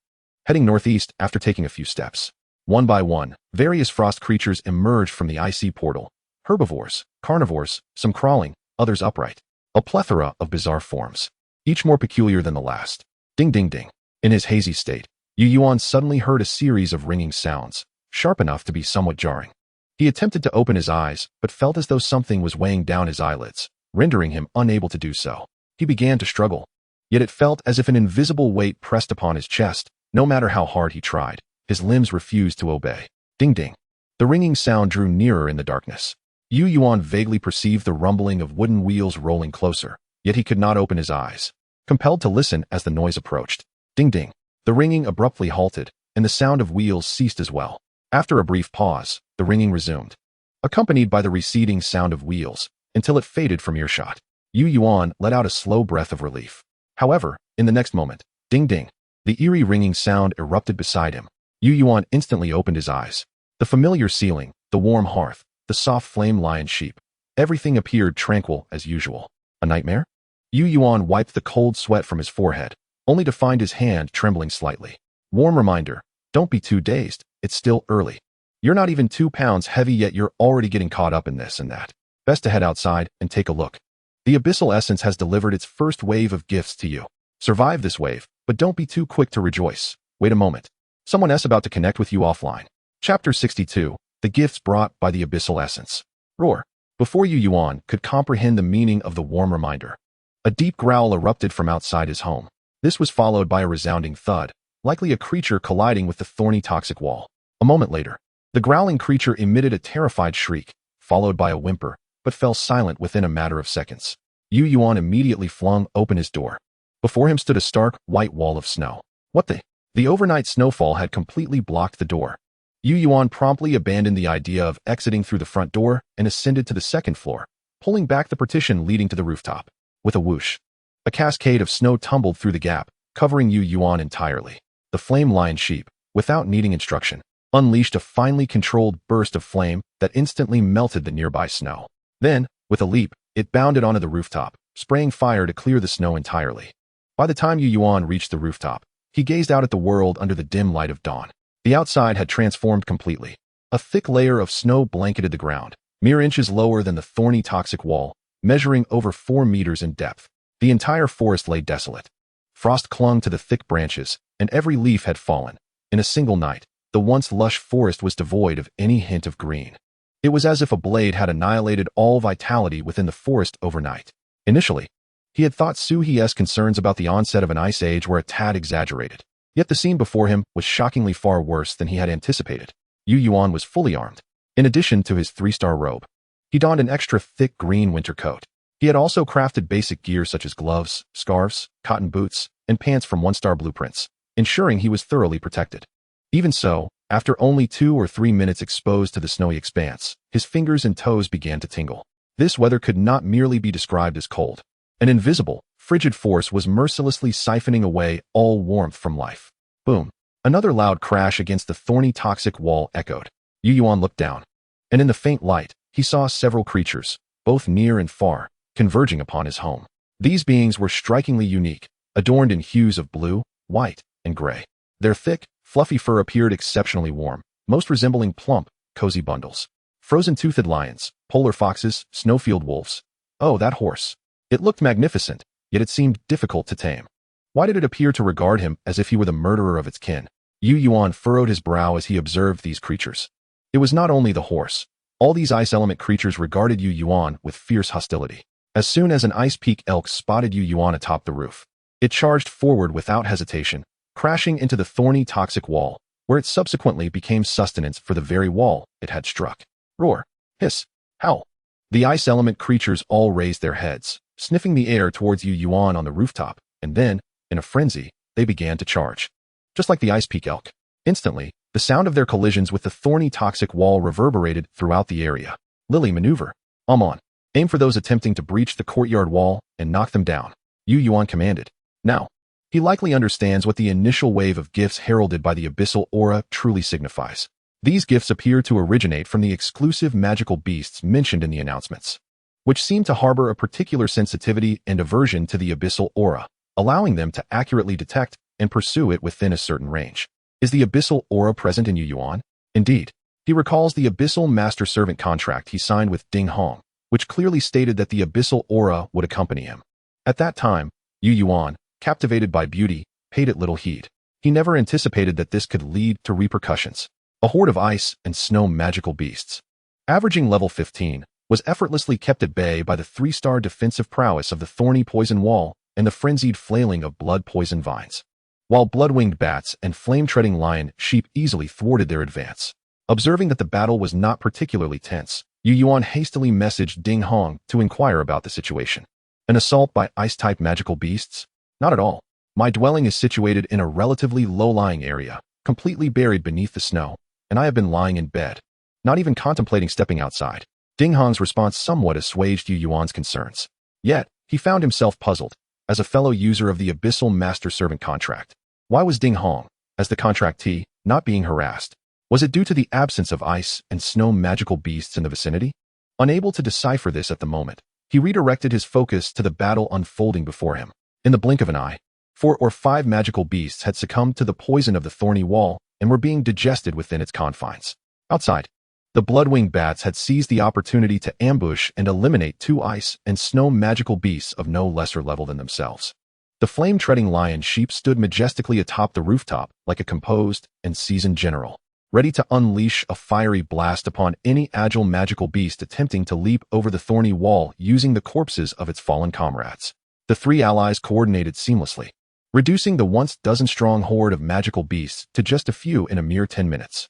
Speaker 1: Heading northeast after taking a few steps, one by one, various frost creatures emerged from the icy portal. Herbivores, carnivores, some crawling, others upright. A plethora of bizarre forms, each more peculiar than the last. Ding ding ding. In his hazy state, Yu Yuan suddenly heard a series of ringing sounds, sharp enough to be somewhat jarring. He attempted to open his eyes, but felt as though something was weighing down his eyelids, rendering him unable to do so. He began to struggle, yet it felt as if an invisible weight pressed upon his chest. No matter how hard he tried, his limbs refused to obey. Ding ding. The ringing sound drew nearer in the darkness. Yu Yuan vaguely perceived the rumbling of wooden wheels rolling closer, yet he could not open his eyes, compelled to listen as the noise approached. Ding ding. The ringing abruptly halted, and the sound of wheels ceased as well. After a brief pause, the ringing resumed, accompanied by the receding sound of wheels, until it faded from earshot. Yu Yuan let out a slow breath of relief. However, in the next moment, ding ding, the eerie ringing sound erupted beside him. Yu Yuan instantly opened his eyes. The familiar ceiling, the warm hearth, the soft flame lion sheep, everything appeared tranquil as usual. A nightmare? Yu Yuan wiped the cold sweat from his forehead, only to find his hand trembling slightly. Warm reminder, don't be too dazed, it's still early. You're not even 2 pounds heavy yet you're already getting caught up in this and that. Best to head outside and take a look. The abyssal essence has delivered its first wave of gifts to you. Survive this wave, but don't be too quick to rejoice. Wait a moment. Someone else about to connect with you offline. Chapter 62, The Gifts Brought by the Abyssal Essence. Roar. Before Yu Yuan could comprehend the meaning of the warm reminder, a deep growl erupted from outside his home. This was followed by a resounding thud, likely a creature colliding with the thorny toxic wall. A moment later, the growling creature emitted a terrified shriek, followed by a whimper, but fell silent within a matter of seconds. Yu Yuan immediately flung open his door. Before him stood a stark, white wall of snow. What the? The overnight snowfall had completely blocked the door. Yu Yuan promptly abandoned the idea of exiting through the front door and ascended to the second floor, pulling back the partition leading to the rooftop. With a whoosh, a cascade of snow tumbled through the gap, covering Yu Yuan entirely. The flame lion sheep, without needing instruction, unleashed a finely controlled burst of flame that instantly melted the nearby snow. Then, with a leap, it bounded onto the rooftop, spraying fire to clear the snow entirely. By the time Yu Yuan reached the rooftop, he gazed out at the world under the dim light of dawn. The outside had transformed completely. A thick layer of snow blanketed the ground, mere inches lower than the thorny toxic wall, measuring over 4 meters in depth. The entire forest lay desolate. Frost clung to the thick branches, and every leaf had fallen. In a single night, the once lush forest was devoid of any hint of green. It was as if a blade had annihilated all vitality within the forest overnight. Initially, he had thought Su He's concerns about the onset of an ice age were a tad exaggerated. Yet the scene before him was shockingly far worse than he had anticipated. Yu Yuan was fully armed. In addition to his 3-star robe, he donned an extra thick green winter coat. He had also crafted basic gear such as gloves, scarves, cotton boots, and pants from 1-star blueprints, ensuring he was thoroughly protected. Even so, after only 2 or 3 minutes exposed to the snowy expanse, his fingers and toes began to tingle. This weather could not merely be described as cold. An invisible, frigid force was mercilessly siphoning away all warmth from life. Boom. Another loud crash against the thorny toxic wall echoed. Yu Yuan looked down, and in the faint light, he saw several creatures, both near and far, converging upon his home. These beings were strikingly unique, adorned in hues of blue, white, and gray. Their thick, fluffy fur appeared exceptionally warm, most resembling plump, cozy bundles. Frozen-toothed lions, polar foxes, snowfield wolves. Oh, that horse. It looked magnificent, yet it seemed difficult to tame. Why did it appear to regard him as if he were the murderer of its kin? Yu Yuan furrowed his brow as he observed these creatures. It was not only the horse. All these ice element creatures regarded Yu Yuan with fierce hostility. As soon as an ice peak elk spotted Yu Yuan atop the roof, it charged forward without hesitation, crashing into the thorny toxic wall, where it subsequently became sustenance for the very wall it had struck. Roar, hiss, howl. The ice element creatures all raised their heads, sniffing the air towards Yu Yuan on the rooftop, and then, in a frenzy, they began to charge. Just like the ice peak elk. Instantly, the sound of their collisions with the thorny toxic wall reverberated throughout the area. Lily maneuver. On. Aim for those attempting to breach the courtyard wall and knock them down. Yu Yuan commanded. Now, he likely understands what the initial wave of gifts heralded by the abyssal aura truly signifies. These gifts appear to originate from the exclusive magical beasts mentioned in the announcements, which seem to harbor a particular sensitivity and aversion to the abyssal aura, allowing them to accurately detect and pursue it within a certain range. Is the abyssal aura present in Yu Yuan? Indeed. He recalls the abyssal master-servant contract he signed with Ding Hong, which clearly stated that the abyssal aura would accompany him. At that time, Yu Yuan, captivated by beauty, paid it little heed. He never anticipated that this could lead to repercussions. A horde of ice and snow magical beasts, averaging level 15, was effortlessly kept at bay by the 3-star defensive prowess of the thorny poison wall and the frenzied flailing of blood-poison vines, while blood-winged bats and flame-treading lion sheep easily thwarted their advance. Observing that the battle was not particularly tense, Yu Yuan hastily messaged Ding Hong to inquire about the situation. An assault by ice-type magical beasts? Not at all. My dwelling is situated in a relatively low-lying area, completely buried beneath the snow, and I have been lying in bed, not even contemplating stepping outside. Ding Hong's response somewhat assuaged Yu Yuan's concerns. Yet, he found himself puzzled, as a fellow user of the abyssal master-servant contract. Why was Ding Hong, as the contractee, not being harassed? Was it due to the absence of ice and snow magical beasts in the vicinity? Unable to decipher this at the moment, he redirected his focus to the battle unfolding before him. In the blink of an eye, 4 or 5 magical beasts had succumbed to the poison of the thorny wall and were being digested within its confines. Outside, the blood-winged bats had seized the opportunity to ambush and eliminate 2 ice and snow magical beasts of no lesser level than themselves. The flame-treading lion sheep stood majestically atop the rooftop like a composed and seasoned general, ready to unleash a fiery blast upon any agile magical beast attempting to leap over the thorny wall using the corpses of its fallen comrades. The 3 allies coordinated seamlessly, reducing the once dozen-strong horde of magical beasts to just a few in a mere 10 minutes.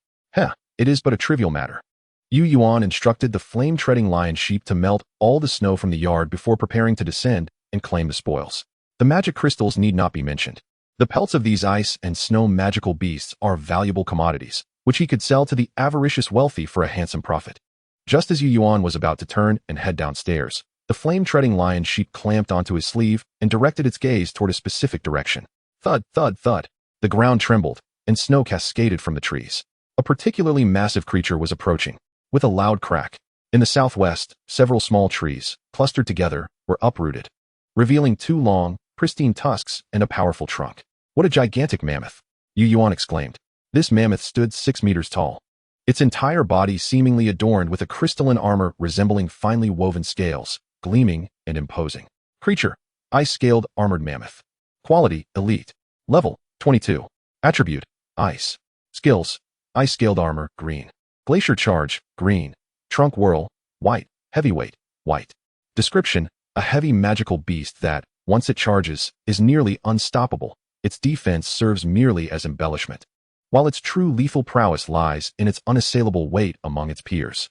Speaker 1: It is but a trivial matter. Yu Yuan instructed the flame-treading lion sheep to melt all the snow from the yard before preparing to descend and claim the spoils. The magic crystals need not be mentioned. The pelts of these ice and snow magical beasts are valuable commodities, which he could sell to the avaricious wealthy for a handsome profit. Just as Yu Yuan was about to turn and head downstairs, the flame-treading lion sheep clamped onto his sleeve and directed its gaze toward a specific direction. Thud, thud, thud. The ground trembled, and snow cascaded from the trees. A particularly massive creature was approaching, with a loud crack. In the southwest, several small trees, clustered together, were uprooted, revealing 2 long, pristine tusks and a powerful trunk. What a gigantic mammoth! Yu Yuan exclaimed. This mammoth stood 6 meters tall, its entire body seemingly adorned with a crystalline armor resembling finely woven scales, gleaming and imposing. Creature, ice-scaled armored mammoth. Quality, elite. Level, 22. Attribute, ice. Skills, ice-scaled armor, green. Glacier charge, green. Trunk whirl, white. Heavyweight, white. Description, a heavy magical beast that, once it charges, is nearly unstoppable. Its defense serves merely as embellishment, while its true lethal prowess lies in its unassailable weight among its peers.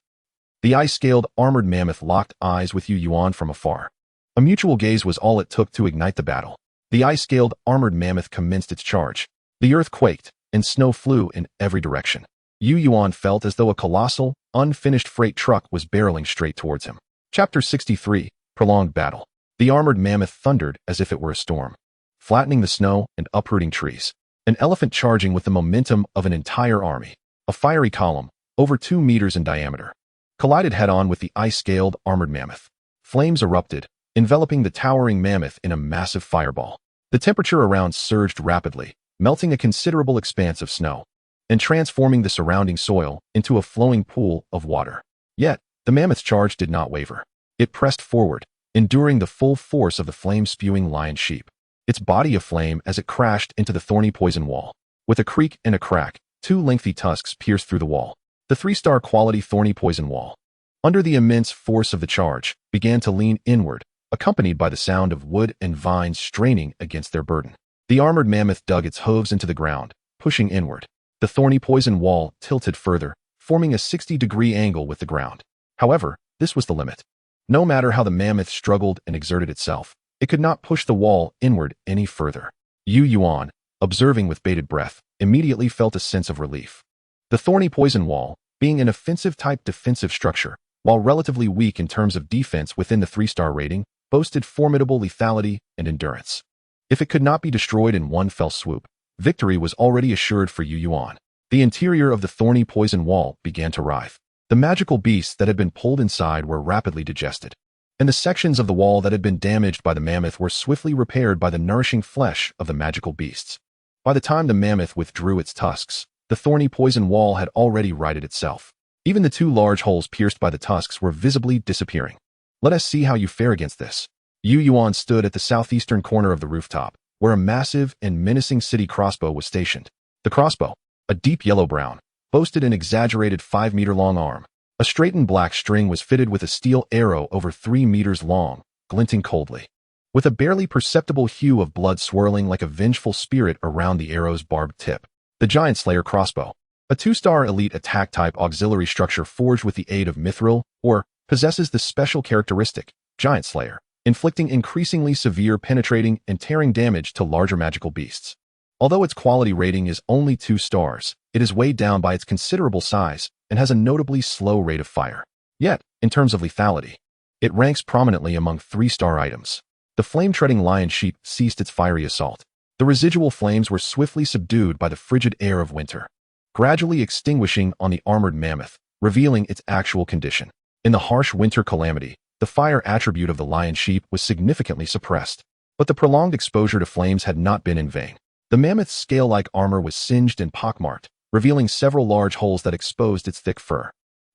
Speaker 1: The ice-scaled armored mammoth locked eyes with Yu Yuan from afar. A mutual gaze was all it took to ignite the battle. The ice-scaled armored mammoth commenced its charge. The earth quaked, and snow flew in every direction. Yu Yuan felt as though a colossal, unfinished freight truck was barreling straight towards him. Chapter 63, Prolonged Battle. The armored mammoth thundered as if it were a storm, flattening the snow and uprooting trees. an elephant charging with the momentum of an entire army. A fiery column, over 2 meters in diameter, collided head-on with the ice-scaled armored mammoth. Flames erupted, enveloping the towering mammoth in a massive fireball. The temperature around surged rapidly, melting a considerable expanse of snow and transforming the surrounding soil into a flowing pool of water. Yet, the mammoth's charge did not waver. It pressed forward, enduring the full force of the flame-spewing lion sheep, its body aflame as it crashed into the thorny poison wall. With a creak and a crack, 2 lengthy tusks pierced through the wall. The 3-star quality thorny poison wall, under the immense force of the charge, began to lean inward, accompanied by the sound of wood and vines straining against their burden. The armored mammoth dug its hooves into the ground, pushing inward. The thorny poison wall tilted further, forming a 60-degree angle with the ground. However, this was the limit. No matter how the mammoth struggled and exerted itself, it could not push the wall inward any further. Yuan, observing with bated breath, immediately felt a sense of relief. The thorny poison wall, being an offensive-type defensive structure, while relatively weak in terms of defense within the 3-star rating, boasted formidable lethality and endurance. If it could not be destroyed in one fell swoop, victory was already assured for Yuan. The interior of the thorny poison wall began to writhe. The magical beasts that had been pulled inside were rapidly digested, and the sections of the wall that had been damaged by the mammoth were swiftly repaired by the nourishing flesh of the magical beasts. By the time the mammoth withdrew its tusks, the thorny poison wall had already righted itself. Even the 2 large holes pierced by the tusks were visibly disappearing. Let us see how you fare against this. Yuan stood at the southeastern corner of the rooftop, where a massive and menacing city crossbow was stationed. The crossbow, a deep yellow-brown, boasted an exaggerated 5-meter-long arm. A straightened black string was fitted with a steel arrow over 3 meters long, glinting coldly, with a barely perceptible hue of blood swirling like a vengeful spirit around the arrow's barbed tip. The Giant Slayer crossbow, a 2-star elite attack-type auxiliary structure forged with the aid of mithril, or possesses the special characteristic, Giant Slayer, inflicting increasingly severe penetrating and tearing damage to larger magical beasts. Although its quality rating is only 2 stars, it is weighed down by its considerable size and has a notably slow rate of fire. Yet, in terms of lethality, it ranks prominently among 3-star items. The flame-treading lion sheep ceased its fiery assault. The residual flames were swiftly subdued by the frigid air of winter, gradually extinguishing on the armored mammoth, revealing its actual condition. In the harsh winter calamity, the fire attribute of the lion sheep was significantly suppressed, but the prolonged exposure to flames had not been in vain. The mammoth's scale-like armor was singed and pockmarked, revealing several large holes that exposed its thick fur.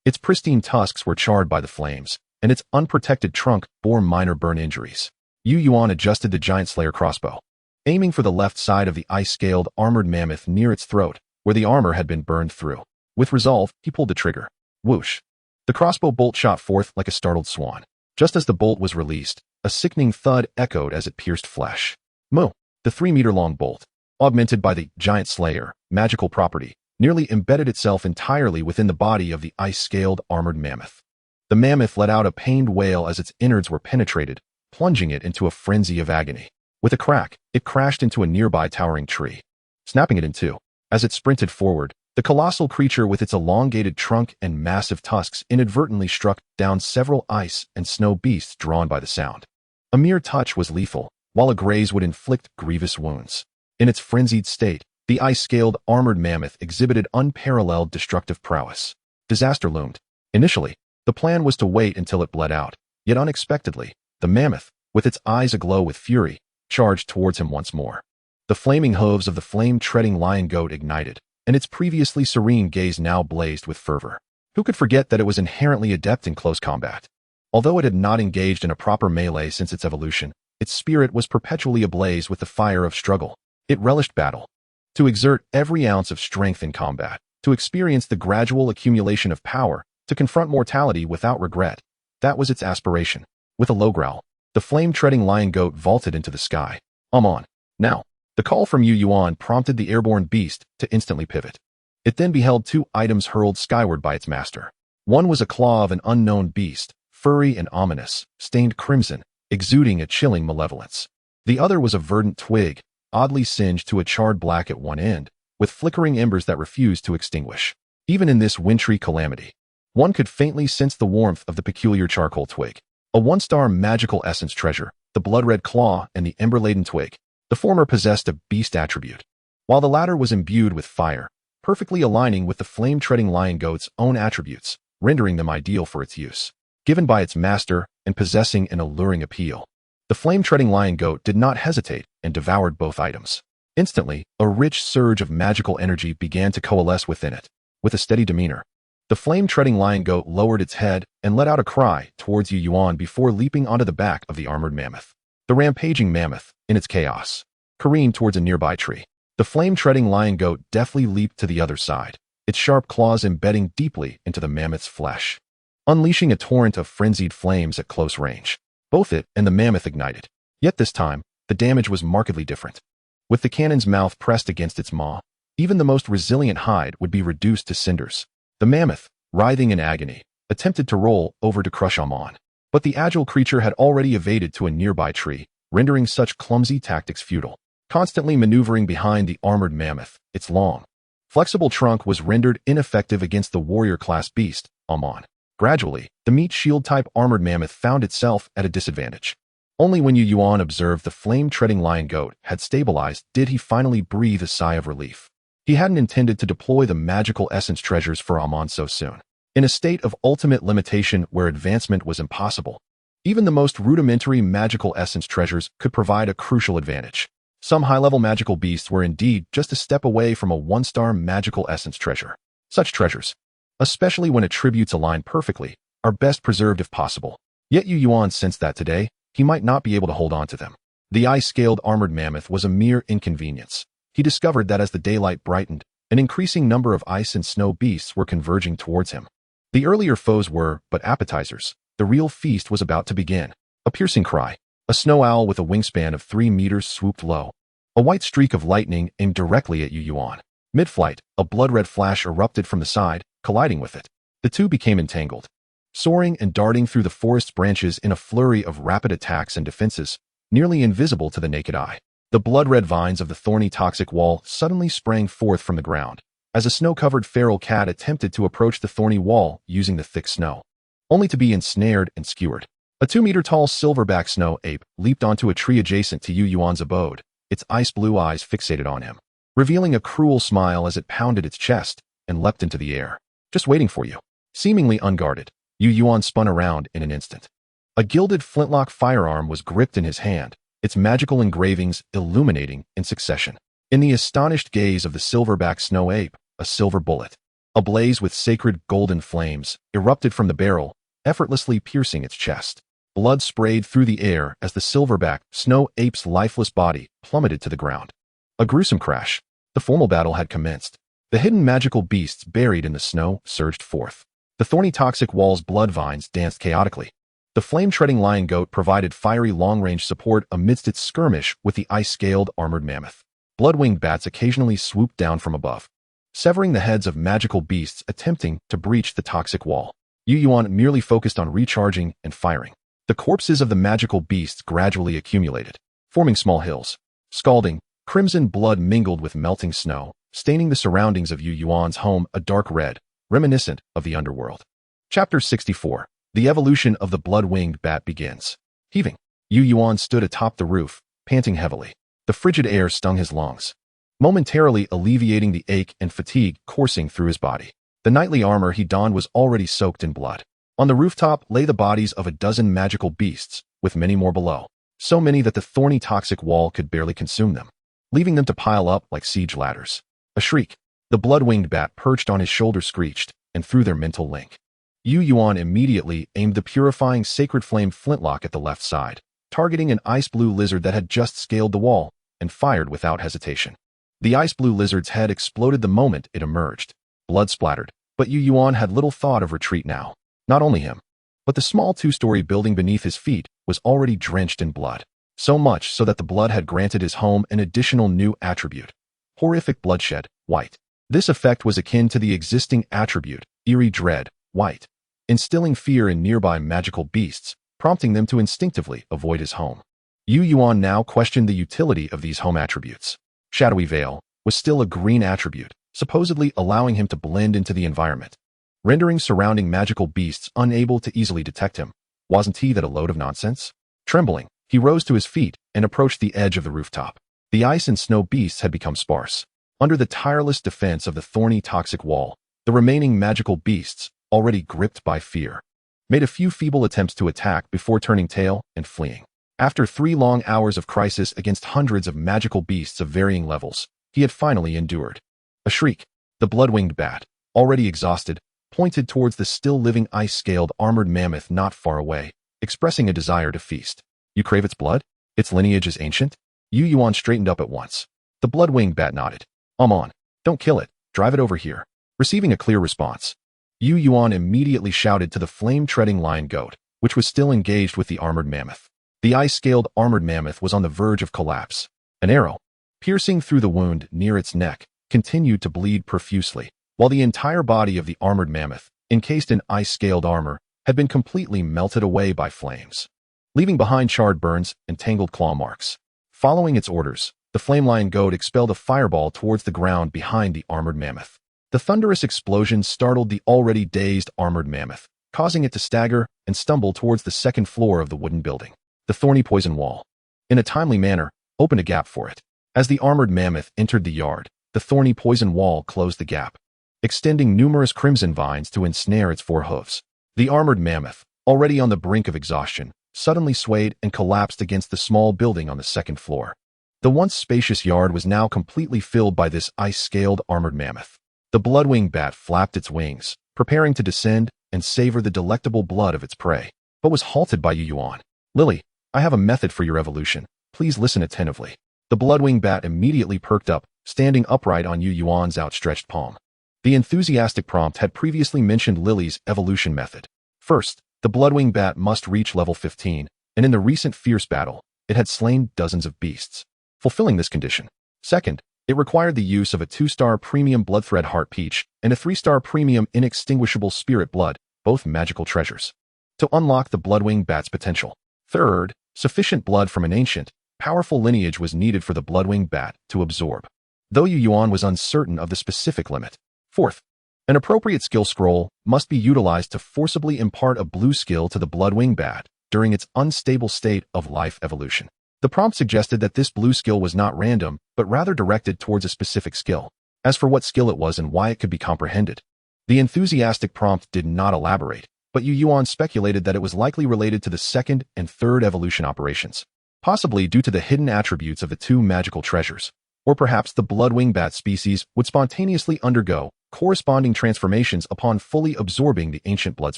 Speaker 1: Its pristine tusks were charred by the flames, and its unprotected trunk bore minor burn injuries. Yuan adjusted the Giant Slayer crossbow, aiming for the left side of the ice-scaled armored mammoth near its throat, where the armor had been burned through. With resolve, he pulled the trigger. Whoosh! The crossbow bolt shot forth like a startled swan. Just as the bolt was released, a sickening thud echoed as it pierced flesh. Moo! The 3-meter-long bolt, augmented by the Giant Slayer magical property, nearly embedded itself entirely within the body of the ice-scaled armored mammoth. The mammoth let out a pained wail as its innards were penetrated, plunging it into a frenzy of agony. With a crack, it crashed into a nearby towering tree, snapping it in two. As it sprinted forward, the colossal creature with its elongated trunk and massive tusks inadvertently struck down several ice and snow beasts drawn by the sound. A mere touch was lethal, while a graze would inflict grievous wounds. In its frenzied state, the ice-scaled armored mammoth exhibited unparalleled destructive prowess. Disaster loomed. Initially, the plan was to wait until it bled out, yet unexpectedly, the mammoth, with its eyes aglow with fury, charged towards him once more. The flaming hooves of the flame-treading lion goat ignited, and its previously serene gaze now blazed with fervor. Who could forget that it was inherently adept in close combat? Although it had not engaged in a proper melee since its evolution, its spirit was perpetually ablaze with the fire of struggle. It relished battle. To exert every ounce of strength in combat, to experience the gradual accumulation of power, to confront mortality without regret, that was its aspiration. With a low growl, the flame-treading lion goat vaulted into the sky. On. Now. The call from Yuan prompted the airborne beast to instantly pivot. It then beheld two items hurled skyward by its master. One was a claw of an unknown beast, furry and ominous, stained crimson, exuding a chilling malevolence. The other was a verdant twig, oddly singed to a charred black at one end, with flickering embers that refused to extinguish. Even in this wintry calamity, one could faintly sense the warmth of the peculiar charcoal twig. A one-star magical essence treasure, the blood-red claw and the ember-laden twig. The former possessed a beast attribute, while the latter was imbued with fire, perfectly aligning with the flame-treading lion goat's own attributes, rendering them ideal for its use. Given by its master and possessing an alluring appeal, the flame-treading lion goat did not hesitate and devoured both items. Instantly, a rich surge of magical energy began to coalesce within it. With a steady demeanor, the flame-treading lion goat lowered its head and let out a cry towards Yuan before leaping onto the back of the armored mammoth. The rampaging mammoth, in its chaos, careened towards a nearby tree. The flame-treading lion goat deftly leaped to the other side, its sharp claws embedding deeply into the mammoth's flesh, unleashing a torrent of frenzied flames at close range. Both it and the mammoth ignited. Yet this time, the damage was markedly different. With the cannon's mouth pressed against its maw, even the most resilient hide would be reduced to cinders. The mammoth, writhing in agony, attempted to roll over to crush Amon. But the agile creature had already evaded to a nearby tree, rendering such clumsy tactics futile. Constantly maneuvering behind the armored mammoth, its long, flexible trunk was rendered ineffective against the warrior-class beast, Amon. Gradually, the meat shield-type armored mammoth found itself at a disadvantage. Only when Yuan observed the flame-treading lion goat had stabilized did he finally breathe a sigh of relief. He hadn't intended to deploy the magical essence treasures for Amon so soon. In a state of ultimate limitation where advancement was impossible, even the most rudimentary magical essence treasures could provide a crucial advantage. Some high-level magical beasts were indeed just a step away from a one-star magical essence treasure. Such treasures, especially when attributes align perfectly, are best preserved if possible. Yet Yuan sensed that today, he might not be able to hold on to them. The ice-scaled armored mammoth was a mere inconvenience. He discovered that as the daylight brightened, an increasing number of ice and snow beasts were converging towards him. The earlier foes were but appetizers. The real feast was about to begin. A piercing cry. A snow owl with a wingspan of 3 meters swooped low. A white streak of lightning aimed directly at Yuan. Mid-flight, a blood-red flash erupted from the side, colliding with it. The two became entangled. Soaring and darting through the forest's branches in a flurry of rapid attacks and defenses, nearly invisible to the naked eye. The blood-red vines of the thorny toxic wall suddenly sprang forth from the ground, as a snow-covered feral cat attempted to approach the thorny wall using the thick snow, only to be ensnared and skewered. A 2-meter-tall silverback snow ape leaped onto a tree adjacent to Yuan's abode, its ice-blue eyes fixated on him, revealing a cruel smile as it pounded its chest and leapt into the air. Just waiting for you. Seemingly unguarded, Yuan spun around in an instant. A gilded flintlock firearm was gripped in his hand, its magical engravings illuminating in succession. In the astonished gaze of the silverback snow ape, a silver bullet, ablaze with sacred golden flames, erupted from the barrel, effortlessly piercing its chest. Blood sprayed through the air as the silverback snow ape's lifeless body plummeted to the ground. A gruesome crash. The formal battle had commenced. The hidden magical beasts buried in the snow surged forth. The thorny toxic wall's blood vines danced chaotically. The flame-treading lion goat provided fiery long-range support amidst its skirmish with the ice-scaled armored mammoth. Blood-winged bats occasionally swooped down from above, severing the heads of magical beasts attempting to breach the toxic wall. Yuan merely focused on recharging and firing. The corpses of the magical beasts gradually accumulated, forming small hills. Scalding, crimson blood mingled with melting snow, staining the surroundings of Yuan's home a dark red, reminiscent of the underworld. Chapter 64. The evolution of the blood-winged bat begins. Heaving, Yuan stood atop the roof, panting heavily. The frigid air stung his lungs, momentarily alleviating the ache and fatigue coursing through his body. The knightly armor he donned was already soaked in blood. On the rooftop lay the bodies of a dozen magical beasts, with many more below. So many that the thorny toxic wall could barely consume them, leaving them to pile up like siege ladders. A shriek. The blood-winged bat perched on his shoulder screeched, and through their mental link, Yuan immediately aimed the purifying sacred flame flintlock at the left side, targeting an ice-blue lizard that had just scaled the wall, and fired without hesitation. The ice-blue lizard's head exploded the moment it emerged. Blood splattered, but Yuan had little thought of retreat now. Not only him, but the small 2-story building beneath his feet was already drenched in blood. So much so that the blood had granted his home an additional new attribute. Horrific bloodshed, white. This effect was akin to the existing attribute, eerie dread, white, instilling fear in nearby magical beasts, prompting them to instinctively avoid his home. Yuan now questioned the utility of these home attributes. Shadowy Veil was still a green attribute, supposedly allowing him to blend into the environment, rendering surrounding magical beasts unable to easily detect him. Wasn't he that a load of nonsense? Trembling, he rose to his feet and approached the edge of the rooftop. The ice and snow beasts had become sparse. Under the tireless defense of the thorny toxic wall, the remaining magical beasts, already gripped by fear, made a few feeble attempts to attack before turning tail and fleeing. After 3 long hours of crisis against hundreds of magical beasts of varying levels, he had finally endured. A shriek. The blood-winged bat, already exhausted, pointed towards the still-living ice-scaled armored mammoth not far away, expressing a desire to feast. You crave its blood? Its lineage is ancient? Yuan straightened up at once. The blood-winged bat nodded. On. Don't kill it. Drive it over here. Receiving a clear response, Yuan immediately shouted to the flame-treading lion goat, which was still engaged with the armored mammoth. The ice-scaled armored mammoth was on the verge of collapse. An arrow, piercing through the wound near its neck, continued to bleed profusely, while the entire body of the armored mammoth, encased in ice-scaled armor, had been completely melted away by flames, leaving behind charred burns and tangled claw marks. Following its orders, the flame lion goat expelled a fireball towards the ground behind the armored mammoth. The thunderous explosion startled the already dazed armored mammoth, causing it to stagger and stumble towards the second floor of the wooden building. The thorny poison wall, in a timely manner, opened a gap for it. As the armored mammoth entered the yard, the thorny poison wall closed the gap, extending numerous crimson vines to ensnare its 4 hooves. The armored mammoth, already on the brink of exhaustion, suddenly swayed and collapsed against the small building on the second floor. The once spacious yard was now completely filled by this ice-scaled armored mammoth. The blood-winged bat flapped its wings, preparing to descend and savor the delectable blood of its prey, but was halted by Yuan. Lily, I have a method for your evolution. Please listen attentively. The blood-winged bat immediately perked up, standing upright on Yuan's outstretched palm. The enthusiastic prompt had previously mentioned Lily's evolution method. First, the blood-winged bat must reach level 15, and in the recent fierce battle, it had slain dozens of beasts, fulfilling this condition. Second, it required the use of a 2-star premium bloodthread heart peach and a 3-star premium inextinguishable spirit blood, both magical treasures, to unlock the blood-winged bat's potential. Third, sufficient blood from an ancient, powerful lineage was needed for the blood-winged bat to absorb, though Yuan was uncertain of the specific limit. Fourth, an appropriate skill scroll must be utilized to forcibly impart a blue skill to the blood-winged bat during its unstable state of life evolution. The prompt suggested that this blue skill was not random, but rather directed towards a specific skill. As for what skill it was and why it could be comprehended, the enthusiastic prompt did not elaborate, but Yuan speculated that it was likely related to the second and third evolution operations, possibly due to the hidden attributes of the 2 magical treasures, or perhaps the blood-winged bat species would spontaneously undergo corresponding transformations upon fully absorbing the ancient blood's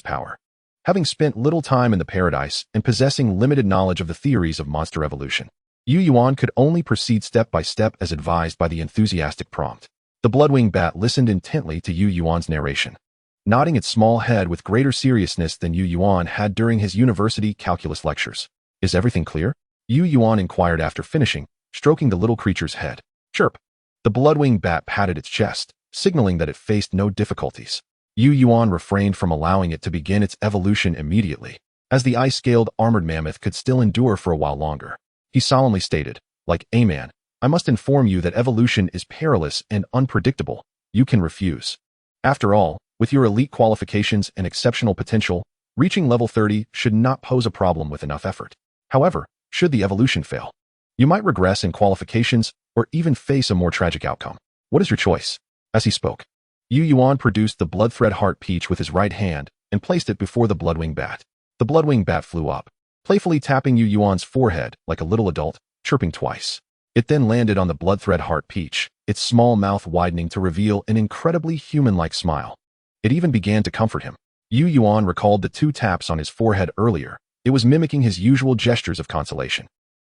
Speaker 1: power. Having spent little time in the paradise and possessing limited knowledge of the theories of monster evolution, Yuan could only proceed step by step as advised by the enthusiastic prompt. The blood-winged bat listened intently to Yuan's narration, nodding its small head with greater seriousness than Yuan had during his university calculus lectures. Is everything clear? Yuan inquired after finishing, stroking the little creature's head. Chirp. The blood-winged bat patted its chest, signaling that it faced no difficulties. Yuan refrained from allowing it to begin its evolution immediately, as the ice-scaled armored mammoth could still endure for a while longer. He solemnly stated, like a man, I must inform you that evolution is perilous and unpredictable. You can refuse. After all, with your elite qualifications and exceptional potential, reaching level 30 should not pose a problem with enough effort. However, should the evolution fail, you might regress in qualifications or even face a more tragic outcome. What is your choice? As he spoke, Yuan produced the bloodthread heart peach with his right hand and placed it before the blood-winged bat. The blood-winged bat flew up, playfully tapping Yuan's forehead like a little adult, chirping twice. It then landed on the bloodthread heart peach, its small mouth widening to reveal an incredibly human-like smile. It even began to comfort him. Yuan recalled the 2 taps on his forehead earlier. It was mimicking his usual gestures of consolation.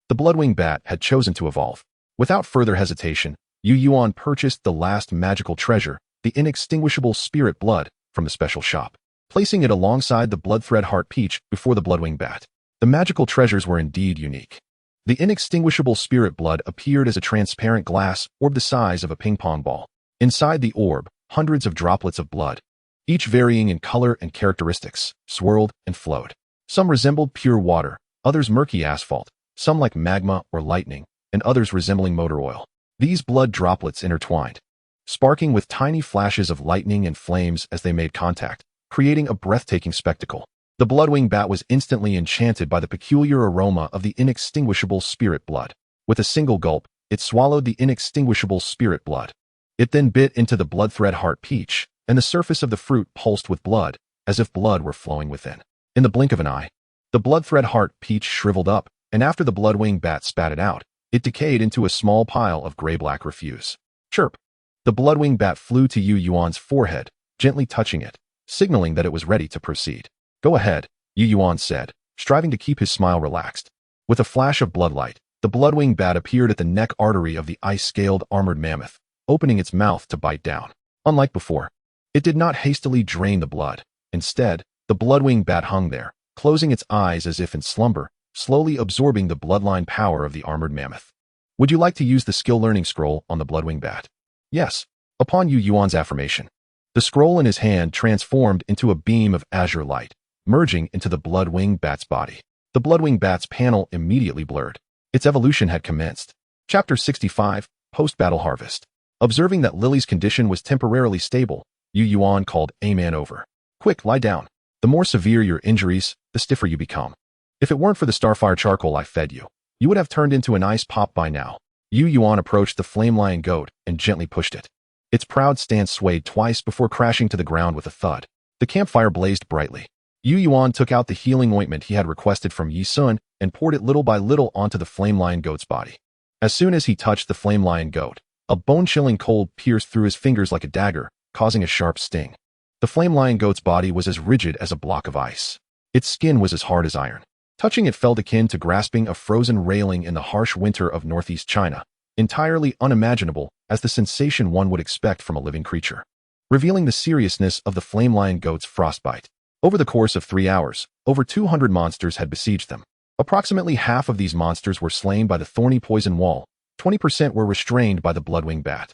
Speaker 1: The blood-winged bat had chosen to evolve. Without further hesitation, Yuan purchased the last magical treasure, the inextinguishable spirit blood, from the special shop, placing it alongside the bloodthread heart peach before the blood-winged bat. The magical treasures were indeed unique. The inextinguishable spirit blood appeared as a transparent glass orb the size of a ping-pong ball. Inside the orb, hundreds of droplets of blood, each varying in color and characteristics, swirled and flowed. Some resembled pure water, others murky asphalt, some like magma or lightning, and others resembling motor oil. These blood droplets intertwined, sparking with tiny flashes of lightning and flames as they made contact, creating a breathtaking spectacle. The blood-winged bat was instantly enchanted by the peculiar aroma of the inextinguishable spirit blood. With a single gulp, it swallowed the inextinguishable spirit blood, It then bit into the blood-thread heart peach, and the surface of the fruit pulsed with blood, as if blood were flowing within. In the blink of an eye, the blood-thread heart peach shriveled up, and after the blood-wing bat spat it out, it decayed into a small pile of gray-black refuse. Chirp! The blood-wing bat flew to Yu Yuan's forehead, gently touching it, signaling that it was ready to proceed. Go ahead, Yu Yuan said, striving to keep his smile relaxed. With a flash of bloodlight, the blood-wing bat appeared at the neck artery of the ice-scaled armored mammoth, opening its mouth to bite down. Unlike before, it did not hastily drain the blood. Instead, the blood-wing bat hung there, closing its eyes as if in slumber, slowly absorbing the bloodline power of the armored mammoth. Would you like to use the skill learning scroll on the blood-wing bat? Yes. Upon Yu Yuan's affirmation, the scroll in his hand transformed into a beam of azure light, merging into the blood-wing bat's body. The blood-wing bat's panel immediately blurred. Its evolution had commenced. Chapter 65, Post-Battle Harvest. Observing that Lily's condition was temporarily stable, Yu Yuan called A-Man over. Quick, lie down. The more severe your injuries, the stiffer you become. If it weren't for the starfire charcoal I fed you, you would have turned into an ice pop by now. Yu Yuan approached the flame lion goat and gently pushed it. Its proud stance swayed twice before crashing to the ground with a thud. The campfire blazed brightly. Yu Yuan took out the healing ointment he had requested from Yi Sun and poured it little by little onto the flame lion goat's body. As soon as he touched the flame lion goat, a bone-chilling cold pierced through his fingers like a dagger, causing a sharp sting. The flame lion goat's body was as rigid as a block of ice. Its skin was as hard as iron. Touching it felt akin to grasping a frozen railing in the harsh winter of northeast China, entirely unimaginable as the sensation one would expect from a living creature. Revealing the seriousness of the flame lion goat's frostbite. Over the course of 3 hours, over 200 monsters had besieged them. Approximately half of these monsters were slain by the thorny poison wall, 20% were restrained by the blood-wing bat,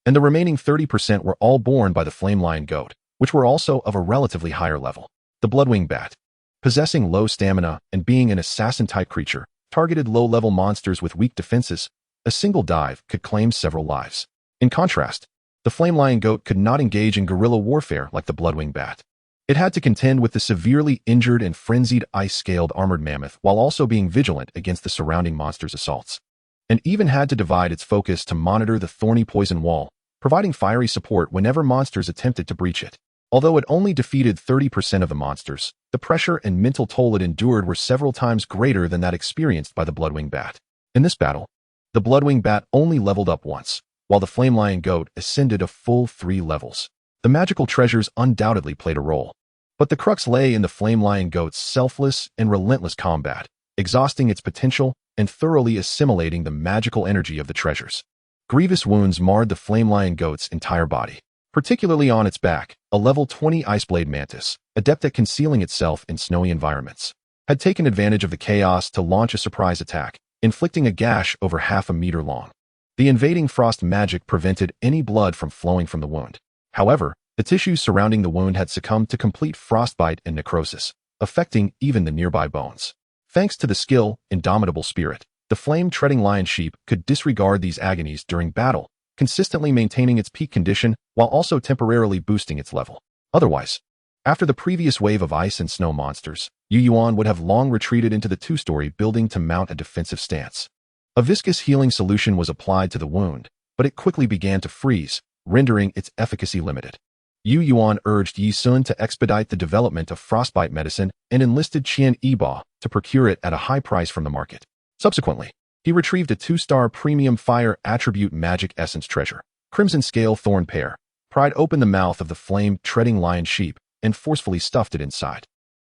Speaker 1: and the remaining 30% were all borne by the flame lion goat, which were also of a relatively higher level. The blood-wing bat, possessing low stamina and being an assassin-type creature, targeted low-level monsters with weak defenses. A single dive could claim several lives. In contrast, the flame lion goat could not engage in guerrilla warfare like the blood-wing bat. It had to contend with the severely injured and frenzied ice-scaled armored mammoth while also being vigilant against the surrounding monsters' assaults, and even had to divide its focus to monitor the thorny poison wall, providing fiery support whenever monsters attempted to breach it. Although it only defeated 30% of the monsters, the pressure and mental toll it endured were several times greater than that experienced by the blood-wing bat. In this battle, the blood-wing bat only leveled up once, while the flame lion goat ascended a full 3 levels. The magical treasures undoubtedly played a role, but the crux lay in the flame lion goat's selfless and relentless combat, exhausting its potential and thoroughly assimilating the magical energy of the treasures. Grievous wounds marred the flame lion goat's entire body, particularly on its back. A level 20 iceblade mantis, adept at concealing itself in snowy environments, had taken advantage of the chaos to launch a surprise attack, inflicting a gash over half a meter long. The invading frost magic prevented any blood from flowing from the wound. However, the tissues surrounding the wound had succumbed to complete frostbite and necrosis, affecting even the nearby bones. Thanks to the skill, indomitable spirit, the flame-treading lion sheep could disregard these agonies during battle, consistently maintaining its peak condition while also temporarily boosting its level. Otherwise, after the previous wave of ice and snow monsters, Yu Yuan would have long retreated into the 2-story building to mount a defensive stance. A viscous healing solution was applied to the wound, but it quickly began to freeze, rendering its efficacy limited. Yu Yuan urged Yi Sun to expedite the development of frostbite medicine and enlisted Qian Yiba to procure it at a high price from the market. Subsequently, he retrieved a 2-star premium fire attribute magic essence treasure, Crimson Scale Thorn Pear, pried open the mouth of the flame-treading lion sheep, and forcefully stuffed it inside.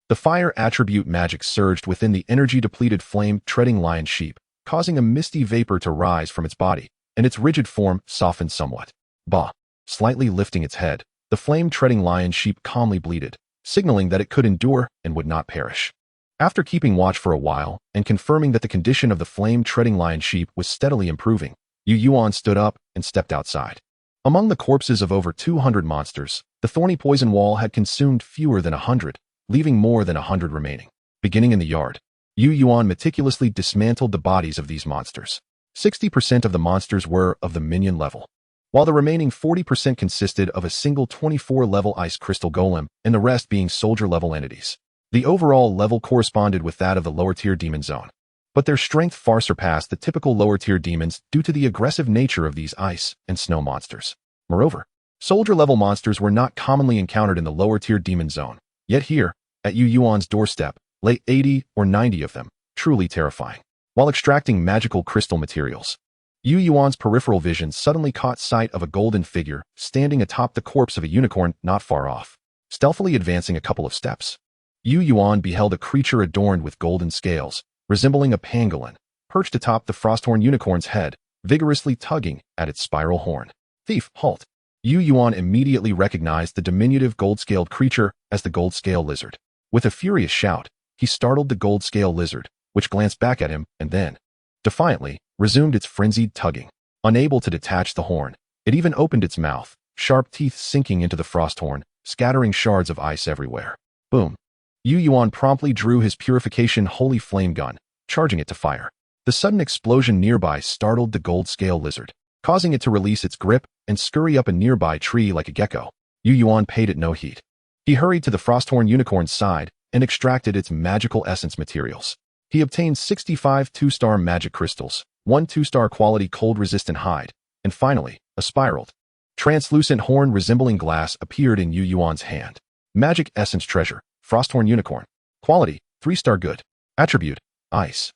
Speaker 1: The fire attribute magic surged within the energy-depleted flame-treading lion sheep, causing a misty vapor to rise from its body, and its rigid form softened somewhat. Bah! Slightly lifting its head, the flame-treading lion sheep calmly bleated, signaling that it could endure and would not perish. After keeping watch for a while and confirming that the condition of the flame-treading lion sheep was steadily improving, Yu Yuan stood up and stepped outside. Among the corpses of over 200 monsters, the thorny poison wall had consumed fewer than 100, leaving more than 100 remaining. Beginning in the yard, Yu Yuan meticulously dismantled the bodies of these monsters. 60% of the monsters were of the minion level, while the remaining 40% consisted of a single 24-level ice crystal golem and the rest being soldier-level entities. The overall level corresponded with that of the lower-tier demon zone, but their strength far surpassed the typical lower-tier demons due to the aggressive nature of these ice and snow monsters. Moreover, soldier-level monsters were not commonly encountered in the lower-tier demon zone, yet here, at Yu Yuan's doorstep, lay 80 or 90 of them, truly terrifying. While extracting magical crystal materials, Yu Yuan's peripheral vision suddenly caught sight of a golden figure standing atop the corpse of a unicorn not far off. Stealthily advancing a couple of steps, Yu Yuan beheld a creature adorned with golden scales, resembling a pangolin, perched atop the Frosthorn unicorn's head, vigorously tugging at its spiral horn. Thief, halt! Yu Yuan immediately recognized the diminutive gold-scaled creature as the gold-scale lizard. With a furious shout, he startled the gold-scale lizard, which glanced back at him and then, defiantly, resumed its frenzied tugging. Unable to detach the horn, it even opened its mouth, sharp teeth sinking into the Frosthorn, scattering shards of ice everywhere. Boom! Yu Yuan promptly drew his purification holy flame gun, charging it to fire. The sudden explosion nearby startled the gold-scale lizard, causing it to release its grip and scurry up a nearby tree like a gecko. Yu Yuan paid it no heed. He hurried to the Frosthorn unicorn's side and extracted its magical essence materials. He obtained 65 2-star magic crystals, 1 2-star quality cold-resistant hide, and finally, a spiraled, translucent horn resembling glass appeared in Yu Yuan's hand. Magic essence treasure, Frosthorn unicorn. Quality, 3-star good. Attribute, ice.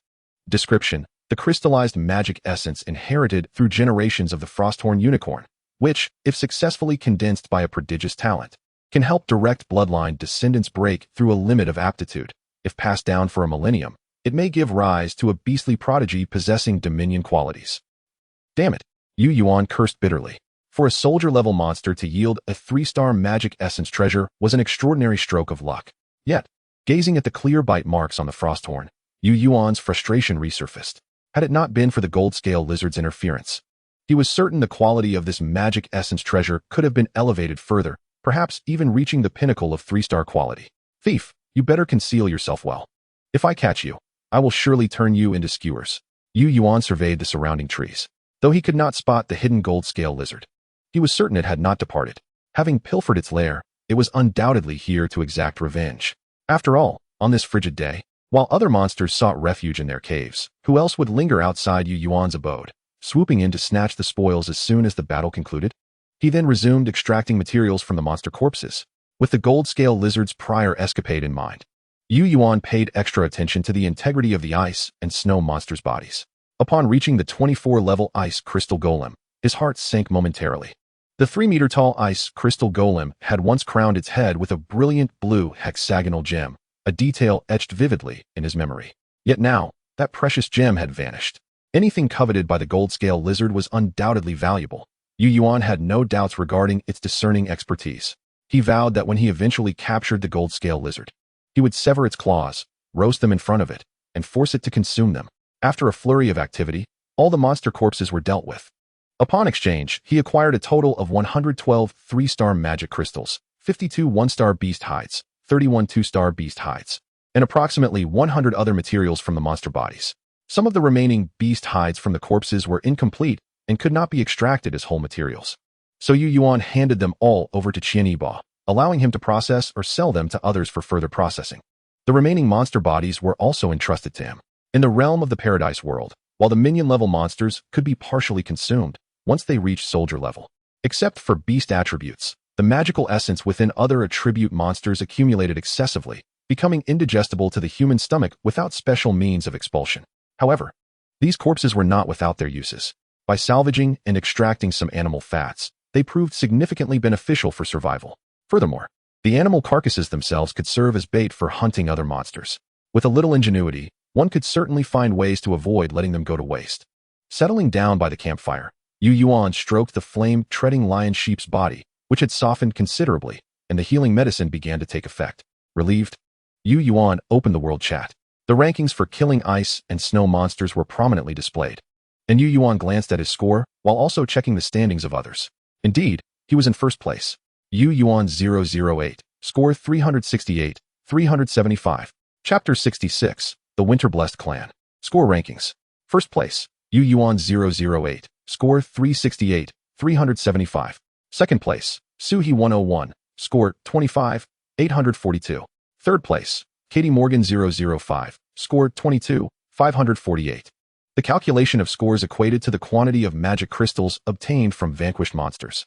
Speaker 1: Description: the crystallized magic essence inherited through generations of the Frosthorn unicorn, which, if successfully condensed by a prodigious talent, can help direct bloodline descendants break through a limit of aptitude. If passed down for a millennium, it may give rise to a beastly prodigy possessing dominion qualities. Damn it! Yu Yuan cursed bitterly. For a soldier-level monster to yield a 3-star magic essence treasure was an extraordinary stroke of luck. Yet, gazing at the clear bite marks on the Frosthorn, Yu Yuan's frustration resurfaced. Had it not been for the gold-scale lizard's interference, he was certain the quality of this magic essence treasure could have been elevated further, perhaps even reaching the pinnacle of 3-star quality. Thief, you better conceal yourself well. If I catch you, I will surely turn you into skewers. Yu Yuan surveyed the surrounding trees. Though he could not spot the hidden gold-scale lizard, he was certain it had not departed. Having pilfered its lair, it was undoubtedly here to exact revenge. After all, on this frigid day, while other monsters sought refuge in their caves, who else would linger outside Yu Yuan's abode, swooping in to snatch the spoils as soon as the battle concluded? He then resumed extracting materials from the monster corpses. With the gold-scale lizard's prior escapade in mind, Yu Yuan paid extra attention to the integrity of the ice and snow monsters' bodies. Upon reaching the 24-level ice crystal golem, his heart sank momentarily. The 3-meter-tall ice crystal golem had once crowned its head with a brilliant blue hexagonal gem, a detail etched vividly in his memory. Yet now, that precious gem had vanished. Anything coveted by the gold-scale lizard was undoubtedly valuable. Yu Yuan had no doubts regarding its discerning expertise. He vowed that when he eventually captured the gold-scale lizard, he would sever its claws, roast them in front of it, and force it to consume them. After a flurry of activity, all the monster corpses were dealt with. Upon exchange, he acquired a total of 112 3-star magic crystals, 52 1-star beast hides, 31 2-star beast hides, and approximately 100 other materials from the monster bodies. Some of the remaining beast hides from the corpses were incomplete and could not be extracted as whole materials. So Yu Yuan handed them all over to Qian Yibo, allowing him to process or sell them to others for further processing. The remaining monster bodies were also entrusted to him. In the realm of the Paradise World, while the minion-level monsters could be partially consumed once they reached soldier level, except for beast attributes, the magical essence within other attribute monsters accumulated excessively, becoming indigestible to the human stomach without special means of expulsion. However, these corpses were not without their uses. By salvaging and extracting some animal fats, they proved significantly beneficial for survival. Furthermore, the animal carcasses themselves could serve as bait for hunting other monsters. With a little ingenuity, one could certainly find ways to avoid letting them go to waste. Settling down by the campfire, Yu Yuan stroked the flame-treading lion sheep's body, which had softened considerably, and the healing medicine began to take effect. Relieved, Yu Yuan opened the world chat. The rankings for killing ice and snow monsters were prominently displayed, and Yu Yuan glanced at his score while also checking the standings of others. Indeed, he was in first place. Yu Yuan 008, score 368, 375. Chapter 66, The Winter-Blessed Clan. Score rankings. First place, Yu Yuan 008, score 368, 375. Second place, Suhi 101, score 25, 842. Third place, Katie Morgan 005, score 22, 548. The calculation of scores equated to the quantity of magic crystals obtained from vanquished monsters.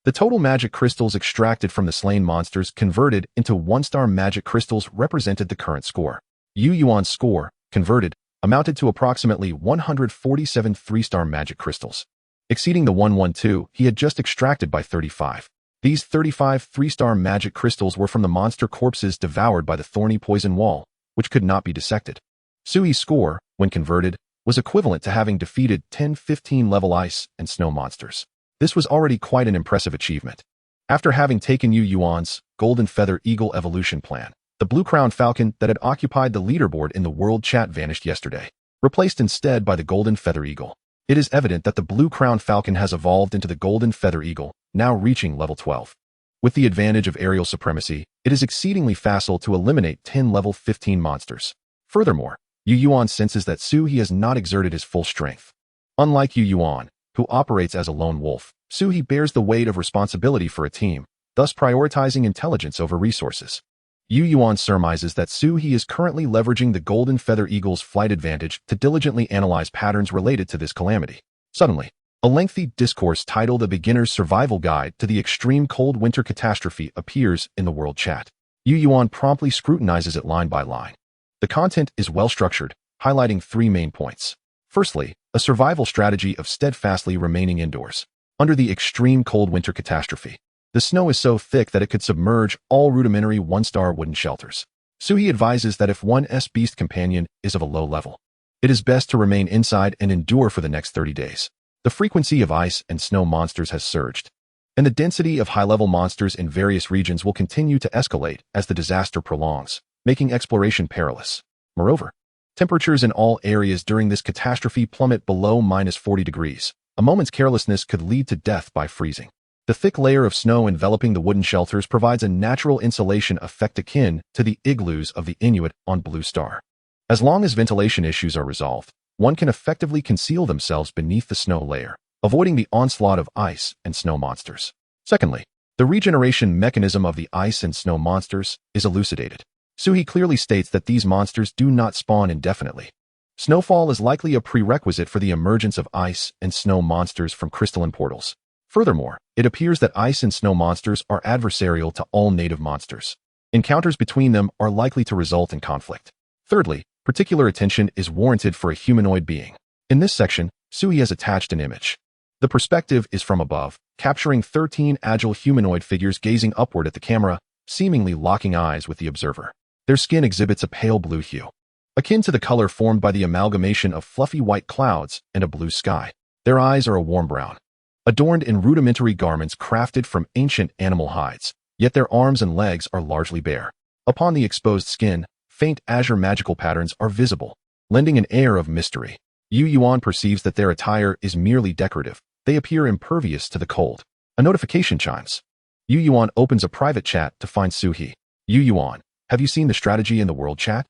Speaker 1: The total magic crystals extracted from the slain monsters converted into 1-star magic crystals represented the current score. Yuan's score, converted, amounted to approximately 147 3-star magic crystals, exceeding the 112 he had just extracted by 35. These 35 3-star magic crystals were from the monster corpses devoured by the thorny poison wall, which could not be dissected. Sui's score, when converted, was equivalent to having defeated 10-15 level ice and snow monsters. This was already quite an impressive achievement. After having taken Yuan's Golden Feather Eagle evolution plan, the Blue Crown Falcon that had occupied the leaderboard in the world chat vanished yesterday, replaced instead by the Golden Feather Eagle. It is evident that the Blue Crown Falcon has evolved into the Golden Feather Eagle, now reaching level 12. With the advantage of aerial supremacy, it is exceedingly facile to eliminate 10 level 15 monsters. Furthermore, Yuan senses that Sui has not exerted his full strength. Unlike Yuan, who operates as a lone wolf, Sui bears the weight of responsibility for a team, thus prioritizing intelligence over resources. Yuan surmises that Sui is currently leveraging the Golden Feather Eagle's flight advantage to diligently analyze patterns related to this calamity. Suddenly, a lengthy discourse titled A Beginner's Survival Guide to the Extreme Cold Winter Catastrophe appears in the world chat. Yuan promptly scrutinizes it line by line. The content is well-structured, highlighting 3 main points. Firstly, a survival strategy of steadfastly remaining indoors. Under the extreme cold winter catastrophe, the snow is so thick that it could submerge all rudimentary 1-star wooden shelters. Sui advises that if one's beast companion is of a low level, it is best to remain inside and endure for the next 30 days. The frequency of ice and snow monsters has surged, and the density of high-level monsters in various regions will continue to escalate as the disaster prolongs, making exploration perilous. Moreover, temperatures in all areas during this catastrophe plummet below -40 degrees. A moment's carelessness could lead to death by freezing. The thick layer of snow enveloping the wooden shelters provides a natural insulation effect akin to the igloos of the Inuit on Blue Star. As long as ventilation issues are resolved, one can effectively conceal themselves beneath the snow layer, avoiding the onslaught of ice and snow monsters. Secondly, the regeneration mechanism of the ice and snow monsters is elucidated. Sui clearly states that these monsters do not spawn indefinitely. Snowfall is likely a prerequisite for the emergence of ice and snow monsters from crystalline portals. Furthermore, it appears that ice and snow monsters are adversarial to all native monsters. Encounters between them are likely to result in conflict. Thirdly, particular attention is warranted for a humanoid being. In this section, Sui has attached an image. The perspective is from above, capturing 13 agile humanoid figures gazing upward at the camera, seemingly locking eyes with the observer. Their skin exhibits a pale blue hue, akin to the color formed by the amalgamation of fluffy white clouds and a blue sky. Their eyes are a warm brown, adorned in rudimentary garments crafted from ancient animal hides, yet their arms and legs are largely bare. Upon the exposed skin, faint azure magical patterns are visible, lending an air of mystery. Yuan perceives that their attire is merely decorative. They appear impervious to the cold. A notification chimes. Yuan opens a private chat to find Sui. Yuan, have you seen the strategy in the world chat?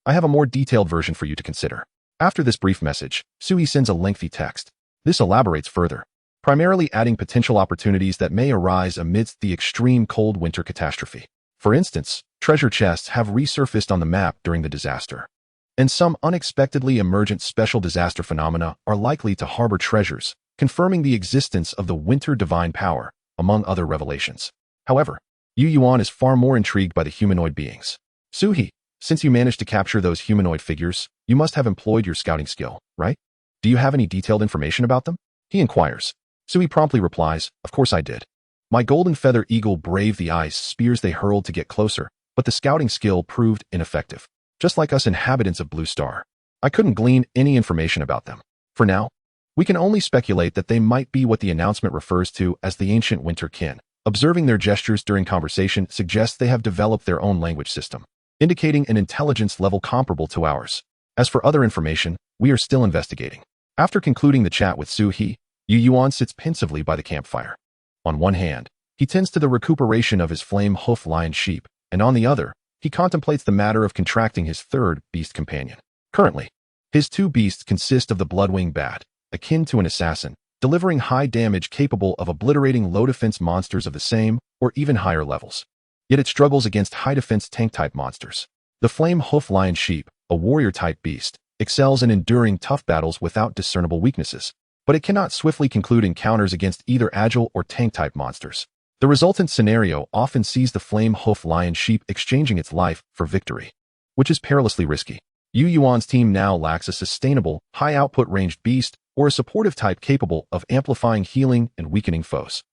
Speaker 1: I have a more detailed version for you to consider. After this brief message, Sui sends a lengthy text. This elaborates further, primarily adding potential opportunities that may arise amidst the extreme cold winter catastrophe. For instance, treasure chests have resurfaced on the map during the disaster, and some unexpectedly emergent special disaster phenomena are likely to harbor treasures, confirming the existence of the winter divine power, among other revelations. However, Yuan is far more intrigued by the humanoid beings. Sui, since you managed to capture those humanoid figures, you must have employed your scouting skill, right? Do you have any detailed information about them? He inquires. Sui promptly replies, of course I did. My golden feather eagle braved the ice spears they hurled to get closer, but the scouting skill proved ineffective. Just like us inhabitants of Blue Star, I couldn't glean any information about them. For now, we can only speculate that they might be what the announcement refers to as the ancient winter kin. Observing their gestures during conversation suggests they have developed their own language system, indicating an intelligence level comparable to ours. As for other information, we are still investigating. After concluding the chat with Sui, Yuan sits pensively by the campfire. On one hand, he tends to the recuperation of his flame-hoof lion sheep, and on the other, he contemplates the matter of contracting his third beast companion. Currently, his 2 beasts consist of the bloodwing bat, akin to an assassin, delivering high damage capable of obliterating low-defense monsters of the same or even higher levels. Yet it struggles against high-defense tank-type monsters. The flame-hoof lion sheep, a warrior-type beast, excels in enduring tough battles without discernible weaknesses. but it cannot swiftly conclude encounters against either agile or tank-type monsters. The resultant scenario often sees the flame hoof lion sheep exchanging its life for victory, which is perilously risky. Yu Yuan's team now lacks a sustainable, high-output ranged beast or a supportive type capable of amplifying healing and weakening foes.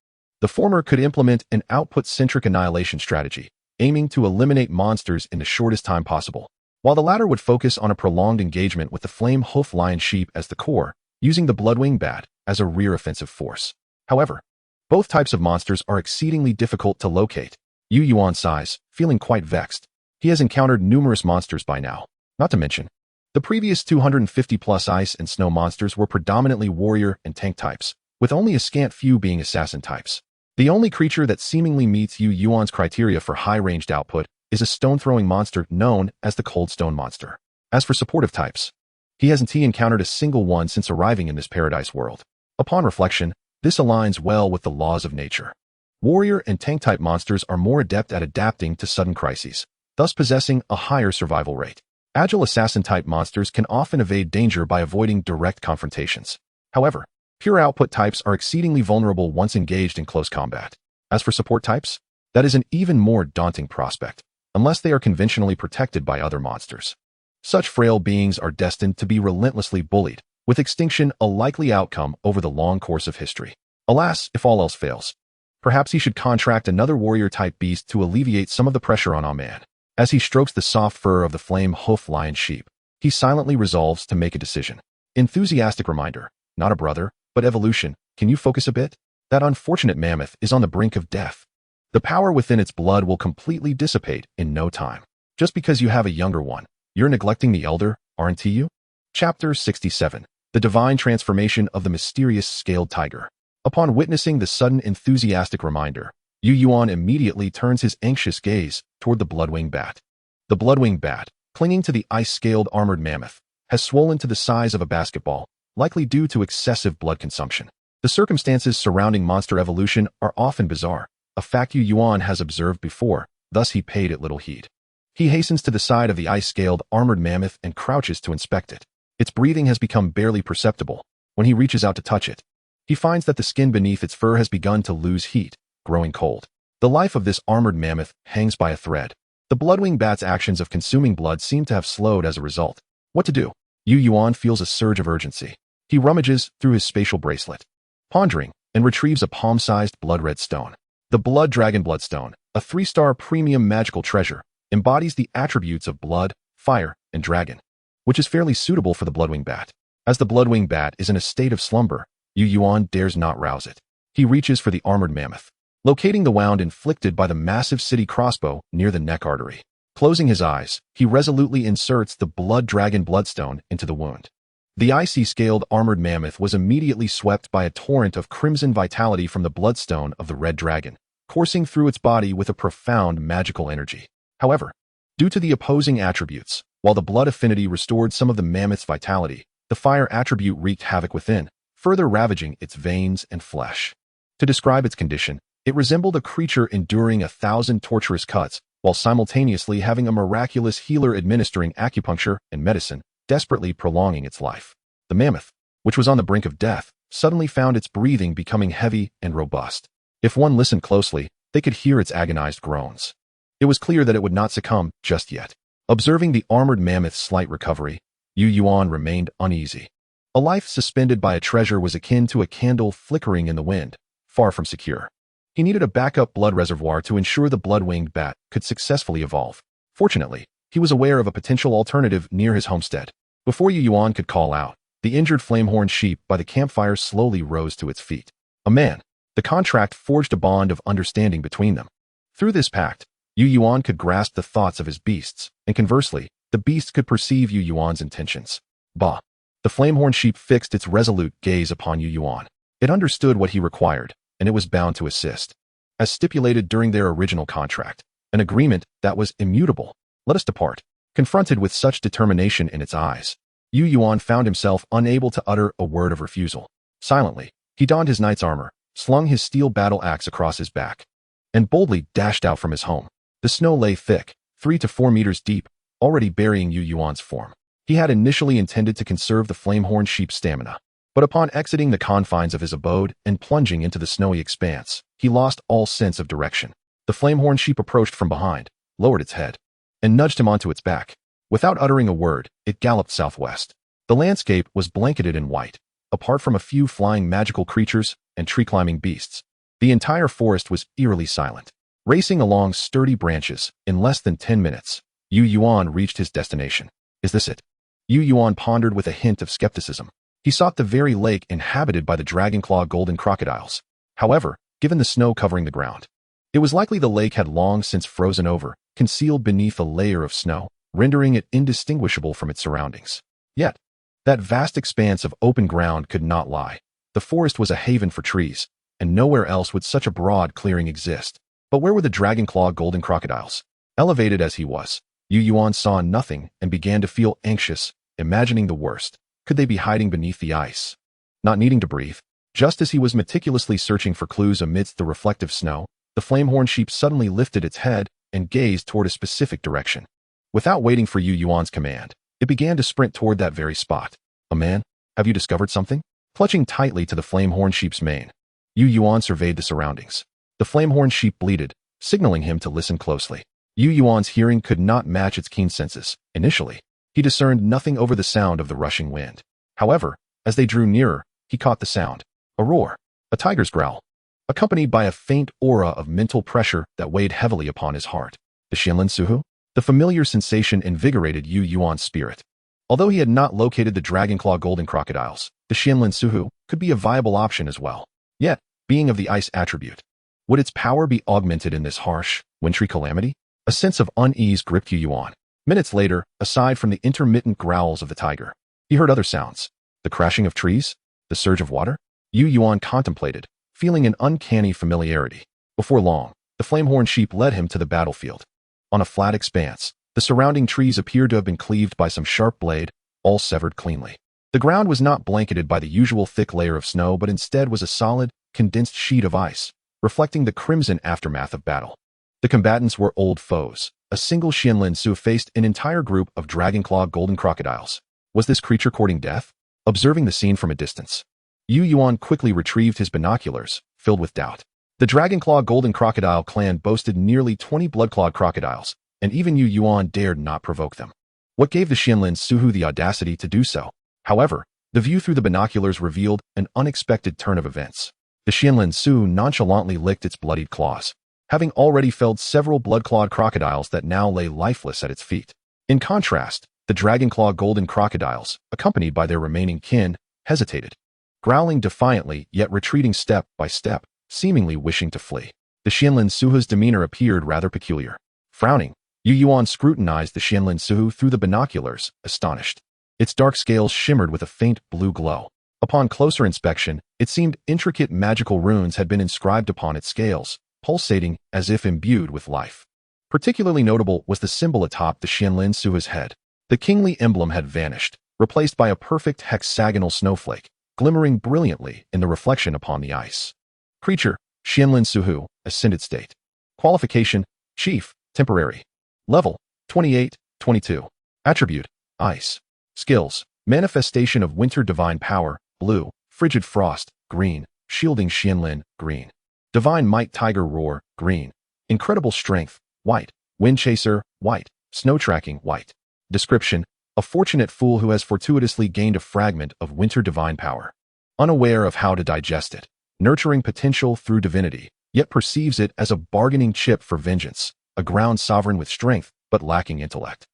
Speaker 1: The former could implement an output-centric annihilation strategy, aiming to eliminate monsters in the shortest time possible, while the latter would focus on a prolonged engagement with the flame hoof lion sheep as the core, using the bloodwing bat as a rear offensive force. However, both types of monsters are exceedingly difficult to locate. Yu Yuan sighs, feeling quite vexed. He has encountered numerous monsters by now, not to mention, the previous 250-plus ice and snow monsters were predominantly warrior and tank types, with only a scant few being assassin types. The only creature that seemingly meets Yu Yuan's criteria for high-ranged output is a stone-throwing monster known as the Cold Stone Monster. As for supportive types, he hasn't encountered a single one since arriving in this paradise world. Upon reflection, this aligns well with the laws of nature. Warrior and tank-type monsters are more adept at adapting to sudden crises, thus possessing a higher survival rate. Agile assassin-type monsters can often evade danger by avoiding direct confrontations. However, pure output types are exceedingly vulnerable once engaged in close combat. As for support types, that is an even more daunting prospect, unless they are conventionally protected by other monsters. Such frail beings are destined to be relentlessly bullied, with extinction a likely outcome over the long course of history. Alas, if all else fails, perhaps he should contract another warrior-type beast to alleviate some of the pressure on man. As he strokes the soft fur of the flame hoof lion sheep, he silently resolves to make a decision. Enthusiastic reminder, not a brother, but evolution. Can you focus a bit? That unfortunate mammoth is on the brink of death. The power within its blood will completely dissipate in no time. Just because you have a younger one, you're neglecting the elder, aren't you? Chapter 67. The Divine Transformation of the Mysterious Scaled Tiger. Upon witnessing the sudden enthusiastic reminder, Yu Yuan immediately turns his anxious gaze toward the bloodwing bat. The bloodwing bat, clinging to the ice-scaled armored mammoth, has swollen to the size of a basketball, likely due to excessive blood consumption. The circumstances surrounding monster evolution are often bizarre, a fact Yu Yuan has observed before, thus he paid it little heed. He hastens to the side of the ice-scaled armored mammoth and crouches to inspect it. Its breathing has become barely perceptible. When he reaches out to touch it, he finds that the skin beneath its fur has begun to lose heat, growing cold. The life of this armored mammoth hangs by a thread. The bloodwing bat's actions of consuming blood seem to have slowed as a result. What to do? Yu Yuan feels a surge of urgency. He rummages through his spatial bracelet, pondering, and retrieves a palm-sized blood-red stone. The Blood Dragon Bloodstone, a 3-star premium magical treasure, embodies the attributes of blood, fire, and dragon, which is fairly suitable for the bloodwing bat. As the bloodwing bat is in a state of slumber, Yu Yuan dares not rouse it. He reaches for the armored mammoth, locating the wound inflicted by the massive city crossbow near the neck artery. Closing his eyes, he resolutely inserts the Blood Dragon Bloodstone into the wound. The icy-scaled armored mammoth was immediately swept by a torrent of crimson vitality from the bloodstone of the red dragon, coursing through its body with a profound magical energy. However, due to the opposing attributes, while the blood affinity restored some of the mammoth's vitality, the fire attribute wreaked havoc within, further ravaging its veins and flesh. To describe its condition, it resembled a creature enduring 1,000 torturous cuts, while simultaneously having a miraculous healer administering acupuncture and medicine, desperately prolonging its life. The mammoth, which was on the brink of death, suddenly found its breathing becoming heavy and robust. If one listened closely, they could hear its agonized groans. It was clear that it would not succumb just yet. Observing the armored mammoth's slight recovery, Yu Yuan remained uneasy. A life suspended by a treasure was akin to a candle flickering in the wind, far from secure. He needed a backup blood reservoir to ensure the blood-winged bat could successfully evolve. Fortunately, he was aware of a potential alternative near his homestead. Before Yu Yuan could call out, the injured flamehorn sheep by the campfire slowly rose to its feet. A man. The contract forged a bond of understanding between them. Through this pact, Yu Yuan could grasp the thoughts of his beasts, and conversely, the beasts could perceive Yu Yuan's intentions. Bah! The flamehorn sheep fixed its resolute gaze upon Yu Yuan. It understood what he required, and it was bound to assist. As stipulated during their original contract, an agreement that was immutable. Let us depart. Confronted with such determination in its eyes, Yu Yuan found himself unable to utter a word of refusal. Silently, he donned his knight's armor, slung his steel battle axe across his back, and boldly dashed out from his home. The snow lay thick, 3 to 4 meters deep, already burying Yu Yuan's form. He had initially intended to conserve the flamehorn sheep's stamina, But upon exiting the confines of his abode and plunging into the snowy expanse, he lost all sense of direction. The flamehorn sheep approached from behind, lowered its head, and nudged him onto its back. Without uttering a word, it galloped southwest. The landscape was blanketed in white, apart from a few flying magical creatures and tree-climbing beasts. The entire forest was eerily silent. Racing along sturdy branches, in less than 10 minutes, Yu Yuan reached his destination. Is this it? Yu Yuan pondered with a hint of skepticism. He sought the very lake inhabited by the dragon-claw golden crocodiles. However, given the snow covering the ground, it was likely the lake had long since frozen over, concealed beneath a layer of snow, rendering it indistinguishable from its surroundings. Yet, that vast expanse of open ground could not lie. The forest was a haven for trees, and nowhere else would such a broad clearing exist. But where were the dragon-claw golden crocodiles? Elevated as he was, Yu Yuan saw nothing and began to feel anxious, imagining the worst. Could they be hiding beneath the ice? Not needing to breathe, just as he was meticulously searching for clues amidst the reflective snow, the flamehorn sheep suddenly lifted its head and gazed toward a specific direction. Without waiting for Yu Yuan's command, it began to sprint toward that very spot. A man? Have you discovered something? Clutching tightly to the flamehorn sheep's mane, Yu Yuan surveyed the surroundings. The flamehorn sheep bleated, signaling him to listen closely. Yu Yuan's hearing could not match its keen senses. Initially, he discerned nothing over the sound of the rushing wind. However, as they drew nearer, he caught the sound. A roar, a tiger's growl, accompanied by a faint aura of mental pressure that weighed heavily upon his heart. The Xianlin Suhu? The familiar sensation invigorated Yu Yuan's spirit. Although he had not located the dragon-claw golden crocodiles, the Xianlin Suhu could be a viable option as well. Yet, being of the ice attribute, would its power be augmented in this harsh, wintry calamity? A sense of unease gripped Yu Yuan. Minutes later, aside from the intermittent growls of the tiger, he heard other sounds. The crashing of trees? The surge of water? Yu Yuan contemplated, feeling an uncanny familiarity. Before long, the flamehorn sheep led him to the battlefield. On a flat expanse, the surrounding trees appeared to have been cleaved by some sharp blade, all severed cleanly. The ground was not blanketed by the usual thick layer of snow, but instead was a solid, condensed sheet of ice, reflecting the crimson aftermath of battle. The combatants were old foes. A single Xianlin Su faced an entire group of dragon-claw golden crocodiles. Was this creature courting death? Observing the scene from a distance, Yu Yuan quickly retrieved his binoculars, filled with doubt. The dragon-claw golden crocodile clan boasted nearly 20 blood-clawed crocodiles, and even Yu Yuan dared not provoke them. What gave the Xianlin Suhu the audacity to do so? However, the view through the binoculars revealed an unexpected turn of events. The Xianlin Su nonchalantly licked its bloodied claws, having already felled several blood-clawed crocodiles that now lay lifeless at its feet. In contrast, the dragon-claw golden crocodiles, accompanied by their remaining kin, hesitated, growling defiantly yet retreating step by step, seemingly wishing to flee. The Xianlin Suhu's demeanor appeared rather peculiar. Frowning, Yu Yuan scrutinized the Xianlin Suhu through the binoculars, astonished. Its dark scales shimmered with a faint blue glow. Upon closer inspection, it seemed intricate magical runes had been inscribed upon its scales, pulsating as if imbued with life. Particularly notable was the symbol atop the Xianlin Suhu's head. The kingly emblem had vanished, replaced by a perfect hexagonal snowflake, glimmering brilliantly in the reflection upon the ice. Creature, Xianlin Suhu, Ascended State. Qualification, Chief, Temporary. Level, 28, 22. Attribute, Ice. Skills, Manifestation of Winter Divine Power, Blue, Frigid Frost, Green, Shielding Xianlin, Green. Divine Might Tiger Roar, Green. Incredible Strength, White. Wind Chaser, White. Snow Tracking, White. Description, a fortunate fool who has fortuitously gained a fragment of winter divine power. Unaware of how to digest it, nurturing potential through divinity, yet perceives it as a bargaining chip for vengeance, a ground sovereign with strength, but lacking intellect.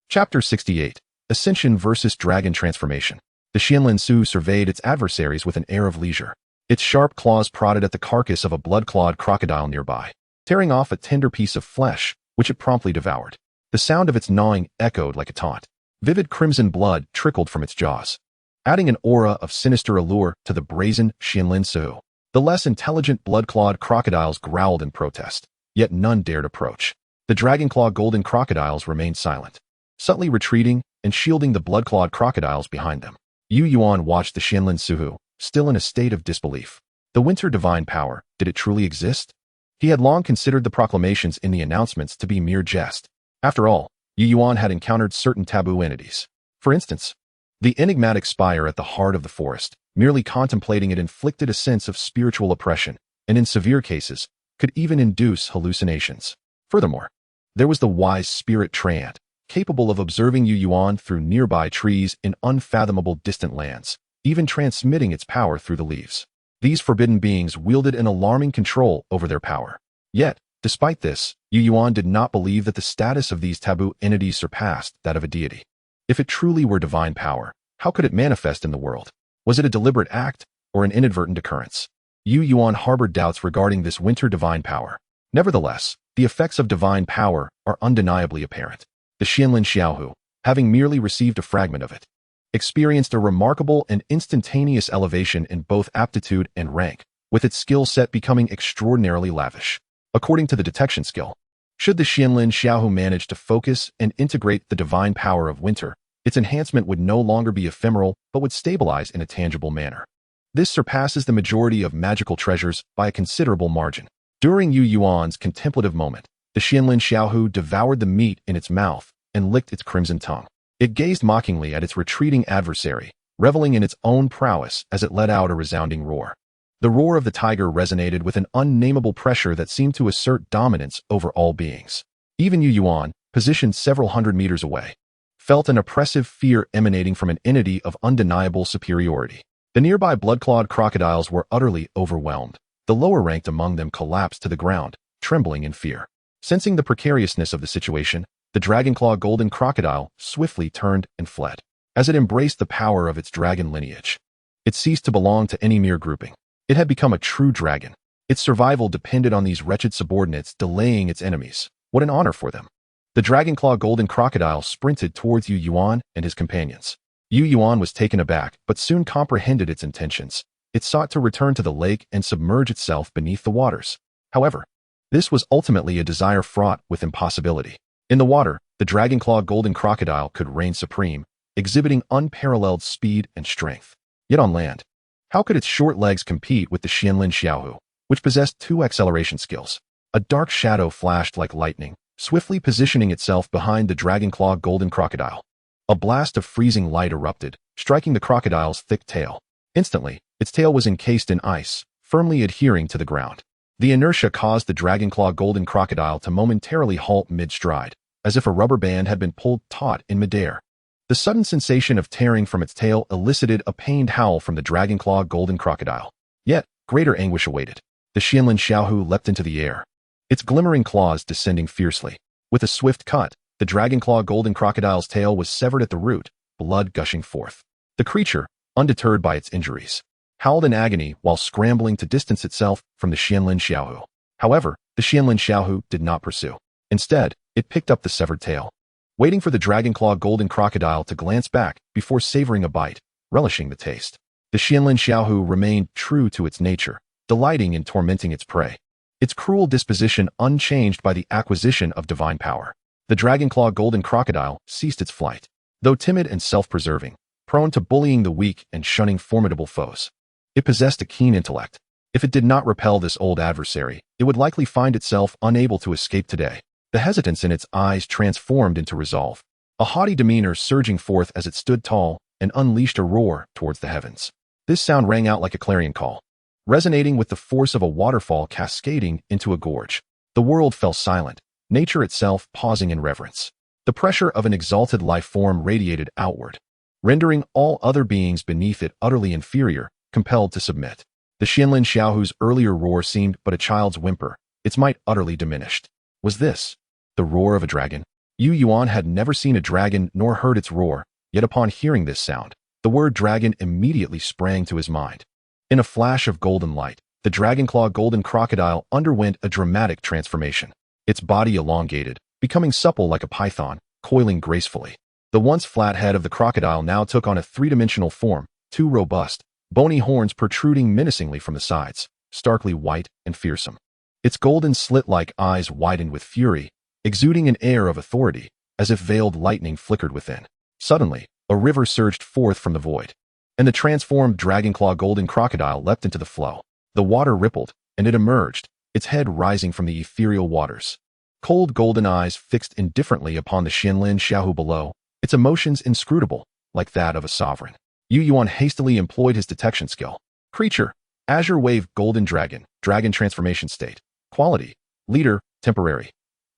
Speaker 1: Chapter 68, Ascension versus Dragon Transformation. The Xianlin Su surveyed its adversaries with an air of leisure. Its sharp claws prodded at the carcass of a blood-clawed crocodile nearby, tearing off a tender piece of flesh, which it promptly devoured. The sound of its gnawing echoed like a taunt. Vivid crimson blood trickled from its jaws, adding an aura of sinister allure to the brazen Xianlin Su. The less intelligent blood-clawed crocodiles growled in protest, yet none dared approach. The dragon-claw golden crocodiles remained silent, subtly retreating and shielding the blood-clawed crocodiles behind them. Yu Yuan watched the Xianlin Suhu, still in a state of disbelief. The winter divine power, did it truly exist? He had long considered the proclamations in the announcements to be mere jest. After all, Yu Yuan had encountered certain taboo entities. For instance, the enigmatic spire at the heart of the forest, Merely contemplating it inflicted a sense of spiritual oppression, and in severe cases, could even induce hallucinations. Furthermore, there was the wise spirit Treant, capable of observing Yu Yuan through nearby trees in unfathomable distant lands, even transmitting its power through the leaves. These forbidden beings wielded an alarming control over their power. Yet, despite this, Yu Yuan did not believe that the status of these taboo entities surpassed that of a deity. If it truly were divine power, how could it manifest in the world? Was it a deliberate act, or an inadvertent occurrence? Yu Yuan harbored doubts regarding this winter divine power. Nevertheless, the effects of divine power are undeniably apparent. The Xianlin Xiaohu, having merely received a fragment of it, experienced a remarkable and instantaneous elevation in both aptitude and rank, with its skill set becoming extraordinarily lavish. According to the detection skill, should the Xianlin Xiaohu manage to focus and integrate the divine power of winter, its enhancement would no longer be ephemeral but would stabilize in a tangible manner. This surpasses the majority of magical treasures by a considerable margin. During Yu Yuan's contemplative moment, the Xianlin Xiaohu devoured the meat in its mouth and licked its crimson tongue. It gazed mockingly at its retreating adversary, reveling in its own prowess as it let out a resounding roar. The roar of the tiger resonated with an unnameable pressure that seemed to assert dominance over all beings. Even Yu Yuan, positioned several hundred meters away, felt an oppressive fear emanating from an entity of undeniable superiority. The nearby blood-clawed crocodiles were utterly overwhelmed. The lower-ranked among them collapsed to the ground, trembling in fear. Sensing the precariousness of the situation, the dragon-claw golden crocodile swiftly turned and fled. As it embraced the power of its dragon lineage, it ceased to belong to any mere grouping. It had become a true dragon. Its survival depended on these wretched subordinates delaying its enemies. What an honor for them. The dragon-claw golden crocodile sprinted towards Yu Yuan and his companions. Yu Yuan was taken aback, but soon comprehended its intentions. It sought to return to the lake and submerge itself beneath the waters. However, this was ultimately a desire fraught with impossibility. In the water, the dragon-claw golden crocodile could reign supreme, exhibiting unparalleled speed and strength. Yet on land, how could its short legs compete with the Xianlin Xiaohu, which possessed 2 acceleration skills? A dark shadow flashed like lightning, swiftly positioning itself behind the dragon-claw golden crocodile. A blast of freezing light erupted, striking the crocodile's thick tail. Instantly, its tail was encased in ice, firmly adhering to the ground. The inertia caused the dragon-claw golden crocodile to momentarily halt mid-stride, as if a rubber band had been pulled taut in midair. The sudden sensation of tearing from its tail elicited a pained howl from the dragon-claw golden crocodile. Yet, greater anguish awaited. The Xianlin Xiaohu leapt into the air, its glimmering claws descending fiercely. With a swift cut, the dragon-claw golden crocodile's tail was severed at the root, blood gushing forth. The creature, undeterred by its injuries, howled in agony while scrambling to distance itself from the Xianlin Xiaohu. However, the Xianlin Xiaohu did not pursue. Instead, it picked up the severed tail, waiting for the dragon-claw golden crocodile to glance back before savoring a bite, relishing the taste. The Xianlin Xiaohu remained true to its nature, delighting in tormenting its prey, its cruel disposition unchanged by the acquisition of divine power. The dragon-claw golden crocodile ceased its flight. Though timid and self-preserving, prone to bullying the weak and shunning formidable foes, it possessed a keen intellect. If it did not repel this old adversary, it would likely find itself unable to escape today. The hesitance in its eyes transformed into resolve, a haughty demeanor surging forth as it stood tall and unleashed a roar towards the heavens. This sound rang out like a clarion call, resonating with the force of a waterfall cascading into a gorge. The world fell silent, nature itself pausing in reverence. The pressure of an exalted life form radiated outward, rendering all other beings beneath it utterly inferior, compelled to submit. The Xianlin Xiaohu's earlier roar seemed but a child's whimper, its might utterly diminished. Was this the roar of a dragon? Yu Yuan had never seen a dragon nor heard its roar, yet upon hearing this sound, the word dragon immediately sprang to his mind. In a flash of golden light, the dragon-claw golden crocodile underwent a dramatic transformation. Its body elongated, becoming supple like a python, coiling gracefully. The once flat head of the crocodile now took on a 3-dimensional form, 2 robust, bony horns protruding menacingly from the sides, starkly white and fearsome. Its golden slit-like eyes widened with fury, exuding an air of authority, as if veiled lightning flickered within. Suddenly, a river surged forth from the void, and the transformed dragon-claw golden crocodile leapt into the flow. The water rippled, and it emerged, its head rising from the ethereal waters. Cold golden eyes fixed indifferently upon the Xianlin Xiaohu below, its emotions inscrutable, like that of a sovereign. Yu Yuan hastily employed his detection skill. Creature, Azure Wave Golden Dragon, Dragon Transformation State. Quality, Leader, Temporary.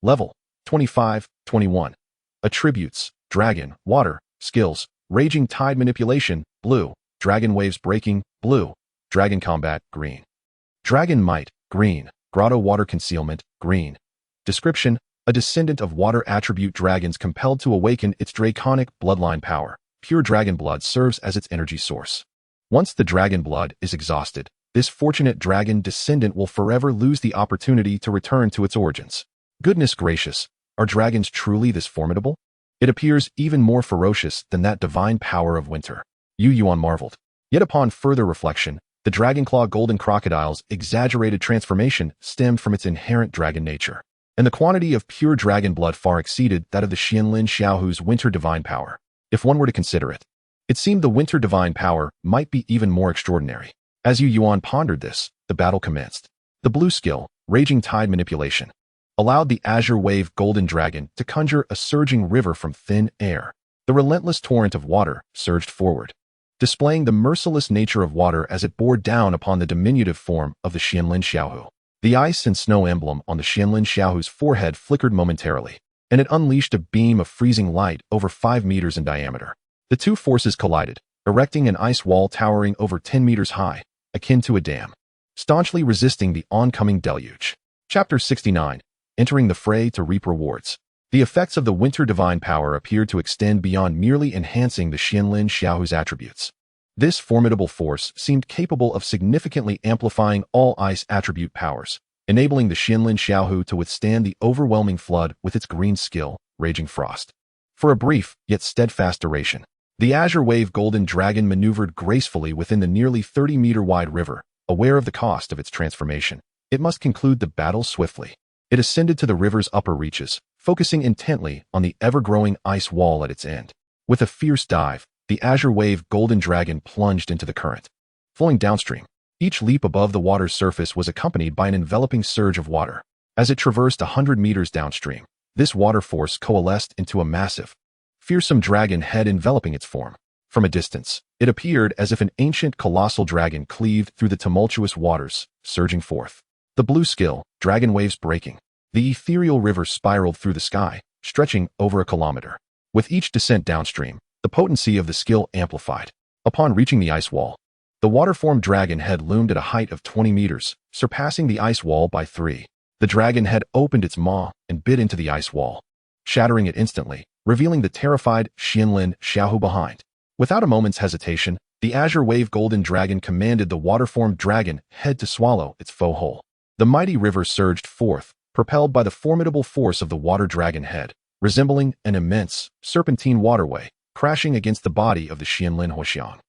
Speaker 1: Level, 25, 21. Attributes, Dragon, Water. Skills, Raging Tide Manipulation, Blue. Dragon Waves Breaking, Blue. Dragon Combat, Green. Dragon Might, Green. Grotto Water Concealment, Green. Description, a descendant of water attribute dragons compelled to awaken its draconic bloodline power. Pure dragon blood serves as its energy source. Once the dragon blood is exhausted, this fortunate dragon descendant will forever lose the opportunity to return to its origins. Goodness gracious, are dragons truly this formidable? It appears even more ferocious than that divine power of winter. Yu Yuan marveled. Yet upon further reflection, the Dragonclaw Golden Crocodile's exaggerated transformation stemmed from its inherent dragon nature, and the quantity of pure dragon blood far exceeded that of the Xianlin Xiaohu's winter divine power. If one were to consider it, it seemed the winter divine power might be even more extraordinary. As Yu Yuan pondered this, the battle commenced. The blue skill, Raging Tide Manipulation, allowed the Azure Wave Golden Dragon to conjure a surging river from thin air. The relentless torrent of water surged forward, displaying the merciless nature of water as it bore down upon the diminutive form of the Xianlin Xiaohu. The ice and snow emblem on the Xianlin Xiaohu's forehead flickered momentarily, and it unleashed a beam of freezing light over 5 meters in diameter. The two forces collided, erecting an ice wall towering over 10 meters high, akin to a dam, staunchly resisting the oncoming deluge. Chapter 69. Entering the fray to reap rewards. The effects of the winter divine power appeared to extend beyond merely enhancing the Xianlin Xiaohu's attributes. This formidable force seemed capable of significantly amplifying all ice attribute powers, enabling the Xianlin Xiaohu to withstand the overwhelming flood with its green skill, Raging Frost. For a brief, yet steadfast duration, the Azure Wave Golden Dragon maneuvered gracefully within the nearly 30-meter-wide river, aware of the cost of its transformation. It must conclude the battle swiftly. It ascended to the river's upper reaches, focusing intently on the ever-growing ice wall at its end. With a fierce dive, the Azure Wave Golden Dragon plunged into the current, flowing downstream. Each leap above the water's surface was accompanied by an enveloping surge of water. As it traversed 100 meters downstream, this water force coalesced into a massive, fearsome dragon head enveloping its form. From a distance, it appeared as if an ancient colossal dragon cleaved through the tumultuous waters, surging forth. The blue skill, Dragon Waves Breaking. The ethereal river spiraled through the sky, stretching over a kilometer. With each descent downstream, the potency of the skill amplified. Upon reaching the ice wall, the water-formed dragon head loomed at a height of 20 meters, surpassing the ice wall by 3. The dragon head opened its maw and bit into the ice wall, shattering it instantly, revealing the terrified Xianlin Xiaohu behind. Without a moment's hesitation, the Azure Wave Golden Dragon commanded the water-formed dragon head to swallow its foe whole. The mighty river surged forth, propelled by the formidable force of the water dragon head, resembling an immense, serpentine waterway, crashing against the body of the Xianlin Huoxiang.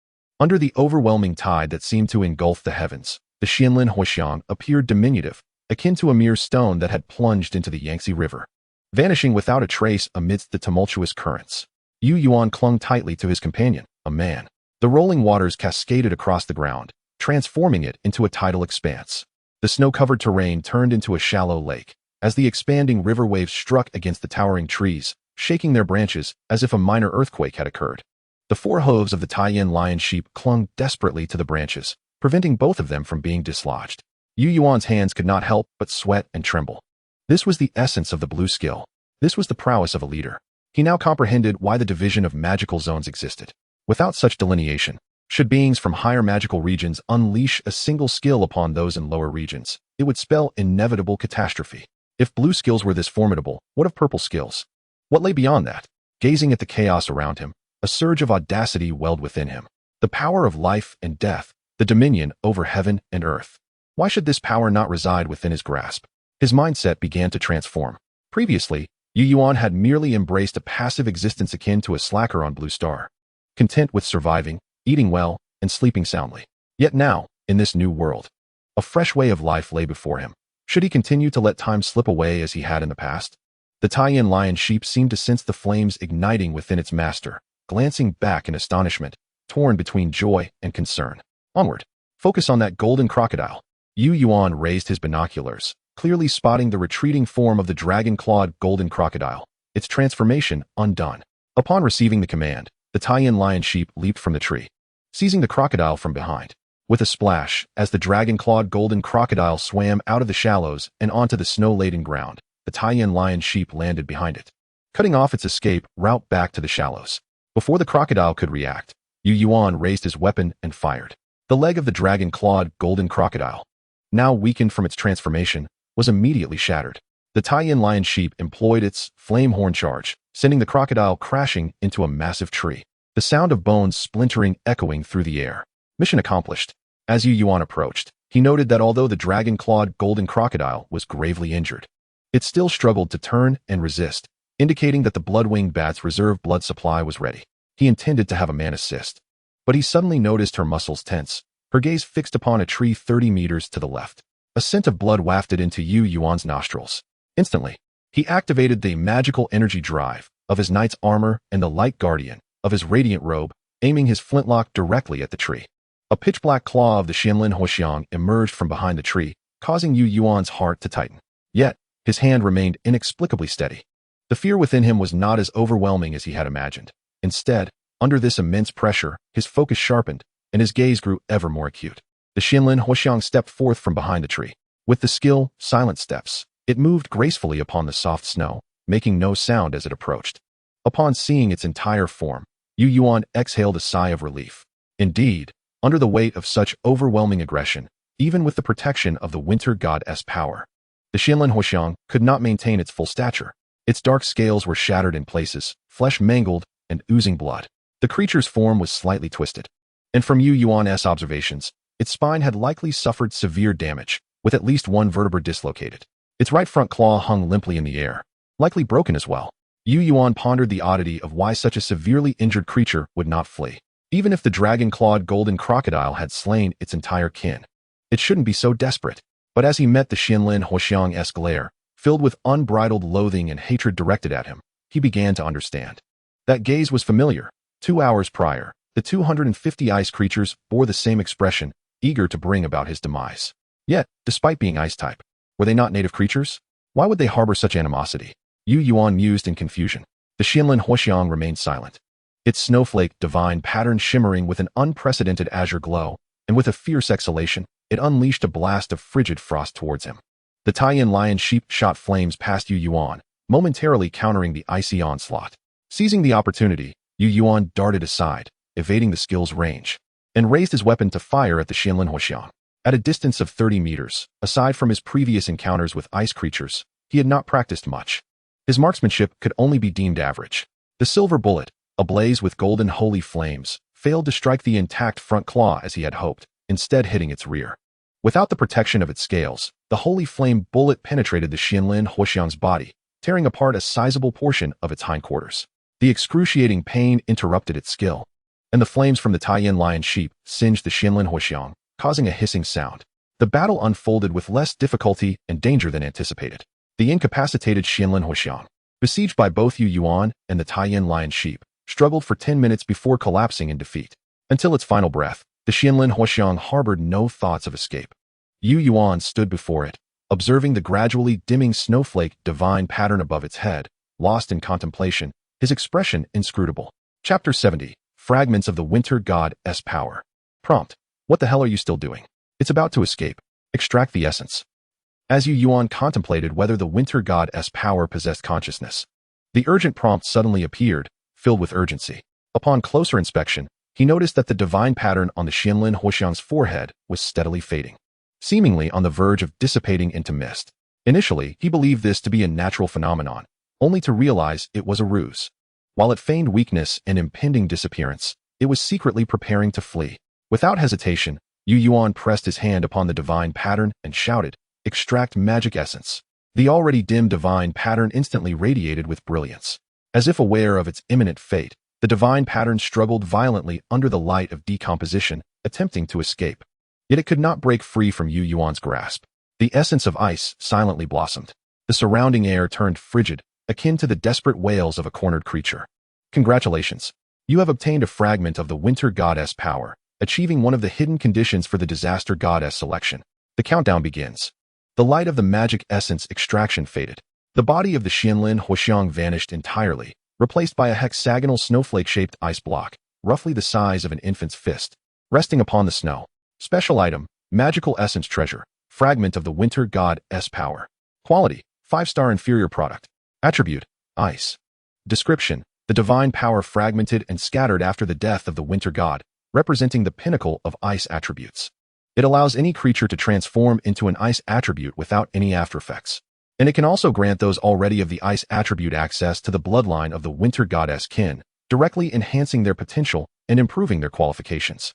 Speaker 1: Under the overwhelming tide that seemed to engulf the heavens, the Xianlin Huoxiang appeared diminutive, akin to a mere stone that had plunged into the Yangtze River, vanishing without a trace amidst the tumultuous currents. Yu Yuan clung tightly to his companion, a man. The rolling waters cascaded across the ground, transforming it into a tidal expanse. The snow-covered terrain turned into a shallow lake, as the expanding river waves struck against the towering trees, shaking their branches as if a minor earthquake had occurred. The 4 hooves of the Taiyan lion sheep clung desperately to the branches, preventing both of them from being dislodged. Yu Yuan's hands could not help but sweat and tremble. This was the essence of the blue skill. This was the prowess of a leader. He now comprehended why the division of magical zones existed. Without such delineation, should beings from higher magical regions unleash a single skill upon those in lower regions, it would spell inevitable catastrophe. If blue skills were this formidable, what of purple skills? What lay beyond that? Gazing at the chaos around him, a surge of audacity welled within him. The power of life and death, the dominion over heaven and earth. Why should this power not reside within his grasp? His mindset began to transform. Previously, Yu Yuan had merely embraced a passive existence akin to a slacker on Blue Star, content with surviving, eating well, and sleeping soundly. Yet now, in this new world, a fresh way of life lay before him. Should he continue to let time slip away as he had in the past? The Taiyan lion sheep seemed to sense the flames igniting within its master, glancing back in astonishment, torn between joy and concern. Onward. Focus on that golden crocodile. Yu Yuan raised his binoculars, clearly spotting the retreating form of the dragon-clawed golden crocodile, its transformation undone. Upon receiving the command, the Taiyan lion sheep leaped from the tree. seizing the crocodile from behind. With a splash, as the dragon-clawed golden crocodile swam out of the shallows and onto the snow-laden ground, the Taiyan lion sheep landed behind it, cutting off its escape route back to the shallows. Before the crocodile could react, Yu Yuan raised his weapon and fired. The leg of the dragon-clawed golden crocodile, now weakened from its transformation, was immediately shattered. The Taiyan lion sheep employed its flame horn charge, sending the crocodile crashing into a massive tree. The sound of bones splintering echoing through the air. Mission accomplished. As Yu Yuan approached, he noted that although the dragon-clawed golden crocodile was gravely injured, it still struggled to turn and resist, indicating that the blood-winged bat's reserve blood supply was ready. He intended to have a man assist, but he suddenly noticed her muscles tense, her gaze fixed upon a tree 30 meters to the left. A scent of blood wafted into Yu Yuan's nostrils. Instantly, he activated the magical energy drive of his knight's armor and the light guardian of his radiant robe, aiming his flintlock directly at the tree. A pitch-black claw of the Xianlin Huoxiang emerged from behind the tree, causing Yu Yuan's heart to tighten. Yet, his hand remained inexplicably steady. The fear within him was not as overwhelming as he had imagined. Instead, under this immense pressure, his focus sharpened, and his gaze grew ever more acute. The Xianlin Huoxiang stepped forth from behind the tree. With the skill, silent steps, it moved gracefully upon the soft snow, making no sound as it approached. Upon seeing its entire form, Yu Yuan exhaled a sigh of relief. Indeed, under the weight of such overwhelming aggression, even with the protection of the winter god's power, the Xianlin Huoxiang could not maintain its full stature. Its dark scales were shattered in places, flesh mangled, and oozing blood. The creature's form was slightly twisted, and from Yu Yuan's observations, its spine had likely suffered severe damage, with at least one vertebra dislocated. Its right front claw hung limply in the air, likely broken as well. Yu Yuan pondered the oddity of why such a severely injured creature would not flee. Even if the dragon-clawed golden crocodile had slain its entire kin, it shouldn't be so desperate. But as he met the Xianlin Huoxiang's glare, filled with unbridled loathing and hatred directed at him, he began to understand. That gaze was familiar. 2 hours prior, the 250 ice creatures bore the same expression, eager to bring about his demise. Yet, despite being ice-type, were they not native creatures? Why would they harbor such animosity? Yu Yuan mused in confusion. The Xianlin Huoxiang remained silent, its snowflake divine pattern shimmering with an unprecedented azure glow, and with a fierce exhalation, it unleashed a blast of frigid frost towards him. The Taiyan lion sheep shot flames past Yu Yuan, momentarily countering the icy onslaught. Seizing the opportunity, Yu Yuan darted aside, evading the skill's range, and raised his weapon to fire at the Xianlin Huoxiang. At a distance of 30 meters, aside from his previous encounters with ice creatures, he had not practiced much. His marksmanship could only be deemed average. The silver bullet, ablaze with golden holy flames, failed to strike the intact front claw as he had hoped, instead hitting its rear. Without the protection of its scales, the holy flame bullet penetrated the Xianlin Huoxiang's body, tearing apart a sizable portion of its hindquarters. The excruciating pain interrupted its skill, and the flames from the Taiyan lion sheep singed the Xianlin Huoxiang, causing a hissing sound. The battle unfolded with less difficulty and danger than anticipated. The incapacitated Xianlin Huoxiang, besieged by both Yu Yuan and the Taiyan lion sheep, struggled for 10 minutes before collapsing in defeat. Until its final breath, the Xianlin Huoxiang harbored no thoughts of escape. Yu Yuan stood before it, observing the gradually dimming snowflake divine pattern above its head, lost in contemplation, his expression inscrutable. Chapter 70. Fragments of the Winter God's Power. Prompt. What the hell are you still doing? It's about to escape. Extract the essence. As Yu Yuan contemplated whether the Winter God's power possessed consciousness, the urgent prompt suddenly appeared, filled with urgency. Upon closer inspection, he noticed that the divine pattern on the Xianlin Huoxiang's forehead was steadily fading, seemingly on the verge of dissipating into mist. Initially, he believed this to be a natural phenomenon, only to realize it was a ruse. While it feigned weakness and impending disappearance, it was secretly preparing to flee. Without hesitation, Yu Yuan pressed his hand upon the divine pattern and shouted, "Extract magic essence." The already dim divine pattern instantly radiated with brilliance. As if aware of its imminent fate, the divine pattern struggled violently under the light of decomposition, attempting to escape. Yet it could not break free from Yu Yuan's grasp. The essence of ice silently blossomed. The surrounding air turned frigid, akin to the desperate wails of a cornered creature. Congratulations. You have obtained a fragment of the Winter God's power, achieving one of the hidden conditions for the Disaster Goddess selection. The countdown begins. The light of the magic essence extraction faded. The body of the Xianlin Huoxiang vanished entirely, replaced by a hexagonal snowflake-shaped ice block, roughly the size of an infant's fist. resting upon the snow. Special item, magical essence treasure, fragment of the winter god's power. Quality, 5-star inferior product. Attribute, ice. Description, the divine power fragmented and scattered after the death of the winter god, representing the pinnacle of ice attributes. It allows any creature to transform into an ice attribute without any aftereffects. And it can also grant those already of the ice attribute access to the bloodline of the winter goddess kin, directly enhancing their potential and improving their qualifications.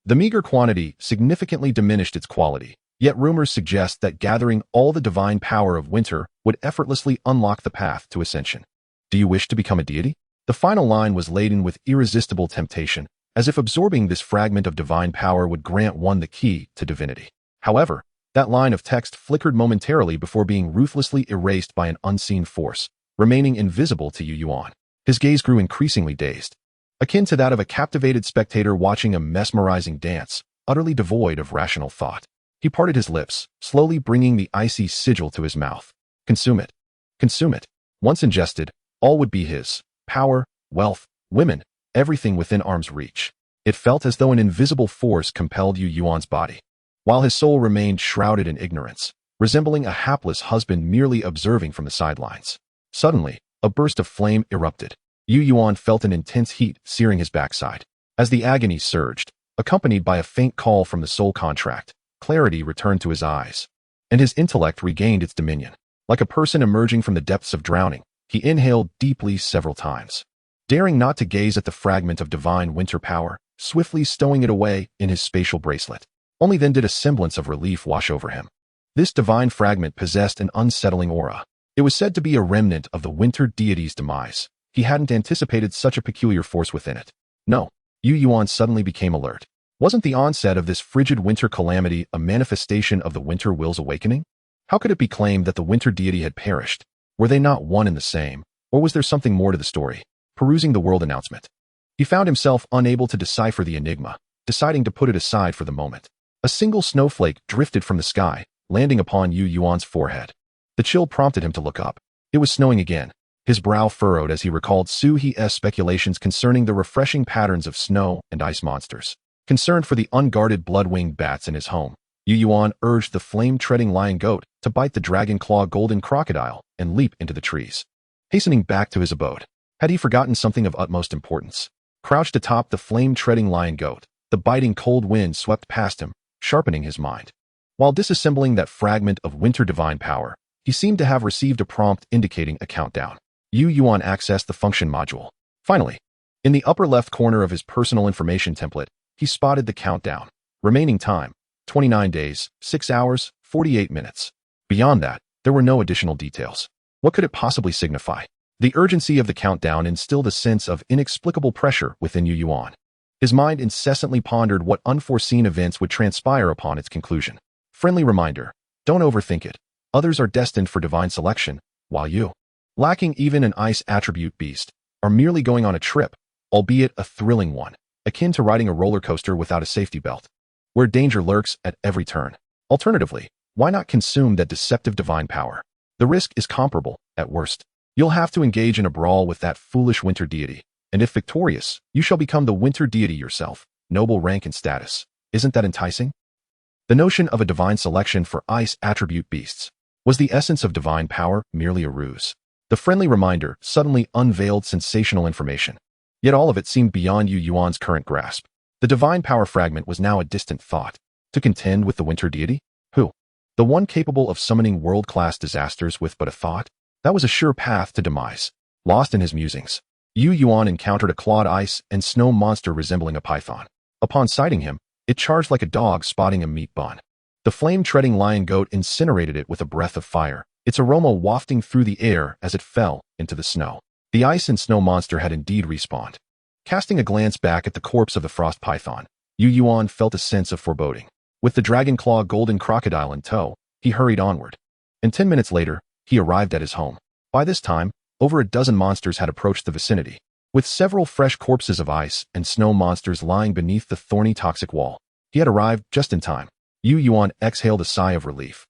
Speaker 1: The meager quantity significantly diminished its quality, yet rumors suggest that gathering all the divine power of winter would effortlessly unlock the path to ascension. Do you wish to become a deity? The final line was laden with irresistible temptation, as if absorbing this fragment of divine power would grant one the key to divinity. However, that line of text flickered momentarily before being ruthlessly erased by an unseen force, remaining invisible to Yuan. His gaze grew increasingly dazed, akin to that of a captivated spectator watching a mesmerizing dance, utterly devoid of rational thought. He parted his lips, slowly bringing the icy sigil to his mouth. Consume it. Consume it. Once ingested, all would be his. Power, wealth, women, everything within arm's reach. It felt as though an invisible force compelled Yuan's body, while his soul remained shrouded in ignorance, resembling a hapless husband merely observing from the sidelines. Suddenly, a burst of flame erupted. Yuan felt an intense heat searing his backside. As the agony surged, accompanied by a faint call from the soul contract, clarity returned to his eyes, and his intellect regained its dominion. Like a person emerging from the depths of drowning, he inhaled deeply several times, daring not to gaze at the fragment of divine winter power, swiftly stowing it away in his spatial bracelet. Only then did a semblance of relief wash over him. This divine fragment possessed an unsettling aura. It was said to be a remnant of the winter deity's demise. He hadn't anticipated such a peculiar force within it. No, Yuan suddenly became alert. Wasn't the onset of this frigid winter calamity a manifestation of the winter will's awakening? How could it be claimed that the winter deity had perished? Were they not one and the same, or was there something more to the story? Perusing the world announcement, he found himself unable to decipher the enigma, deciding to put it aside for the moment. A single snowflake drifted from the sky, landing upon Yuan's forehead. The chill prompted him to look up. It was snowing again. His brow furrowed as he recalled Suhi's speculations concerning the refreshing patterns of snow and ice monsters. Concerned for the unguarded blood-winged bats in his home, Yuan urged the flame-treading lion goat to bite the dragon-claw golden crocodile and leap into the trees. Hastening back to his abode, had he forgotten something of utmost importance? Crouched atop the flame-treading lion goat, the biting cold wind swept past him, sharpening his mind. While disassembling that fragment of winter divine power, he seemed to have received a prompt indicating a countdown. Yuan accessed the function module. Finally, in the upper left corner of his personal information template, he spotted the countdown. Remaining time, 29 days, 6 hours, 48 minutes. Beyond that, there were no additional details. What could it possibly signify? The urgency of the countdown instilled a sense of inexplicable pressure within Yuan. His mind incessantly pondered what unforeseen events would transpire upon its conclusion. Friendly reminder, don't overthink it. Others are destined for divine selection, while you, lacking even an ice attribute beast, are merely going on a trip, albeit a thrilling one, akin to riding a roller coaster without a safety belt, where danger lurks at every turn. Alternatively, why not consume that deceptive divine power? The risk is comparable, at worst. You'll have to engage in a brawl with that foolish winter deity, and if victorious, you shall become the winter deity yourself, noble rank and status. Isn't that enticing? The notion of a divine selection for ice attribute beasts. Was the essence of divine power merely a ruse? The friendly reminder suddenly unveiled sensational information. Yet all of it seemed beyond Yuan's current grasp. The divine power fragment was now a distant thought. To contend with the winter deity? Who? The one capable of summoning world-class disasters with but a thought? That was a sure path to demise. Lost in his musings, Yuan encountered a clawed ice and snow monster resembling a python. Upon sighting him, it charged like a dog spotting a meat bun. The flame-treading lion goat incinerated it with a breath of fire, its aroma wafting through the air as it fell into the snow. The ice and snow monster had indeed respawned. Casting a glance back at the corpse of the frost python, Yuan felt a sense of foreboding. With the dragon-claw golden crocodile in tow, he hurried onward. And 10 minutes later, he arrived at his home. By this time, over a dozen monsters had approached the vicinity, with several fresh corpses of ice and snow monsters lying beneath the thorny toxic wall. He had arrived just in time. Yuan exhaled a sigh of relief.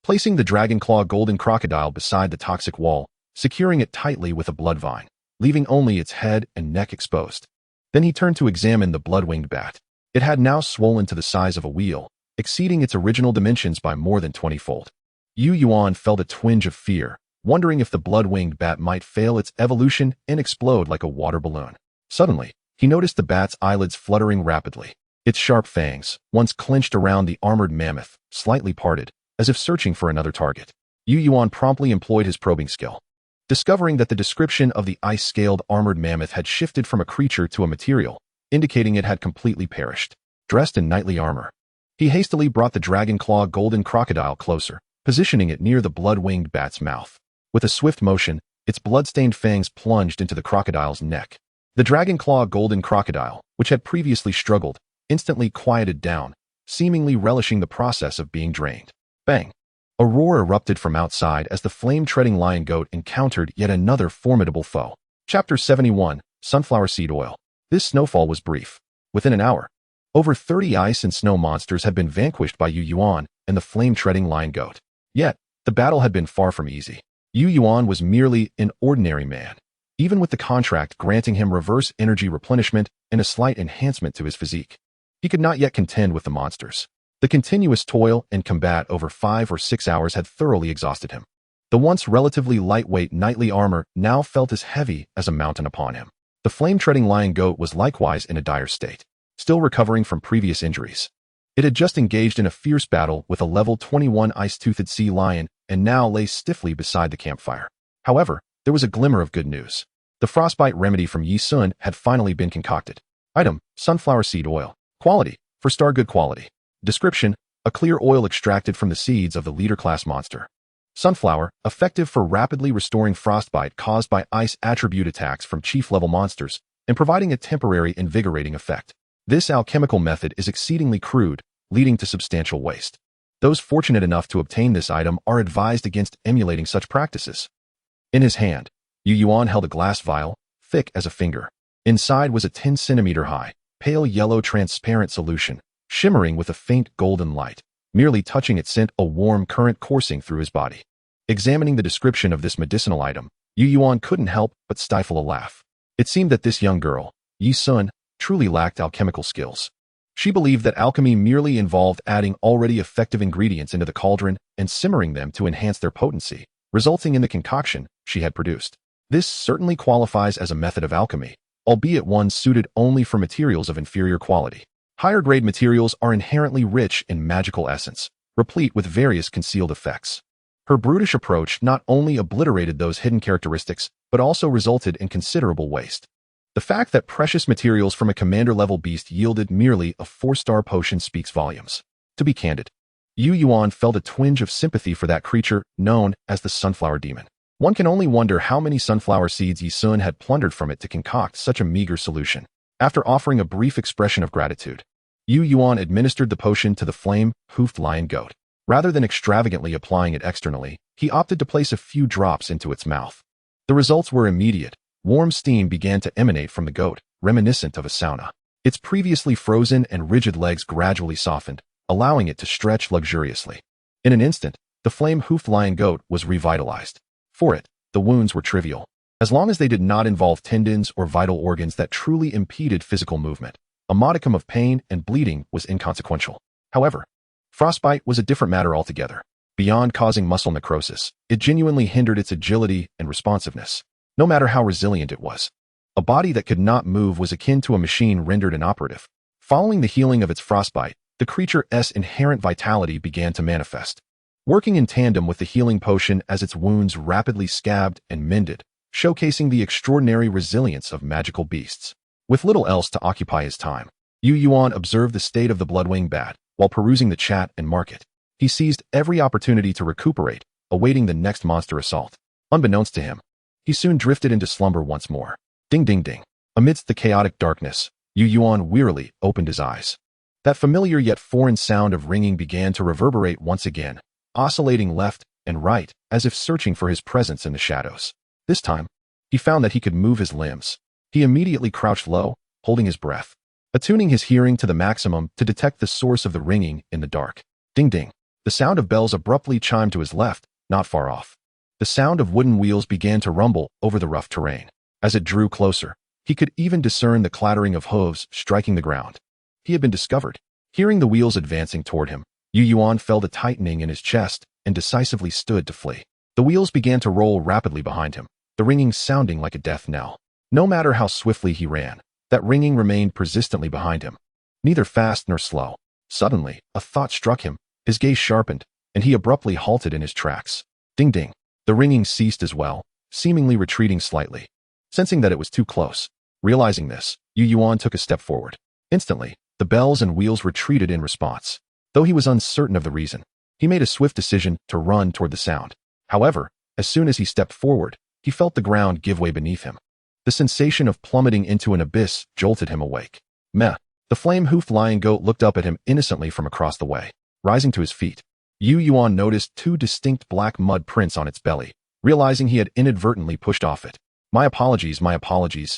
Speaker 1: Placing the dragon-claw golden crocodile beside the toxic wall, securing it tightly with a blood vine, leaving only its head and neck exposed. Then he turned to examine the blood-winged bat. It had now swollen to the size of a wheel, exceeding its original dimensions by more than 20-fold. Yuan felt a twinge of fear, wondering if the blood-winged bat might fail its evolution and explode like a water balloon. Suddenly, he noticed the bat's eyelids fluttering rapidly. Its sharp fangs, once clenched around the armored mammoth, slightly parted, as if searching for another target. Yuan promptly employed his probing skill. Discovering that the description of the ice-scaled armored mammoth had shifted from a creature to a material, indicating it had completely perished. Dressed in knightly armor, he hastily brought the dragon-claw golden crocodile closer, positioning it near the blood-winged bat's mouth. With a swift motion, its blood-stained fangs plunged into the crocodile's neck. The dragon-claw golden crocodile, which had previously struggled, instantly quieted down, seemingly relishing the process of being drained. Bang! A roar erupted from outside as the flame-treading lion goat encountered yet another formidable foe. Chapter 71, Sunflower Seed Oil. This snowfall was brief. Within an hour, over 30 ice and snow monsters had been vanquished by Yuan and the flame-treading lion goat. Yet, the battle had been far from easy. Yuan was merely an ordinary man, even with the contract granting him reverse energy replenishment and a slight enhancement to his physique. He could not yet contend with the monsters. The continuous toil and combat over 5 or 6 hours had thoroughly exhausted him. The once relatively lightweight knightly armor now felt as heavy as a mountain upon him. The flame-treading lion goat was likewise in a dire state, still recovering from previous injuries. It had just engaged in a fierce battle with a level 21 ice-toothed sea lion and now lay stiffly beside the campfire. However, there was a glimmer of good news. The frostbite remedy from Yi Sun had finally been concocted. Item: sunflower seed oil. Quality: 4-star good quality. Description: a clear oil extracted from the seeds of the leader-class monster. Sunflower, effective for rapidly restoring frostbite caused by ice attribute attacks from chief-level monsters and providing a temporary invigorating effect. This alchemical method is exceedingly crude, leading to substantial waste. Those fortunate enough to obtain this item are advised against emulating such practices. In his hand, Yuan held a glass vial, thick as a finger. Inside was a 10-centimeter high, pale yellow transparent solution, shimmering with a faint golden light. Merely touching it sent a warm current coursing through his body. Examining the description of this medicinal item, Yuan couldn't help but stifle a laugh. It seemed that this young girl, Yi Sun, truly lacked alchemical skills. She believed that alchemy merely involved adding already effective ingredients into the cauldron and simmering them to enhance their potency, resulting in the concoction she had produced. This certainly qualifies as a method of alchemy, albeit one suited only for materials of inferior quality. Higher-grade materials are inherently rich in magical essence, replete with various concealed effects. Her brutish approach not only obliterated those hidden characteristics, but also resulted in considerable waste. The fact that precious materials from a commander-level beast yielded merely a 4-star potion speaks volumes. To be candid, Yuan felt a twinge of sympathy for that creature known as the Sunflower Demon. One can only wonder how many sunflower seeds Yi Sun had plundered from it to concoct such a meager solution. After offering a brief expression of gratitude, Yuan administered the potion to the flame-hoofed lion goat. Rather than extravagantly applying it externally, he opted to place a few drops into its mouth. The results were immediate. Warm steam began to emanate from the goat, reminiscent of a sauna. Its previously frozen and rigid legs gradually softened, allowing it to stretch luxuriously. In an instant, the flame-hoofed lion goat was revitalized. For it, the wounds were trivial, as long as they did not involve tendons or vital organs that truly impeded physical movement. A modicum of pain and bleeding was inconsequential. However, frostbite was a different matter altogether. Beyond causing muscle necrosis, it genuinely hindered its agility and responsiveness, no matter how resilient it was. A body that could not move was akin to a machine rendered inoperative. Following the healing of its frostbite, the creature's inherent vitality began to manifest, working in tandem with the healing potion as its wounds rapidly scabbed and mended, showcasing the extraordinary resilience of magical beasts. With little else to occupy his time, Yuan observed the state of the bloodwing bat while perusing the chat and market. He seized every opportunity to recuperate, awaiting the next monster assault. Unbeknownst to him, he soon drifted into slumber once more. Ding ding ding. Amidst the chaotic darkness, Yuan wearily opened his eyes. That familiar yet foreign sound of ringing began to reverberate once again, oscillating left and right as if searching for his presence in the shadows. This time, he found that he could move his limbs. He immediately crouched low, holding his breath, attuning his hearing to the maximum to detect the source of the ringing in the dark. Ding ding. The sound of bells abruptly chimed to his left, not far off. The sound of wooden wheels began to rumble over the rough terrain. As it drew closer, he could even discern the clattering of hooves striking the ground. he had been discovered. Hearing the wheels advancing toward him, Yuan felt a tightening in his chest and decisively stood to flee. The wheels began to roll rapidly behind him, the ringing sounding like a death knell. No matter how swiftly he ran, that ringing remained persistently behind him, neither fast nor slow. Suddenly, a thought struck him, his gaze sharpened, and he abruptly halted in his tracks. Ding ding. The ringing ceased as well, seemingly retreating slightly. Sensing that it was too close, realizing this, Yuan took a step forward. Instantly, the bells and wheels retreated in response. Though he was uncertain of the reason, he made a swift decision to run toward the sound. However, as soon as he stepped forward, he felt the ground give way beneath him. The sensation of plummeting into an abyss jolted him awake. Meh. The flame-hoofed lion goat looked up at him innocently from across the way. Rising to his feet, Yuan noticed two distinct black mud prints on its belly, realizing he had inadvertently pushed off it. My apologies,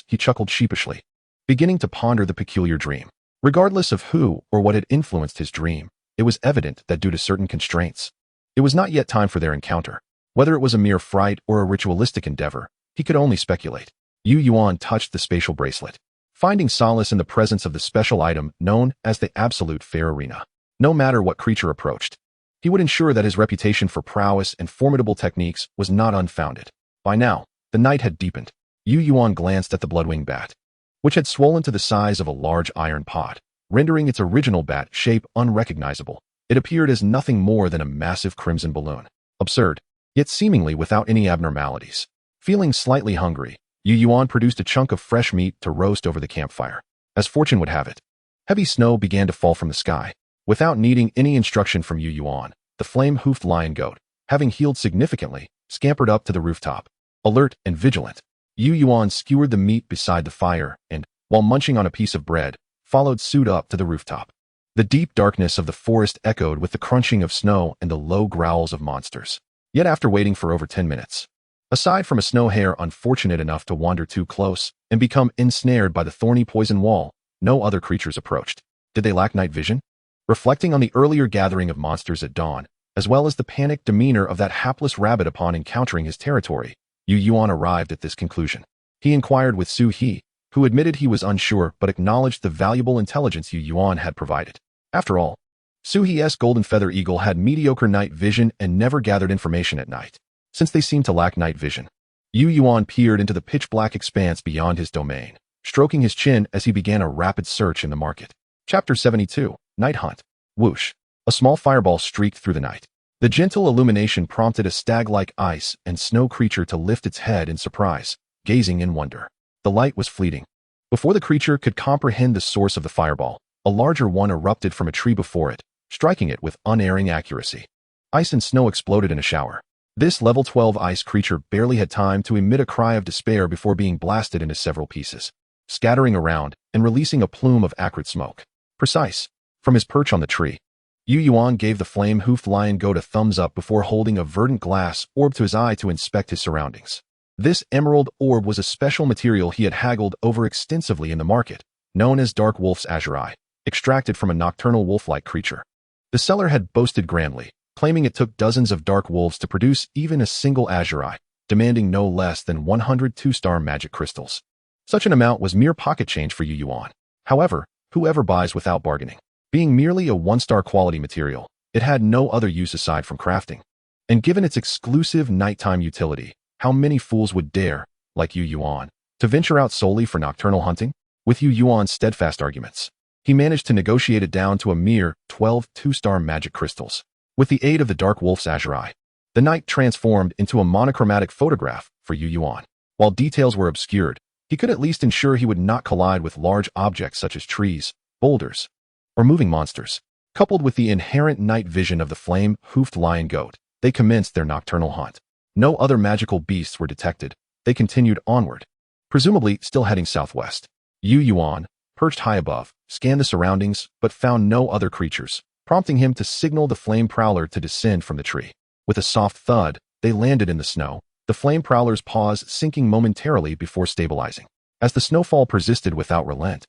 Speaker 1: he chuckled sheepishly, beginning to ponder the peculiar dream. Regardless of who or what had influenced his dream, it was evident that due to certain constraints, it was not yet time for their encounter. Whether it was a mere fright or a ritualistic endeavor, he could only speculate. Yuan touched the spatial bracelet, finding solace in the presence of the special item known as the Absolute Fair Arena. No matter what creature approached, he would ensure that his reputation for prowess and formidable techniques was not unfounded. By now, the night had deepened. Yuan glanced at the bloodwing bat, which had swollen to the size of a large iron pot, rendering its original bat shape unrecognizable. It appeared as nothing more than a massive crimson balloon. Absurd, yet seemingly without any abnormalities. Feeling slightly hungry, Yuan produced a chunk of fresh meat to roast over the campfire. As fortune would have it, heavy snow began to fall from the sky. Without needing any instruction from Yuan, the flame-hoofed lion goat, having healed significantly, scampered up to the rooftop. Alert and vigilant, Yuan skewered the meat beside the fire and, while munching on a piece of bread, followed suit up to the rooftop. The deep darkness of the forest echoed with the crunching of snow and the low growls of monsters. Yet after waiting for over 10 minutes, aside from a snow hare unfortunate enough to wander too close and become ensnared by the thorny poison wall, no other creatures approached. Did they lack night vision? Reflecting on the earlier gathering of monsters at dawn, as well as the panicked demeanor of that hapless rabbit upon encountering his territory, Yuan arrived at this conclusion. He inquired with Su He, who admitted he was unsure but acknowledged the valuable intelligence Yuan had provided. After all, Su He's golden feather eagle had mediocre night vision and never gathered information at night. Since they seemed to lack night vision, Yuan peered into the pitch-black expanse beyond his domain, stroking his chin as he began a rapid search in the market. Chapter 72, Night Hunt. Whoosh. A small fireball streaked through the night. The gentle illumination prompted a stag-like ice and snow creature to lift its head in surprise, gazing in wonder. The light was fleeting. Before the creature could comprehend the source of the fireball, a larger one erupted from a tree before it, striking it with unerring accuracy. Ice and snow exploded in a shower. This level 12 ice creature barely had time to emit a cry of despair before being blasted into several pieces, scattering around and releasing a plume of acrid smoke. Precise. From his perch on the tree, Yuan gave the flame-hoofed lion goat a thumbs up before holding a verdant glass orb to his eye to inspect his surroundings. This emerald orb was a special material he had haggled over extensively in the market, known as Dark Wolf's Azure, extracted from a nocturnal wolf-like creature. The seller had boasted grandly, claiming it took dozens of dark wolves to produce even a single Azure, demanding no less than 100 two-star magic crystals. Such an amount was mere pocket change for Yuan. However, whoever buys without bargaining. Being merely a one-star quality material, it had no other use aside from crafting. And given its exclusive nighttime utility, how many fools would dare, like Yuan, to venture out solely for nocturnal hunting? With Yuan's steadfast arguments, he managed to negotiate it down to a mere 12 two-star magic crystals. With the aid of the Dark Wolf's Azure, the night transformed into a monochromatic photograph for Yuan. While details were obscured, he could at least ensure he would not collide with large objects such as trees, boulders, or moving monsters. Coupled with the inherent night vision of the flame-hoofed lion goat, they commenced their nocturnal hunt. No other magical beasts were detected. They continued onward, presumably still heading southwest. Yuan, perched high above, scanned the surroundings but found no other creatures, prompting him to signal the flame prowler to descend from the tree. With a soft thud, they landed in the snow, the flame prowler's paws sinking momentarily before stabilizing. As the snowfall persisted without relent,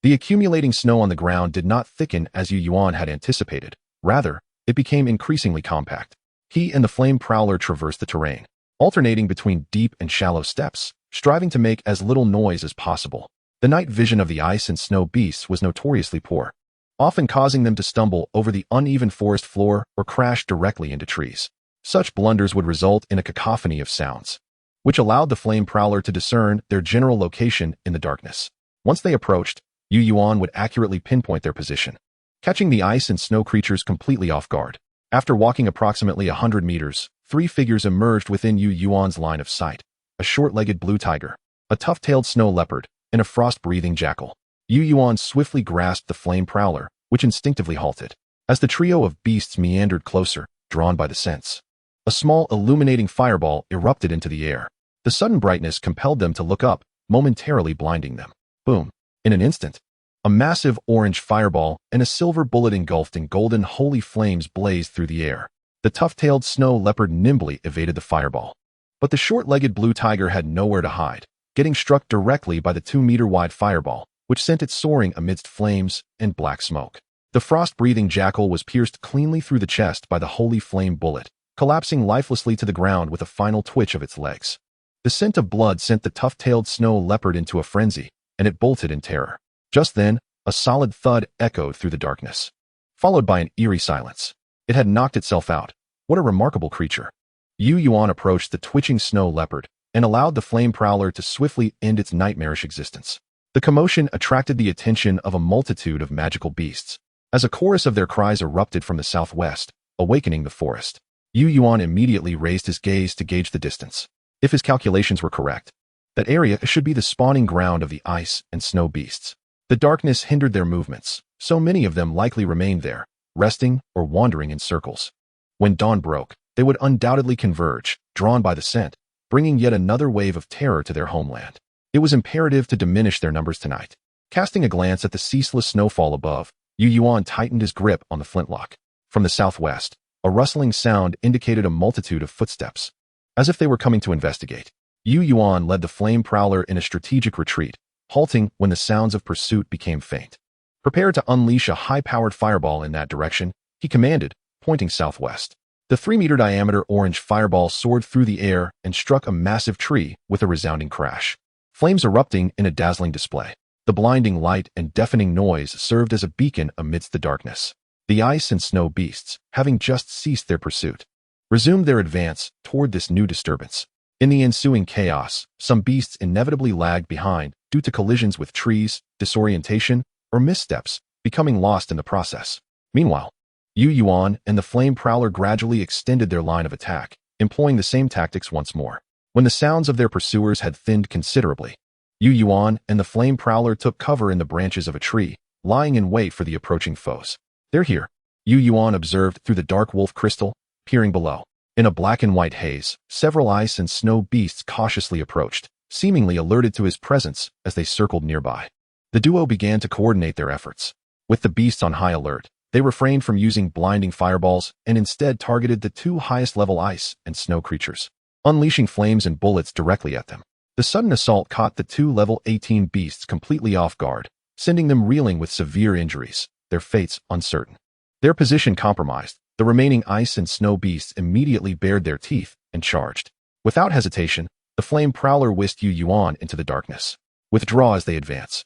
Speaker 1: the accumulating snow on the ground did not thicken as Yuan had anticipated. Rather, it became increasingly compact. He and the flame prowler traversed the terrain, alternating between deep and shallow steps, striving to make as little noise as possible. The night vision of the ice and snow beasts was notoriously poor. often causing them to stumble over the uneven forest floor or crash directly into trees. Such blunders would result in a cacophony of sounds, which allowed the flame prowler to discern their general location in the darkness. Once they approached, Yuan would accurately pinpoint their position, catching the ice and snow creatures completely off guard. After walking approximately 100 meters, three figures emerged within Yuan's line of sight: a short-legged blue tiger, a tough-tailed snow leopard, and a frost-breathing jackal. Yuan swiftly grasped the flame prowler, which instinctively halted. As the trio of beasts meandered closer, drawn by the scents, a small illuminating fireball erupted into the air. The sudden brightness compelled them to look up, momentarily blinding them. Boom! In an instant, a massive orange fireball and a silver bullet engulfed in golden holy flames blazed through the air. The tough-tailed snow leopard nimbly evaded the fireball, but the short-legged blue tiger had nowhere to hide, getting struck directly by the 2-meter-wide fireball, which sent it soaring amidst flames and black smoke. The frost-breathing jackal was pierced cleanly through the chest by the holy flame bullet, collapsing lifelessly to the ground with a final twitch of its legs. The scent of blood sent the tough-tailed snow leopard into a frenzy, and it bolted in terror. Just then, a solid thud echoed through the darkness, followed by an eerie silence. It had knocked itself out. What a remarkable creature. Yuan approached the twitching snow leopard and allowed the flame prowler to swiftly end its nightmarish existence. The commotion attracted the attention of a multitude of magical beasts, as a chorus of their cries erupted from the southwest, awakening the forest. Yuan immediately raised his gaze to gauge the distance. If his calculations were correct, that area should be the spawning ground of the ice and snow beasts. The darkness hindered their movements, so many of them likely remained there, resting or wandering in circles. When dawn broke, they would undoubtedly converge, drawn by the scent, bringing yet another wave of terror to their homeland. It was imperative to diminish their numbers tonight. Casting a glance at the ceaseless snowfall above, Yuan tightened his grip on the flintlock. From the southwest, a rustling sound indicated a multitude of footsteps, as if they were coming to investigate. Yuan led the flame prowler in a strategic retreat, halting when the sounds of pursuit became faint. Prepared to unleash a high-powered fireball in that direction, he commanded, pointing southwest. The 3-meter-diameter orange fireball soared through the air and struck a massive tree with a resounding crash, flames erupting in a dazzling display. The blinding light and deafening noise served as a beacon amidst the darkness. The ice and snow beasts, having just ceased their pursuit, resumed their advance toward this new disturbance. In the ensuing chaos, some beasts inevitably lagged behind due to collisions with trees, disorientation, or missteps, becoming lost in the process. Meanwhile, Yuan and the flame prowler gradually extended their line of attack, employing the same tactics once more. When the sounds of their pursuers had thinned considerably, Yuan and the flame prowler took cover in the branches of a tree, lying in wait for the approaching foes. "They're here," Yuan observed through the dark wolf crystal, peering below. In a black and white haze, several ice and snow beasts cautiously approached, seemingly alerted to his presence as they circled nearby. The duo began to coordinate their efforts. With the beasts on high alert, they refrained from using blinding fireballs and instead targeted the two highest-level ice and snow creatures, unleashing flames and bullets directly at them. The sudden assault caught the two level 18 beasts completely off guard, sending them reeling with severe injuries, their fates uncertain. Their position compromised, the remaining ice and snow beasts immediately bared their teeth and charged. Without hesitation, the flame prowler whisked Yuan into the darkness. Withdraw as they advance,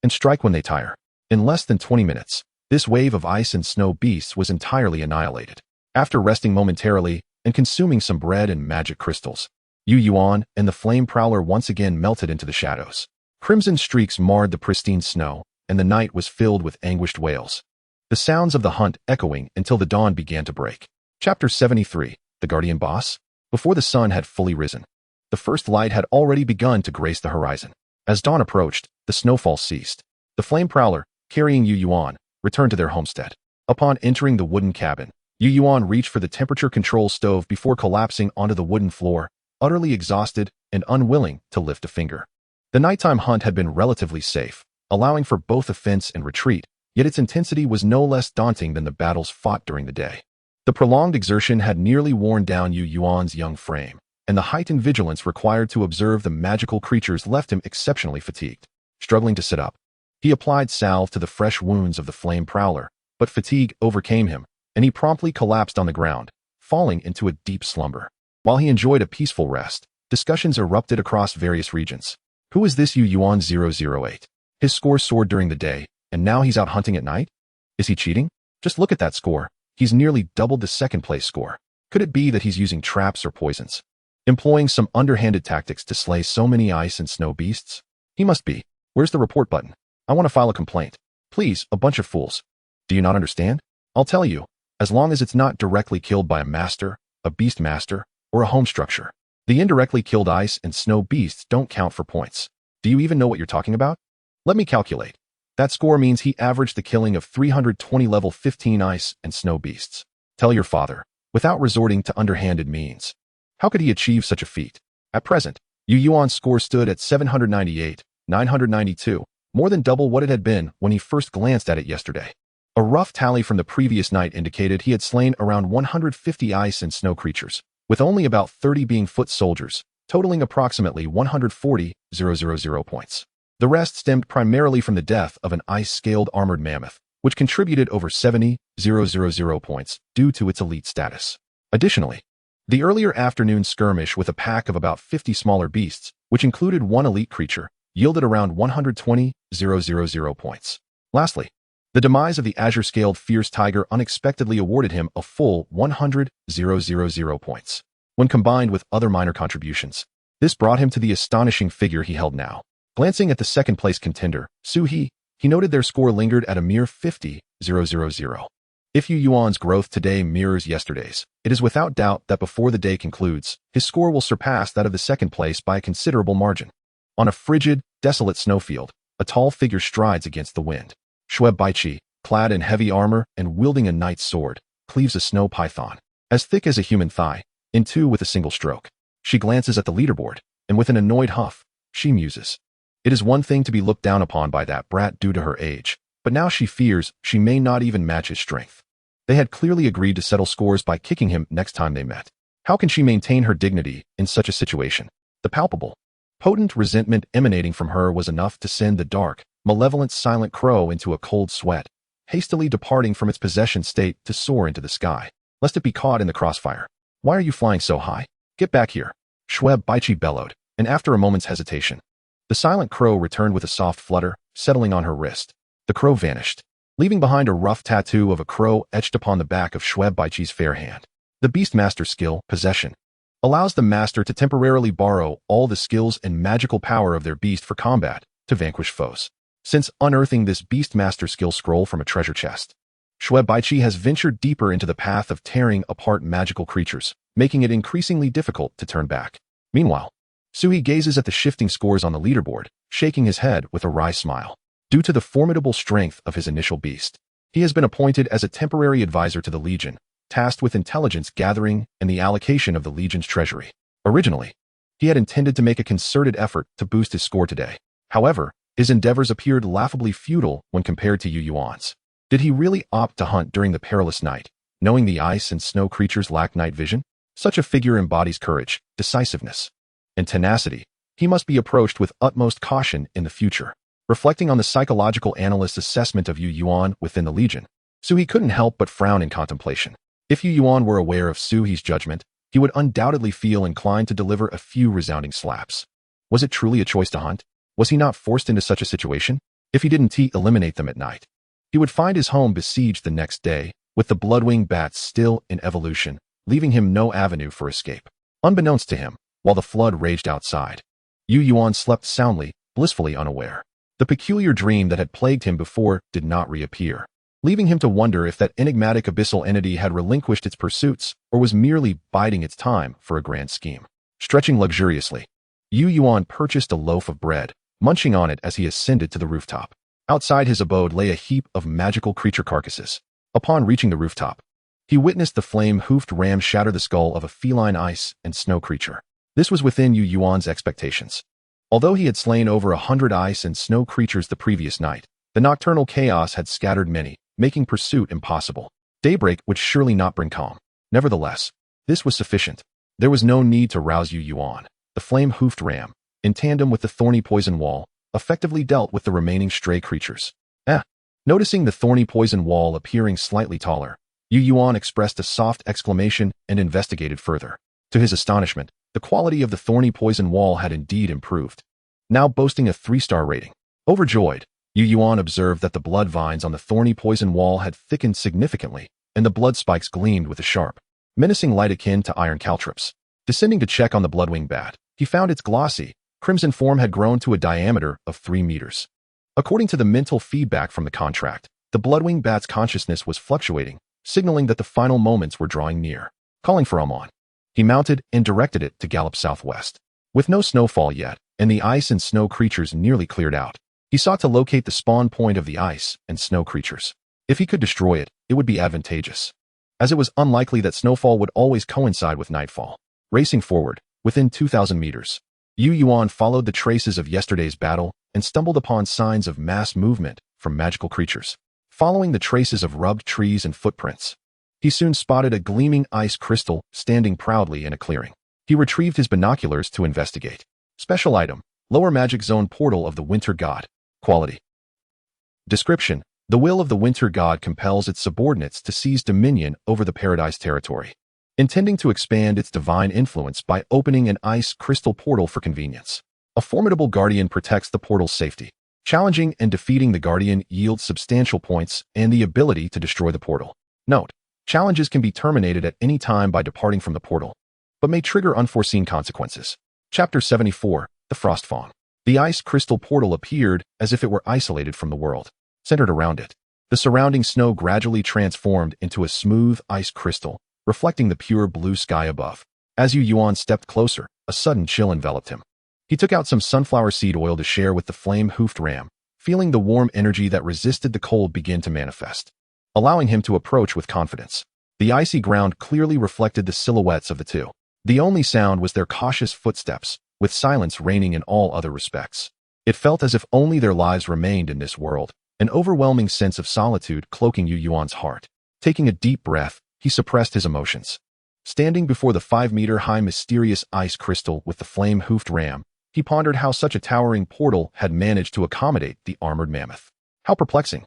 Speaker 1: and strike when they tire. In less than 20 minutes, this wave of ice and snow beasts was entirely annihilated. After resting momentarily and consuming some bread and magic crystals, Yuan and the flame prowler once again melted into the shadows. Crimson streaks marred the pristine snow, and the night was filled with anguished wails, the sounds of the hunt echoing until the dawn began to break. Chapter 73, The Guardian Boss. Before the sun had fully risen, the first light had already begun to grace the horizon. As dawn approached, the snowfall ceased. The flame prowler, carrying Yuan, returned to their homestead. Upon entering the wooden cabin, Yuan reached for the temperature control stove before collapsing onto the wooden floor, utterly exhausted and unwilling to lift a finger. The nighttime hunt had been relatively safe, allowing for both offense and retreat, yet its intensity was no less daunting than the battles fought during the day. The prolonged exertion had nearly worn down Yuan's young frame, and the heightened vigilance required to observe the magical creatures left him exceptionally fatigued. Struggling to sit up, he applied salve to the fresh wounds of the flame prowler, but fatigue overcame him, and he promptly collapsed on the ground, falling into a deep slumber. While he enjoyed a peaceful rest, discussions erupted across various regions. Who is this Yuan 008? His score soared during the day, and now he's out hunting at night? Is he cheating? Just look at that score. He's nearly doubled the second-place score. Could it be that he's using traps or poisons? Employing some underhanded tactics to slay so many ice and snow beasts? He must be. Where's the report button? I want to file a complaint. Please, a bunch of fools. Do you not understand? I'll tell you, as long as it's not directly killed by a master, a beast master, or a home structure. The indirectly killed ice and snow beasts don't count for points. Do you even know what you're talking about? Let me calculate. That score means he averaged the killing of 320 level 15 ice and snow beasts. Tell your father, without resorting to underhanded means. How could he achieve such a feat? At present, Yuan's score stood at 798, 992, more than double what it had been when he first glanced at it yesterday. A rough tally from the previous night indicated he had slain around 150 ice and snow creatures, with only about 30 being foot soldiers, totaling approximately 140,000 points. The rest stemmed primarily from the death of an ice-scaled armored mammoth, which contributed over 70,000 points due to its elite status. Additionally, the earlier afternoon skirmish with a pack of about 50 smaller beasts, which included one elite creature, yielded around 120,000 points. Lastly, the demise of the azure-scaled fierce tiger unexpectedly awarded him a full 100,000 points. When combined with other minor contributions, this brought him to the astonishing figure he held now. Glancing at the second-place contender, Su He noted their score lingered at a mere 50,000. If Yuan's growth today mirrors yesterday's, it is without doubt that before the day concludes, his score will surpass that of the second place by a considerable margin. On a frigid, desolate snowfield, a tall figure strides against the wind. Shueb Baichi, clad in heavy armor and wielding a knight's sword, cleaves a snow python, as thick as a human thigh, in two with a single stroke. She glances at the leaderboard, and with an annoyed huff, she muses. It is one thing to be looked down upon by that brat due to her age, but now she fears she may not even match his strength. They had clearly agreed to settle scores by kicking him next time they met. How can she maintain her dignity in such a situation? The palpable, potent resentment emanating from her was enough to send the dark, malevolent silent crow into a cold sweat, hastily departing from its possession state to soar into the sky, lest it be caught in the crossfire. Why are you flying so high? Get back here. Shueb Baichi bellowed, and after a moment's hesitation, the silent crow returned with a soft flutter, settling on her wrist. The crow vanished, leaving behind a rough tattoo of a crow etched upon the back of Shueb Baichi's fair hand. The Beastmaster skill, Possession, allows the master to temporarily borrow all the skills and magical power of their beast for combat, to vanquish foes. Since unearthing this Beastmaster skill scroll from a treasure chest, Shueb Baichi has ventured deeper into the path of tearing apart magical creatures, making it increasingly difficult to turn back. Meanwhile, Sui gazes at the shifting scores on the leaderboard, shaking his head with a wry smile. Due to the formidable strength of his initial beast, he has been appointed as a temporary advisor to the Legion, tasked with intelligence gathering and the allocation of the Legion's treasury. Originally, he had intended to make a concerted effort to boost his score today. However, his endeavors appeared laughably futile when compared to Yuan's. Did he really opt to hunt during the perilous night, knowing the ice and snow creatures lack night vision? Such a figure embodies courage, decisiveness, and tenacity. He must be approached with utmost caution in the future. Reflecting on the psychological analyst's assessment of Yuan within the Legion, Sui couldn't help but frown in contemplation. If Yuan were aware of Sui's judgment, he would undoubtedly feel inclined to deliver a few resounding slaps. Was it truly a choice to hunt? Was he not forced into such a situation? If he didn't eliminate them at night, he would find his home besieged the next day, with the bloodwing bats still in evolution, leaving him no avenue for escape. Unbeknownst to him, while the flood raged outside, Yuan slept soundly, blissfully unaware. The peculiar dream that had plagued him before did not reappear, leaving him to wonder if that enigmatic abyssal entity had relinquished its pursuits or was merely biding its time for a grand scheme. Stretching luxuriously, Yuan purchased a loaf of bread, munching on it as he ascended to the rooftop. Outside his abode lay a heap of magical creature carcasses. Upon reaching the rooftop, he witnessed the flame-hoofed ram shatter the skull of a feline ice and snow creature. This was within Yuan's expectations. Although he had slain over 100 ice and snow creatures the previous night, the nocturnal chaos had scattered many, making pursuit impossible. Daybreak would surely not bring calm. Nevertheless, this was sufficient. There was no need to rouse Yuan. The flame-hoofed ram, in tandem with the thorny poison wall, effectively dealt with the remaining stray creatures. Noticing the thorny poison wall appearing slightly taller, Yuan expressed a soft exclamation and investigated further. To his astonishment, the quality of the thorny poison wall had indeed improved, now boasting a 3-star rating. Overjoyed, Yu Yuan observed that the blood vines on the thorny poison wall had thickened significantly, and the blood spikes gleamed with a sharp, menacing light akin to iron caltrops. Descending to check on the bloodwing bat, he found its glossy, crimson form had grown to a diameter of 3 meters. According to the mental feedback from the contract, the bloodwing bat's consciousness was fluctuating, signaling that the final moments were drawing near. Calling for Amon, he mounted and directed it to gallop southwest. With no snowfall yet, and the ice and snow creatures nearly cleared out, he sought to locate the spawn point of the ice and snow creatures. If he could destroy it, it would be advantageous, as it was unlikely that snowfall would always coincide with nightfall. Racing forward, within 2,000 meters, Yu Yuan followed the traces of yesterday's battle and stumbled upon signs of mass movement from magical creatures. Following the traces of rubbed trees and footprints, he soon spotted a gleaming ice crystal standing proudly in a clearing. He retrieved his binoculars to investigate. Special item, lower magic zone portal of the winter god. Quality. Description: the will of the winter god compels its subordinates to seize dominion over the paradise territory, intending to expand its divine influence by opening an ice crystal portal for convenience. A formidable guardian protects the portal's safety. Challenging and defeating the guardian yields substantial points and the ability to destroy the portal. Note: challenges can be terminated at any time by departing from the portal, but may trigger unforeseen consequences. Chapter 74, The Frost Fawn. The ice crystal portal appeared as if it were isolated from the world. Centered around it, the surrounding snow gradually transformed into a smooth ice crystal, reflecting the pure blue sky above. As Yu Yuan stepped closer, a sudden chill enveloped him. He took out some sunflower seed oil to share with the flame-hoofed ram, feeling the warm energy that resisted the cold begin to manifest, allowing him to approach with confidence. The icy ground clearly reflected the silhouettes of the two. The only sound was their cautious footsteps, with silence reigning in all other respects. It felt as if only their lives remained in this world, an overwhelming sense of solitude cloaking Yu Yuan's heart. Taking a deep breath, he suppressed his emotions. Standing before the 5-meter-high mysterious ice crystal with the flame-hoofed ram, he pondered how such a towering portal had managed to accommodate the armored mammoth. How perplexing.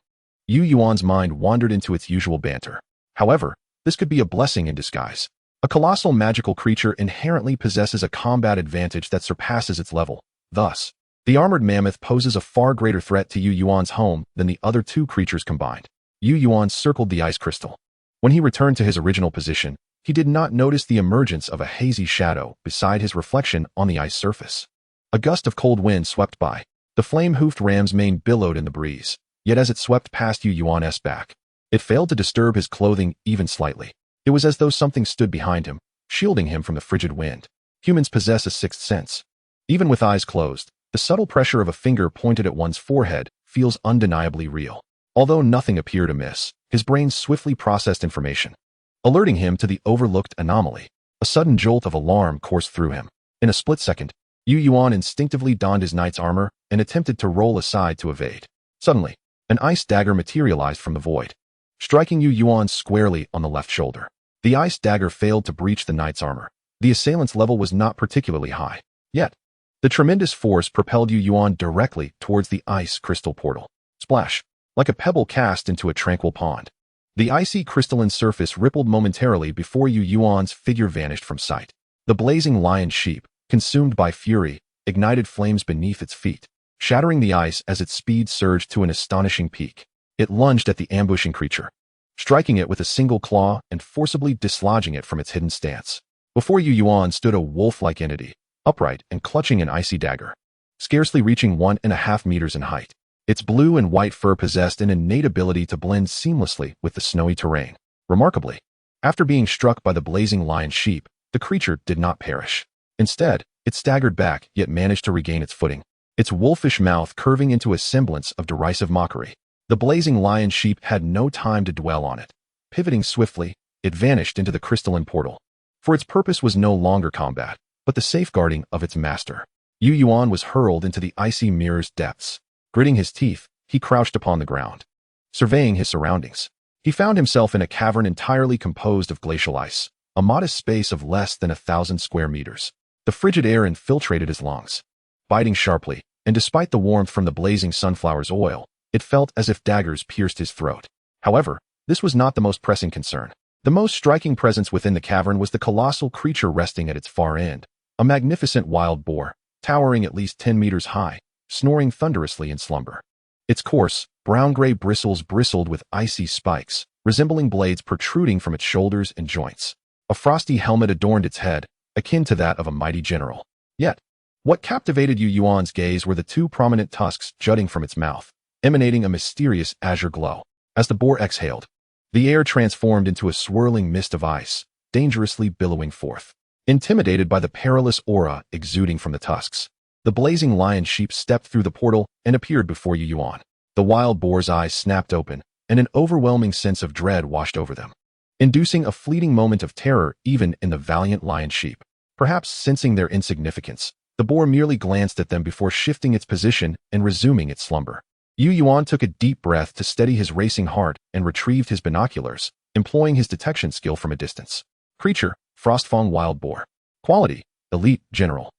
Speaker 1: Yu Yuan's mind wandered into its usual banter. However, this could be a blessing in disguise. A colossal magical creature inherently possesses a combat advantage that surpasses its level. Thus, the armored mammoth poses a far greater threat to Yu Yuan's home than the other two creatures combined. Yu Yuan circled the ice crystal. When he returned to his original position, he did not notice the emergence of a hazy shadow beside his reflection on the ice surface. A gust of cold wind swept by. The flame-hoofed ram's mane billowed in the breeze, yet as it swept past Yu Yuan's back, it failed to disturb his clothing even slightly. It was as though something stood behind him, shielding him from the frigid wind. Humans possess a sixth sense. Even with eyes closed, the subtle pressure of a finger pointed at one's forehead feels undeniably real. Although nothing appeared amiss, his brain swiftly processed information, alerting him to the overlooked anomaly. A sudden jolt of alarm coursed through him. In a split second, Yu Yuan instinctively donned his knight's armor and attempted to roll aside to evade. Suddenly, an ice dagger materialized from the void, striking Yu Yuan squarely on the left shoulder. The ice dagger failed to breach the knight's armor. The assailant's level was not particularly high. Yet, the tremendous force propelled Yu Yuan directly towards the ice crystal portal. Splash! Like a pebble cast into a tranquil pond. The icy crystalline surface rippled momentarily before Yu Yuan's figure vanished from sight. The blazing lion sheep, consumed by fury, ignited flames beneath its feet, shattering the ice as its speed surged to an astonishing peak. It lunged at the ambushing creature, striking it with a single claw and forcibly dislodging it from its hidden stance. Before Yu Yuan stood a wolf-like entity, upright and clutching an icy dagger, scarcely reaching 1.5 meters in height. Its blue and white fur possessed an innate ability to blend seamlessly with the snowy terrain. Remarkably, after being struck by the blazing lion sheep, the creature did not perish. Instead, it staggered back yet managed to regain its footing, its wolfish mouth curving into a semblance of derisive mockery. The blazing lion sheep had no time to dwell on it. Pivoting swiftly, it vanished into the crystalline portal. For its purpose was no longer combat, but the safeguarding of its master. Yu Yuan was hurled into the icy mirror's depths. Gritting his teeth, he crouched upon the ground, surveying his surroundings. He found himself in a cavern entirely composed of glacial ice, a modest space of less than 1,000 square meters. The frigid air infiltrated his lungs, biting sharply, and despite the warmth from the blazing sunflower's oil, it felt as if daggers pierced his throat. However, this was not the most pressing concern. The most striking presence within the cavern was the colossal creature resting at its far end, a magnificent wild boar, towering at least 10 meters high, snoring thunderously in slumber. Its coarse, brown-gray bristles bristled with icy spikes, resembling blades protruding from its shoulders and joints. A frosty helmet adorned its head, akin to that of a mighty general. Yet, what captivated Yu Yuan's gaze were the two prominent tusks jutting from its mouth, emanating a mysterious azure glow. As the boar exhaled, the air transformed into a swirling mist of ice, dangerously billowing forth. Intimidated by the perilous aura exuding from the tusks, the blazing lion sheep stepped through the portal and appeared before Yu Yuan. The wild boar's eyes snapped open, and an overwhelming sense of dread washed over them, inducing a fleeting moment of terror even in the valiant lion sheep. Perhaps sensing their insignificance, the boar merely glanced at them before shifting its position and resuming its slumber. Yu Yuan took a deep breath to steady his racing heart and retrieved his binoculars, employing his detection skill from a distance. Creature, Frostfang Wild Boar. Quality, Elite General.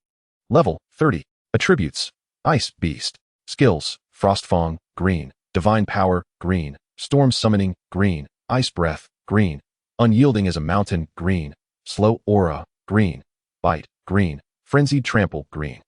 Speaker 1: Level, 30. Attributes, Ice Beast. Skills, Frostfang, Green. Divine Power, Green. Storm Summoning, Green. Ice Breath, Green. Unyielding as a Mountain, Green. Slow Aura, Green. Bite, Green. Frenzied Trample, Green.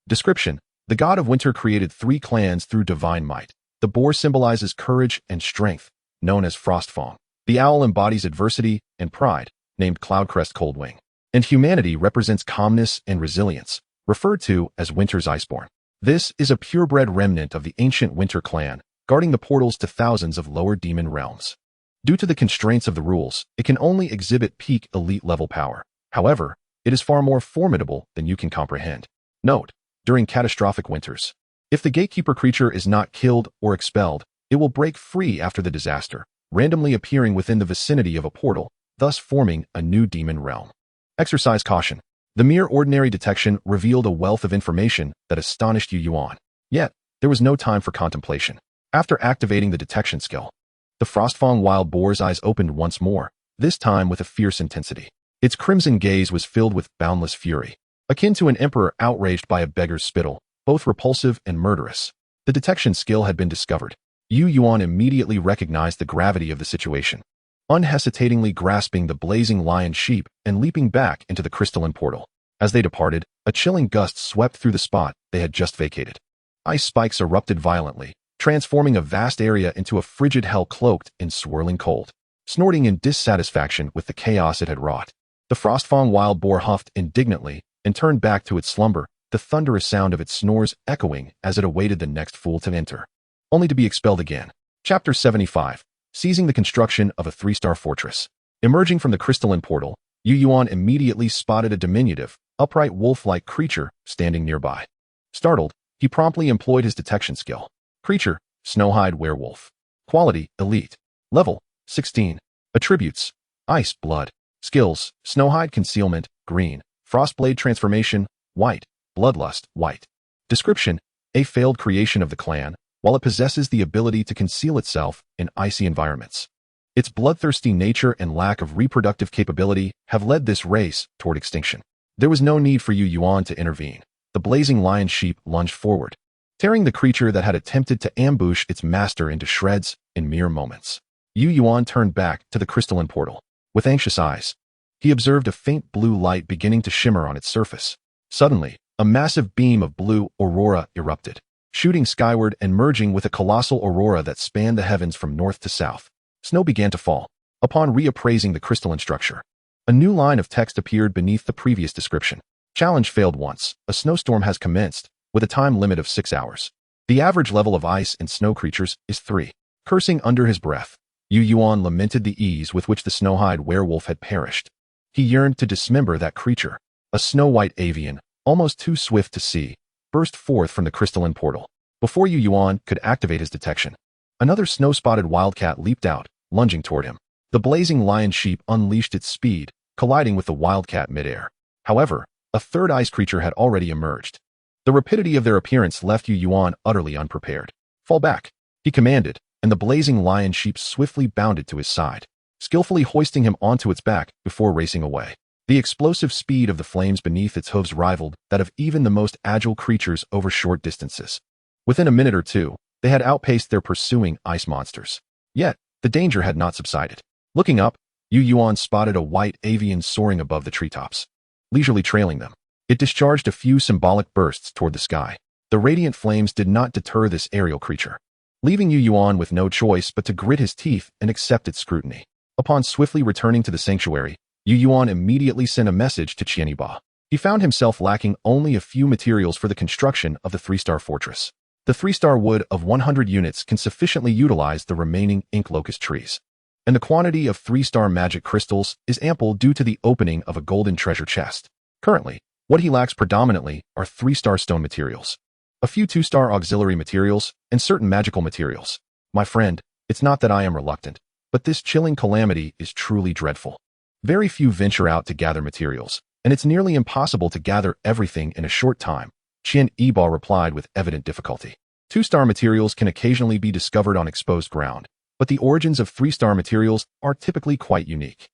Speaker 1: Description: the god of winter created 3 clans through divine might. The boar symbolizes courage and strength, known as Frostfang. The owl embodies adversity and pride, named Cloudcrest Coldwing. And humanity represents calmness and resilience, referred to as Winter's Iceborn. This is a purebred remnant of the ancient Winter clan, guarding the portals to thousands of lower demon realms. Due to the constraints of the rules, it can only exhibit peak elite level power. However, it is far more formidable than you can comprehend. Note: during catastrophic winters, if the gatekeeper creature is not killed or expelled, it will break free after the disaster, randomly appearing within the vicinity of a portal, thus forming a new demon realm. Exercise caution. The mere ordinary detection revealed a wealth of information that astonished Yu Yuan. Yet, there was no time for contemplation. After activating the detection skill, the Frostfang Wild Boar's eyes opened once more, this time with a fierce intensity. Its crimson gaze was filled with boundless fury, akin to an emperor outraged by a beggar's spittle, both repulsive and murderous. The detection skill had been discovered. Yu Yuan immediately recognized the gravity of the situation, unhesitatingly grasping the blazing lion sheep and leaping back into the crystalline portal. As they departed, a chilling gust swept through the spot they had just vacated. Ice spikes erupted violently, transforming a vast area into a frigid hell cloaked in swirling cold. Snorting in dissatisfaction with the chaos it had wrought, the Frostfang Wild Boar huffed indignantly and turned back to its slumber, the thunderous sound of its snores echoing as it awaited the next fool to enter, only to be expelled again. Chapter 75. Seizing the construction of a 3-star fortress. Emerging from the crystalline portal, Yu Yuan immediately spotted a diminutive, upright wolf-like creature standing nearby. Startled, he promptly employed his detection skill. Creature, Snowhide Werewolf. Quality, Elite. Level, 16. Attributes, Ice Blood. Skills, Snowhide Concealment, Green. Frostblade Transformation, White. Bloodlust, White. Description: a failed creation of the clan, while it possesses the ability to conceal itself in icy environments. Its bloodthirsty nature and lack of reproductive capability have led this race toward extinction. There was no need for Yu Yuan to intervene. The blazing lion sheep lunged forward, tearing the creature that had attempted to ambush its master into shreds in mere moments. Yu Yuan turned back to the crystalline portal. With anxious eyes, he observed a faint blue light beginning to shimmer on its surface. Suddenly, a massive beam of blue aurora erupted, shooting skyward and merging with a colossal aurora that spanned the heavens from north to south. Snow began to fall. Upon reappraising the crystalline structure, a new line of text appeared beneath the previous description. Challenge failed once. A snowstorm has commenced, with a time limit of 6 hours. The average level of ice and snow creatures is 3. Cursing under his breath, Yu Yuan lamented the ease with which the Snowhide Werewolf had perished. He yearned to dismember that creature. A snow-white avian, almost too swift to see, burst forth from the crystalline portal. Before Yu Yuan could activate his detection, another snow-spotted wildcat leaped out, lunging toward him. The blazing lion sheep unleashed its speed, colliding with the wildcat midair. However, a third ice creature had already emerged. The rapidity of their appearance left Yu Yuan utterly unprepared. Fall back, he commanded, and the blazing lion sheep swiftly bounded to his side, skillfully hoisting him onto its back before racing away. The explosive speed of the flames beneath its hooves rivaled that of even the most agile creatures over short distances. Within a minute or two, they had outpaced their pursuing ice monsters. Yet, the danger had not subsided. Looking up, Yu Yuan spotted a white avian soaring above the treetops, leisurely trailing them. It discharged a few symbolic bursts toward the sky. The radiant flames did not deter this aerial creature. leaving Yu Yuan with no choice but to grit his teeth and accept its scrutiny. Upon swiftly returning to the sanctuary, Yu Yuan immediately sent a message to Qianiba. He found himself lacking only a few materials for the construction of the 3-star fortress. The 3-star wood of 100 units can sufficiently utilize the remaining ink locust trees, and the quantity of 3-star magic crystals is ample due to the opening of a golden treasure chest. Currently, what he lacks predominantly are 3-star stone materials, a few 2-star auxiliary materials, and certain magical materials. My friend, it's not that I am reluctant, but this chilling calamity is truly dreadful. Very few venture out to gather materials, and it's nearly impossible to gather everything in a short time, Qian Yiba replied with evident difficulty. 2-star materials can occasionally be discovered on exposed ground, but the origins of 3-star materials are typically quite unique.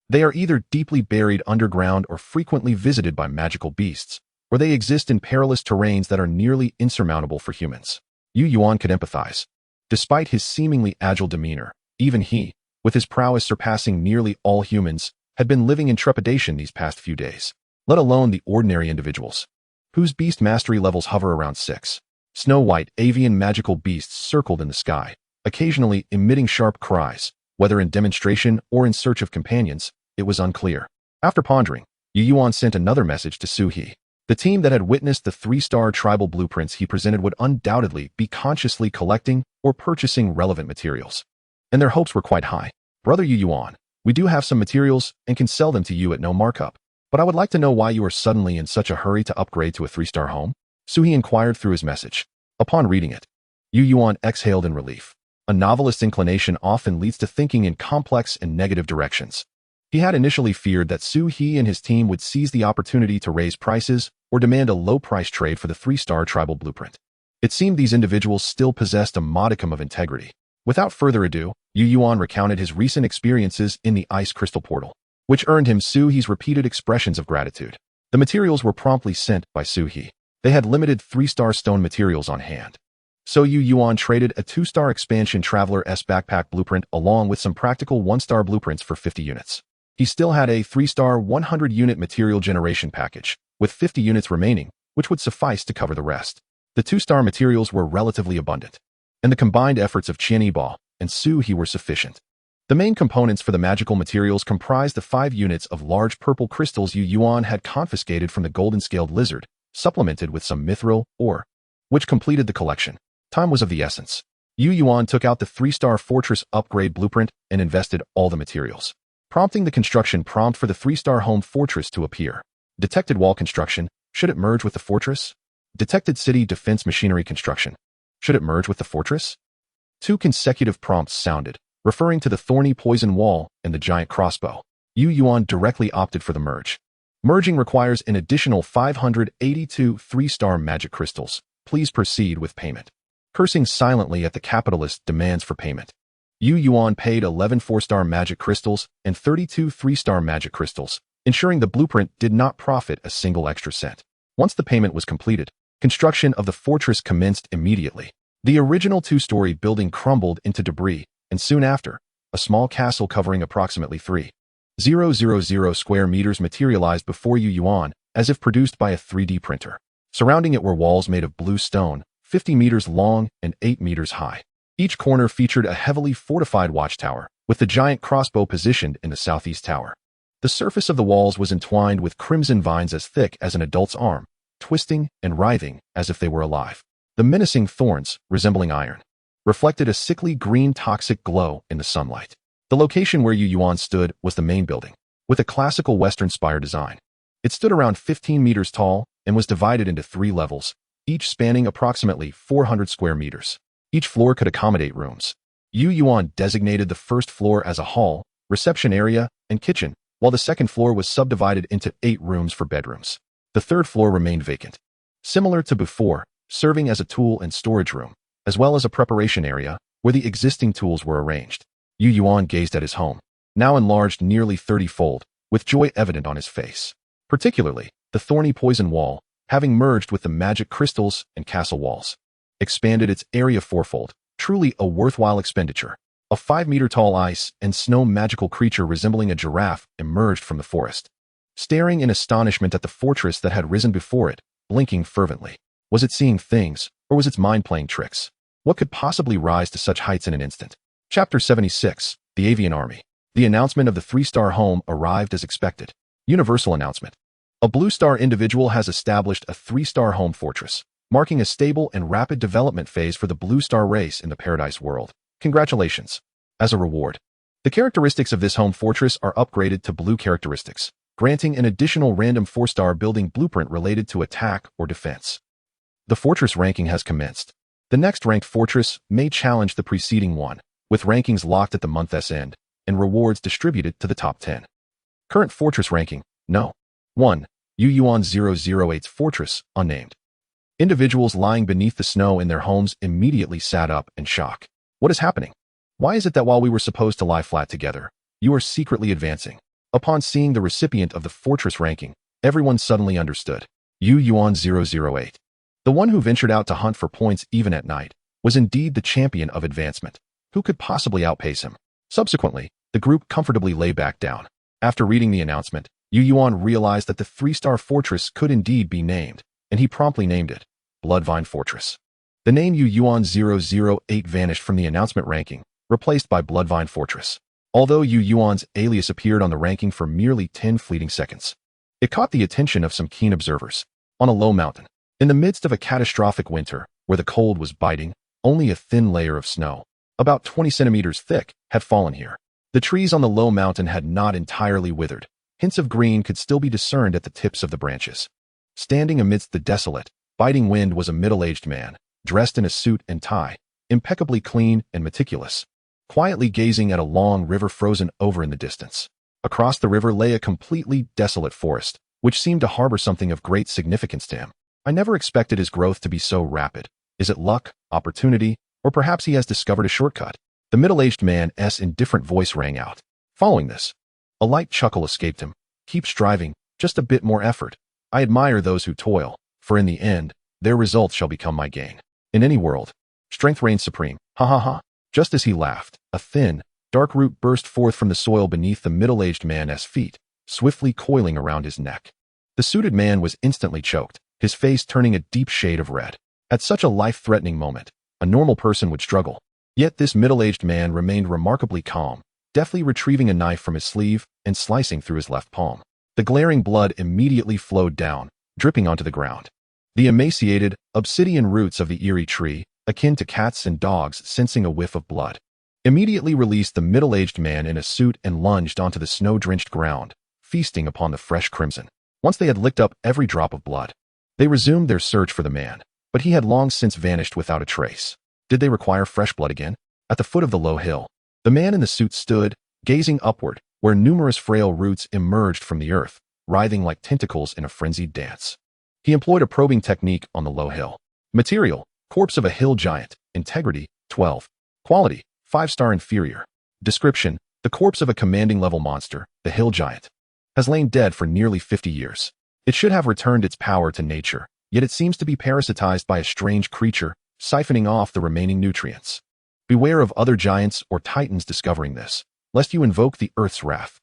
Speaker 1: They are either deeply buried underground or frequently visited by magical beasts, or they exist in perilous terrains that are nearly insurmountable for humans. Yu Yuan could empathize. Despite his seemingly agile demeanor, even he, with his prowess surpassing nearly all humans, had been living in trepidation these past few days, let alone the ordinary individuals, whose beast mastery levels hover around 6. Snow-white avian magical beasts circled in the sky, occasionally emitting sharp cries, whether in demonstration or in search of companions, it was unclear. After pondering, Yu Yuan sent another message to Su He. The team that had witnessed the 3-star tribal blueprints he presented would undoubtedly be consciously collecting or purchasing relevant materials, and their hopes were quite high. Brother Yu Yuan, we do have some materials and can sell them to you at no markup, but I would like to know why you are suddenly in such a hurry to upgrade to a 3-star home? Su He inquired through his message. Upon reading it, Yu Yuan exhaled in relief. A novelist's inclination often leads to thinking in complex and negative directions. He had initially feared that Su He and his team would seize the opportunity to raise prices or demand a low-price trade for the 3-star tribal blueprint. It seemed these individuals still possessed a modicum of integrity. Without further ado, Yu Yuan recounted his recent experiences in the ice crystal portal, which earned him Su He's repeated expressions of gratitude. The materials were promptly sent by Su He. They had limited 3-star stone materials on hand. So Yu Yuan traded a 2-star expansion Traveler-S backpack blueprint along with some practical 1-star blueprints for 50 units. He still had a 3-star 100-unit material generation package, with 50 units remaining, which would suffice to cover the rest. The 2-star materials were relatively abundant, and the combined efforts of Qianiba and Su He were sufficient. The main components for the magical materials comprised the 5 units of large purple crystals Yu Yuan had confiscated from the golden-scaled lizard, supplemented with some mithril ore, which completed the collection. Time was of the essence. Yu Yuan took out the 3-star fortress upgrade blueprint and invested all the materials, prompting the construction prompt for the 3-star home fortress to appear. Detected wall construction, should it merge with the fortress? Detected city defense machinery construction, should it merge with the fortress? 2 consecutive prompts sounded, referring to the thorny poison wall and the giant crossbow. Yu Yuan directly opted for the merge. Merging requires an additional 582 3-star magic crystals. Please proceed with payment. Cursing silently at the capitalist's demands for payment, Yu Yuan paid 11 4-star magic crystals and 32 3-star magic crystals, ensuring the blueprint did not profit a single extra cent. Once the payment was completed, construction of the fortress commenced immediately. The original 2-story building crumbled into debris, and soon after, a small castle covering approximately 3,000 square meters materialized before Yu Yuan, as if produced by a 3D printer. Surrounding it were walls made of blue stone, 50 meters long and 8 meters high. Each corner featured a heavily fortified watchtower, with the giant crossbow positioned in the southeast tower. The surface of the walls was entwined with crimson vines as thick as an adult's arm, twisting and writhing as if they were alive. The menacing thorns, resembling iron, reflected a sickly green toxic glow in the sunlight. The location where Yu Yuan stood was the main building, with a classical Western spire design. It stood around 15 meters tall and was divided into 3 levels, each spanning approximately 400 square meters. Each floor could accommodate rooms. Yu Yuan designated the first floor as a hall, reception area, and kitchen, while the second floor was subdivided into 8 rooms for bedrooms. The third floor remained vacant, similar to before, serving as a tool and storage room, as well as a preparation area where the existing tools were arranged. Yu Yuan gazed at his home, now enlarged nearly 30-fold, with joy evident on his face. Particularly, the thorny poison wall, having merged with the magic crystals and castle walls, expanded its area 4-fold, truly a worthwhile expenditure. A 5-meter-tall ice and snow magical creature resembling a giraffe emerged from the forest, staring in astonishment at the fortress that had risen before it, blinking fervently. Was it seeing things, or was its mind playing tricks? What could possibly rise to such heights in an instant? Chapter 76, The Avian Army. The announcement of the 3-star home arrived as expected. Universal announcement. A Blue Star individual has established a 3-star home fortress, marking a stable and rapid development phase for the Blue Star race in the Paradise world. Congratulations. As a reward, the characteristics of this home fortress are upgraded to blue characteristics, granting an additional random 4-star building blueprint related to attack or defense. The fortress ranking has commenced. The next ranked fortress may challenge the preceding one, with rankings locked at the month's end and rewards distributed to the top 10. Current fortress ranking, no. 1. Yuan 008's fortress, unnamed. Individuals lying beneath the snow in their homes immediately sat up in shock. What is happening? Why is it that while we were supposed to lie flat together, you are secretly advancing? Upon seeing the recipient of the fortress ranking, everyone suddenly understood. Yuan 008. The one who ventured out to hunt for points even at night, was indeed the champion of advancement. Who could possibly outpace him? Subsequently, the group comfortably lay back down. After reading the announcement, Yuan realized that the 3-star fortress could indeed be named, and he promptly named it Bloodvine Fortress. The name Yuan 008 vanished from the announcement ranking, replaced by Bloodvine Fortress. Although Yuan's alias appeared on the ranking for merely 10 fleeting seconds, it caught the attention of some keen observers. On a low mountain, in the midst of a catastrophic winter, where the cold was biting, only a thin layer of snow, about 20 centimeters thick, had fallen here. The trees on the low mountain had not entirely withered. Hints of green could still be discerned at the tips of the branches. Standing amidst the desolate, biting wind was a middle-aged man, dressed in a suit and tie, impeccably clean and meticulous, quietly gazing at a long river frozen over in the distance. Across the river lay a completely desolate forest, which seemed to harbor something of great significance to him. I never expected his growth to be so rapid. Is it luck, opportunity, or perhaps he has discovered a shortcut? The middle-aged man's indifferent voice rang out. Following this, a light chuckle escaped him. Keep striving, just a bit more effort. I admire those who toil, for in the end, their results shall become my gain. In any world, strength reigns supreme. Ha ha ha. Just as he laughed, a thin, dark root burst forth from the soil beneath the middle-aged man's feet, swiftly coiling around his neck. The suited man was instantly choked, his face turning a deep shade of red. At such a life-threatening moment, a normal person would struggle. Yet this middle-aged man remained remarkably calm, deftly retrieving a knife from his sleeve and slicing through his left palm. The glaring blood immediately flowed down, dripping onto the ground. The emaciated, obsidian roots of the eerie tree, akin to cats and dogs sensing a whiff of blood, immediately released the middle-aged man in a suit and lunged onto the snow-drenched ground, feasting upon the fresh crimson. Once they had licked up every drop of blood, they resumed their search for the man, but he had long since vanished without a trace. Did they require fresh blood again? At the foot of the low hill, the man in the suit stood, gazing upward, where numerous frail roots emerged from the earth, writhing like tentacles in a frenzied dance. He employed a probing technique on the low hill. Material: corpse of a hill giant. Integrity: 12. Quality: 5-star inferior. Description: the corpse of a commanding level monster, the hill giant, has lain dead for nearly 50 years. It should have returned its power to nature, yet it seems to be parasitized by a strange creature, siphoning off the remaining nutrients. Beware of other giants or titans discovering this, lest you invoke the earth's wrath.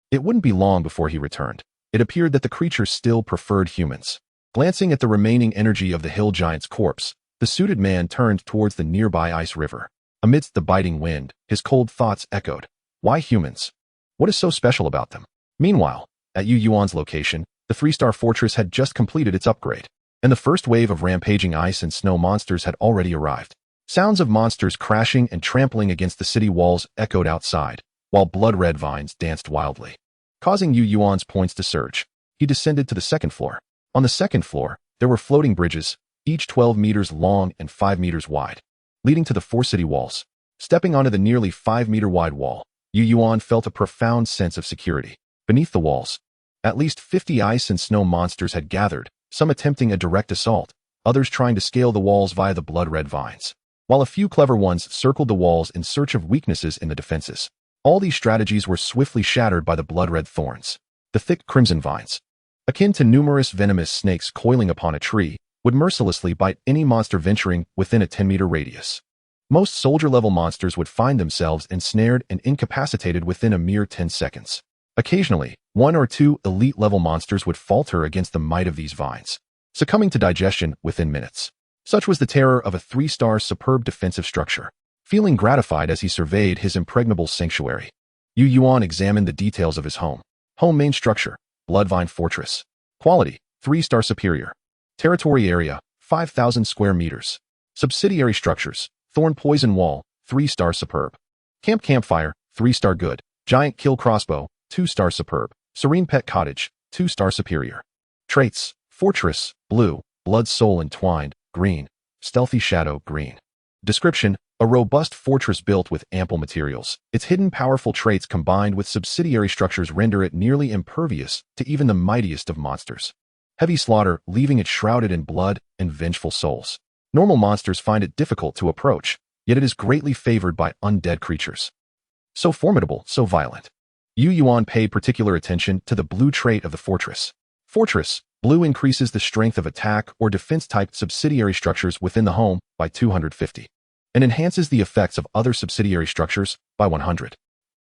Speaker 1: It wouldn't be long before he returned. It appeared that the creature still preferred humans. Glancing at the remaining energy of the hill giant's corpse, the suited man turned towards the nearby ice river. Amidst the biting wind, his cold thoughts echoed. Why humans? What is so special about them? Meanwhile, at Yuan's location, the 3-star fortress had just completed its upgrade, and the first wave of rampaging ice and snow monsters had already arrived. Sounds of monsters crashing and trampling against the city walls echoed outside, while blood-red vines danced wildly, causing Yuan's points to surge. He descended to the second floor. On the second floor, there were floating bridges, each 12 meters long and 5 meters wide, leading to the 4 city walls. Stepping onto the nearly 5-meter wide wall, Yuan felt a profound sense of security. Beneath the walls, at least 50 ice and snow monsters had gathered, some attempting a direct assault, others trying to scale the walls via the blood-red vines, while a few clever ones circled the walls in search of weaknesses in the defenses. All these strategies were swiftly shattered by the blood-red thorns. The thick crimson vines, akin to numerous venomous snakes coiling upon a tree, would mercilessly bite any monster venturing within a 10-meter radius. Most soldier-level monsters would find themselves ensnared and incapacitated within a mere 10 seconds. Occasionally, 1 or 2 elite-level monsters would falter against the might of these vines, succumbing to digestion within minutes. Such was the terror of a 3-star superb defensive structure. Feeling gratified as he surveyed his impregnable sanctuary, Yu Yuan examined the details of his home. Home main structure, Bloodvine Fortress. Quality, 3-star superior. Territory area, 5,000 square meters. Subsidiary structures, Thorn Poison Wall, 3-star superb. Campfire, 3-star good. Giant Kill Crossbow, 2-star superb. Serene Pet Cottage, 2-star superior. Traits, Fortress, blue. Blood Soul Entwined, green. Stealthy Shadow, green. Description, a robust fortress built with ample materials. Its hidden powerful traits combined with subsidiary structures render it nearly impervious to even the mightiest of monsters. Heavy slaughter, leaving it shrouded in blood and vengeful souls. Normal monsters find it difficult to approach, yet it is greatly favored by undead creatures. So formidable, so violent. Yu Yuan paid particular attention to the blue trait of the fortress. Fortress, blue increases the strength of attack or defense-type subsidiary structures within the home by 250, and enhances the effects of other subsidiary structures by 100.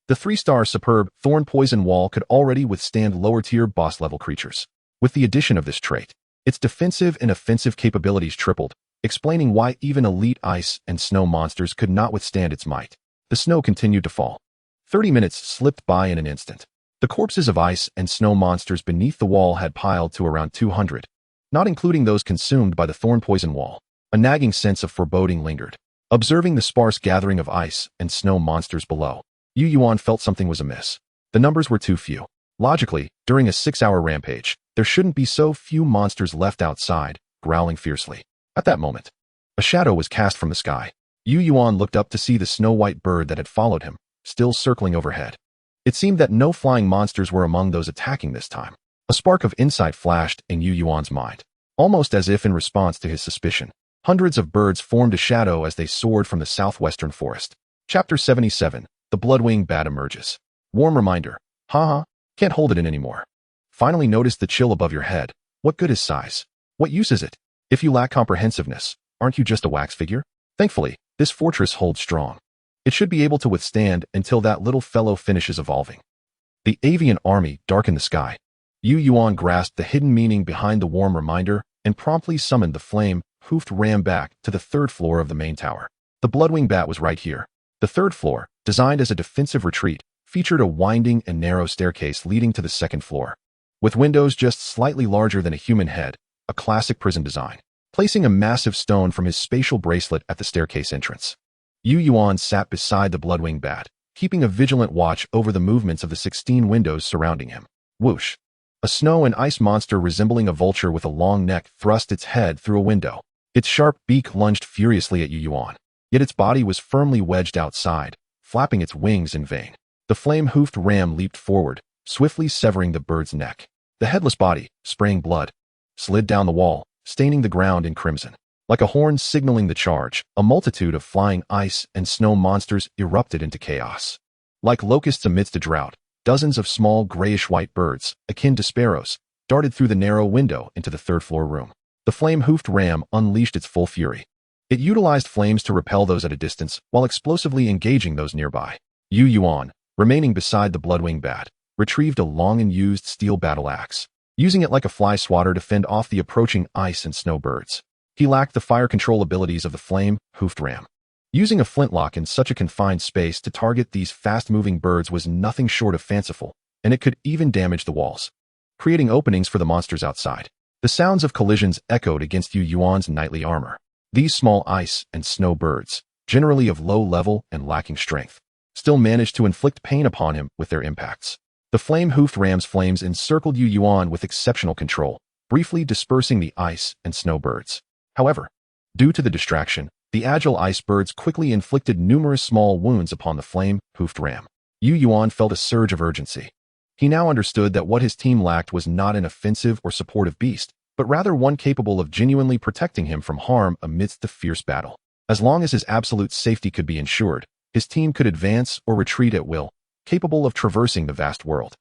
Speaker 1: The 3-star superb Thorn Poison Wall could already withstand lower-tier boss-level creatures. With the addition of this trait, its defensive and offensive capabilities tripled, explaining why even elite ice and snow monsters could not withstand its might. The snow continued to fall. 30 minutes slipped by in an instant. The corpses of ice and snow monsters beneath the wall had piled to around 200, not including those consumed by the Thorn Poison Wall. A nagging sense of foreboding lingered. Observing the sparse gathering of ice and snow monsters below, Yu Yuan felt something was amiss. The numbers were too few. Logically, during a 6-hour rampage, there shouldn't be so few monsters left outside, growling fiercely. At that moment, a shadow was cast from the sky. Yu Yuan looked up to see the snow-white bird that had followed him, still circling overhead. It seemed that no flying monsters were among those attacking this time. A spark of insight flashed in Yu Yuan's mind, almost as if in response to his suspicion. Hundreds of birds formed a shadow as they soared from the southwestern forest. Chapter 77, The Bloodwing Bat Emerges. Warm reminder. Haha, can't hold it in anymore. Finally notice the chill above your head. What good is size? What use is it? If you lack comprehensiveness, aren't you just a wax figure? Thankfully, this fortress holds strong. It should be able to withstand until that little fellow finishes evolving. The avian army darkened the sky. Yu Yuan grasped the hidden meaning behind the warm reminder and promptly summoned the flame-hoofed ram back to the 3rd floor of the main tower. The Bloodwing Bat was right here. The 3rd floor, designed as a defensive retreat, featured a winding and narrow staircase leading to the 2nd floor, with windows just slightly larger than a human head, a classic prison design. Placing a massive stone from his spatial bracelet at the staircase entrance, Yu Yuan sat beside the Bloodwing Bat, keeping a vigilant watch over the movements of the 16 windows surrounding him. Whoosh! A snow and ice monster resembling a vulture with a long neck thrust its head through a window. Its sharp beak lunged furiously at Yu Yuan, yet its body was firmly wedged outside, flapping its wings in vain. The flame-hoofed ram leaped forward, swiftly severing the bird's neck. The headless body, spraying blood, slid down the wall, staining the ground in crimson. Like a horn signaling the charge, a multitude of flying ice and snow monsters erupted into chaos. Like locusts amidst a drought, dozens of small grayish-white birds, akin to sparrows, darted through the narrow window into the 3rd floor room. The flame-hoofed ram unleashed its full fury. It utilized flames to repel those at a distance while explosively engaging those nearby. Yu Yuan, remaining beside the Bloodwing Bat, retrieved a long and used steel battle axe, using it like a fly swatter to fend off the approaching ice and snow birds. He lacked the fire control abilities of the flame-hoofed ram. Using a flintlock in such a confined space to target these fast-moving birds was nothing short of fanciful, and it could even damage the walls, creating openings for the monsters outside. The sounds of collisions echoed against Yu Yuan's knightly armor. These small ice and snow birds, generally of low level and lacking strength, still managed to inflict pain upon him with their impacts. The flame-hoofed ram's flames encircled Yu Yuan with exceptional control, briefly dispersing the ice and snow birds. However, due to the distraction, the agile ice birds quickly inflicted numerous small wounds upon the flame-hoofed ram. Yu Yuan felt a surge of urgency. He now understood that what his team lacked was not an offensive or supportive beast, but rather one capable of genuinely protecting him from harm amidst the fierce battle. As long as his absolute safety could be ensured, his team could advance or retreat at will, capable of traversing the vast world.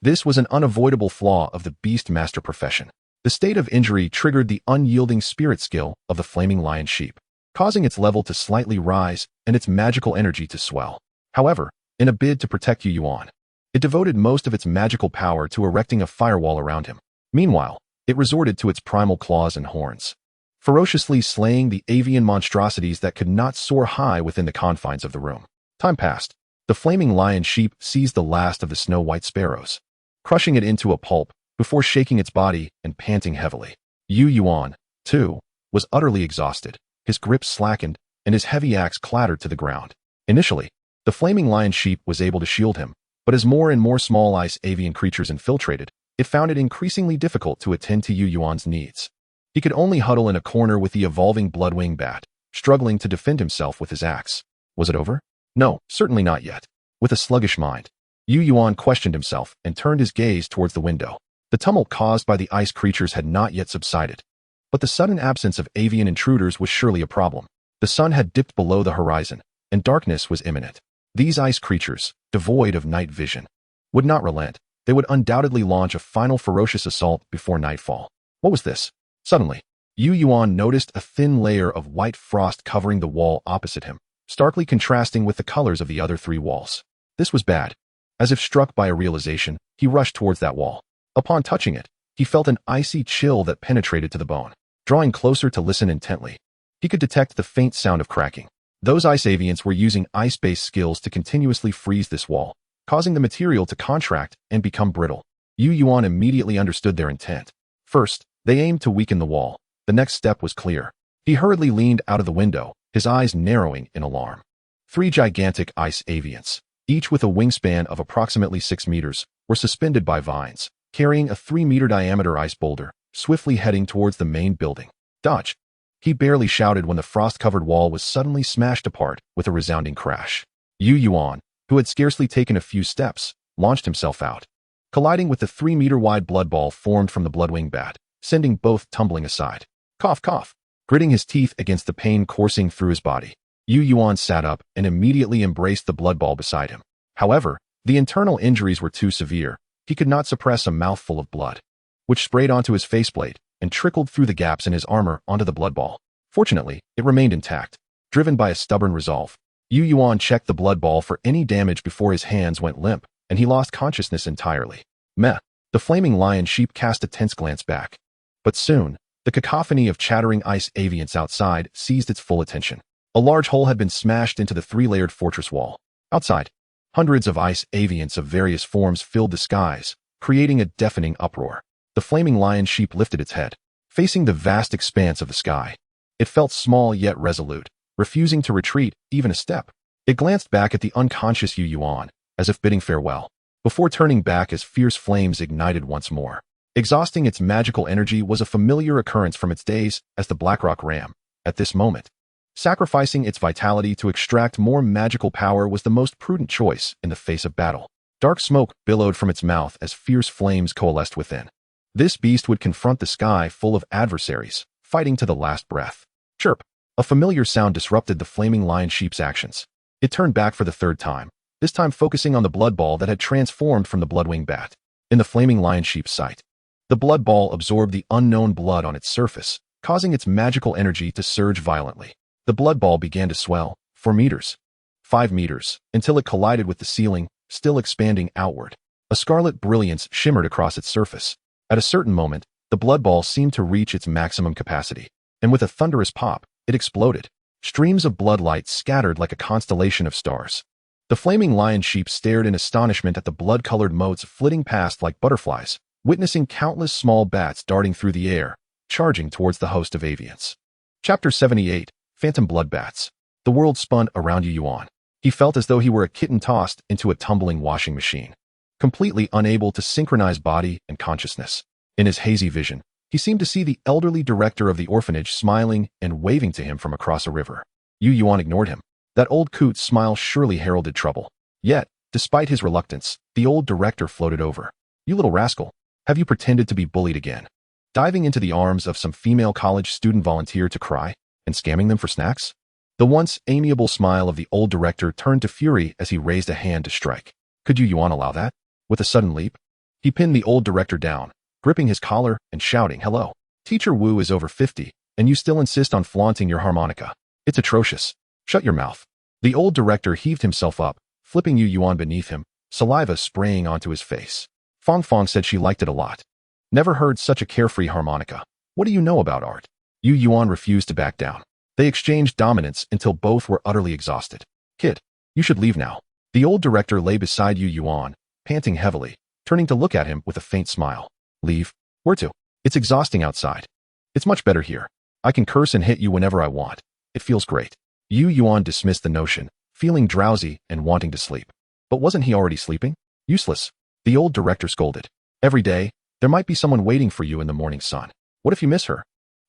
Speaker 1: This was an unavoidable flaw of the beast master profession. The state of injury triggered the unyielding spirit skill of the flaming lion sheep, causing its level to slightly rise and its magical energy to swell. However, in a bid to protect Yu Yuan, it devoted most of its magical power to erecting a firewall around him. Meanwhile, it resorted to its primal claws and horns. ferociously slaying the avian monstrosities that could not soar high within the confines of the room. Time passed. The flaming lion sheep seized the last of the snow-white sparrows, crushing it into a pulp before shaking its body and panting heavily. Yuan, too, was utterly exhausted. His grip slackened, and his heavy axe clattered to the ground. Initially, the flaming lion sheep was able to shield him, but as more and more small ice avian creatures infiltrated, it found it increasingly difficult to attend to Yuan's needs. He could only huddle in a corner with the evolving bloodwing bat, struggling to defend himself with his axe. Was it over? No, certainly not yet. With a sluggish mind, Yuan questioned himself and turned his gaze towards the window. The tumult caused by the ice creatures had not yet subsided, but the sudden absence of avian intruders was surely a problem. The sun had dipped below the horizon, and darkness was imminent. These ice creatures, devoid of night vision, would not relent. They would undoubtedly launch a final ferocious assault before nightfall. What was this? Suddenly, Yuan noticed a thin layer of white frost covering the wall opposite him, starkly contrasting with the colors of the other three walls. This was bad. As if struck by a realization, he rushed towards that wall. Upon touching it, he felt an icy chill that penetrated to the bone. Drawing closer to listen intently, he could detect the faint sound of cracking. Those ice avians were using ice-based skills to continuously freeze this wall, causing the material to contract and become brittle. Yuan immediately understood their intent. First, they aimed to weaken the wall. The next step was clear. He hurriedly leaned out of the window, his eyes narrowing in alarm. 3 gigantic ice avians, each with a wingspan of approximately 6 meters, were suspended by vines, carrying a 3-meter diameter ice boulder, swiftly heading towards the main building. Dodge! He barely shouted when the frost-covered wall was suddenly smashed apart with a resounding crash. Yuan, who had scarcely taken a few steps, launched himself out, colliding with the 3-meter-wide blood ball formed from the bloodwing bat, sending both tumbling aside. Cough, cough. Gritting his teeth against the pain coursing through his body, Yuan sat up and immediately embraced the blood ball beside him. However, the internal injuries were too severe. He could not suppress a mouthful of blood, which sprayed onto his faceplate and trickled through the gaps in his armor onto the blood ball. Fortunately, it remained intact. Driven by a stubborn resolve, Yuan checked the blood ball for any damage before his hands went limp, and he lost consciousness entirely. Meh. The flaming lion sheep cast a tense glance back. But soon, the cacophony of chattering ice avians outside seized its full attention. A large hole had been smashed into the 3-layered fortress wall. Outside, hundreds of ice avians of various forms filled the skies, creating a deafening uproar. The flaming lion sheep lifted its head, facing the vast expanse of the sky. It felt small yet resolute, refusing to retreat even a step. It glanced back at the unconscious Yuan, as if bidding farewell, before turning back as fierce flames ignited once more. Exhausting its magical energy was a familiar occurrence from its days as the Blackrock Ram. At this moment, sacrificing its vitality to extract more magical power was the most prudent choice in the face of battle. Dark smoke billowed from its mouth as fierce flames coalesced within. This beast would confront the sky full of adversaries, fighting to the last breath. Chirp! A familiar sound disrupted the flaming lion sheep's actions. It turned back for the 3rd time, this time focusing on the blood ball that had transformed from the bloodwing bat. In the flaming lion sheep's sight, the blood ball absorbed the unknown blood on its surface, causing its magical energy to surge violently. The blood ball began to swell, 4 meters, 5 meters, until it collided with the ceiling, still expanding outward. A scarlet brilliance shimmered across its surface. At a certain moment, the blood ball seemed to reach its maximum capacity, and with a thunderous pop, it exploded. Streams of blood light scattered like a constellation of stars. The flaming lion sheep stared in astonishment at the blood-colored motes flitting past like butterflies, witnessing countless small bats darting through the air, charging towards the host of avians. Chapter 78, Phantom Blood Bats. The world spun around Yuan. He felt as though he were a kitten tossed into a tumbling washing machine, completely unable to synchronize body and consciousness. In his hazy vision, he seemed to see the elderly director of the orphanage smiling and waving to him from across a river. Yuan ignored him. That old coot's smile surely heralded trouble. Yet, despite his reluctance, the old director floated over. "You little rascal, have you pretended to be bullied again? Diving into the arms of some female college student volunteer to cry, and scamming them for snacks?" The once amiable smile of the old director turned to fury as he raised a hand to strike. "Could Yuan allow that?" With a sudden leap, he pinned the old director down, gripping his collar and shouting, "Hello. Teacher Wu is over 50, and you still insist on flaunting your harmonica. It's atrocious. Shut your mouth." The old director heaved himself up, flipping Yuan beneath him, saliva spraying onto his face. Fong Fong said she liked it a lot. "Never heard such a carefree harmonica. What do you know about art?" Yu Yuan refused to back down. They exchanged dominance until both were utterly exhausted. Kid, you should leave now. The old director lay beside Yu Yuan, panting heavily, turning to look at him with a faint smile. Leave? Where to? It's exhausting outside. It's much better here. I can curse and hit you whenever I want. It feels great. Yu Yuan dismissed the notion, feeling drowsy and wanting to sleep. But wasn't he already sleeping? Useless. The old director scolded. Every day, there might be someone waiting for you in the morning sun. What if you miss her?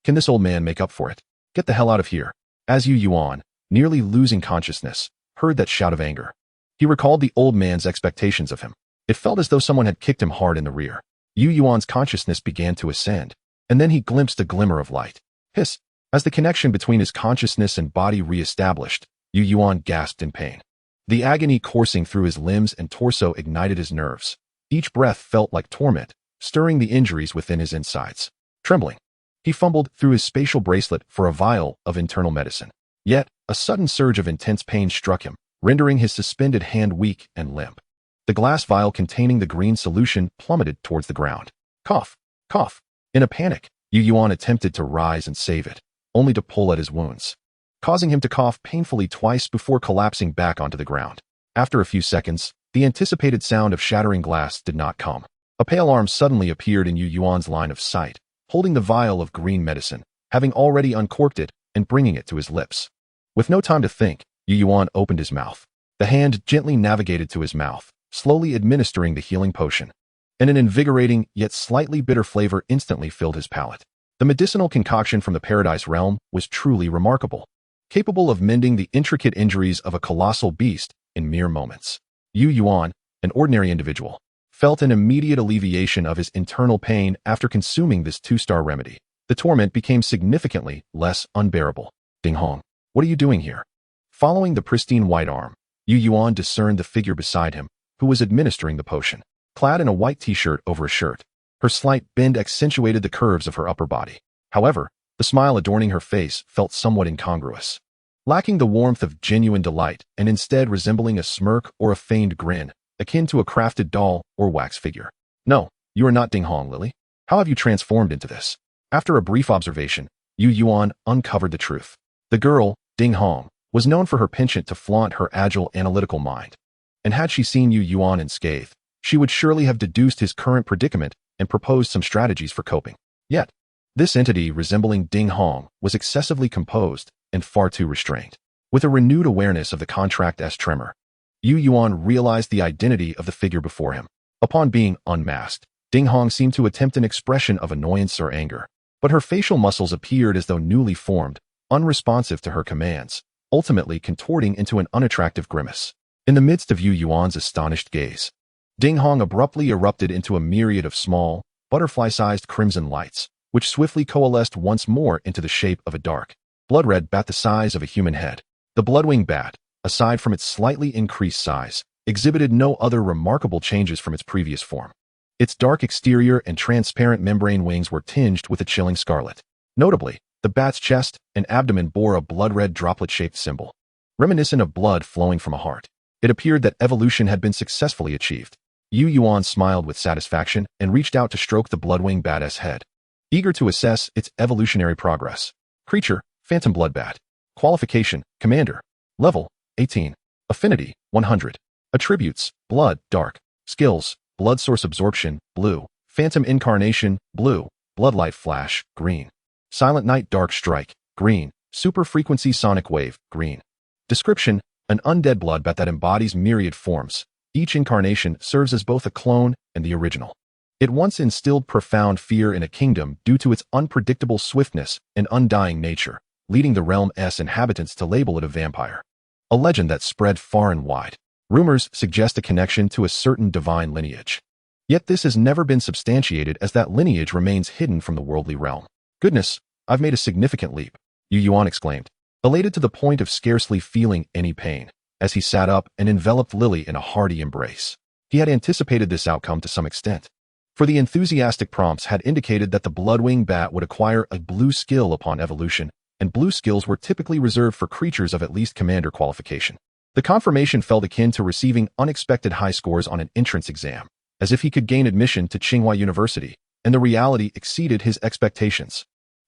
Speaker 1: Can this old man make up for it? Get the hell out of here. As Yu Yuan, nearly losing consciousness, heard that shout of anger. He recalled the old man's expectations of him. It felt as though someone had kicked him hard in the rear. Yu Yuan's consciousness began to ascend, and then he glimpsed a glimmer of light. Hiss. As the connection between his consciousness and body re-established, Yu Yuan gasped in pain. The agony coursing through his limbs and torso ignited his nerves. Each breath felt like torment, stirring the injuries within his insides. Trembling, he fumbled through his spatial bracelet for a vial of internal medicine. Yet, a sudden surge of intense pain struck him, rendering his suspended hand weak and limp. The glass vial containing the green solution plummeted towards the ground. Cough, cough. In a panic, Yu Yuan attempted to rise and save it, only to pull at his wounds, causing him to cough painfully twice before collapsing back onto the ground. After a few seconds, the anticipated sound of shattering glass did not come. A pale arm suddenly appeared in Yu Yuan's line of sight, holding the vial of green medicine, having already uncorked it and bringing it to his lips. With no time to think, Yu Yuan opened his mouth. The hand gently navigated to his mouth, slowly administering the healing potion, and an invigorating yet slightly bitter flavor instantly filled his palate. The medicinal concoction from the Paradise Realm was truly remarkable, capable of mending the intricate injuries of a colossal beast in mere moments. Yu Yuan, an ordinary individual, felt an immediate alleviation of his internal pain after consuming this 2-star remedy. The torment became significantly less unbearable. Ding Hong, what are you doing here? Following the pristine white arm, Yu Yuan discerned the figure beside him, who was administering the potion. Clad in a white t-shirt over a shirt, her slight bend accentuated the curves of her upper body. However, the smile adorning her face felt somewhat incongruous, lacking the warmth of genuine delight and instead resembling a smirk or a feigned grin, akin to a crafted doll or wax figure. No, you are not Ding Hong, Lily. How have you transformed into this? After a brief observation, Yu Yuan uncovered the truth. The girl, Ding Hong, was known for her penchant to flaunt her agile analytical mind. And had she seen Yu Yuan unscathed, she would surely have deduced his current predicament and proposed some strategies for coping. Yet, this entity resembling Ding Hong was excessively composed and far too restrained. With a renewed awareness of the contract's tremor, Yu Yuan realized the identity of the figure before him. Upon being unmasked, Ding Hong seemed to attempt an expression of annoyance or anger, but her facial muscles appeared as though newly formed, unresponsive to her commands, ultimately contorting into an unattractive grimace. In the midst of Yu Yuan's astonished gaze, Ding Hong abruptly erupted into a myriad of small, butterfly-sized crimson lights, which swiftly coalesced once more into the shape of a dark, blood-red bat the size of a human head. The bloodwing bat, aside from its slightly increased size, exhibited no other remarkable changes from its previous form. Its dark exterior and transparent membrane wings were tinged with a chilling scarlet. Notably, the bat's chest and abdomen bore a blood-red droplet-shaped symbol, reminiscent of blood flowing from a heart. It appeared that evolution had been successfully achieved. Yu Yuan smiled with satisfaction and reached out to stroke the bloodwing bat's head, eager to assess its evolutionary progress. Creature, Phantom Blood Bat. Qualification, Commander. Level, 18. Affinity, 100. Attributes, Blood, Dark. Skills, Blood Source Absorption, Blue. Phantom Incarnation, Blue. Bloodlight Flash, Green. Silent Night Dark Strike, Green. Super Frequency Sonic Wave, Green. Description, an undead blood bat that embodies myriad forms. Each incarnation serves as both a clone and the original. It once instilled profound fear in a kingdom due to its unpredictable swiftness and undying nature, leading the realm's inhabitants to label it a vampire. A legend that spread far and wide. Rumors suggest a connection to a certain divine lineage. Yet this has never been substantiated as that lineage remains hidden from the worldly realm. Goodness, I've made a significant leap, Yu Yuan exclaimed, elated to the point of scarcely feeling any pain, as he sat up and enveloped Lily in a hearty embrace. He had anticipated this outcome to some extent, for the enthusiastic prompts had indicated that the bloodwing bat would acquire a blue skill upon evolution, and blue skills were typically reserved for creatures of at least commander qualification. The confirmation felt akin to receiving unexpected high scores on an entrance exam, as if he could gain admission to Tsinghua University, and the reality exceeded his expectations.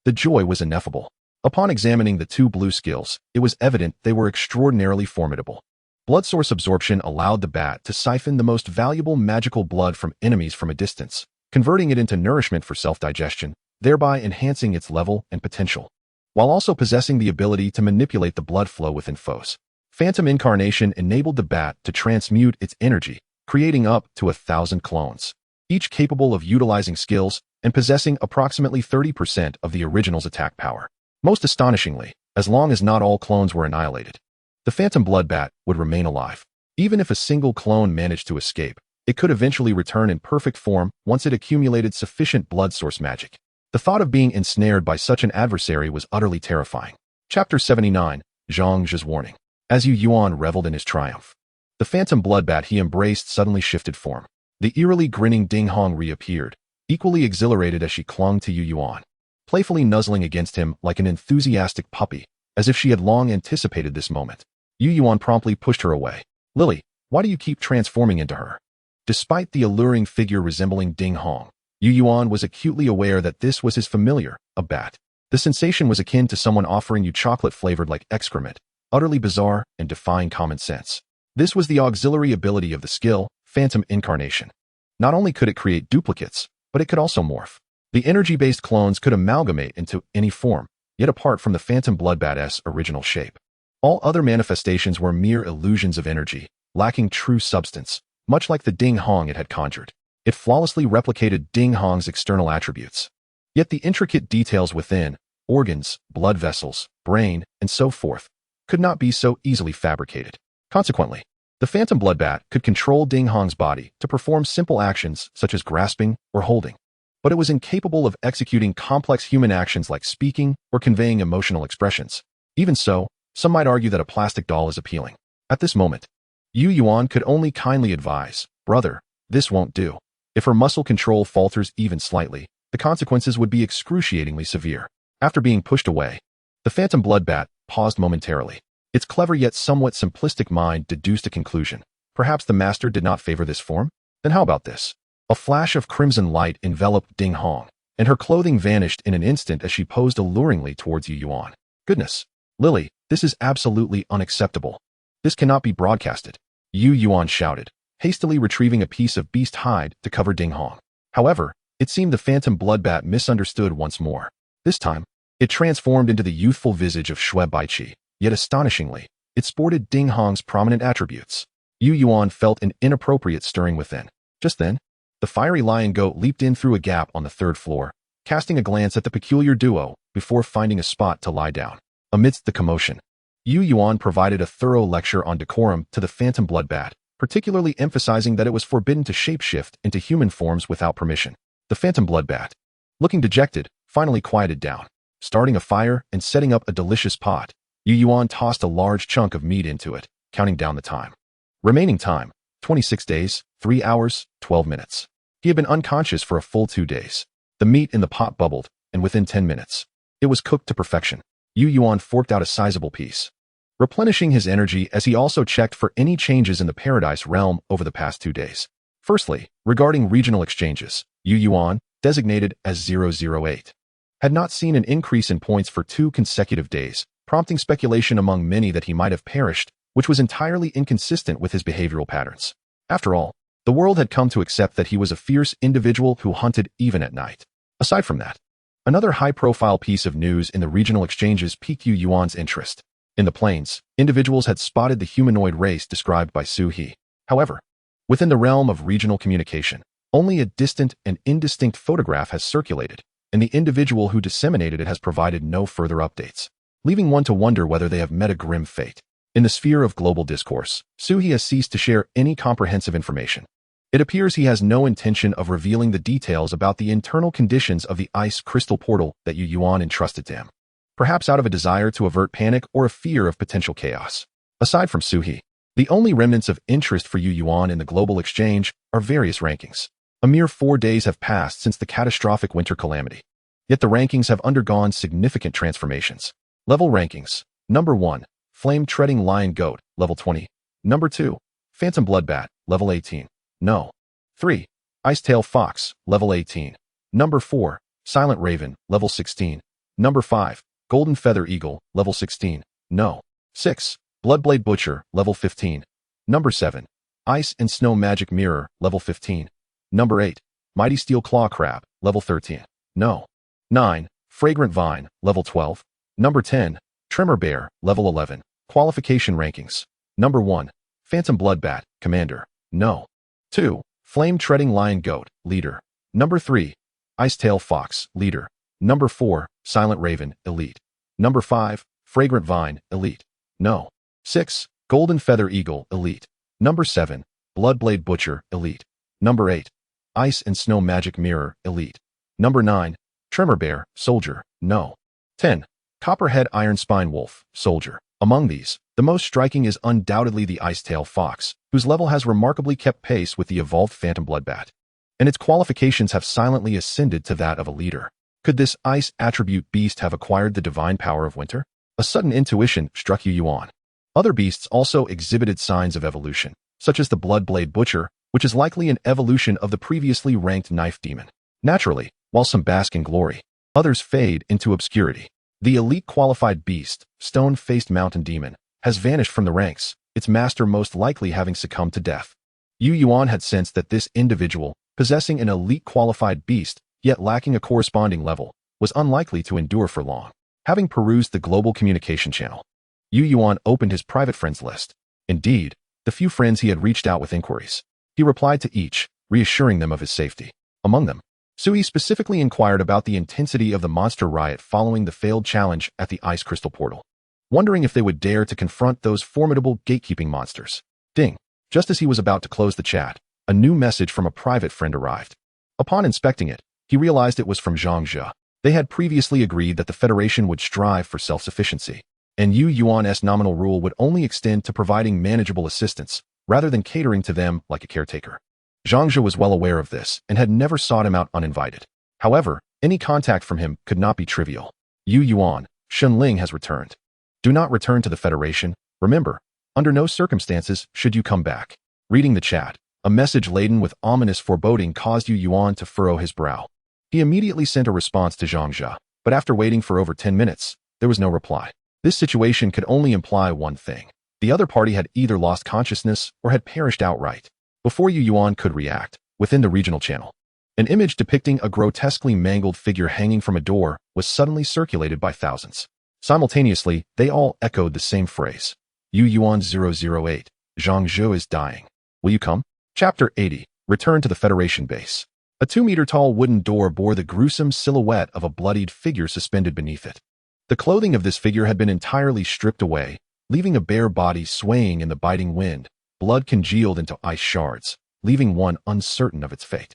Speaker 1: The joy was ineffable. Upon examining the two blue skills, it was evident they were extraordinarily formidable. Blood source absorption allowed the bat to siphon the most valuable magical blood from enemies from a distance, converting it into nourishment for self-digestion, thereby enhancing its level and potential, while also possessing the ability to manipulate the blood flow within foes. Phantom Incarnation enabled the bat to transmute its energy, creating up to 1,000 clones, each capable of utilizing skills and possessing approximately 30% of the original's attack power. Most astonishingly, as long as not all clones were annihilated, the Phantom Blood Bat would remain alive. Even if a single clone managed to escape, it could eventually return in perfect form once it accumulated sufficient blood source magic. The thought of being ensnared by such an adversary was utterly terrifying. Chapter 79, Zhang Zhe's Warning. As Yu Yuan reveled in his triumph, the Phantom Blood Bat he embraced suddenly shifted form. The eerily grinning Ding Hong reappeared, equally exhilarated as she clung to Yu Yuan, playfully nuzzling against him like an enthusiastic puppy, as if she had long anticipated this moment. Yu Yuan promptly pushed her away. "Lily, why do you keep transforming into her?" Despite the alluring figure resembling Ding Hong, Yu Yuan was acutely aware that this was his familiar, a bat. The sensation was akin to someone offering you chocolate flavored like excrement, utterly bizarre and defying common sense. This was the auxiliary ability of the skill, Phantom Incarnation. Not only could it create duplicates, but it could also morph. The energy-based clones could amalgamate into any form, yet apart from the Phantom Bloodbat's original shape. All other manifestations were mere illusions of energy, lacking true substance, much like the Ding Hong it had conjured. It flawlessly replicated Ding Hong's external attributes. Yet the intricate details within, organs, blood vessels, brain, and so forth, could not be so easily fabricated. Consequently, the Phantom Bloodbat could control Ding Hong's body to perform simple actions such as grasping or holding, but it was incapable of executing complex human actions like speaking or conveying emotional expressions. Even so, some might argue that a plastic doll is appealing. At this moment, Yu Yuan could only kindly advise, "Brother, this won't do." If her muscle control falters even slightly, the consequences would be excruciatingly severe. After being pushed away, the Phantom Bloodbat paused momentarily. Its clever yet somewhat simplistic mind deduced a conclusion. Perhaps the master did not favor this form? Then how about this? A flash of crimson light enveloped Ding Hong, and her clothing vanished in an instant as she posed alluringly towards Yu Yuan. "Goodness, Lily, this is absolutely unacceptable. This cannot be broadcasted," Yu Yuan shouted, hastily retrieving a piece of beast hide to cover Ding Hong. However, it seemed the Phantom Bloodbat misunderstood once more. This time, it transformed into the youthful visage of Xue Baiqi, yet astonishingly, it sported Ding Hong's prominent attributes. Yu Yuan felt an inappropriate stirring within. Just then, the fiery lion goat leaped in through a gap on the third floor, casting a glance at the peculiar duo before finding a spot to lie down. Amidst the commotion, Yu Yuan provided a thorough lecture on decorum to the Phantom Bloodbat, particularly emphasizing that it was forbidden to shapeshift into human forms without permission. The Phantom Bloodbat, looking dejected, finally quieted down. Starting a fire and setting up a delicious pot, Yu Yuan tossed a large chunk of meat into it, counting down the time. Remaining time, 26 days, 3 hours, 12 minutes. He had been unconscious for a full 2 days. The meat in the pot bubbled, and within 10 minutes, it was cooked to perfection. Yu Yuan forked out a sizable piece, replenishing his energy as he also checked for any changes in the Paradise realm over the past 2 days. Firstly, regarding regional exchanges, Yu Yuan, designated as 008, had not seen an increase in points for 2 consecutive days, prompting speculation among many that he might have perished, which was entirely inconsistent with his behavioral patterns. After all, the world had come to accept that he was a fierce individual who hunted even at night. Aside from that, another high-profile piece of news in the regional exchanges piqued Yu Yuan's interest. In the plains, individuals had spotted the humanoid race described by Su He. However, within the realm of regional communication, only a distant and indistinct photograph has circulated, and the individual who disseminated it has provided no further updates, leaving one to wonder whether they have met a grim fate. In the sphere of global discourse, Su He has ceased to share any comprehensive information. It appears he has no intention of revealing the details about the internal conditions of the ice crystal portal that Yu Yuan entrusted to him, perhaps out of a desire to avert panic or a fear of potential chaos. Aside from Su He, the only remnants of interest for Yu Yuan in the global exchange are various rankings. A mere 4 days have passed since the catastrophic winter calamity. Yet the rankings have undergone significant transformations. Level rankings. Number 1, Flame-Treading Lion Goat, level 20. Number 2, Phantom Bloodbat, level 18. No. 3, Icetail Fox, level 18. Number 4, Silent Raven, level 16. Number 5. Golden Feather Eagle, level 16. No. 6. Bloodblade Butcher, level 15. Number 7. Ice and Snow Magic Mirror, level 15. Number 8. Mighty Steel Claw Crab, level 13. No. 9. Fragrant Vine, level 12. Number 10. Tremor Bear, level 11. Qualification Rankings. Number 1. Phantom Bloodbat, Commander. No. 2. Flame Treading Lion Goat, Leader. Number 3. Icetail Fox, Leader. Number 4. Silent Raven, Elite. Number 5. Fragrant Vine, Elite. No. 6. Golden Feather Eagle, Elite. Number 7. Bloodblade Butcher, Elite. Number 8. Ice and Snow Magic Mirror, Elite. Number 9. Tremor Bear, Soldier. No. 10. Copperhead Iron Spine Wolf, Soldier. Among these, the most striking is undoubtedly the Icetail Fox, whose level has remarkably kept pace with the evolved Phantom Bloodbat, and its qualifications have silently ascended to that of a leader. Could this ice attribute beast have acquired the divine power of winter? A sudden intuition struck Yuan. Other beasts also exhibited signs of evolution, such as the Bloodblade Butcher, which is likely an evolution of the previously ranked Knife Demon. Naturally, while some bask in glory, others fade into obscurity. The elite qualified beast, Stone-Faced Mountain Demon, has vanished from the ranks, its master most likely having succumbed to death. Yuan had sensed that this individual, possessing an elite qualified beast, yet lacking a corresponding level, was unlikely to endure for long. Having perused the global communication channel, Yuan opened his private friends list. Indeed, the few friends he had reached out with inquiries. He replied to each, reassuring them of his safety. Among them, Sui specifically inquired about the intensity of the monster riot following the failed challenge at the Ice Crystal Portal, wondering if they would dare to confront those formidable gatekeeping monsters. Ding! Just as he was about to close the chat, a new message from a private friend arrived. Upon inspecting it, he realized it was from Zhangzhe. They had previously agreed that the Federation would strive for self-sufficiency, and Yuan's nominal rule would only extend to providing manageable assistance, rather than catering to them like a caretaker. Zhangzhe was well aware of this and had never sought him out uninvited. However, any contact from him could not be trivial. Yuan, Shenling has returned. Do not return to the Federation. Remember, under no circumstances should you come back. Reading the chat, a message laden with ominous foreboding caused Yuan to furrow his brow. He immediately sent a response to Zhangzhe, but after waiting for over 10 minutes, there was no reply. This situation could only imply one thing. The other party had either lost consciousness or had perished outright. Before Yuan could react, within the regional channel, an image depicting a grotesquely mangled figure hanging from a door was suddenly circulated by thousands. Simultaneously, they all echoed the same phrase. Yuan 008, Zhangzhe is dying. Will you come? Chapter 80, Return to the Federation Base. A 2-meter-tall wooden door bore the gruesome silhouette of a bloodied figure suspended beneath it. The clothing of this figure had been entirely stripped away, leaving a bare body swaying in the biting wind. Blood congealed into ice shards, leaving one uncertain of its fate.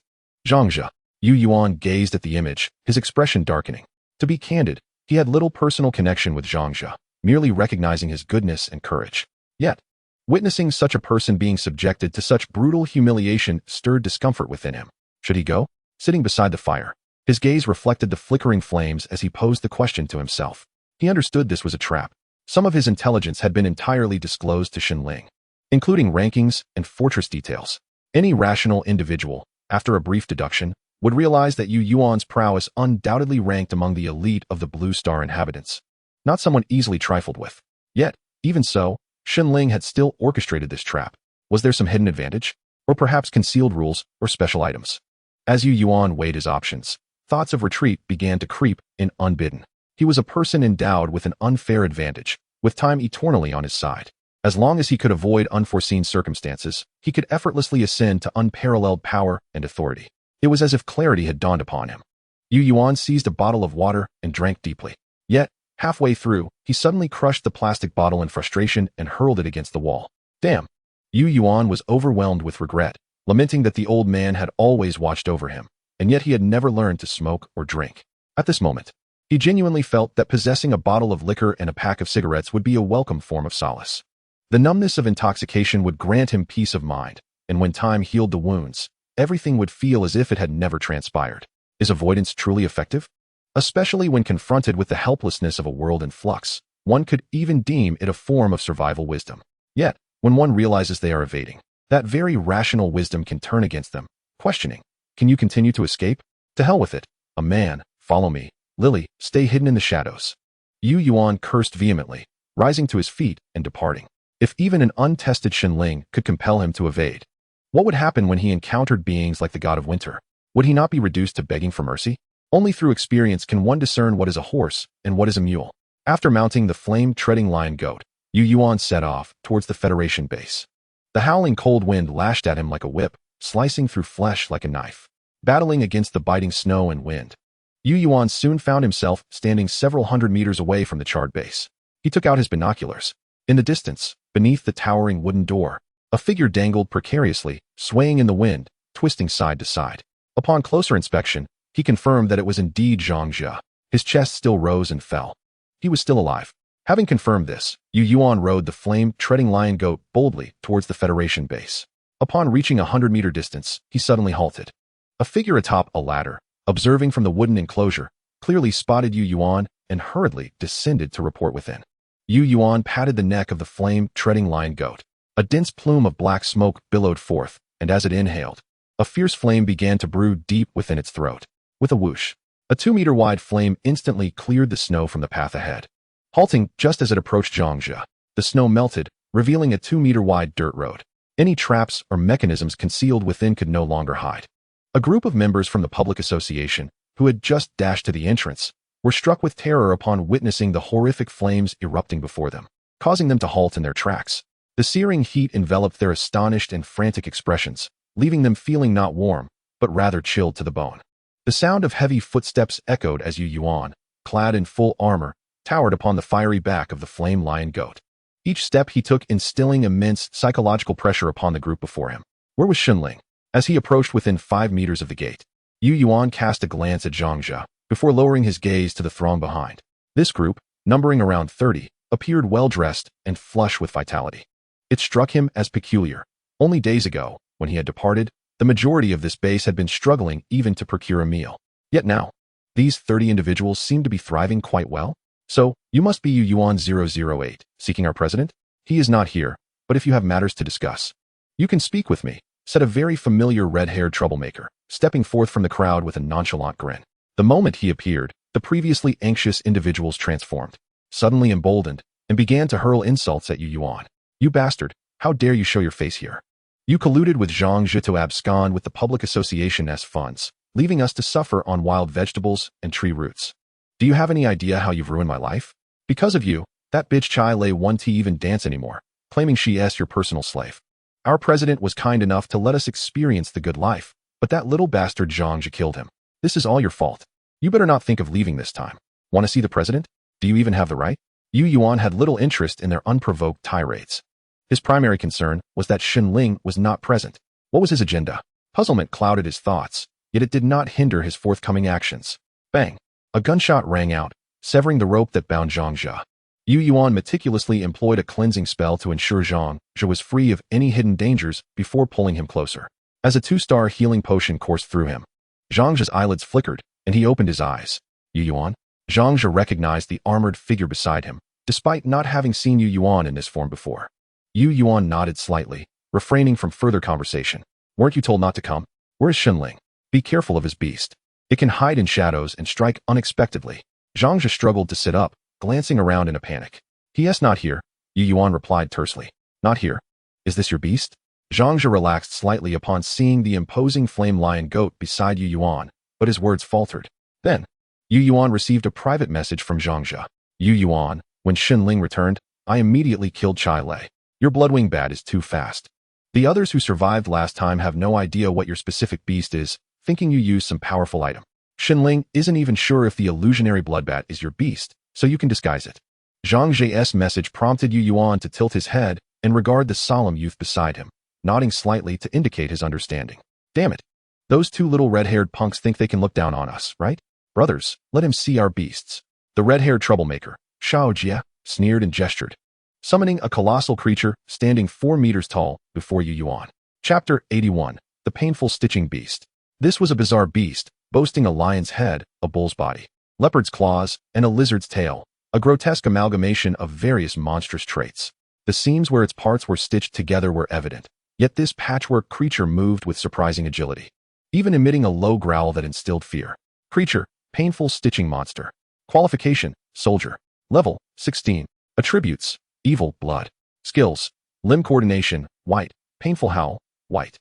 Speaker 1: Zhangzhe. Yuan gazed at the image, his expression darkening. To be candid, he had little personal connection with Zhangzhe, merely recognizing his goodness and courage. Yet, witnessing such a person being subjected to such brutal humiliation stirred discomfort within him. Should he go? Sitting beside the fire, his gaze reflected the flickering flames as he posed the question to himself. He understood this was a trap. Some of his intelligence had been entirely disclosed to Shenling, including rankings and fortress details. Any rational individual, after a brief deduction, would realize that Yuan's prowess undoubtedly ranked among the elite of the Blue Star inhabitants, not someone easily trifled with. Yet, even so, Shenling had still orchestrated this trap. Was there some hidden advantage? Or perhaps concealed rules or special items? As Yuan weighed his options, thoughts of retreat began to creep in unbidden. He was a person endowed with an unfair advantage, with time eternally on his side. As long as he could avoid unforeseen circumstances, he could effortlessly ascend to unparalleled power and authority. It was as if clarity had dawned upon him. Yuan seized a bottle of water and drank deeply. Yet, halfway through, he suddenly crushed the plastic bottle in frustration and hurled it against the wall. Damn! Yuan was overwhelmed with regret, lamenting that the old man had always watched over him, and yet he had never learned to smoke or drink. At this moment, he genuinely felt that possessing a bottle of liquor and a pack of cigarettes would be a welcome form of solace. The numbness of intoxication would grant him peace of mind, and when time healed the wounds, everything would feel as if it had never transpired. Is avoidance truly effective? Especially when confronted with the helplessness of a world in flux, one could even deem it a form of survival wisdom. Yet, when one realizes they are evading, that very rational wisdom can turn against them, questioning, can you continue to escape? To hell with it. A man, follow me, Lily, stay hidden in the shadows. Yu Yuan cursed vehemently, rising to his feet and departing. If even an untested Shenling could compel him to evade, what would happen when he encountered beings like the god of winter? Would he not be reduced to begging for mercy? Only through experience can one discern what is a horse and what is a mule. After mounting the flame-treading lion goat, Yu Yuan set off towards the Federation base. The howling cold wind lashed at him like a whip, slicing through flesh like a knife. Battling against the biting snow and wind, Yu Yuan soon found himself standing several hundred meters away from the charred base. He took out his binoculars. In the distance, beneath the towering wooden door, a figure dangled precariously, swaying in the wind, twisting side to side. Upon closer inspection, he confirmed that it was indeed Zhang Jie. His chest still rose and fell. He was still alive. Having confirmed this, Yu Yuan rode the flame-treading lion goat boldly towards the Federation base. Upon reaching 100-meter distance, he suddenly halted. A figure atop a ladder, observing from the wooden enclosure, clearly spotted Yu Yuan and hurriedly descended to report within. Yu Yuan patted the neck of the flame-treading lion goat. A dense plume of black smoke billowed forth, and as it inhaled, a fierce flame began to brew deep within its throat. With a whoosh, a 2-meter-wide flame instantly cleared the snow from the path ahead. Halting just as it approached Zhang Jie, the snow melted, revealing a 2-meter-wide dirt road. Any traps or mechanisms concealed within could no longer hide. A group of members from the public association, who had just dashed to the entrance, were struck with terror upon witnessing the horrific flames erupting before them, causing them to halt in their tracks. The searing heat enveloped their astonished and frantic expressions, leaving them feeling not warm, but rather chilled to the bone. The sound of heavy footsteps echoed as Yu Yuan, clad in full armor, towered upon the fiery back of the flame lion goat. Each step he took instilling immense psychological pressure upon the group before him. Where was Shenling? As he approached within 5 meters of the gate, Yu Yuan cast a glance at Zhang Jie, before lowering his gaze to the throng behind. This group, numbering around 30, appeared well-dressed and flush with vitality. It struck him as peculiar. Only days ago, when he had departed, the majority of this base had been struggling even to procure a meal. Yet now, these 30 individuals seem to be thriving quite well. So, you must be Yu Yuan 008, seeking our president? He is not here, but if you have matters to discuss, you can speak with me, said a very familiar red-haired troublemaker, stepping forth from the crowd with a nonchalant grin. The moment he appeared, the previously anxious individuals transformed, suddenly emboldened, and began to hurl insults at Yu Yuan. You bastard, how dare you show your face here? You colluded with Zhang Jie to abscond with the public association's funds, leaving us to suffer on wild vegetables and tree roots. Do you have any idea how you've ruined my life? Because of you, that bitch Chai Lei won't even dance anymore, claiming she is your personal slave. Our president was kind enough to let us experience the good life, but that little bastard Zhang Jie killed him. This is all your fault. You better not think of leaving this time. Want to see the president? Do you even have the right? Yu Yuan had little interest in their unprovoked tirades. His primary concern was that Shenling was not present. What was his agenda? Puzzlement clouded his thoughts, yet it did not hinder his forthcoming actions. Bang! A gunshot rang out, severing the rope that bound Zhang Jie. Yu Yuan meticulously employed a cleansing spell to ensure Zhang Jie was free of any hidden dangers before pulling him closer. As a 2-star healing potion coursed through him, Zhang Jie's eyelids flickered, and he opened his eyes. Yu Yuan? Zhang Jie recognized the armored figure beside him, despite not having seen Yu Yuan in this form before. Yu Yuan nodded slightly, refraining from further conversation. Weren't you told not to come? Where is Shenling? Be careful of his beast. It can hide in shadows and strike unexpectedly. Zhang Jie struggled to sit up, glancing around in a panic. He is not here, Yu Yuan replied tersely. Not here. Is this your beast? Zhang Jie relaxed slightly upon seeing the imposing flame lion goat beside Yu Yuan, but his words faltered. Then, Yu Yuan received a private message from Zhang Jie. Yu Yuan, when Shenling returned, I immediately killed Chai Lei. Your bloodwing bat is too fast. The others who survived last time have no idea what your specific beast is, thinking you used some powerful item. Shenling isn't even sure if the illusionary bloodbat is your beast, so you can disguise it. Zhang Jie's message prompted Yu Yuan to tilt his head and regard the solemn youth beside him, nodding slightly to indicate his understanding. Damn it. Those 2 little red-haired punks think they can look down on us, right? Brothers, let him see our beasts. The red-haired troublemaker, Shao Jie, sneered and gestured, summoning a colossal creature standing 4 meters tall before Yu Yuan. Chapter 81, The Painful Stitching Beast. This was a bizarre beast, boasting a lion's head, a bull's body, leopard's claws, and a lizard's tail, a grotesque amalgamation of various monstrous traits. The seams where its parts were stitched together were evident, yet this patchwork creature moved with surprising agility, even emitting a low growl that instilled fear. Creature, painful stitching monster. Qualification, soldier. Level, 16. Attributes, evil, blood. Skills, limb coordination, white. Painful howl, white.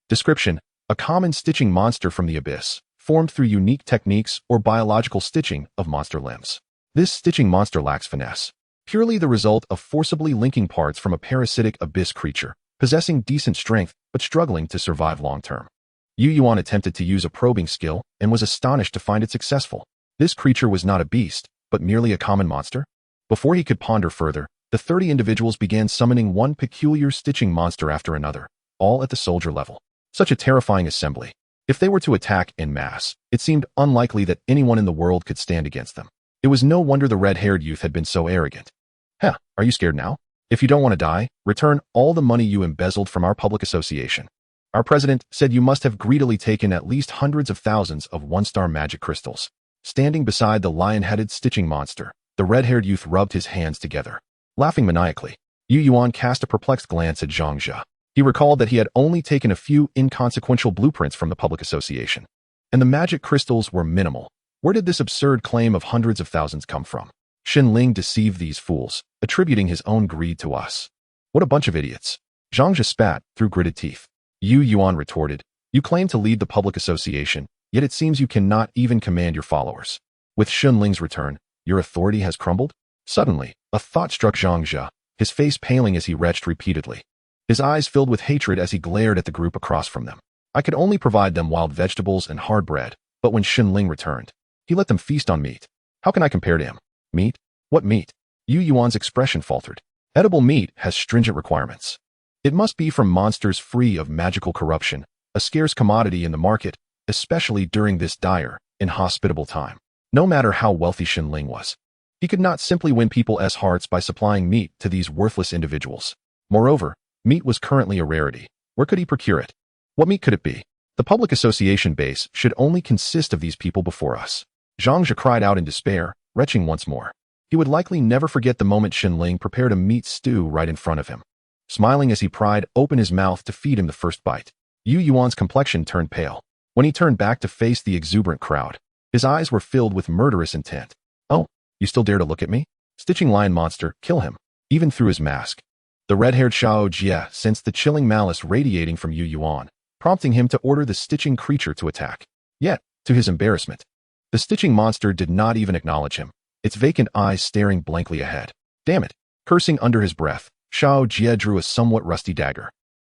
Speaker 1: Description, a common stitching monster from the abyss, formed through unique techniques or biological stitching of monster limbs. This stitching monster lacks finesse, purely the result of forcibly linking parts from a parasitic abyss creature, possessing decent strength but struggling to survive long-term. Yuan attempted to use a probing skill and was astonished to find it successful. This creature was not a beast, but merely a common monster? Before he could ponder further, the 30 individuals began summoning one peculiar stitching monster after another, all at the soldier level. Such a terrifying assembly. If they were to attack en masse, it seemed unlikely that anyone in the world could stand against them. It was no wonder the red-haired youth had been so arrogant. Are you scared now? If you don't want to die, return all the money you embezzled from our public association. Our president said you must have greedily taken at least hundreds of thousands of one-star magic crystals. Standing beside the lion-headed stitching monster, the red-haired youth rubbed his hands together. Laughing maniacally, Yuan cast a perplexed glance at Zhangzhe. He recalled that he had only taken a few inconsequential blueprints from the public association, and the magic crystals were minimal. Where did this absurd claim of hundreds of thousands come from? Xinling deceived these fools, attributing his own greed to us. What a bunch of idiots. Zhangzhe spat through gritted teeth. Yuan retorted, you claim to lead the public association, yet it seems you cannot even command your followers. With Xinling's return, your authority has crumbled? Suddenly, a thought struck Zhangzhe, his face paling as he retched repeatedly. His eyes filled with hatred as he glared at the group across from them. I could only provide them wild vegetables and hard bread, but when Xinling returned, he let them feast on meat. How can I compare to him? Meat? What meat? Yuan's expression faltered. Edible meat has stringent requirements. It must be from monsters free of magical corruption, a scarce commodity in the market, especially during this dire, inhospitable time. No matter how wealthy Xinling was, he could not simply win people's hearts by supplying meat to these worthless individuals. Moreover, meat was currently a rarity. Where could he procure it? What meat could it be? The public association base should only consist of these people before us. Zhangzhe cried out in despair, retching once more. He would likely never forget the moment Xinling prepared a meat stew right in front of him. Smiling as he pried open his mouth to feed him the first bite, Yuan's complexion turned pale. When he turned back to face the exuberant crowd, his eyes were filled with murderous intent. Oh, you still dare to look at me? Stitching lion monster, kill him, even through his mask. The red-haired Xiao Jie sensed the chilling malice radiating from Yuan, prompting him to order the stitching creature to attack. Yet, to his embarrassment, the stitching monster did not even acknowledge him, its vacant eyes staring blankly ahead. Damn it! Cursing under his breath, Xiao Jie drew a somewhat rusty dagger,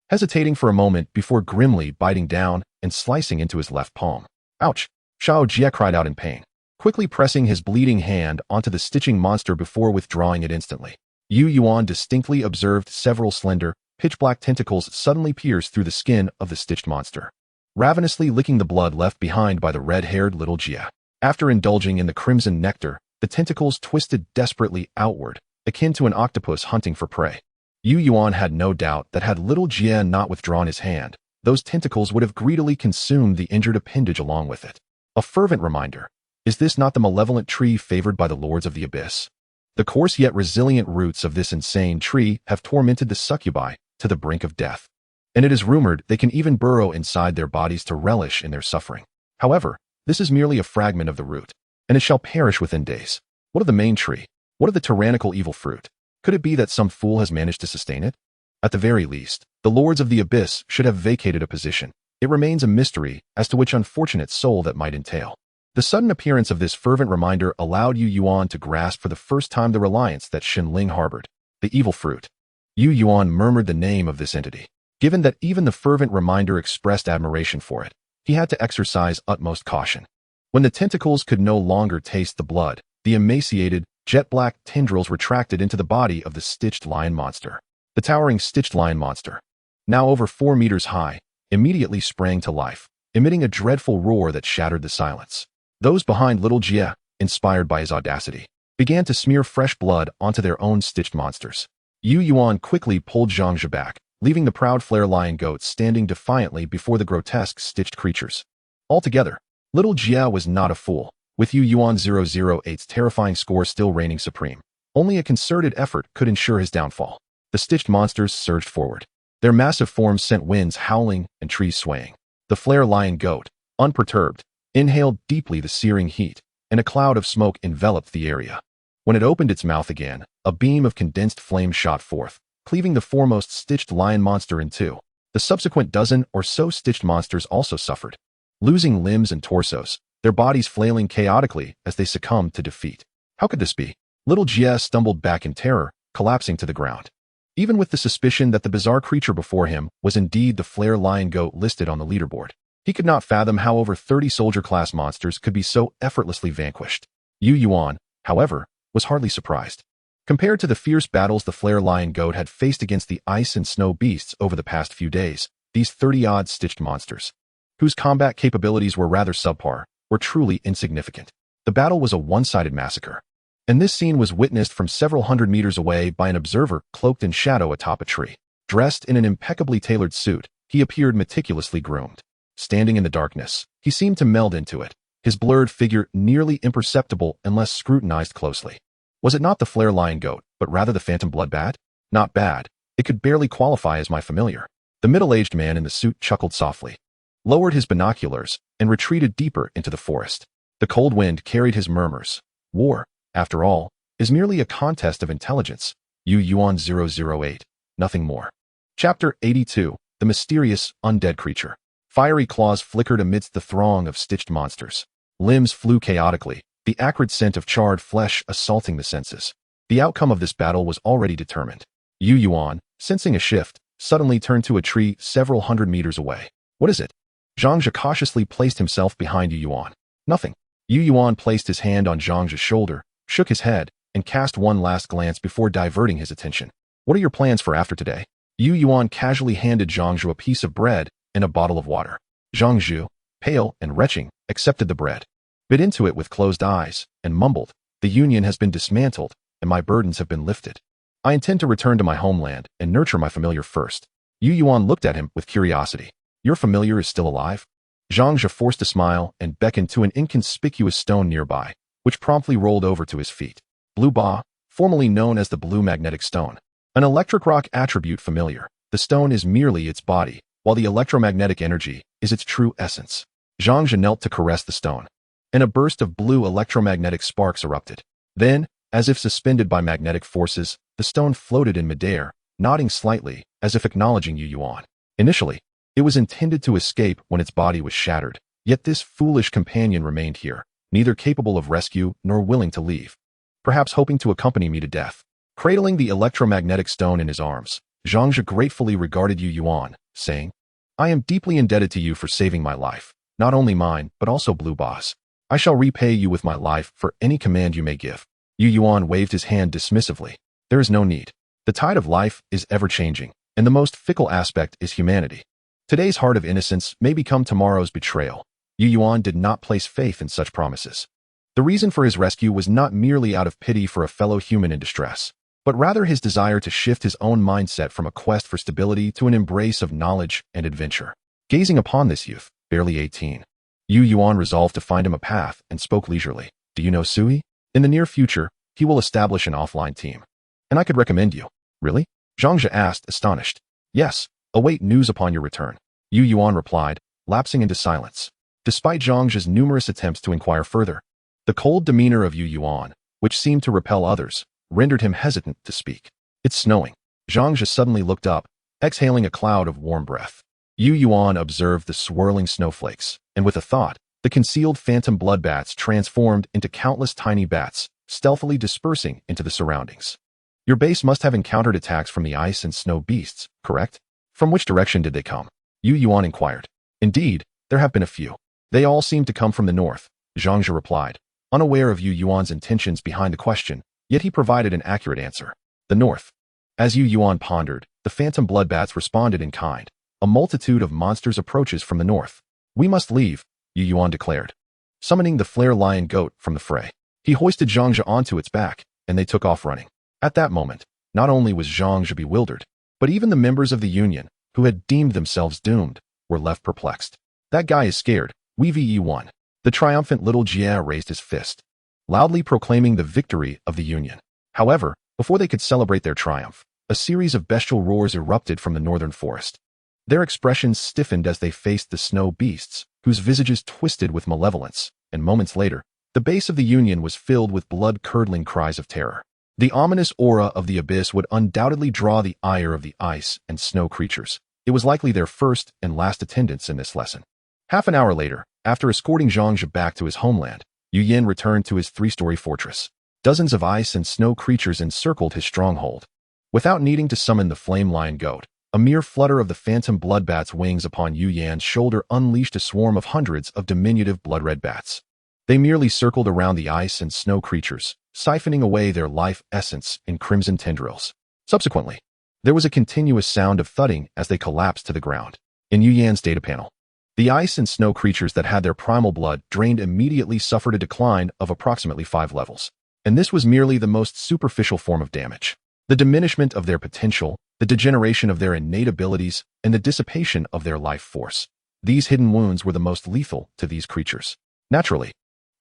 Speaker 1: hesitating for a moment before grimly biting down and slicing into his left palm. Ouch! Xiao Jie cried out in pain, quickly pressing his bleeding hand onto the stitching monster before withdrawing it instantly. Yuan distinctly observed several slender, pitch-black tentacles suddenly pierce through the skin of the stitched monster, ravenously licking the blood left behind by the red-haired little Jie. After indulging in the crimson nectar, the tentacles twisted desperately outward, akin to an octopus hunting for prey. Yuan had no doubt that had little Jie not withdrawn his hand, those tentacles would have greedily consumed the injured appendage along with it. A fervent reminder. Is this not the malevolent tree favored by the lords of the abyss? The coarse yet resilient roots of this insane tree have tormented the succubi to the brink of death, and it is rumored they can even burrow inside their bodies to relish in their suffering. However, this is merely a fragment of the root, and it shall perish within days. What of the main tree? What of the tyrannical evil fruit? Could it be that some fool has managed to sustain it? At the very least, the lords of the abyss should have vacated a position. It remains a mystery as to which unfortunate soul that might entail. The sudden appearance of this fervent reminder allowed Yuan to grasp for the first time the reliance that Xinling harbored. The evil fruit. Yuan murmured the name of this entity. Given that even the fervent reminder expressed admiration for it, he had to exercise utmost caution. When the tentacles could no longer taste the blood, the emaciated, jet-black tendrils retracted into the body of the stitched lion monster. The towering stitched lion monster, now over 4 meters high, immediately sprang to life, emitting a dreadful roar that shattered the silence. Those behind little Jie, inspired by his audacity, began to smear fresh blood onto their own stitched monsters. Yuan quickly pulled Zhangzhe back, leaving the proud flare lion goats standing defiantly before the grotesque stitched creatures. Altogether, little Jie was not a fool, with Yuan 008's terrifying score still reigning supreme. Only a concerted effort could ensure his downfall. The stitched monsters surged forward. Their massive forms sent winds howling and trees swaying. The flare lion goat, unperturbed, inhaled deeply the searing heat, and a cloud of smoke enveloped the area. When it opened its mouth again, a beam of condensed flame shot forth, cleaving the foremost stitched lion monster in two. The subsequent dozen or so stitched monsters also suffered, losing limbs and torsos, their bodies flailing chaotically as they succumbed to defeat. How could this be? Little Jia stumbled back in terror, collapsing to the ground. Even with the suspicion that the bizarre creature before him was indeed the flare lion goat listed on the leaderboard, he could not fathom how over 30 soldier-class monsters could be so effortlessly vanquished. Yuan, however, was hardly surprised. Compared to the fierce battles the flare lion goat had faced against the ice and snow beasts over the past few days, these 30-odd stitched monsters, whose combat capabilities were rather subpar, were truly insignificant. The battle was a one-sided massacre, and this scene was witnessed from several hundred meters away by an observer cloaked in shadow atop a tree. Dressed in an impeccably tailored suit, he appeared meticulously groomed. Standing in the darkness, he seemed to meld into it, his blurred figure nearly imperceptible unless scrutinized closely. Was it not the flare lion goat, but rather the phantom bloodbat? Not bad. It could barely qualify as my familiar. The middle-aged man in the suit chuckled softly, lowered his binoculars, and retreated deeper into the forest. The cold wind carried his murmurs. War, after all, is merely a contest of intelligence. Yuan 008. Nothing more. Chapter 82. The Mysterious Undead Creature. Fiery claws flickered amidst the throng of stitched monsters. Limbs flew chaotically, the acrid scent of charred flesh assaulting the senses. The outcome of this battle was already determined. Yuan, sensing a shift, suddenly turned to a tree several hundred meters away. What is it? Zhangzhe cautiously placed himself behind Yuan. Nothing. Yuan placed his hand on Zhangzhe's shoulder, shook his head, and cast one last glance before diverting his attention. What are your plans for after today? Yuan casually handed Zhangzhe a piece of bread and a bottle of water. Zhangzhe, pale and retching, accepted the bread, bit into it with closed eyes, and mumbled, "The Union has been dismantled, and my burdens have been lifted. I intend to return to my homeland and nurture my familiar first." Yuan looked at him with curiosity. "Your familiar is still alive?" Zhangzhe forced a smile and beckoned to an inconspicuous stone nearby, which promptly rolled over to his feet. Blue Ba, formerly known as the Blue Magnetic Stone. An electric rock attribute familiar, the stone is merely its body, while the electromagnetic energy is its true essence. Zhangzhe knelt to caress the stone, and a burst of blue electromagnetic sparks erupted. Then, as if suspended by magnetic forces, the stone floated in midair, nodding slightly, as if acknowledging Yuan. Initially, it was intended to escape when its body was shattered, yet this foolish companion remained here, neither capable of rescue nor willing to leave, perhaps hoping to accompany me to death. Cradling the electromagnetic stone in his arms, Zhangzhe gratefully regarded Yuan, saying, "I am deeply indebted to you for saving my life, not only mine, but also Blue Ba's. I shall repay you with my life for any command you may give." Yuan waved his hand dismissively. "There is no need. The tide of life is ever-changing, and the most fickle aspect is humanity. Today's heart of innocence may become tomorrow's betrayal." Yuan did not place faith in such promises. The reason for his rescue was not merely out of pity for a fellow human in distress, but rather his desire to shift his own mindset from a quest for stability to an embrace of knowledge and adventure. Gazing upon this youth, barely 18, Yuan resolved to find him a path and spoke leisurely. "Do you know Sui? In the near future, he will establish an offline team, and I could recommend you." "Really?" Zhangzhe asked, astonished. "Yes, await news upon your return," Yuan replied, lapsing into silence. Despite Zhangzhe's numerous attempts to inquire further, the cold demeanor of Yuan, which seemed to repel others, rendered him hesitant to speak. "It's snowing." Zhangzhe suddenly looked up, exhaling a cloud of warm breath. Yuan observed the swirling snowflakes, and with a thought, the concealed phantom bloodbats transformed into countless tiny bats, stealthily dispersing into the surroundings. "Your base must have encountered attacks from the ice and snow beasts, correct? From which direction did they come?" Yuan inquired. "Indeed, there have been a few. They all seem to come from the north," Zhangzhe replied, unaware of Yuan's intentions behind the question, yet he provided an accurate answer. "The north." As Yuan pondered, the phantom bloodbats responded in kind. "A multitude of monsters approaches from the north. We must leave," Yuan declared, summoning the flare lion goat from the fray. He hoisted Zhangzhe onto its back, and they took off running. At that moment, not only was Zhangzhe bewildered, but even the members of the Union, who had deemed themselves doomed, were left perplexed. "That guy is scared, we won." The triumphant little Jia raised his fist, loudly proclaiming the victory of the Union. However, before they could celebrate their triumph, a series of bestial roars erupted from the northern forest. Their expressions stiffened as they faced the snow beasts, whose visages twisted with malevolence, and moments later, the The base of the Union was filled with blood-curdling cries of terror. The ominous aura of the abyss would undoubtedly draw the ire of the ice and snow creatures. It was likely their first and last attendance in this lesson. Half an hour later, after escorting Zhangzhe back to his homeland, Yuan returned to his three-story fortress. Dozens of ice and snow creatures encircled his stronghold. Without needing to summon the flame lion goat, a mere flutter of the phantom bloodbat's wings upon Yuan's shoulder unleashed a swarm of hundreds of diminutive blood-red bats. They merely circled around the ice and snow creatures, siphoning away their life essence in crimson tendrils. Subsequently, there was a continuous sound of thudding as they collapsed to the ground. In Yuan's data panel, the ice and snow creatures that had their primal blood drained immediately suffered a decline of approximately 5 levels. And this was merely the most superficial form of damage. The diminishment of their potential, the degeneration of their innate abilities, and the dissipation of their life force. These hidden wounds were the most lethal to these creatures. Naturally,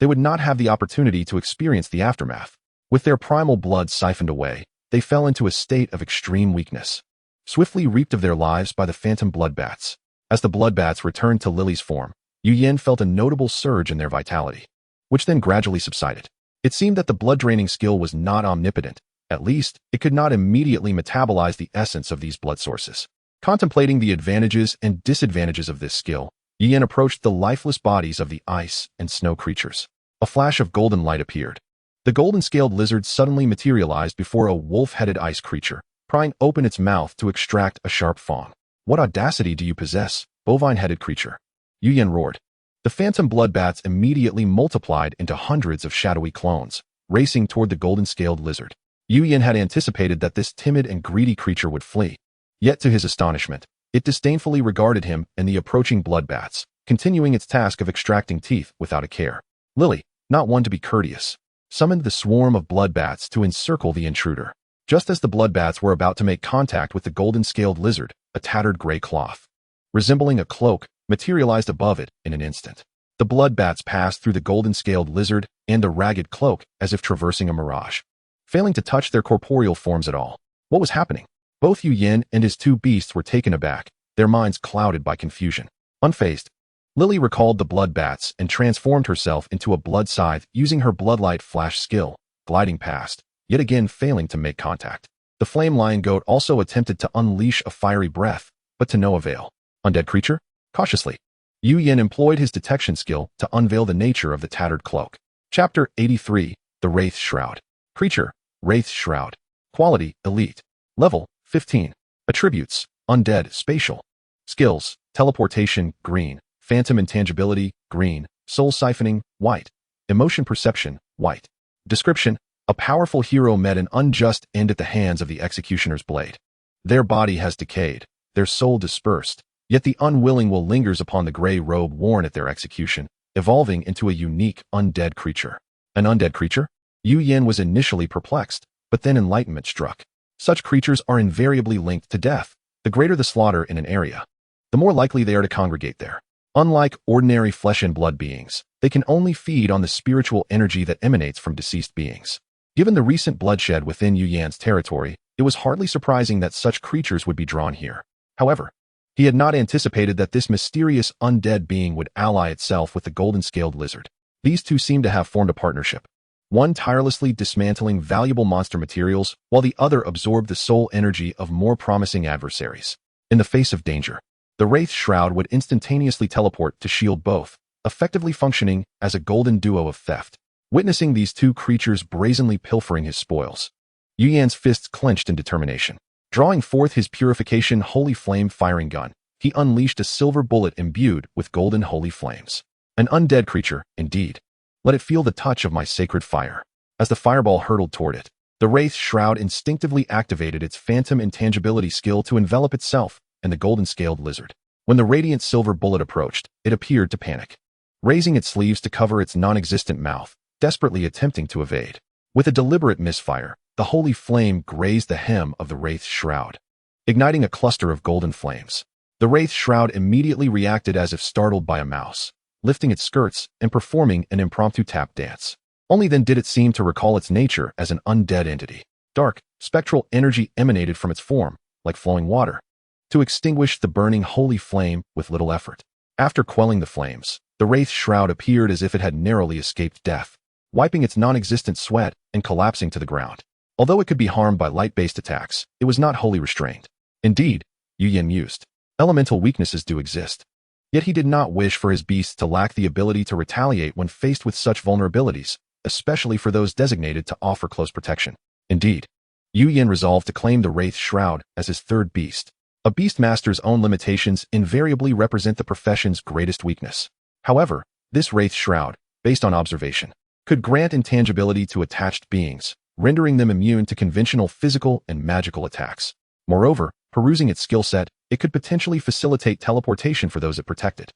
Speaker 1: they would not have the opportunity to experience the aftermath. With their primal blood siphoned away, they fell into a state of extreme weakness, swiftly reaped of their lives by the phantom bloodbats. As the bloodbats returned to Lily's form, Yuan felt a notable surge in their vitality, which then gradually subsided. It seemed that the blood-draining skill was not omnipotent. At least, it could not immediately metabolize the essence of these blood sources. Contemplating the advantages and disadvantages of this skill, Yuan approached the lifeless bodies of the ice and snow creatures. A flash of golden light appeared. The golden-scaled lizard suddenly materialized before a wolf-headed ice creature, prying open its mouth to extract a sharp fang. "What audacity do you possess, bovine-headed creature?" Yuan roared. The phantom bloodbats immediately multiplied into hundreds of shadowy clones, racing toward the golden-scaled lizard. Yuan had anticipated that this timid and greedy creature would flee. Yet to his astonishment, it disdainfully regarded him and the approaching bloodbats, continuing its task of extracting teeth without a care. Lily, not one to be courteous, summoned the swarm of bloodbats to encircle the intruder. Just as the bloodbats were about to make contact with the golden-scaled lizard, a tattered gray cloth, resembling a cloak, materialized above it in an instant. The bloodbats passed through the golden-scaled lizard and the ragged cloak as if traversing a mirage, failing to touch their corporeal forms at all. What was happening? Both Yuan and his two beasts were taken aback, their minds clouded by confusion. Unfazed, Lily recalled the bloodbats and transformed herself into a blood scythe using her bloodlight flash skill, gliding past, yet again failing to make contact. The flame lion goat also attempted to unleash a fiery breath, but to no avail. Undead creature? Cautiously, Yuan employed his detection skill to unveil the nature of the tattered cloak. Chapter 83, The Wraith Shroud. Creature, Wraith Shroud. Quality, Elite. Level, 15. Attributes, Undead, Spatial. Skills, Teleportation, Green. Phantom Intangibility, Green. Soul Siphoning, White. Emotion Perception, White. Description: a powerful hero met an unjust end at the hands of the executioner's blade. Their body has decayed, their soul dispersed, yet the unwilling will lingers upon the gray robe worn at their execution, evolving into a unique undead creature. An undead creature? Yuan was initially perplexed, but then enlightenment struck. Such creatures are invariably linked to death. The greater the slaughter in an area, the more likely they are to congregate there. Unlike ordinary flesh and blood beings, they can only feed on the spiritual energy that emanates from deceased beings. Given the recent bloodshed within Yuan's territory, it was hardly surprising that such creatures would be drawn here. However, he had not anticipated that this mysterious undead being would ally itself with the golden-scaled lizard. These two seemed to have formed a partnership, one tirelessly dismantling valuable monster materials, while the other absorbed the soul energy of more promising adversaries. In the face of danger, the Wraith Shroud would instantaneously teleport to shield both, effectively functioning as a golden duo of theft. Witnessing these two creatures brazenly pilfering his spoils, Yuan's fists clenched in determination. Drawing forth his purification holy flame firing gun, he unleashed a silver bullet imbued with golden holy flames. An undead creature, indeed. Let it feel the touch of my sacred fire. As the fireball hurtled toward it, the Wraith Shroud instinctively activated its phantom intangibility skill to envelop itself and the golden-scaled lizard. When the radiant silver bullet approached, it appeared to panic, raising its sleeves to cover its non-existent mouth, desperately attempting to evade. With a deliberate misfire, the holy flame grazed the hem of the Wraith Shroud, igniting a cluster of golden flames. The Wraith Shroud immediately reacted as if startled by a mouse, lifting its skirts and performing an impromptu tap dance. Only then did it seem to recall its nature as an undead entity. Dark, spectral energy emanated from its form, like flowing water, to extinguish the burning holy flame with little effort. After quelling the flames, the Wraith Shroud appeared as if it had narrowly escaped death. wiping its non-existent sweat and collapsing to the ground. Although it could be harmed by light-based attacks, it was not wholly restrained. Indeed, Yuan mused, elemental weaknesses do exist. Yet he did not wish for his beasts to lack the ability to retaliate when faced with such vulnerabilities, especially for those designated to offer close protection. Indeed, Yuan resolved to claim the Wraith Shroud as his third beast. A beastmaster's own limitations invariably represent the profession's greatest weakness. However, this Wraith Shroud, based on observation, could grant intangibility to attached beings, rendering them immune to conventional physical and magical attacks. Moreover, perusing its skill set, it could potentially facilitate teleportation for those it protected.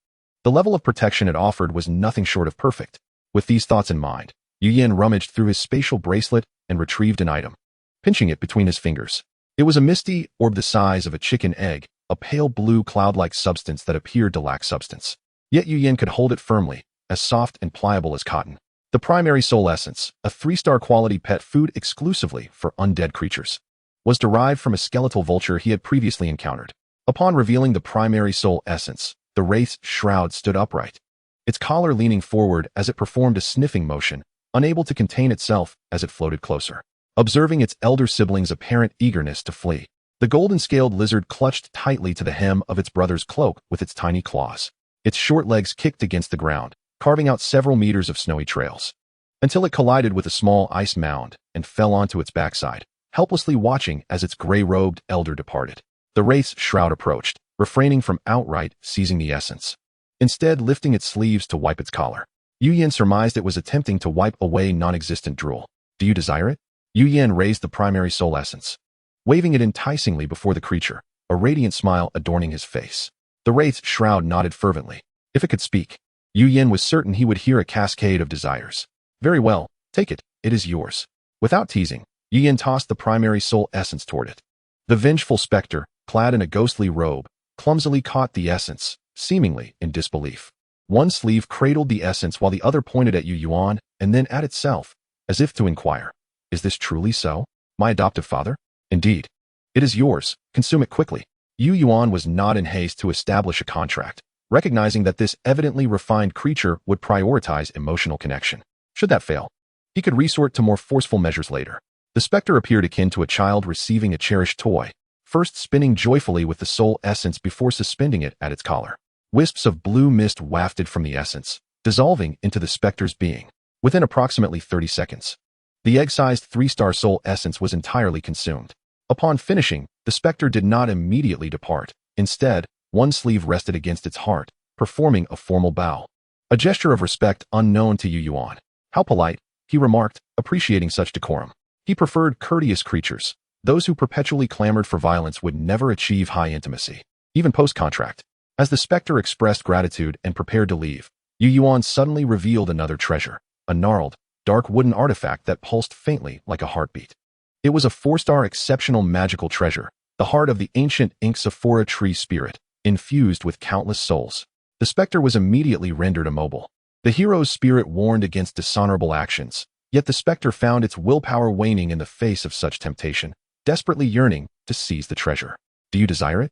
Speaker 1: The level of protection it offered was nothing short of perfect. With these thoughts in mind, Yuan rummaged through his spatial bracelet and retrieved an item, pinching it between his fingers. It was a misty orb the size of a chicken egg, a pale blue cloud-like substance that appeared to lack substance. Yet Yuan could hold it firmly, as soft and pliable as cotton. The primary soul essence, a 3-star quality pet food exclusively for undead creatures, was derived from a skeletal vulture he had previously encountered. Upon revealing the primary soul essence, the Wraith's shroud stood upright, its collar leaning forward as it performed a sniffing motion, unable to contain itself as it floated closer. Observing its elder sibling's apparent eagerness to flee, the golden-scaled lizard clutched tightly to the hem of its brother's cloak with its tiny claws. Its short legs kicked against the ground, carving out several meters of snowy trails, until it collided with a small ice mound and fell onto its backside, helplessly watching as its gray-robed elder departed. The Wraith's shroud approached, refraining from outright seizing the essence, instead lifting its sleeves to wipe its collar. Yuan surmised it was attempting to wipe away non-existent drool. Do you desire it? Yuan raised the primary soul essence, waving it enticingly before the creature, a radiant smile adorning his face. The Wraith's shroud nodded fervently. If it could speak, Yuan was certain he would hear a cascade of desires. Very well, take it, it is yours. Without teasing, Yuan tossed the primary soul essence toward it. The vengeful specter, clad in a ghostly robe, clumsily caught the essence, seemingly in disbelief. One sleeve cradled the essence while the other pointed at Yuan and then at itself, as if to inquire, is this truly so, my adoptive father? Indeed. It is yours, consume it quickly. Yuan was not in haste to establish a contract, recognizing that this evidently refined creature would prioritize emotional connection. Should that fail, he could resort to more forceful measures later. The specter appeared akin to a child receiving a cherished toy, first spinning joyfully with the soul essence before suspending it at its collar. Wisps of blue mist wafted from the essence, dissolving into the specter's being. Within approximately 30 seconds, the egg-sized 3-star soul essence was entirely consumed. Upon finishing, the specter did not immediately depart. Instead, one sleeve rested against its heart, performing a formal bow. A gesture of respect unknown to Yuan. How polite, he remarked, appreciating such decorum. He preferred courteous creatures. Those who perpetually clamored for violence would never achieve high intimacy, even post-contract. As the specter expressed gratitude and prepared to leave, Yuan suddenly revealed another treasure, a gnarled, dark wooden artifact that pulsed faintly like a heartbeat. It was a 4-star exceptional magical treasure, the heart of the ancient Inksaphora tree spirit, infused with countless souls. The specter was immediately rendered immobile. The hero's spirit warned against dishonorable actions, yet the specter found its willpower waning in the face of such temptation, desperately yearning to seize the treasure. Do you desire it?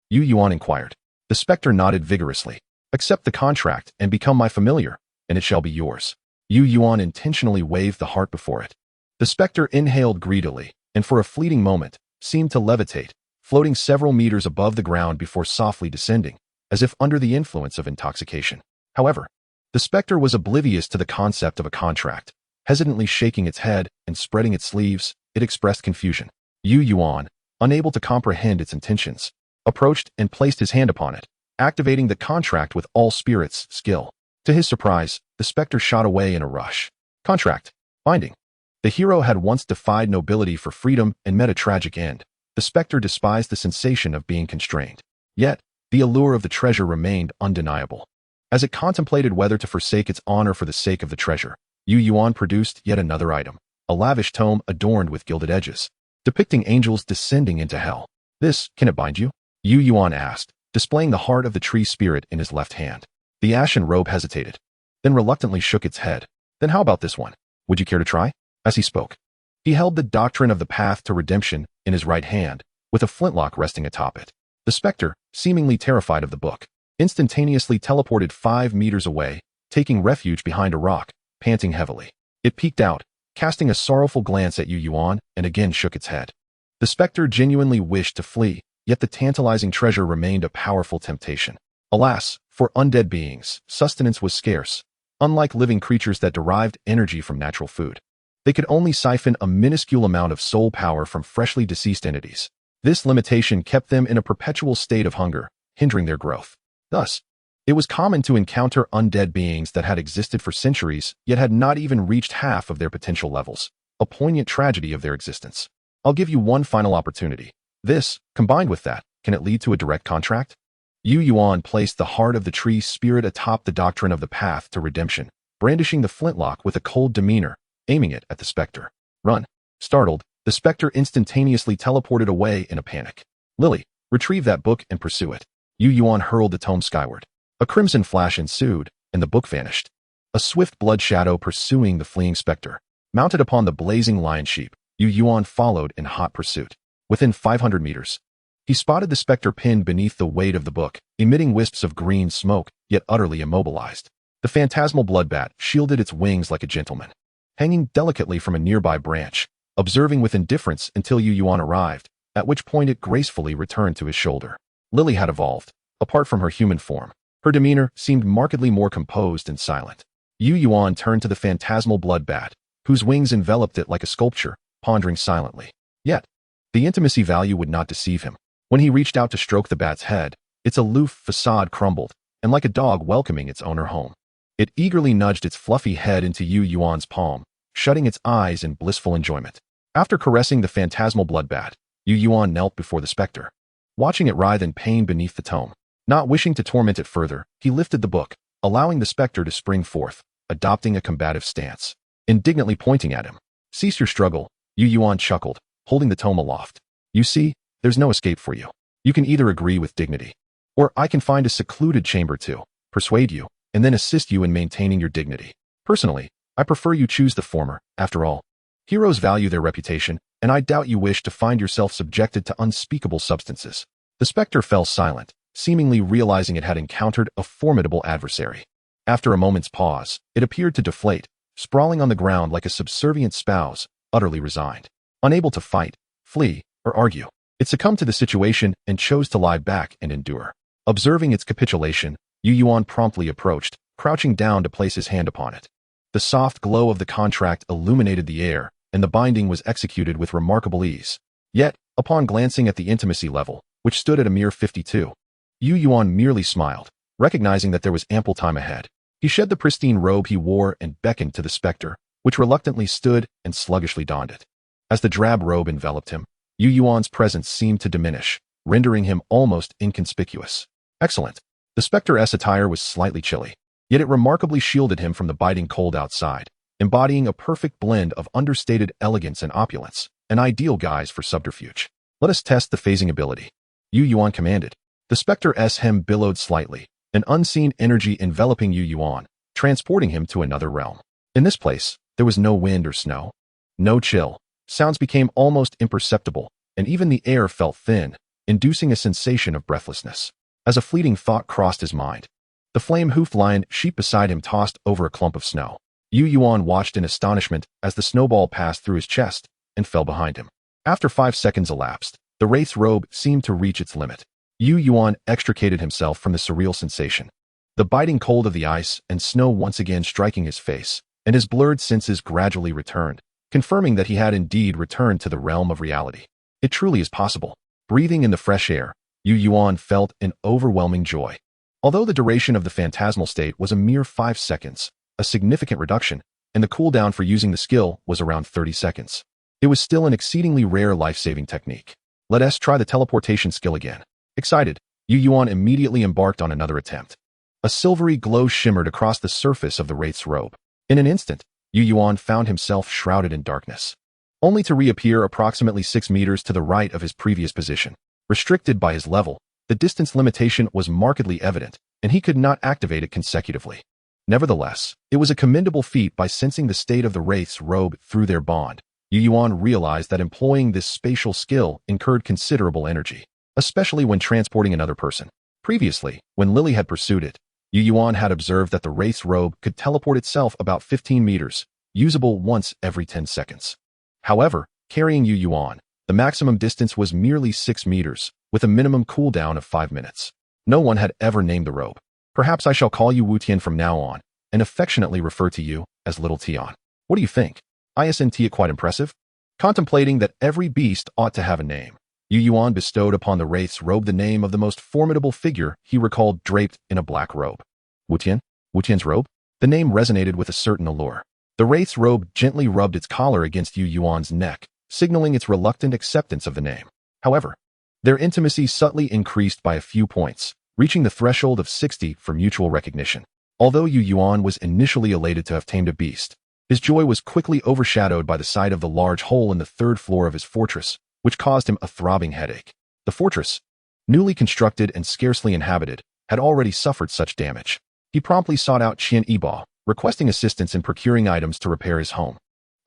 Speaker 1: Yuan inquired. The specter nodded vigorously. Accept the contract and become my familiar, and it shall be yours. Yuan intentionally waved the heart before it. The specter inhaled greedily, and for a fleeting moment, seemed to levitate, floating several meters above the ground before softly descending, as if under the influence of intoxication. However, the specter was oblivious to the concept of a contract. Hesitantly shaking its head and spreading its sleeves, it expressed confusion. Yuan, unable to comprehend its intentions, approached and placed his hand upon it, activating the contract with all spirits' skill. To his surprise, the specter shot away in a rush. Contract. Binding. The hero had once defied nobility for freedom and met a tragic end. The specter despised the sensation of being constrained. Yet, the allure of the treasure remained undeniable. As it contemplated whether to forsake its honor for the sake of the treasure, Yuan produced yet another item, a lavish tome adorned with gilded edges, depicting angels descending into hell. This, can it bind you? Yuan asked, displaying the heart of the tree spirit in his left hand. The ashen robe hesitated, then reluctantly shook its head. Then how about this one? Would you care to try? As he spoke, he held the doctrine of the path to redemption in his right hand, with a flintlock resting atop it. The specter, seemingly terrified of the book, instantaneously teleported 5 meters away, taking refuge behind a rock, panting heavily. It peeked out, casting a sorrowful glance at Yu Yuan, and again shook its head. The specter genuinely wished to flee, yet the tantalizing treasure remained a powerful temptation. Alas, for undead beings, sustenance was scarce, unlike living creatures that derived energy from natural food. They could only siphon a minuscule amount of soul power from freshly deceased entities. This limitation kept them in a perpetual state of hunger, hindering their growth. Thus, it was common to encounter undead beings that had existed for centuries, yet had not even reached half of their potential levels, a poignant tragedy of their existence. I'll give you one final opportunity. This, combined with that, can it lead to a direct contract? Yu Yuan placed the heart of the tree spirit atop the doctrine of the path to redemption, brandishing the flintlock with a cold demeanor, aiming it at the specter. Run. Startled, the specter instantaneously teleported away in a panic. Lily, retrieve that book and pursue it. Yu Yuan hurled the tome skyward. A crimson flash ensued, and the book vanished. A swift blood shadow pursuing the fleeing specter. Mounted upon the blazing lion sheep, Yu Yuan followed in hot pursuit. Within 500 meters, he spotted the specter pinned beneath the weight of the book, emitting wisps of green smoke, yet utterly immobilized. The phantasmal bloodbat shielded its wings like a gentleman, hanging delicately from a nearby branch, observing with indifference until Yu Yuan arrived, at which point it gracefully returned to his shoulder. Lily had evolved. Apart from her human form, her demeanor seemed markedly more composed and silent. Yu Yuan turned to the phantasmal bloodbat, whose wings enveloped it like a sculpture, pondering silently. Yet, the intimacy value would not deceive him. When he reached out to stroke the bat's head, its aloof facade crumbled, and like a dog welcoming its owner home, it eagerly nudged its fluffy head into Yu Yuan's palm, shutting its eyes in blissful enjoyment. After caressing the phantasmal bloodbat, Yu Yuan knelt before the specter, watching it writhe in pain beneath the tome. Not wishing to torment it further, he lifted the book, allowing the specter to spring forth, adopting a combative stance. Indignantly pointing at him. Cease your struggle, Yu Yuan chuckled, holding the tome aloft. You see, there's no escape for you. You can either agree with dignity, or I can find a secluded chamber to persuade you, and then assist you in maintaining your dignity. Personally, I prefer you choose the former. After all, heroes value their reputation, and I doubt you wish to find yourself subjected to unspeakable substances. The specter fell silent, seemingly realizing it had encountered a formidable adversary. After a moment's pause, it appeared to deflate, sprawling on the ground like a subservient spouse, utterly resigned. Unable to fight, flee, or argue, it succumbed to the situation and chose to lie back and endure. Observing its capitulation, Yu Yuan promptly approached, crouching down to place his hand upon it. The soft glow of the contract illuminated the air, and the binding was executed with remarkable ease. Yet, upon glancing at the intimacy level, which stood at a mere 52, Yu Yuan merely smiled, recognizing that there was ample time ahead. He shed the pristine robe he wore and beckoned to the specter, which reluctantly stood and sluggishly donned it. As the drab robe enveloped him, Yu Yuan's presence seemed to diminish, rendering him almost inconspicuous. Excellent. The specter's attire was slightly chilly, yet it remarkably shielded him from the biting cold outside, embodying a perfect blend of understated elegance and opulence, an ideal guise for subterfuge. Let us test the phasing ability, Yu Yuan commanded. The specter's hem billowed slightly, an unseen energy enveloping Yu Yuan, transporting him to another realm. In this place, there was no wind or snow, no chill. Sounds became almost imperceptible, and even the air felt thin, inducing a sensation of breathlessness. As a fleeting thought crossed his mind, the flame-hoofed lion sheep beside him tossed over a clump of snow. Yu Yuan watched in astonishment as the snowball passed through his chest and fell behind him. After 5 seconds elapsed, the wraith's robe seemed to reach its limit. Yu Yuan extricated himself from the surreal sensation. The biting cold of the ice and snow once again striking his face, and his blurred senses gradually returned, confirming that he had indeed returned to the realm of reality. It truly is possible. Breathing in the fresh air, Yu Yuan felt an overwhelming joy. Although the duration of the phantasmal state was a mere 5 seconds, a significant reduction, and the cooldown for using the skill was around 30 seconds. It was still an exceedingly rare life-saving technique. Let us try the teleportation skill again. Excited, Yu Yuan immediately embarked on another attempt. A silvery glow shimmered across the surface of the wraith's robe. In an instant, Yu Yuan found himself shrouded in darkness, only to reappear approximately 6 meters to the right of his previous position. Restricted by his level, the distance limitation was markedly evident, and he could not activate it consecutively. Nevertheless, it was a commendable feat. By sensing the state of the wraith's robe through their bond, Yu Yuan realized that employing this spatial skill incurred considerable energy, especially when transporting another person. Previously, when Lily had pursued it, Yu Yuan had observed that the wraith's robe could teleport itself about 15 meters, usable once every 10 seconds. However, carrying Yu Yuan, the maximum distance was merely 6 meters, with a minimum cooldown of 5 minutes. No one had ever named the robe. Perhaps I shall call you Wu Tian from now on, and affectionately refer to you as Little Tian. What do you think? Isn't it quite impressive? Contemplating that every beast ought to have a name, Yu Yuan bestowed upon the wraith's robe the name of the most formidable figure he recalled draped in a black robe. Wu Tian? Wu Tian's robe? The name resonated with a certain allure. The wraith's robe gently rubbed its collar against Yu Yuan's neck, signaling its reluctant acceptance of the name. However, their intimacy subtly increased by a few points, reaching the threshold of 60 for mutual recognition. Although Yu Yuan was initially elated to have tamed a beast, his joy was quickly overshadowed by the sight of the large hole in the third floor of his fortress, which caused him a throbbing headache. The fortress, newly constructed and scarcely inhabited, had already suffered such damage. He promptly sought out Qian Yiba, requesting assistance in procuring items to repair his home.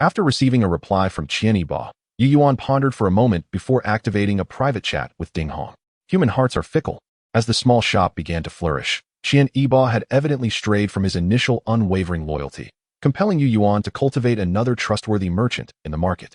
Speaker 1: After receiving a reply from Qian Yiba, Yu Yuan pondered for a moment before activating a private chat with Ding Hong. Human hearts are fickle. As the small shop began to flourish, Qian Yiba had evidently strayed from his initial unwavering loyalty, compelling Yu Yuan to cultivate another trustworthy merchant in the market.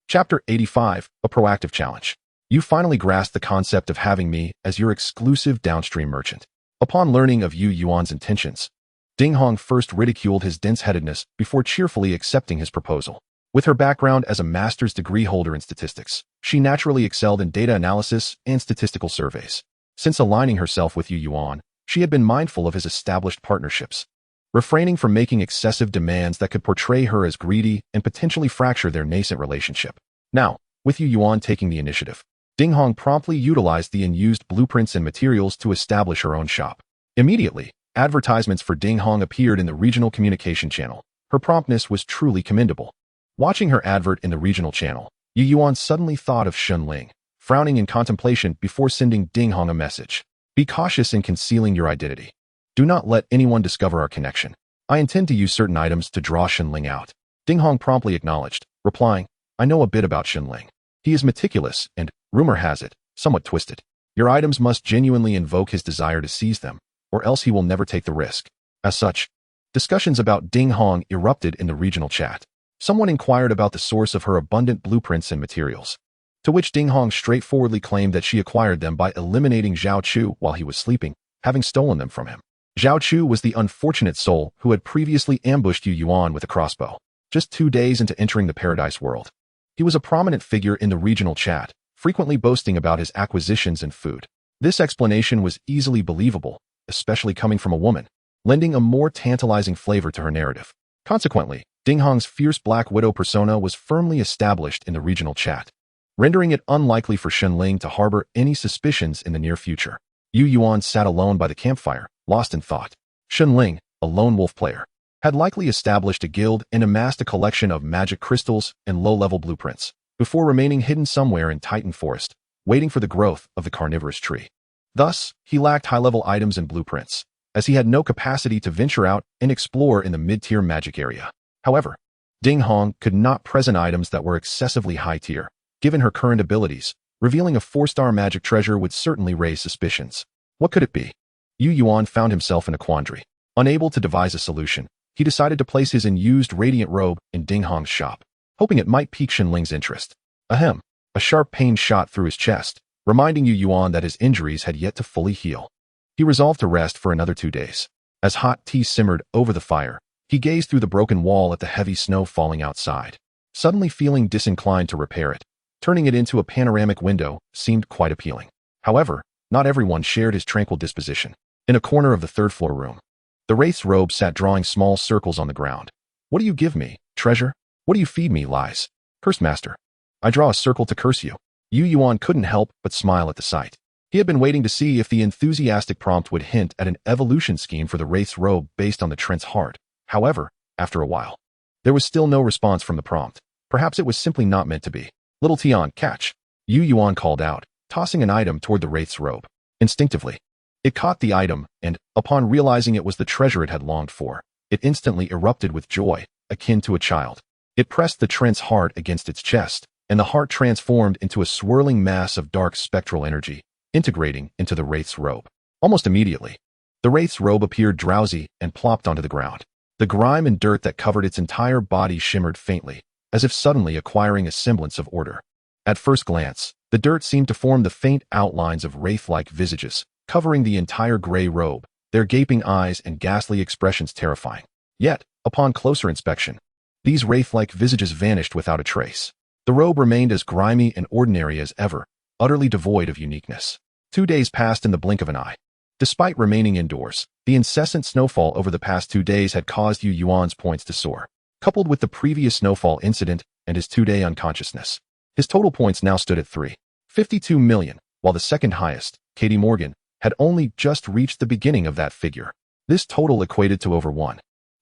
Speaker 1: Chapter 85, A Proactive Challenge. You finally grasped the concept of having me as your exclusive downstream merchant. Upon learning of Yu Yuan's intentions, Ding Hong first ridiculed his dense-headedness before cheerfully accepting his proposal. With her background as a master's degree holder in statistics, she naturally excelled in data analysis and statistical surveys. Since aligning herself with Yu Yuan, she had been mindful of his established partnerships, refraining from making excessive demands that could portray her as greedy and potentially fracture their nascent relationship. Now, with Yu Yuan taking the initiative, Ding Hong promptly utilized the unused blueprints and materials to establish her own shop. Immediately, advertisements for Ding Hong appeared in the regional communication channel. Her promptness was truly commendable. Watching her advert in the regional channel, Yu Yuan suddenly thought of Shun Ling, frowning in contemplation before sending Ding Hong a message. Be cautious in concealing your identity. Do not let anyone discover our connection. I intend to use certain items to draw Shun Ling out. Ding Hong promptly acknowledged, replying, I know a bit about Shun Ling. He is meticulous and, rumor has it, somewhat twisted. Your items must genuinely invoke his desire to seize them, or else he will never take the risk. As such, discussions about Ding Hong erupted in the regional chat. Someone inquired about the source of her abundant blueprints and materials, to which Ding Hong straightforwardly claimed that she acquired them by eliminating Zhao Chu while he was sleeping, having stolen them from him. Zhao Chu was the unfortunate soul who had previously ambushed Yu Yuan with a crossbow, just 2 days into entering the Paradise World. He was a prominent figure in the regional chat, frequently boasting about his acquisitions and food. This explanation was easily believable, especially coming from a woman, lending a more tantalizing flavor to her narrative. Consequently, Ding Hong's fierce Black Widow persona was firmly established in the regional chat, rendering it unlikely for Shun Ling to harbor any suspicions in the near future. Yu Yuan sat alone by the campfire, lost in thought. Shun Ling, a lone wolf player, had likely established a guild and amassed a collection of magic crystals and low-level blueprints, before remaining hidden somewhere in Titan Forest, waiting for the growth of the carnivorous tree. Thus, he lacked high-level items and blueprints, as he had no capacity to venture out and explore in the mid-tier magic area. However, Ding Hong could not present items that were excessively high-tier. Given her current abilities, revealing a 4-star magic treasure would certainly raise suspicions. What could it be? Yu Yuan found himself in a quandary. Unable to devise a solution, he decided to place his unused radiant robe in Ding Hong's shop, hoping it might pique Shun Ling's interest. Ahem! A sharp pain shot through his chest, reminding Yu Yuan that his injuries had yet to fully heal. He resolved to rest for another 2 days. As hot tea simmered over the fire, he gazed through the broken wall at the heavy snow falling outside. Suddenly feeling disinclined to repair it, turning it into a panoramic window seemed quite appealing. However, not everyone shared his tranquil disposition. In a corner of the third-floor room, the wraith's robe sat drawing small circles on the ground. What do you give me, treasure? What do you feed me, lies? Cursed master. I draw a circle to curse you. Yu Yuan couldn't help but smile at the sight. He had been waiting to see if the enthusiastic prompt would hint at an evolution scheme for the wraith's robe based on the Trent's heart. However, after a while, there was still no response from the prompt. Perhaps it was simply not meant to be. Little Tian, catch! Yu Yuan called out, tossing an item toward the wraith's robe. Instinctively, it caught the item, and, upon realizing it was the treasure it had longed for, it instantly erupted with joy, akin to a child. It pressed the Trent's heart against its chest, and the heart transformed into a swirling mass of dark spectral energy, integrating into the wraith's robe. Almost immediately, the wraith's robe appeared drowsy and plopped onto the ground. The grime and dirt that covered its entire body shimmered faintly, as if suddenly acquiring a semblance of order. At first glance, the dirt seemed to form the faint outlines of wraith-like visages, covering the entire gray robe, their gaping eyes and ghastly expressions terrifying. Yet, upon closer inspection, these wraith-like visages vanished without a trace. The robe remained as grimy and ordinary as ever, utterly devoid of uniqueness. 2 days passed in the blink of an eye. Despite remaining indoors, the incessant snowfall over the past 2 days had caused Yu Yuan's points to soar. Coupled with the previous snowfall incident and his 2-day unconsciousness, his total points now stood at 352 million, while the second highest, Katie Morgan, had only just reached the beginning of that figure. This total equated to over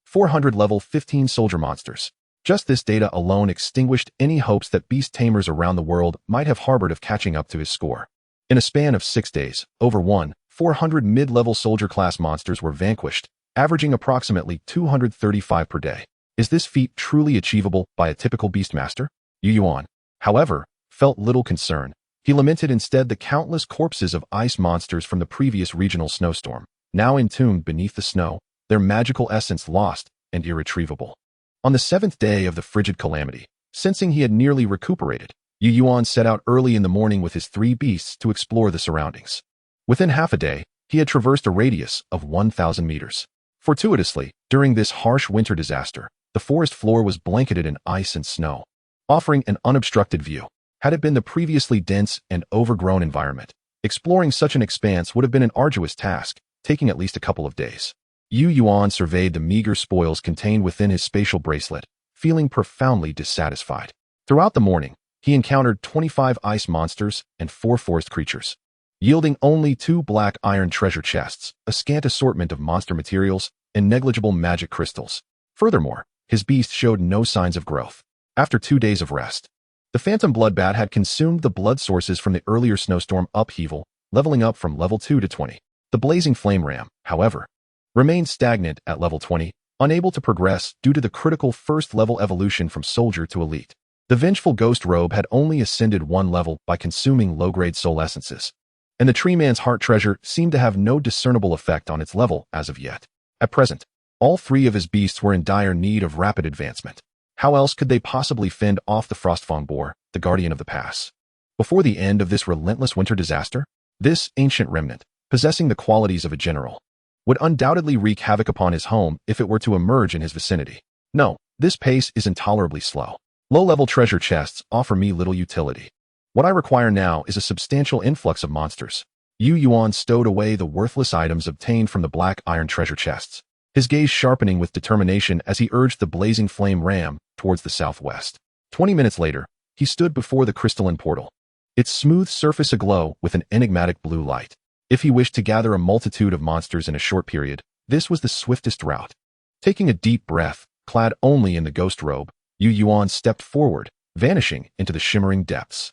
Speaker 1: 400 level 15 soldier monsters. Just this data alone extinguished any hopes that beast tamers around the world might have harbored of catching up to his score. In a span of 6 days, over 400 mid-level soldier-class monsters were vanquished, averaging approximately 235 per day. Is this feat truly achievable by a typical beastmaster? Yu Yuan, however, felt little concern. He lamented instead the countless corpses of ice monsters from the previous regional snowstorm, now entombed beneath the snow, their magical essence lost and irretrievable. On the 7th day of the frigid calamity, sensing he had nearly recuperated, Yu Yuan set out early in the morning with his 3 beasts to explore the surroundings. Within half a day, he had traversed a radius of 1,000 meters. Fortuitously, during this harsh winter disaster, the forest floor was blanketed in ice and snow, offering an unobstructed view. Had it been the previously dense and overgrown environment, exploring such an expanse would have been an arduous task, taking at least a couple of days. Yu Yuan surveyed the meager spoils contained within his spatial bracelet, feeling profoundly dissatisfied. Throughout the morning, he encountered 25 ice monsters and 4 forest creatures, yielding only 2 black iron treasure chests, a scant assortment of monster materials, and negligible magic crystals. Furthermore, his beast showed no signs of growth. After 2 days of rest, the phantom bloodbat had consumed the blood sources from the earlier snowstorm upheaval, leveling up from level 2 to 20. The blazing flame ram, however, remained stagnant at level 20, unable to progress due to the critical first-level evolution from soldier to elite. The vengeful ghost robe had only ascended 1 level by consuming low-grade soul essences, and the tree man's heart treasure seemed to have no discernible effect on its level as of yet. At present, all 3 of his beasts were in dire need of rapid advancement. How else could they possibly fend off the Frostfang boar, the guardian of the pass? Before the end of this relentless winter disaster, this ancient remnant, possessing the qualities of a general, would undoubtedly wreak havoc upon his home if it were to emerge in his vicinity. No, this pace is intolerably slow. Low-level treasure chests offer me little utility. What I require now is a substantial influx of monsters. Yu Yuan stowed away the worthless items obtained from the black iron treasure chests, his gaze sharpening with determination as he urged the blazing flame ram towards the southwest. 20 minutes later, he stood before the crystalline portal, its smooth surface aglow with an enigmatic blue light. If he wished to gather a multitude of monsters in a short period, this was the swiftest route. Taking a deep breath, clad only in the ghost robe, Yu Yuan stepped forward, vanishing into the shimmering depths.